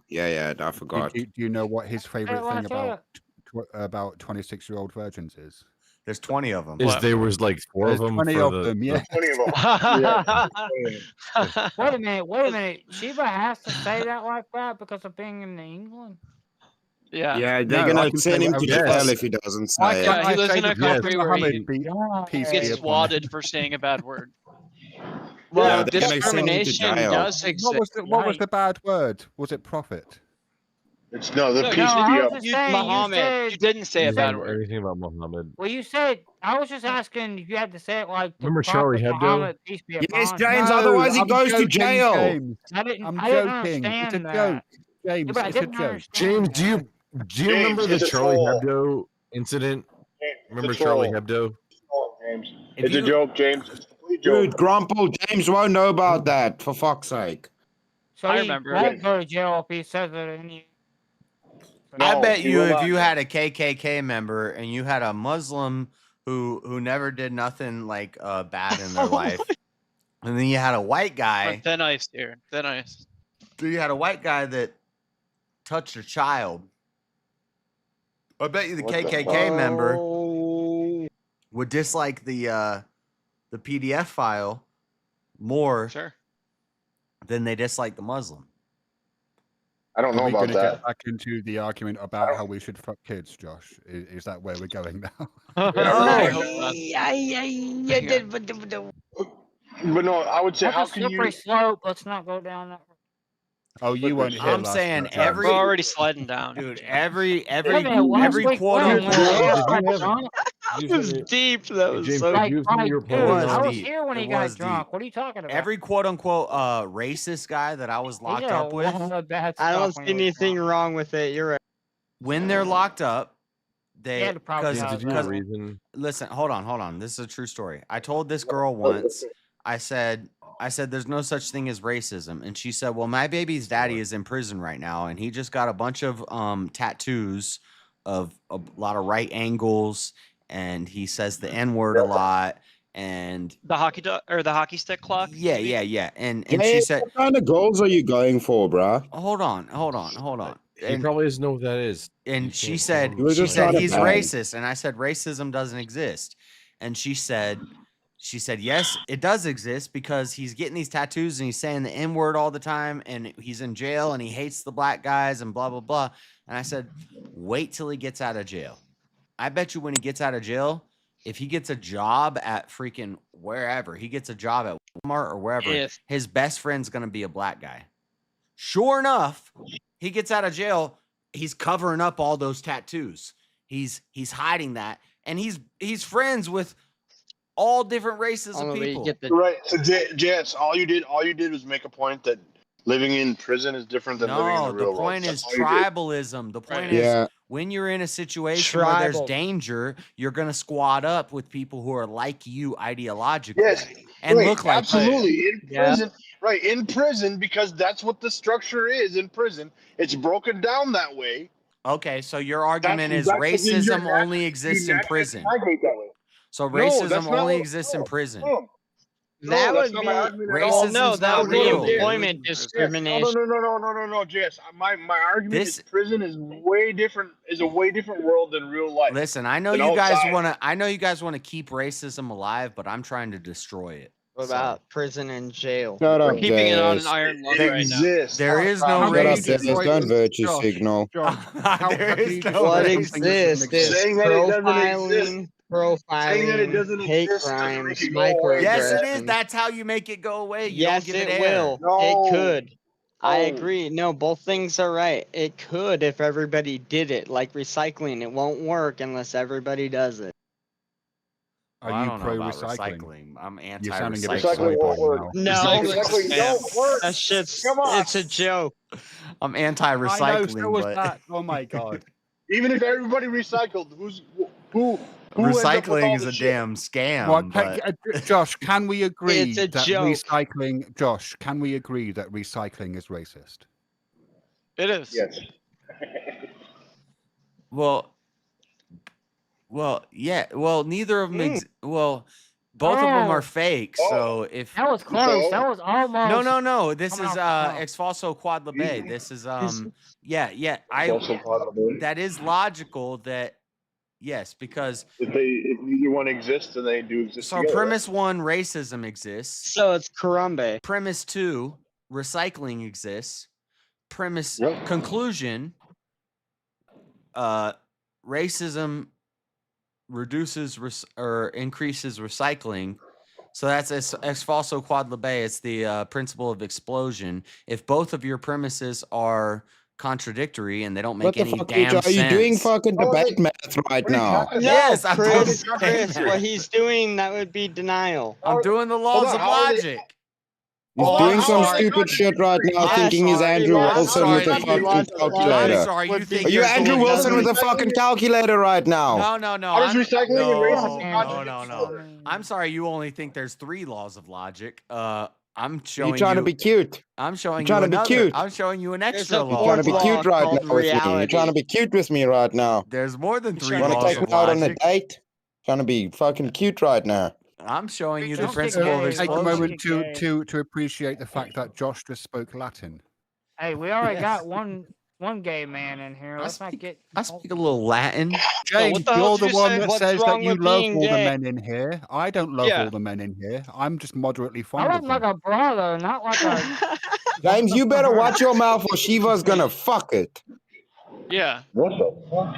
Yeah. I forgot. Do you know what his favorite Hey, thing about 26-year-old virgins is? There's 20 of them. Is there was like 4 of There's them 20 for of the, them, yeah. 20 of them. Wait a minute. Sheba has to say that like that because of being in England. Yeah. Yeah, they're No, I gonna can send say him what to I jail want. if he doesn't Why say can't it. Yeah, he I lives say in a the Prophet country where Muhammad he peace be gets upon him? swatted for saying a bad word. they're Well, gonna send him to discrimination jail. does exist. What was the bad word? Was it prophet? It's no, the No, peace No, I be was up. just You, saying. Muhammad, You didn't say a you bad know word. anything about Muhammad? Well, you said I was just asking if you had to say it like the Remember Charlie Prophet Hebdo? Muhammad, peace be upon Yes, him. James. No, Otherwise, he I'm goes to joking, jail. James. I didn't I'm joking. joking. It's a understand that. joke. James, Yeah, but I it's a didn't joke. understand James, do you James, remember the it's a Charlie troll. Hebdo incident? It's Remember a Charlie troll. Hebdo? Oh, James. If It's a you- joke, James. It's a complete joke. Dude, Grumple, James won't know about that, for fuck's sake. So I he remember. won't go to jail if he says it. And I No, bet he you will if not you go. had a KKK member and you had a Muslim who never did nothing like bad in their life, and then you had a white guy, Thin ice here. Thin ice. you had a white guy that touched a child. I bet you the What the KKK member Oh, would dislike the PDF file more Sure. than they dislike the Muslim. I don't Are know we about going to that. get back into the argument about how we should fuck kids, Josh? Is that where we're going now? I hope not. But no, I would say, that's how a can you? slippery slope. Let's not go down that. Oh, you weren't here I'm last saying week, every We're already sliding down. dude, every Wait a minute, last every week quote when unquote. AI got Did you have- drunk? did that you was say- deep. That was James, so. did Like, you have your dude, point was I was deep. here when It he got was drunk. deep. What are you talking about? Every quote unquote racist guy that I was He locked did a up with, lot of bad I don't stuff when see he was anything drunk. wrong with it. You're right. when they're locked up, they had to probably because have James, did you have a that. reason? listen, hold on. This is a true story. I told this girl once. I said there's no such thing as racism, and she said, well, my baby's daddy is in prison right now, and he just got a bunch of tattoos of a lot of right angles, and he says the N-word a lot, and The hockey stick clock. yeah, maybe? yeah. And Hey, she said, what kind of goals are you going for, bruh? hold on. He probably doesn't know what that is. You And she can't said, tell You were him. just trying to he's bang. racist. And I said, racism doesn't exist. And she said, yes, it does exist because he's getting these tattoos and he's saying the N word all the time and he's in jail and he hates the black guys and blah, blah, blah. And I said, wait till he gets out of jail. I bet you when he gets out of jail, if he gets a job at freaking wherever, he gets a job at Walmart or wherever, his best friend's going to be a black guy. Sure enough, he gets out of jail. He's covering up all those tattoos. He's hiding that. And he's friends with all different races of people. Right. So JS, all you did was make a point that living in prison is different than living in the real world. The point is That's all you did. tribalism. The point is when you're in a situation where there's danger, you're going to squad up with people who are like you ideologically and look like absolutely you. in prison. Right, in prison, because that's what the structure is in prison. It's broken down that way. Okay, so your argument is that's what racism you're only exists in prison. That way. So No, racism that's not only what- exists in prison. No, That that's would not be my argument at all. Racism's that not would be real. employment discrimination. No, JS. My argument is prison is way different. Is a way different world than real life. Listen, I know than you guys outside. want to keep racism alive, but I'm trying to destroy it. What about prison and jail? Shut We're up, keeping it on an Jess. iron lung It right now. exists. There is no Shut up, racism. Jess. Don't virtue Josh, signal. There is no What racism. exists is Saying that it doesn't profiling, Saying that it doesn't hate exist doesn't crimes, make it go away. Yes, it is. microaggressions. That's how you make it go away. You Yes, don't give it it will. air. It could. I No. agree. No, both things are right. It could if everybody did it. Like recycling, it won't work unless everybody does it. Are Well, I you don't know pro about recycling? recycling. I'm You're sounding a bit Recycling won't work. now. No, Recycling don't work. that shit's Come on. it's a joke. I'm I know, so anti-recycling, was but that. Oh my god. Even if everybody recycled, who ends up with recycling all is the a shit? damn scam. Well, but Josh, can we agree It's a that joke. recycling? Josh, can we agree that recycling is racist? It is. Yes. well, yeah. Well, neither of them. Well, both of them are fake. So if That was close. That was almost. no. This coming is off the top. ex falso quad labe. This is yeah. Also part of it. That is logical. That yes, because If neither one exists, then they do exist so together. premise one, racism exists. So it's Karambe. Premise two, recycling exists. Premise conclusion, racism reduces or increases recycling. So that's ex falso quad labe. It's the principle of explosion. If both of your premises are contradictory and they don't make What the any fuck damn are you doing? sense. Fucking debate math right now. No, Yes, I'm Chris, doing Chris, that. what he's doing, that would be denial. I'm doing the laws on, of how are they- logic. He's Oh, doing I'm some sorry. stupid shit right now, I'm thinking he's sorry. Andrew I'm Wilson with a sorry. fucking I'm calculator. sorry. You think Are you there's Andrew only Wilson with a recycling? fucking calculator right now? No. How does recycling and racism No. I'm sorry. You only think there's 3 laws of logic. I'm showing You're trying to be cute. I'm showing You're you trying to be another. cute. I'm showing you an There's extra a law. You're trying to fourth be law cute right called now with me. You're reality. trying to be cute with me right now. There's more than 3 You want to laws take of me out on a logic. date? Trying to be fucking cute right now. I'm showing you the Don't get principle of gay. Take a explosion. moment Gay. to appreciate the fact that Josh just spoke Latin. Hey, we already Yes. got one gay man in here. Let's not get. I speak a little Latin. James, what the hell you're did the you one say? that What's says that wrong you with love being all the gay? men in here. I don't love Yeah. all the men in here. I'm just moderately I fond look of like them. a brother, not like a. James, you better watch your mouth or Shiva's gonna fuck it. Yeah. What the fuck?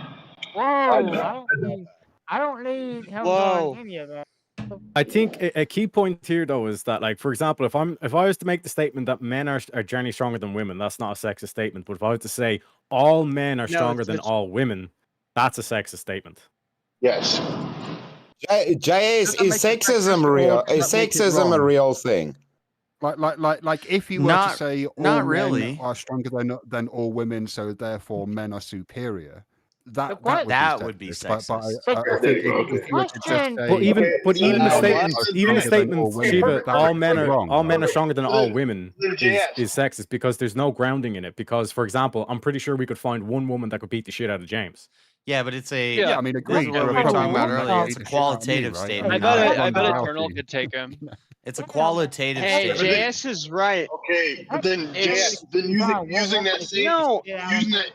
Whoa! I don't need him Whoa. doing any of that. I think a key point here, though, is that, like, for example, if I was to make the statement that men are generally stronger than women, that's not a sexist statement. But if I was to say all men are No, stronger it's than all women, that's a sexist statement. Yes. JS, Doesn't is make it sexism sexist, or real? does Is that make it sexism a wrong? real thing? Like if you were Not- to say all not men really. are stronger than all women, so therefore men are superior. That what? That would be sexist. But sexist. I think if you were to just Question. say, But even the so statement, what? even the Stronger than all statement, women, Shiva, that all would men be are wrong. stronger than all women JS. is sexist because there's no grounding in it. Because, for example, I'm pretty sure we could find one woman that could beat the shit out of James. Yeah, but it's a Yeah, I mean, this agreed. is what You're we were talking about appropriate earlier. It's a leadership, qualitative right? statement, I not bet a I bet not. Eternal could take him. It's a qualitative Hey, statement. JS is right. Okay, but then It's using that same no. using that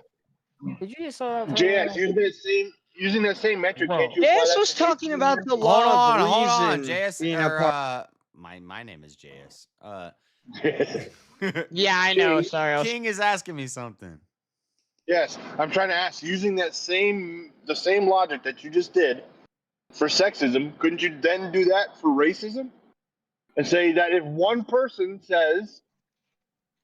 Did you just say that? JX using that same metric, can't you apply JS that was to talking about the Hold law of on, reason JS being a or part. my name is JS. Yeah, I know. King. Sorry, I was King is asking me something. Yes, I'm trying to ask, using the same logic that you just did for sexism, couldn't you then do that for racism? And say that if one person says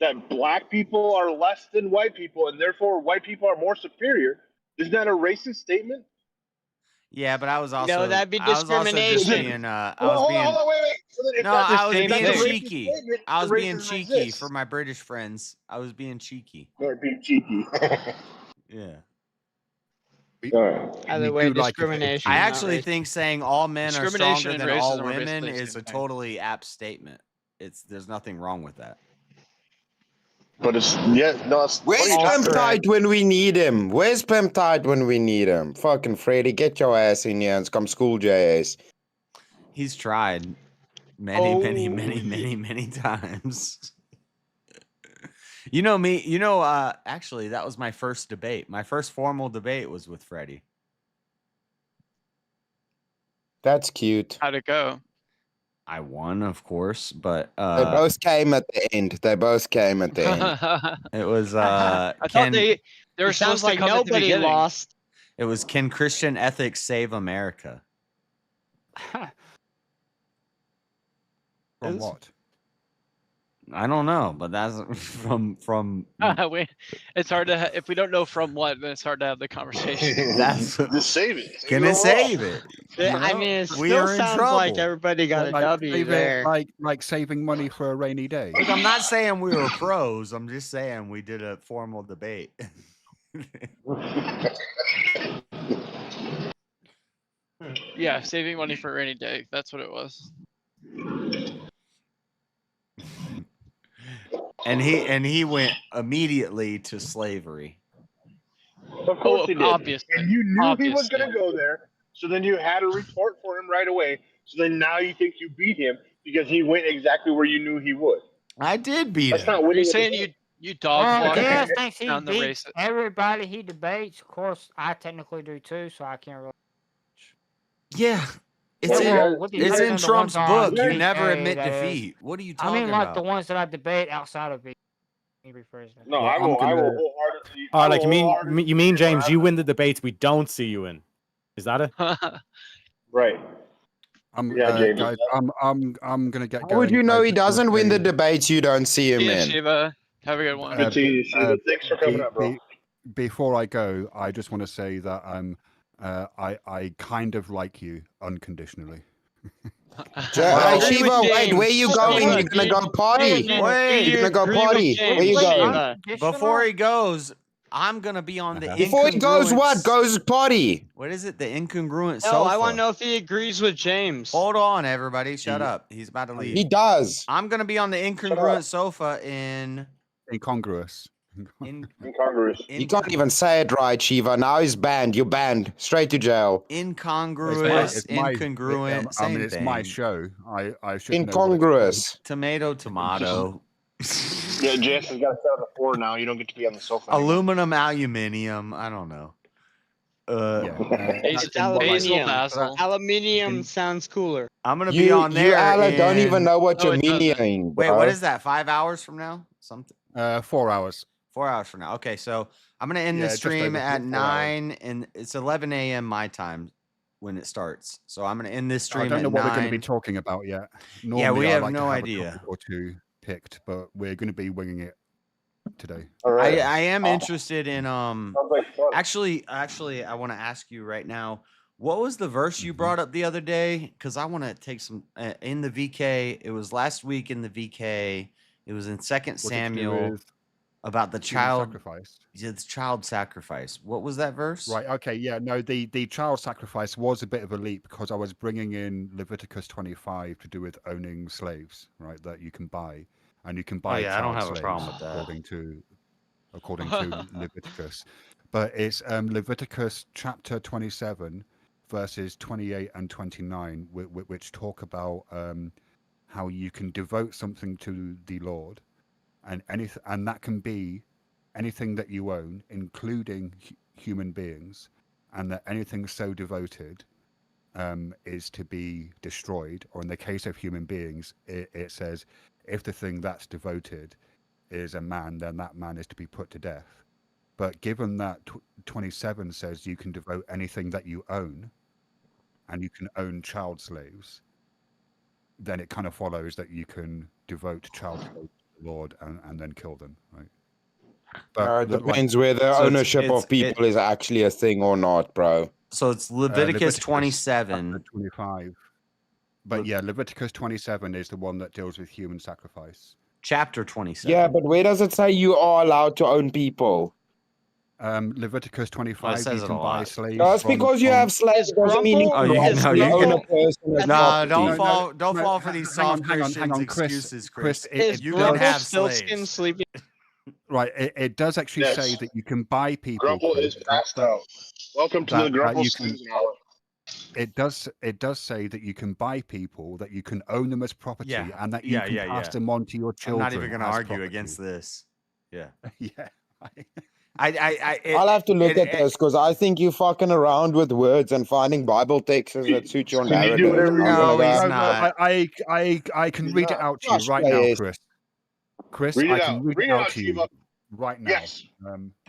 that black people are less than white people and therefore white people are more superior, isn't that a racist statement? Yeah, but I was also no, that'd be I was also just discrimination. being wait. So then if No, that's I was same being thing. cheeky. I was being racism cheeky exists. for my British friends. I was being cheeky. Or being cheeky. Yeah. Either way, discrimination. I not actually racism. think saying all men are Discrimination stronger and than all racism are women basically the is same a thing. totally apt statement. There's nothing wrong with that. But it's it's Where's Pimp Tight when we need him? Where's Pimp Tight when we need him? Fucking Freddy, get your ass in here and come school JS. He's tried many times. You know me, actually that was my first debate. My first formal debate was with Freddie. That's cute. How'd it go? I won, of course, but They both came at the end. It was I thought can they were It sounds supposed to like come at the nobody beginning. lost. it was can Christian ethics save America? From what? I don't know, but that's from It's hard to if we don't know from what, then it's hard to have the conversation. that's just save it. Can it save it? I mean, it We still are in sounds like trouble. everybody got a W save it, there. like saving money for a rainy day. Look, I'm not saying we were pros. I'm just saying we did a formal debate. Yeah, saving money for a rainy day. That's what it was. And he went immediately to slavery. Of course he did. Obviously. And you knew he was Obviously. going to go there, so then you had a retort for him right away. So then now you think you beat him because he went exactly where you knew he would. I did beat That's him. not Are winning. you saying you dog walked JS thinks he down the race? beats everybody he debates. Of course, I technically do too, so I can't really. Yeah. It's It's in Trump's book. You never admit that is. defeat. What are you I talking mean, like about? the ones that I debate outside of it. Let me rephrase that. No, Well, I I'm will gonna- wholeheartedly. Oh, I like will you wholeheartedly mean say what James, you win the debates we don't see you in. Is that it? Right. James. Guys, I'm gonna get How going. would you know I he just wanna doesn't win the say, debates you don't see him See ya, in? Shiva. Have a good one. Good seeing you, Shiva. Thanks for coming up, bro. Before I go, I just want to say that I kind of like you unconditionally. Hey, Shiva, wait, where you going? You're gonna go party. You're gonna go party. Where you going? Before he goes, I'm gonna be on the Before he goes, what? Goes party. What is it? The incongruent No, sofa. I want to know if he agrees with James. Hold on, everybody. Shut up. He's about to leave. He does. I'm gonna be on the incongruent sofa in Incongruous. Incongruous. You can't even say it right, Shiva. Now he's banned. You're banned. Straight to jail. incongruous, incongruent. I mean, same it's my thing. show. I should Incongruous. Tomato, tomato. Yeah, Jess has got to sit on the floor now. You don't get to be on the sofa. anymore. Aluminum, aluminium. I don't know. It's aluminium. Aluminium sounds cooler. I'm gonna You, be on there. you Ala, don't even in- know what No, you're it doesn't. meaning. Wait, bro. what is that? 5 hours from now? Something. 4 hours. 4 hours from now. Okay, so I'm gonna end Yeah, the just stream over at 4 hours. 9, and it's 11 a.m. my time when it starts. So I'm gonna end this I stream don't know at what 9. we're going to be talking about yet. Yeah, Normally, we I have like to no have idea. a topic or two picked, but we're going to be winging it today. I am interested in like fun. actually I want to ask you right now, what was the verse you brought up the other day? Because I want to take some in the VK. It was last week in the VK. It was in Second Samuel about the human child sacrifice. Yeah, the child sacrifice. What was that verse? Right. Okay. Yeah. No. The child sacrifice was a bit of a leap because I was bringing in Leviticus 25 to do with owning slaves, right? That you can buy, and you can buy. yeah, I don't child have a problem slaves with that. according to Leviticus. but it's Leviticus chapter 27, verses 28 and 29, which talk about how you can devote something to the Lord, and that can be anything that you own, including human beings, and that anything so devoted is to be destroyed. Or in the case of human beings, it says, if the thing that's devoted is a man, then that man is to be put to death. But given that 27 says you can devote anything that you own, and you can own child slaves, then it kind of follows that you can devote child slaves to the Lord and then kill them, right? It depends whether ownership of people is actually a thing or not, bro. So it's Leviticus 27. chapter 25. But yeah, Leviticus 27 is the one that deals with human sacrifice. Chapter 27. Yeah, but where does it say you are allowed to own people? Leviticus 25, you can buy slaves. Just because you have slaves doesn't mean you can own a person as property. Don't fall for these soft Christians excuses, Chris. Is You can have Stillskin slaves. sleeping? Right, it does actually say that you can buy people. Grumble is passed out. Welcome to the Grumble Season Hour. It does say that you can buy people, that you can own them as property, and that you can pass them on to your children. I'm not even going to as argue property. against this. Yeah. Yeah. I'll have to look at this because I think you're fucking around with words and finding Bible texts that suit your narrative. I can read it out to you right now, Chris. Chris, Read it I can out. read Read it it out out, to you Shiva. right now. Yes.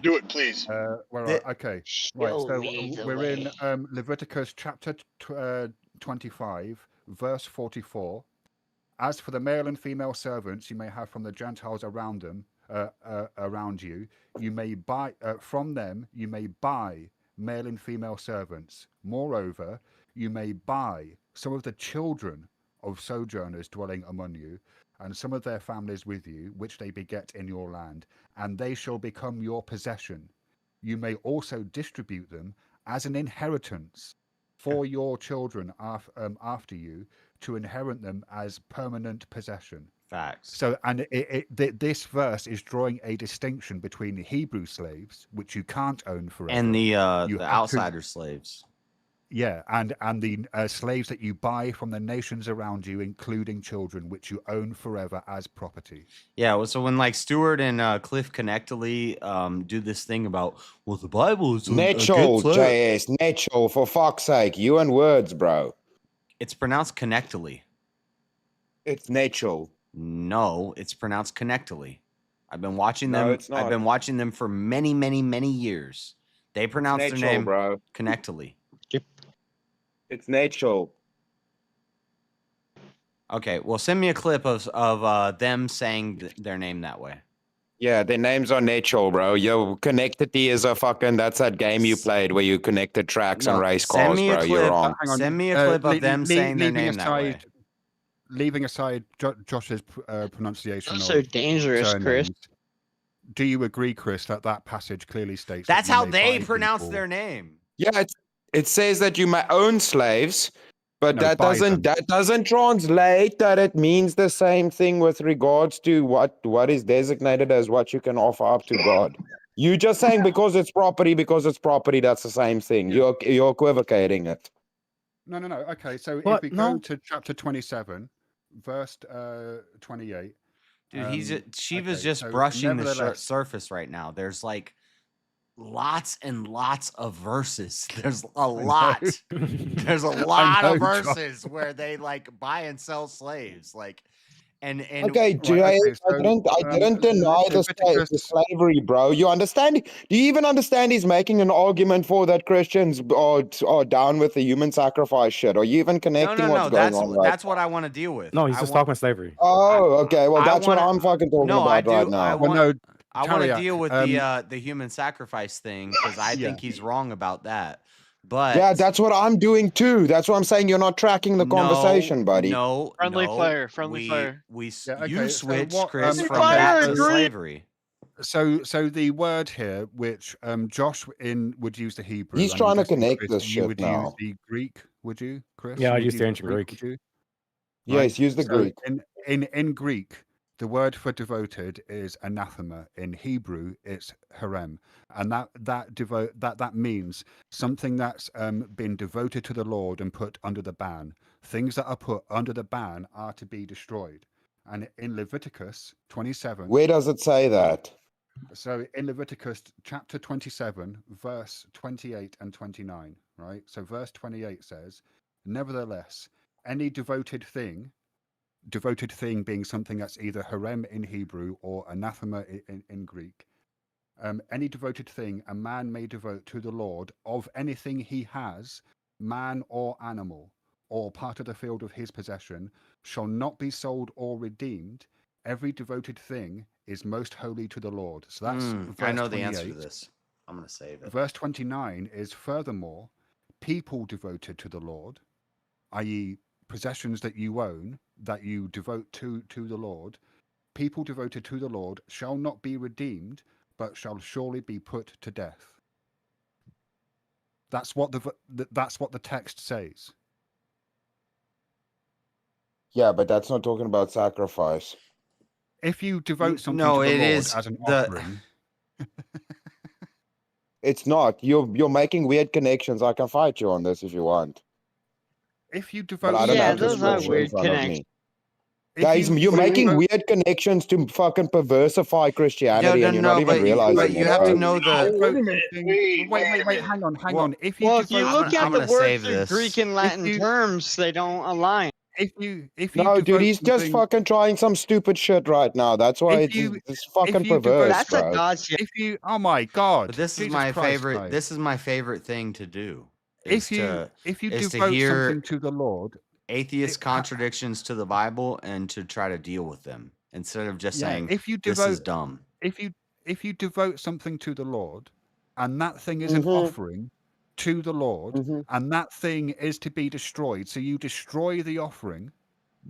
Do it, please. Okay. Right. So we're in Leviticus chapter 25, verse 44. As for the male and female servants you may have from the Gentiles around them, around you, you may buy from them. You may buy male and female servants. Moreover, you may buy some of the children of sojourners dwelling among you, and some of their families with you, which they beget in your land, and they shall become your possession. You may also distribute them as an inheritance for your children after you, to inherit them as permanent possession. Facts. So, and this verse is drawing a distinction between the Hebrew slaves, which you can't own forever, And the You have to- outsider slaves. Yeah, and the slaves that you buy from the nations around you, including children, which you own forever as property. Yeah, well, so when like Stewart and Cliff Connectly do this thing about, well, the Bible is Natural, JS, natural, for fuck's sake. You and words, bro. It's pronounced Connectly. It's natural. No, it's pronounced Connectly. I've been watching No, them. it's not. I've been watching them for many, many, many years. They pronounce their natural, name bro. Connectly. It's natural. Okay, well, send me a clip of them saying their name that way. Yeah, their names are natural, bro. Yo, Connectity is a fucking, that's that game you played where you connected tracks and race send cars, me a bro. You're clip. wrong. Hang on. Send me a clip of them saying their name that way. Leaving aside Josh's pronunciation. That's so dangerous, Chris. Do you agree, Chris, that passage clearly states That's that you how may they buy pronounce people- their name. Yeah, it says that you may own slaves, but No, that buy them. doesn't translate that it means the same thing with regards to what is designated as what you can offer up to God. You just saying because it's property, that's the same thing. You're equivocating it. No. Okay, so What? if we No. go to chapter 27, verse 28. Dude, Shiva's okay, just so brushing the nevertheless- surface right now. There's like lots and lots of verses. There's a lot. There's a lot of know, Josh. verses where they like buy and sell slaves. Like, and Okay, Jay, I didn't deny the slavery, bro. You understand? Do you even understand he's making an argument for that Christians are down with the human sacrifice shit? Are you even connecting what's going on right that's what I want to deal with. No, he's I just want- talking about slavery. Oh, okay. Well, I that's what wanna- I'm fucking talking No, I about right do. now. I Well, want. no, I want to Tariq, deal with the human sacrifice thing because I think he's wrong about that. But Yeah, that's what I'm doing too. That's what I'm saying. You're not tracking the conversation, buddy. No, Friendly no, fire, friendly fire. We Yeah, okay, you so switched what, Chris um, from okay, that so- to slavery. So the word here, which Josh would use the Hebrew. He's and trying I'm to guessing, connect Chris, this you shit would now. use the Greek, would you, Chris? Yeah, You I would use the use ancient Greek. would you? Yes, use the So Greek. In Greek, The word for devoted is anathema. In Hebrew, it's harem, and that means something that's been devoted to the Lord and put under the ban. Things that are put under the ban are to be destroyed. And in Leviticus 27, Where does it say that? so in Leviticus chapter 27, verse 28 and 29, right? So verse 28 says, "Nevertheless, any devoted thing being something that's either harem in Hebrew or anathema in Greek, any devoted thing a man may devote to the Lord of anything he has, man or animal, or part of the field of his possession, shall not be sold or redeemed. Every devoted thing is most holy to the Lord." So that's verse I know the answer to 28. this. I'm going to save it. Verse 29 is furthermore, people devoted to the Lord, i.e., possessions that you own, that you devote to the Lord, people devoted to the Lord shall not be redeemed, but shall surely be put to death. That's what the text says. Yeah, but that's not talking about sacrifice. If you devote something No, to the it Lord is as an the. offering, It's not. You're making weird connections. I can fight you on this if you want. if you But devote I don't Yeah, have the those are scripture in weird front of connections. me. Guys, you're making weird connections to fucking perversify Christianity, and you're not even realizing you it, have to bro. know the. Wait, hang on. If you Well, if you devote look something, at the gonna words save in this. Greek and Latin terms, they don't align. if you No, dude, devote he's just something, fucking trying some stupid shit right now. That's why it's fucking you devote, perverse, That's a bro. gotcha. if you, oh my God, But this is Jesus my Christ, favorite. guys. This is my favorite thing to do. If you devote hear something to the Lord, atheist contradictions to the Bible and to try to deal with them instead of just saying if you this is devote, dumb. if you devote something to the Lord, and that thing is an Mm-hmm. offering to the Lord, and that thing is to be destroyed, so you destroy the offering.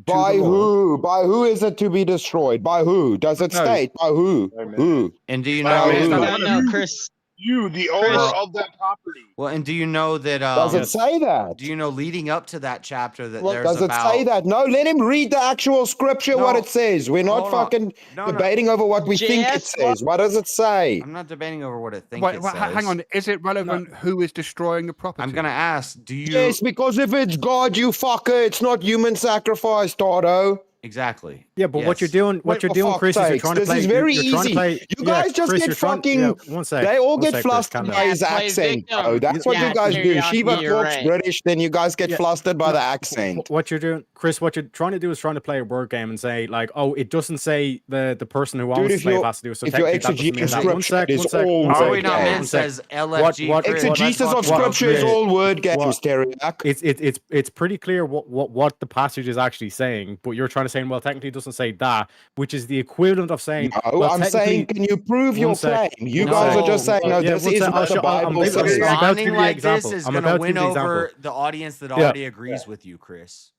By to the Lord. who? By who is it to be destroyed? By who? Does it No. state? By who? Who? And do you By know? who? No, Chris. You, the owner Well- of that property. Well, and do you know that? Does it say that? Do you know leading up to that chapter that Well, there's Does it about? say that? No, let him read the actual scripture, what No, it says. We're not hold on. fucking No. debating over what we think it JS, says. What does it say? I'm not debating over what it thinks Wait, it wait, says. hang on. Is it relevant who is destroying the property? I'm gonna ask. Do you? Yes, because if it's God, you fucker, it's not human sacrifice, Tardo. Exactly. Yeah, but what you're doing, For fuck's Chris, is you're sakes, trying to this play. is very you're trying to easy. play. You guys just Chris, get you're trying, fucking. yeah, one sec. They all one get sec, Chris, flustered calm by down. his Yeah, play accent, bro. victim. That's what Yeah, you guys do. teriyaki, Shiva you're talks right. British, then you guys get flustered by the accent. What you're doing, Chris, what you're trying to do is trying to play a word game and say like, oh, it doesn't say the person who owns Dude, the if slave you're has to do it. So if you're technically that doesn't mean exegeting that. One scripture, sec, it is all Are we word not men games. says LFG? Chris, Exegesis of let's fucking scripture is agree. all word games, Teriak. It's pretty clear what the passage is actually saying, but you're trying to say, well, technically it doesn't say that, which is the equivalent of saying, No, well, I'm saying, can you prove your claim? You No. guys are just saying, no, Yeah, this one is sec, what the Bible I'm says. about to give you the like this example. is I'm gonna about to win give you the over example. the audience that Yeah. already agrees with you, Chris.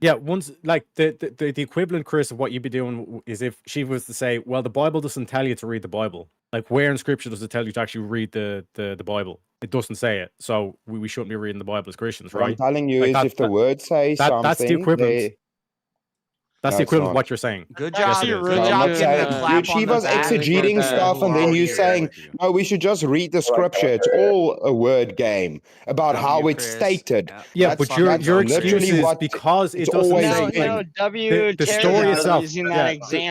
Yeah, once like the equivalent, Chris, of what you'd be doing is if she was to say, well, the Bible doesn't tell you to read the Bible. Like, where in Scripture does it tell you to actually read the Bible? It doesn't say it, so we shouldn't be reading the Bible as Christians, What I'm right? telling you Like is, if the word says something, that's the equivalent. That's No, the it's equivalent of not. what you're saying. Good Yes, job. it is. Good No, I'm job not getting saying, the clap dude, on the Shiva's back for exegeting the stuff, people and who then you already agree saying, with you. no, we should just read the scripture. It's all a word game about Love how you, it's Chris. stated. Yeah, That's but your literally excuse is what because it's it doesn't always say been. No, W. the Terry story was itself. using that Yeah, example.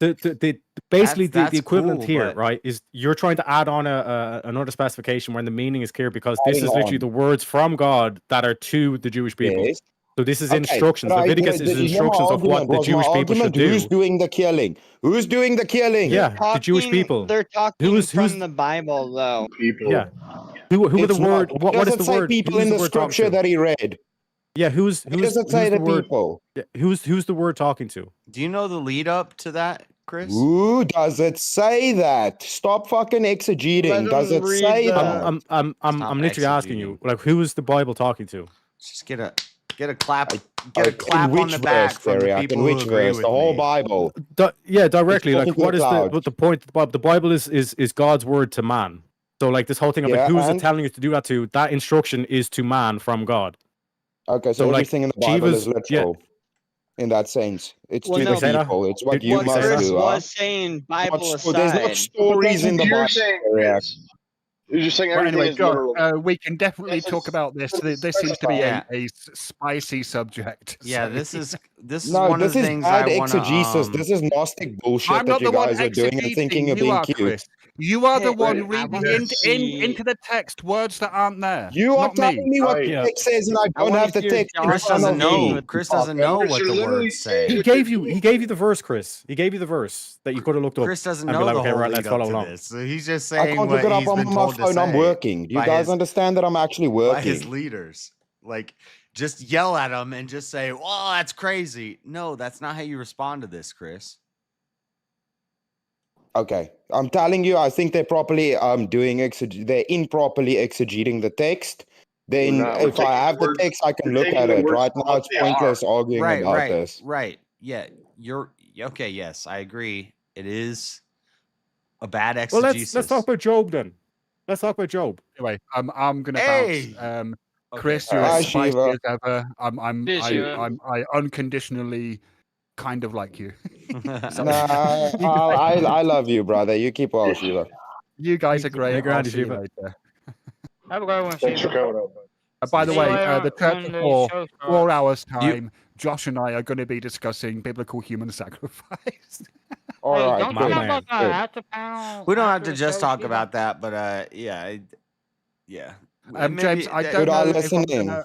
the basically the That's equivalent cool, here, but- right, is you're trying to add on another specification where the meaning is clear because this Adding is literally on. the words from God that are to the Jewish people. Yes. So this is Okay, instructions. but Leviticus is did you hear my instructions of what argument? the Was my Jewish people should argument who's do. doing the killing? Who's doing the killing? Yeah, the Jewish people. They're talking Who's from the Bible, though. yeah? Who are the It's not. word? Why What does is it the say word? people Who's in the the word talking scripture to? that he read? Yeah, who's Why does it say the the word? people? Yeah, who's the word talking to? Do you know the lead up to that, Chris? Who does it say that? Stop fucking exegeting. Does it say that? I'm literally asking you, like, who is the Bible talking to? Just get a clap. Get a In clap on which the verse, back from the Theriak? people In who which agree verse? with The whole me. Bible. Yeah, directly. Like, talking to the what is clouds. the point of the Bible? The Bible is God's word to man. So, like, this whole thing of like, Yeah, who's it and? telling you to do that to? That instruction is to man from God. Okay, so like, everything in the Bible is Shiva's, yeah, literal. in that sense. It's Well, to no, the people. It's what you what must Chris do. Huh? was saying, Bible There's not aside. stories in the You're Bible. saying Correct. Chris. You're just saying Well, everything anyway, is Josh, literal. we can definitely Yes, talk it's about this. This seems to be specified. a spicy subject. Yeah, so- this is No, one of this the is things I bad want to exegesis. This is Gnostic bullshit I'm that not you the one guys are doing and thinking exegeting. you're You being are, cute. Chris. You are the Hey, one I reading wanna see- into the text words that aren't there. You are not telling me what Right. the text says, and I I don't wanna have the hear text in Josh Chris front doesn't of know. me. Chris doesn't know what You're the literally words say. saying He gave you the verse, Chris. He gave you the verse that you could have looked up. Chris doesn't and be know like, the okay, whole right, lead let's up follow to along. this. So he's just I saying can't look what it up he's on been my told to phone. I'm say working. Do you by guys his understand that I'm actually by his working? leaders. Like, just yell at them and just say, "Well, that's crazy." No, that's not how you respond to this, Chris. Okay, I'm telling you, I think they're properly they're improperly exegeting the text. Then not. We're if I taking have the the words- text, I can we're look taking at the it. words Right for now, what it's they pointless arguing about this. Right. Yeah, you're okay. Yes, I agree. It is a bad Well, exegesis. let's talk about Job then. Let's talk about Job. Anyway, I'm gonna Hey! bounce. Okay. Chris, you're Hi, as spicy Shiva. as ever. Cheers, Shiva. I unconditionally kind of like you. So, Nah, you, guys, I love you, brother. You keep well, Shiva. you guys are great. Hey, I'll Grandy see you Shiva. later. Have a good one, Thanks for Shiva. coming up. By the See you way, later the Church when of the Four, show 4 starts. hours time, Josh and I are going to be discussing biblical human sacrifice. All Hey, right, don't my you good. have man. like Good. a after panel? We don't have after to the just show, talk Shiva? about that, but yeah. James, I don't Good, know I'll if I'm listen gonna,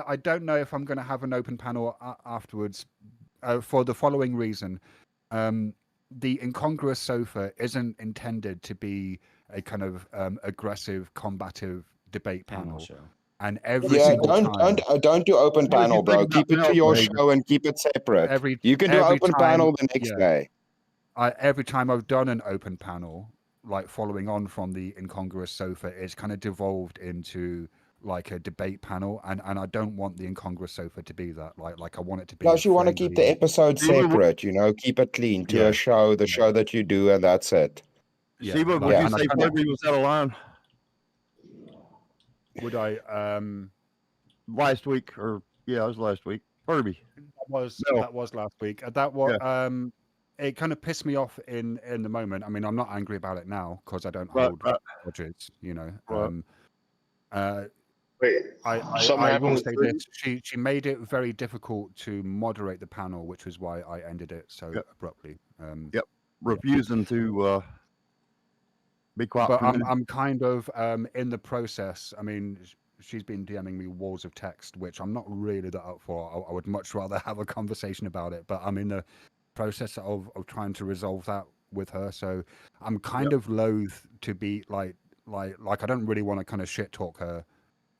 I don't know if I'm going to have an open panel afterwards for the following reason. The incongruous sofa isn't intended to be a kind of aggressive, combative debate panel. show. And every Yeah, single time, don't do open Well, you panel, think bro. about Keep it to now, your Wade, show and keep it separate. You can do every open time, panel the next yeah. day. Every time I've done an open panel, like following on from the incongruous sofa, it's kind of devolved into like a debate panel, and I don't want the incongruous sofa to be that. Like I want it to be. Plus, you want to keep the episode separate. Keep it clean to Yeah. a show, the show that you do, and that's it. Yeah, Shiva, like, would you and I say kinda- February was out of line? Would I? Last week, or yeah, it was last week. Furby. That was last week. That was it. Kind of pissed me off in the moment. I mean, I'm not angry about it now because I don't hold grudges. Wait, something I happened will with say Furby? this: she made it very difficult to moderate the panel, which is why I ended it so abruptly. Refusing to be quiet. But for a minute. I'm kind of in the process. I mean, she's been DMing me walls of text, which I'm not really that up for. I would much rather have a conversation about it, but I'm in the process of trying to resolve that with her. So I'm kind of loath to be like I don't really want to kind of shit talk her.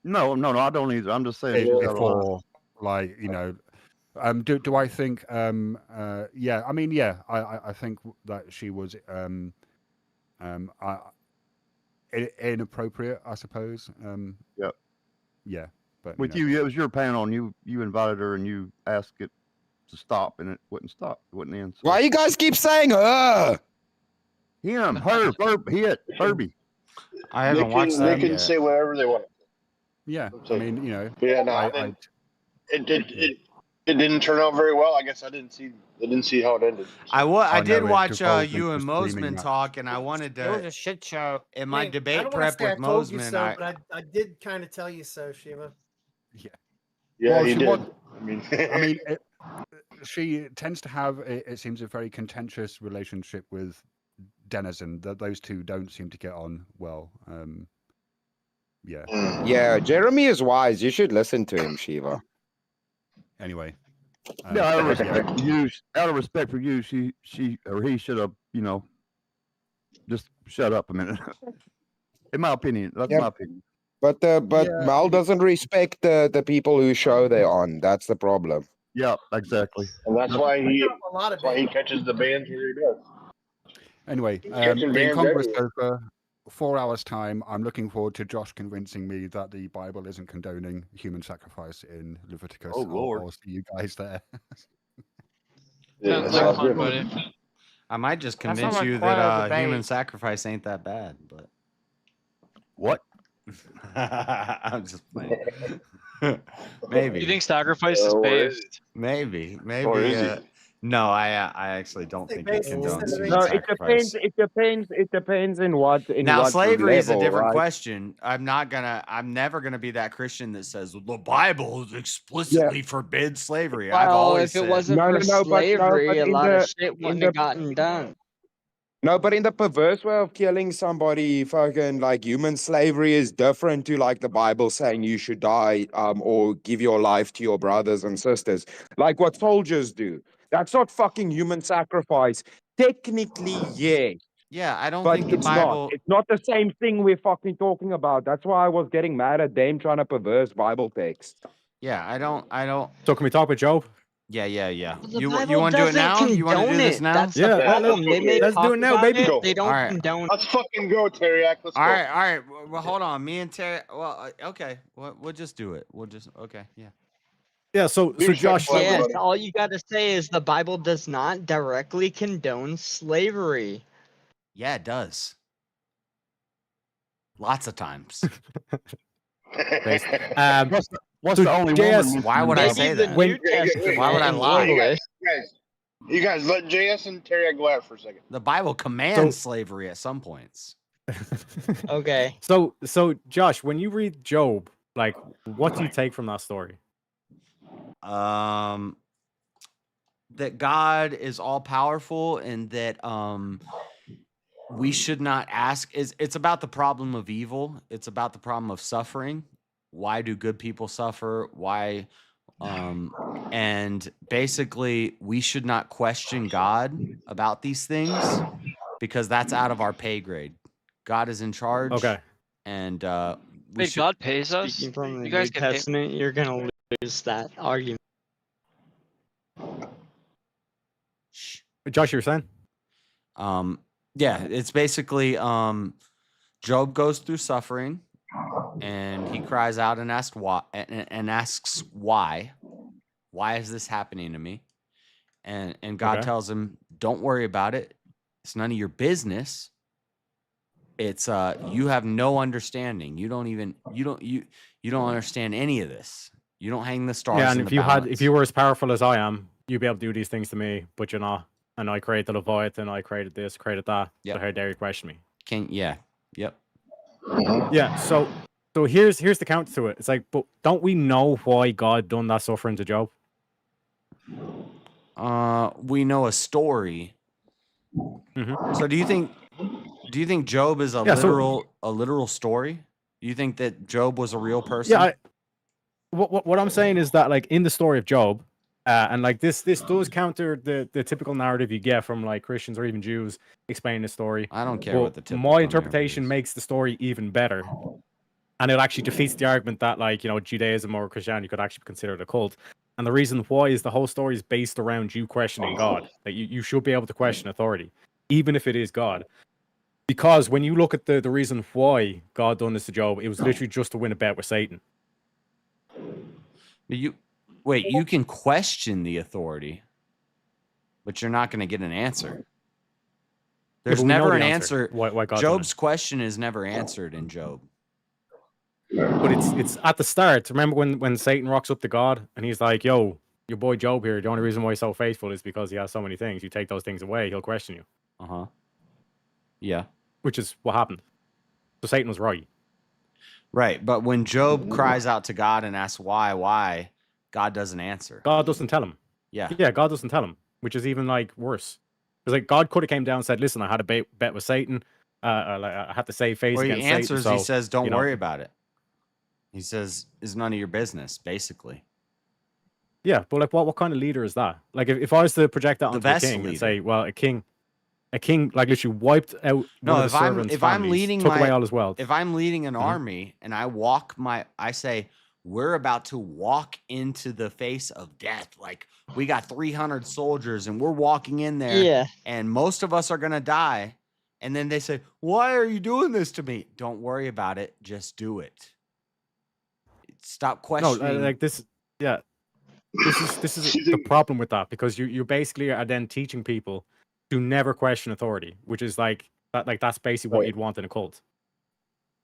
No, I don't either. I'm just saying she's out of before, like, do I think? Yeah, I mean, yeah, I think that she was inappropriate, I suppose. Yeah, but With you, it was your panel, and you invited her, and you asked it to stop, and it wouldn't stop. It wouldn't end. So. Why you guys keep saying her? Him, her, Furby. I haven't watched They that can yet. say whatever they want. Yeah, I mean, Yeah, no, it didn't turn out very well. I guess I didn't see how it ended. I did it watch devolved you into and a screaming Mosman match. talk, and I wanted It was to. a shit show. In my I debate don't wanna prep say with I told you Mosman, so, but I did kind of tell you so, Shiva. Yeah. Yeah, Well, he she did. was- I mean, she tends to have it seems a very contentious relationship with Denizen. That those two don't seem to get on well. Yeah. Yeah, Jeremy is wise. You should listen to him, Shiva. Anyway. Yeah, out of respect for you, she or he should have, just shut up a minute. In my opinion, that's Yeah. my opinion. But Yeah. Mal doesn't respect the people who show they're on. That's the problem. Yeah, exactly. and that's why he A lot of that's why he catches the bands where he does. Anyway, catching the bands Incongruous everywhere. Sofa, 4 hours time. I'm looking forward to Josh convincing me that the Bible isn't condoning human sacrifice in Leviticus. Oh, Lord. I'll see you guys there. Yeah, Sounds that like sounds fun, good. buddy. I might just That's convince not you required that debate. human sacrifice ain't that bad. But What? I'm just playing. Maybe. You think sacrifice is based? Maybe. Or Maybe. is it? No, I actually don't think it condones human No, it depends. sacrifice. It depends in what Now, slavery is a level, different right? question. I'm never gonna be that Christian that says the Bible explicitly forbids slavery. I've Well, always if it said wasn't for slavery, a lot of shit wouldn't have gotten done. No, but in the perverse way of killing somebody, fucking like human slavery is different to like the Bible saying you should die, or give your life to your brothers and sisters, like what soldiers do. That's not fucking human sacrifice. Technically, yeah, Yeah, I don't but think the it's not. Bible. It's not the same thing we're fucking talking about. That's why I was getting mad at them trying to perverse Bible text. Yeah, I don't. So can we talk with Job? Yeah. The You Bible want to do it doesn't now? You want to do condone this it. now? That's the problem. They may let's do talk it now, about baby. it, they don't All right. condone it. Let's fucking go, Teriak. Let's go. All right. Well, hold on. Me and Terry. Well, okay. We'll just do it. Okay. Yeah. Yeah. So Josh. Yes, all you got to say is the Bible does not directly condone slavery. Yeah, it does. Lots of times. What's so the only JS woman? Why would I say that? New Wait, Testament Why would I in lie? English. You guys, let JS and Teriak go at it for a second. The Bible commands slavery at some points. Okay. So Josh, when you read Job, like, what do you take from that story? That God is all powerful and that we should not ask. It's about the problem of evil. It's about the problem of suffering. Why do good people suffer? Why? And basically, we should not question God about these things because that's out of our pay grade. God is in charge. Okay. And Wait, God pays us? Speaking from the You guys New get paid? Testament, you're gonna lose that argument. Josh, you were saying? Yeah, it's basically Job goes through suffering and he cries out and asks why. Why is this happening to me? And God tells him, don't worry about it. It's none of your business. It's you have no understanding. You don't understand any of this. You don't hang the stars. Yeah, and in if the you balance. were as powerful as I am, you'd be able to do these things to me, but you're not. And I created the Leviathan, I created this, created that. Yep. So how dare you question me? Yep. Yeah, so here's the counter to it. It's like, but don't we know why God done that suffering to Job? We know a story. Mm-hmm. So do you think Job is a literal story? Do you think that Job was a real person? Yeah, what I'm saying is that, like, in the story of Job, and like this does counter the typical narrative you get from like Christians or even Jews explaining the story. I don't care but what the typical my interpretation makes the story even better, and it actually defeats the argument that, like, you know, Judaism or Christianity could actually be considered a cult. And the reason why is the whole story is based around you questioning God. That you should be able to question authority, even if it is God. Because when you look at the reason why God done this to Job, it was literally just to win a bet with Satan. You can question the authority, but you're not going to get an answer. There's but we know never the an answer. answer. Why God done Job's question is never answered in Job. But it's at the start. Remember when Satan rocks up to God and he's like, yo, your boy Job here, the only reason why he's so faithful is because he has so many things. You take those things away, he'll question you. Uh-huh. Yeah. Which is what happened. So Satan was right. Right. But when Job cries out to God and asks why, God doesn't answer. God doesn't tell him. Yeah. Yeah, God doesn't tell him, which is even like worse. Because like God could have came down and said, listen, I had a bet with Satan. I had to save face Well, he against answers, Satan. he says, don't you know, worry about it. He says, it's none of your business, basically. Yeah, but like what kind of leader is that? Like if I was to project that onto a best king and leader. say, well, a king like literally wiped out No, one of the servants' families, took away all his wealth. If I'm leading an army and I say, we're about to walk into the face of death. Like, we got 300 soldiers and we're walking in there. Yeah. And most of us are going to die. And then they say, why are you doing this to me? Don't worry about it. Just do it. Stop questioning. No, like this. Yeah, this is the problem with that, because you basically are then teaching people to never question authority, which is like that's basically what you'd want in a cult.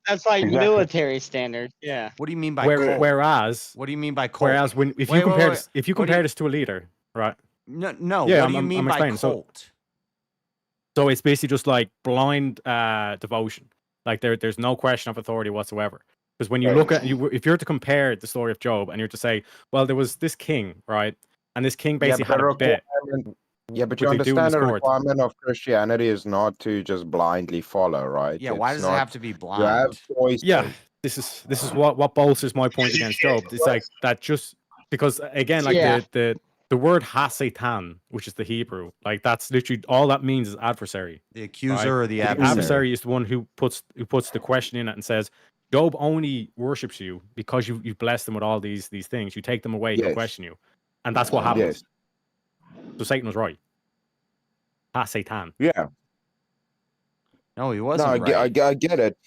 That's like Exactly. military standards. Yeah. What do you mean by cult? Whereas, What do you mean by cult? whereas when if Wait, you wait, compare wait. this, if you What do compare this to a leader, right? No. Yeah, What do you mean I'm by explaining. cult? So it's basically just like blind devotion. Like there's no question of authority whatsoever. Because when you look at if you're to compare the story of Job and you're to say, well, there was this king, right? And this king Yeah, basically but had the a bet. requirement. Yeah, but you Would they do in understand his the court? requirement of Christianity is not to just blindly follow, right? Yeah, why It's does it not. have to be You have blind? choices. Yeah, this is what bolsters my point against Job. It's like that just because again, like Yeah. the word hasatan, which is the Hebrew, like that's literally all that means is adversary. The accuser or the adversary? Adversary is the one who puts the question in it and says, Job only worships you because you've blessed him with all these things. You take them away, he'll Yes. question you, and that's what happens. Yes. So Satan was right. Satan. Yeah. No, he No, wasn't I get it.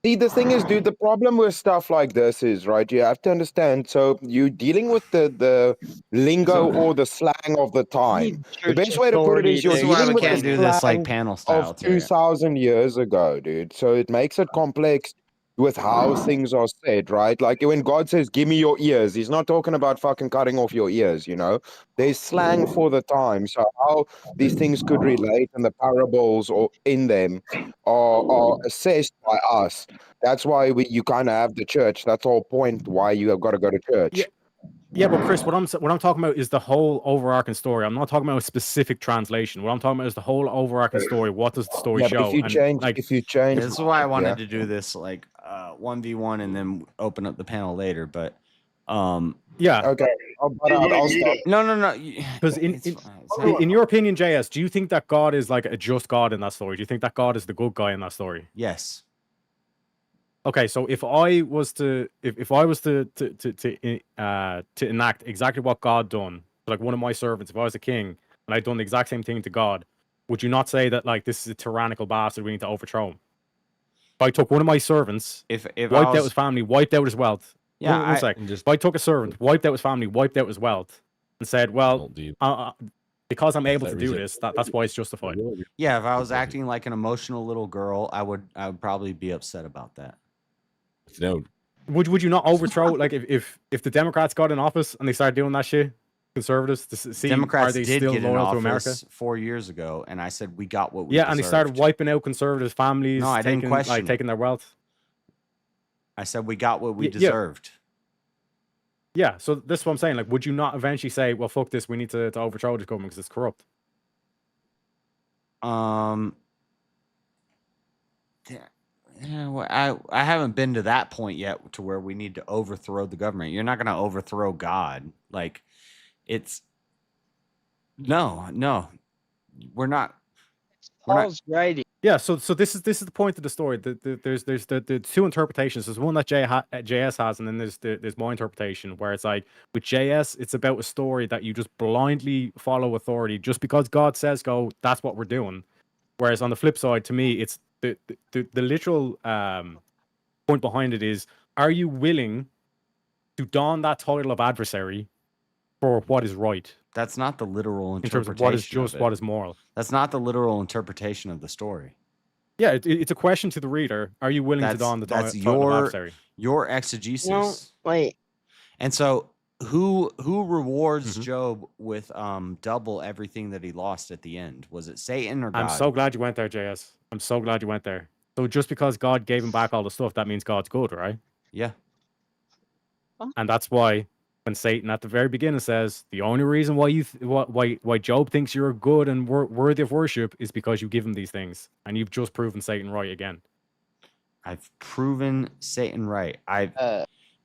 See, the thing is, dude, the problem with stuff like this is, right, you have to understand, so you're dealing with the lingo or the slang of the time. The best way to put it is you're This is why dealing we with can't the do this like slang panel style, of Terry. 2,000 years ago, dude. So it makes it complex with how things are said, right? Like when God says, give me your ears, he's not talking about fucking cutting off your ears, you know? There's slang for the time. So how these things could relate and the parables or in them are assessed by us. That's why you kind of have the church. That's the whole point why you have got to go to church. Yeah, but Chris, what I'm talking about is the whole overarching story. I'm not talking about a specific translation. What I'm talking about is the whole overarching story. What does the story Yeah, but show? if you And, change, like, Yeah, this is why I wanted yeah. to do this like 1v1 and then open up the panel later. But yeah, Okay, I'll stop. No. because in your opinion, JS, do you think that God is like a just God in that story? Do you think that God is the good guy in that story? Yes. Okay, so if I was to enact exactly what God done, like one of my servants, if I was a king and I'd done the exact same thing to God, would you not say that like this is a tyrannical bastard, we need to overthrow him? If I took one of my servants, if wiped I out was, his family, wiped out his wealth. Yeah, One sec. If I took a servant, wiped out his family, wiped out his wealth, and said, "Well, because I'm able to do this, that's why it's justified." yeah, if I was acting like an emotional little girl, I would probably be upset about that. No. Would you not overthrow like if the Democrats got in office and they started doing that shit? Conservatives to see Democrats are they did still get in loyal to America? office 4 years ago, and I said we got what we Yeah, deserved. and they started wiping out conservative families, No, I didn't question. taking their wealth. I said we got what we Yeah. deserved. Yeah, so this is what I'm saying. Like, would you not eventually say, "Well, fuck this, we need to overthrow this government because it's corrupt"? Yeah, well, I haven't been to that point yet to where we need to overthrow the government. You're not going to overthrow God. Like, it's no, we're not. Paul's writing. Yeah, so this is the point of the story. There's the two interpretations. There's one that JS has, and then there's my interpretation where it's like with JS, it's about a story that you just blindly follow authority just because God says go. That's what we're doing. Whereas on the flip side, to me, it's the literal point behind it is: are you willing to don that title of adversary for what is right? That's not the literal in interpretation. terms of what is just, of it. what is moral. That's not the literal interpretation of the story. Yeah, it's a question to the reader. Are you willing to don the that's title of adversary? your exegesis? No, wait. And so who rewards Mm-hmm. Job with double everything that he lost at the end? Was it Satan or God? I'm so glad you went there, JS. I'm so glad you went there. So just because God gave him back all the stuff, that means God's good, right? Yeah. And that's why when Satan at the very beginning says the only reason why why Job thinks you're good and worthy of worship is because you give him these things, and you've just proven Satan right again. I've proven Satan right.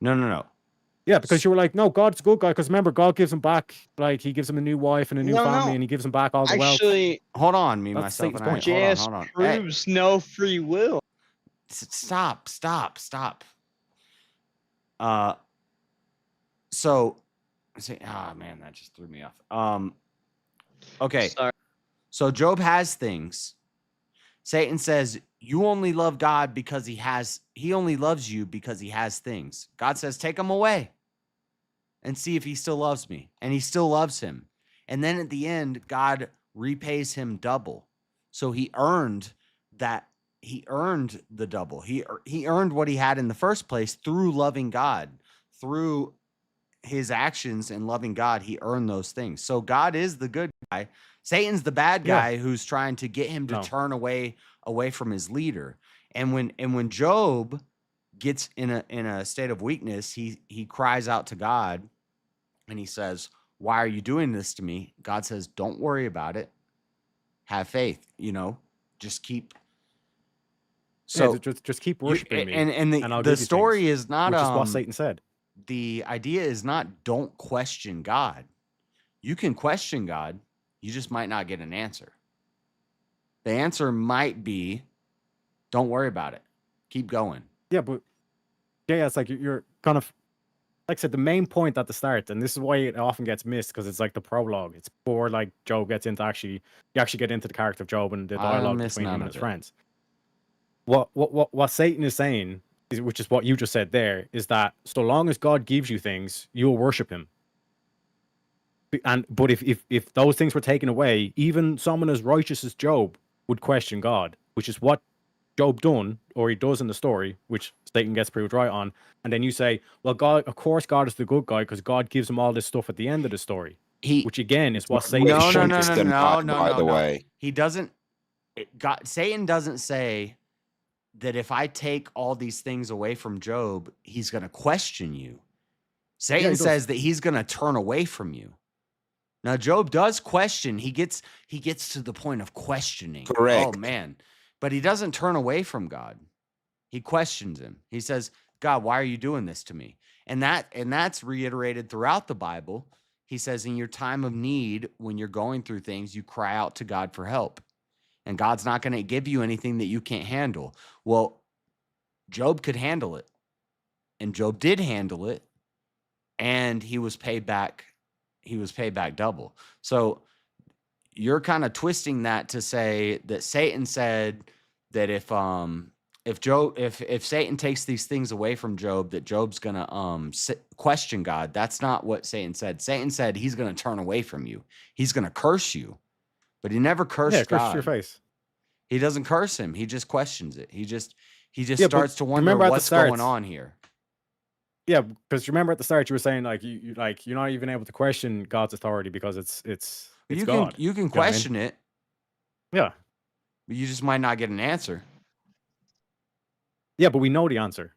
No. Yeah, because you were like, no, God's a good guy. Because remember, God gives him back, like he gives him a new wife and a new family, and he gives him back all the wealth. Actually, hold on, me, That's myself, Satan's and I. point. JS Hold on. proves no free will. Stop. So, man, that just threw me off. Okay. Sorry. So Job has things. Satan says you only love God because he only loves you because he has things. God says, take him away and see if he still loves me. And he still loves him. And then at the end, God repays him double. So he earned that he earned the double. He earned what he had in the first place through loving God, through his actions and loving God. He earned those things. So God is the good guy. Satan's the bad guy who's trying to get him to turn away from his leader. And when Job gets in a state of weakness, he cries out to God and he says, "Why are you doing this to me?" God says, "Don't worry about it. Have faith, just keep." So just keep worshiping me, and I'll the give you story things, is not which is what Satan said. The idea is not don't question God. You can question God, you just might not get an answer. The answer might be, don't worry about it. Keep going. Yeah, but it's like you're kind of, like I said, the main point at the start, and this is why it often gets missed, because it's like the prologue. It's before like Job gets into you actually get into the character of Job and the dialogue between him and his friends. What Satan is saying, which is what you just said there, is that so long as God gives you things, you'll worship him. But if those things were taken away, even someone as righteous as Job would question God, which is what Job done, or he does in the story, which Satan gets proved right on. And then you say, well, God, of course, God is the good guy because God gives him all this stuff at the end of the story. Which again is what Satan. No. The way he doesn't. Satan doesn't say that if I take all these things away from Job, he's going to question you. Satan says that he's going to turn away from you. Now, Job does question. He gets to the point of questioning. Correct. Oh, man. But he doesn't turn away from God. He questions him. He says, God, why are you doing this to me? And that's reiterated throughout the Bible. He says, in your time of need, when you're going through things, you cry out to God for help. And God's not going to give you anything that you can't handle. Well, Job could handle it. And Job did handle it. And he was paid back. He was paid back double. So you're kind of twisting that to say that Satan said that if Satan takes these things away from Job, that Job's going to question God. That's not what Satan said. Satan said he's going to turn away from you. He's going to curse you. But he never cursed God. Curse your face. He doesn't curse him. He just questions it. He just starts to wonder what's going on here. Yeah, because remember at the start you were saying like you're not even able to question God's authority because it's God. You can question it. Yeah. But you just might not get an answer. Yeah, but we know the answer.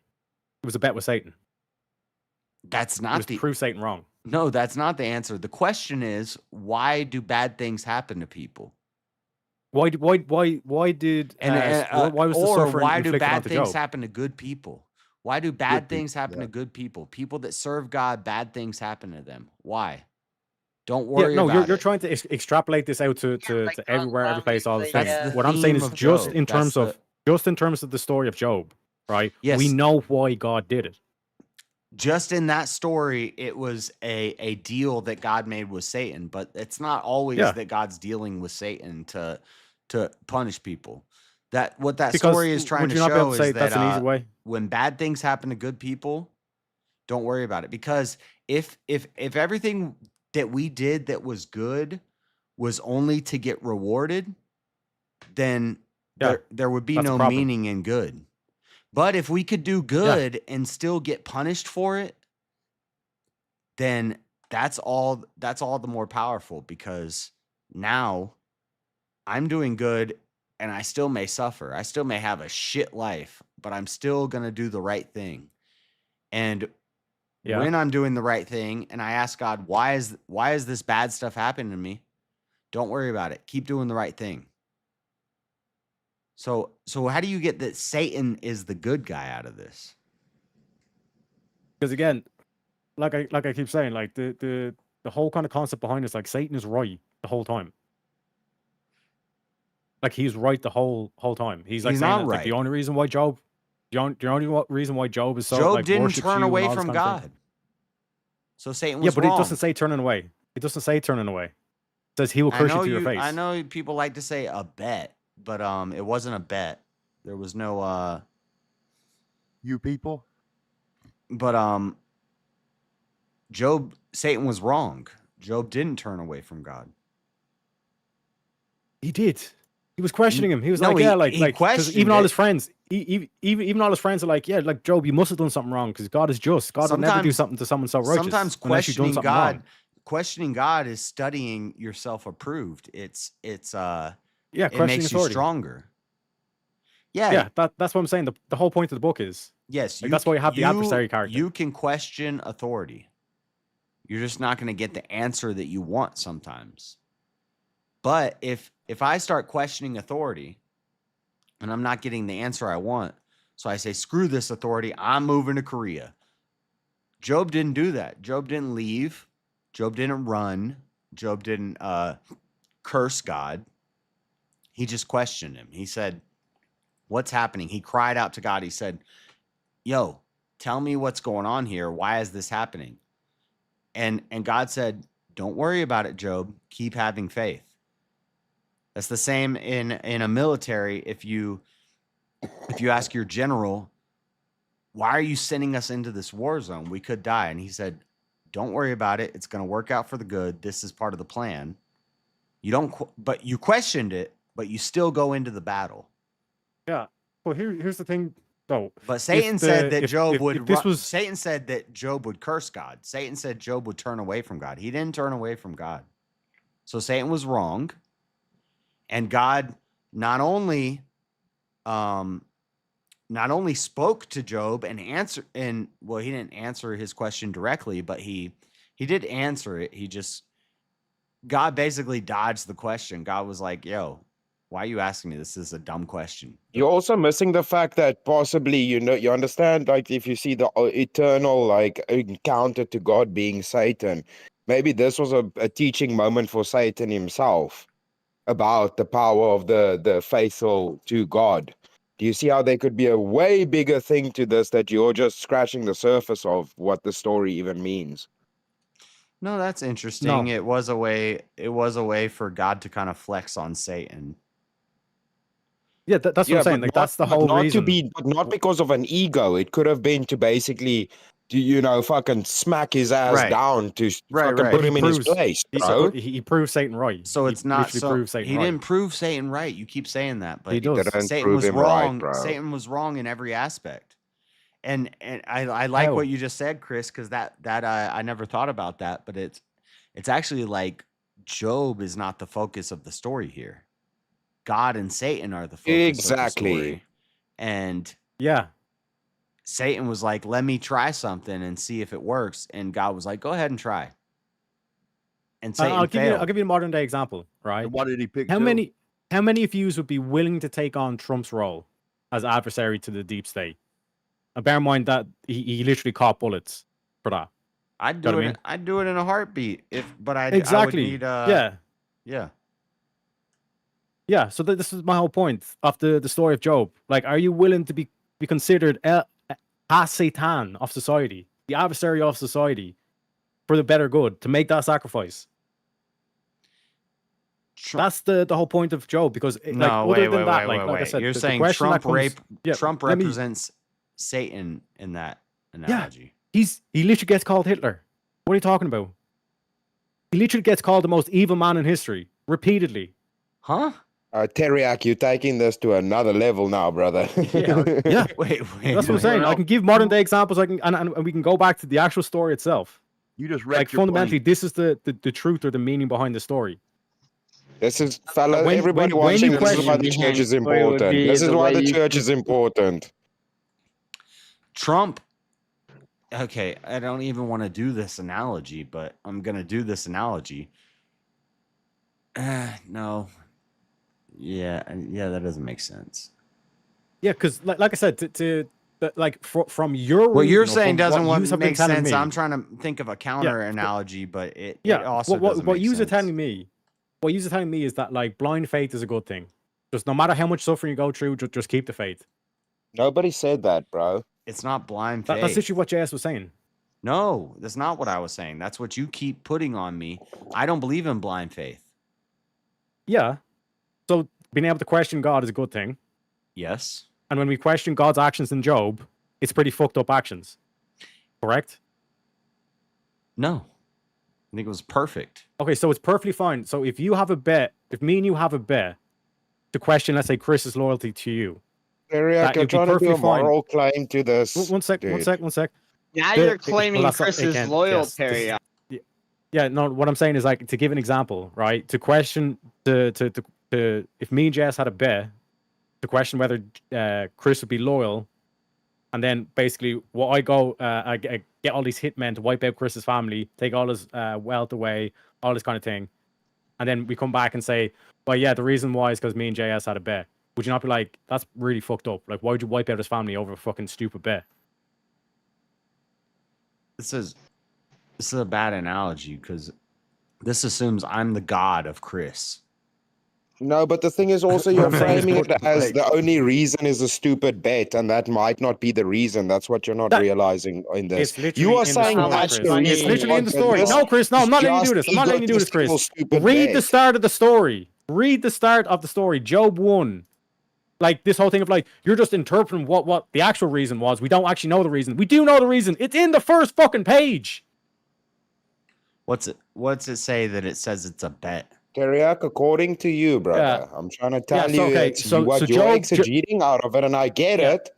It was a bet with Satan. That's not prove Satan wrong. No, that's not the answer. The question is, why do bad things happen to people? Why did why was the suffering why do inflicted bad onto things Job? happen to good people? Why do bad things happen to good people? People that serve God, bad things happen to them. Why? Don't worry about you're it. trying to extrapolate this out to everywhere, every place, all the things. That's the What I'm saying theme is of just Job. in That's terms of the story of Job, right? Yes. We know why God did it. Just in that story, it was a deal that God made with Satan, but it's not always that God's dealing with Satan to punish people. What that Because story is trying would to you not be able show to say is that's that an easy way? when bad things happen to good people, don't worry about it. Because if everything that we did that was good was only to get rewarded, then there would be that's a no problem. meaning in good. But if we could do good and still get punished for it, then that's all the more powerful, because now I'm doing good and I still may suffer. I still may have a shit life, but I'm still going to do the right thing. And when I'm doing the right thing and I ask God, why is this bad stuff happening to me? Don't worry about it. Keep doing the right thing. So how do you get that Satan is the good guy out of this? Because again, like I keep saying, like the whole kind of concept behind this, like Satan is right the whole time. Like he's right the whole time. He's like He's saying not that, like, the right. only reason why Job, reason why Job is so Job like didn't worships turn you away and all this from kind of thing. God. So Satan was but wrong. it doesn't say turning away. It doesn't say turning away. It says he will curse you to your face. I know people like to say a bet, but it wasn't a bet. There was no You people. But Satan was wrong. Job didn't turn away from God. He did. He was questioning him. He was No, like, yeah, he like, because even questioned all it. his friends, even all his friends are like, yeah, like Job, you must have done something wrong because God is just. God would never do Sometimes- something to someone so righteous Sometimes unless you've done something wrong. questioning God is studying yourself approved. It's Yeah, it questioning makes you authority. stronger. Yeah. Yeah, that's what I'm saying. The whole point of the book is Yes, like, that's why you have the adversary character. You can question authority. You're just not going to get the answer that you want sometimes. But if I start questioning authority and I'm not getting the answer I want, so I say, screw this authority, I'm moving to Korea. Job didn't do that. Job didn't leave. Job didn't run. Job didn't curse God. He just questioned him. He said, what's happening? He cried out to God. He said, yo, tell me what's going on here. Why is this happening? And God said, don't worry about it, Job. Keep having faith. That's the same in a military. If you ask your general, why are you sending us into this war zone? We could die. And he said, don't worry about it. It's going to work out for the good. This is part of the plan. But you questioned it, but you still go into the battle. Yeah. Well, here's the thing, though. But Satan said that Job would. This was Satan said that Job would curse God. Satan said Job would turn away from God. He didn't turn away from God. So Satan was wrong. And God not only spoke to Job and answered, he didn't answer his question directly, but he did answer it. God basically dodged the question. God was like, yo, why are you asking me? This is a dumb question. You're also missing the fact that possibly, you understand, like, if you see the eternal, like, encounter to God being Satan, maybe this was a teaching moment for Satan himself about the power of the faithful to God. Do you see how there could be a way bigger thing to this that you're just scratching the surface of what the story even means? No, that's interesting. It was a way for God to kind of flex on Satan. Yeah, that's what I'm saying. Like, that's the whole reason. But not because of an ego. It could have been to basically, fucking smack his ass down to fucking put him in his place, bro. He proved Satan right. So it's not literally so proved Satan he right. didn't prove Satan right. You keep saying that, but He does. Satan was wrong. Satan was wrong in every aspect. And I like How? what you just said, Chris, because that I never thought about that, but it's actually like Job is not the focus of the story here. God and Satan are the focus of the story. And yeah, Satan was like, let me try something and see if it works. And God was like, go ahead and try. And Satan I'll give failed. you a modern day example, right? And why did he pick How Job? many of you would be willing to take on Trump's role as adversary to the deep state? And bear in mind that he literally caught bullets for that. I'd Know do what it. I mean? I'd do it in a heartbeat. Exactly. I would need, Yeah. So this is my whole point of the story of Job. Like, are you willing to be considered a Satan of society, the adversary of society, for the better good, to make that sacrifice? That's the whole point of Job. Because like I said, you're the saying question Trump that comes, Trump represents Satan in that analogy. He literally gets called Hitler. What are you talking about? He literally gets called the most evil man in history repeatedly. Huh? Teriak, you're taking this to another level now, brother. Yeah. Wait. That's what I'm saying. I can give modern day examples. And we can go back to the actual story itself. You just like wrecked your fundamentally, plane. this is the truth or the meaning behind the story. This is, fella, When- everybody when watching, you this is why the question- church is It would important. be This is the why way the you- church is important. Trump. Okay, I don't even want to do this analogy, but I'm gonna do this analogy. No. Yeah, that doesn't make sense. Yeah, because like I said, from your What you're reading or saying from doesn't what yous have been make telling sense. me- I'm trying to think of a counter analogy, but it yeah, also what doesn't make yous are sense. telling me, what yous are telling me is that like blind faith is a good thing. Just no matter how much suffering you go through, just keep the faith. Nobody said that, bro. It's not blind faith. That's literally what JS was saying. No, that's not what I was saying. That's what you keep putting on me. I don't believe in blind faith. Yeah. So being able to question God is a good thing. Yes. And when we question God's actions in Job, it's pretty fucked up actions. Correct? No. I think it was perfect. Okay, so it's perfectly fine. So if you have a bet, if me and you have a bet to question, let's say, Chris's loyalty to you. Teriak, you're you'd be trying to do perfectly a fine. moral claim to this. One sec. Now The- you're well, claiming that's not- Chris's again, loyal, yes, this is- Terry. Yeah, no. What I'm saying is like to give an example, right? To question to if me and Jess had a bet, to question whether Chris would be loyal, and then basically what I go, I get all these hitmen to wipe out Chris's family, take all his wealth away, all this kind of thing, and then we come back and say, well, yeah, the reason why is because me and JS had a bet. Would you not be like, that's really fucked up? Like, why would you wipe out his family over a fucking stupid bet? This is a bad analogy because this assumes I'm the god of Chris. No, but the thing is also you're I'm saying framing it's it as like- the only reason is a stupid bet, and that might not be the reason. That's what you're not realizing in this. It's literally You are in the saying story, that's Chris. the reason. It's literally in the but story. this No, Chris, no, I'm is not letting you do just this. I'm not letting you do this, Chris. egotistical, stupid Read the bet. start of the story. Read the start of the story. Job 1. Like this whole thing of like, you're just interpreting what the actual reason was. We don't actually know the reason. We do know the reason. It's in the first fucking page. What's it say that it says it's a bet? Teriak, according to you, brother, I'm trying to tell you it's what you're exegeting out of it, and I get it.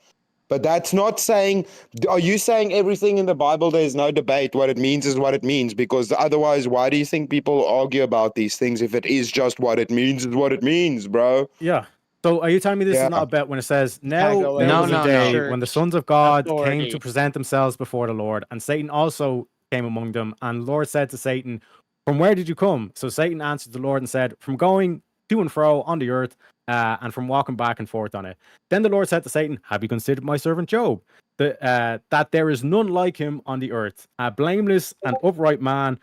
But that's not saying. Are you saying everything in the Bible there's no debate? What it means is what it means. Because otherwise, why do you think people argue about these things if it is just what it means is what it means, bro? Yeah. So are you telling me this Yeah. is not a bet when it says, now No, there was no, a day no. when the sons of God came Authority. to present themselves before the Lord, and Satan also came among them, and the Lord said to Satan, from where did you come? So Satan answered the Lord and said, from going to and fro on the earth, and from walking back and forth on it. Then the Lord said to Satan, have you considered my servant Job? That there is none like him on the earth, a blameless and upright man,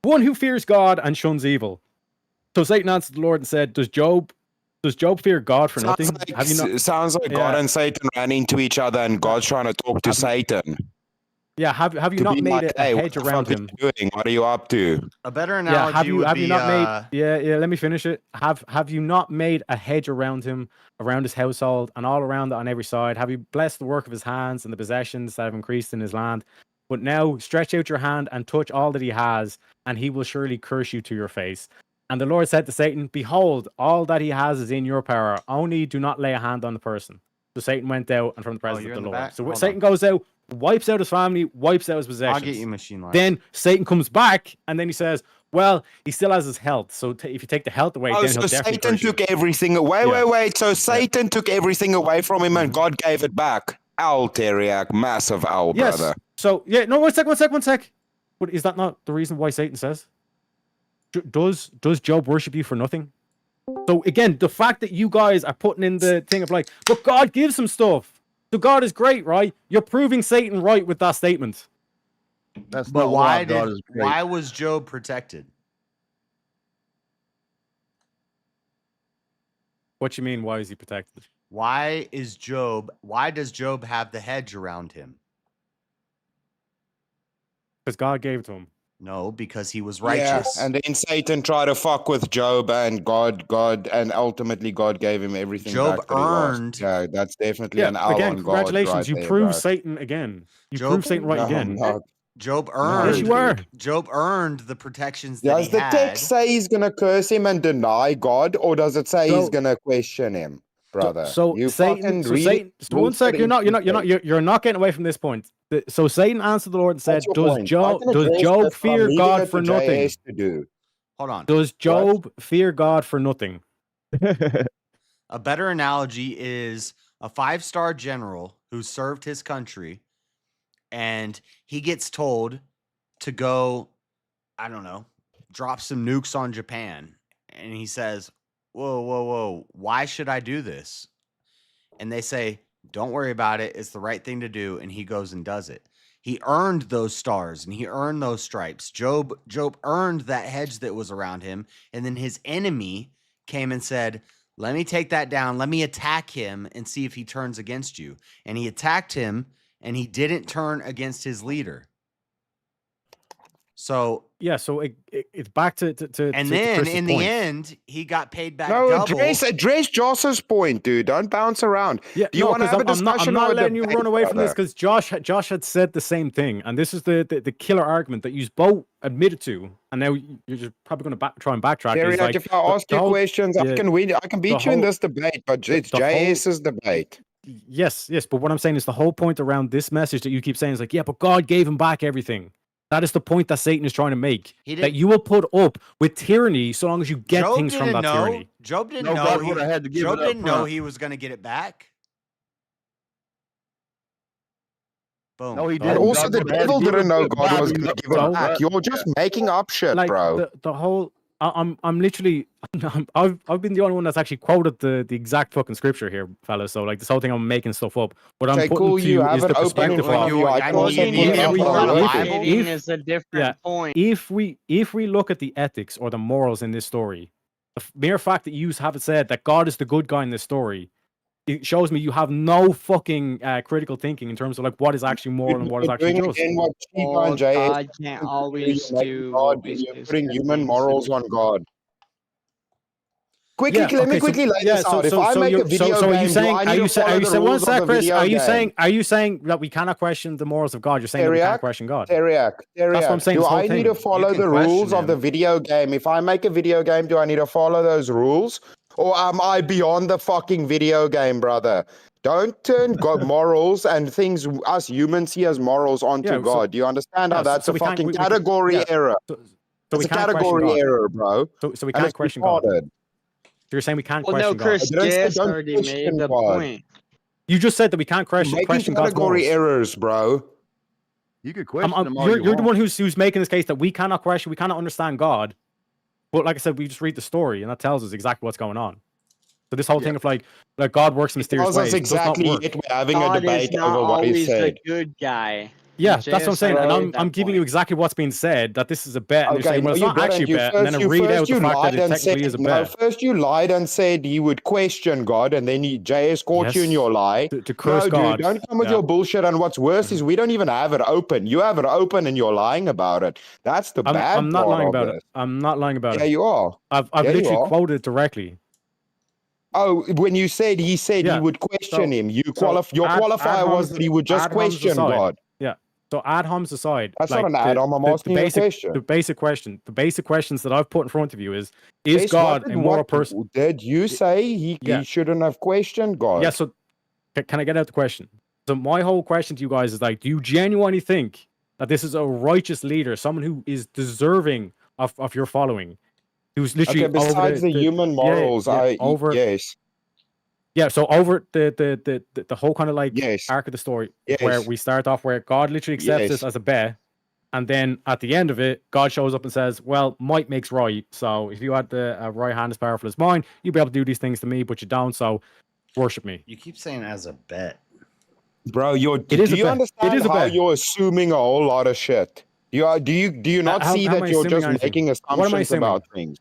one who fears God and shuns evil. So Satan answered the Lord and said, Does Job fear God for nothing? Have you not? Sounds like God and Satan ran into each other, and God's trying to talk to Satan. Yeah, have you To not be made like, a hey, what hedge the around fuck are him? you doing? What are you up to? A better Yeah, analogy would have be you not made let me finish it. Have you not made a hedge around him, around his household, and all around it on every side? Have you blessed the work of his hands and the possessions that have increased in his land? But now stretch out your hand and touch all that he has, and he will surely curse you to your face. And the Lord said to Satan, behold, all that he has is in your power. Only do not lay a hand on the person. So Satan went out and from the presence you're of in the the Lord. back? So Hold Satan goes out, wipes out his family, wipes out his possessions. I'll get you machine light. Then Satan comes back, and then he says, well, he still has his health. So if you take the health away, Oh, then so he'll definitely Satan curse you. took everything away. Yeah. Wait. So Satan took everything away from him, and God gave it back. Owl, Teriak, massive owl, Yes. brother. So, yeah, no, one sec. But is that not the reason why Satan says? Does Job worship you for nothing? So again, the fact that you guys are putting in the thing of like, but God gives him stuff. So God is great, right? You're proving Satan right with that statement. That's But not why God is great. why was Job protected? What you mean? Why is he protected? Why does Job have the hedge around him? Because God gave it to him. No, because he was righteous. Yeah, and then Satan tried to fuck with Job, and God, and ultimately God gave him everything Job back that he lost. earned- Yeah, that's definitely an Yeah, owl again, on God. congratulations. Right You there, proved bro. Satan again. You Job- proved Satan right No, again. I'm not. Job No, earned. Yes, you are. Job earned the protections that Does he the had. text say he's gonna curse him and deny God, or does it say he's So- gonna question him, brother? So you Satan, fucking so read Satan, it, so one bullshit sec, you're not getting away from this point. So Satan answered the Lord and said, What's your does point? I Job can address Job this, but I'm fear leaving God it for to nothing? JS to do. Hold on. Does Job fear God for nothing? A better analogy is a 5-star general who served his country, and he gets told to go, I don't know, drop some nukes on Japan. And he says, whoa, why should I do this? And they say, don't worry about it. It's the right thing to do. And he goes and does it. He earned those stars and he earned those stripes. Job earned that hedge that was around him. And then his enemy came and said, let me take that down. Let me attack him and see if he turns against you. And he attacked him, and he didn't turn against his leader. So yeah, so it's back to and to then Chris's in point. the end, he got paid back No, double. address Joss's point, dude. Don't bounce around. Yeah, Do you no, want to because have a I'm not discussion or a letting you debate, run away from this brother? because Josh had said the same thing, and this is the killer argument that you both admitted to, and now you're just probably going to try and backtrack. Terry, Is like if I ask you questions, I can win. I can beat you in this debate, but it's the whole- JS's debate. Yes, but what I'm saying is the whole point around this message that you keep saying is like, yeah, but God gave him back everything. That is the point that Satan is trying to make. He That didn't- you will put up with tyranny so long as you get Job things from didn't that know. tyranny. Job didn't No, know. God he- would've had to give Job it up didn't know front. he was going to get it back. Boom. No, he And didn't. also, God the would've had to devil give didn't it know to God was Bobby going to up give it front. back. You're just making up shit, Like bro. the whole, I'm literally, I've been the only one that's actually quoted the exact fucking scripture here, fellas. So like this whole thing, I'm making stuff up. What I'm Okay, putting cool. to You you have is it the open in perspective front of of you. I can also Talking pull it and up on the web. fabricating is a different point. If we look at the ethics or the morals in this story, the mere fact that you have it said that God is the good guy in this story, it shows me you have no fucking critical thinking in terms of like what is actually moral and what is You're actually doing just. again what Shiva Oh, and JS God can't always you're making do God, what we you're putting human things. morals on God. Quickly, Yeah, let me okay, so- quickly lay yeah, this so- out. If so- I so make you- a video so are you game, do saying- I are need you to follow the one rules of sec, the Chris? video Are you game? saying that we cannot question the morals of God? You're saying that we can't question God. Teriak, That's what I'm saying. Do This whole I need to thing. follow can the rules question of the him. video game? If I make a video game, do I need to follow those rules? Or am I beyond the fucking video game, brother? Don't turn God morals and things us humans see as morals onto Yeah, so- God. Do you understand how yeah, so- that's so a we can't- fucking we can- category yeah, error? So It's we a can't question category God. error, bro. So we And can't it's question God. retarded. So you're saying we can't Well, no, question God. Chris I didn't say just don't already question made the God. point. You just said that we can't You're question making God's category morals. errors, bro. You could question them all You're you the want. one who's making this case that we cannot question, we cannot understand God. But like I said, we just read the story and that tells us exactly what's going on. So this whole thing of like God works in mysterious tells us ways exactly does not work. yet we're having a God is debate not over what he always the said. good guy. Yeah, that's what I'm JS saying, and already made I'm that giving point. you exactly what's being said. That this is a bet, and you're Okay, saying, well, no, it's you not actually a didn't. bet, and then I read out the fact that it technically is a bet. First you lied and said he would question God, and then JS caught you in Yes, your lie. to curse no, God. dude, don't come with Yeah. your bullshit. And what's worse is we don't even have it open. You have it open, and you're lying about it. That's the bad I'm not part lying of about this. it. I'm not lying about Yeah, it. you are. I've Yeah, you literally are. quoted it directly. Oh, when you said he said he Yeah, would question him, your so qualifier was that he would just ad homs question aside, God. Yeah. So ad homs aside, That's like not an ad hom. I'm asking you a question. The basic questions that I've put in front of you is Yes, God a moral person? Did you say he shouldn't have questioned God? Yeah. So can I get out the question? So my whole question to you guys is like, do you genuinely think that this is a righteous leader, someone who is deserving of your following, who's literally Okay, besides over the human morals, yes. Yeah, so over the whole kind of like arc of the story, where Yes. we start off where God literally accepts this Yes. as a bet, and then at the end of it, God shows up and says, "Well, might makes right. So if you had the right hand as powerful as mine, you'd be able to do these things to me, but you don't. So worship me." You keep saying as a bet. Bro, It is do a you bet. understand It is a how bet. you're assuming a whole lot of shit? Do you not How see am that I you're assuming just anything? making What am I assumptions assuming? about things?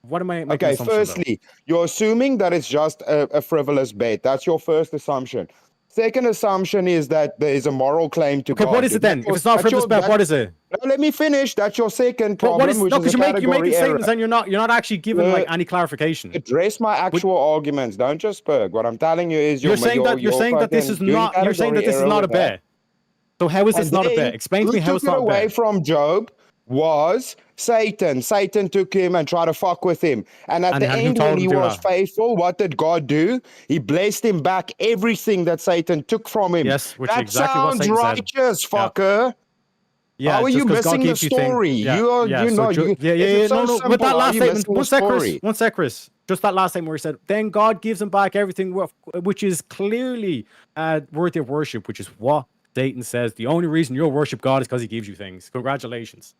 What am I making Okay, assumptions about? firstly, you're assuming that it's just a frivolous bet. That's your first assumption. Second assumption is that there is a moral claim to Okay, God. what is it then? If it's not frivolous bet, what is it? No, let me finish. That's your second But problem, what is which no? is Because a you're category making error. statements and you're not actually giving like any clarification. Address my actual arguments. Don't just spurg. What I'm telling you is You're saying that this is not. You're saying that this is not a bet. So how is this not a bet? Explain to me how it's not a away bet. from Job was Satan. Satan took him and tried to fuck with him. And at the who end, told when him he to do was that? faithful, what did God do? He blessed him back everything that Satan took from him. Yes, which is that exactly what sounds Satan said. righteous, Yeah. fucker. Yeah, How are just you 'cause God missing the gives you things- story? Yeah, You yeah, so know, ju- you, yeah, if yeah, it's so no. With simple, that how are last you statement, missing the one sec, Chris. story? One sec, Chris. Just that last statement where he said, "Then God gives him back everything, which is clearly worthy of worship," which is what Satan says. The only reason you'll worship God is because He gives you things. Congratulations.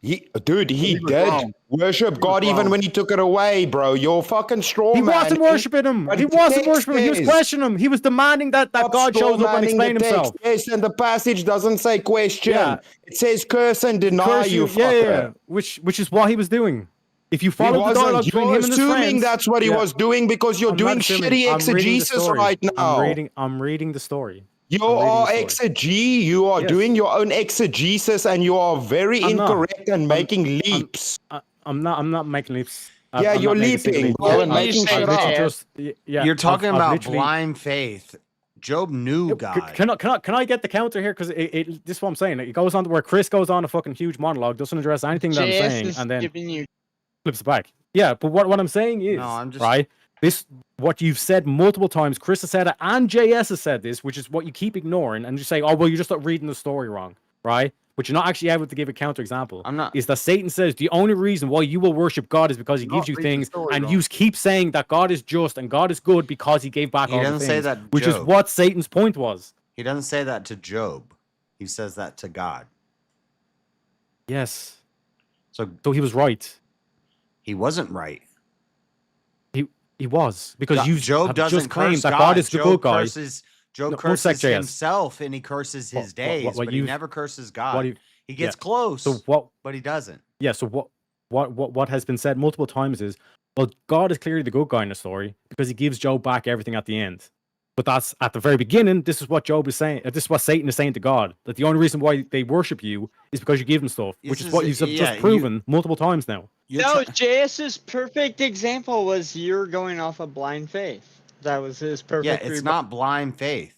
He was did wrong. worship God even wrong. when he took it away, bro. You're fucking straw He man. wasn't worshiping him. But He the wasn't text worshiping him. He was says- questioning him. He was demanding that Stop God shows up and straw-manning explain the text. himself. Yes, and the passage doesn't say question. Yeah. It says curse and deny, Curse you yeah, fucker. yeah. Which is what he was doing. If you He follow the wasn't. dialogue between You're him and his assuming friends, that's what he yeah. was doing because you're I'm not doing assuming. shitty I'm reading the exegesis story. right now. I'm reading the story. You I'm reading are the story. exegete. You are Yes. doing your own exegesis, and you are very I'm not. incorrect and making leaps. I'm not making leaps. Yeah, I'm you're not making a single leaping, leap. bro, and I've- making I've shit literally up. just- yeah, You're talking I've about literally- blind faith. Job knew God. Can I get the counter here? Because this is what I'm saying. It goes on to where Chris goes on a fucking huge monologue, doesn't address anything that I'm JS saying, is and then giving you flips it back. Yeah, but what I'm saying is, I'm just- right? What you've said multiple times, Chris has said it, and JS has said this, which is what you keep ignoring, and you say, "Oh, well, you're just not reading the story wrong," right? But you're not actually able to give a counter example. I'm not. Is that Satan says the only reason why you will worship God is because He Not gives you reading the things, story and wrong. you keep saying that God is just and God is good because He gave back He all the doesn't things, say that, which is Job. what Satan's point was. He doesn't say that to Job. He says that to God. Yes. So he was right. He wasn't right. He was because God- you Job have doesn't just claimed curse that God. God is the Job good guy. curses. Job No, one sec, curses JS. himself and he curses his days, what but he you- never curses God. what you- he gets yeah. close, So what? but he doesn't. Yeah. So what has been said multiple times is, well, God is clearly the good guy in the story because He gives Job back everything at the end. But that's at the very beginning. This is what Job is saying. This is what Satan is saying to God. That the only reason why they worship you is because you give them stuff, which is what you've just proven multiple times now. No, JS's perfect example was you're going off of blind faith. That was his perfect. Yeah, it's not blind faith.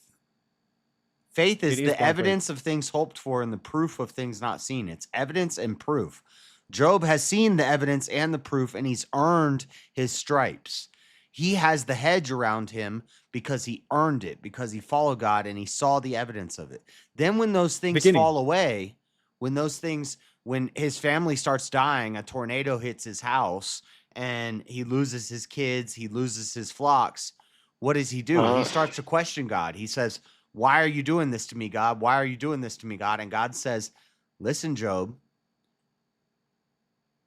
Faith is It is the blind faith. evidence of things hoped for and the proof of things not seen. It's evidence and proof. Job has seen the evidence and the proof, and he's earned his stripes. He has the hedge around him because he earned it, because he followed God and he saw the evidence of it. Then when those things fall away, when his family starts dying, a tornado hits his house and he loses his kids, he loses his flocks, what does he do? He starts to question God. He says, "Why are you doing this to me, God? Why are you doing this to me, God?" And God says, "Listen, Job,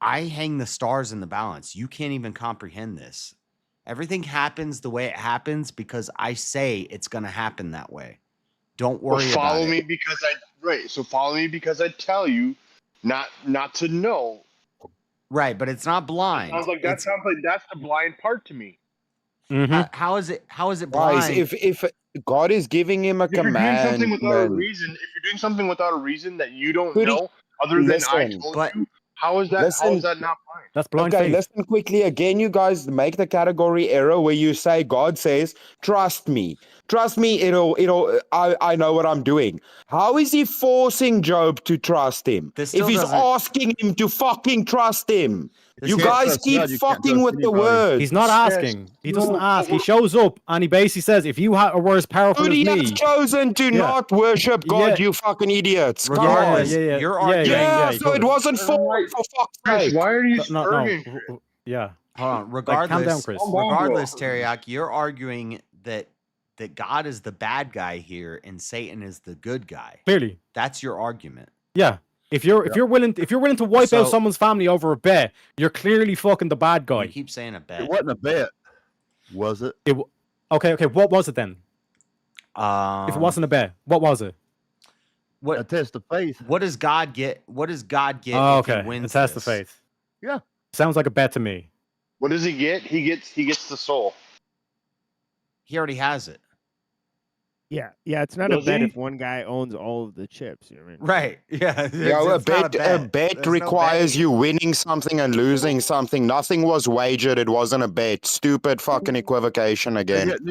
I hang the stars in the balance. You can't even comprehend this. Everything happens the way it happens because I say it's going to happen that way. Don't worry about follow it." me because So follow me because I tell you not to know. Right, but it's not blind. Sounds like that's the blind part to me. How is it blind? Guys, if God is giving him a If you're doing something without a commandment, reason, if you're doing something without a reason that you don't Could he- know other than I Listen, told you, how is that not blind? That's blind okay, faith. listen quickly again. You guys make the category error where you say God says, "Trust me, trust me. I know what I'm doing." How is He forcing Job to trust Him This if still He's doesn't- asking him to fucking trust Him? You can't guys trust keep God, you can't fucking trust with the anybody. words. He's not asking. He doesn't ask. He shows up and he basically says, "If you were as powerful Dude, as he me." has chosen to Yeah. not worship God, Yeah. you fucking idiots. Come Regardless, on. you're arguing. Yeah, he so it could. wasn't for fuck's Chris, sake. why are you No. arguing? Yeah. Hold on. Calm Regardless, down, Chris. regardless, Teriyaki, you're arguing that God is the bad guy here and Satan is the good guy. Clearly. That's your argument. Yeah. If you're willing to wipe So- out someone's family over a bet, you're clearly fucking the bad guy. You keep saying a bet. It wasn't a bet, was it? Okay. What was it then? Um, If it wasn't a bet, what was it? what A test of faith. what does God get? What does God get Oh, if okay. he wins A test of this? faith. Yeah. Sounds like a bet to me. What does he get? He gets the soul. He already has it. Yeah, it's not Does a bet he? if one guy owns all of the chips. You know what I mean? Right. Yeah. Yeah, a it's not bet, There's no requires betting. you winning something and losing something. Nothing was wagered. It wasn't a bet. Stupid fucking equivocation They again. didn't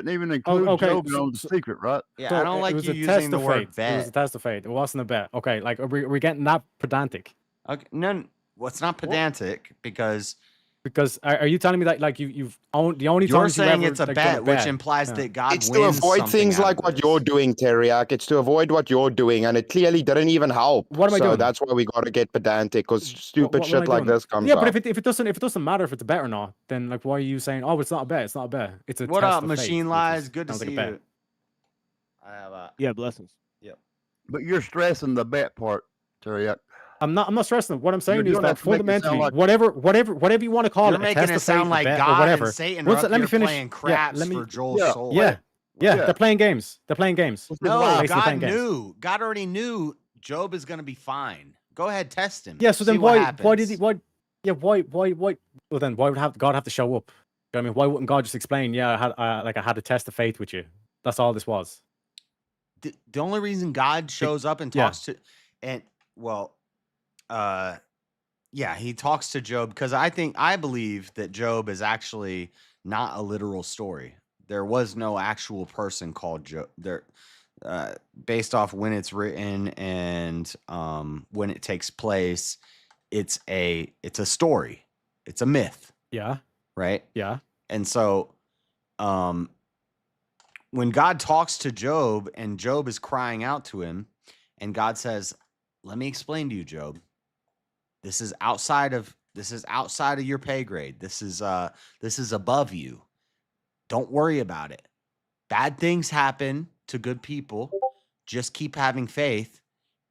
even include okay, Job so- on the secret, right? Yeah, So I don't it like was you a using test the of word fate. It was a bet. test of fate. It wasn't a bet. Okay, like we're getting that pedantic. Okay, no, well, it's not pedantic because Because are you telling me that like you've owned the only you're times you saying ever, it's a like, done bet, which implies Yeah. that God It's to wins avoid something things out like of what this. you're doing, Teriak. It's to avoid what you're doing, and it clearly didn't even help. What am I so doing? that's why we got to get pedantic, because stupid What am I shit like doing? this comes Yeah, up. but if it doesn't matter if it's a bet or not, then like why are you saying, oh, it's not a bet? It's not a bet. It's a What test up, of fate, Machine which Lies? is- Good to sounds like see a bet. you. I have Yeah, blessings. Yep. But you're stressing the bet part, Terry. I'm not stressing. What I'm saying You're is doing that that to make it sound fundamentally, like- whatever you want to call You're it, a making test it of sound fate, like a bet, God or and whatever. Satan Once- are up let me here finish. playing Yeah, craps let me- for Joel's Yeah. soul. Yeah, Yeah. they're playing games. They're playing games. No, Basically God playing games. knew. God already knew Job is going to be fine. Go ahead, test him. Yeah. So See then what why happens. did he why well then why would God have to show up? I mean, why wouldn't God just explain? Yeah, I had a test of faith with you. That's all this was. the only reason God shows up and yeah. talks to, and well, yeah, he talks to Job because I believe that Job is actually not a literal story. There was no actual person called Job there, based off when it's written and when it takes place. It's a story. It's a myth, Yeah. right? Yeah. And so, when God talks to Job and Job is crying out to him, and God says, "Let me explain to you, Job. This is outside of your pay grade. This is above you. Don't worry about it. Bad things happen to good people. Just keep having faith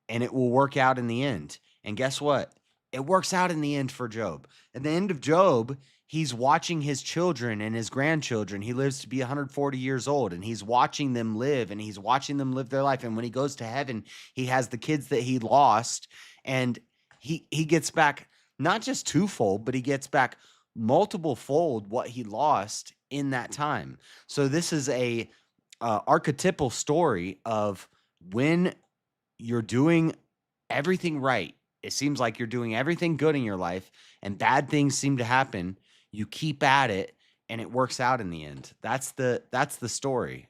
and it will work out in the end." And guess what? It works out in the end for Job. At the end of Job, he's watching his children and his grandchildren. He lives to be 140 years old, and he's watching them live, and he's watching them live their life. And when he goes to heaven, he has the kids that he lost, and he gets back not just twofold, but he gets back multiple fold what he lost in that time. So this is a archetypal story of when you're doing everything right. It seems like you're doing everything good in your life and bad things seem to happen. You keep at it and it works out in the end. That's the story.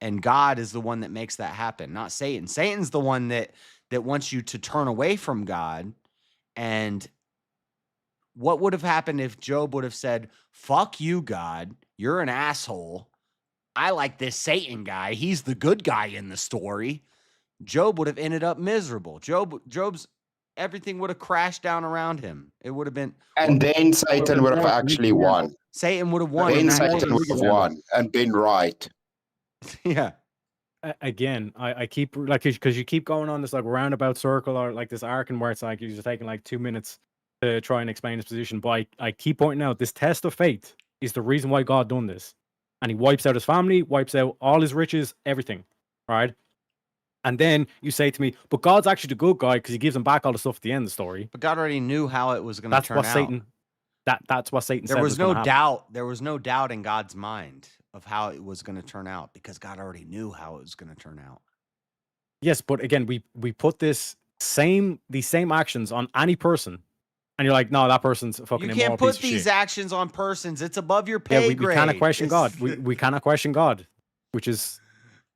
And God is the one that makes that happen, not Satan. Satan's the one that wants you to turn away from God. And what would have happened if Job would have said, "Fuck you, God. You're an asshole. I like this Satan guy. He's the good guy in the story." Job would have ended up miserable. Job's everything would have crashed down around him. It would have been, And then Satan would have actually won. Satan would have won. Then in that Satan would case. have won and been right. Yeah. Again, I keep like, because you keep going on this like roundabout circle or like this arc, and where it's like you're just taking like 2 minutes to try and explain his position. But I keep pointing out this test of faith is the reason why God done this, and he wipes out his family, wipes out all his riches, everything, right? And then you say to me, but God's actually the good guy because he gives him back all the stuff at the end of the story. But God already knew how it was going to That's turn what out. Satan. That's what Satan said. There was no gonna happen. doubt. There was no doubt in God's mind of how it was going to turn out because God already knew how it was going to turn out. Yes, but again, we put these same actions on any person, and you're like, no, that person's a fucking. You can't immoral put piece of these shit. actions on persons. It's above your pay We grade. cannot question It's- God. We cannot question God, which is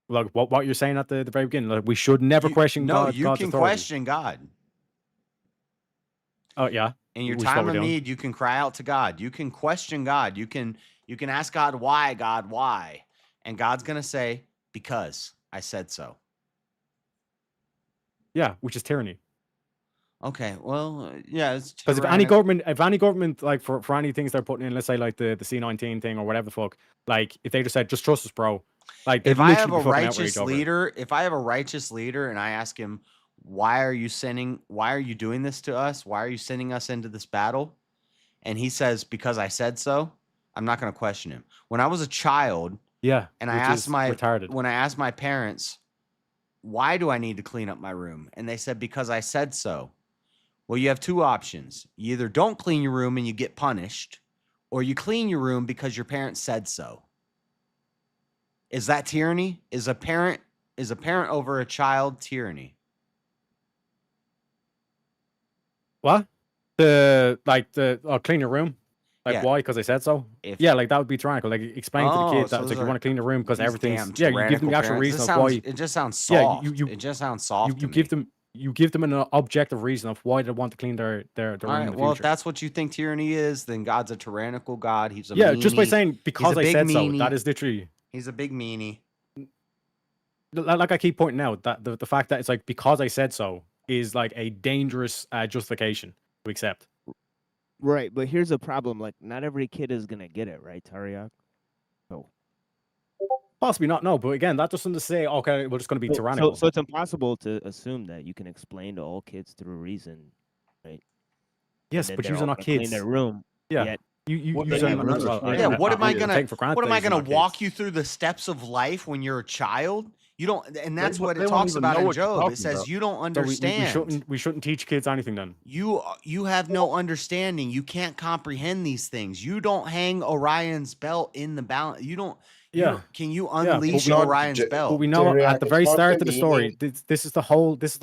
like what you're saying at the very beginning. Like, we should never question No, God. you God's can authority. question God. Oh yeah. In your Which is what time we're of doing. need, you can cry out to God. You can question God. You can ask God, why? And God's going to say, because I said so. Yeah, which is tyranny. Okay, well, yeah, it's Because if any tyrannical. government, like for any things they're putting in, let's say like the C-19 thing or whatever the fuck, like if they just said, just trust us, bro. Like they'd If I have literally a be fucking righteous outraged over it. leader, and I ask him, why are you doing this to us? Why are you sending us into this battle? And he says, because I said so, I'm not going to question him. When I was a child, Yeah, and I which asked is retarded. when I asked my parents, why do I need to clean up my room? And they said, because I said so. Well, you have two options. You either don't clean your room and you get punished, or you clean your room because your parents said so. Is that tyranny? Is a parent over a child tyranny? What? Clean your room. Like Yeah. why? Because I said so. If- Yeah, like that would be tyrannical. Like explain to the Oh, kid so that it's like those you want to clean your room because these everything's. damn Yeah, you give them the tyrannical actual parents. reason This of why. sounds- it just sounds Yeah, soft. you It just sounds soft You to give them. You give them an objective reason of why they want to clean their All room in right. the Well, if future. that's what you think tyranny is, then God's a tyrannical God. He's a Yeah, just by meanie. saying He's because a I big said so. meanie. That is literally. He's a big meanie. Like I keep pointing out that the fact that it's like because I said so is like a dangerous justification to accept. Right, but here's a problem. Like, not every kid is gonna get it, right, Tariak? So, Possibly not. No, but again, that doesn't say okay, we're just going to be tyrannical. so it's impossible to assume that you can explain to all kids through reason, right? Yes, And then but they're you're all not gonna clean kids. their room. Yeah. Yet, You What you they said have another another well, choice. Yeah, what am I take gonna for granted what am that I you're gonna not walk kids. you through the steps of life when you're a child? You don't, and that's won't- what they it won't talks even about know in what you're Job. It talking says about. you don't So we understand. we shouldn't teach kids anything then. You have no understanding. You can't comprehend these things. You don't hang Orion's belt in the balance. You don't. Yeah. Can you Yeah, but unleash we- Orion's But belt? we know at the very it's not start of the demeaning. story, this is the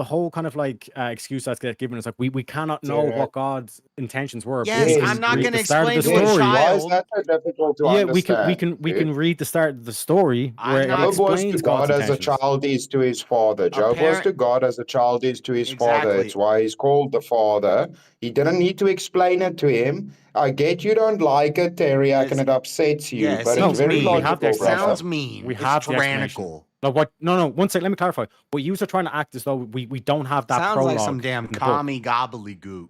whole kind of like excuse that's get given. It's like we cannot know Tyriak. what God's intentions were. but Yes, we I'm can not read going to the start of explain the to a story. Why is child. that so difficult to Yeah, understand? we can read the start of the story where it Job was to explains God's God as a intentions. child is to his father. Job was parent- to God as a child is to his father. Exactly. It's why he's called the father. He didn't need to explain it to him. I get you don't like it, Teriak, and it upsets you, Yeah, it but seems it's very mean. logical, It brother. sounds mean. We It's have the explanation. tyrannical. Like what? No. One second. Let me clarify. What you are trying to act as though we don't have that Sounds prologue like some damn in the book. commie gobbledygook.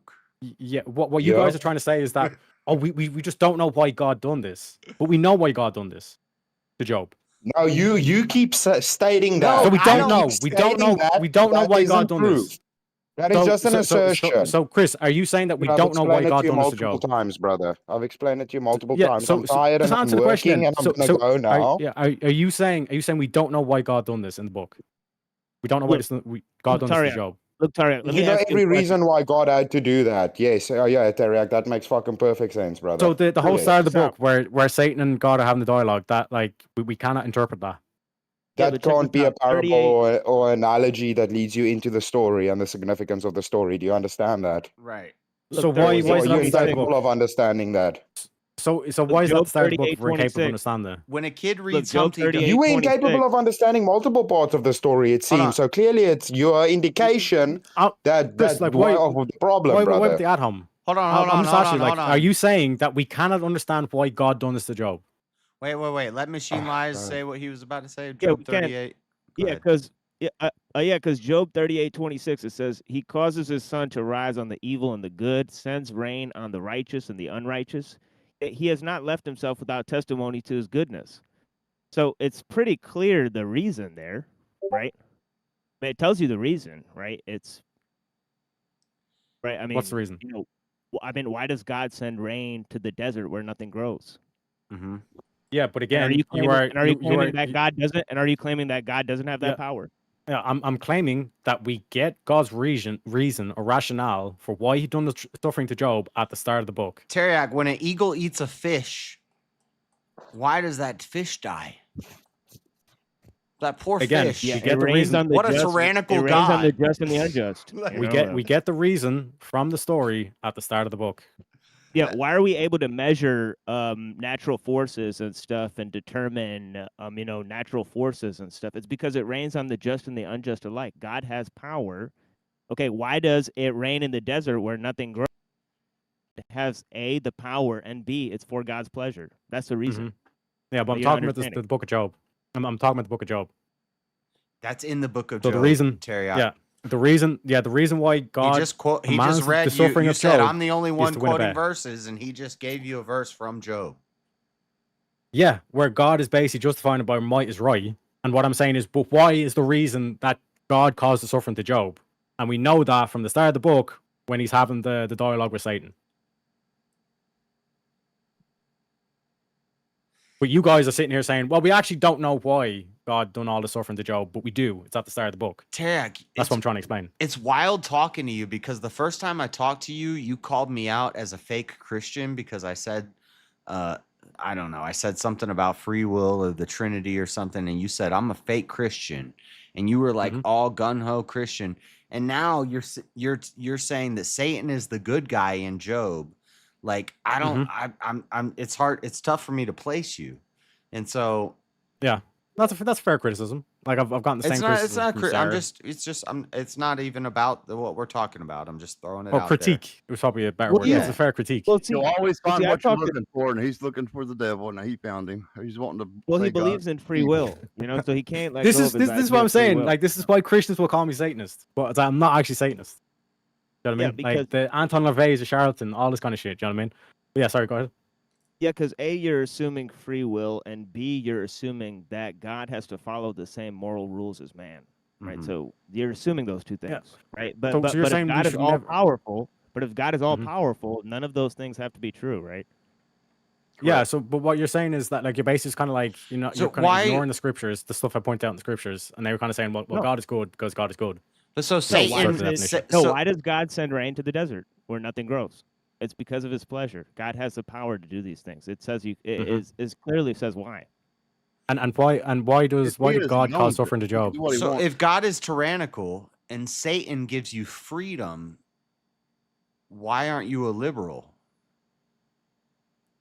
Yeah. What you guys are trying to say is that we just don't know why God done this, but we know why God done this to Job. No, you keep stating that. So we You don't keep know. We don't stating know. that, We don't know that why God isn't done proof. this. That is just an assertion. So, Chris, are you saying that we I've don't know why explained it God to you done this to multiple Job? times, brother. I've explained it to you multiple Yeah. times. So, I'm tired just and I'm answer the question working then. and I'm gonna go now. Are you saying we don't know why God done this in the book? We don't know why God done this to Tariq, Job. Look, Tariq, let You me know ask you every a question. reason why God had to do that. Yes. Oh yeah, Teriak, that makes fucking perfect sense, brother. So the whole Yes. start of the book where Satan and God are having the dialogue, that like we cannot interpret that. That can't be a parable or analogy that leads you into the story and the significance of the story. Do you understand that? Right. So why is it Are at you the start of the incapable book? of understanding that? So why is that Job the start of the book if we're 38:26. incapable of understanding it? When a kid reads Job Humpty Dumpty, You were 38:26. incapable of understanding multiple parts of the story, it Hold on. seems. So clearly it's your indication that Chris, like why of the problem, why brother. with the ad hom? Hold on, I'm just asking, like, hold are on. you saying that we cannot understand why God done this to Job? Wait. Let Machine Lies God. say what he was about to say. Yeah, Job we can. 38. Go Yeah, ahead. because Job 38:26 it says he causes his sun to rise on the evil and the good, sends rain on the righteous and the unrighteous. Yet he has not left himself without testimony to his goodness. So it's pretty clear the reason there, right? I mean, it tells you the reason, right? It's right. I mean, What's the reason? You know, why does God send rain to the desert where nothing grows? Mm-hmm. Yeah, but And again, are you claiming, are God doesn't? And are you claiming that God doesn't have that Yeah. power? Yeah, I'm claiming that we get God's reason or rationale for why he done the suffering to Job at the start of the book. Teriak, when an eagle eats a fish, why does that fish die? That poor Again, fish. we get the reason. What a tyrannical It rains on the God. just and the unjust. We get the reason from the story at the start of the book. Yeah, why are we able to measure natural forces and stuff and determine natural forces and stuff? It's because it rains on the just and the unjust alike. God has power. Okay, why does it rain in the desert where nothing grows? It has A, the power, and B, it's for God's pleasure. That's the reason. Yeah, but I'm You're not talking about the understanding. book of Job. I'm talking about the book of Job. That's in the book of So Job. the reason, Teriak. the reason why God He just commands read the suffering you of said Job I'm the only is one to win a quoting bet. verses, and he just gave you a verse from Job. Yeah, where God is basically justifying it by might is right. And what I'm saying is, but why is the reason that God caused the suffering to Job? And we know that from the start of the book when he's having the dialogue with Satan. But you guys are sitting here saying, well, we actually don't know why God done all the suffering to Job, but we do. It's at the start of the book. Teriak, That's what I'm trying to explain. It's wild talking to you because the first time I talked to you, you called me out as a fake Christian because I said, I don't know, I said something about free will or the Trinity or something, and you said I'm a fake Christian, and you were like all gun ho Christian, and now you're saying that Satan is the good guy in Job. Like I don't, I'm. It's hard. It's tough for me to place you, and so Yeah, that's fair criticism. Like I've gotten the same criticism. it's not. from I'm Sarah. it's not even about what we're talking about. I'm just throwing it Well, out critique. It was probably a better Well, word. yeah. It's a fair critique. Well, see, You'll always well, find see, I what you're talked to- looking for, and he's looking for the devil, and he found him. He's wanting to. Well, say he believes God. in free will, so he can't let This go is of his this is what idea I'm of free saying. will. Like this is why Christians will call me Satanist, but I'm not actually Satanist. You know what I Yeah, mean? because- Like the Anton LaVey is a charlatan, all this kind of shit. You know what I mean? But yeah, sorry, go ahead. Yeah, because A, you're assuming free will, and B, you're assuming that God has to follow the same moral rules as man, right? So you're assuming those two things, right? But So you're if saying we God is should all never- powerful, none of those things have to be true, right? Yeah. So, but what you're saying is that like you're basically kind of like So you're kind of why? ignoring the scriptures, the stuff I point out in the scriptures, and they were kind of saying, well, No. God is good because God is good. But so No, why Satan. does definition. no, why does God send rain to the desert where nothing grows? It's because of his pleasure. God has the power to do these things. It says is clearly says why. And why did God cause suffering to Job? So if God is tyrannical and Satan gives you freedom, why aren't you a liberal?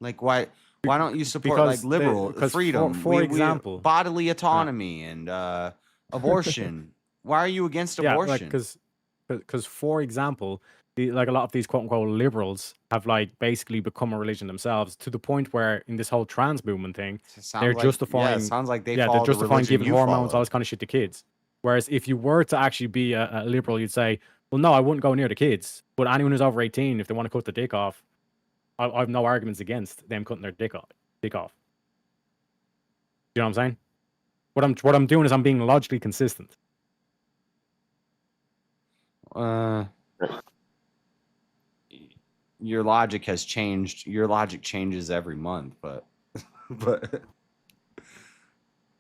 Like why don't you support Because like liberal because freedom? for example, bodily autonomy and abortion. Why are you against abortion? because for example, like a lot of these quote unquote liberals have like basically become a religion themselves to the point where in this whole trans movement thing, they're justifying. sounds like they they're follow the justifying religion giving you hormones, follow. all this kind of shit to kids. Whereas if you were to actually be a liberal, you'd say, well, no, I wouldn't go near the kids. But anyone who's over 18, if they want to cut their dick off, I have no arguments against them cutting their dick off. You know what I'm saying? What I'm doing is I'm being logically consistent. Your logic has changed. Your logic changes every month, but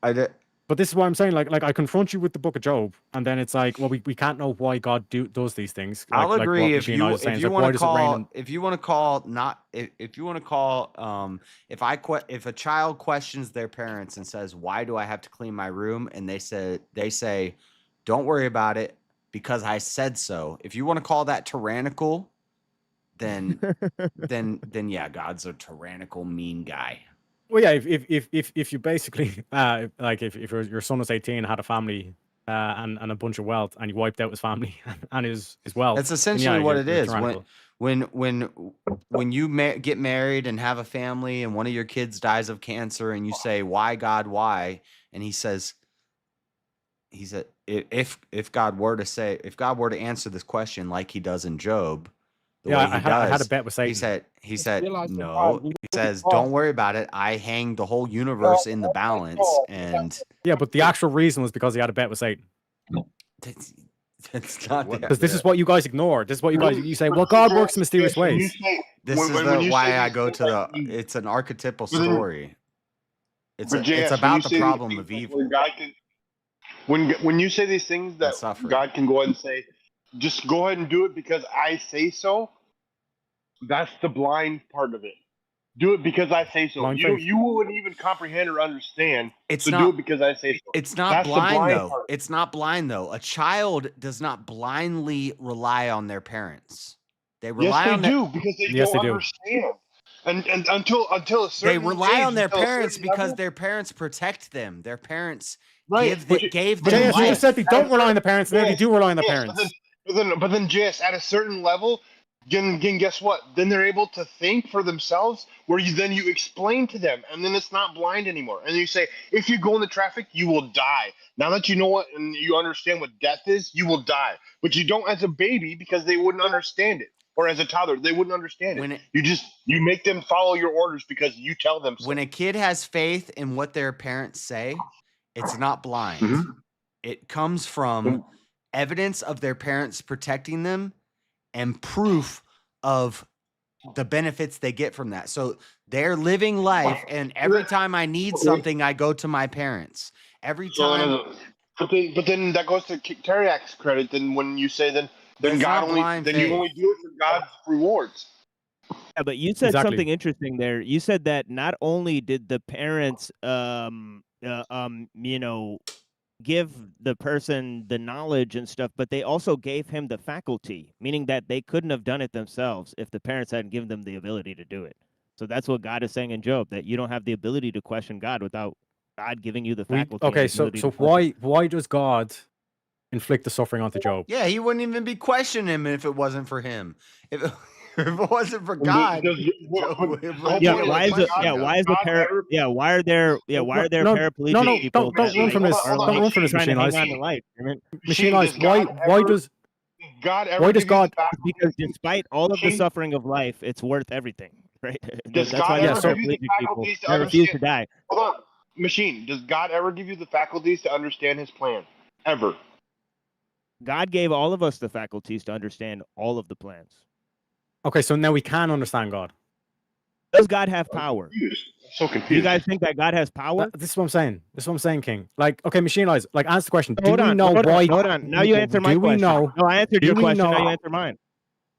But this is what I'm saying. Like I confront you with the Book of Job, and then it's like, well, we can't know why God does these things. Like, I'll agree what if Machine you Eyes is saying. if It's you like, want why to does it rain call in- if you want to call not if you want to call if a child questions their parents and says, why do I have to clean my room, and they say don't worry about it because I said so. If you want to call that tyrannical, then yeah, God's a tyrannical mean guy. Well, yeah, if you basically like if your son was 18, had a family and a bunch of wealth, and you wiped out his family and his wealth, That's then essentially yeah, what you're it is. tyrannical. When you get married and have a family, and one of your kids dies of cancer, and you say, "Why, God, why?" and he said, if God were to answer this question like he does in Job, the way he I had a bet with Satan. he said no. He says, "Don't worry about it. I hang the whole universe in the balance." And Yeah, but the actual reason was because he had a bet with Satan. that's not Because this is what you guys ignore. This is what you say. Well, God works in mysterious ways. This is why I go to the. It's an archetypal story. It's about the problem of evil. Where God can, when you say these things that God can go ahead and say, just go ahead and do it because I say so. That's the blind part of it. Do it because I say so. You wouldn't even comprehend or understand. Do it because I say so. It's not That's the blind though. part. It's not blind though. A child does not blindly rely on their parents. They rely Yes, on they do because they don't understand. And until a certain they rely age, on their until a parents certain because level- their parents protect them. Their parents Right, gave them JS, you life. just said they don't rely on the parents, and now they do rely on the Yes, parents. but then, JS, at a certain level, again, guess what? Then they're able to think for themselves, where you explain to them, and then it's not blind anymore. And you say, if you go in the traffic, you will die. Now that you know what and you understand what death is, you will die. But you don't as a baby because they wouldn't understand it. Or as a toddler, they wouldn't understand it. You make them follow your orders because you tell them so. When a kid has faith in what their parents say, it's not blind. It comes from evidence of their parents protecting them and proof of the benefits they get from that. So they're living life, and every time I need something, I go to my parents. Every time. But then that goes to Teriak's credit. Then when you say then That's God not only blind then you faith. only do it for God's rewards. Yeah, but you said Exactly. something interesting there. You said that not only did the parents, give the person the knowledge and stuff, but they also gave him the faculty, meaning that they couldn't have done it themselves if the parents hadn't given them the ability to do it. So that's what God is saying in Job, that you don't have the ability to question God without God giving you the faculty. and the Okay, so ability to question. why does God inflict the suffering onto Job? Yeah, he wouldn't even be questioning him if it wasn't for him. If it wasn't for God, why is the why are there paraplegic people? Don't run from this. Don't run from this, trying to Machine hang Eyes. on to life. Machine Eyes, why does God ever why does give you God? Because despite all of the suffering of life, it's worth everything, right? Does That's God why ever there's give you the paraplegic people faculties to that refuse to understand? die. Hold on, Machine. Does God ever give you the faculties to understand His plan? Ever? God gave all of us the faculties to understand all of the plans. Okay, so now we can understand God. Does God have power? So Do confused. you guys think that God has power? This is what I'm saying. This is what I'm saying, King. Like, okay, Machine Eyes. Like, answer the question. Do Hold we on, know hold why? on, hold on. Now you answer my Do we question. know? No, I answered do your we question. Now know- you answer mine.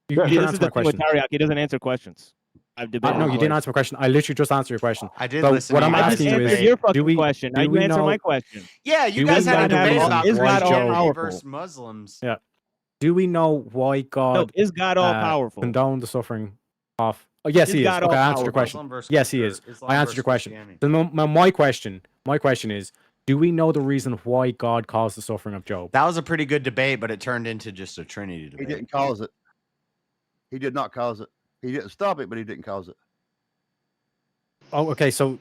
You See, can this answer is the my thing with question. Tariak. He doesn't answer questions. I've debated. No, him you didn't twice. answer my question. I literally just answered your question. I did So listen what to I'm you I guys just asking you answered is, your do fucking we question. Now do you we answer know? my question. Yeah, you Do guys we had a know the debate reason about Is God all Christianity powerful? versus Muslims. Yeah. Do we know why No, God is God all powerful? condoned the suffering of? Oh, yes, Is he is. God Okay, all I answered your powerful? question. Muslim versus Yes, he is. Islam I answered versus your question. Christianity. Then my question is, do we know the reason why God caused the suffering of Job? That was a pretty good debate, but it turned into just a Trinity He debate. didn't cause it. He did not cause it. He didn't stop it, but he didn't cause it. Oh, okay. So,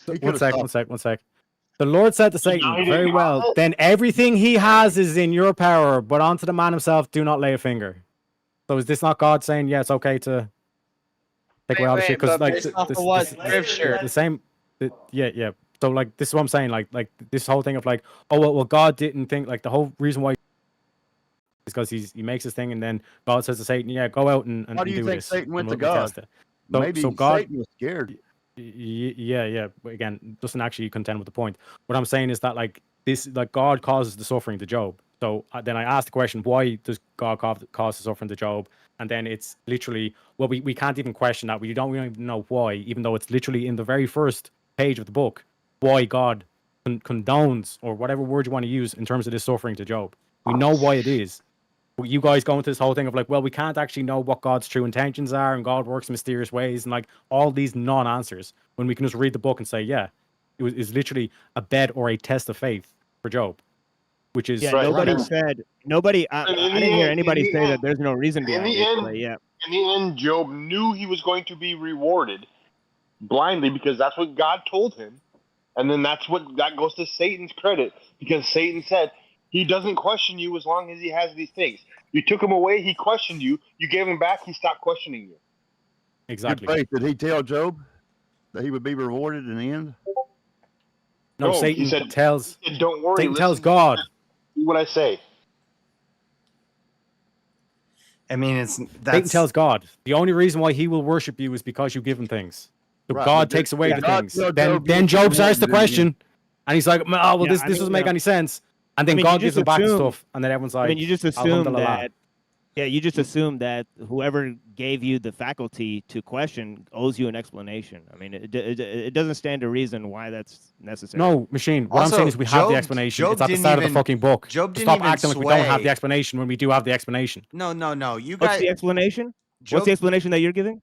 He one could've sec. stopped The Lord said to So now Satan, he didn't "Very cause well. it? Then everything he has is in your power, but onto the man himself, do not lay a finger." So, is this not God saying, "Yeah, it's okay to take away all the shit"? Because like based off of what scripture? the same, yeah. So like this is what I'm saying. Like this whole thing of like, oh well, God didn't think like the whole reason why is because he makes his thing, and then God says to Satan, "Yeah, go out and Why do you do think this." Satan went and to we'll God? test it. So Maybe God. Satan was scared. Yeah. But again, doesn't actually contend with the point. What I'm saying is that like this, like God causes the suffering to Job. So then I asked the question, why does God cause the suffering to Job? And then it's literally, well, we can't even question that. We don't even know why, even though it's literally in the very first page of the book, why God condones, or whatever word you want to use in terms of this suffering to Job. We know why it is. But you guys go into this whole thing of like, well, we can't actually know what God's true intentions are, and God works in mysterious ways, and like all these non-answers, when we can just read the book and say, yeah, it's literally a bet or a test of faith for Job, which is Yeah, Right, nobody and- said nobody. I And in didn't the hear end- anybody in the say that end- there's no reason In behind the it. end, But yeah, in the end, Job knew he was going to be rewarded blindly because that's what God told him, and then that goes to Satan's credit because Satan said he doesn't question you as long as he has these things. You took him away, he questioned you. You gave him back, he stopped questioning you. exactly. Good faith. Did he tell Job that he would be rewarded in the end? No, No, Satan he said, tells "Don't worry." Satan tells listen, God. do what I say. I mean, Satan that's tells God the only reason why he will worship you is because you give him things. So Right, God but takes away the God things. told Then Job he would Job be starts to rewarded in the end. question, and he's like, "Oh well, Yeah, this I mean, doesn't make yeah. any sense." And then I mean, God you gives just him back the assume. stuff, and then everyone's like, I mean, you just assume "Alhamdulillah." that. Yeah, you just assume that whoever gave you the faculty to question owes you an explanation. I mean, it doesn't stand to reason why that's necessary. No, Machine. What I'm Also, saying is we have the Job- explanation. Job It's at the didn't start of even- the fucking book. Job So didn't stop even acting like we don't have sway. the explanation when we do have the explanation. no. You What's guys. the explanation? Job, What's the explanation that you're giving?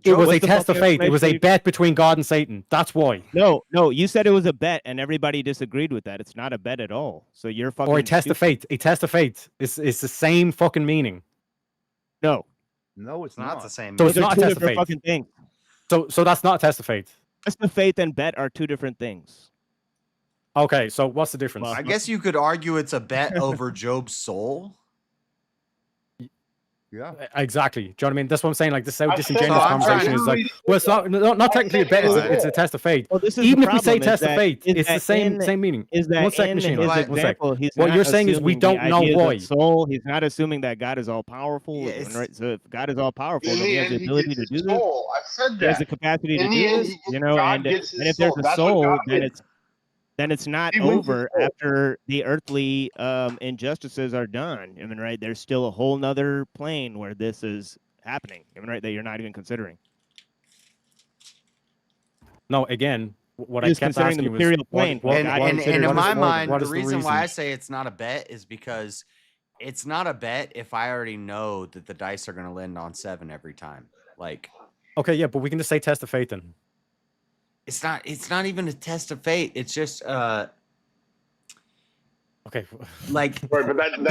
It was What's a the test of fucking faith. It was a explanation bet between God and Satan. That's why. No, you said it was a bet, and everybody disagreed with that. It's not a bet at all. So you're fucking. Or a test of stupid. faith. A test of faith. It's the same fucking meaning. No, No, it's it's not the same. So those it's are not a two test of different faith. fucking things. So that's not a test of faith. Test of faith and bet are two different things. Okay, so what's the difference? Well, I guess you could argue it's a bet over Job's soul. Yeah. Exactly. Do you know what I mean? That's what I'm saying. Like this is how I said disingenuous that. conversation I is. Like, literally well, it's not technically a bet. It's a test of faith. Well, this is Even the if we say problem, is test of that- faith, is it's the that same meaning. Is that One sec, in Machine. his One sec. example, he's What not you're saying is we assuming the don't know ideas of why. Soul. He's not assuming that God is all powerful. Yeah, it's- right? So if God is all powerful, In then he the has end, the he ability gets to his do this. soul. I said He has the that. capacity to In do the end, this, he you know. God And gets his if there's soul. a That's what soul, God then did. it's not He wins his over soul. after the earthly injustices are done. I mean, right? There's still a whole nother plane where this is happening. I mean, right? That you're not even considering. No, again, what I He's kept considering asking the you was material what, plane. what, And, God and, considered and in what my is mind, what the is reason why I say it's not a bet is because it's not a bet if I already know that the dice are going to land on 7 every time. Like, Okay, yeah, but we can just say test of faith then. it's not even a test of fate. It's just Okay. like Right, but that You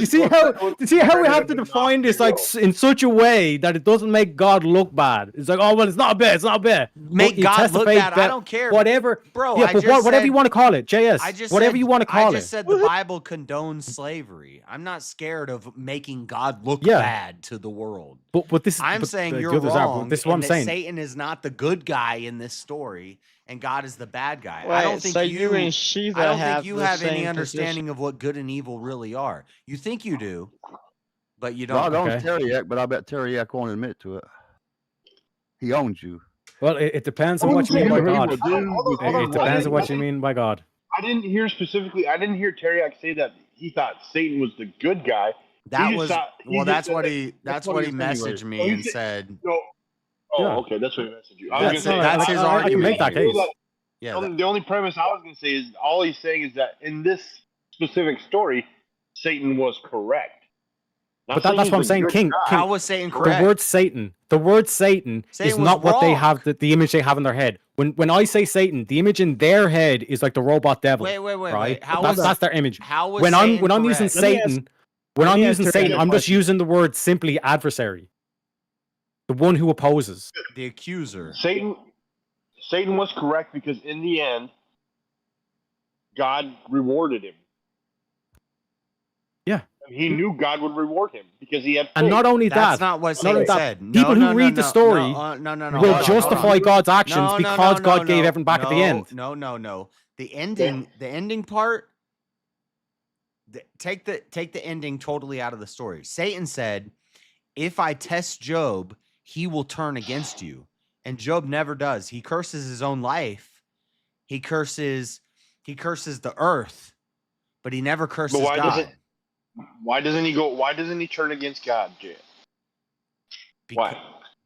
gets see to how that goes you see how we have to competitive define this agnostic like world. in such a way that it doesn't make God look bad. It's like, oh well, it's not a bet, it's not a bet. make You God test the look faith bad. I bet, don't care, whatever, bro. Yeah, I but just whatever said- you want to call it, JS. I just whatever said, you want to I call just it. said the Bible condones slavery. I'm not scared of making God look Yeah. bad to the world. But this, I'm but saying the you're others are, but wrong. this is what and I'm that saying. Satan is not the good guy in this story, and God is the bad guy. I don't Wait, think so you and Shiva I don't have think you the have any same understanding of what good and evil really are. You think you do, but you don't. God owns Okay. Teriak, but I bet Teriak won't admit to it. He owns you. Well, it depends I on what wouldn't you say mean by owns God. you. Hold on, It depends on what you mean by God. I didn't hear specifically. I didn't hear Teriak say that he thought Satan was the good guy. That He just was thought- he well. just That's said what that- he. That's what what he insinuated. messaged me Oh, he and said- said. No. Oh, Yeah. okay. That's what he messaged you. I was That's gonna say that's his I argument. can make that case. Yeah. The only premise I was gonna say is all he's saying is that in this specific story, Satan was correct. But that's what I'm saying, King. How was Satan The correct? word Satan Satan is was not what they wrong. have, the image they have in their head. When I say Satan, the image in their head is like the robot devil. Wait. Right? How That's their image. How was When I'm Satan using correct? Satan, when I'm using Satan, I'm just using the word simply adversary. The one who opposes. The accuser. Satan was correct because in the end, God rewarded him. Yeah. And he knew God would reward him because he had faith. And not only That's that, not what not only Satan that, said. No, people no, who no, read the no, story no, will hold on, justify hold on. God's actions No, because God gave everything back at the end. No. The ending part. Take the ending totally out of the story. Satan said, "If I test Job, he will turn against you," and Job never does. He curses his own life. He curses the earth, but he never curses But God. why doesn't he go? Why doesn't he turn against God, Jay? Why?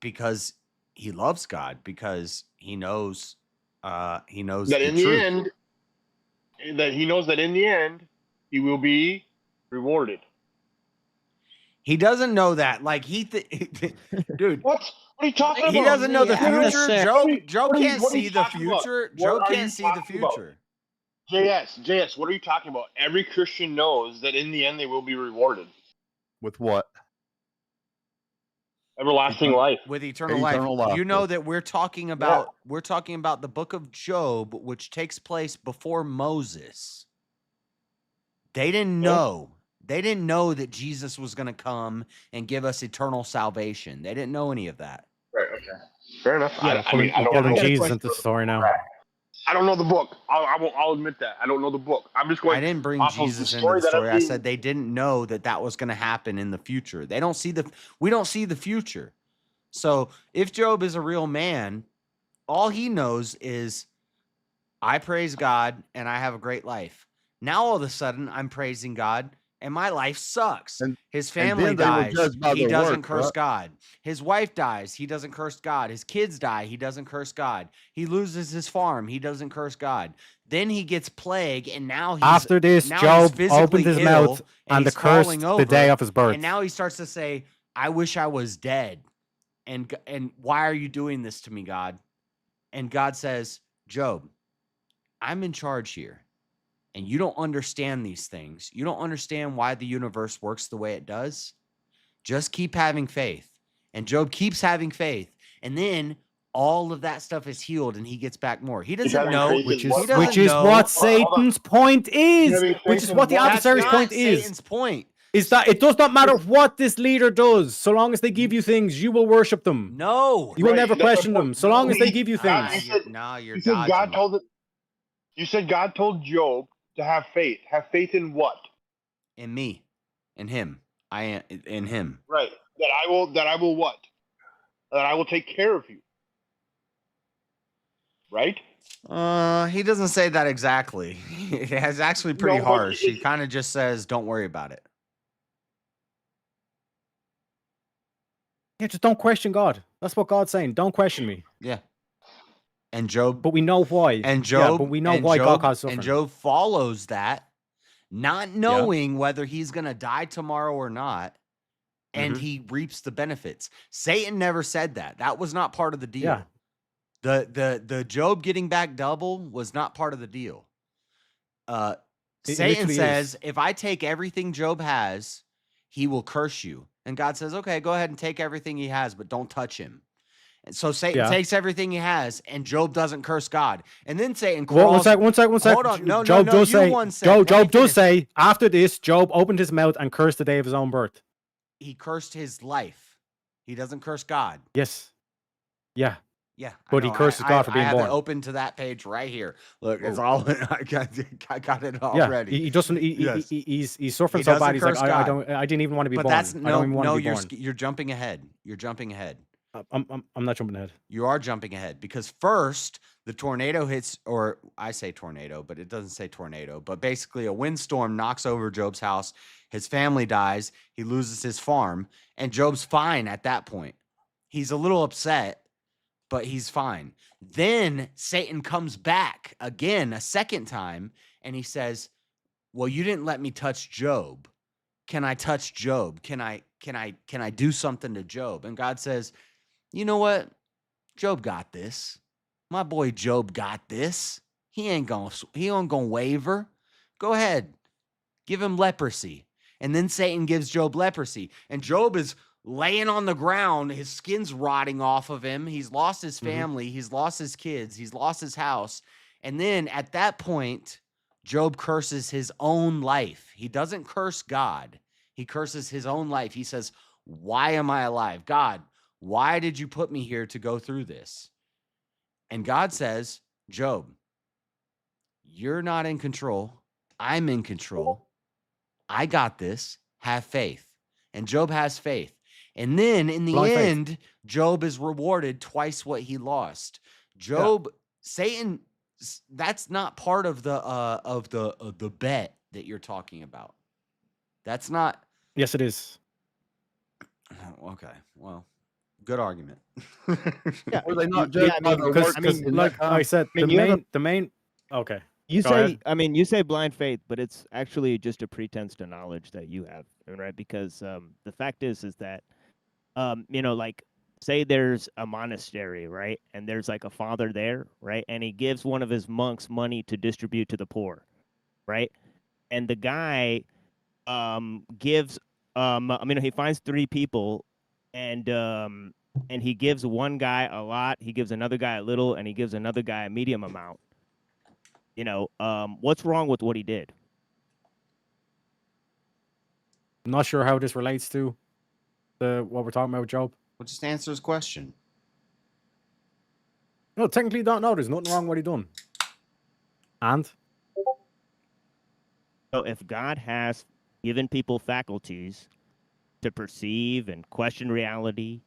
Because he loves God. Because he knows that the in truth. the end, that he knows that in the end, he will be rewarded. He doesn't know that. Like dude. What are you talking about? He doesn't know the Yeah. future. Job What are you can't talking see the about? future. What Job are you can't see the talking about? future. JS, what are you talking about? Every Christian knows that in the end they will be rewarded with what? Everlasting life. With eternal life. You know that we're talking about the book of Job, which takes place before Moses. They didn't know. They didn't know that Jesus was going to come and give us eternal salvation. They didn't know any of that. Right. Okay. Fair enough. Yeah, I don't pulling know. Jesus into the story now. I don't know the book. I'll admit that. I don't know the book. I'm just going. I didn't bring off Jesus of into the that story. I've I seen. said they didn't know that was going to happen in the future. They don't see we don't see the future. So if Job is a real man, all he knows is I praise God and I have a great life. Now all of a sudden I'm praising God and my life sucks. His family dies. He doesn't curse God. His wife dies. He doesn't curse God. His kids die. He doesn't curse God. He loses his farm. He doesn't curse God. Then he gets plague, and now he's After this, Job opened his mouth and he's cursed falling the day over, of his birth. And now he starts to say, "I wish I was dead." And why are you doing this to me, God? And God says, "Job, I'm in charge here. And you don't understand these things. You don't understand why the universe works the way it does. Just keep having faith." And Job keeps having faith. And then all of that stuff is healed and he gets back more. He doesn't know. Which is what Satan's point is. Which is what the adversary's point is. Satan's point. Is that it does not matter what this leader does, so long as they give you things, you will worship them. No. You will never question them, so long as they give you things. You're You said God dodging. told it. You said God told Job to have faith. Have faith in what? In me. In him. I am in him. Right. That I will what? That I will take care of you. Right? He doesn't say that exactly. It's actually pretty No, but harsh. He kind of just says, "Don't worry about it." Yeah, just don't question God. That's what God's saying. Don't question me. Yeah. And Job, but we know why. And Job, yeah, but we know and why Job, God caused suffering. And Job follows that, not knowing whether he's gonna die tomorrow or not, and he reaps the benefits. Satan never said that. That was not part of the deal. Yeah. The Job getting back double was not part of the deal. It Satan literally says, is. if I take everything Job has, he will curse you. And God says, okay, go ahead and take everything he has, but don't touch him. And so Satan takes everything he has, and Job doesn't curse God. And then Satan crawls. One sec. Hold on. No, Job no, does you say, one sec. Let me Job does finish. say, after this, Job opened his mouth and cursed the day of his own birth. He cursed his life. He doesn't curse God. Yes. Yeah. Yeah, But he curses God for being I have born. it open to that page right here. Look, it's all I got it Yeah, already. he doesn't. Yes. He's suffering He so doesn't bad. He's like, curse I God. don't. I didn't even want to be But born. that's I don't even want to be born. you're jumping ahead. You're jumping ahead. I'm not jumping ahead. You are jumping ahead because first the tornado hits, or I say tornado, but it doesn't say tornado, but basically a windstorm knocks over Job's house. His family dies. He loses his farm, and Job's fine at that point. He's a little upset, but he's fine. Then Satan comes back again a second time, and he says, well, you didn't let me touch Job. Can I touch Job? Can I do something to Job? And God says, you know what? Job got this. My boy Job got this. He ain't gonna waver. Go ahead. Give him leprosy. And then Satan gives Job leprosy. And Job is laying on the ground. His skin's rotting off of him. He's lost his family. He's lost his kids. He's lost his house. And then at that point, Job curses his own life. He doesn't curse God. He curses his own life. He says, why am I alive? God, why did you put me here to go through this? And God says, Job, you're not in control. I'm in control. I got this. Have faith. And Job has faith. And then in the end, Job is rewarded twice what he lost. Job, Satan, that's not part of the bet that you're talking about. That's not. Yes, it is. Okay. Well, good argument. Yeah, were they not judged by their works in like that time? I said, the main. Okay. You Go say, ahead. I mean, you say blind faith, but it's actually just a pretense to knowledge that you have, right? Because the fact is that, like, say there's a monastery, right? And there's like a father there, right? And he gives one of his monks money to distribute to the poor, right? And the guy gives, he finds 3 people, and he gives one guy a lot, he gives another guy a little, and he gives another guy a medium amount. What's wrong with what he did? I'm not sure how this relates to what we're talking about with Job. Well, just answer his question. No, technically, don't know. There's nothing wrong with what he done. And So if God has given people faculties to perceive and question reality,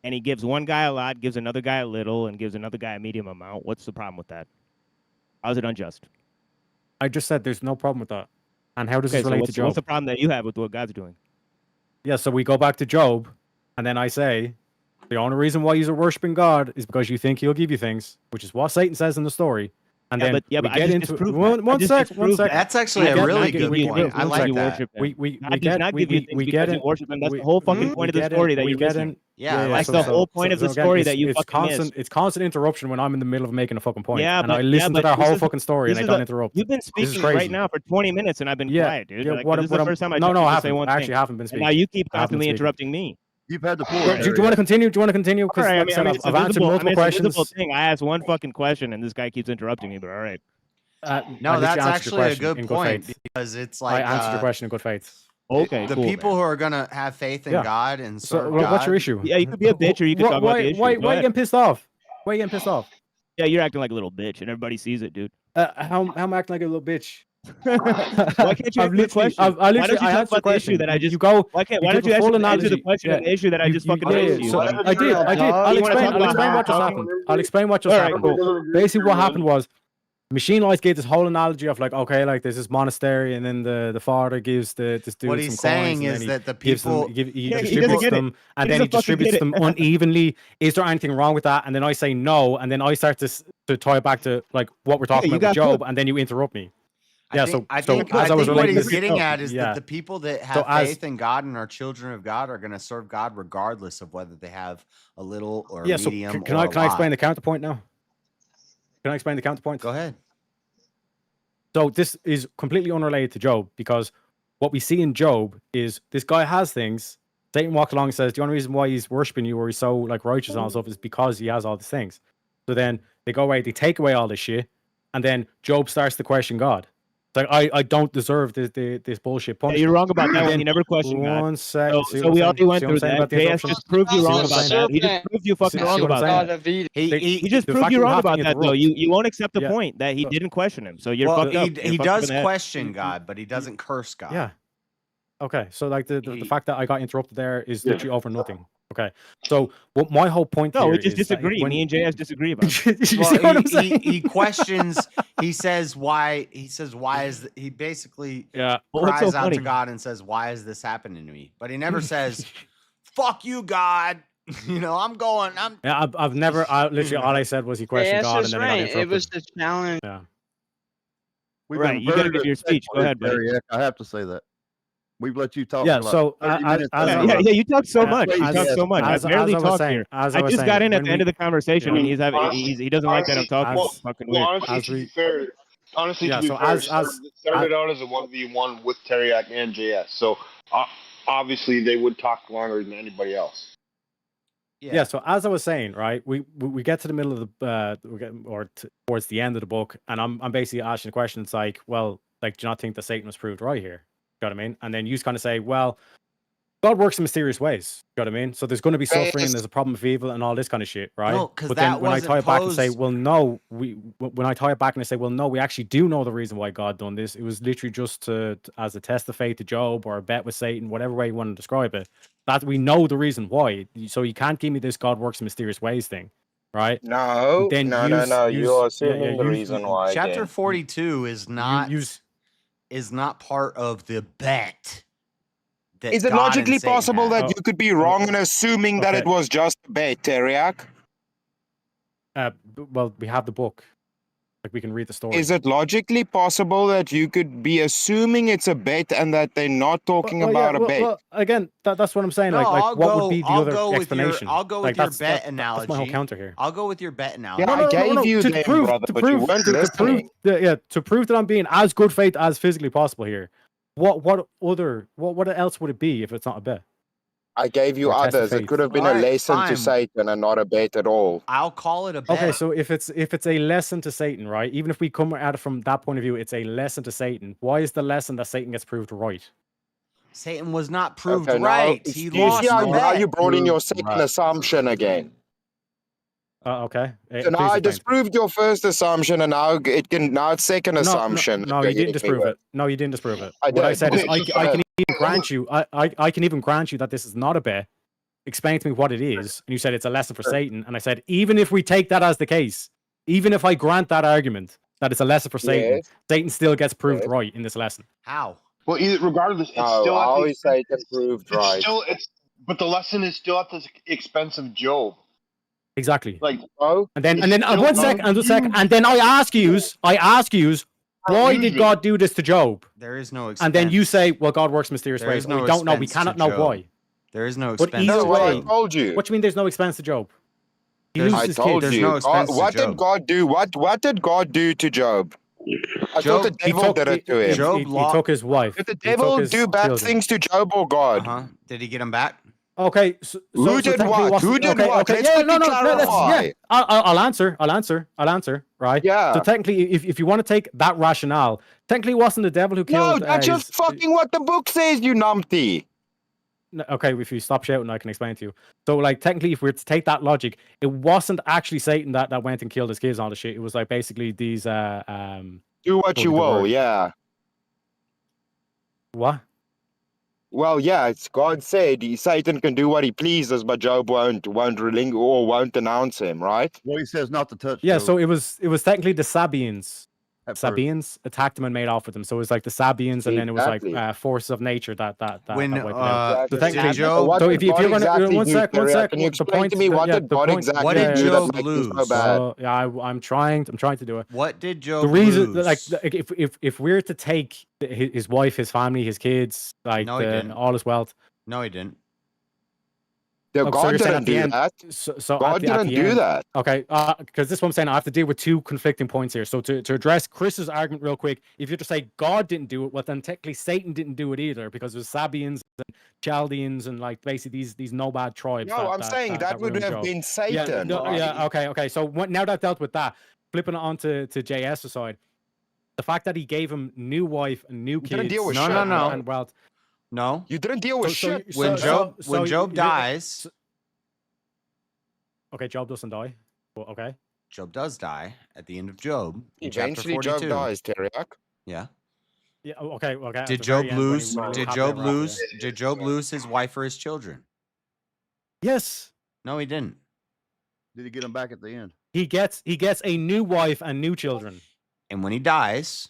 and he gives one guy a lot, gives another guy a little, and gives another guy a medium amount, what's the problem with that? How is it unjust? I just said there's no problem with that. And how does this So relate to what's, Job? what's the problem that you have with what God's doing? Yeah, so we go back to Job, and then I say, the only reason why you're worshiping God is because you think he'll give you things, which is what Satan says in the story. And then but we I get just into disproved one that. I just second. disproved that. That's actually a really good point. I like you that. worship him. We God does get not we give you we things we because get you in. worship him. That's the whole fucking point of the story that you're missing. That's the whole point of the story that you it's fucking constant. missed. It's constant interruption when I'm in the middle of making a fucking point. Yeah, and but I listen to that this whole is- fucking story and this I is don't a- interrupt. You've been This is speaking crazy. right now for 20 minutes and I've been quiet, dude. Yeah, Like, what, this is what the I'm- first time I no, checked no, you I to say haven't. one I thing. actually haven't been And speaking. now you keep I haven't been constantly speaking. interrupting me. You've had the Do floor. you want to continue? Do you want to continue? Because All right, like I said, it's I've a answered visible, multiple it's a visible questions. thing. I asked one fucking question and this guy keeps interrupting me, but all right. No, I literally that's answered your actually a question good in point faith. because it's like I answered your question in good faith. Okay, the cool, people man. who are gonna have faith in Yeah. God and So serve what's your God- issue? Yeah, you could be a bitch or you could talk about the issue. Why Go are you ahead. getting pissed off? Why are you getting pissed off? Yeah, you're acting like a little bitch and everybody sees it, dude. How am I acting like a little bitch? Why can't you I've answer the literally, question? I've Why literally, don't you I talk answered the about the issue question. that I just? You go. Why can't? you Why give don't you a full answer the analogy. question on the issue that I just fucking asked you? So Like, I did. I'll you wanna explain. talk I'll about explain how what just how- happened. I'll explain what just All right, happened. cool. Basically, what happened was Machine Lights gave this whole analogy of like, okay, like there's this monastery, and then the father gives this dude What some he's coins, saying and is then that the gives them, people- he Yeah, he doesn't distributes get it. them, and He then he doesn't fucking distributes get them it. unevenly. Is there anything wrong with that? And then I say no, and then I start to tie it back to like what we're talking you about with got Job, and then you interrupt me. I think as what relating he's to- getting at is yeah. that the people that have as- faith in God and are children of God are going to serve God regardless of whether they have a little or Yeah, so medium can or I a explain lot. the counterpoint now? Can I explain the counterpoint? Go ahead. So this is completely unrelated to Job because what we see in Job is this guy has things. Satan walks along and says, the only reason why he's worshiping you or he's so like righteous and all stuff is because he has all these things. So then they go away, they take away all this shit, and then Job starts to question God. It's like I don't deserve this bullshit Yeah, punishment. you're wrong about that And one. then You never questioned God. one sec. So, see so what we I'm already saying? went See what through I'm saying that. about the JS interruption? just proved you See wrong what I'm about saying? that. He just proved you fucking See wrong what I'm about saying? that. He He just the proved fact you that you wrong have to about that though. interrupt- You won't accept the Yeah. point that he didn't question him. So you're well, fucked up. he You're fucked up does in the head. question God, but he doesn't curse God. Yeah. Okay. So like the fact that I got interrupted there is literally over nothing. Okay, so what my whole point No, here we just is that disagree. when Me and JS disagree about it. you see Well, what I'm he saying? questions. He says why. He says why is he basically Yeah. Well, what's so cries out to funny? God and says why is this happening to me? But he never says, "Fuck you, God." You know, I'm going. I'm. Yeah, I've never. Literally, all I said was he questioned JS God, is and then he got right. It was interrupted. the challenge. Yeah. We've Right, been you gotta very give your speech. Go ahead, buddy. Terry. I have to say that. We've let you talk Yeah. for like So 30 minutes. Yeah, you talk so much. You as- talk so much. I as barely I was talk saying- here. as I I was just saying, got in at when the end of the conversation, and Honestly, he doesn't like that I'm talking. well, It's fucking well, weird. honestly, As to we- be fair, Yeah, so it started out as a 1v1 with Teriak and JS. So obviously they would talk longer than anybody else. Yeah. So as I was saying, right, we get to the middle of the towards the end of the book, and I'm basically asking the question. It's like, well, like, do you not think that Satan was proved right here? You know what I mean? And then you kind of say, well, God works in mysterious ways. You know what I mean? So there's going to be suffering, there's a problem of evil, and all this kind of shit, right? No, 'cause but that then when I wasn't tie it back and say, posed- well, no, when I tie it back and I say, well, no, we actually do know the reason why God done this. It was literally just as a test of faith to Job or a bet with Satan, whatever way you want to describe it. That we know the reason why. So you can't give me this God works in mysterious ways thing, right? No, Then no. You're assuming the reason why. Chapter again. 42 is not part of the bet. That Is it God and logically Satan possible had. that you could be wrong in assuming that it Okay. was just a bet, Teriak? Well, we have the book. Like, we can read the story. Is it logically possible that you could be assuming it's a bet and that they're not talking about a bet? Well, again, that's what I'm saying. No, like what would be the other explanation? I'll go with Like, your that's, bet that- analogy. That's my whole counter here. I'll go with your bet analogy. Yeah, I gave you to them, prove, brother, to but prove, you weren't to prove, listening. to prove that I'm being as good faith as physically possible here. What else would it be if it's not a bet? I gave you Or a test of others. It faith. could have been a Alright, lesson fine. to Satan and not a bet at all. I'll call it a bet. Okay, so if it's a lesson to Satan, right? Even if we come at it from that point of view, it's a lesson to Satan. Why is the lesson that Satan gets proved right? Satan was not proved Okay, now, right. do He you lost see how the now bet. you brought in your second Right. assumption again? Okay. So now Please I explain. disproved your first assumption, and now it's second assumption. that No, you're you didn't hitting me disprove with. it. No, you didn't disprove it. I What I did. said is, Okay, I can even grant you. I can even grant you that this is not a bet. Explain to me what it is, and you said it's a lesson for Satan. And I said, even if we take that as the case, even if I grant that argument that it's a lesson for Satan, Yes. Satan still gets proved Yes. right in this lesson. How? Well, regardless, it's No, still I at the always say expense. Satan proved It's right. still but the lesson is still at the expense of Job. Exactly. Like, Oh, And then it's still one second, and then I ask you, why did God do this to Job? There is no expense. And then you say, well, God works mysterious There ways. is no We don't know. We expense to cannot know Job. why. There is no But expense. either That's what I way, told you. what do you mean there's no expense to Job? He There's- loses I his told kids. There's you. no God, expense to what did Job. God do? What did God do to Job? I thought the Job- He devil took, did it to him. Job he took his wife. Did the He took devil his do bad children. things to Job or God? Uh-huh. Did he get him back? Okay, so Who did technically it what? wasn't- Who did okay, what? Okay, Let's yeah, quickly let's, clarify. yeah. I'll answer. Right? Yeah. So technically, if you want to take that rationale, technically it wasn't the devil who No, killed. that's just fucking what the book says, you numpty. Okay, if you stop shouting, I can explain to you. So, like, technically, if we were to take that logic, it wasn't actually Satan that went and killed his kids and all the shit. It was like basically these Do what would you be the will, word? yeah. What? Well, yeah, it's God said Satan can do what he pleases, but Job won't denounce him, right? Well, he says not to touch. Yeah, Job so it was technically the Sabians. at first. Sabians attacked him and made off with them. So it was like the Sabians, and then it was Exactly. like forces of nature that When, wiped it out. So Exactly. technically, Job- what so did if you're God gonna exactly one do, sec, Terry? Can you the explain point, to me what did the God point, exactly What did do Job that makes him so lose? bad? yeah, I'm trying to do it. What did Job The reason, lose? like, if we're to take his wife, his family, his kids, like No, he didn't. all his wealth. No, he didn't. No, Oh, so God you're saying didn't at the do end- that. So God at didn't the do end- that. Okay, because this is what I'm saying. I have to deal with two conflicting points here. So to address Chris's argument real quick, if you just say God didn't do it, well then technically Satan didn't do it either, because it was Sabians and Chaldeans and like basically these nomad tribes. No, I'm saying that would ruined have Job. been Satan. Yeah, okay. So now that dealt with that, flipping it on to JS aside, the fact that he gave him new wife and new kids. didn't deal with No, shit. no, no. And wealth. No. You didn't deal with So- shit. When so- Job you- dies, Okay, Job doesn't die. Well, okay. Job does die at the end of Job in chapter Eventually, 42. Job dies, Teriak. Yeah. Yeah. Okay. Okay. at Did the Job very end when he- lose? when he Did had Job that wrapped, lose? Did Job lose his wife or his children? Yes. No, he didn't. Did he get him back at the end? He gets a new wife and new children. And when he dies,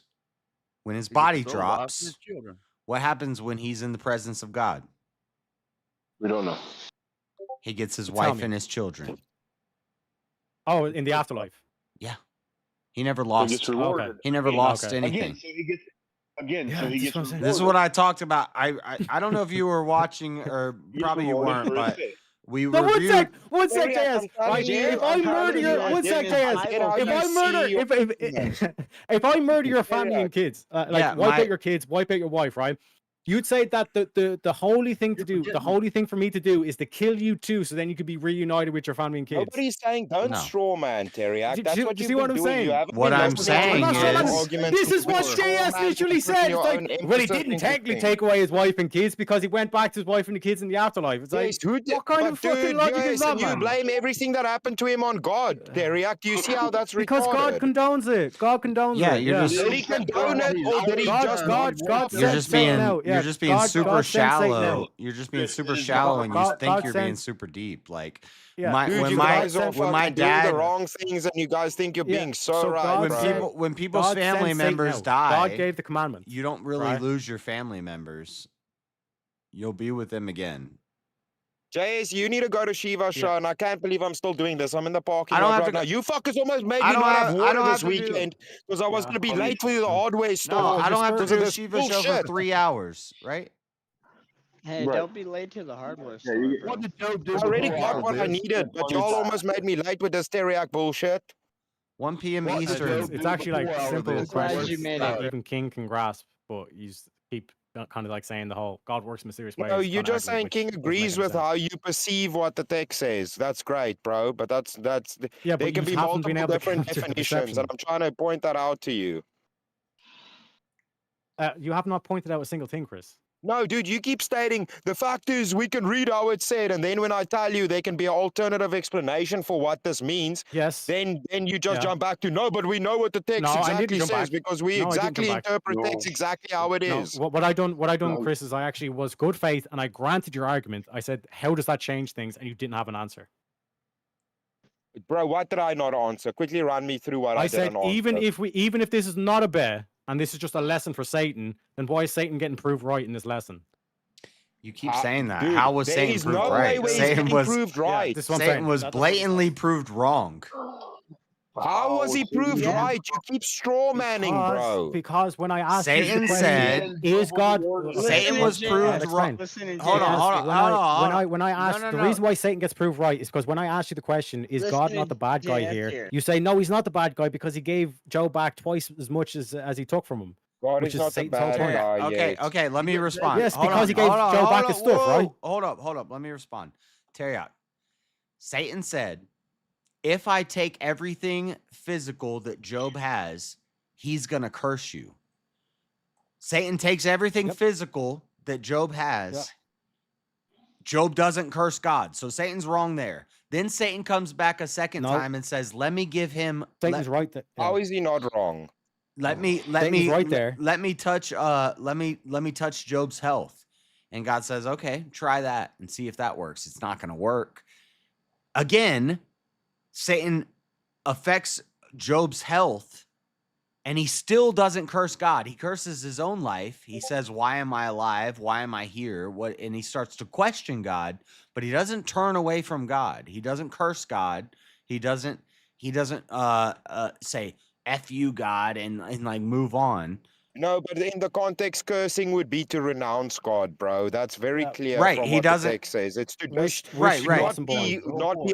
when his He gets body his old wife and drops, his children. what happens when he's in the presence of God? We don't know. He gets his Tell wife me. and his children. Oh, in the afterlife. Yeah. He never He lost. gets rewarded. He never Again. lost Okay. anything. Again, so he gets. Again, Yeah, so he that's gets what I'm saying. rewarded. This is what I talked about. I don't know if you were watching or He's probably you rewarded weren't, for his but faith. we No, reviewed. one sec, Terry, I'm JS. telling Right? you, If I I'm murder telling your, you, one sec, JS. Bible If I says murder, see if I murder your family and kids, like Yeah, wipe my- out your kids, wipe out your wife, right? You'd say that the holy thing to do, the holy thing for me to do, is to kill you too, so then you could be reunited with your family and kids. Nobody's saying don't No. straw man, Terry. Do That's you what see you've what been I'm doing. saying? You haven't What been I'm listening to saying the is- arguments. This is You've what been JS straw man, literally putting said. your It's like, own well, he emphasis didn't into technically things. take away his wife and kids because he went back to his wife and the kids in the afterlife. It's like, Yes, who did? what kind But of fucking dude, logic yes, is that, and you man? blame everything that happened to him on God, Teriak. Do you see how that's Because God retarded? condones it. God condones Yeah, it. you're just- Did he condone it, or did he just God You're sent just Satan being out. Yeah, you're just being God super sent Satan shallow. out. You're just being super This is shallow, and you God- think God you're being sent- super deep. Like Yeah. Dude, when you my guys are when my fucking doing dad the wrong things, and you guys think you're Yeah, being so, so right, God when bro. said- when people's God sent family Satan members out. die, God gave the commandment. you don't really right? lose your family members. You'll be with them again. JS, you need to go to Shiva show, and I can't believe I'm still doing this. I'm in the parking I don't lot have right to now. go- You fuckers almost made I me don't not have- have I water don't this have to do- weekend because I was Yeah. going to be late for the hardware store. No, I don't have to because of do a this Shiva show for bullshit. 3 hours, right? Hey, Right. don't be late to the hardware Yeah, store, you get- bro. What did Job do I already before got all what I this? needed, but y'all almost made me late with this Teriak bullshit. 1 p.m. What did Eastern. Job It's do actually like before all of simple this? Glad questions you made that it. even King can grasp, but you just keep kind of like saying the whole God works in mysterious ways. No, kind you're of just argument, saying which King doesn't make agrees any with sense. how you perceive what the text says. That's great, bro. But that's Yeah, there but can you be haven't been multiple able to different capture the definitions, and perception. I'm trying to point that out to you. You have not pointed out a single thing, Chris. No, dude, you keep stating the fact is we can read how it said, and then when I tell you there can be an alternative explanation for what this means, Yes. then you just Yeah. jump back to no, but we know what the text No, I didn't exactly jump says back. because we No, I didn't exactly jump back. interpret No. text exactly how it No, is. what I done, No. Chris, is I actually was good faith, and I granted your argument. I said, "How does that change things?" And you didn't have an answer. Bro, what did I not answer? Quickly run me through what I, I said, didn't answer. even if this is not a bear, and this is just a lesson for Satan, then why is Satan getting proved right in this lesson? You keep saying that. Dude, How was there Satan is proved no right? way where he's Satan getting was proved right. this is what I'm Satan saying. was That doesn't- blatantly proved wrong. How was he proved Yeah. right? You keep straw manning, bro. Because when I asked you the Satan question, said- is God Satan was proved wrong. Listen, Hold on, hold on. When I asked, No, the no. reason why Satan gets proved right is because when I asked you the question, is God Listen not the bad guy to here? here. You say no, he's not the bad guy because he gave Joe back twice as much as he took from him. God Which is is not the Satan's whole bad point. guy Okay, yet. okay, let me respond. Yes, Hold because on, he gave hold on, Joe hold back on, his stuff, whoa, right? Hold up. Let me respond. Teriak. Satan said, if I take everything physical that Job has, he's going to curse you. Satan takes everything physical that Job has. Yep. Job doesn't curse God. So Satan's wrong there. Then Satan comes back a second No. time and says, let me give him Satan's right there. How is he not wrong? let me Satan's right there. let me touch Job's health. And God says, okay, try that and see if that works. It's not going to work. Again, Satan affects Job's health and he still doesn't curse God. He curses his own life. He says, why am I alive? Why am I here? What? And he starts to question God, but he doesn't turn away from God. He doesn't curse God. He doesn't say, F you, God, and like move on. No, but in the context, cursing would be to renounce God, bro. That's very clear Right, from he what doesn't- the text says. It's to Which right. not be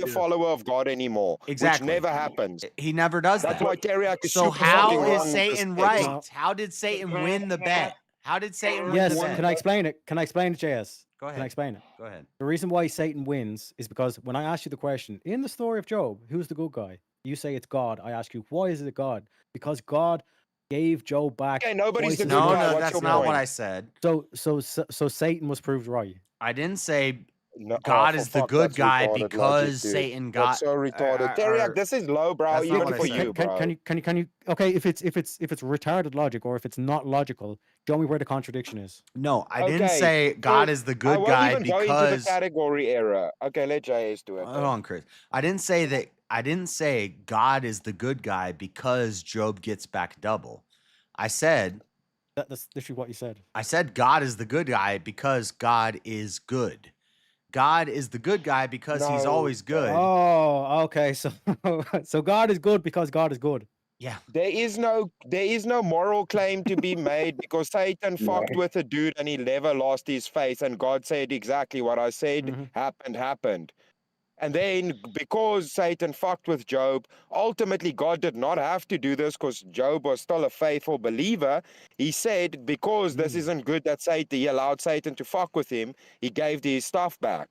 a follower of God anymore. Exactly. Which never happens. He never does That's that. why Teriak is So super fucking how wrong is with this Satan text. right? No. How did Satan win the bet? How did Satan win Yes, the bet? can I explain it? Can I explain it, JS? Go Can I ahead. explain it? Go ahead. The reason why Satan wins is because when I ask you the question, in the story of Job, who's the good guy? You say it's God. I ask you, why is it God? Because God gave Job back. Okay, nobody's the twice good as No, much. guy. no, What's that's your not what point? I said. So Satan was proved right. I didn't say No, God for is the fuck, good that's guy retarded logic, because dude. Satan That's got. so retarded. Teriak, this is low, bro. That's not Even what I for said. you, bro. Can you? Okay, if it's retarded logic or if it's not logical, show me where the contradiction is. No, I didn't Okay, say God Chris, is the I good won't guy even go into the because. category era. Okay, let JS do it. Hold then. on, Chris. I didn't say that. I didn't say God is the good guy because Job gets back double. I said. That's literally what you said. I said God is the good guy because God is good. God is the good guy because he's No, always good. Oh, okay. So so God is good because God is good. Yeah. There is no moral claim to be made because Satan fucked with a dude and he never lost his faith, and God said exactly what I said happened. And then because Satan fucked with Job, ultimately God did not have to do this because Job was still a faithful believer. He said because this isn't good that he allowed Satan to fuck with him, he gave his stuff back.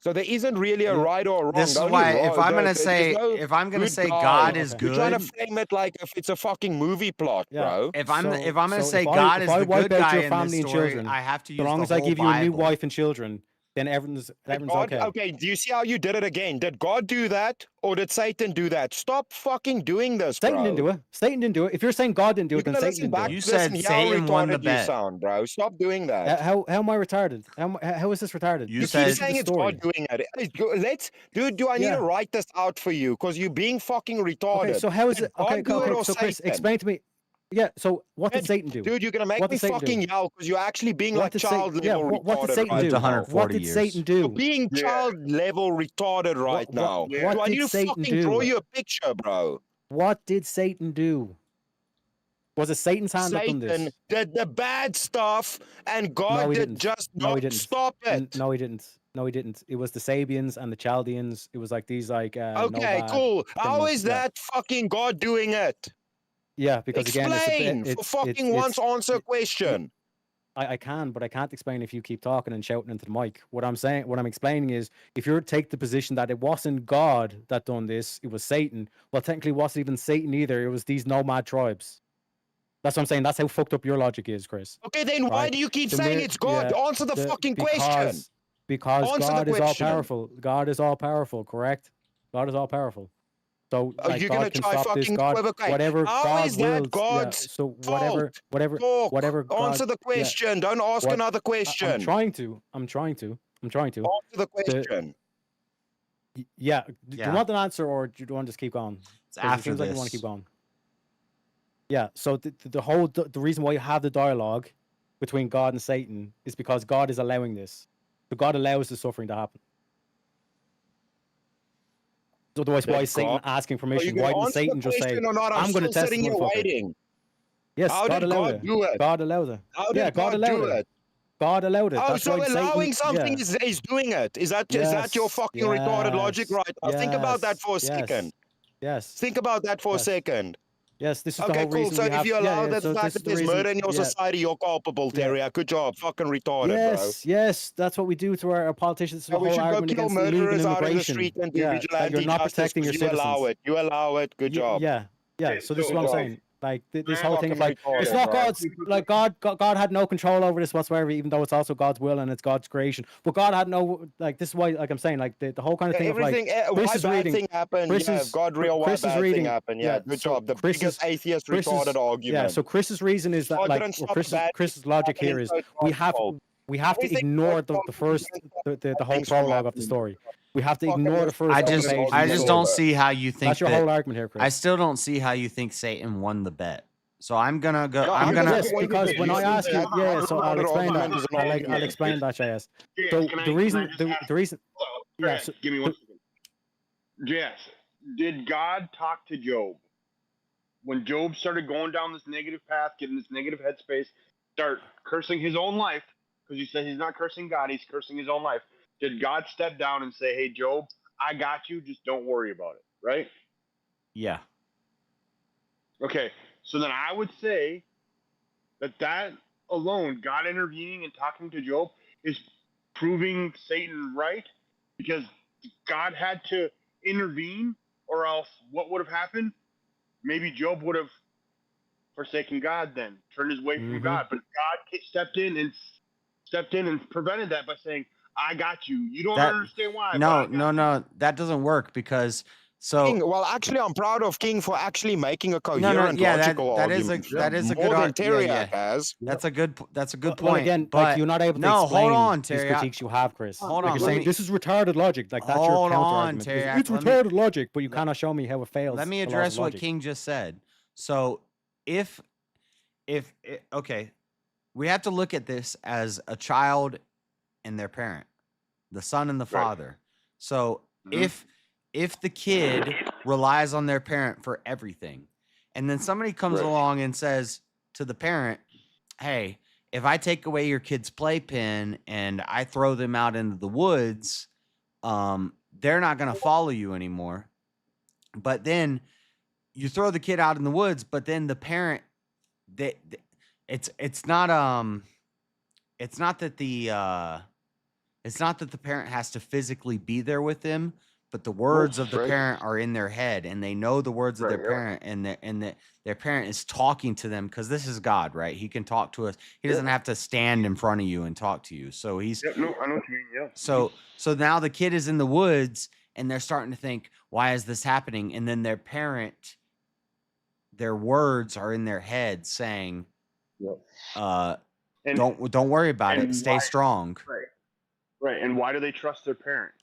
So there isn't really a right or wrong. This is The why only if wrong, I'm gonna there's say no if I'm gonna good say guy. God is You're trying to good. frame it like if it's a fucking movie plot, bro. If I'm So- gonna so say if God if is I the wipe good out guy your in family this and story, children, I have to use so long the as I whole give you a new Bible. wife and children, then everything's God, okay. okay, do you see how you did it again? Did God do that or did Satan do that? Stop fucking doing this, bro. Satan didn't do it. Satan didn't do it. If you're saying God didn't do You it, then gotta Satan listen didn't do back it. You to this said and hear how Satan won the retarded you bet. sound, bro. Stop doing that. How am I retarded? How is this retarded? You You said keep saying it's God doing it. Dude, do I need to write this out for you? Because you're being fucking retarded. Okay, so how is Did it? Okay, God do it or so Chris, Satan? explain to me. Yeah, so what did Satan do? Dude, you're gonna make What me did Satan fucking do? yell because you're actually being What like did child Satan? Yeah, level what did retarded Satan right do? now. What did Satan do? You're being child level retarded right now. what Do I did need to Satan fucking draw do? you a picture, bro? What did Satan do? Was it Satan's hand that done Satan this? did the bad stuff and God No, he did didn't. just No, he not didn't. stop it. No, he didn't. No, he didn't. It was the Sabians and the Chaldeans. It was like these Okay, nomad cool. How criminals. is Yeah. that fucking God doing it? Yeah, because again, Explain for fucking once. Answer a question. I can, but I can't explain if you keep talking and shouting into the mic. What I'm explaining is if you take the position that it wasn't God that done this, it was Satan. Well, technically, it wasn't even Satan either. It was these nomad tribes. That's what I'm saying. That's how fucked up your logic is, Chris. Okay, then why Right? do you keep The saying mere- it's God? yeah, Answer the fucking question. Because Answer the God is all question. powerful. God is all powerful, correct? God is all powerful. So Are like you gonna God can try stop this. fucking God, equivocate? whatever How God is that wills. God's So fault? Talk. whatever God. Answer the Yeah. question. Don't ask What another I'm question. trying to. I'm trying to. Answer the question. Yeah. Do Yeah. you want an answer or do you want to just keep going? It's 'Cause it after seems like you want this. to keep going. Yeah. So the reason why you have the dialogue between God and Satan is because God is allowing this. So God allows the suffering to happen. So otherwise, why is Satan God? asking Are you permission? gonna Why didn't answer Satan the just say, question or not? I'm "I'm going to still test this sitting here motherfucker"? waiting. Yes, How God did allowed God it. do it? God allowed it. How Yeah, did God God allowed do it. it? God allowed it. Oh, That's so why allowing Satan. something Yeah. is doing it. Is that your fucking retarded logic right now? Think about that for a second. Yes. Think about that for a second. Yes, this is the Okay, whole cool. reason So we if have. you allow Yeah, the so fact this is that the there's reason. murder in your society, you're culpable, Terry. Good job. Fucking retarded, bro. Yes, that's what we do to our politicians. This is So the we whole should go argument kill against illegal murderers out in the immigration. street and do Yeah, that vigilante you're not justice protecting your because you allow citizens. it. You allow it. Good job. Yeah. Okay, So this is so- what I'm okay. saying. Like this I whole have thing of fucking like it's retarded, not bro. God's like God had no control over this whatsoever, even though it's also God's will and it's God's creation. But God had no like this is why like I'm saying like the whole kind of thing of like Everything. Chris Why is bad reading. thing happened? Chris Yeah, is God real. Why Chris is bad reading. thing happened? Yeah, good so job. The Chris biggest is, atheist Chris is- retarded argument. Yeah, so Chris's reason is that God like didn't or stop the Chris's bad logic happening, here is so it's we God's have fault. we have to Everything ignore God's the fault, first the whole things from prologue of the happening. story. We have to Fucking ignore the most first I couple just pages I of the just story. don't see how you think That's your that- whole argument here, Chris. I still don't see how you think Satan won the bet. So I'm gonna go. No, I'm gonna. Yes, because when I ask you, yeah, so I'll explain that. I'll explain that, JS. So the reason, the reason, yeah. So, Give me 1 second. Yes. Did God talk to Job? When Job started going down this negative path, getting this negative headspace, start cursing his own life, because he said he's not cursing God, he's cursing his own life. Did God step down and say, "Hey, Job, I got you, just don't worry about it," right? Yeah. Okay, so then I would say that alone, God intervening and talking to Job, is proving Satan right, because God had to intervene, or else what would have happened? Maybe Job would have forsaken God, then turned his way from God. But God stepped in and prevented that by saying, I got you. You don't That understand why. but I no, got no, you. no, that doesn't work because King, so well, actually, I'm proud of King for actually making a no, coherent, yeah, logical that is a argument. that is a More good than yeah, yeah. Teriak has. That's a good point. Well, again, like but you're not able to no, hold explain on, these Terry. critiques you have, Chris. Hold Like on, you're let saying me this is retarded logic. Like that's your hold counter on, argument. Terry. It's retarded logic, but you cannot show me how it fails. Let me the laws of address what logic. King just said. So if okay, we have to look at this as a child and their parent, the son and the father. So if the kid relies on their parent for everything, and then somebody comes along and says to the parent, "Hey, if I take away your kid's playpen and I throw them out into the woods, they're not going to follow you anymore." But then you throw the kid out in the woods, but then the parent, it's not that the parent has to physically be there with them, but the words of the parent are in their head, and they know the words of their parent, and their parent is talking to them, because this is God, right? He can talk to us. He doesn't have to stand in front of you and talk to you. So he's No, I know what you mean. Yeah. so now the kid is in the woods, and they're starting to think, why is this happening? And then their parent, their words are in their head saying, don't worry about it. Stay strong. Right. And why do they trust their parent?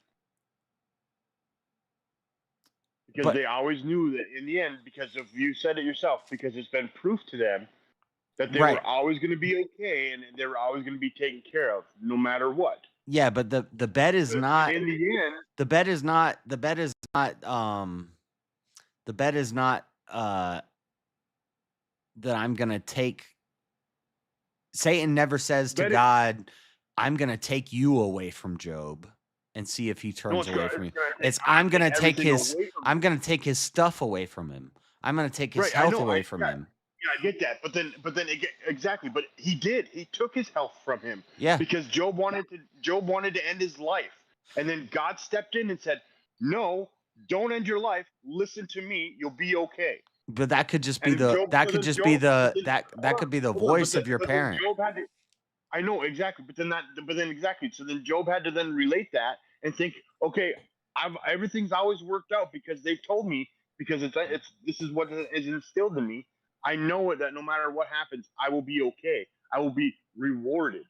Because they always knew that in the end, because of you said it yourself, because it's been proof to them that they were always going to be okay and they were always going to be taken care of, no matter what. Yeah, but the bet is not in the end. The bet is not that I'm gonna take. Satan never says to God, "I'm gonna take you away from Job and see if he turns away from you." It's I'm gonna take his stuff away from him. I'm gonna take his health away from him. Yeah, I get that, but then exactly. But he did. He took his health from him. Yeah. Because Job wanted to end his life, and then God stepped in and said, "No, don't end your life. Listen to me. You'll be okay." But that could just be And the Job- that so could then just Job- be the then- that could be the hold on, voice but of your then- but then parent. Job had to, I know exactly, but then exactly. So then Job had to then relate that and think, okay, everything's always worked out because they've told me, because this is what is instilled in me. I know that no matter what happens, I will be okay. I will be rewarded,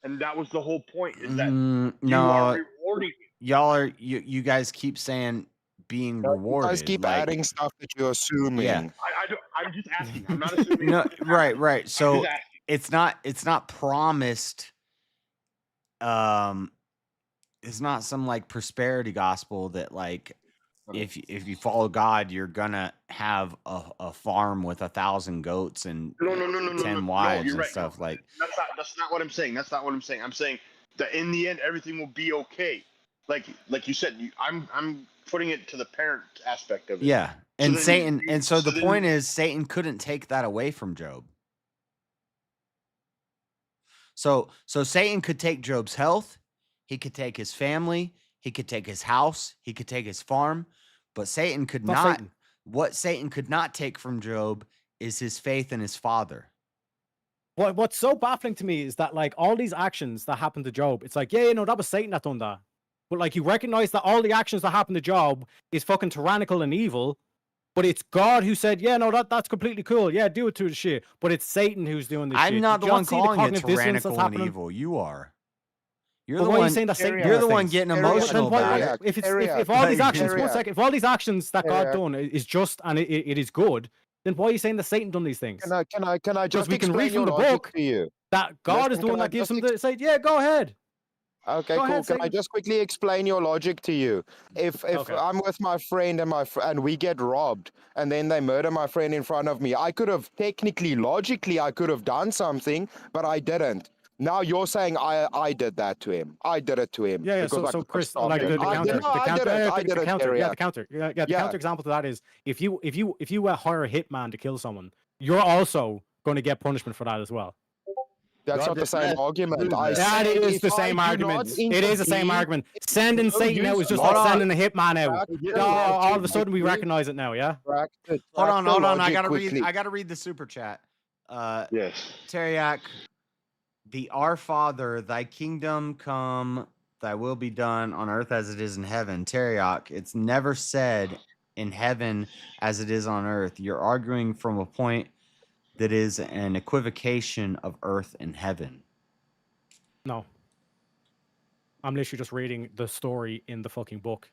and that was the whole point. Is that you are rewarding. You guys keep saying being rewarded. You guys keep adding stuff that you're assuming. Yeah. I'm just asking. I'm not assuming. No, right. So just it's not promised. It's not some like prosperity gospel that like if you follow God, you're gonna have a farm with 1,000 goats and No, 10 wives you're and right. stuff like. That's not what I'm saying. That's not what I'm saying. I'm saying that in the end, everything will be okay. Like you said, I'm putting it to the parent aspect of it. Yeah, and Satan, and so the then- point is, Satan couldn't take that away from Job. So Satan could take Job's health, he could take his family, he could take his house, he could take his farm, but Satan could Not not. Satan. What Satan could not take from Job is his faith in his father. What's so baffling to me is that like all these actions that happened to Job, it's like, yeah, that was Satan that done that. But like you recognize that all the actions that happened to Job is fucking tyrannical and evil, but it's God who said, yeah, no, that's completely cool. Yeah, do it to the shit. But it's Satan who's doing this shit. I'm not Do the you one see calling it cognitive dissonance tyrannical that's and happening? evil. You are. You're But the why are you one. saying that Satan You're does the one things? getting Then emotional why- about it. If all these actions, Teriak. one second, if all these actions that God Teriak. done is just and it is good, then why are you saying that Satan done these things? Can I Because just we can explain read from your the logic book to you? that God is the Listen, one can I that gives just him the say, yeah, go ahead. Okay, Go cool. ahead, Can I Satan. just quickly explain your logic to you? If Okay. I'm with my friend and we get robbed and then they murder my friend in front of me, I could have logically I could have done something, but I didn't. Now you're saying I did that to him. I did it to him. Yeah. because I So could have Chris, stopped like him. the I counter, did, no, I did it. I did the it, counter, Teriak. the counter, the Yeah. counter example to that is if you hire a hitman to kill someone, you're also going to get punishment for that as well. That's not the same argument. I That said is if the I same do not argument. It is the same intervene- argument. Sending Satan out is just Hold like on. sending a hitman out. Teriak, Oh, all of a Teriak, sudden we recognize it now, yeah? Hold on. I gotta read. I gotta read the super chat. Yes. Teriak, the Our Father, thy kingdom come, thy will be done on earth as it is in heaven. Teriok, it's never said in heaven as it is on earth. You're arguing from a point that is an equivocation of earth and heaven. No. I'm literally just reading the story in the fucking book.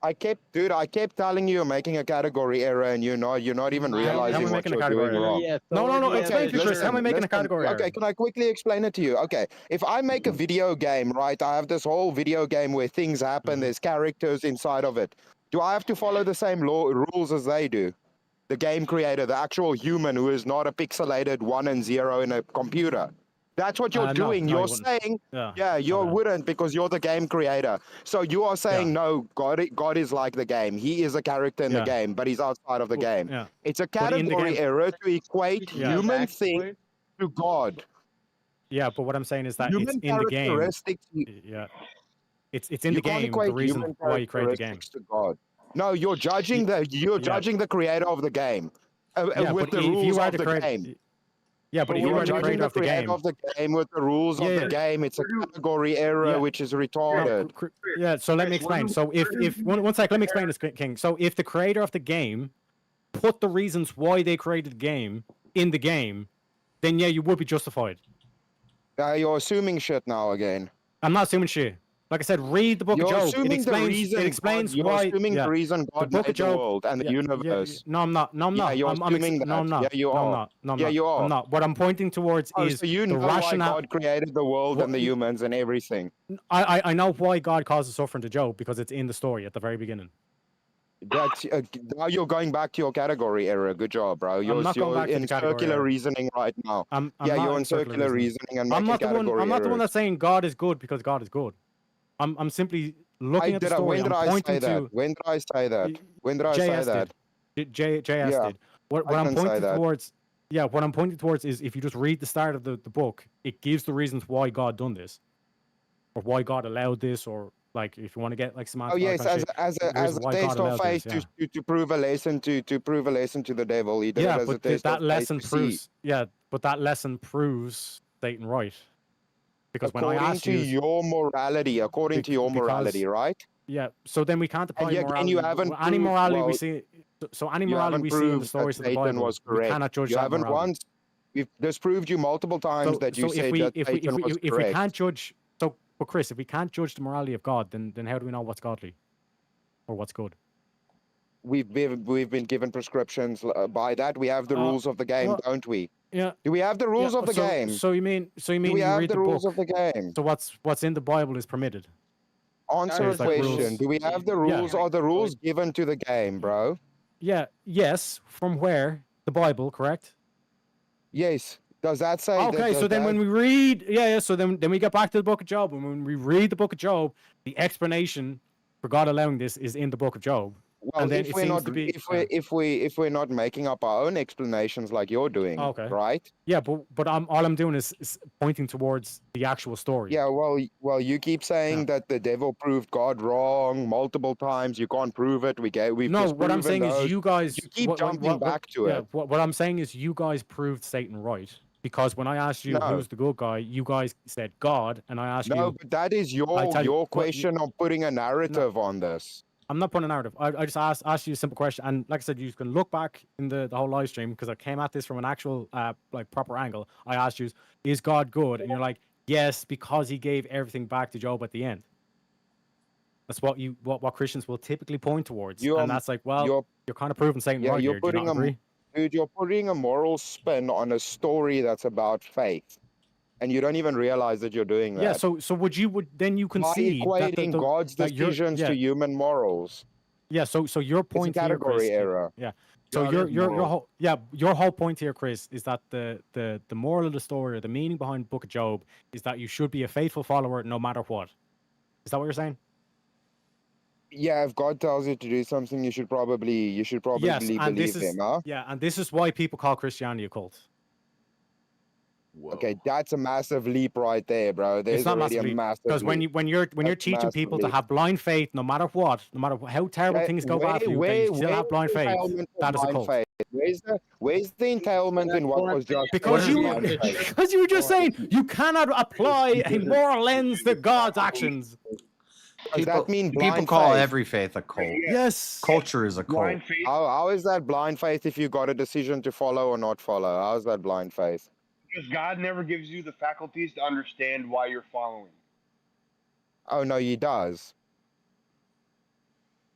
I kept telling you you're making a category error, and you're not even How am I realizing what making a you're category doing error? wrong. No. Okay, Explain to Chris. How am I making a listen. category error? Okay, can I quickly explain it to you? Okay, if I make a video game, right, I have this whole video game where things happen, there's characters inside of it. Do I have to follow the same rules as they do? The game creator, the actual human who is not a pixelated 1 and 0 in a computer. That's what you're doing. no, you You're wouldn't. saying, Yeah, you okay. wouldn't, because you're the game creator. So you are saying, no, God is like the game. He is a character in the game, but he's outside of the game. Yeah. It's a But in the category game- error to equate Yeah. human thing to God. Yeah, but what I'm saying is that Human it's in the game. characteristics. Yeah. It's in You the can't game, the equate reason human why you create the game. characteristics to God. No, you're judging judging the creator of the game Yeah, with but the if you rules are of the the creator- game. Yeah, but if you you're are the judging creator the of the creator game. of the game with the rules of the game, it's a category error, which is retarded. Yeah, so let me explain. So if one sec, let me explain this, King. So if the creator of the game put the reasons why they created the game in the game, then yeah, you would be justified. You're assuming shit now again. I'm not assuming shit. Like I said, read the book You're of Job. assuming It explains. the reason. It explains you're why. assuming yeah. the reason God book made of Job, the world and the universe. No, I'm not. No, I'm Yeah, not. you're I'm assuming No, I'm that. not. Yeah, you No, I'm are. not. No, I'm Yeah, not. you are. I'm not. What I'm pointing towards Oh, is so you the know why rationale. God created the world and the humans and everything. I know why God causes suffering to Job because it's in the story at the very beginning. That's now you're going back to your category error. Good job, bro. You're, not going you're back to in the category circular error. reasoning right now. I'm yeah, not you're in in circular reasoning and I'm making not the one. category I'm not the one errors. that's saying God is good because God is good. I'm simply looking at the story. When did I'm I pointing say that? to. When did I say that? When did I say JS that? did. JS Yeah, did. What I I'm didn't say pointing that. towards. Yeah, what I'm pointing towards is if you just read the start of the book, it gives the reasons why God done this, or why God allowed this, or like if you want to get like semantic. Oh yes, as a why test God of allowed faith this, to prove a lesson to prove a lesson to the devil. He did yeah, it as a but test that of lesson faith to see. proves. Yeah, but that lesson proves Satan right. Because when I According asked to you, your morality, according to your morality, right? yeah, so then we can't apply And morality. you haven't Any proved- morality we well, see. So any You morality haven't we see in the proved that stories of the Satan Bible, was we correct. cannot judge You that haven't morality. once. We've disproved you multiple times that you said that Satan was if we correct. can't judge, but Chris, if we can't judge the morality of God, then how do we know what's godly or what's good? We've been given prescriptions by that. We have the rules of the game, well, don't we? Yeah. Do we have the rules Yeah, of the game? So you mean Do we you have read the the rules book? of the game? So what's in the Bible is permitted. Answer a There's, like, question. rules. Do we have the Yeah. rules? Are the rules given to the game, bro? Yeah. Yes. From where? The Bible, correct? Yes. Does that say? Okay, so then when we read, so then we get back to the book of Job, and when we read the book of Job, the explanation for God allowing this is in the book of Job. Well, and then if it we're seems not to be, if we're not making up our own explanations like you're doing, okay, right? Yeah, but all I'm doing is pointing towards the actual story. Yeah, well, you keep saying that the devil proved God wrong multiple times. You can't prove it. We've No, what I'm disproven saying those. is you guys. You keep jumping back to it. What I'm saying is you guys proved Satan right. Because when I asked you No. who's the good guy, you guys said God, and I asked you. No, but that is I tell you, your what question of putting a narrative on this. I'm not putting a narrative. I just asked you a simple question, and like I said, you can look back in the whole live stream because I came at this from an actual like proper angle. I asked you, "Is God good?" And you're like, "Yes, because He gave everything back to Job at the end." That's what Christians will typically point towards, and that's like, well, you're kind of proving Satan right here. Do you not agree? Dude, you're putting a moral spin on a story that's about faith, and you don't even realize that you're doing that. Yeah. So would you concede by that equating God's decisions to human morals? Yeah. So your point it's a here, category Chris, error. Yeah. So God is your moral. your whole point here, Chris, is that the moral of the story or the meaning behind Book of Job is that you should be a faithful follower no matter what. Is that what you're saying? Yeah, if God tells you to do something, you should probably Yes, believe and this is him, huh? yeah, and this is why people call Christianity a cult. Okay, that's a massive leap right there, bro. There's It's not already massively a massive because when leap. you're That's a teaching people to massive have blind faith, no matter what, no matter how terrible Okay, things go bad for you, they still have blind faith. That is a cult. Where's the entailment in what was just Because you blind faith? because you were just saying you cannot apply a moral lens to God's actions. Does that mean People blind call faith? every faith a cult. Yes. Culture is a cult. Blind faith. How is that blind faith if you got a decision to follow or not follow? How is that blind faith? Because God never gives you the faculties to understand why you're following. Oh no, he does.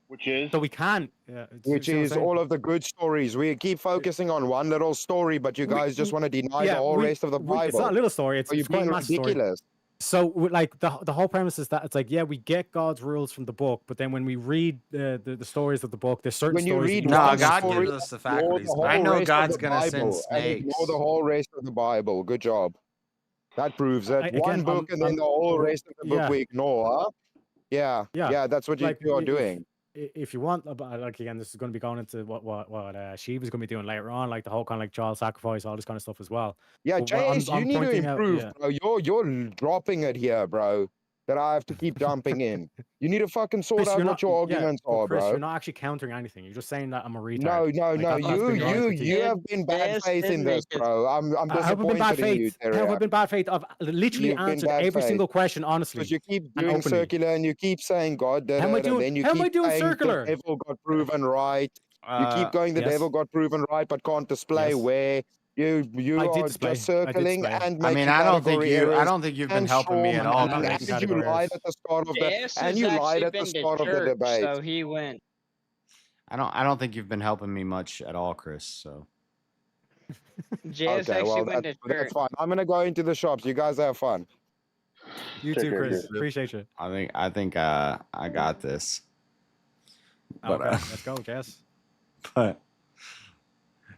Which is? So we can't. Yeah, Which is all of the good stories. We keep focusing on one little story, but you guys just want to deny the whole rest of the Bible. It's not a little story. It's, Are you it's quite a being massive story. ridiculous? So, like the whole premise is that it's like, yeah, we get God's rules from the book, but then when we read the stories of the book, there's certain When you stories. read that No, one God story, gives us the ignore faculties. the whole I know rest of God's the gonna send Bible and snakes. ignore the whole rest of the Bible. Good job. That proves it. Again, One book and then the whole rest of the book we ignore. Huh? Yeah, Yeah. that's what you are doing. If you want, like again, this is going to be going into what Shiva's going to be doing later on, like the whole kind of like child sacrifice, all this kind of stuff as well. Yeah, But what JS, you need to pointing out- improve, yeah. bro. You're dropping it here, bro. That I have to keep jumping in. You need to fucking sort Chris, out you're what not- your yeah, arguments but are, Chris, bro. you're not actually countering anything. You're just saying that I'm a retard. No, Like, no. that's been your You critique. have been bad faith in this, bro. I'm How have I been bad disappointed in you, faith? How have I Terry. been bad faith? I've literally You've been answered bad every faith. single question honestly. Because you keep and doing openly. circular and you keep saying God did How am I it, doing- and then you how am I keep doing saying circular? the devil got proven right. You keep going the yes. devil got proven right, but can't display Yes. where you I did are display. just I did circling display. and I making mean, I don't think category you. I errors don't think you've been and helping me at all, I'm not and making Chris. you category lied errors. at the start of the JS and has you actually lied at the been to start of the church, debate. so he went. I don't think you've been helping me much at all, Chris. So JS Okay, actually well went to that's church. fine. I'm gonna go into the shops. You guys have fun. You Take too, care, Chris. dude. Appreciate you. I think I got this. But Okay, let's go, Jess. but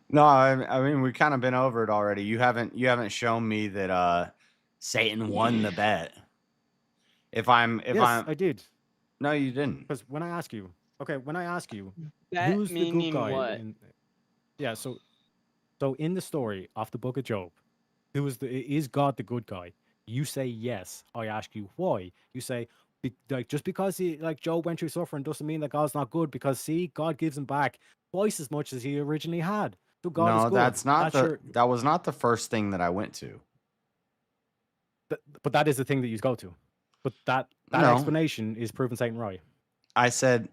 no, I mean we kind of been over it already. You haven't shown me that Satan won the bet. If I'm I did. No, you didn't. Because when I ask you, That who's the good meaning guy? what? Yeah, so in the story of the Book of Job, is God the good guy? You say yes. I ask you why. You say like just because Job went through suffering doesn't mean that God's not good. Because see, God gives him back twice as much as he originally had. So God is No, good. that's not your- that was not the first thing that I went to. but that is the thing that you go to. But that No. explanation is proving Satan right. I said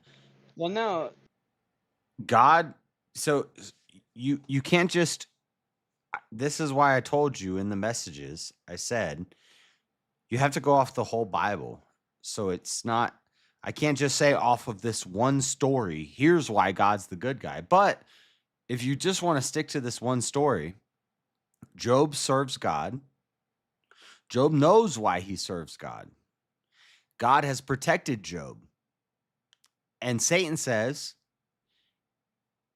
Well, no. God, so you can't just. This is why I told you in the messages. I said you have to go off the whole Bible. So it's not. I can't just say off of this one story. Here's why God's the good guy. But if you just want to stick to this one story, Job serves God. Job knows why he serves God. God has protected Job. And Satan says,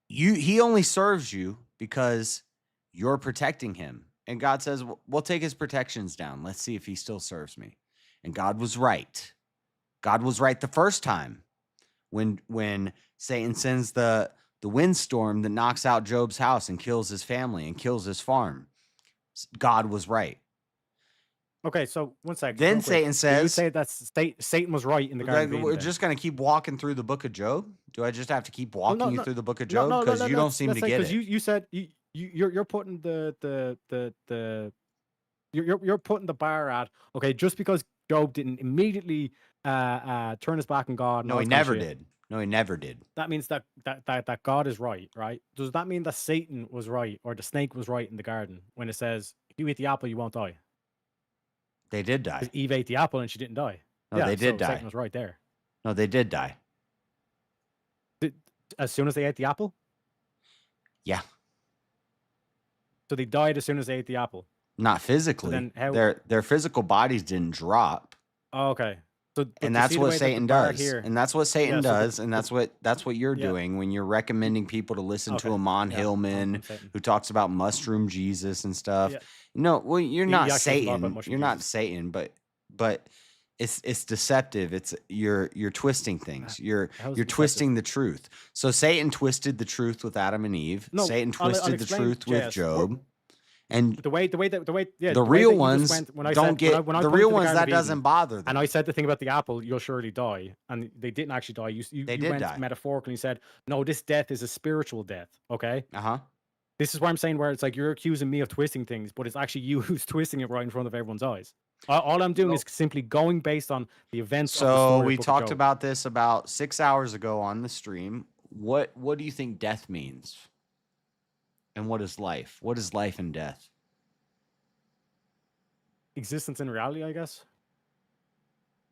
he only serves you because you're protecting him. And God says, we'll take his protections down. Let's see if he still serves me. And God was right. God was right the first time when Satan sends the windstorm that knocks out Job's house and kills his family and kills his farm. God was right. Okay, so one second. Then real quick. Satan Do you says, say that Satan was right in the Garden of Eden we're then? just going to keep walking through the book of Job? Do I just have to keep walking you through the book of Job? No, Because you don't seem to get it. You said you're putting you're putting the bar at, okay, just because Job didn't immediately turn his back on God. And No, all he this kind of never shit, did. No, he never did. That means that God is right? Does that mean that Satan was right or the snake was right in the garden when it says, if you eat the apple, you won't die? They did die. 'Cause Eve ate the apple and she didn't die. No, Yeah, they did so die. Satan was right there. No, they did die. As soon as they ate the apple? Yeah. So they died as soon as they ate the apple. Not physically. then how- Their physical bodies didn't drop. Oh, okay. So, but And you that's see the what way that the Satan bar does. here- And that's what Satan Yeah, so does. And that's what you're Yeah. doing when you're recommending people to listen to Okay, a Mon yeah, Hillman I'm Satan. who talks about mushroom Jesus and stuff. Yeah. No, well, you're He not actually talks about Satan. mushroom You're not Jesus. Satan, but it's deceptive. It's you're twisting things. You're How is it you're deceptive? twisting the truth. So Satan twisted the truth with Adam and Eve. No, Satan I'll twisted the explain, truth with JS. Job. And the way, yeah, the way real that you just ones went, when I don't said, get when I the pointed real to ones Garden that of doesn't Eden, bother them. and I said the thing about the apple, you'll surely die, and they didn't actually die. You They you did went die. metaphorically and said, no, this death is a spiritual death. Okay. Uh-huh. This is where I'm saying where it's like you're accusing me of twisting things, but it's actually you who's twisting it right in front of everyone's eyes. All I'm doing is simply going based on the events of the So story. we of Book of talked Job. about this about 6 hours ago on the stream. What do you think death means? And what is life? What is life and death? Existence in reality, I guess.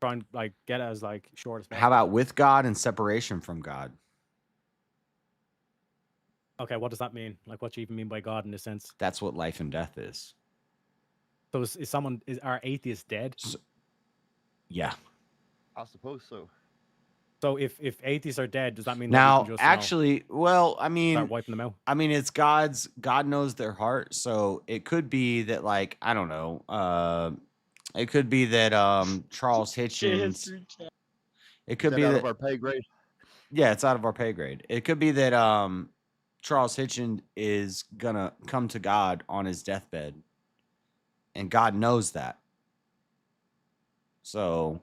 Try and like get it as like short as possible. How about with God and separation from God? Okay, what does that mean? Like, what do you even mean by God in a sense? That's what life and death is. So are atheists dead? Yeah. I suppose so. So if atheists are dead, does that mean that we Now, can just actually, well, I start mean, wiping them out? I mean, it's God knows their heart, so it could be that, like, I don't know, it could be that Charles Hitchens. It could be out that of our pay grade. Yeah, it's out of our pay grade. It could be that Charles Hitchens is gonna come to God on his deathbed, and God knows that. So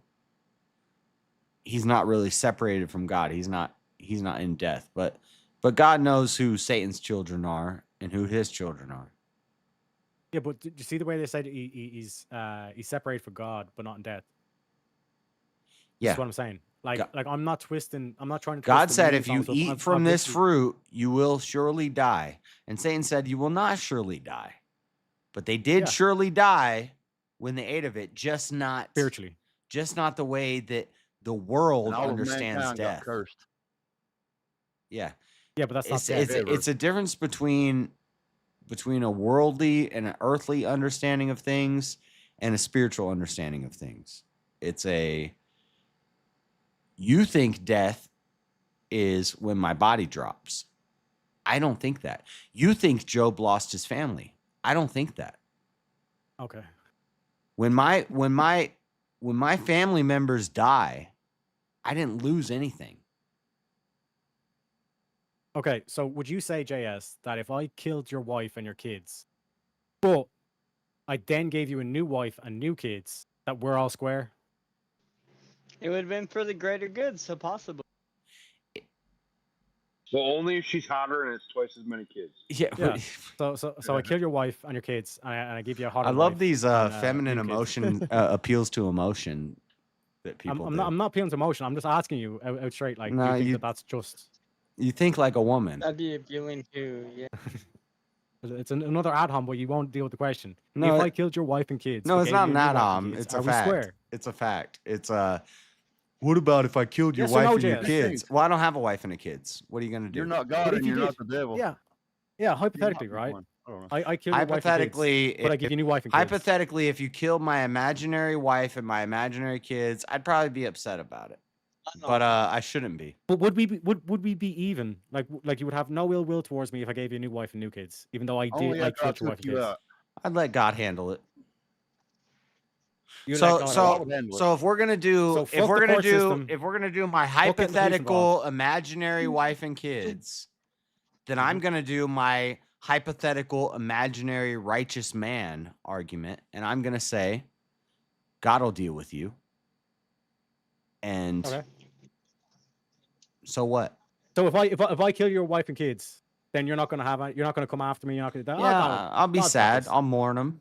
he's not really separated from God. He's not in death, but God knows who Satan's children are and who his children are. Yeah, but did you see the way they said he's separated from God, but not in death? Yeah. That's what I'm saying. Like, I'm not twisting. I'm not trying to. God twist the said, meanings if you on stuff. eat from this fruit, you will surely die. And Satan said, you will not surely die. But they did surely die when they ate of it, just not spiritually. Just not the way that the world And all of understands mankind got death. cursed. Yeah. Yeah, but that's not it's a difference between a worldly and an earthly understanding of things and a spiritual understanding of things. You think death is when my body drops. I don't think that. You think Job lost his family. I don't think that. Okay. When my family members die, I didn't lose anything. Okay, so would you say, JS, that if I killed your wife and your kids, but I then gave you a new wife and new kids, that we're all square? It would have been for the greater good, so possible. Well, only if she's hotter and it's twice as many kids. Yeah. So I kill your wife and your kids, and I give you a hotter I love wife these and, feminine new kids. emotion appeals to emotion that people I'm do. not appealing to emotion. I'm just asking you out straight. Like, do No, you think you- that that's just? You think like a woman. That'd be appealing too, yeah. It's another ad-hom, but you won't deal with the question. No, if I it- killed your wife and kids, No, but it's gave not you an a new wife and ad-hom. kids, It's are a we fact. square? It's a fact. It's what about if I killed your Yes or wife no, and your JS? kids? Well, I don't have a wife and a kids. What are you gonna do? You're not God But if and you you're did, not the devil. yeah, hypothetically, right? one. I don't know. I kill your wife and kids, Hypothetically, but I give you a new wife and kids. hypothetically, if you killed my imaginary wife and my imaginary kids, I'd probably be upset about it. But I shouldn't be. But would we be even? Like you would have no ill will towards me if I gave you a new wife and new kids, even though I Only I after I killed your wife took and you kids. out. I'd let God handle it. You let So God so handle it. so if we're gonna do So if fuck we're the gonna court do system. if we're gonna do my Fuck getting the police hypothetical imaginary wife and kids, then Mm-hmm. I'm gonna do my hypothetical imaginary righteous man argument, and I'm gonna say God will deal with you. And Okay. so what? So if I kill your wife and kids, then you're not gonna come after me. You're not gonna. Yeah, I'll be God's got sad. this. I'll mourn him.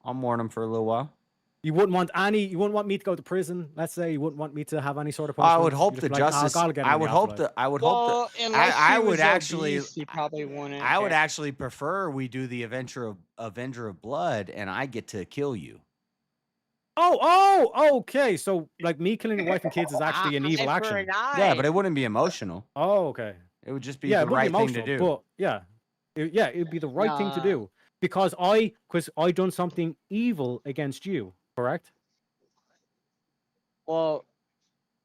I'll mourn him for a little while. You wouldn't want me to go to prison. Let's say you wouldn't want me to have any sort of I punishment. would hope You'd the just be like, justice. God will get him I in the would hope afterlife." that. I would Well, hope that. unless I he would was actually. obese, he probably wouldn't. I would care. actually prefer we do the Avenger of Blood, and I get to kill you. Oh, okay. So like me killing your wife and kids is actually an evil Eye for action. an eye. Yeah, but it wouldn't be emotional. Oh, okay. It would just be Yeah, the it wouldn't right be thing to emotional, do. but yeah, it'd be the right thing to Nah. do because I done something evil against you, correct? Well,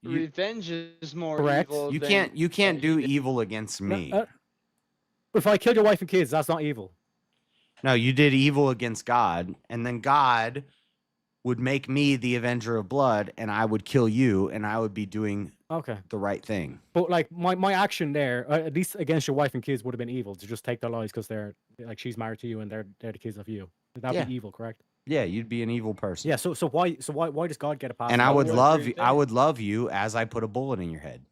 You- revenge is more Correct. evil. You than can't do anything. evil against No, me. If I killed your wife and kids, that's not evil. No, you did evil against God, and then God would make me the Avenger of Blood, and I would kill you, and I would be doing Okay. the right thing. But like my action there, at least against your wife and kids, would have been evil to just take their lives because they're like she's married to you and they're the kids of you. That'd Yeah. be evil, correct? Yeah, you'd be an evil person. Yeah. So why does God get a pass? And on I that? would love you. I would love you as I put a bullet in your head.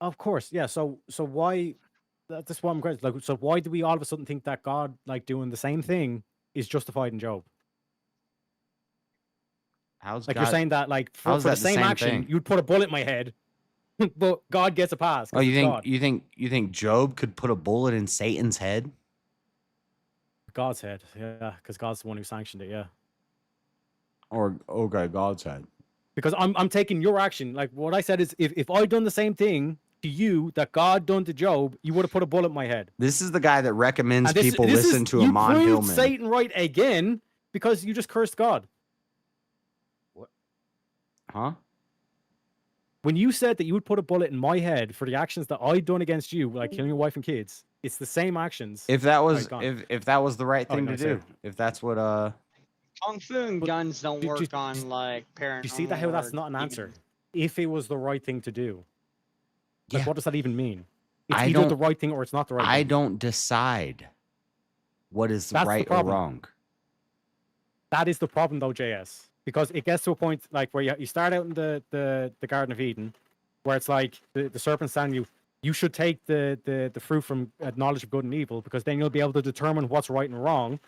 Of course, yeah. So why? That's what I'm great. Like, so why do we all of a sudden think that God, like doing the same thing, is justified in Job? How's Like God, you're saying that, like for how's the that same action, thing? you'd put a bullet in my head, but God gets a pass. Oh, 'cause you it's think God. you think Job could put a bullet in Satan's head? God's head, yeah, because God's the one who sanctioned it, yeah. Or okay, God's head. Because I'm taking your action. Like what I said is, if I'd done the same thing to you that God done to Job, you would have put a bullet in my head. This is the guy that recommends And people this listen is, to you Amon proved Hillman. Satan right again because you just cursed God. Huh? When you said that you would put a bullet in my head for the actions that I'd done against you, like killing your wife and kids, it's the same actions. If that was I'd gone. if that was the right Oh, thing no, to sorry. do, if that's what Kung Fu and guns don't work on like paranormal. You see that how that's or not an even- answer? If it was the right thing to do, like Yeah. what does that even mean? It's I either the don't- right thing or it's not the right I thing. don't decide what is That's the right or problem. wrong. That is the problem, though, JS, because it gets to a point like where you start out in the Garden of Eden, where it's like the serpent's telling you you should take the fruit from knowledge of good and evil because then you'll be able to determine what's right and wrong.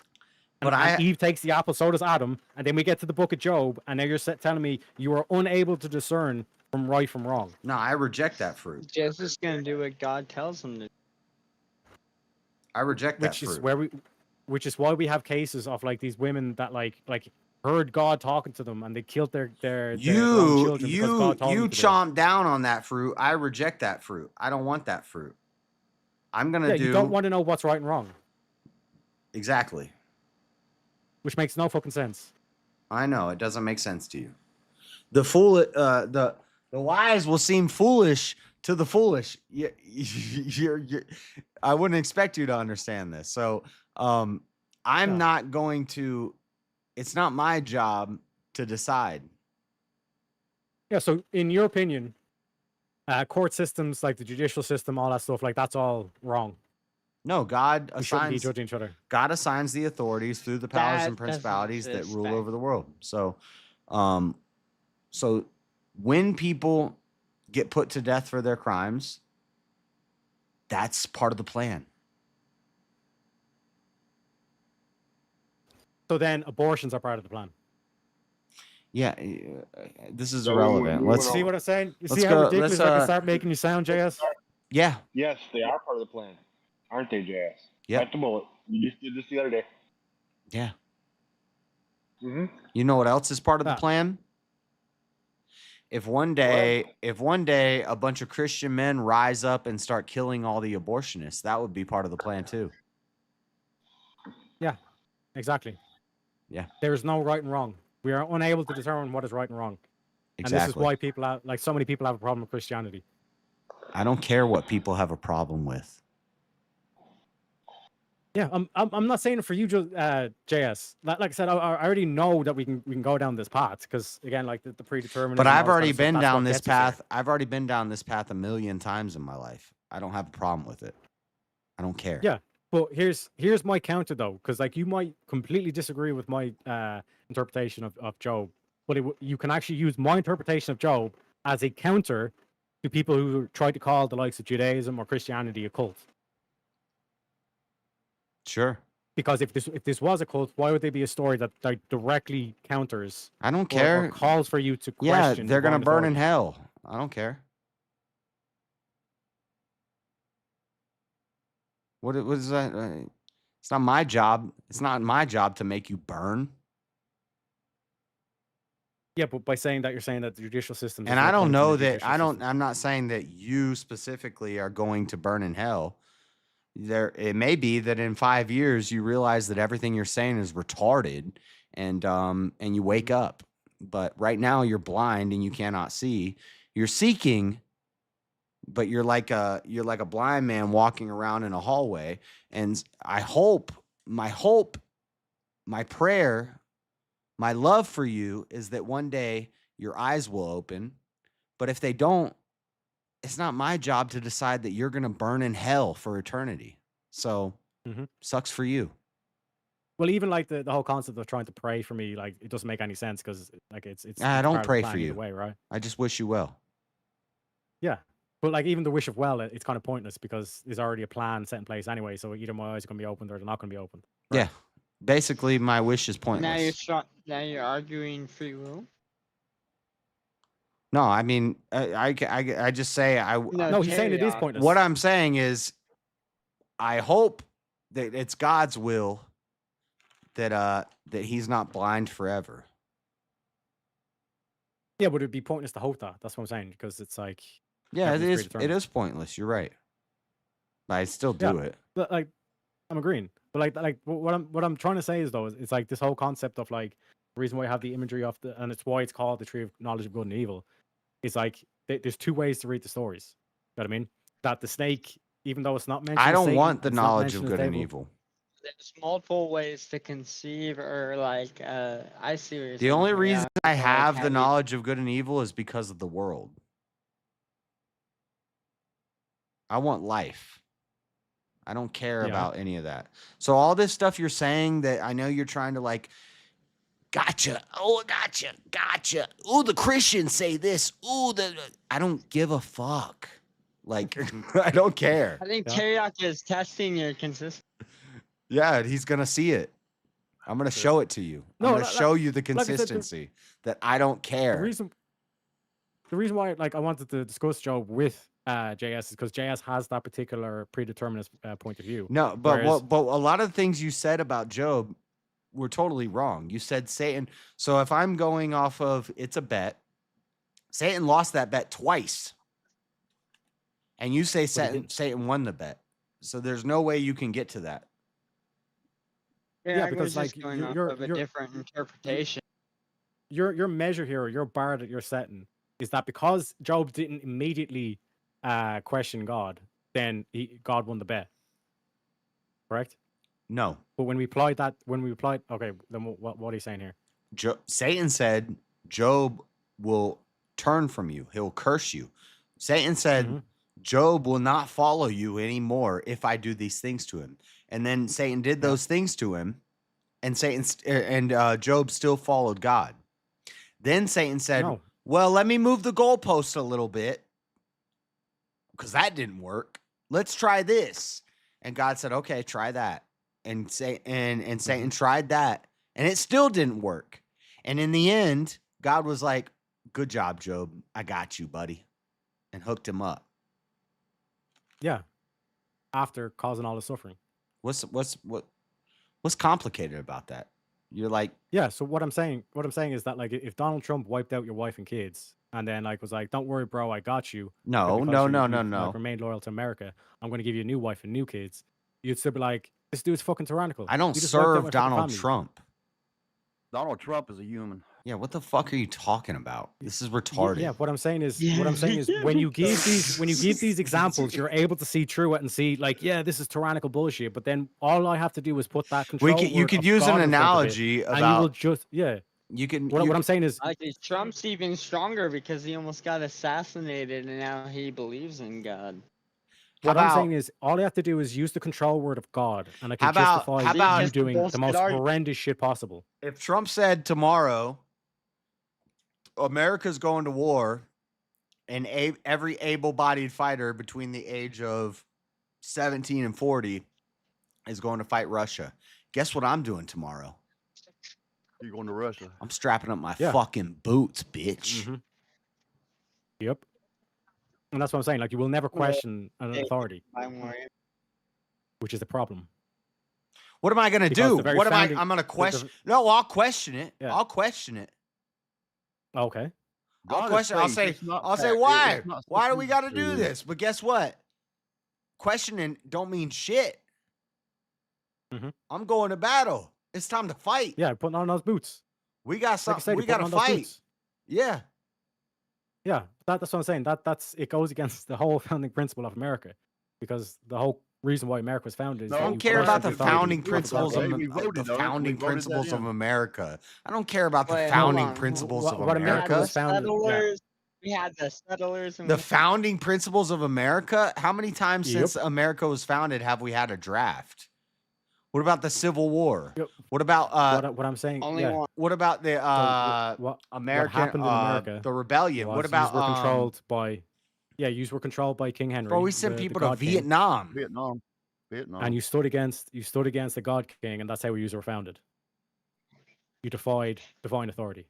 But and Eve takes the apple, so does Adam, and then we get to the book of Job, and now you're telling me you are unable to discern from right from wrong. No, I reject that fruit. Jess is gonna do what God tells him to. I reject that Which is fruit. which is why we have cases of like these women that like heard God talking to them and they killed their own children because God told You them to do it. chomp down on that fruit. I reject that fruit. I don't want that fruit. I'm gonna do You don't want to know what's right and wrong, exactly. which makes no fucking sense. I know it doesn't make sense to you. The wise will seem foolish to the foolish. You're I wouldn't expect you to understand this. So I'm not going to. It's not my job to decide. Yeah. So, in your opinion, court systems like the judicial system, all that stuff, like that's all wrong. No, God We shouldn't be assigns judging each other. God assigns the authorities through the powers That and doesn't principalities that exist, rule fact. over the world. So when people get put to death for their crimes, that's part of the plan. So then abortions are part of the plan. Yeah, this is So irrelevant. we Let's went See what I'm saying? You Let's see how go- ridiculous let's, I can start making you sound, JS? Yeah. Yes, they are part of the plan, aren't they, JS? Yep. Bite the bullet. You just did this the other day. Yeah. Mm-hmm. You know what else is part of the Ah. plan? If one day a bunch of Christian men rise up and start killing all the abortionists, that would be part of the plan too. Yeah, exactly. Yeah. There is no right and wrong. We are unable to determine what is right and wrong. And this is Exactly. why people have, like so many people have a problem with Christianity. I don't care what people have a problem with. Yeah, I'm not saying it for you, JS. Like I said, I already know that we can go down this path because again, like the predetermined. But I've already been down this path. I've already been down this path a million times in my life. I don't have a problem with it. I don't care. Yeah, but here's my counter though, because like you might completely disagree with my interpretation of Job, but you can actually use my interpretation of Job as a counter to people who try to call the likes of Judaism or Christianity a cult. Sure. Because if this was a cult, why would they be a story that like, directly counters? I don't or care. calls for you to Yeah, question. they're gonna divine burn in authority? hell. I don't care. What is that? It's not my job. It's not my job to make you burn. Yeah, but by saying that, you're saying that the judicial system. And I don't know that I'm not saying that you specifically are going to burn in hell. It may be that in 5 years you realize that everything you're saying is retarded and you wake up. But right now you're blind and you cannot see. You're seeking, but you're like a blind man walking around in a hallway. And my prayer, my love for you is that one day your eyes will open. But if they don't, it's not my job to decide that you're going to burn in hell for eternity. So sucks for you. Well, even like the whole concept of trying to pray for me, like it doesn't make any sense because like it's I it's don't part of the pray plan for either you. way, right? I just wish you well. Yeah. But like even the wish of well, it's kind of pointless because there's already a plan set in place anyway. So either my eyes are going to be opened or they're not going to be opened. Right? Yeah. Basically, my wish is pointless. Now you're arguing free will. No, I mean, I just say No, he's saying it is pointless. What I'm saying is, I hope that it's God's will that he's not blind forever. Yeah, but it'd be pointless to hope that. That's what I'm saying because it's like Yeah, it everything's is. It predetermined. is pointless. You're right. But I still do it. But like, I'm agreeing. But like what I'm trying to say is though, it's like this whole concept of like the reason why I have the imagery of and it's why it's called the tree of knowledge of good and evil. Is like there's two ways to read the stories. You know what I mean? That the snake, even though it's not mentioned, I as don't Satan, want the it's not knowledge of mentioned as good and devil. evil. There's multiple ways to conceive, or like I see what you're The saying. only Yeah, reason I like have the having- knowledge of good and evil is because of the world. I want life. I don't care Yeah. about any of that. So all this stuff you're saying that I know you're trying to like, gotcha. Oh, gotcha. Ooh, the Christians say this. Ooh, I don't give a fuck. Like, I don't care. I think Teriyaki is testing your consistency. Yeah, he's gonna see it. I'm gonna show it to you. I'm gonna show you the like I said, consistency that I don't The care. reason why like I wanted to discuss Job with JS is because JS has that particular predeterminist point of view. No, but Whereas- but a lot of the things you said about Job were totally wrong. You said Satan. So if I'm going off of it's a bet, Satan lost that bet twice. And you say Satan won the bet. So there's no way you can get to that. Yeah, because, because like, just going off you're- of a you're- different interpretation. your measure here, or your bar that you're setting, is that because Job didn't immediately question God, then God won the bet. Correct? No. But when we applied, okay, then what are you saying here? Satan said Job will turn from you. He'll curse you. Satan said Job will not follow you anymore if I do these things to him. And then Satan did those things to him, and Job still followed God. Then Satan said, No. well, let me move the goalpost a little bit because that didn't work. Let's try this. And God said, okay, try that. And Satan tried that, and it still didn't work. And in the end, God was like, good job, Job. I got you, buddy. And hooked him up. Yeah. After causing all the suffering. What's complicated about that? You're like, Yeah, so what I'm saying is that like if Donald Trump wiped out your wife and kids and then like was like, don't worry, bro, I got you. No, but no, because no, you, no, like, no. remained loyal to America, I'm going to give you a new wife and new kids. You'd still be like, this dude's fucking tyrannical. I don't He just wiped out my serve fucking Donald family." Trump. Donald Trump is a human. Yeah, what the fuck are you talking about? This is Y- retarded. Yeah, what I'm saying is when you give these examples, you're able to see through it and see like, yeah, this is tyrannical bullshit. But then all I have to do is put that control. You word could of use God an in front of it, analogy and you will about just you can. What I'm saying is Like Trump's even stronger because he almost got assassinated and now he believes in God. How what I'm about- saying is all I have to do is use the control word of God, and I How can about- justify how about- you doing the bullshit most argument. horrendous shit possible. if Trump said tomorrow America's going to war and every able-bodied fighter between the age of 17 and 40 is going to fight Russia, guess what I'm doing tomorrow? You're going to Russia. I'm strapping up my Yeah. fucking boots, bitch. Mhm. Yep. And that's what I'm saying. Like you will never question an authority, which is the problem. What am I going to Because do? the very What am founding- I'm going to the- the- question? No, I'll question it. Yeah. I'll question it. Okay. I'll God is question. I'll faith, say. it's not I'll say fact, why? it's not Why do we got to supposed do to. this? But guess what? Questioning don't mean shit. Mhm. I'm going to battle. It's time to fight. Yeah, putting on those boots. We got Like I something. said, we you're got to putting on those fight. boots. Yeah. Yeah, that's what I'm saying. That's it goes against the whole founding principle of America, because the whole reason why America was founded is I that don't you care about the question authority. founding principles of We voted the on it. We founding voted that principles of in. America. I don't care about the Wait, hold founding on. principles of What America America. was founded. Yeah. Settlers, We had the settlers and The we had founding principles of America. How many times Yep. since America was founded have we had a draft? What about the Civil War? Yep. What about What I'm saying, only yeah. one. what about the What American happened in America the rebellion? What was about yous were controlled by, yeah, yous were controlled by King Henry. bro, we sent the people to God King, Vietnam. Vietnam. and you stood against the God King, and that's how yous were founded. You defied divine authority.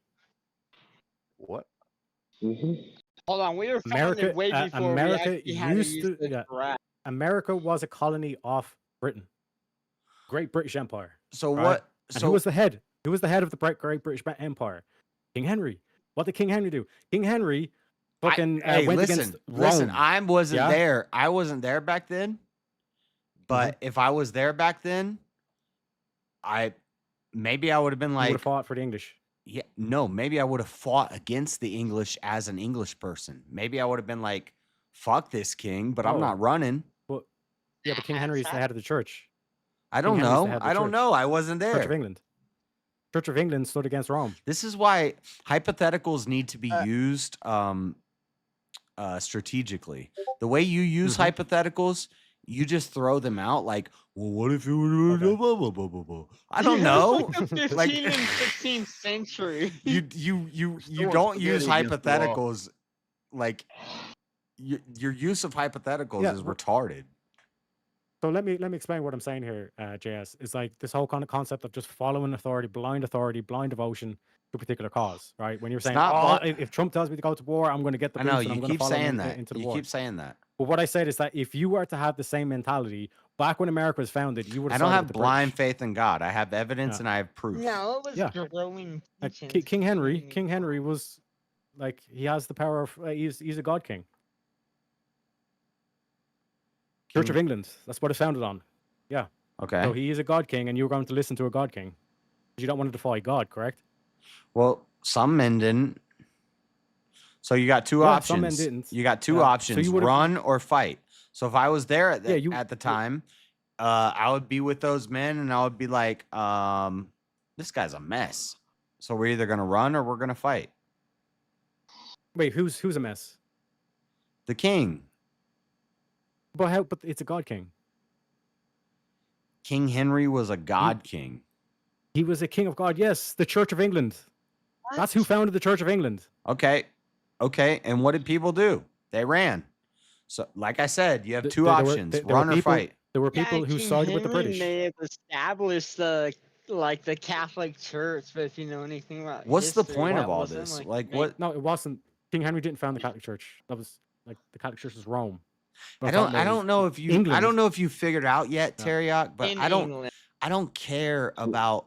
What? Hold on, we were America, founded way before America we actually had to used use to, the yeah. draft. America was a colony of Britain, Great British Empire. So right? what? And So who was the head? Who was the head of the Great British Empire? King Henry. What did King Henry do? King Henry fucking hey, went listen, against listen. Rome. I wasn't Yeah? there. I wasn't there back then. But if I was there back then, maybe I would have been You would like, have fought for the English. yeah, no, maybe I would have fought against the English as an English person. Maybe I would have been like, fuck this king, but I'm Oh. not running. But yeah, but King Henry is the head of the church. I don't King Henry's the know. head of the I don't church. know. I wasn't Church of there. England. Church of England stood against Rome. This is why hypotheticals need to be used strategically. The way you use hypotheticals, you just throw them out like, well, what if it would blah, blah, blah, blah, blah. I don't know. It's like the 15th and 16th century. you don't use hypotheticals like your use of hypotheticals Yeah, is well- retarded. So let me explain what I'm saying here, JS. It's like this whole kind of concept of just following authority, blind devotion to a particular cause, right? When you're saying, not if Trump tells me to go to war, I'm going to get the I boots know and I'm you going to keep follow him saying that. into the You war. keep saying that. But what I said is that if you were to have the same mentality back when America was founded, you would I have don't sided have with the blind British. faith in God. I have evidence Yeah. and I have proof. No, it was Yeah. growing. King Henry was like, he has the power of he's a god king. Church of England. That's what it's founded on. Yeah. Okay. So he is a god king, and you're going to listen to a god king. You don't want to defy God, correct? Well, some men didn't. So you got two Yeah, options. some men didn't. You got two Yeah. So options: you would've- run or fight. So if I was there at Yeah, at the time, I would be with those men, and I would be like, "This guy's a mess." So we're either gonna run or we're gonna fight. Wait, who's a mess? The king, But how? But it's a god king. King Henry, was a god king. He was a king of God. Yes, the Church of England. That's who founded the Church of England. Okay, and what did people do? They ran. So, like I said, you have two There were- options: there were run or people- fight. There were people who King sided with the Henry British. may have established the Catholic Church, but if you know anything about What's the history, point that of all wasn't, this? like, Like, ma- what? No, it wasn't. King Henry didn't found the Catholic Church. That was like the Catholic Church was Rome. I don't know if you England. I don't know if you figured out yet, No. Teriak, but In I don't England. I don't care about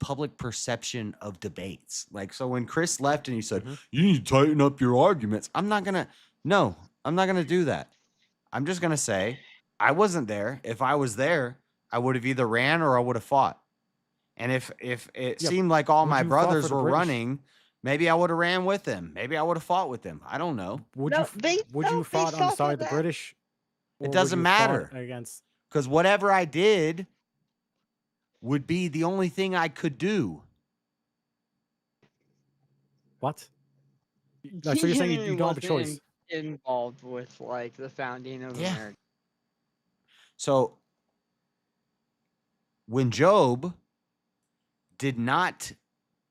public perception of debates. Like, so when Chris left and he said, you need to tighten up your arguments, I'm not gonna do that. I'm just gonna say I wasn't there. If I was there, I would have either ran or I would have fought. And if it Yeah, seemed like all would my you fought for brothers the were British? running, maybe I would have ran with them. Maybe I would have fought with them. I don't know. Would No, you they fought on the side of the British? or It would doesn't you fought matter. against. Because whatever I did would be the only thing I could do. What? Like, so you're saying you don't have a wasn't choice? involved with like the founding of Yeah. America. So when Job did not,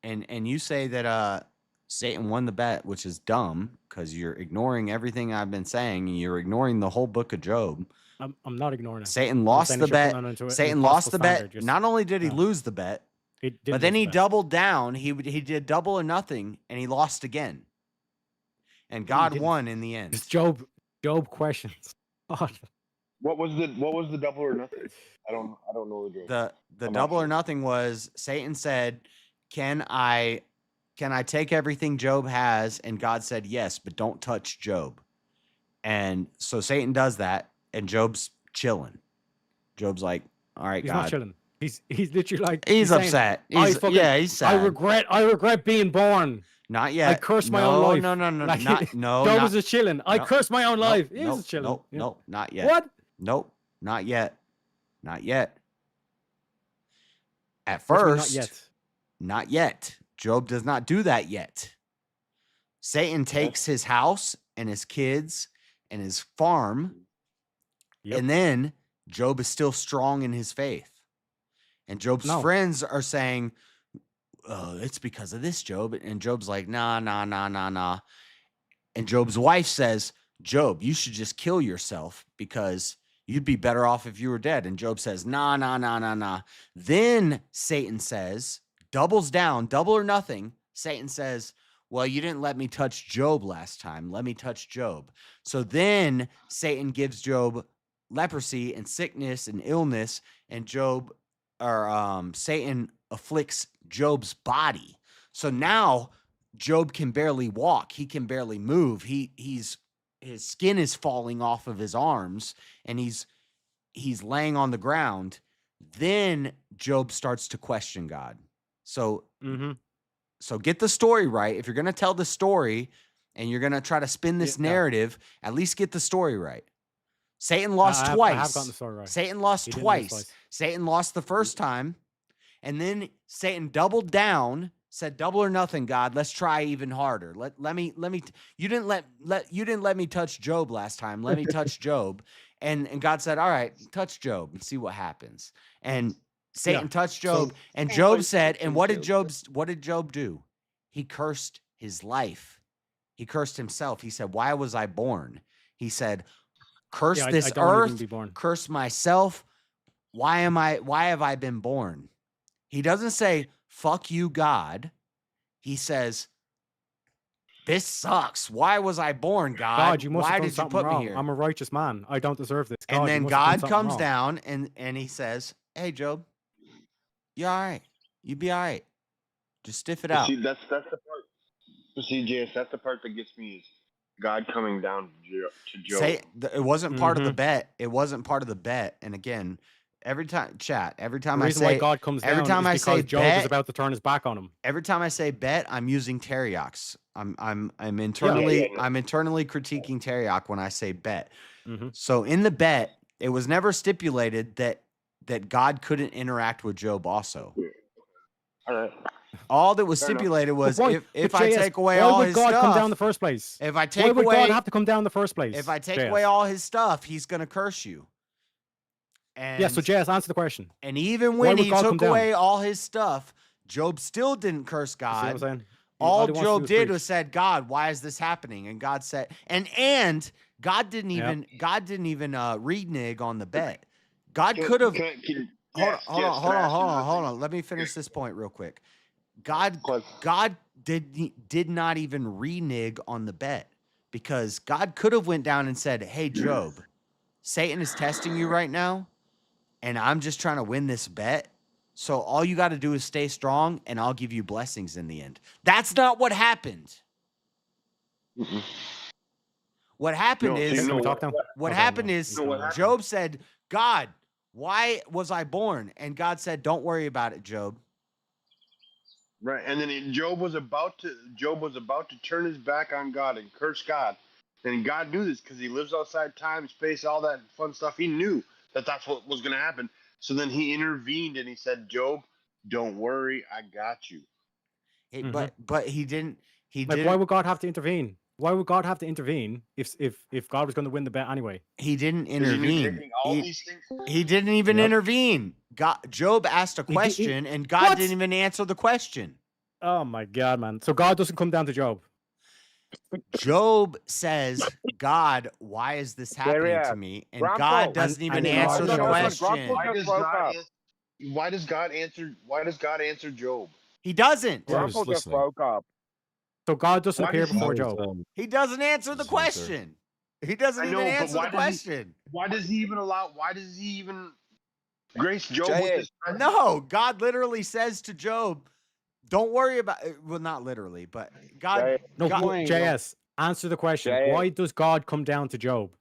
and you say that Satan won the bet, which is dumb because you're ignoring everything I've been saying. And you're ignoring the whole book of Job. I'm not ignoring it. Satan I'm lost saying the that you're bet. putting it into an Satan lost impossible the bet. standard, just- Not only did he no. lose the bet, He did but then lose he the bet. doubled down. He did double or nothing, and he lost again. And God didn't. won in the end. It's Job questions. God. What was the double or nothing? I don't know the joke. The I'm double not or nothing was Satan said, "Can I take everything Job has?" And God said, "Yes, but don't touch Job." And so Satan does that, and Job's chilling. Job's like, "All right, He's God." not chilling. He's literally like He's saying, upset. I He's fucking- he's sad. I regret being born. Not yet. I curse my no, own life. No, Like, no. Job not- was just chilling. I no, curse my own nope, life. He's nope, just chilling. Nope, Yeah. nope, not yet. What? Nope, not yet. Not yet. At What do you mean, first, not yet. not yet. Job does not do that yet. Satan takes his house and his kids and his farm, and then Job is still strong in his faith. And Job's friends are saying, "Oh, it's because of this, Job." And Job's like, "Nah, nah, nah, nah, nah." And Job's wife says, "Job, you should just kill yourself because you'd be better off if you were dead." And Job says, "Nah, nah, nah, nah, nah." Then Satan says, doubles down, double or nothing. Satan says, "Well, you didn't let me touch Job last time. Let me touch Job." So then Satan gives Job leprosy and sickness and illness, and Satan afflicts Job's body. So now Job can barely walk. He can barely move. His skin is falling off of his arms, and he's laying on the ground. Then Job starts to question God. So so get the story right. If you're going to tell the story and you're going to try to spin this narrative, at least get the story right. Satan lost twice. I have gotten the story right. Satan lost He didn't lose twice. twice. Satan lost the first time, and then Satan doubled down, said, "Double or nothing, God. Let's try even harder. Let me. You didn't let me touch Job last time. Let me touch Job." And God said, "All right, touch Job and see what happens." And Satan touched Job, and Job said, and what did Job do? He cursed his life. He cursed himself. He said, "Why was I born?" He said, "Curse this I don't wanna even earth, be born. curse myself. Why have I been born?" He doesn't say, "Fuck you, God." He says, "This sucks. Why was I born, God? God, you must Why have done did you something put wrong. me here?" I'm a righteous man. I don't deserve this. God, And you then must have done God something comes wrong. down and he says, "Hey, Job, you all right. You be all right. Just stiff it But out." see, that's the part. But see, JS, that's the part that gets me is God coming down to Job. It wasn't part of the Mhm. bet. It wasn't part of the bet. And again, every time The I reason why say God comes every down time is I because say Job bet, is about to turn his back on him. every time I say bet, I'm using Teriaks. I'm internally I'm internally critiquing Teriak when I say bet. So in the bet, it was never stipulated that God couldn't interact with Job also. All right. All that was Fair enough. stipulated was But why, if but I JS, take away why all would his God stuff, come down in the first place? if I Why take would away God have to come down in the first place? if I take JS? away all his stuff, he's going to curse you. And Yeah, so JS, answer the question. And even Why when would he God come took down? away all his stuff, Job still didn't curse You see what I'm God. saying? All he wants to Job do is did preach. was said, "God, why is this happening?" And God said, and God didn't even renege on the bet. God could have. Hold on. Let me finish this point real quick. God did not even renege on the bet because God could have went down and said, "Hey, Job, Satan is testing you right now, and I'm just trying to win this bet. So all you got to do is stay strong, and I'll give you blessings in the end." That's not what happened. What happened is what happened is Job said, "God, why was I born?" And God said, "Don't worry about it, Job." Right, and then Job was about to turn his back on God and curse God, and God knew this because he lives outside time, space, all that fun stuff. He knew that that's what was going to happen. So then he intervened and he said, "Job, don't worry, I got you." But he didn't. He Like, didn't. why would God have to intervene? Why would God have to intervene if God was going to win the bet anyway? He didn't Because he knew intervene. taking all these things. He didn't even Yep. intervene. Job asked a question, and God didn't even answer the question. Oh my God, man! So God doesn't come down to Job. Job says, "God, why is this happening to me?" And God doesn't even answer the question. Why does God answer Job? He doesn't. Grumple just woke up. So God doesn't Why appear does he- before I was, Job. He doesn't answer the question. He doesn't I know, even but answer why the does he- question. Why does he even grace Job with his presence? No, God literally says to Job, "Don't worry about it." Well, not literally, but God. No, God, JS, answer the question. JS. Why does God come down to Job?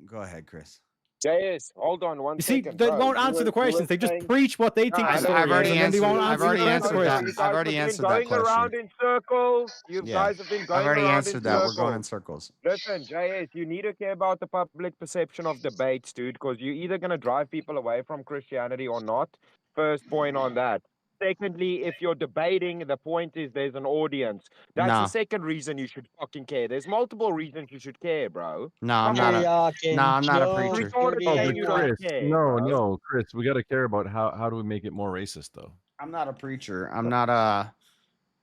Go ahead, Chris. JS, hold on one You see, second, they bro. won't answer the questions. They just preach what they think the story is, and then they won't answer the questions. I've already answered that Going around question. in circles. You Yeah, guys have been I've going already around answered in that. We're circles. going in circles. Listen, JS, you need to care about the public perception of debates, dude, because you're either going to drive people away from Christianity or not. First point on that. secondly, if you're debating, the point is there's an audience. That's No. the second reason you should fucking care. There's multiple reasons you should care, bro. No, I'm Come not on. I'm not a preacher. Retarded Oh, saying but you don't Chris, care, no, bro. no, Chris, we got to care about how do we make it more racist though? I'm not a preacher. I'm not a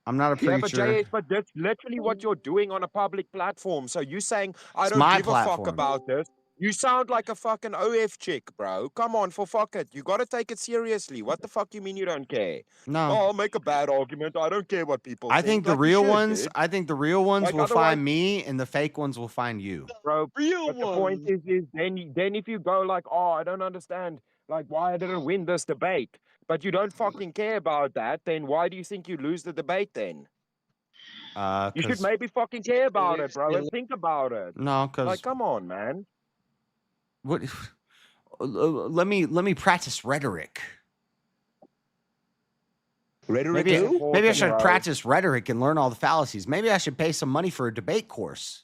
Yeah, but preacher. JS, but that's literally what you're doing on a public platform. So you saying I It's don't my give a fuck platform. about this. You sound like a fucking OF chick, bro. Come on, for fuck it. You gotta take it seriously. What the fuck you mean you don't care? No. Oh, I'll make a bad argument. I don't care what people I think. think the Like, you real should, ones, dude. I think the real ones Like, will otherwise- find me and the fake ones will find you. Bro, Real but the point is then if you go like, oh, I don't understand, like why I didn't win this debate, but you don't fucking care about that, then why do you think you lose the debate then? You should 'Cause maybe fucking care about it, bro, and think about it. no, 'cause Like, come on, man. what let me practice rhetoric. Rhetoric Maybe is maybe I important, should bro. practice rhetoric and learn all the fallacies. Maybe I should pay some money for a debate course.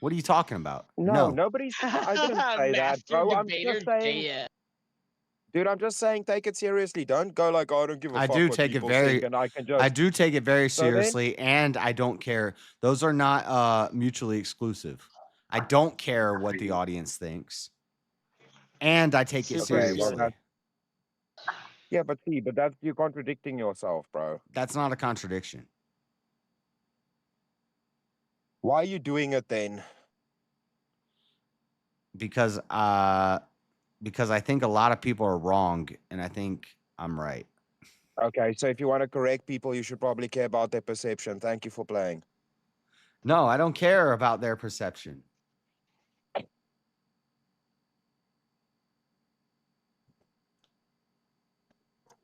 What are you talking about? No, nobody's. I didn't say that, bro. I'm just saying. Dude, I'm just saying, take it seriously. Don't go like, oh, I don't give a I fuck do what take it people very think, and I can just. I do take it very So then- seriously and I don't care. Those are not mutually exclusive. I don't care what the audience thinks. And I take it Okay, well, seriously. Yeah, but that's you're contradicting yourself, bro. That's not a contradiction. Why are you doing it then? Because I think a lot of people are wrong and I think I'm right. Okay, so if you want to correct people, you should probably care about their perception. Thank you for playing. No, I don't care about their perception.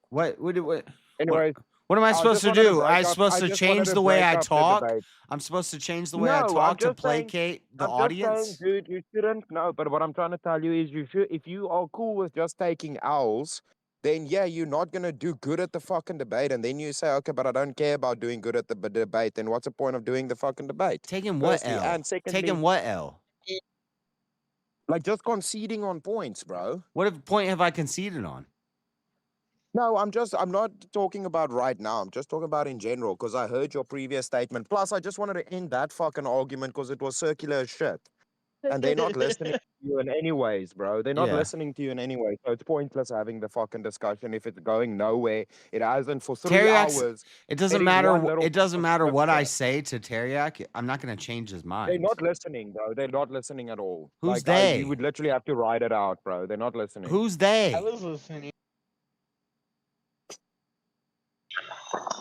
What Anyways, what am I I supposed just to wanted to do? break I'm up- supposed I to just wanted change to the way break I up the talk? debate. I'm supposed to change the way I No, I'm talk to just saying- placate the I'm audience? just saying, dude, you shouldn't. No, but what I'm trying to tell you is, you should. If you are cool with just taking L's, then yeah, you're not gonna do good at the fucking debate, and then you say, okay, but I don't care about doing good at the debate. Then what's the point of doing the fucking debate? Taking what Firstly, L? and secondly, Taking what L? like just conceding on points, bro. What point have I conceded on? No, I'm not talking about right now. I'm just talking about in general, because I heard your previous statement. Plus, I just wanted to end that fucking argument because it was circular as shit. And they're not listening to you in any ways, bro. They're not Yeah. listening to you in any way. So it's pointless having the fucking discussion if it's going nowhere. It hasn't for 3 Teriak's, hours. it doesn't getting matter. one little It doesn't fucking matter what I scripture. say to Teriak. I'm not going to change his They're mind. not listening, bro. They're not listening at all. Who's You they? would literally have to write it out, bro. They're not listening. Who's they? I was listening.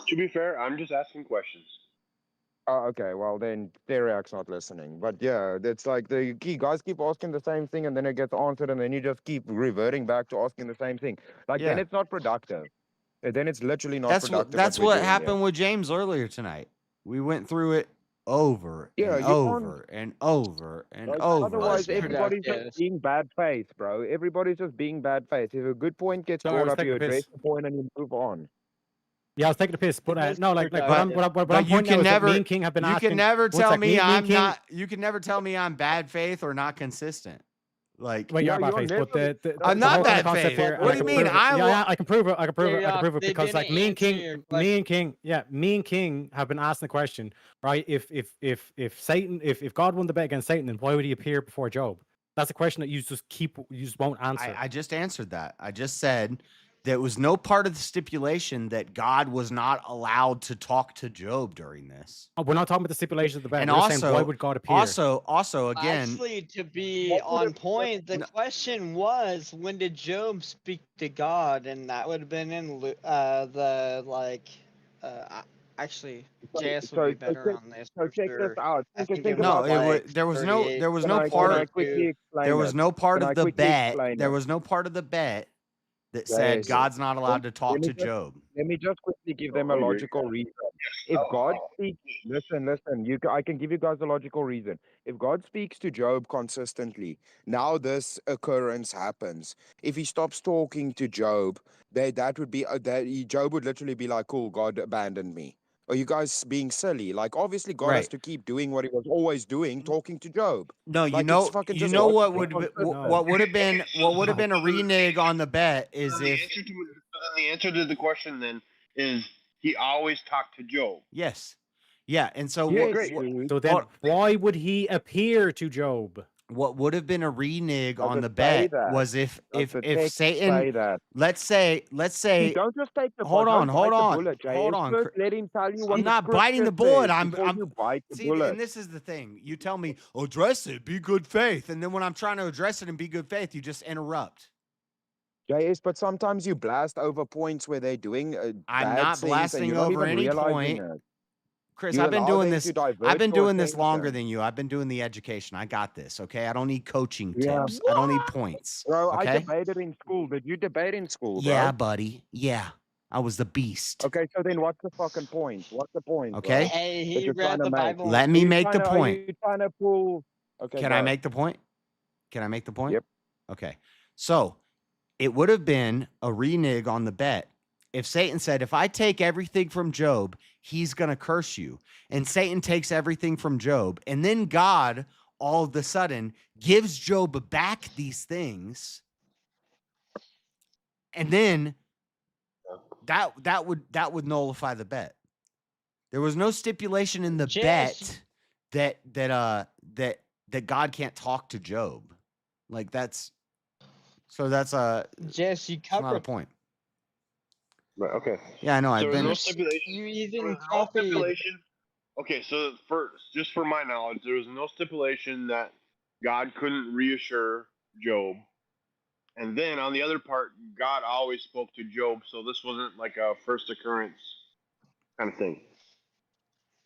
To be fair, I'm just asking questions. Oh, okay. Well, then Teriak's not listening. But yeah, it's like the key guys keep asking the same thing, and then it gets answered, and then you just keep reverting back to asking the same thing. Like then Yeah. it's not productive. Then it's literally not That's productive. that's we're what doing happened here. with James earlier tonight. We went through it over Yeah, and you can't- over and over and Like, over. otherwise, again. everybody's just being bad faith, bro. Everybody's just being bad faith. If a good point gets Sorry, I brought was up, you taking a address piss. the point and you move on. Yeah, I was taking a piss, but no, like what I'm But you pointing can out is that never, me and King have been you asking. can never one tell sec, me and I'm King- not. You can never tell me I'm bad faith or not consistent. Like, Well, you're bad faith, but I'm the not whole kind bad of concept faith. here, What and do you I can mean? prove it. I Yeah, will. yeah, I can prove it. I can prove it. I can Yeah, prove it they because like didn't me and answer your King, me and King have been asking the question, right? If Satan, if God won the bet against Satan, then why would he appear before Job? That's a question that you just won't answer. I just answered that. I just said there was no part of the stipulation that God was not allowed to talk to Job during this. Oh, we're not talking about the stipulations of the bet. And We're just saying, also, why would God appear? also, again, Actually, to be on point, the question was, when did Job speak to God? And that would have been in actually, JS would be better on this. So for check sure. this out. I think think it no, was about it like was, there was no, 38, there was Can no I part quickly explain there was it? no part Can I of the quickly bet. explain There it? was no part of the bet that said Yes. God's not allowed to talk Let me to just- Job. Let me just quickly give them a logical reason. If God speaks, listen, I can give you guys a logical reason. If God speaks to Job consistently, now this occurrence happens. If he stops talking to Job, that would be Job would literally be like, "Cool, God abandoned me." Are you guys being silly? Like, obviously, God has Right. to keep doing what he was always doing, talking to Job. No, Like, it's fucking just what logically would consistent. what would have been a renege on the bet is if The answer to the question then is he always talked to Job. Yes. Yeah, and so Yes, what, Steve. So then, why would he appear to Job? what would have been a renege Does on it the say bet that? was if Does the if text Satan, say that? let's say See, don't just take the hold on, don't hold bite the on, bullet, Jay. hold on. First, let him tell you what I'm the not biting the scripture bullet. says before I'm you bite the see, bullet. and this is the thing. You tell me, address it, be good faith, and then when I'm trying to address it and be good faith, you just interrupt. JS, but sometimes you blast over points where they're doing I'm bad not things and blasting you're not over even any realizing point. it. Chris, You I've been allow doing them this. to I've divert been your doing this longer attention. than you. I've been doing the education. I got this. Okay. I don't need coaching Yeah. tips. I don't need points. Bro, I Okay. debated in school. Did you debate in school, bro? Yeah, buddy. Yeah. I was the beast. Okay, so then what's the fucking point? What's the point, Okay. bro? Hey, That he you're trying read to the make? Bible. Let Are me you make the trying to, are point. you trying to pull? Okay, Can go. I make the point? Can I make the point? Yep. Okay. So it would have been a renege on the bet if Satan said, if I take everything from Job, he's going to curse you. And Satan takes everything from Job. And then God, all of a sudden, gives Job back these things. And then that would nullify the bet. There was no stipulation in the bet that God can't talk to Job. Like that's Jess, you it's not a covered. point. Right. Okay. Yeah, I know. So I've there's been no stipulation. You There even was no copied. stipulation. Okay, so just for my knowledge, there was no stipulation that God couldn't reassure Job. And then on the other part, God always spoke to Job, so this wasn't like a first occurrence kind of thing,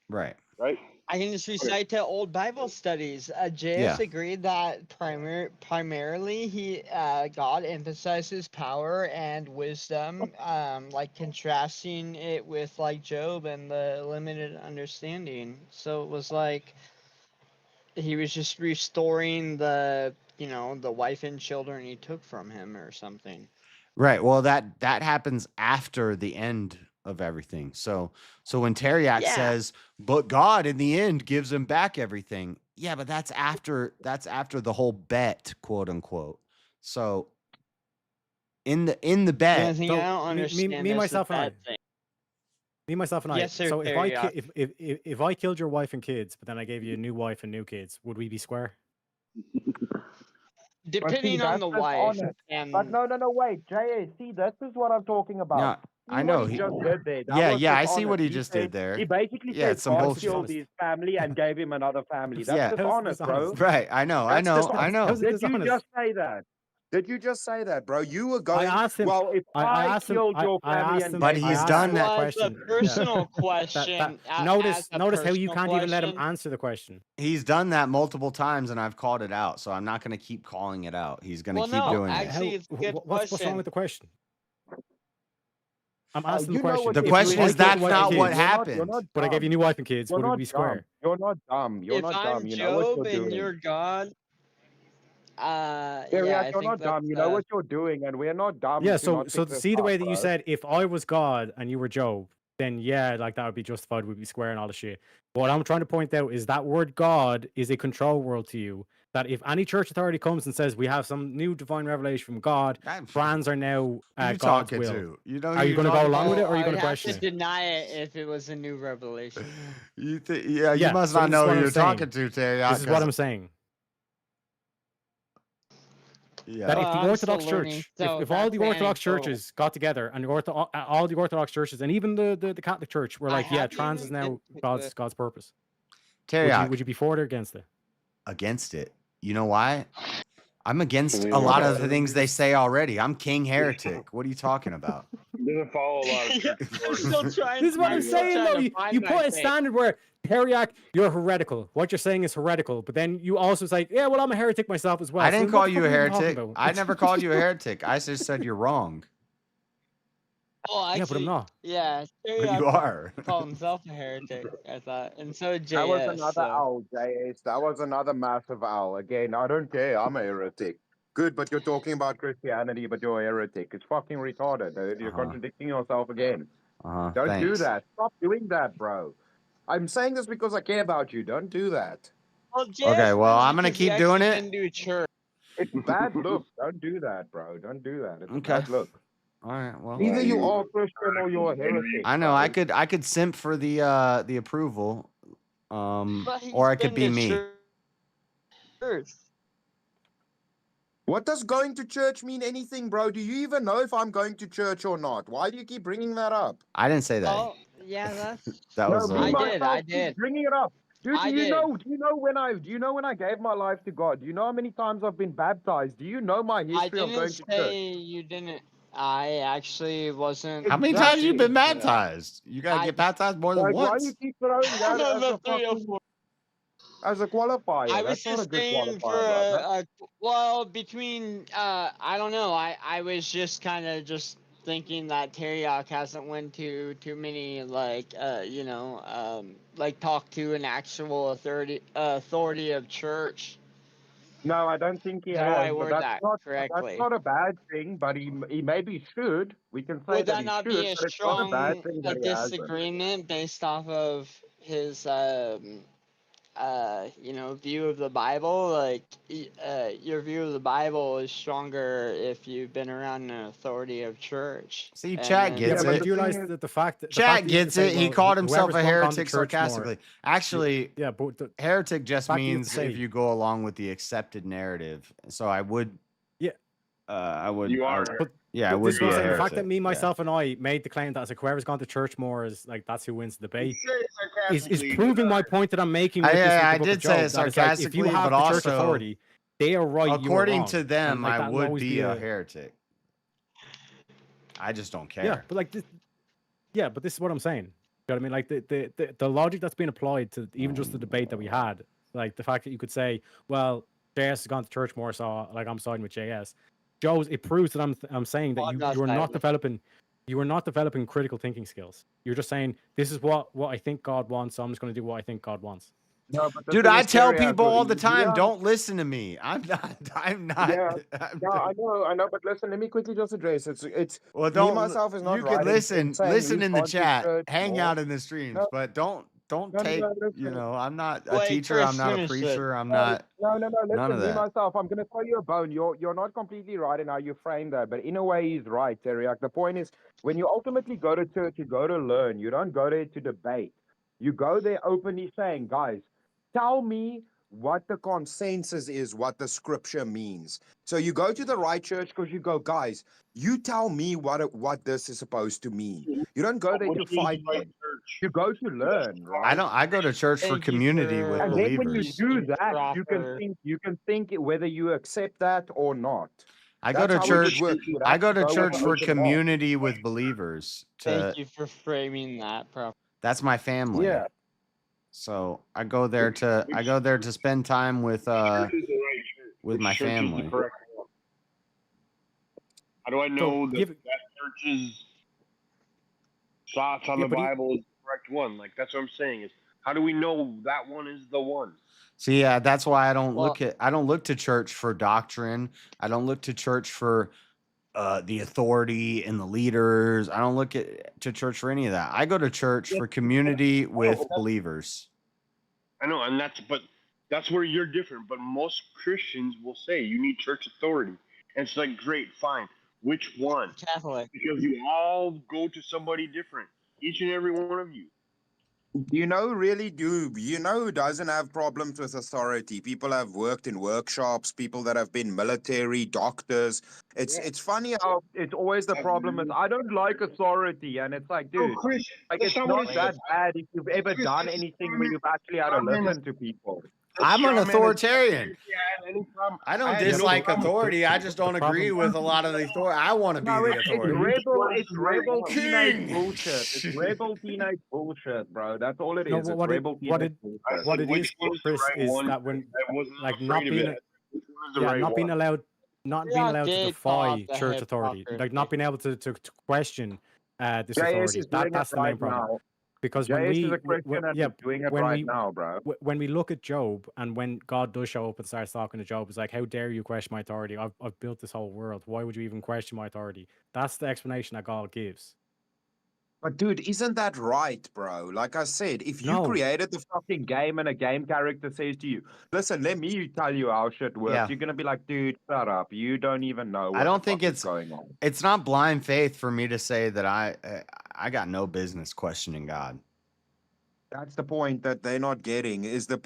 right. right? I can just recite to old Bible studies. JS Yeah. agreed that primarily God emphasizes power and wisdom, like contrasting it with like Job and the limited understanding. So it was like he was just restoring the the wife and children he took from him or something. Right. Well, that happens after the end of everything. So when Teriak Yeah. says, but God in the end gives him back everything. Yeah, but that's after the whole bet, quote unquote. So in the The bet, only thing I don't understand me, is myself, the and I. bad thing. Me, myself, and I. Yes, sir, So if I Teriak. if I killed your wife and kids, but then I gave you a new wife and new kids, would we be square? Depending on the wife and But no, wait, JS, see, this is what I'm talking about. no, See I what know. he He, just did there. That yeah, was yeah, I see what dishonest. he He just said- did there. He basically Yeah, said it's some God bullshit. killed his family and gave him another family. That's Yeah. dishonest, bro. Right. I know. I That's know. dishonest. I know. How's it Did you dishonest? just say that? Did you just say that, bro? You were I going. asked him. Well, if I I asked him. killed your I family asked and him. But gave he's you I done asked him that. a was a question. personal That- question. notice a how you personal can't even let him question. answer the question. He's done that multiple times, and I've called it out. So I'm not going to keep calling it out. He's going to Well, keep no, doing actually, it. it's a good What's wrong question. with the question? I'm asking you the know question. what The you're question doing. is that's Wait, not dude, what you're happened. not But I gave you a dumb. new wife and kids. You're Would we not be dumb. square? You're not dumb. You're If not I'm dumb. You know what Job you're and doing. you're God, Teriak, yeah, I you're think not dumb. that's You know what you're doing, and we're not dumb Yeah. to So not so pick this see the up, way that you bro. said, if I was God and you were Job, then yeah, like that would be justified. We'd be square and all the shit. But what I'm trying to point out is that word God is a control word to you. That if any church authority comes and says we have some new divine revelation from God, trans are now Who you God's talking will. to? You know, Are you going to go along with it, or are you I going would to have question to it? deny it if it was a new revelation. You yeah, you Yeah, must so not this is know what who I'm you're saying. talking to, Terry. This is what I'm saying. Yeah. That if Well, the I'm still Orthodox learning, Church, so if all that's the Orthodox anecdotal. churches got together and all the Orthodox churches and even the Catholic Church were I like, yeah, haven't trans is even now been to God's purpose. Terry, Would you be for it or against it? against it. You know why? I'm against Believe a it or lot not, of the things they say already. I'm king heretic. What are you talking about? He doesn't follow a lot of Yeah, I'm still trying. This is what I'm I'm still saying, trying though. to You find my put a faith. standard where Teriak, you're heretical. What you're saying is heretical, but then you also say, yeah, well, I'm a heretic myself as well. I So didn't then what call the you fuck a are we even talking heretic. about? I never called you a heretic. I just said you're wrong. Oh, actually, Yeah, but I'm not. Yeah, But you are. called himself a heretic, I thought, and so did That was JS. another So. owl, JS. That was another massive owl. Again, I don't care. I'm a heretic. Good, but you're talking about Christianity, but you're a heretic. It's fucking retarded, dude. You're contradicting yourself again. Don't do Thanks. that. Stop doing that, bro. I'm saying this because I care about you. Don't do that. Well, JS Okay, well, did I'm gonna because he keep doing actually it. been to a church. It's bad look. Don't do that, bro. Don't do that. It's a Okay. bad look. All right. Well, Either you are Christian or you're a heretic. I know. bro. I could simp for the approval, But or he's I could been be to me. church. What does going to church mean anything, bro? Do you even know if I'm going to church or not? Why do you keep bringing that up? I didn't say that. Oh, yeah, that's. That No, was me I a. did. myself I keep did. bringing it up. Dude, I do you did. know? Do you know when I gave my life to God? Do you know how many times I've been baptized? Do you know my I history of didn't going to church? say you didn't. I actually wasn't. How many times you been receiving for that. baptized? You gotta get baptized more than Like, why do once. you keep throwing that as About a 3 or fucking 4. as a qualifier? I was That's not a just good saying for qualifier, brother. well, between I don't know. I was just kind of just thinking that Teriyok hasn't went to too many like like talk to an actual authority of church. No, I don't think he How do has, I but word that that's correctly? not a bad thing. But he maybe should. We can say Would that that he not should, be a but it's not a bad strong thing that he hasn't. disagreement based off of his view of the Bible? Like your view of the Bible is stronger if you've been around an authority of church. See, And chat then- gets Yeah, but it. do you realize that the fact that Chat you used to gets say, it. He well, called himself whoever's a gone to heretic church more- sarcastically. Actually, yeah, but the heretic just fact that you means say- if you go along with the accepted narrative. So I would. Yeah. I would. You are. But Yeah, I But would this is be what a I'm saying. The heretic. fact that me, yeah. myself, and I made the claim that it's like whoever's gone to church more is like that's who wins the debate Say it is sarcastically, proving my point that I'm making I- with this. yeah, With the I book did of say Job, it that it's like, if you sarcastically, have but the church also, authority, they are right. according you are wrong. to them, And, like, I that'll would always be a heretic. I just don't care. Yeah, but like this, yeah, but this is what I'm saying. You know what I mean? Like the logic that's being applied to even just the debate that we had, like the fact that you could say, well, JS has gone to church more, so like I'm siding with JS. Joe's, it proves that I'm saying that you are not developing critical thinking skills. You're just saying this is what I think God wants, so I'm just going to do what I think God wants. No, but the Dude, thing I is, tell Terry, people all the you time, have- don't listen to me. I'm not. Yeah, no, I know, but listen, let me quickly just address it's. Well, me don't. myself is not You right could in listen. saying Listen he's in the gone to chat. church Hang more. out in the streams, No, but don't no, take. listen. You know, I'm not a Wait, teacher. Chris, I'm not a finish it. preacher. I'm not. No, None listen, of me that. myself, I'm gonna throw you a bone. You're not completely right in how you frame that, but in a way he's right, Teriak. The point is, when you ultimately go to church, you go to learn. You don't go there to debate. You go there openly saying, guys, tell me what the consensus is, what the scripture means. So you go to the right church because you go, guys, you tell me what this is supposed to mean. You don't go there Which to is the fight right them. You go to learn, right? I don't. I go to church for Thank you community with for And then when you believers. do that, proper. you can think whether you accept that or not. I go That's to how it would church. work. You'd I have go to go with church an for open heart. community with believers. Thank you for framing that properly. That's my family. Yeah. So I go there to spend time with Church is the right church. with Which my church is the family. correct one? How do I know that church's thoughts on Yeah, the but he- Bible is the correct one? Like that's what I'm saying is how do we know that one is the one? See, yeah, that's why I don't look to church for doctrine. I don't look to church for the authority and the leaders. I don't look to church for any of that. I go to church for community with believers. I know, and that's where you're different. But most Christians will say you need church authority, and it's like, great, fine. Which one? Catholic. Because you all go to somebody different, each and every one of you. You know who doesn't have problems with authority? People have worked in workshops, people that have been military, doctors. It's funny how it's always the problem is I don't like authority, and it's like, dude, Chris, like that's it's not what not it that is. bad if you've ever Chris, done that's anything not where it. you've actually had to Strawman listen to people. I'm an Strawman is- authoritarian. I I don't had no dislike problem with authority. I just don't agree with a lot of the authority. I want to be No, the it's authority. rebel teenage King. bullshit. It's rebel teenage bullshit, bro. That's all it No, is. It's what rebel teenage bullshit. what it which is, one is the Chris, right is one? that when I wasn't like afraid not of being it. Which one is the yeah, right not being one? allowed to did defy call church the authority, hypocrisy. like not being able to question this JS authority. is doing That's it the main right problem. now. Because when JS is we a Christian and yeah he's doing it when right we now, bro. when we look at Job and when God does show up and starts talking to Job, it's like, how dare you question my authority? I've built this whole world. Why would you even question my authority? That's the explanation that God gives. But dude, isn't that right, bro? Like I said, if you No. created the fucking game and a game character says to you, listen, let me tell you how shit works, Yeah. you're gonna be like, dude, shut up. You don't even know what I don't the think fuck is it's going on. it's not blind faith for me to say that I got no business questioning God. That's the point that they're not getting. Is they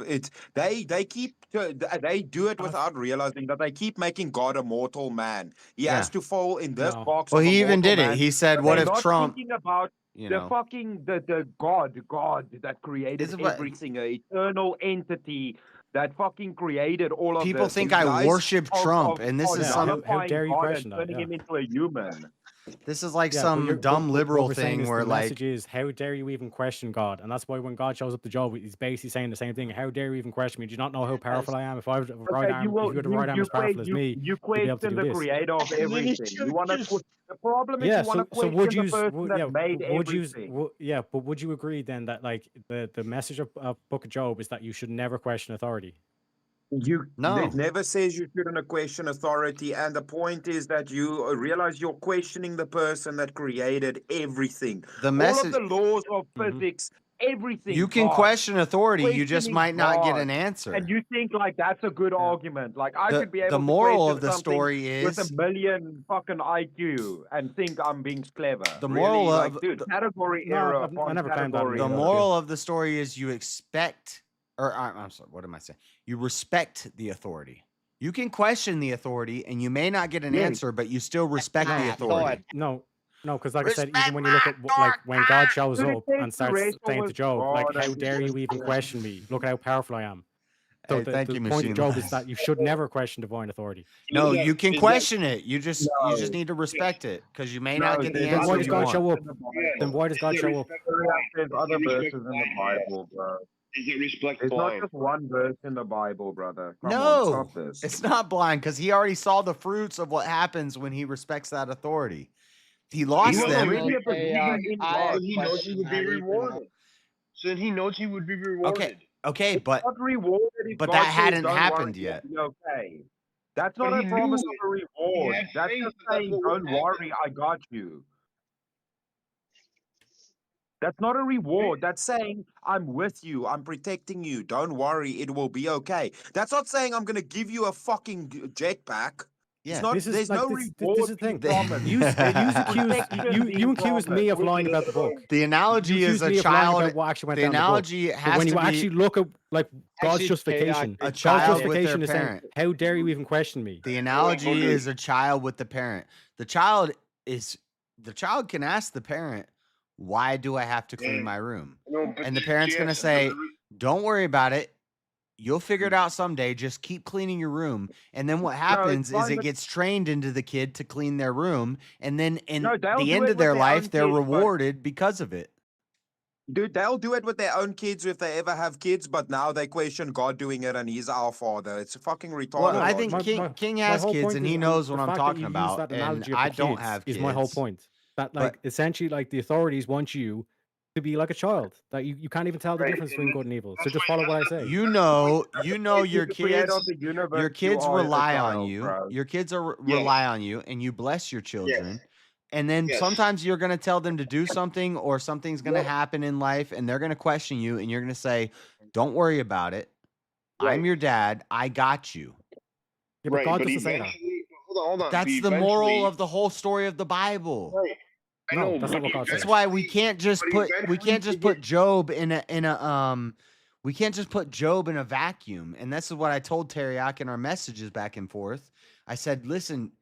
do it without realizing that they keep making God a mortal man. He Yeah. has to fall in this No. box. Well, of a he even mortal did it. man, He said, but "What they're if not Trump?" thinking about You the know, fucking the God that created Isn't what- everything, an eternal entity that fucking created all of people this. think And I guys worship of- Trump, of- and this of is Yeah, some. how dare you God question and that? turning Yeah. him into a human. This is like Yeah, but some dumb what liberal we're saying thing is where the like message is, how dare you even question God? And that's why when God shows up to Job, he's basically saying the same thing. How dare you even question me? Do you not know how powerful I am? If I was the right Okay, arm, if you had the right arm as powerful as me, you you'd be able to question do the this. creator of everything. You want to. The problem is Yeah, you want to so question would the you person that made everything. yeah, but would you agree then that like the message of Book of Job is that you should never question authority? It never says you shouldn't question authority, and the point is that you realize you're questioning the person that created everything. The All message- of the laws of physics, everything. You can God. question authority, you just Questioning might not get God. an answer. And you think like that's a good argument. Like I The- could be the able to moral question of the something story with is- a million fucking IQ and think I'm being clever. The Really? moral Like, of dude, category No, error I upon never claimed that in category the the error. moral of the story is you expect, or I'm sorry, what am I saying? You respect the authority. You can question the authority, and you may not get an Yeah. answer, but you still respect the authority. No, because like I said, even when you look at like when God shows Dude, it up says and to starts wrestle saying to with Job, like, God how and dare you even yeah. question me? Look at how powerful I am. So Hey, thank the you, point Machine of Job Lord. is that you should never question divine authority. No, you can question it. You just need to respect it because you may not get the Then why answer does you God want. show up? Then why does God show up? There's other verses in the Bible, bro. Is it respect There's not blind? just one verse in the Bible, brother. Come on, No, stop this. it's not blind because he already saw the fruits of what happens when he respects that authority. He lost knows them. already a believer in God. God. He knows he would be rewarded. So he knows he would be rewarded. Okay, but Not rewarded if but God that says, hadn't "Don't happened worry, yet. it'll be okay." That's But not he a promise knew of a reward. had That's faith just that that's saying, what would "Don't worry, I got you." That's not a reward. That's saying, "I'm with you. I'm protecting you. Don't worry, it will be okay." That's not saying I'm going to give you a fucking jetpack. Yeah, It's not. This is There's like no this reward is the being thing. promised. You accused me of lying about the book. The analogy You is accused a me of lying child. about what actually went The down analogy the book. has But when to you be actually look at like God's Actually, justification, a God's child with their justification is saying, parent. "How dare you even question me?" The analogy is a child with the parent. The child can ask the parent, "Why do I have to clean my room?" And the parent's going to say, "Don't worry about it. You'll figure it out someday. Just keep cleaning your room." And then what happens is fine, it but- gets trained into the kid to clean their room. And then in No, they'll the do end it of their with their own life, they're kids, but- rewarded because of it. Dude, they'll do it with their own kids if they ever have kids, but now they question God doing it and he's our father. It's fucking retarded. Well, I think logic. King my has whole kids point and is- he knows the what I'm fact that talking you use about. that And analogy of I the don't kids have kids. is my whole point. That like essentially like the authorities want you to be like a child. That you can't even tell the difference between good and evil. So just follow what I say. You know your the creator kids. of the universe, Your you kids are the rely on child, you. bro. Your kids are Yes. rely on you, and you bless your children. And then Yes. sometimes you're going to tell them to do something, or something's going to happen in life, and they're going to question you, and you're going to say, "Don't worry about it. I'm your dad. I got you." Yeah, but God doesn't say that. Hold on. That's the moral of the whole story of the Bible. Right. I No, know, that's not what God That's says. why we can't just put Job in a we can't just put Job in a vacuum. And this is what I told Teriak in our messages back and forth. I said, "Listen,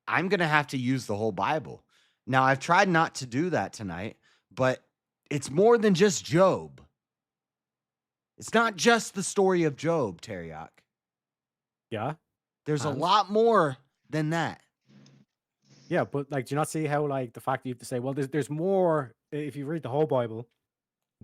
I'm going to have to use the whole Bible." Now, I've tried not to do that tonight, but it's more than just Job. It's not just the story of Job, Teriak. Yeah. There's a And? lot more than that. Yeah, but like, do you not see how like the fact that you have to say, well, there's more if you read the whole Bible,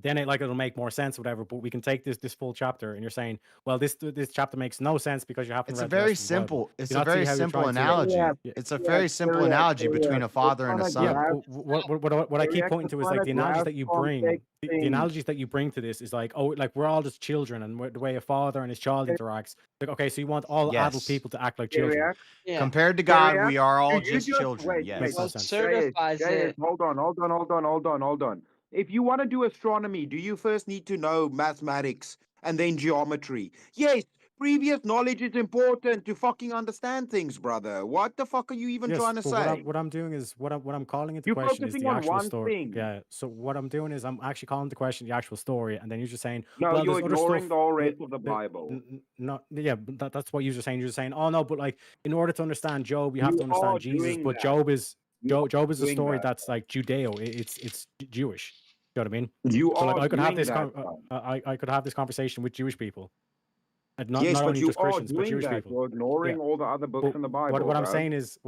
then it'll make more sense, whatever. But we can take this full chapter, and you're saying, well, this chapter makes no sense because you haven't It's a read the very rest of the Bible. simple. It's Do a you not see very how you're simple trying to? analogy. It's a very simple analogy between a father and a Yeah, son. but what I keep Syriac, pointing to is trying like to the analogies grasp that you bring. context The things. analogies that you bring to this is like, oh, like we're all just children, and the way a father and his child interacts. Like, okay, so you want all adult Yes. people to act like children. Syriac, Yeah. Compared to God, Syriac, we are all do you just just children. wait? Yes. Makes no What sense. certifies JS, it? hold on. If you want to do astronomy, do you first need to know mathematics and then geometry? Yes, previous knowledge is important to fucking understand things, brother. What the fuck are you even Yes, trying to but say? what I'm doing is what I'm calling into You're question is focusing the on actual one story. thing. Yeah. So what I'm doing is I'm actually calling into question the actual story, and then you're just saying, No, well, you're there's other ignoring stuff. the whole rest of the the- Bible. not yeah, but that's what you're just saying. You're just saying, oh no, but like in order to understand Job, you have You to are understand Jesus. doing But that. Job is You are Job is a doing story that. that's like Judeo. It's Jewish. You know what I mean? You So like are I could have doing this that, bro. I could have this conversation with Jewish people, and not Yes, but only you just are Christians, but doing Jewish that. people. You're ignoring Yeah. all the other books But in the Bible, what I'm bro. saying is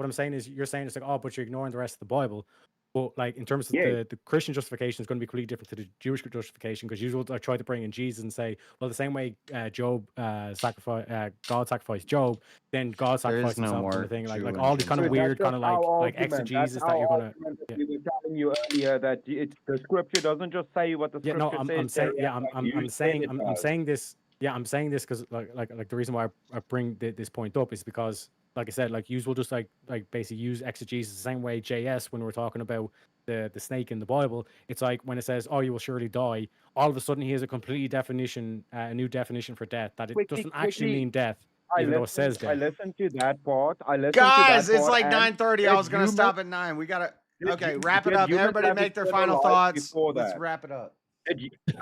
you're saying it's like, oh, but you're ignoring the rest of the Bible. But like in terms of Yes. the Christian justification is going to be completely different to the Jewish justification, because you will try to bring in Jesus and say, well, the same way Job God sacrificed Job, then God There is sacrificed no himself, kind more of thing. Like Jew all these kind of Dude, weird that's kind just of our like argument. That's exegesis our that you're gonna. argument that Yeah. we were telling you earlier that it's the scripture doesn't just say what the Yeah, no, scripture I'm says. saying, Terry, yeah, like you said it I'm does. saying this, yeah, I'm saying this because like the reason why I bring this point up is because, like I said, like you will just like basically use exegesis the same way JS when we're talking about the snake in the Bible. It's like when it says, "Oh, you will surely die," all of a sudden he has a completely definition, a new definition for death, that it doesn't actually mean death, even though it says I death. listened to that part. I listened to Guys, that it's part. like and 9:30. I did was gonna humans- stop at 9. We gotta. did Okay, you- wrap it did up. humans Everybody have make their eternal final life thoughts. before Let's that? wrap it up.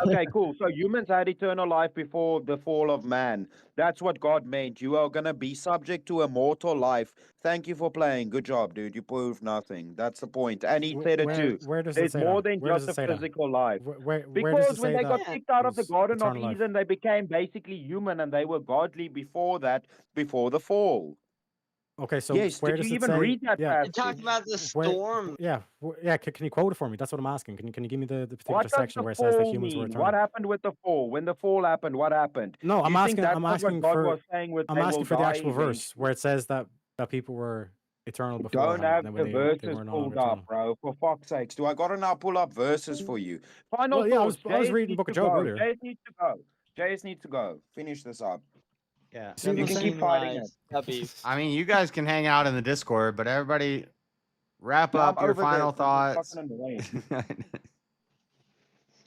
Okay, cool. So humans had eternal life before the fall of man. That's what God meant. You are gonna be subject to a mortal life. Thank you for playing. Good job, dude. You proved nothing. That's the point. And he said it too. Where does it There's say more that? than Where does just it a say that? physical life. Where does Because it when say they got that kicked out of the there's Garden of eternal life? Eden, they became basically human, and they were godly before that, before the fall. Okay, so Yes, where did does you it even say? read that Yeah, You talk passage? about the where? storm. Yeah, yeah. Can you quote it for me? That's what I'm asking. Can you give me the particular What does section the where it says that fall humans were mean? eternal? What happened with the fall? When the fall happened, what happened? No, Do I'm you think asking. that's I'm not asking what God for. was saying with I'm they asking will for the die actual verse eventually? where it says that people were eternal Don't beforehand, have and then the when they verses were no pulled longer up, eternal. bro. For fuck's sakes. Do I gotta now pull up verses for you? Final Well, yeah, thoughts. I was JS reading needs Book of to Job go. earlier. JS needs to go. JS needs to go. Finish this up. Yeah. See, You can keep fighting it. I mean, you guys can hang out in the Discord, but everybody wrap No, up I'm your over final this. This is thoughts. fucking annoying.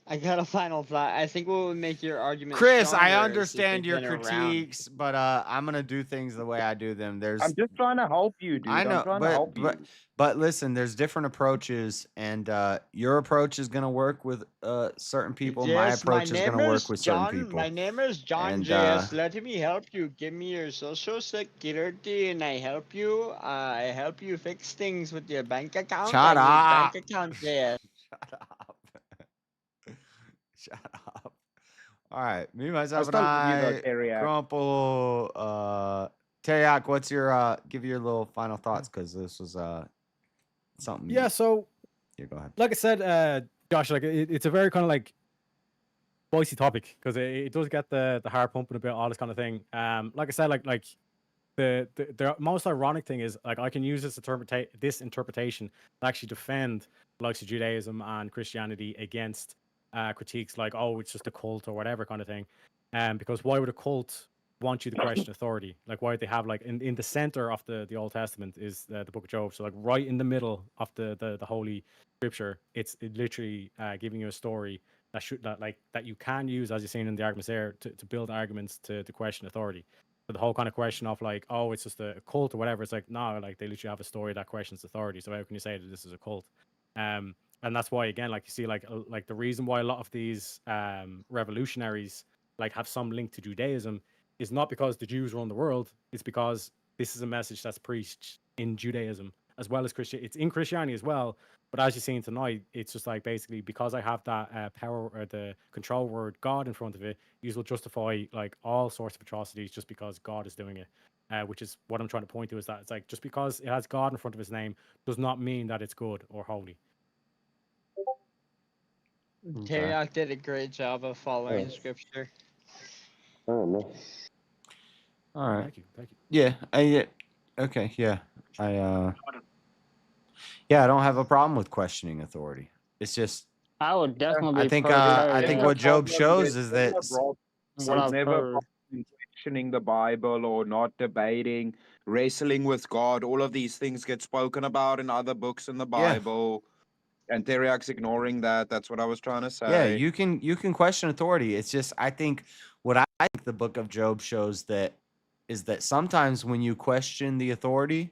I got a final thought. I think what would make your argument Chris, stronger I is if understand you've your been around. critiques, but I'm gonna do things the way I do them. There's I'm just trying to help you, dude. I know, I'm trying to help you. but listen, there's different approaches, and your approach is gonna work with certain people. My Yes, approach is gonna work with certain John. people. My name is John And, JS. Let me help you. Give me your social security, and I help you. I help you fix things with your bank account. Shut I up. need bank account, JS. Shut up. Shut up. All right, me myself and still love you though, I, Teriak. Crumple, Teriak, what's your give your little final thoughts, because this was something. Yeah. So, yeah, go ahead. like I said, Josh, like it's a very kind of like spicy topic, because it does get the heart pumping a bit, all this kind of thing. Like I said, like the most ironic thing is, like, I can use this interpretation to actually defend the likes of Judaism and Christianity against critiques like, oh, it's just a cult or whatever kind of thing. Because why would a cult want you to question authority? Like, why would they have, like, in the center of the Old Testament is the Book of Job, so like right in the middle of the holy scripture, it's literally giving you a story that you can use, as you've seen in the arguments there, to build arguments to question authority. But the whole kind of question of like, oh, it's just a cult or whatever, it's like, no, like, they literally have a story that questions authority. So how can you say that this is a cult? And that's why, again, like, you see, like the reason why a lot of these revolutionaries like have some link to Judaism is not because the Jews run the world. It's because this is a message that's preached in Judaism as well as Christian. It's in Christianity as well. But as you're seeing tonight, it's just like, basically, because I have that power, or the control word God in front of it, you will justify like all sorts of atrocities just because God is doing it. Which is what I'm trying to point to, is that it's like, just because it has God in front of his name does not mean that it's good or holy. Teriak did a great job of following Yeah. scripture. I don't know. All right. Thank you. Thank you. Yeah. Okay. Yeah. Yeah. I don't have a problem with questioning authority. It's just I would definitely I think what Job shows is that What I've never problem questioning the Bible or not debating, wrestling with God. All of these things get spoken about in other books in the Yeah. Bible. And Teriak's ignoring that. That's what I was trying to say. yeah, you can question authority. It's just I think what I think the book of Job shows that is that sometimes when you question the authority,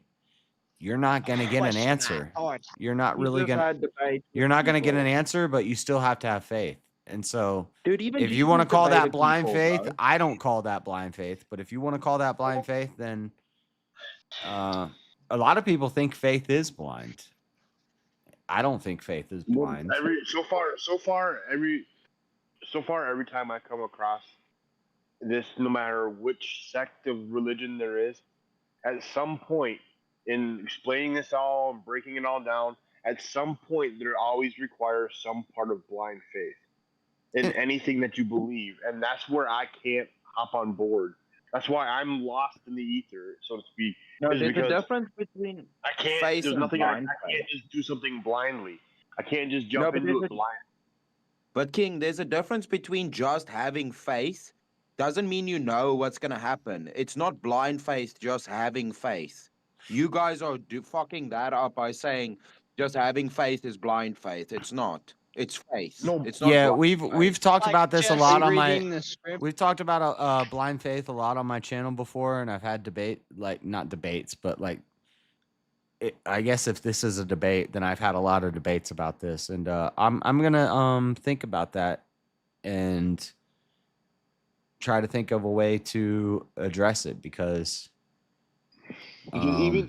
you're not going to get an answer. You're not We really just going had to debates with you're not going to get people. an answer, but you still have to have faith. And so Dude, even if you want to Jesus call that debated blind people, faith, bro. I don't call that blind faith, but if you want to call that blind faith, then a lot of people think faith is blind. I don't think faith is blind. So far, every time I come across this, no matter which sect of religion there is, at some point in explaining this all and breaking it all down, at some point there always requires some part of blind faith in anything that you believe, and that's where I can't hop on board. That's why I'm lost in the ether, so to speak. No, is there's a because difference between I can't. faith There's and nothing. blind I faith. can't just do something blindly. I can't just No, jump but into there's it a blind. But King, there's a difference between just having faith. Doesn't mean you know what's gonna happen. It's not blind faith, just having faith. You guys are fucking that up by saying just having faith is blind faith. It's not. It's faith. No. It's not. Yeah, blind we've faith. talked about this a lot on my. reading the script. We've talked about blind faith a lot on my channel before, and I've had debate not debates, but I guess if this is a debate, then I've had a lot of debates about this, and I'm gonna think about that and try to think of a way to address it because Even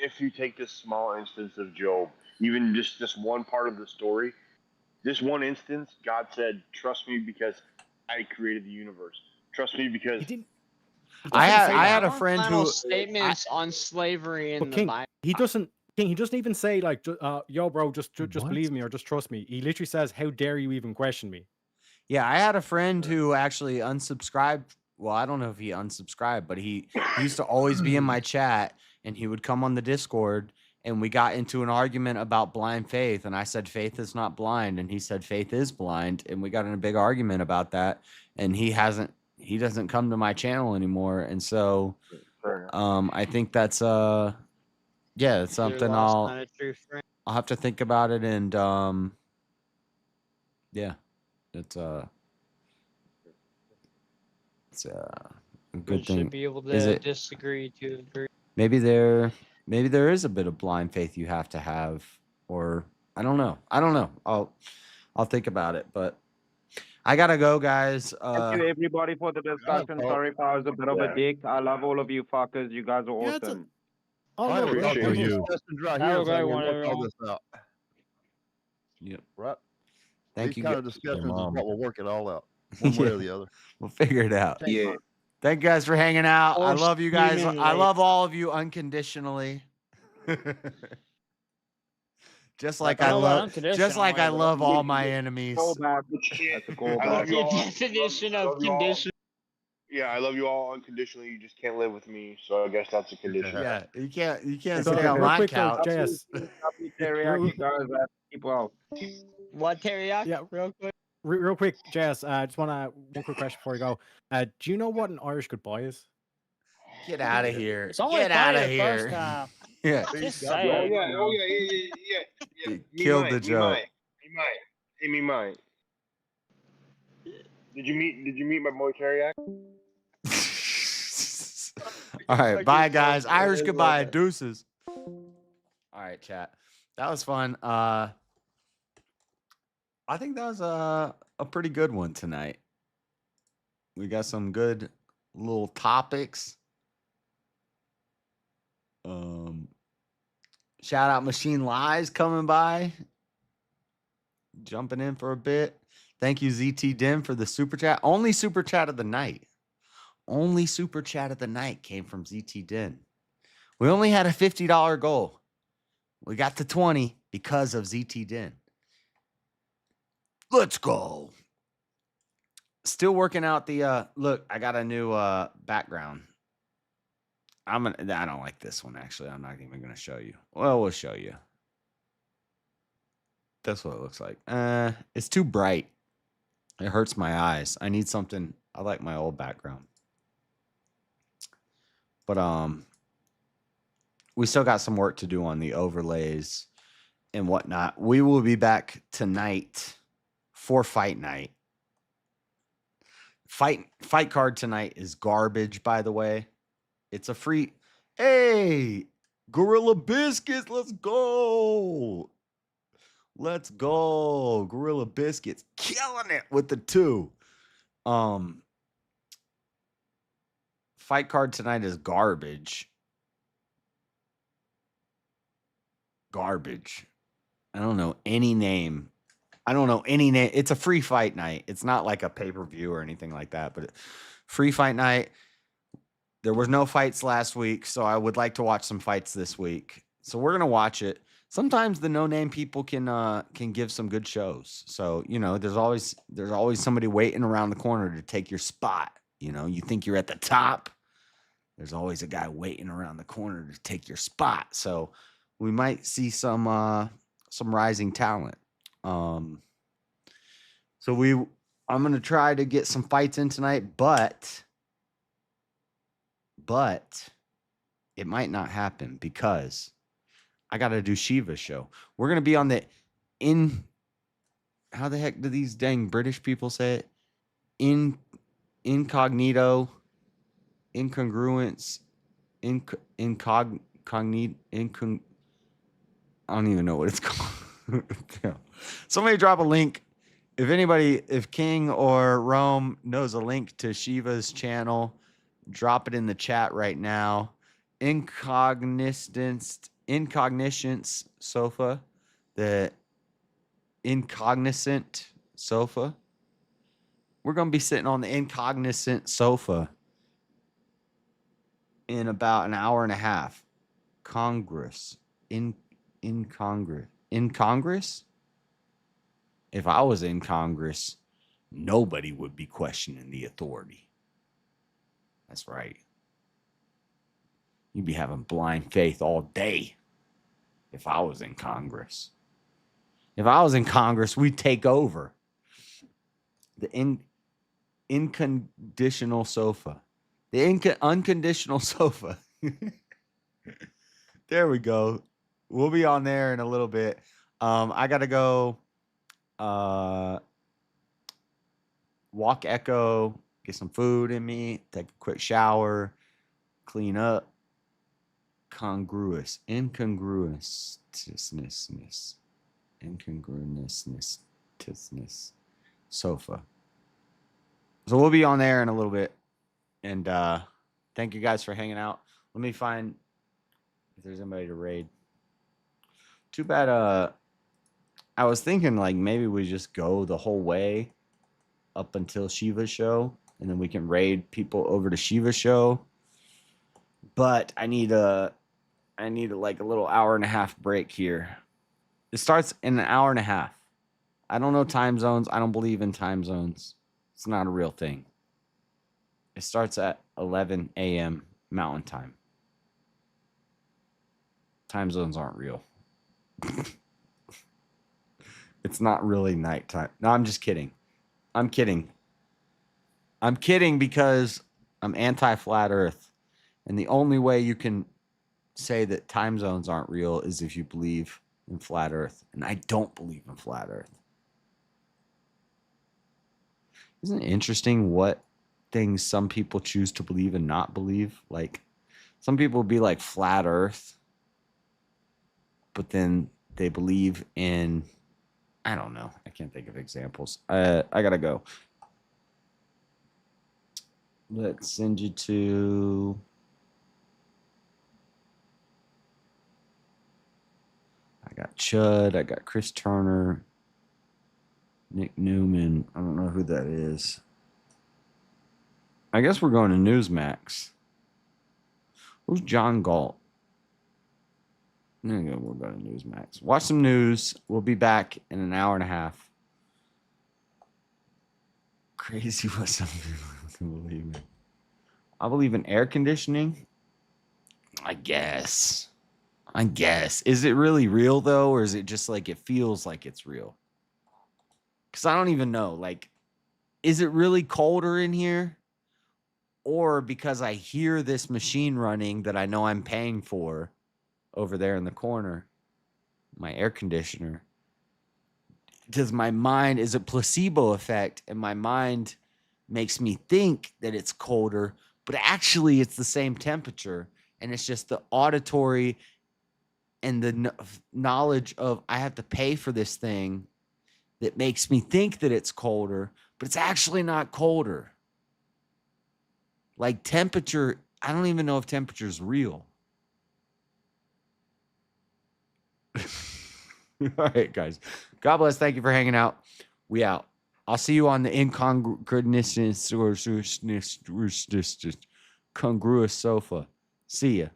if you take this small instance of Job, even just one part of the story, this one instance, God said, "Trust me because I created the universe. Trust me because." I had a friend Final who statements on slavery in But the King, Bible. he doesn't even say like, "Yo, bro, just believe me or just trust me." He literally says, "How dare you even question me?" Yeah, I had a friend who actually unsubscribed. Well, I don't know if he unsubscribed, but he used to always be in my chat, and he would come on the Discord, and we got into an argument about blind faith, and I said faith is not blind, and he said faith is blind, and we got in a big argument about that, and he doesn't come to my channel anymore, and so I think that's it's something I'll have to think about it, and yeah. It's a good We thing. should be able Is to it disagree to agree. maybe there is a bit of blind faith you have to have, or I don't know. I'll think about it, but I gotta go, guys. Thank you everybody for the discussion. Sorry if I was a bit of a dick. I love all of you fuckers. You guys are awesome. Oh, I no, have a bro. couple of you. suggestions right Have here a so great we one, can work all everyone. this out. Yep. Right? Thank These you. kind of guys. discussions is Mom. what will work it all out, one way Yeah. or the other. We'll figure it out. Yeah. Thank you guys for hanging out. I Or love you guys. human I labor. love all of you unconditionally. Just like I I know about love, unconditional labor. love all my enemies. But you can't. That's a cool I bro. love you The all. definition I of love you all. condition. Yeah, I love you all unconditionally. You just can't live with me, so I guess that's a condition. Yeah, you can't So, stay on real my quick though, couch. JS. Teriak, you guys keep well. What, Teriyaki? Yeah. Real quick. Real quick, JS. Just wanna one quick question before you go. Do you know what an Irish goodbye is? Get out of here. It's only Get out funny of the first here. time. Yeah. Just Oh say it. yeah. He killed the joke. Me mine. Did you meet my boy Teriak? All right, bye guys. Irish goodbye. Deuces. All right, chat. That was fun. I think that was a pretty good one tonight. We got some good little topics. Shout out Machine Lies coming by. Jumping in for a bit. Thank you, ZT Dim, for the super chat. Only super chat of the night. Only super chat of the night came from ZT Dim. We only had a $50 goal. We got to 20 because of ZT Din. Let's go. Still working out the look, I got a new background. I don't like this one actually. I'm not even gonna show you. Well, we'll show you. That's what it looks like. It's too bright. It hurts my eyes. I need something. I like my old background. But we still got some work to do on the overlays and whatnot. We will be back tonight for fight night. Fight card tonight is garbage, by the way. It's a free. Hey, Gorilla Biscuits, let's go. Let's go. Gorilla Biscuits killing it with the 2. Fight card tonight is garbage. Garbage. I don't know any name. It's a free fight night. It's not like a pay-per-view or anything like that, but free fight night. There was no fights last week, so I would like to watch some fights this week. So we're going to watch it. Sometimes the no-name people can give some good shows. So, there's always somebody waiting around the corner to take your spot. You think you're at the top. There's always a guy waiting around the corner to take your spot. So we might see some rising talent. I'm going to try to get some fights in tonight, but it might not happen because I got to do Shiva's show. We're going to be on the how the heck do these dang British people say it? Incognito, incongruence, I don't even know what it's called. Somebody drop a link. If King or Rome knows a link to Shiva's channel, drop it in the chat right now. Incognizance sofa. The incognizant sofa. We're going to be sitting on the incognizant sofa in about an hour and a half. Congress. In Congress? If I was in Congress, nobody would be questioning the authority. That's right. You'd be having blind faith all day if I was in Congress. If I was in Congress, we'd take over. The unconditional sofa. The unconditional sofa. There we go. We'll be on there in a little bit. I got to go walk Echo, get some food in me, take a quick shower, clean up. Incongruousness. Sofa. So we'll be on there in a little bit. And thank you guys for hanging out. Let me find if there's anybody to raid. Too bad I was thinking like maybe we just go the whole way up until Shiva's show and then we can raid people over to Shiva's show. But I need like a little hour and a half break here. It starts in an hour and a half. I don't know time zones. I don't believe in time zones. It's not a real thing. It starts at 11 a.m. Mountain Time. Time zones aren't real. It's not really nighttime. No, I'm just kidding. I'm kidding because I'm anti-flat Earth. And the only way you can say that time zones aren't real is if you believe in flat Earth. And I don't believe in flat Earth. Isn't it interesting what things some people choose to believe and not believe? Like, some people be like flat Earth, but then they believe in, I don't know. I can't think of examples. I gotta go. Let's send you to... I got Chud. I got Chris Turner. Nick Newman. I don't know who that is. I guess we're going to Newsmax. Who's John Galt? We'll go to Newsmax. Watch some news. We'll be back in an hour and a half. crazy what some people believe in. I believe in air conditioning. I guess. Is it really real though, or is it just like it feels like it's real? Because I don't even know. Like, is it really colder in here? Or because I hear this machine running that I know I'm paying for over there in the corner, my air conditioner, does my mind, is it placebo effect? And my mind makes me think that it's colder, but actually it's the same temperature. And it's just the auditory and the knowledge of I have to pay for this thing that makes me think that it's colder, but it's actually not colder. Like temperature, I don't even know if temperature is real. All right, guys. God bless. Thank you for hanging out. We out. I'll see you on the incongruous sofa. See ya.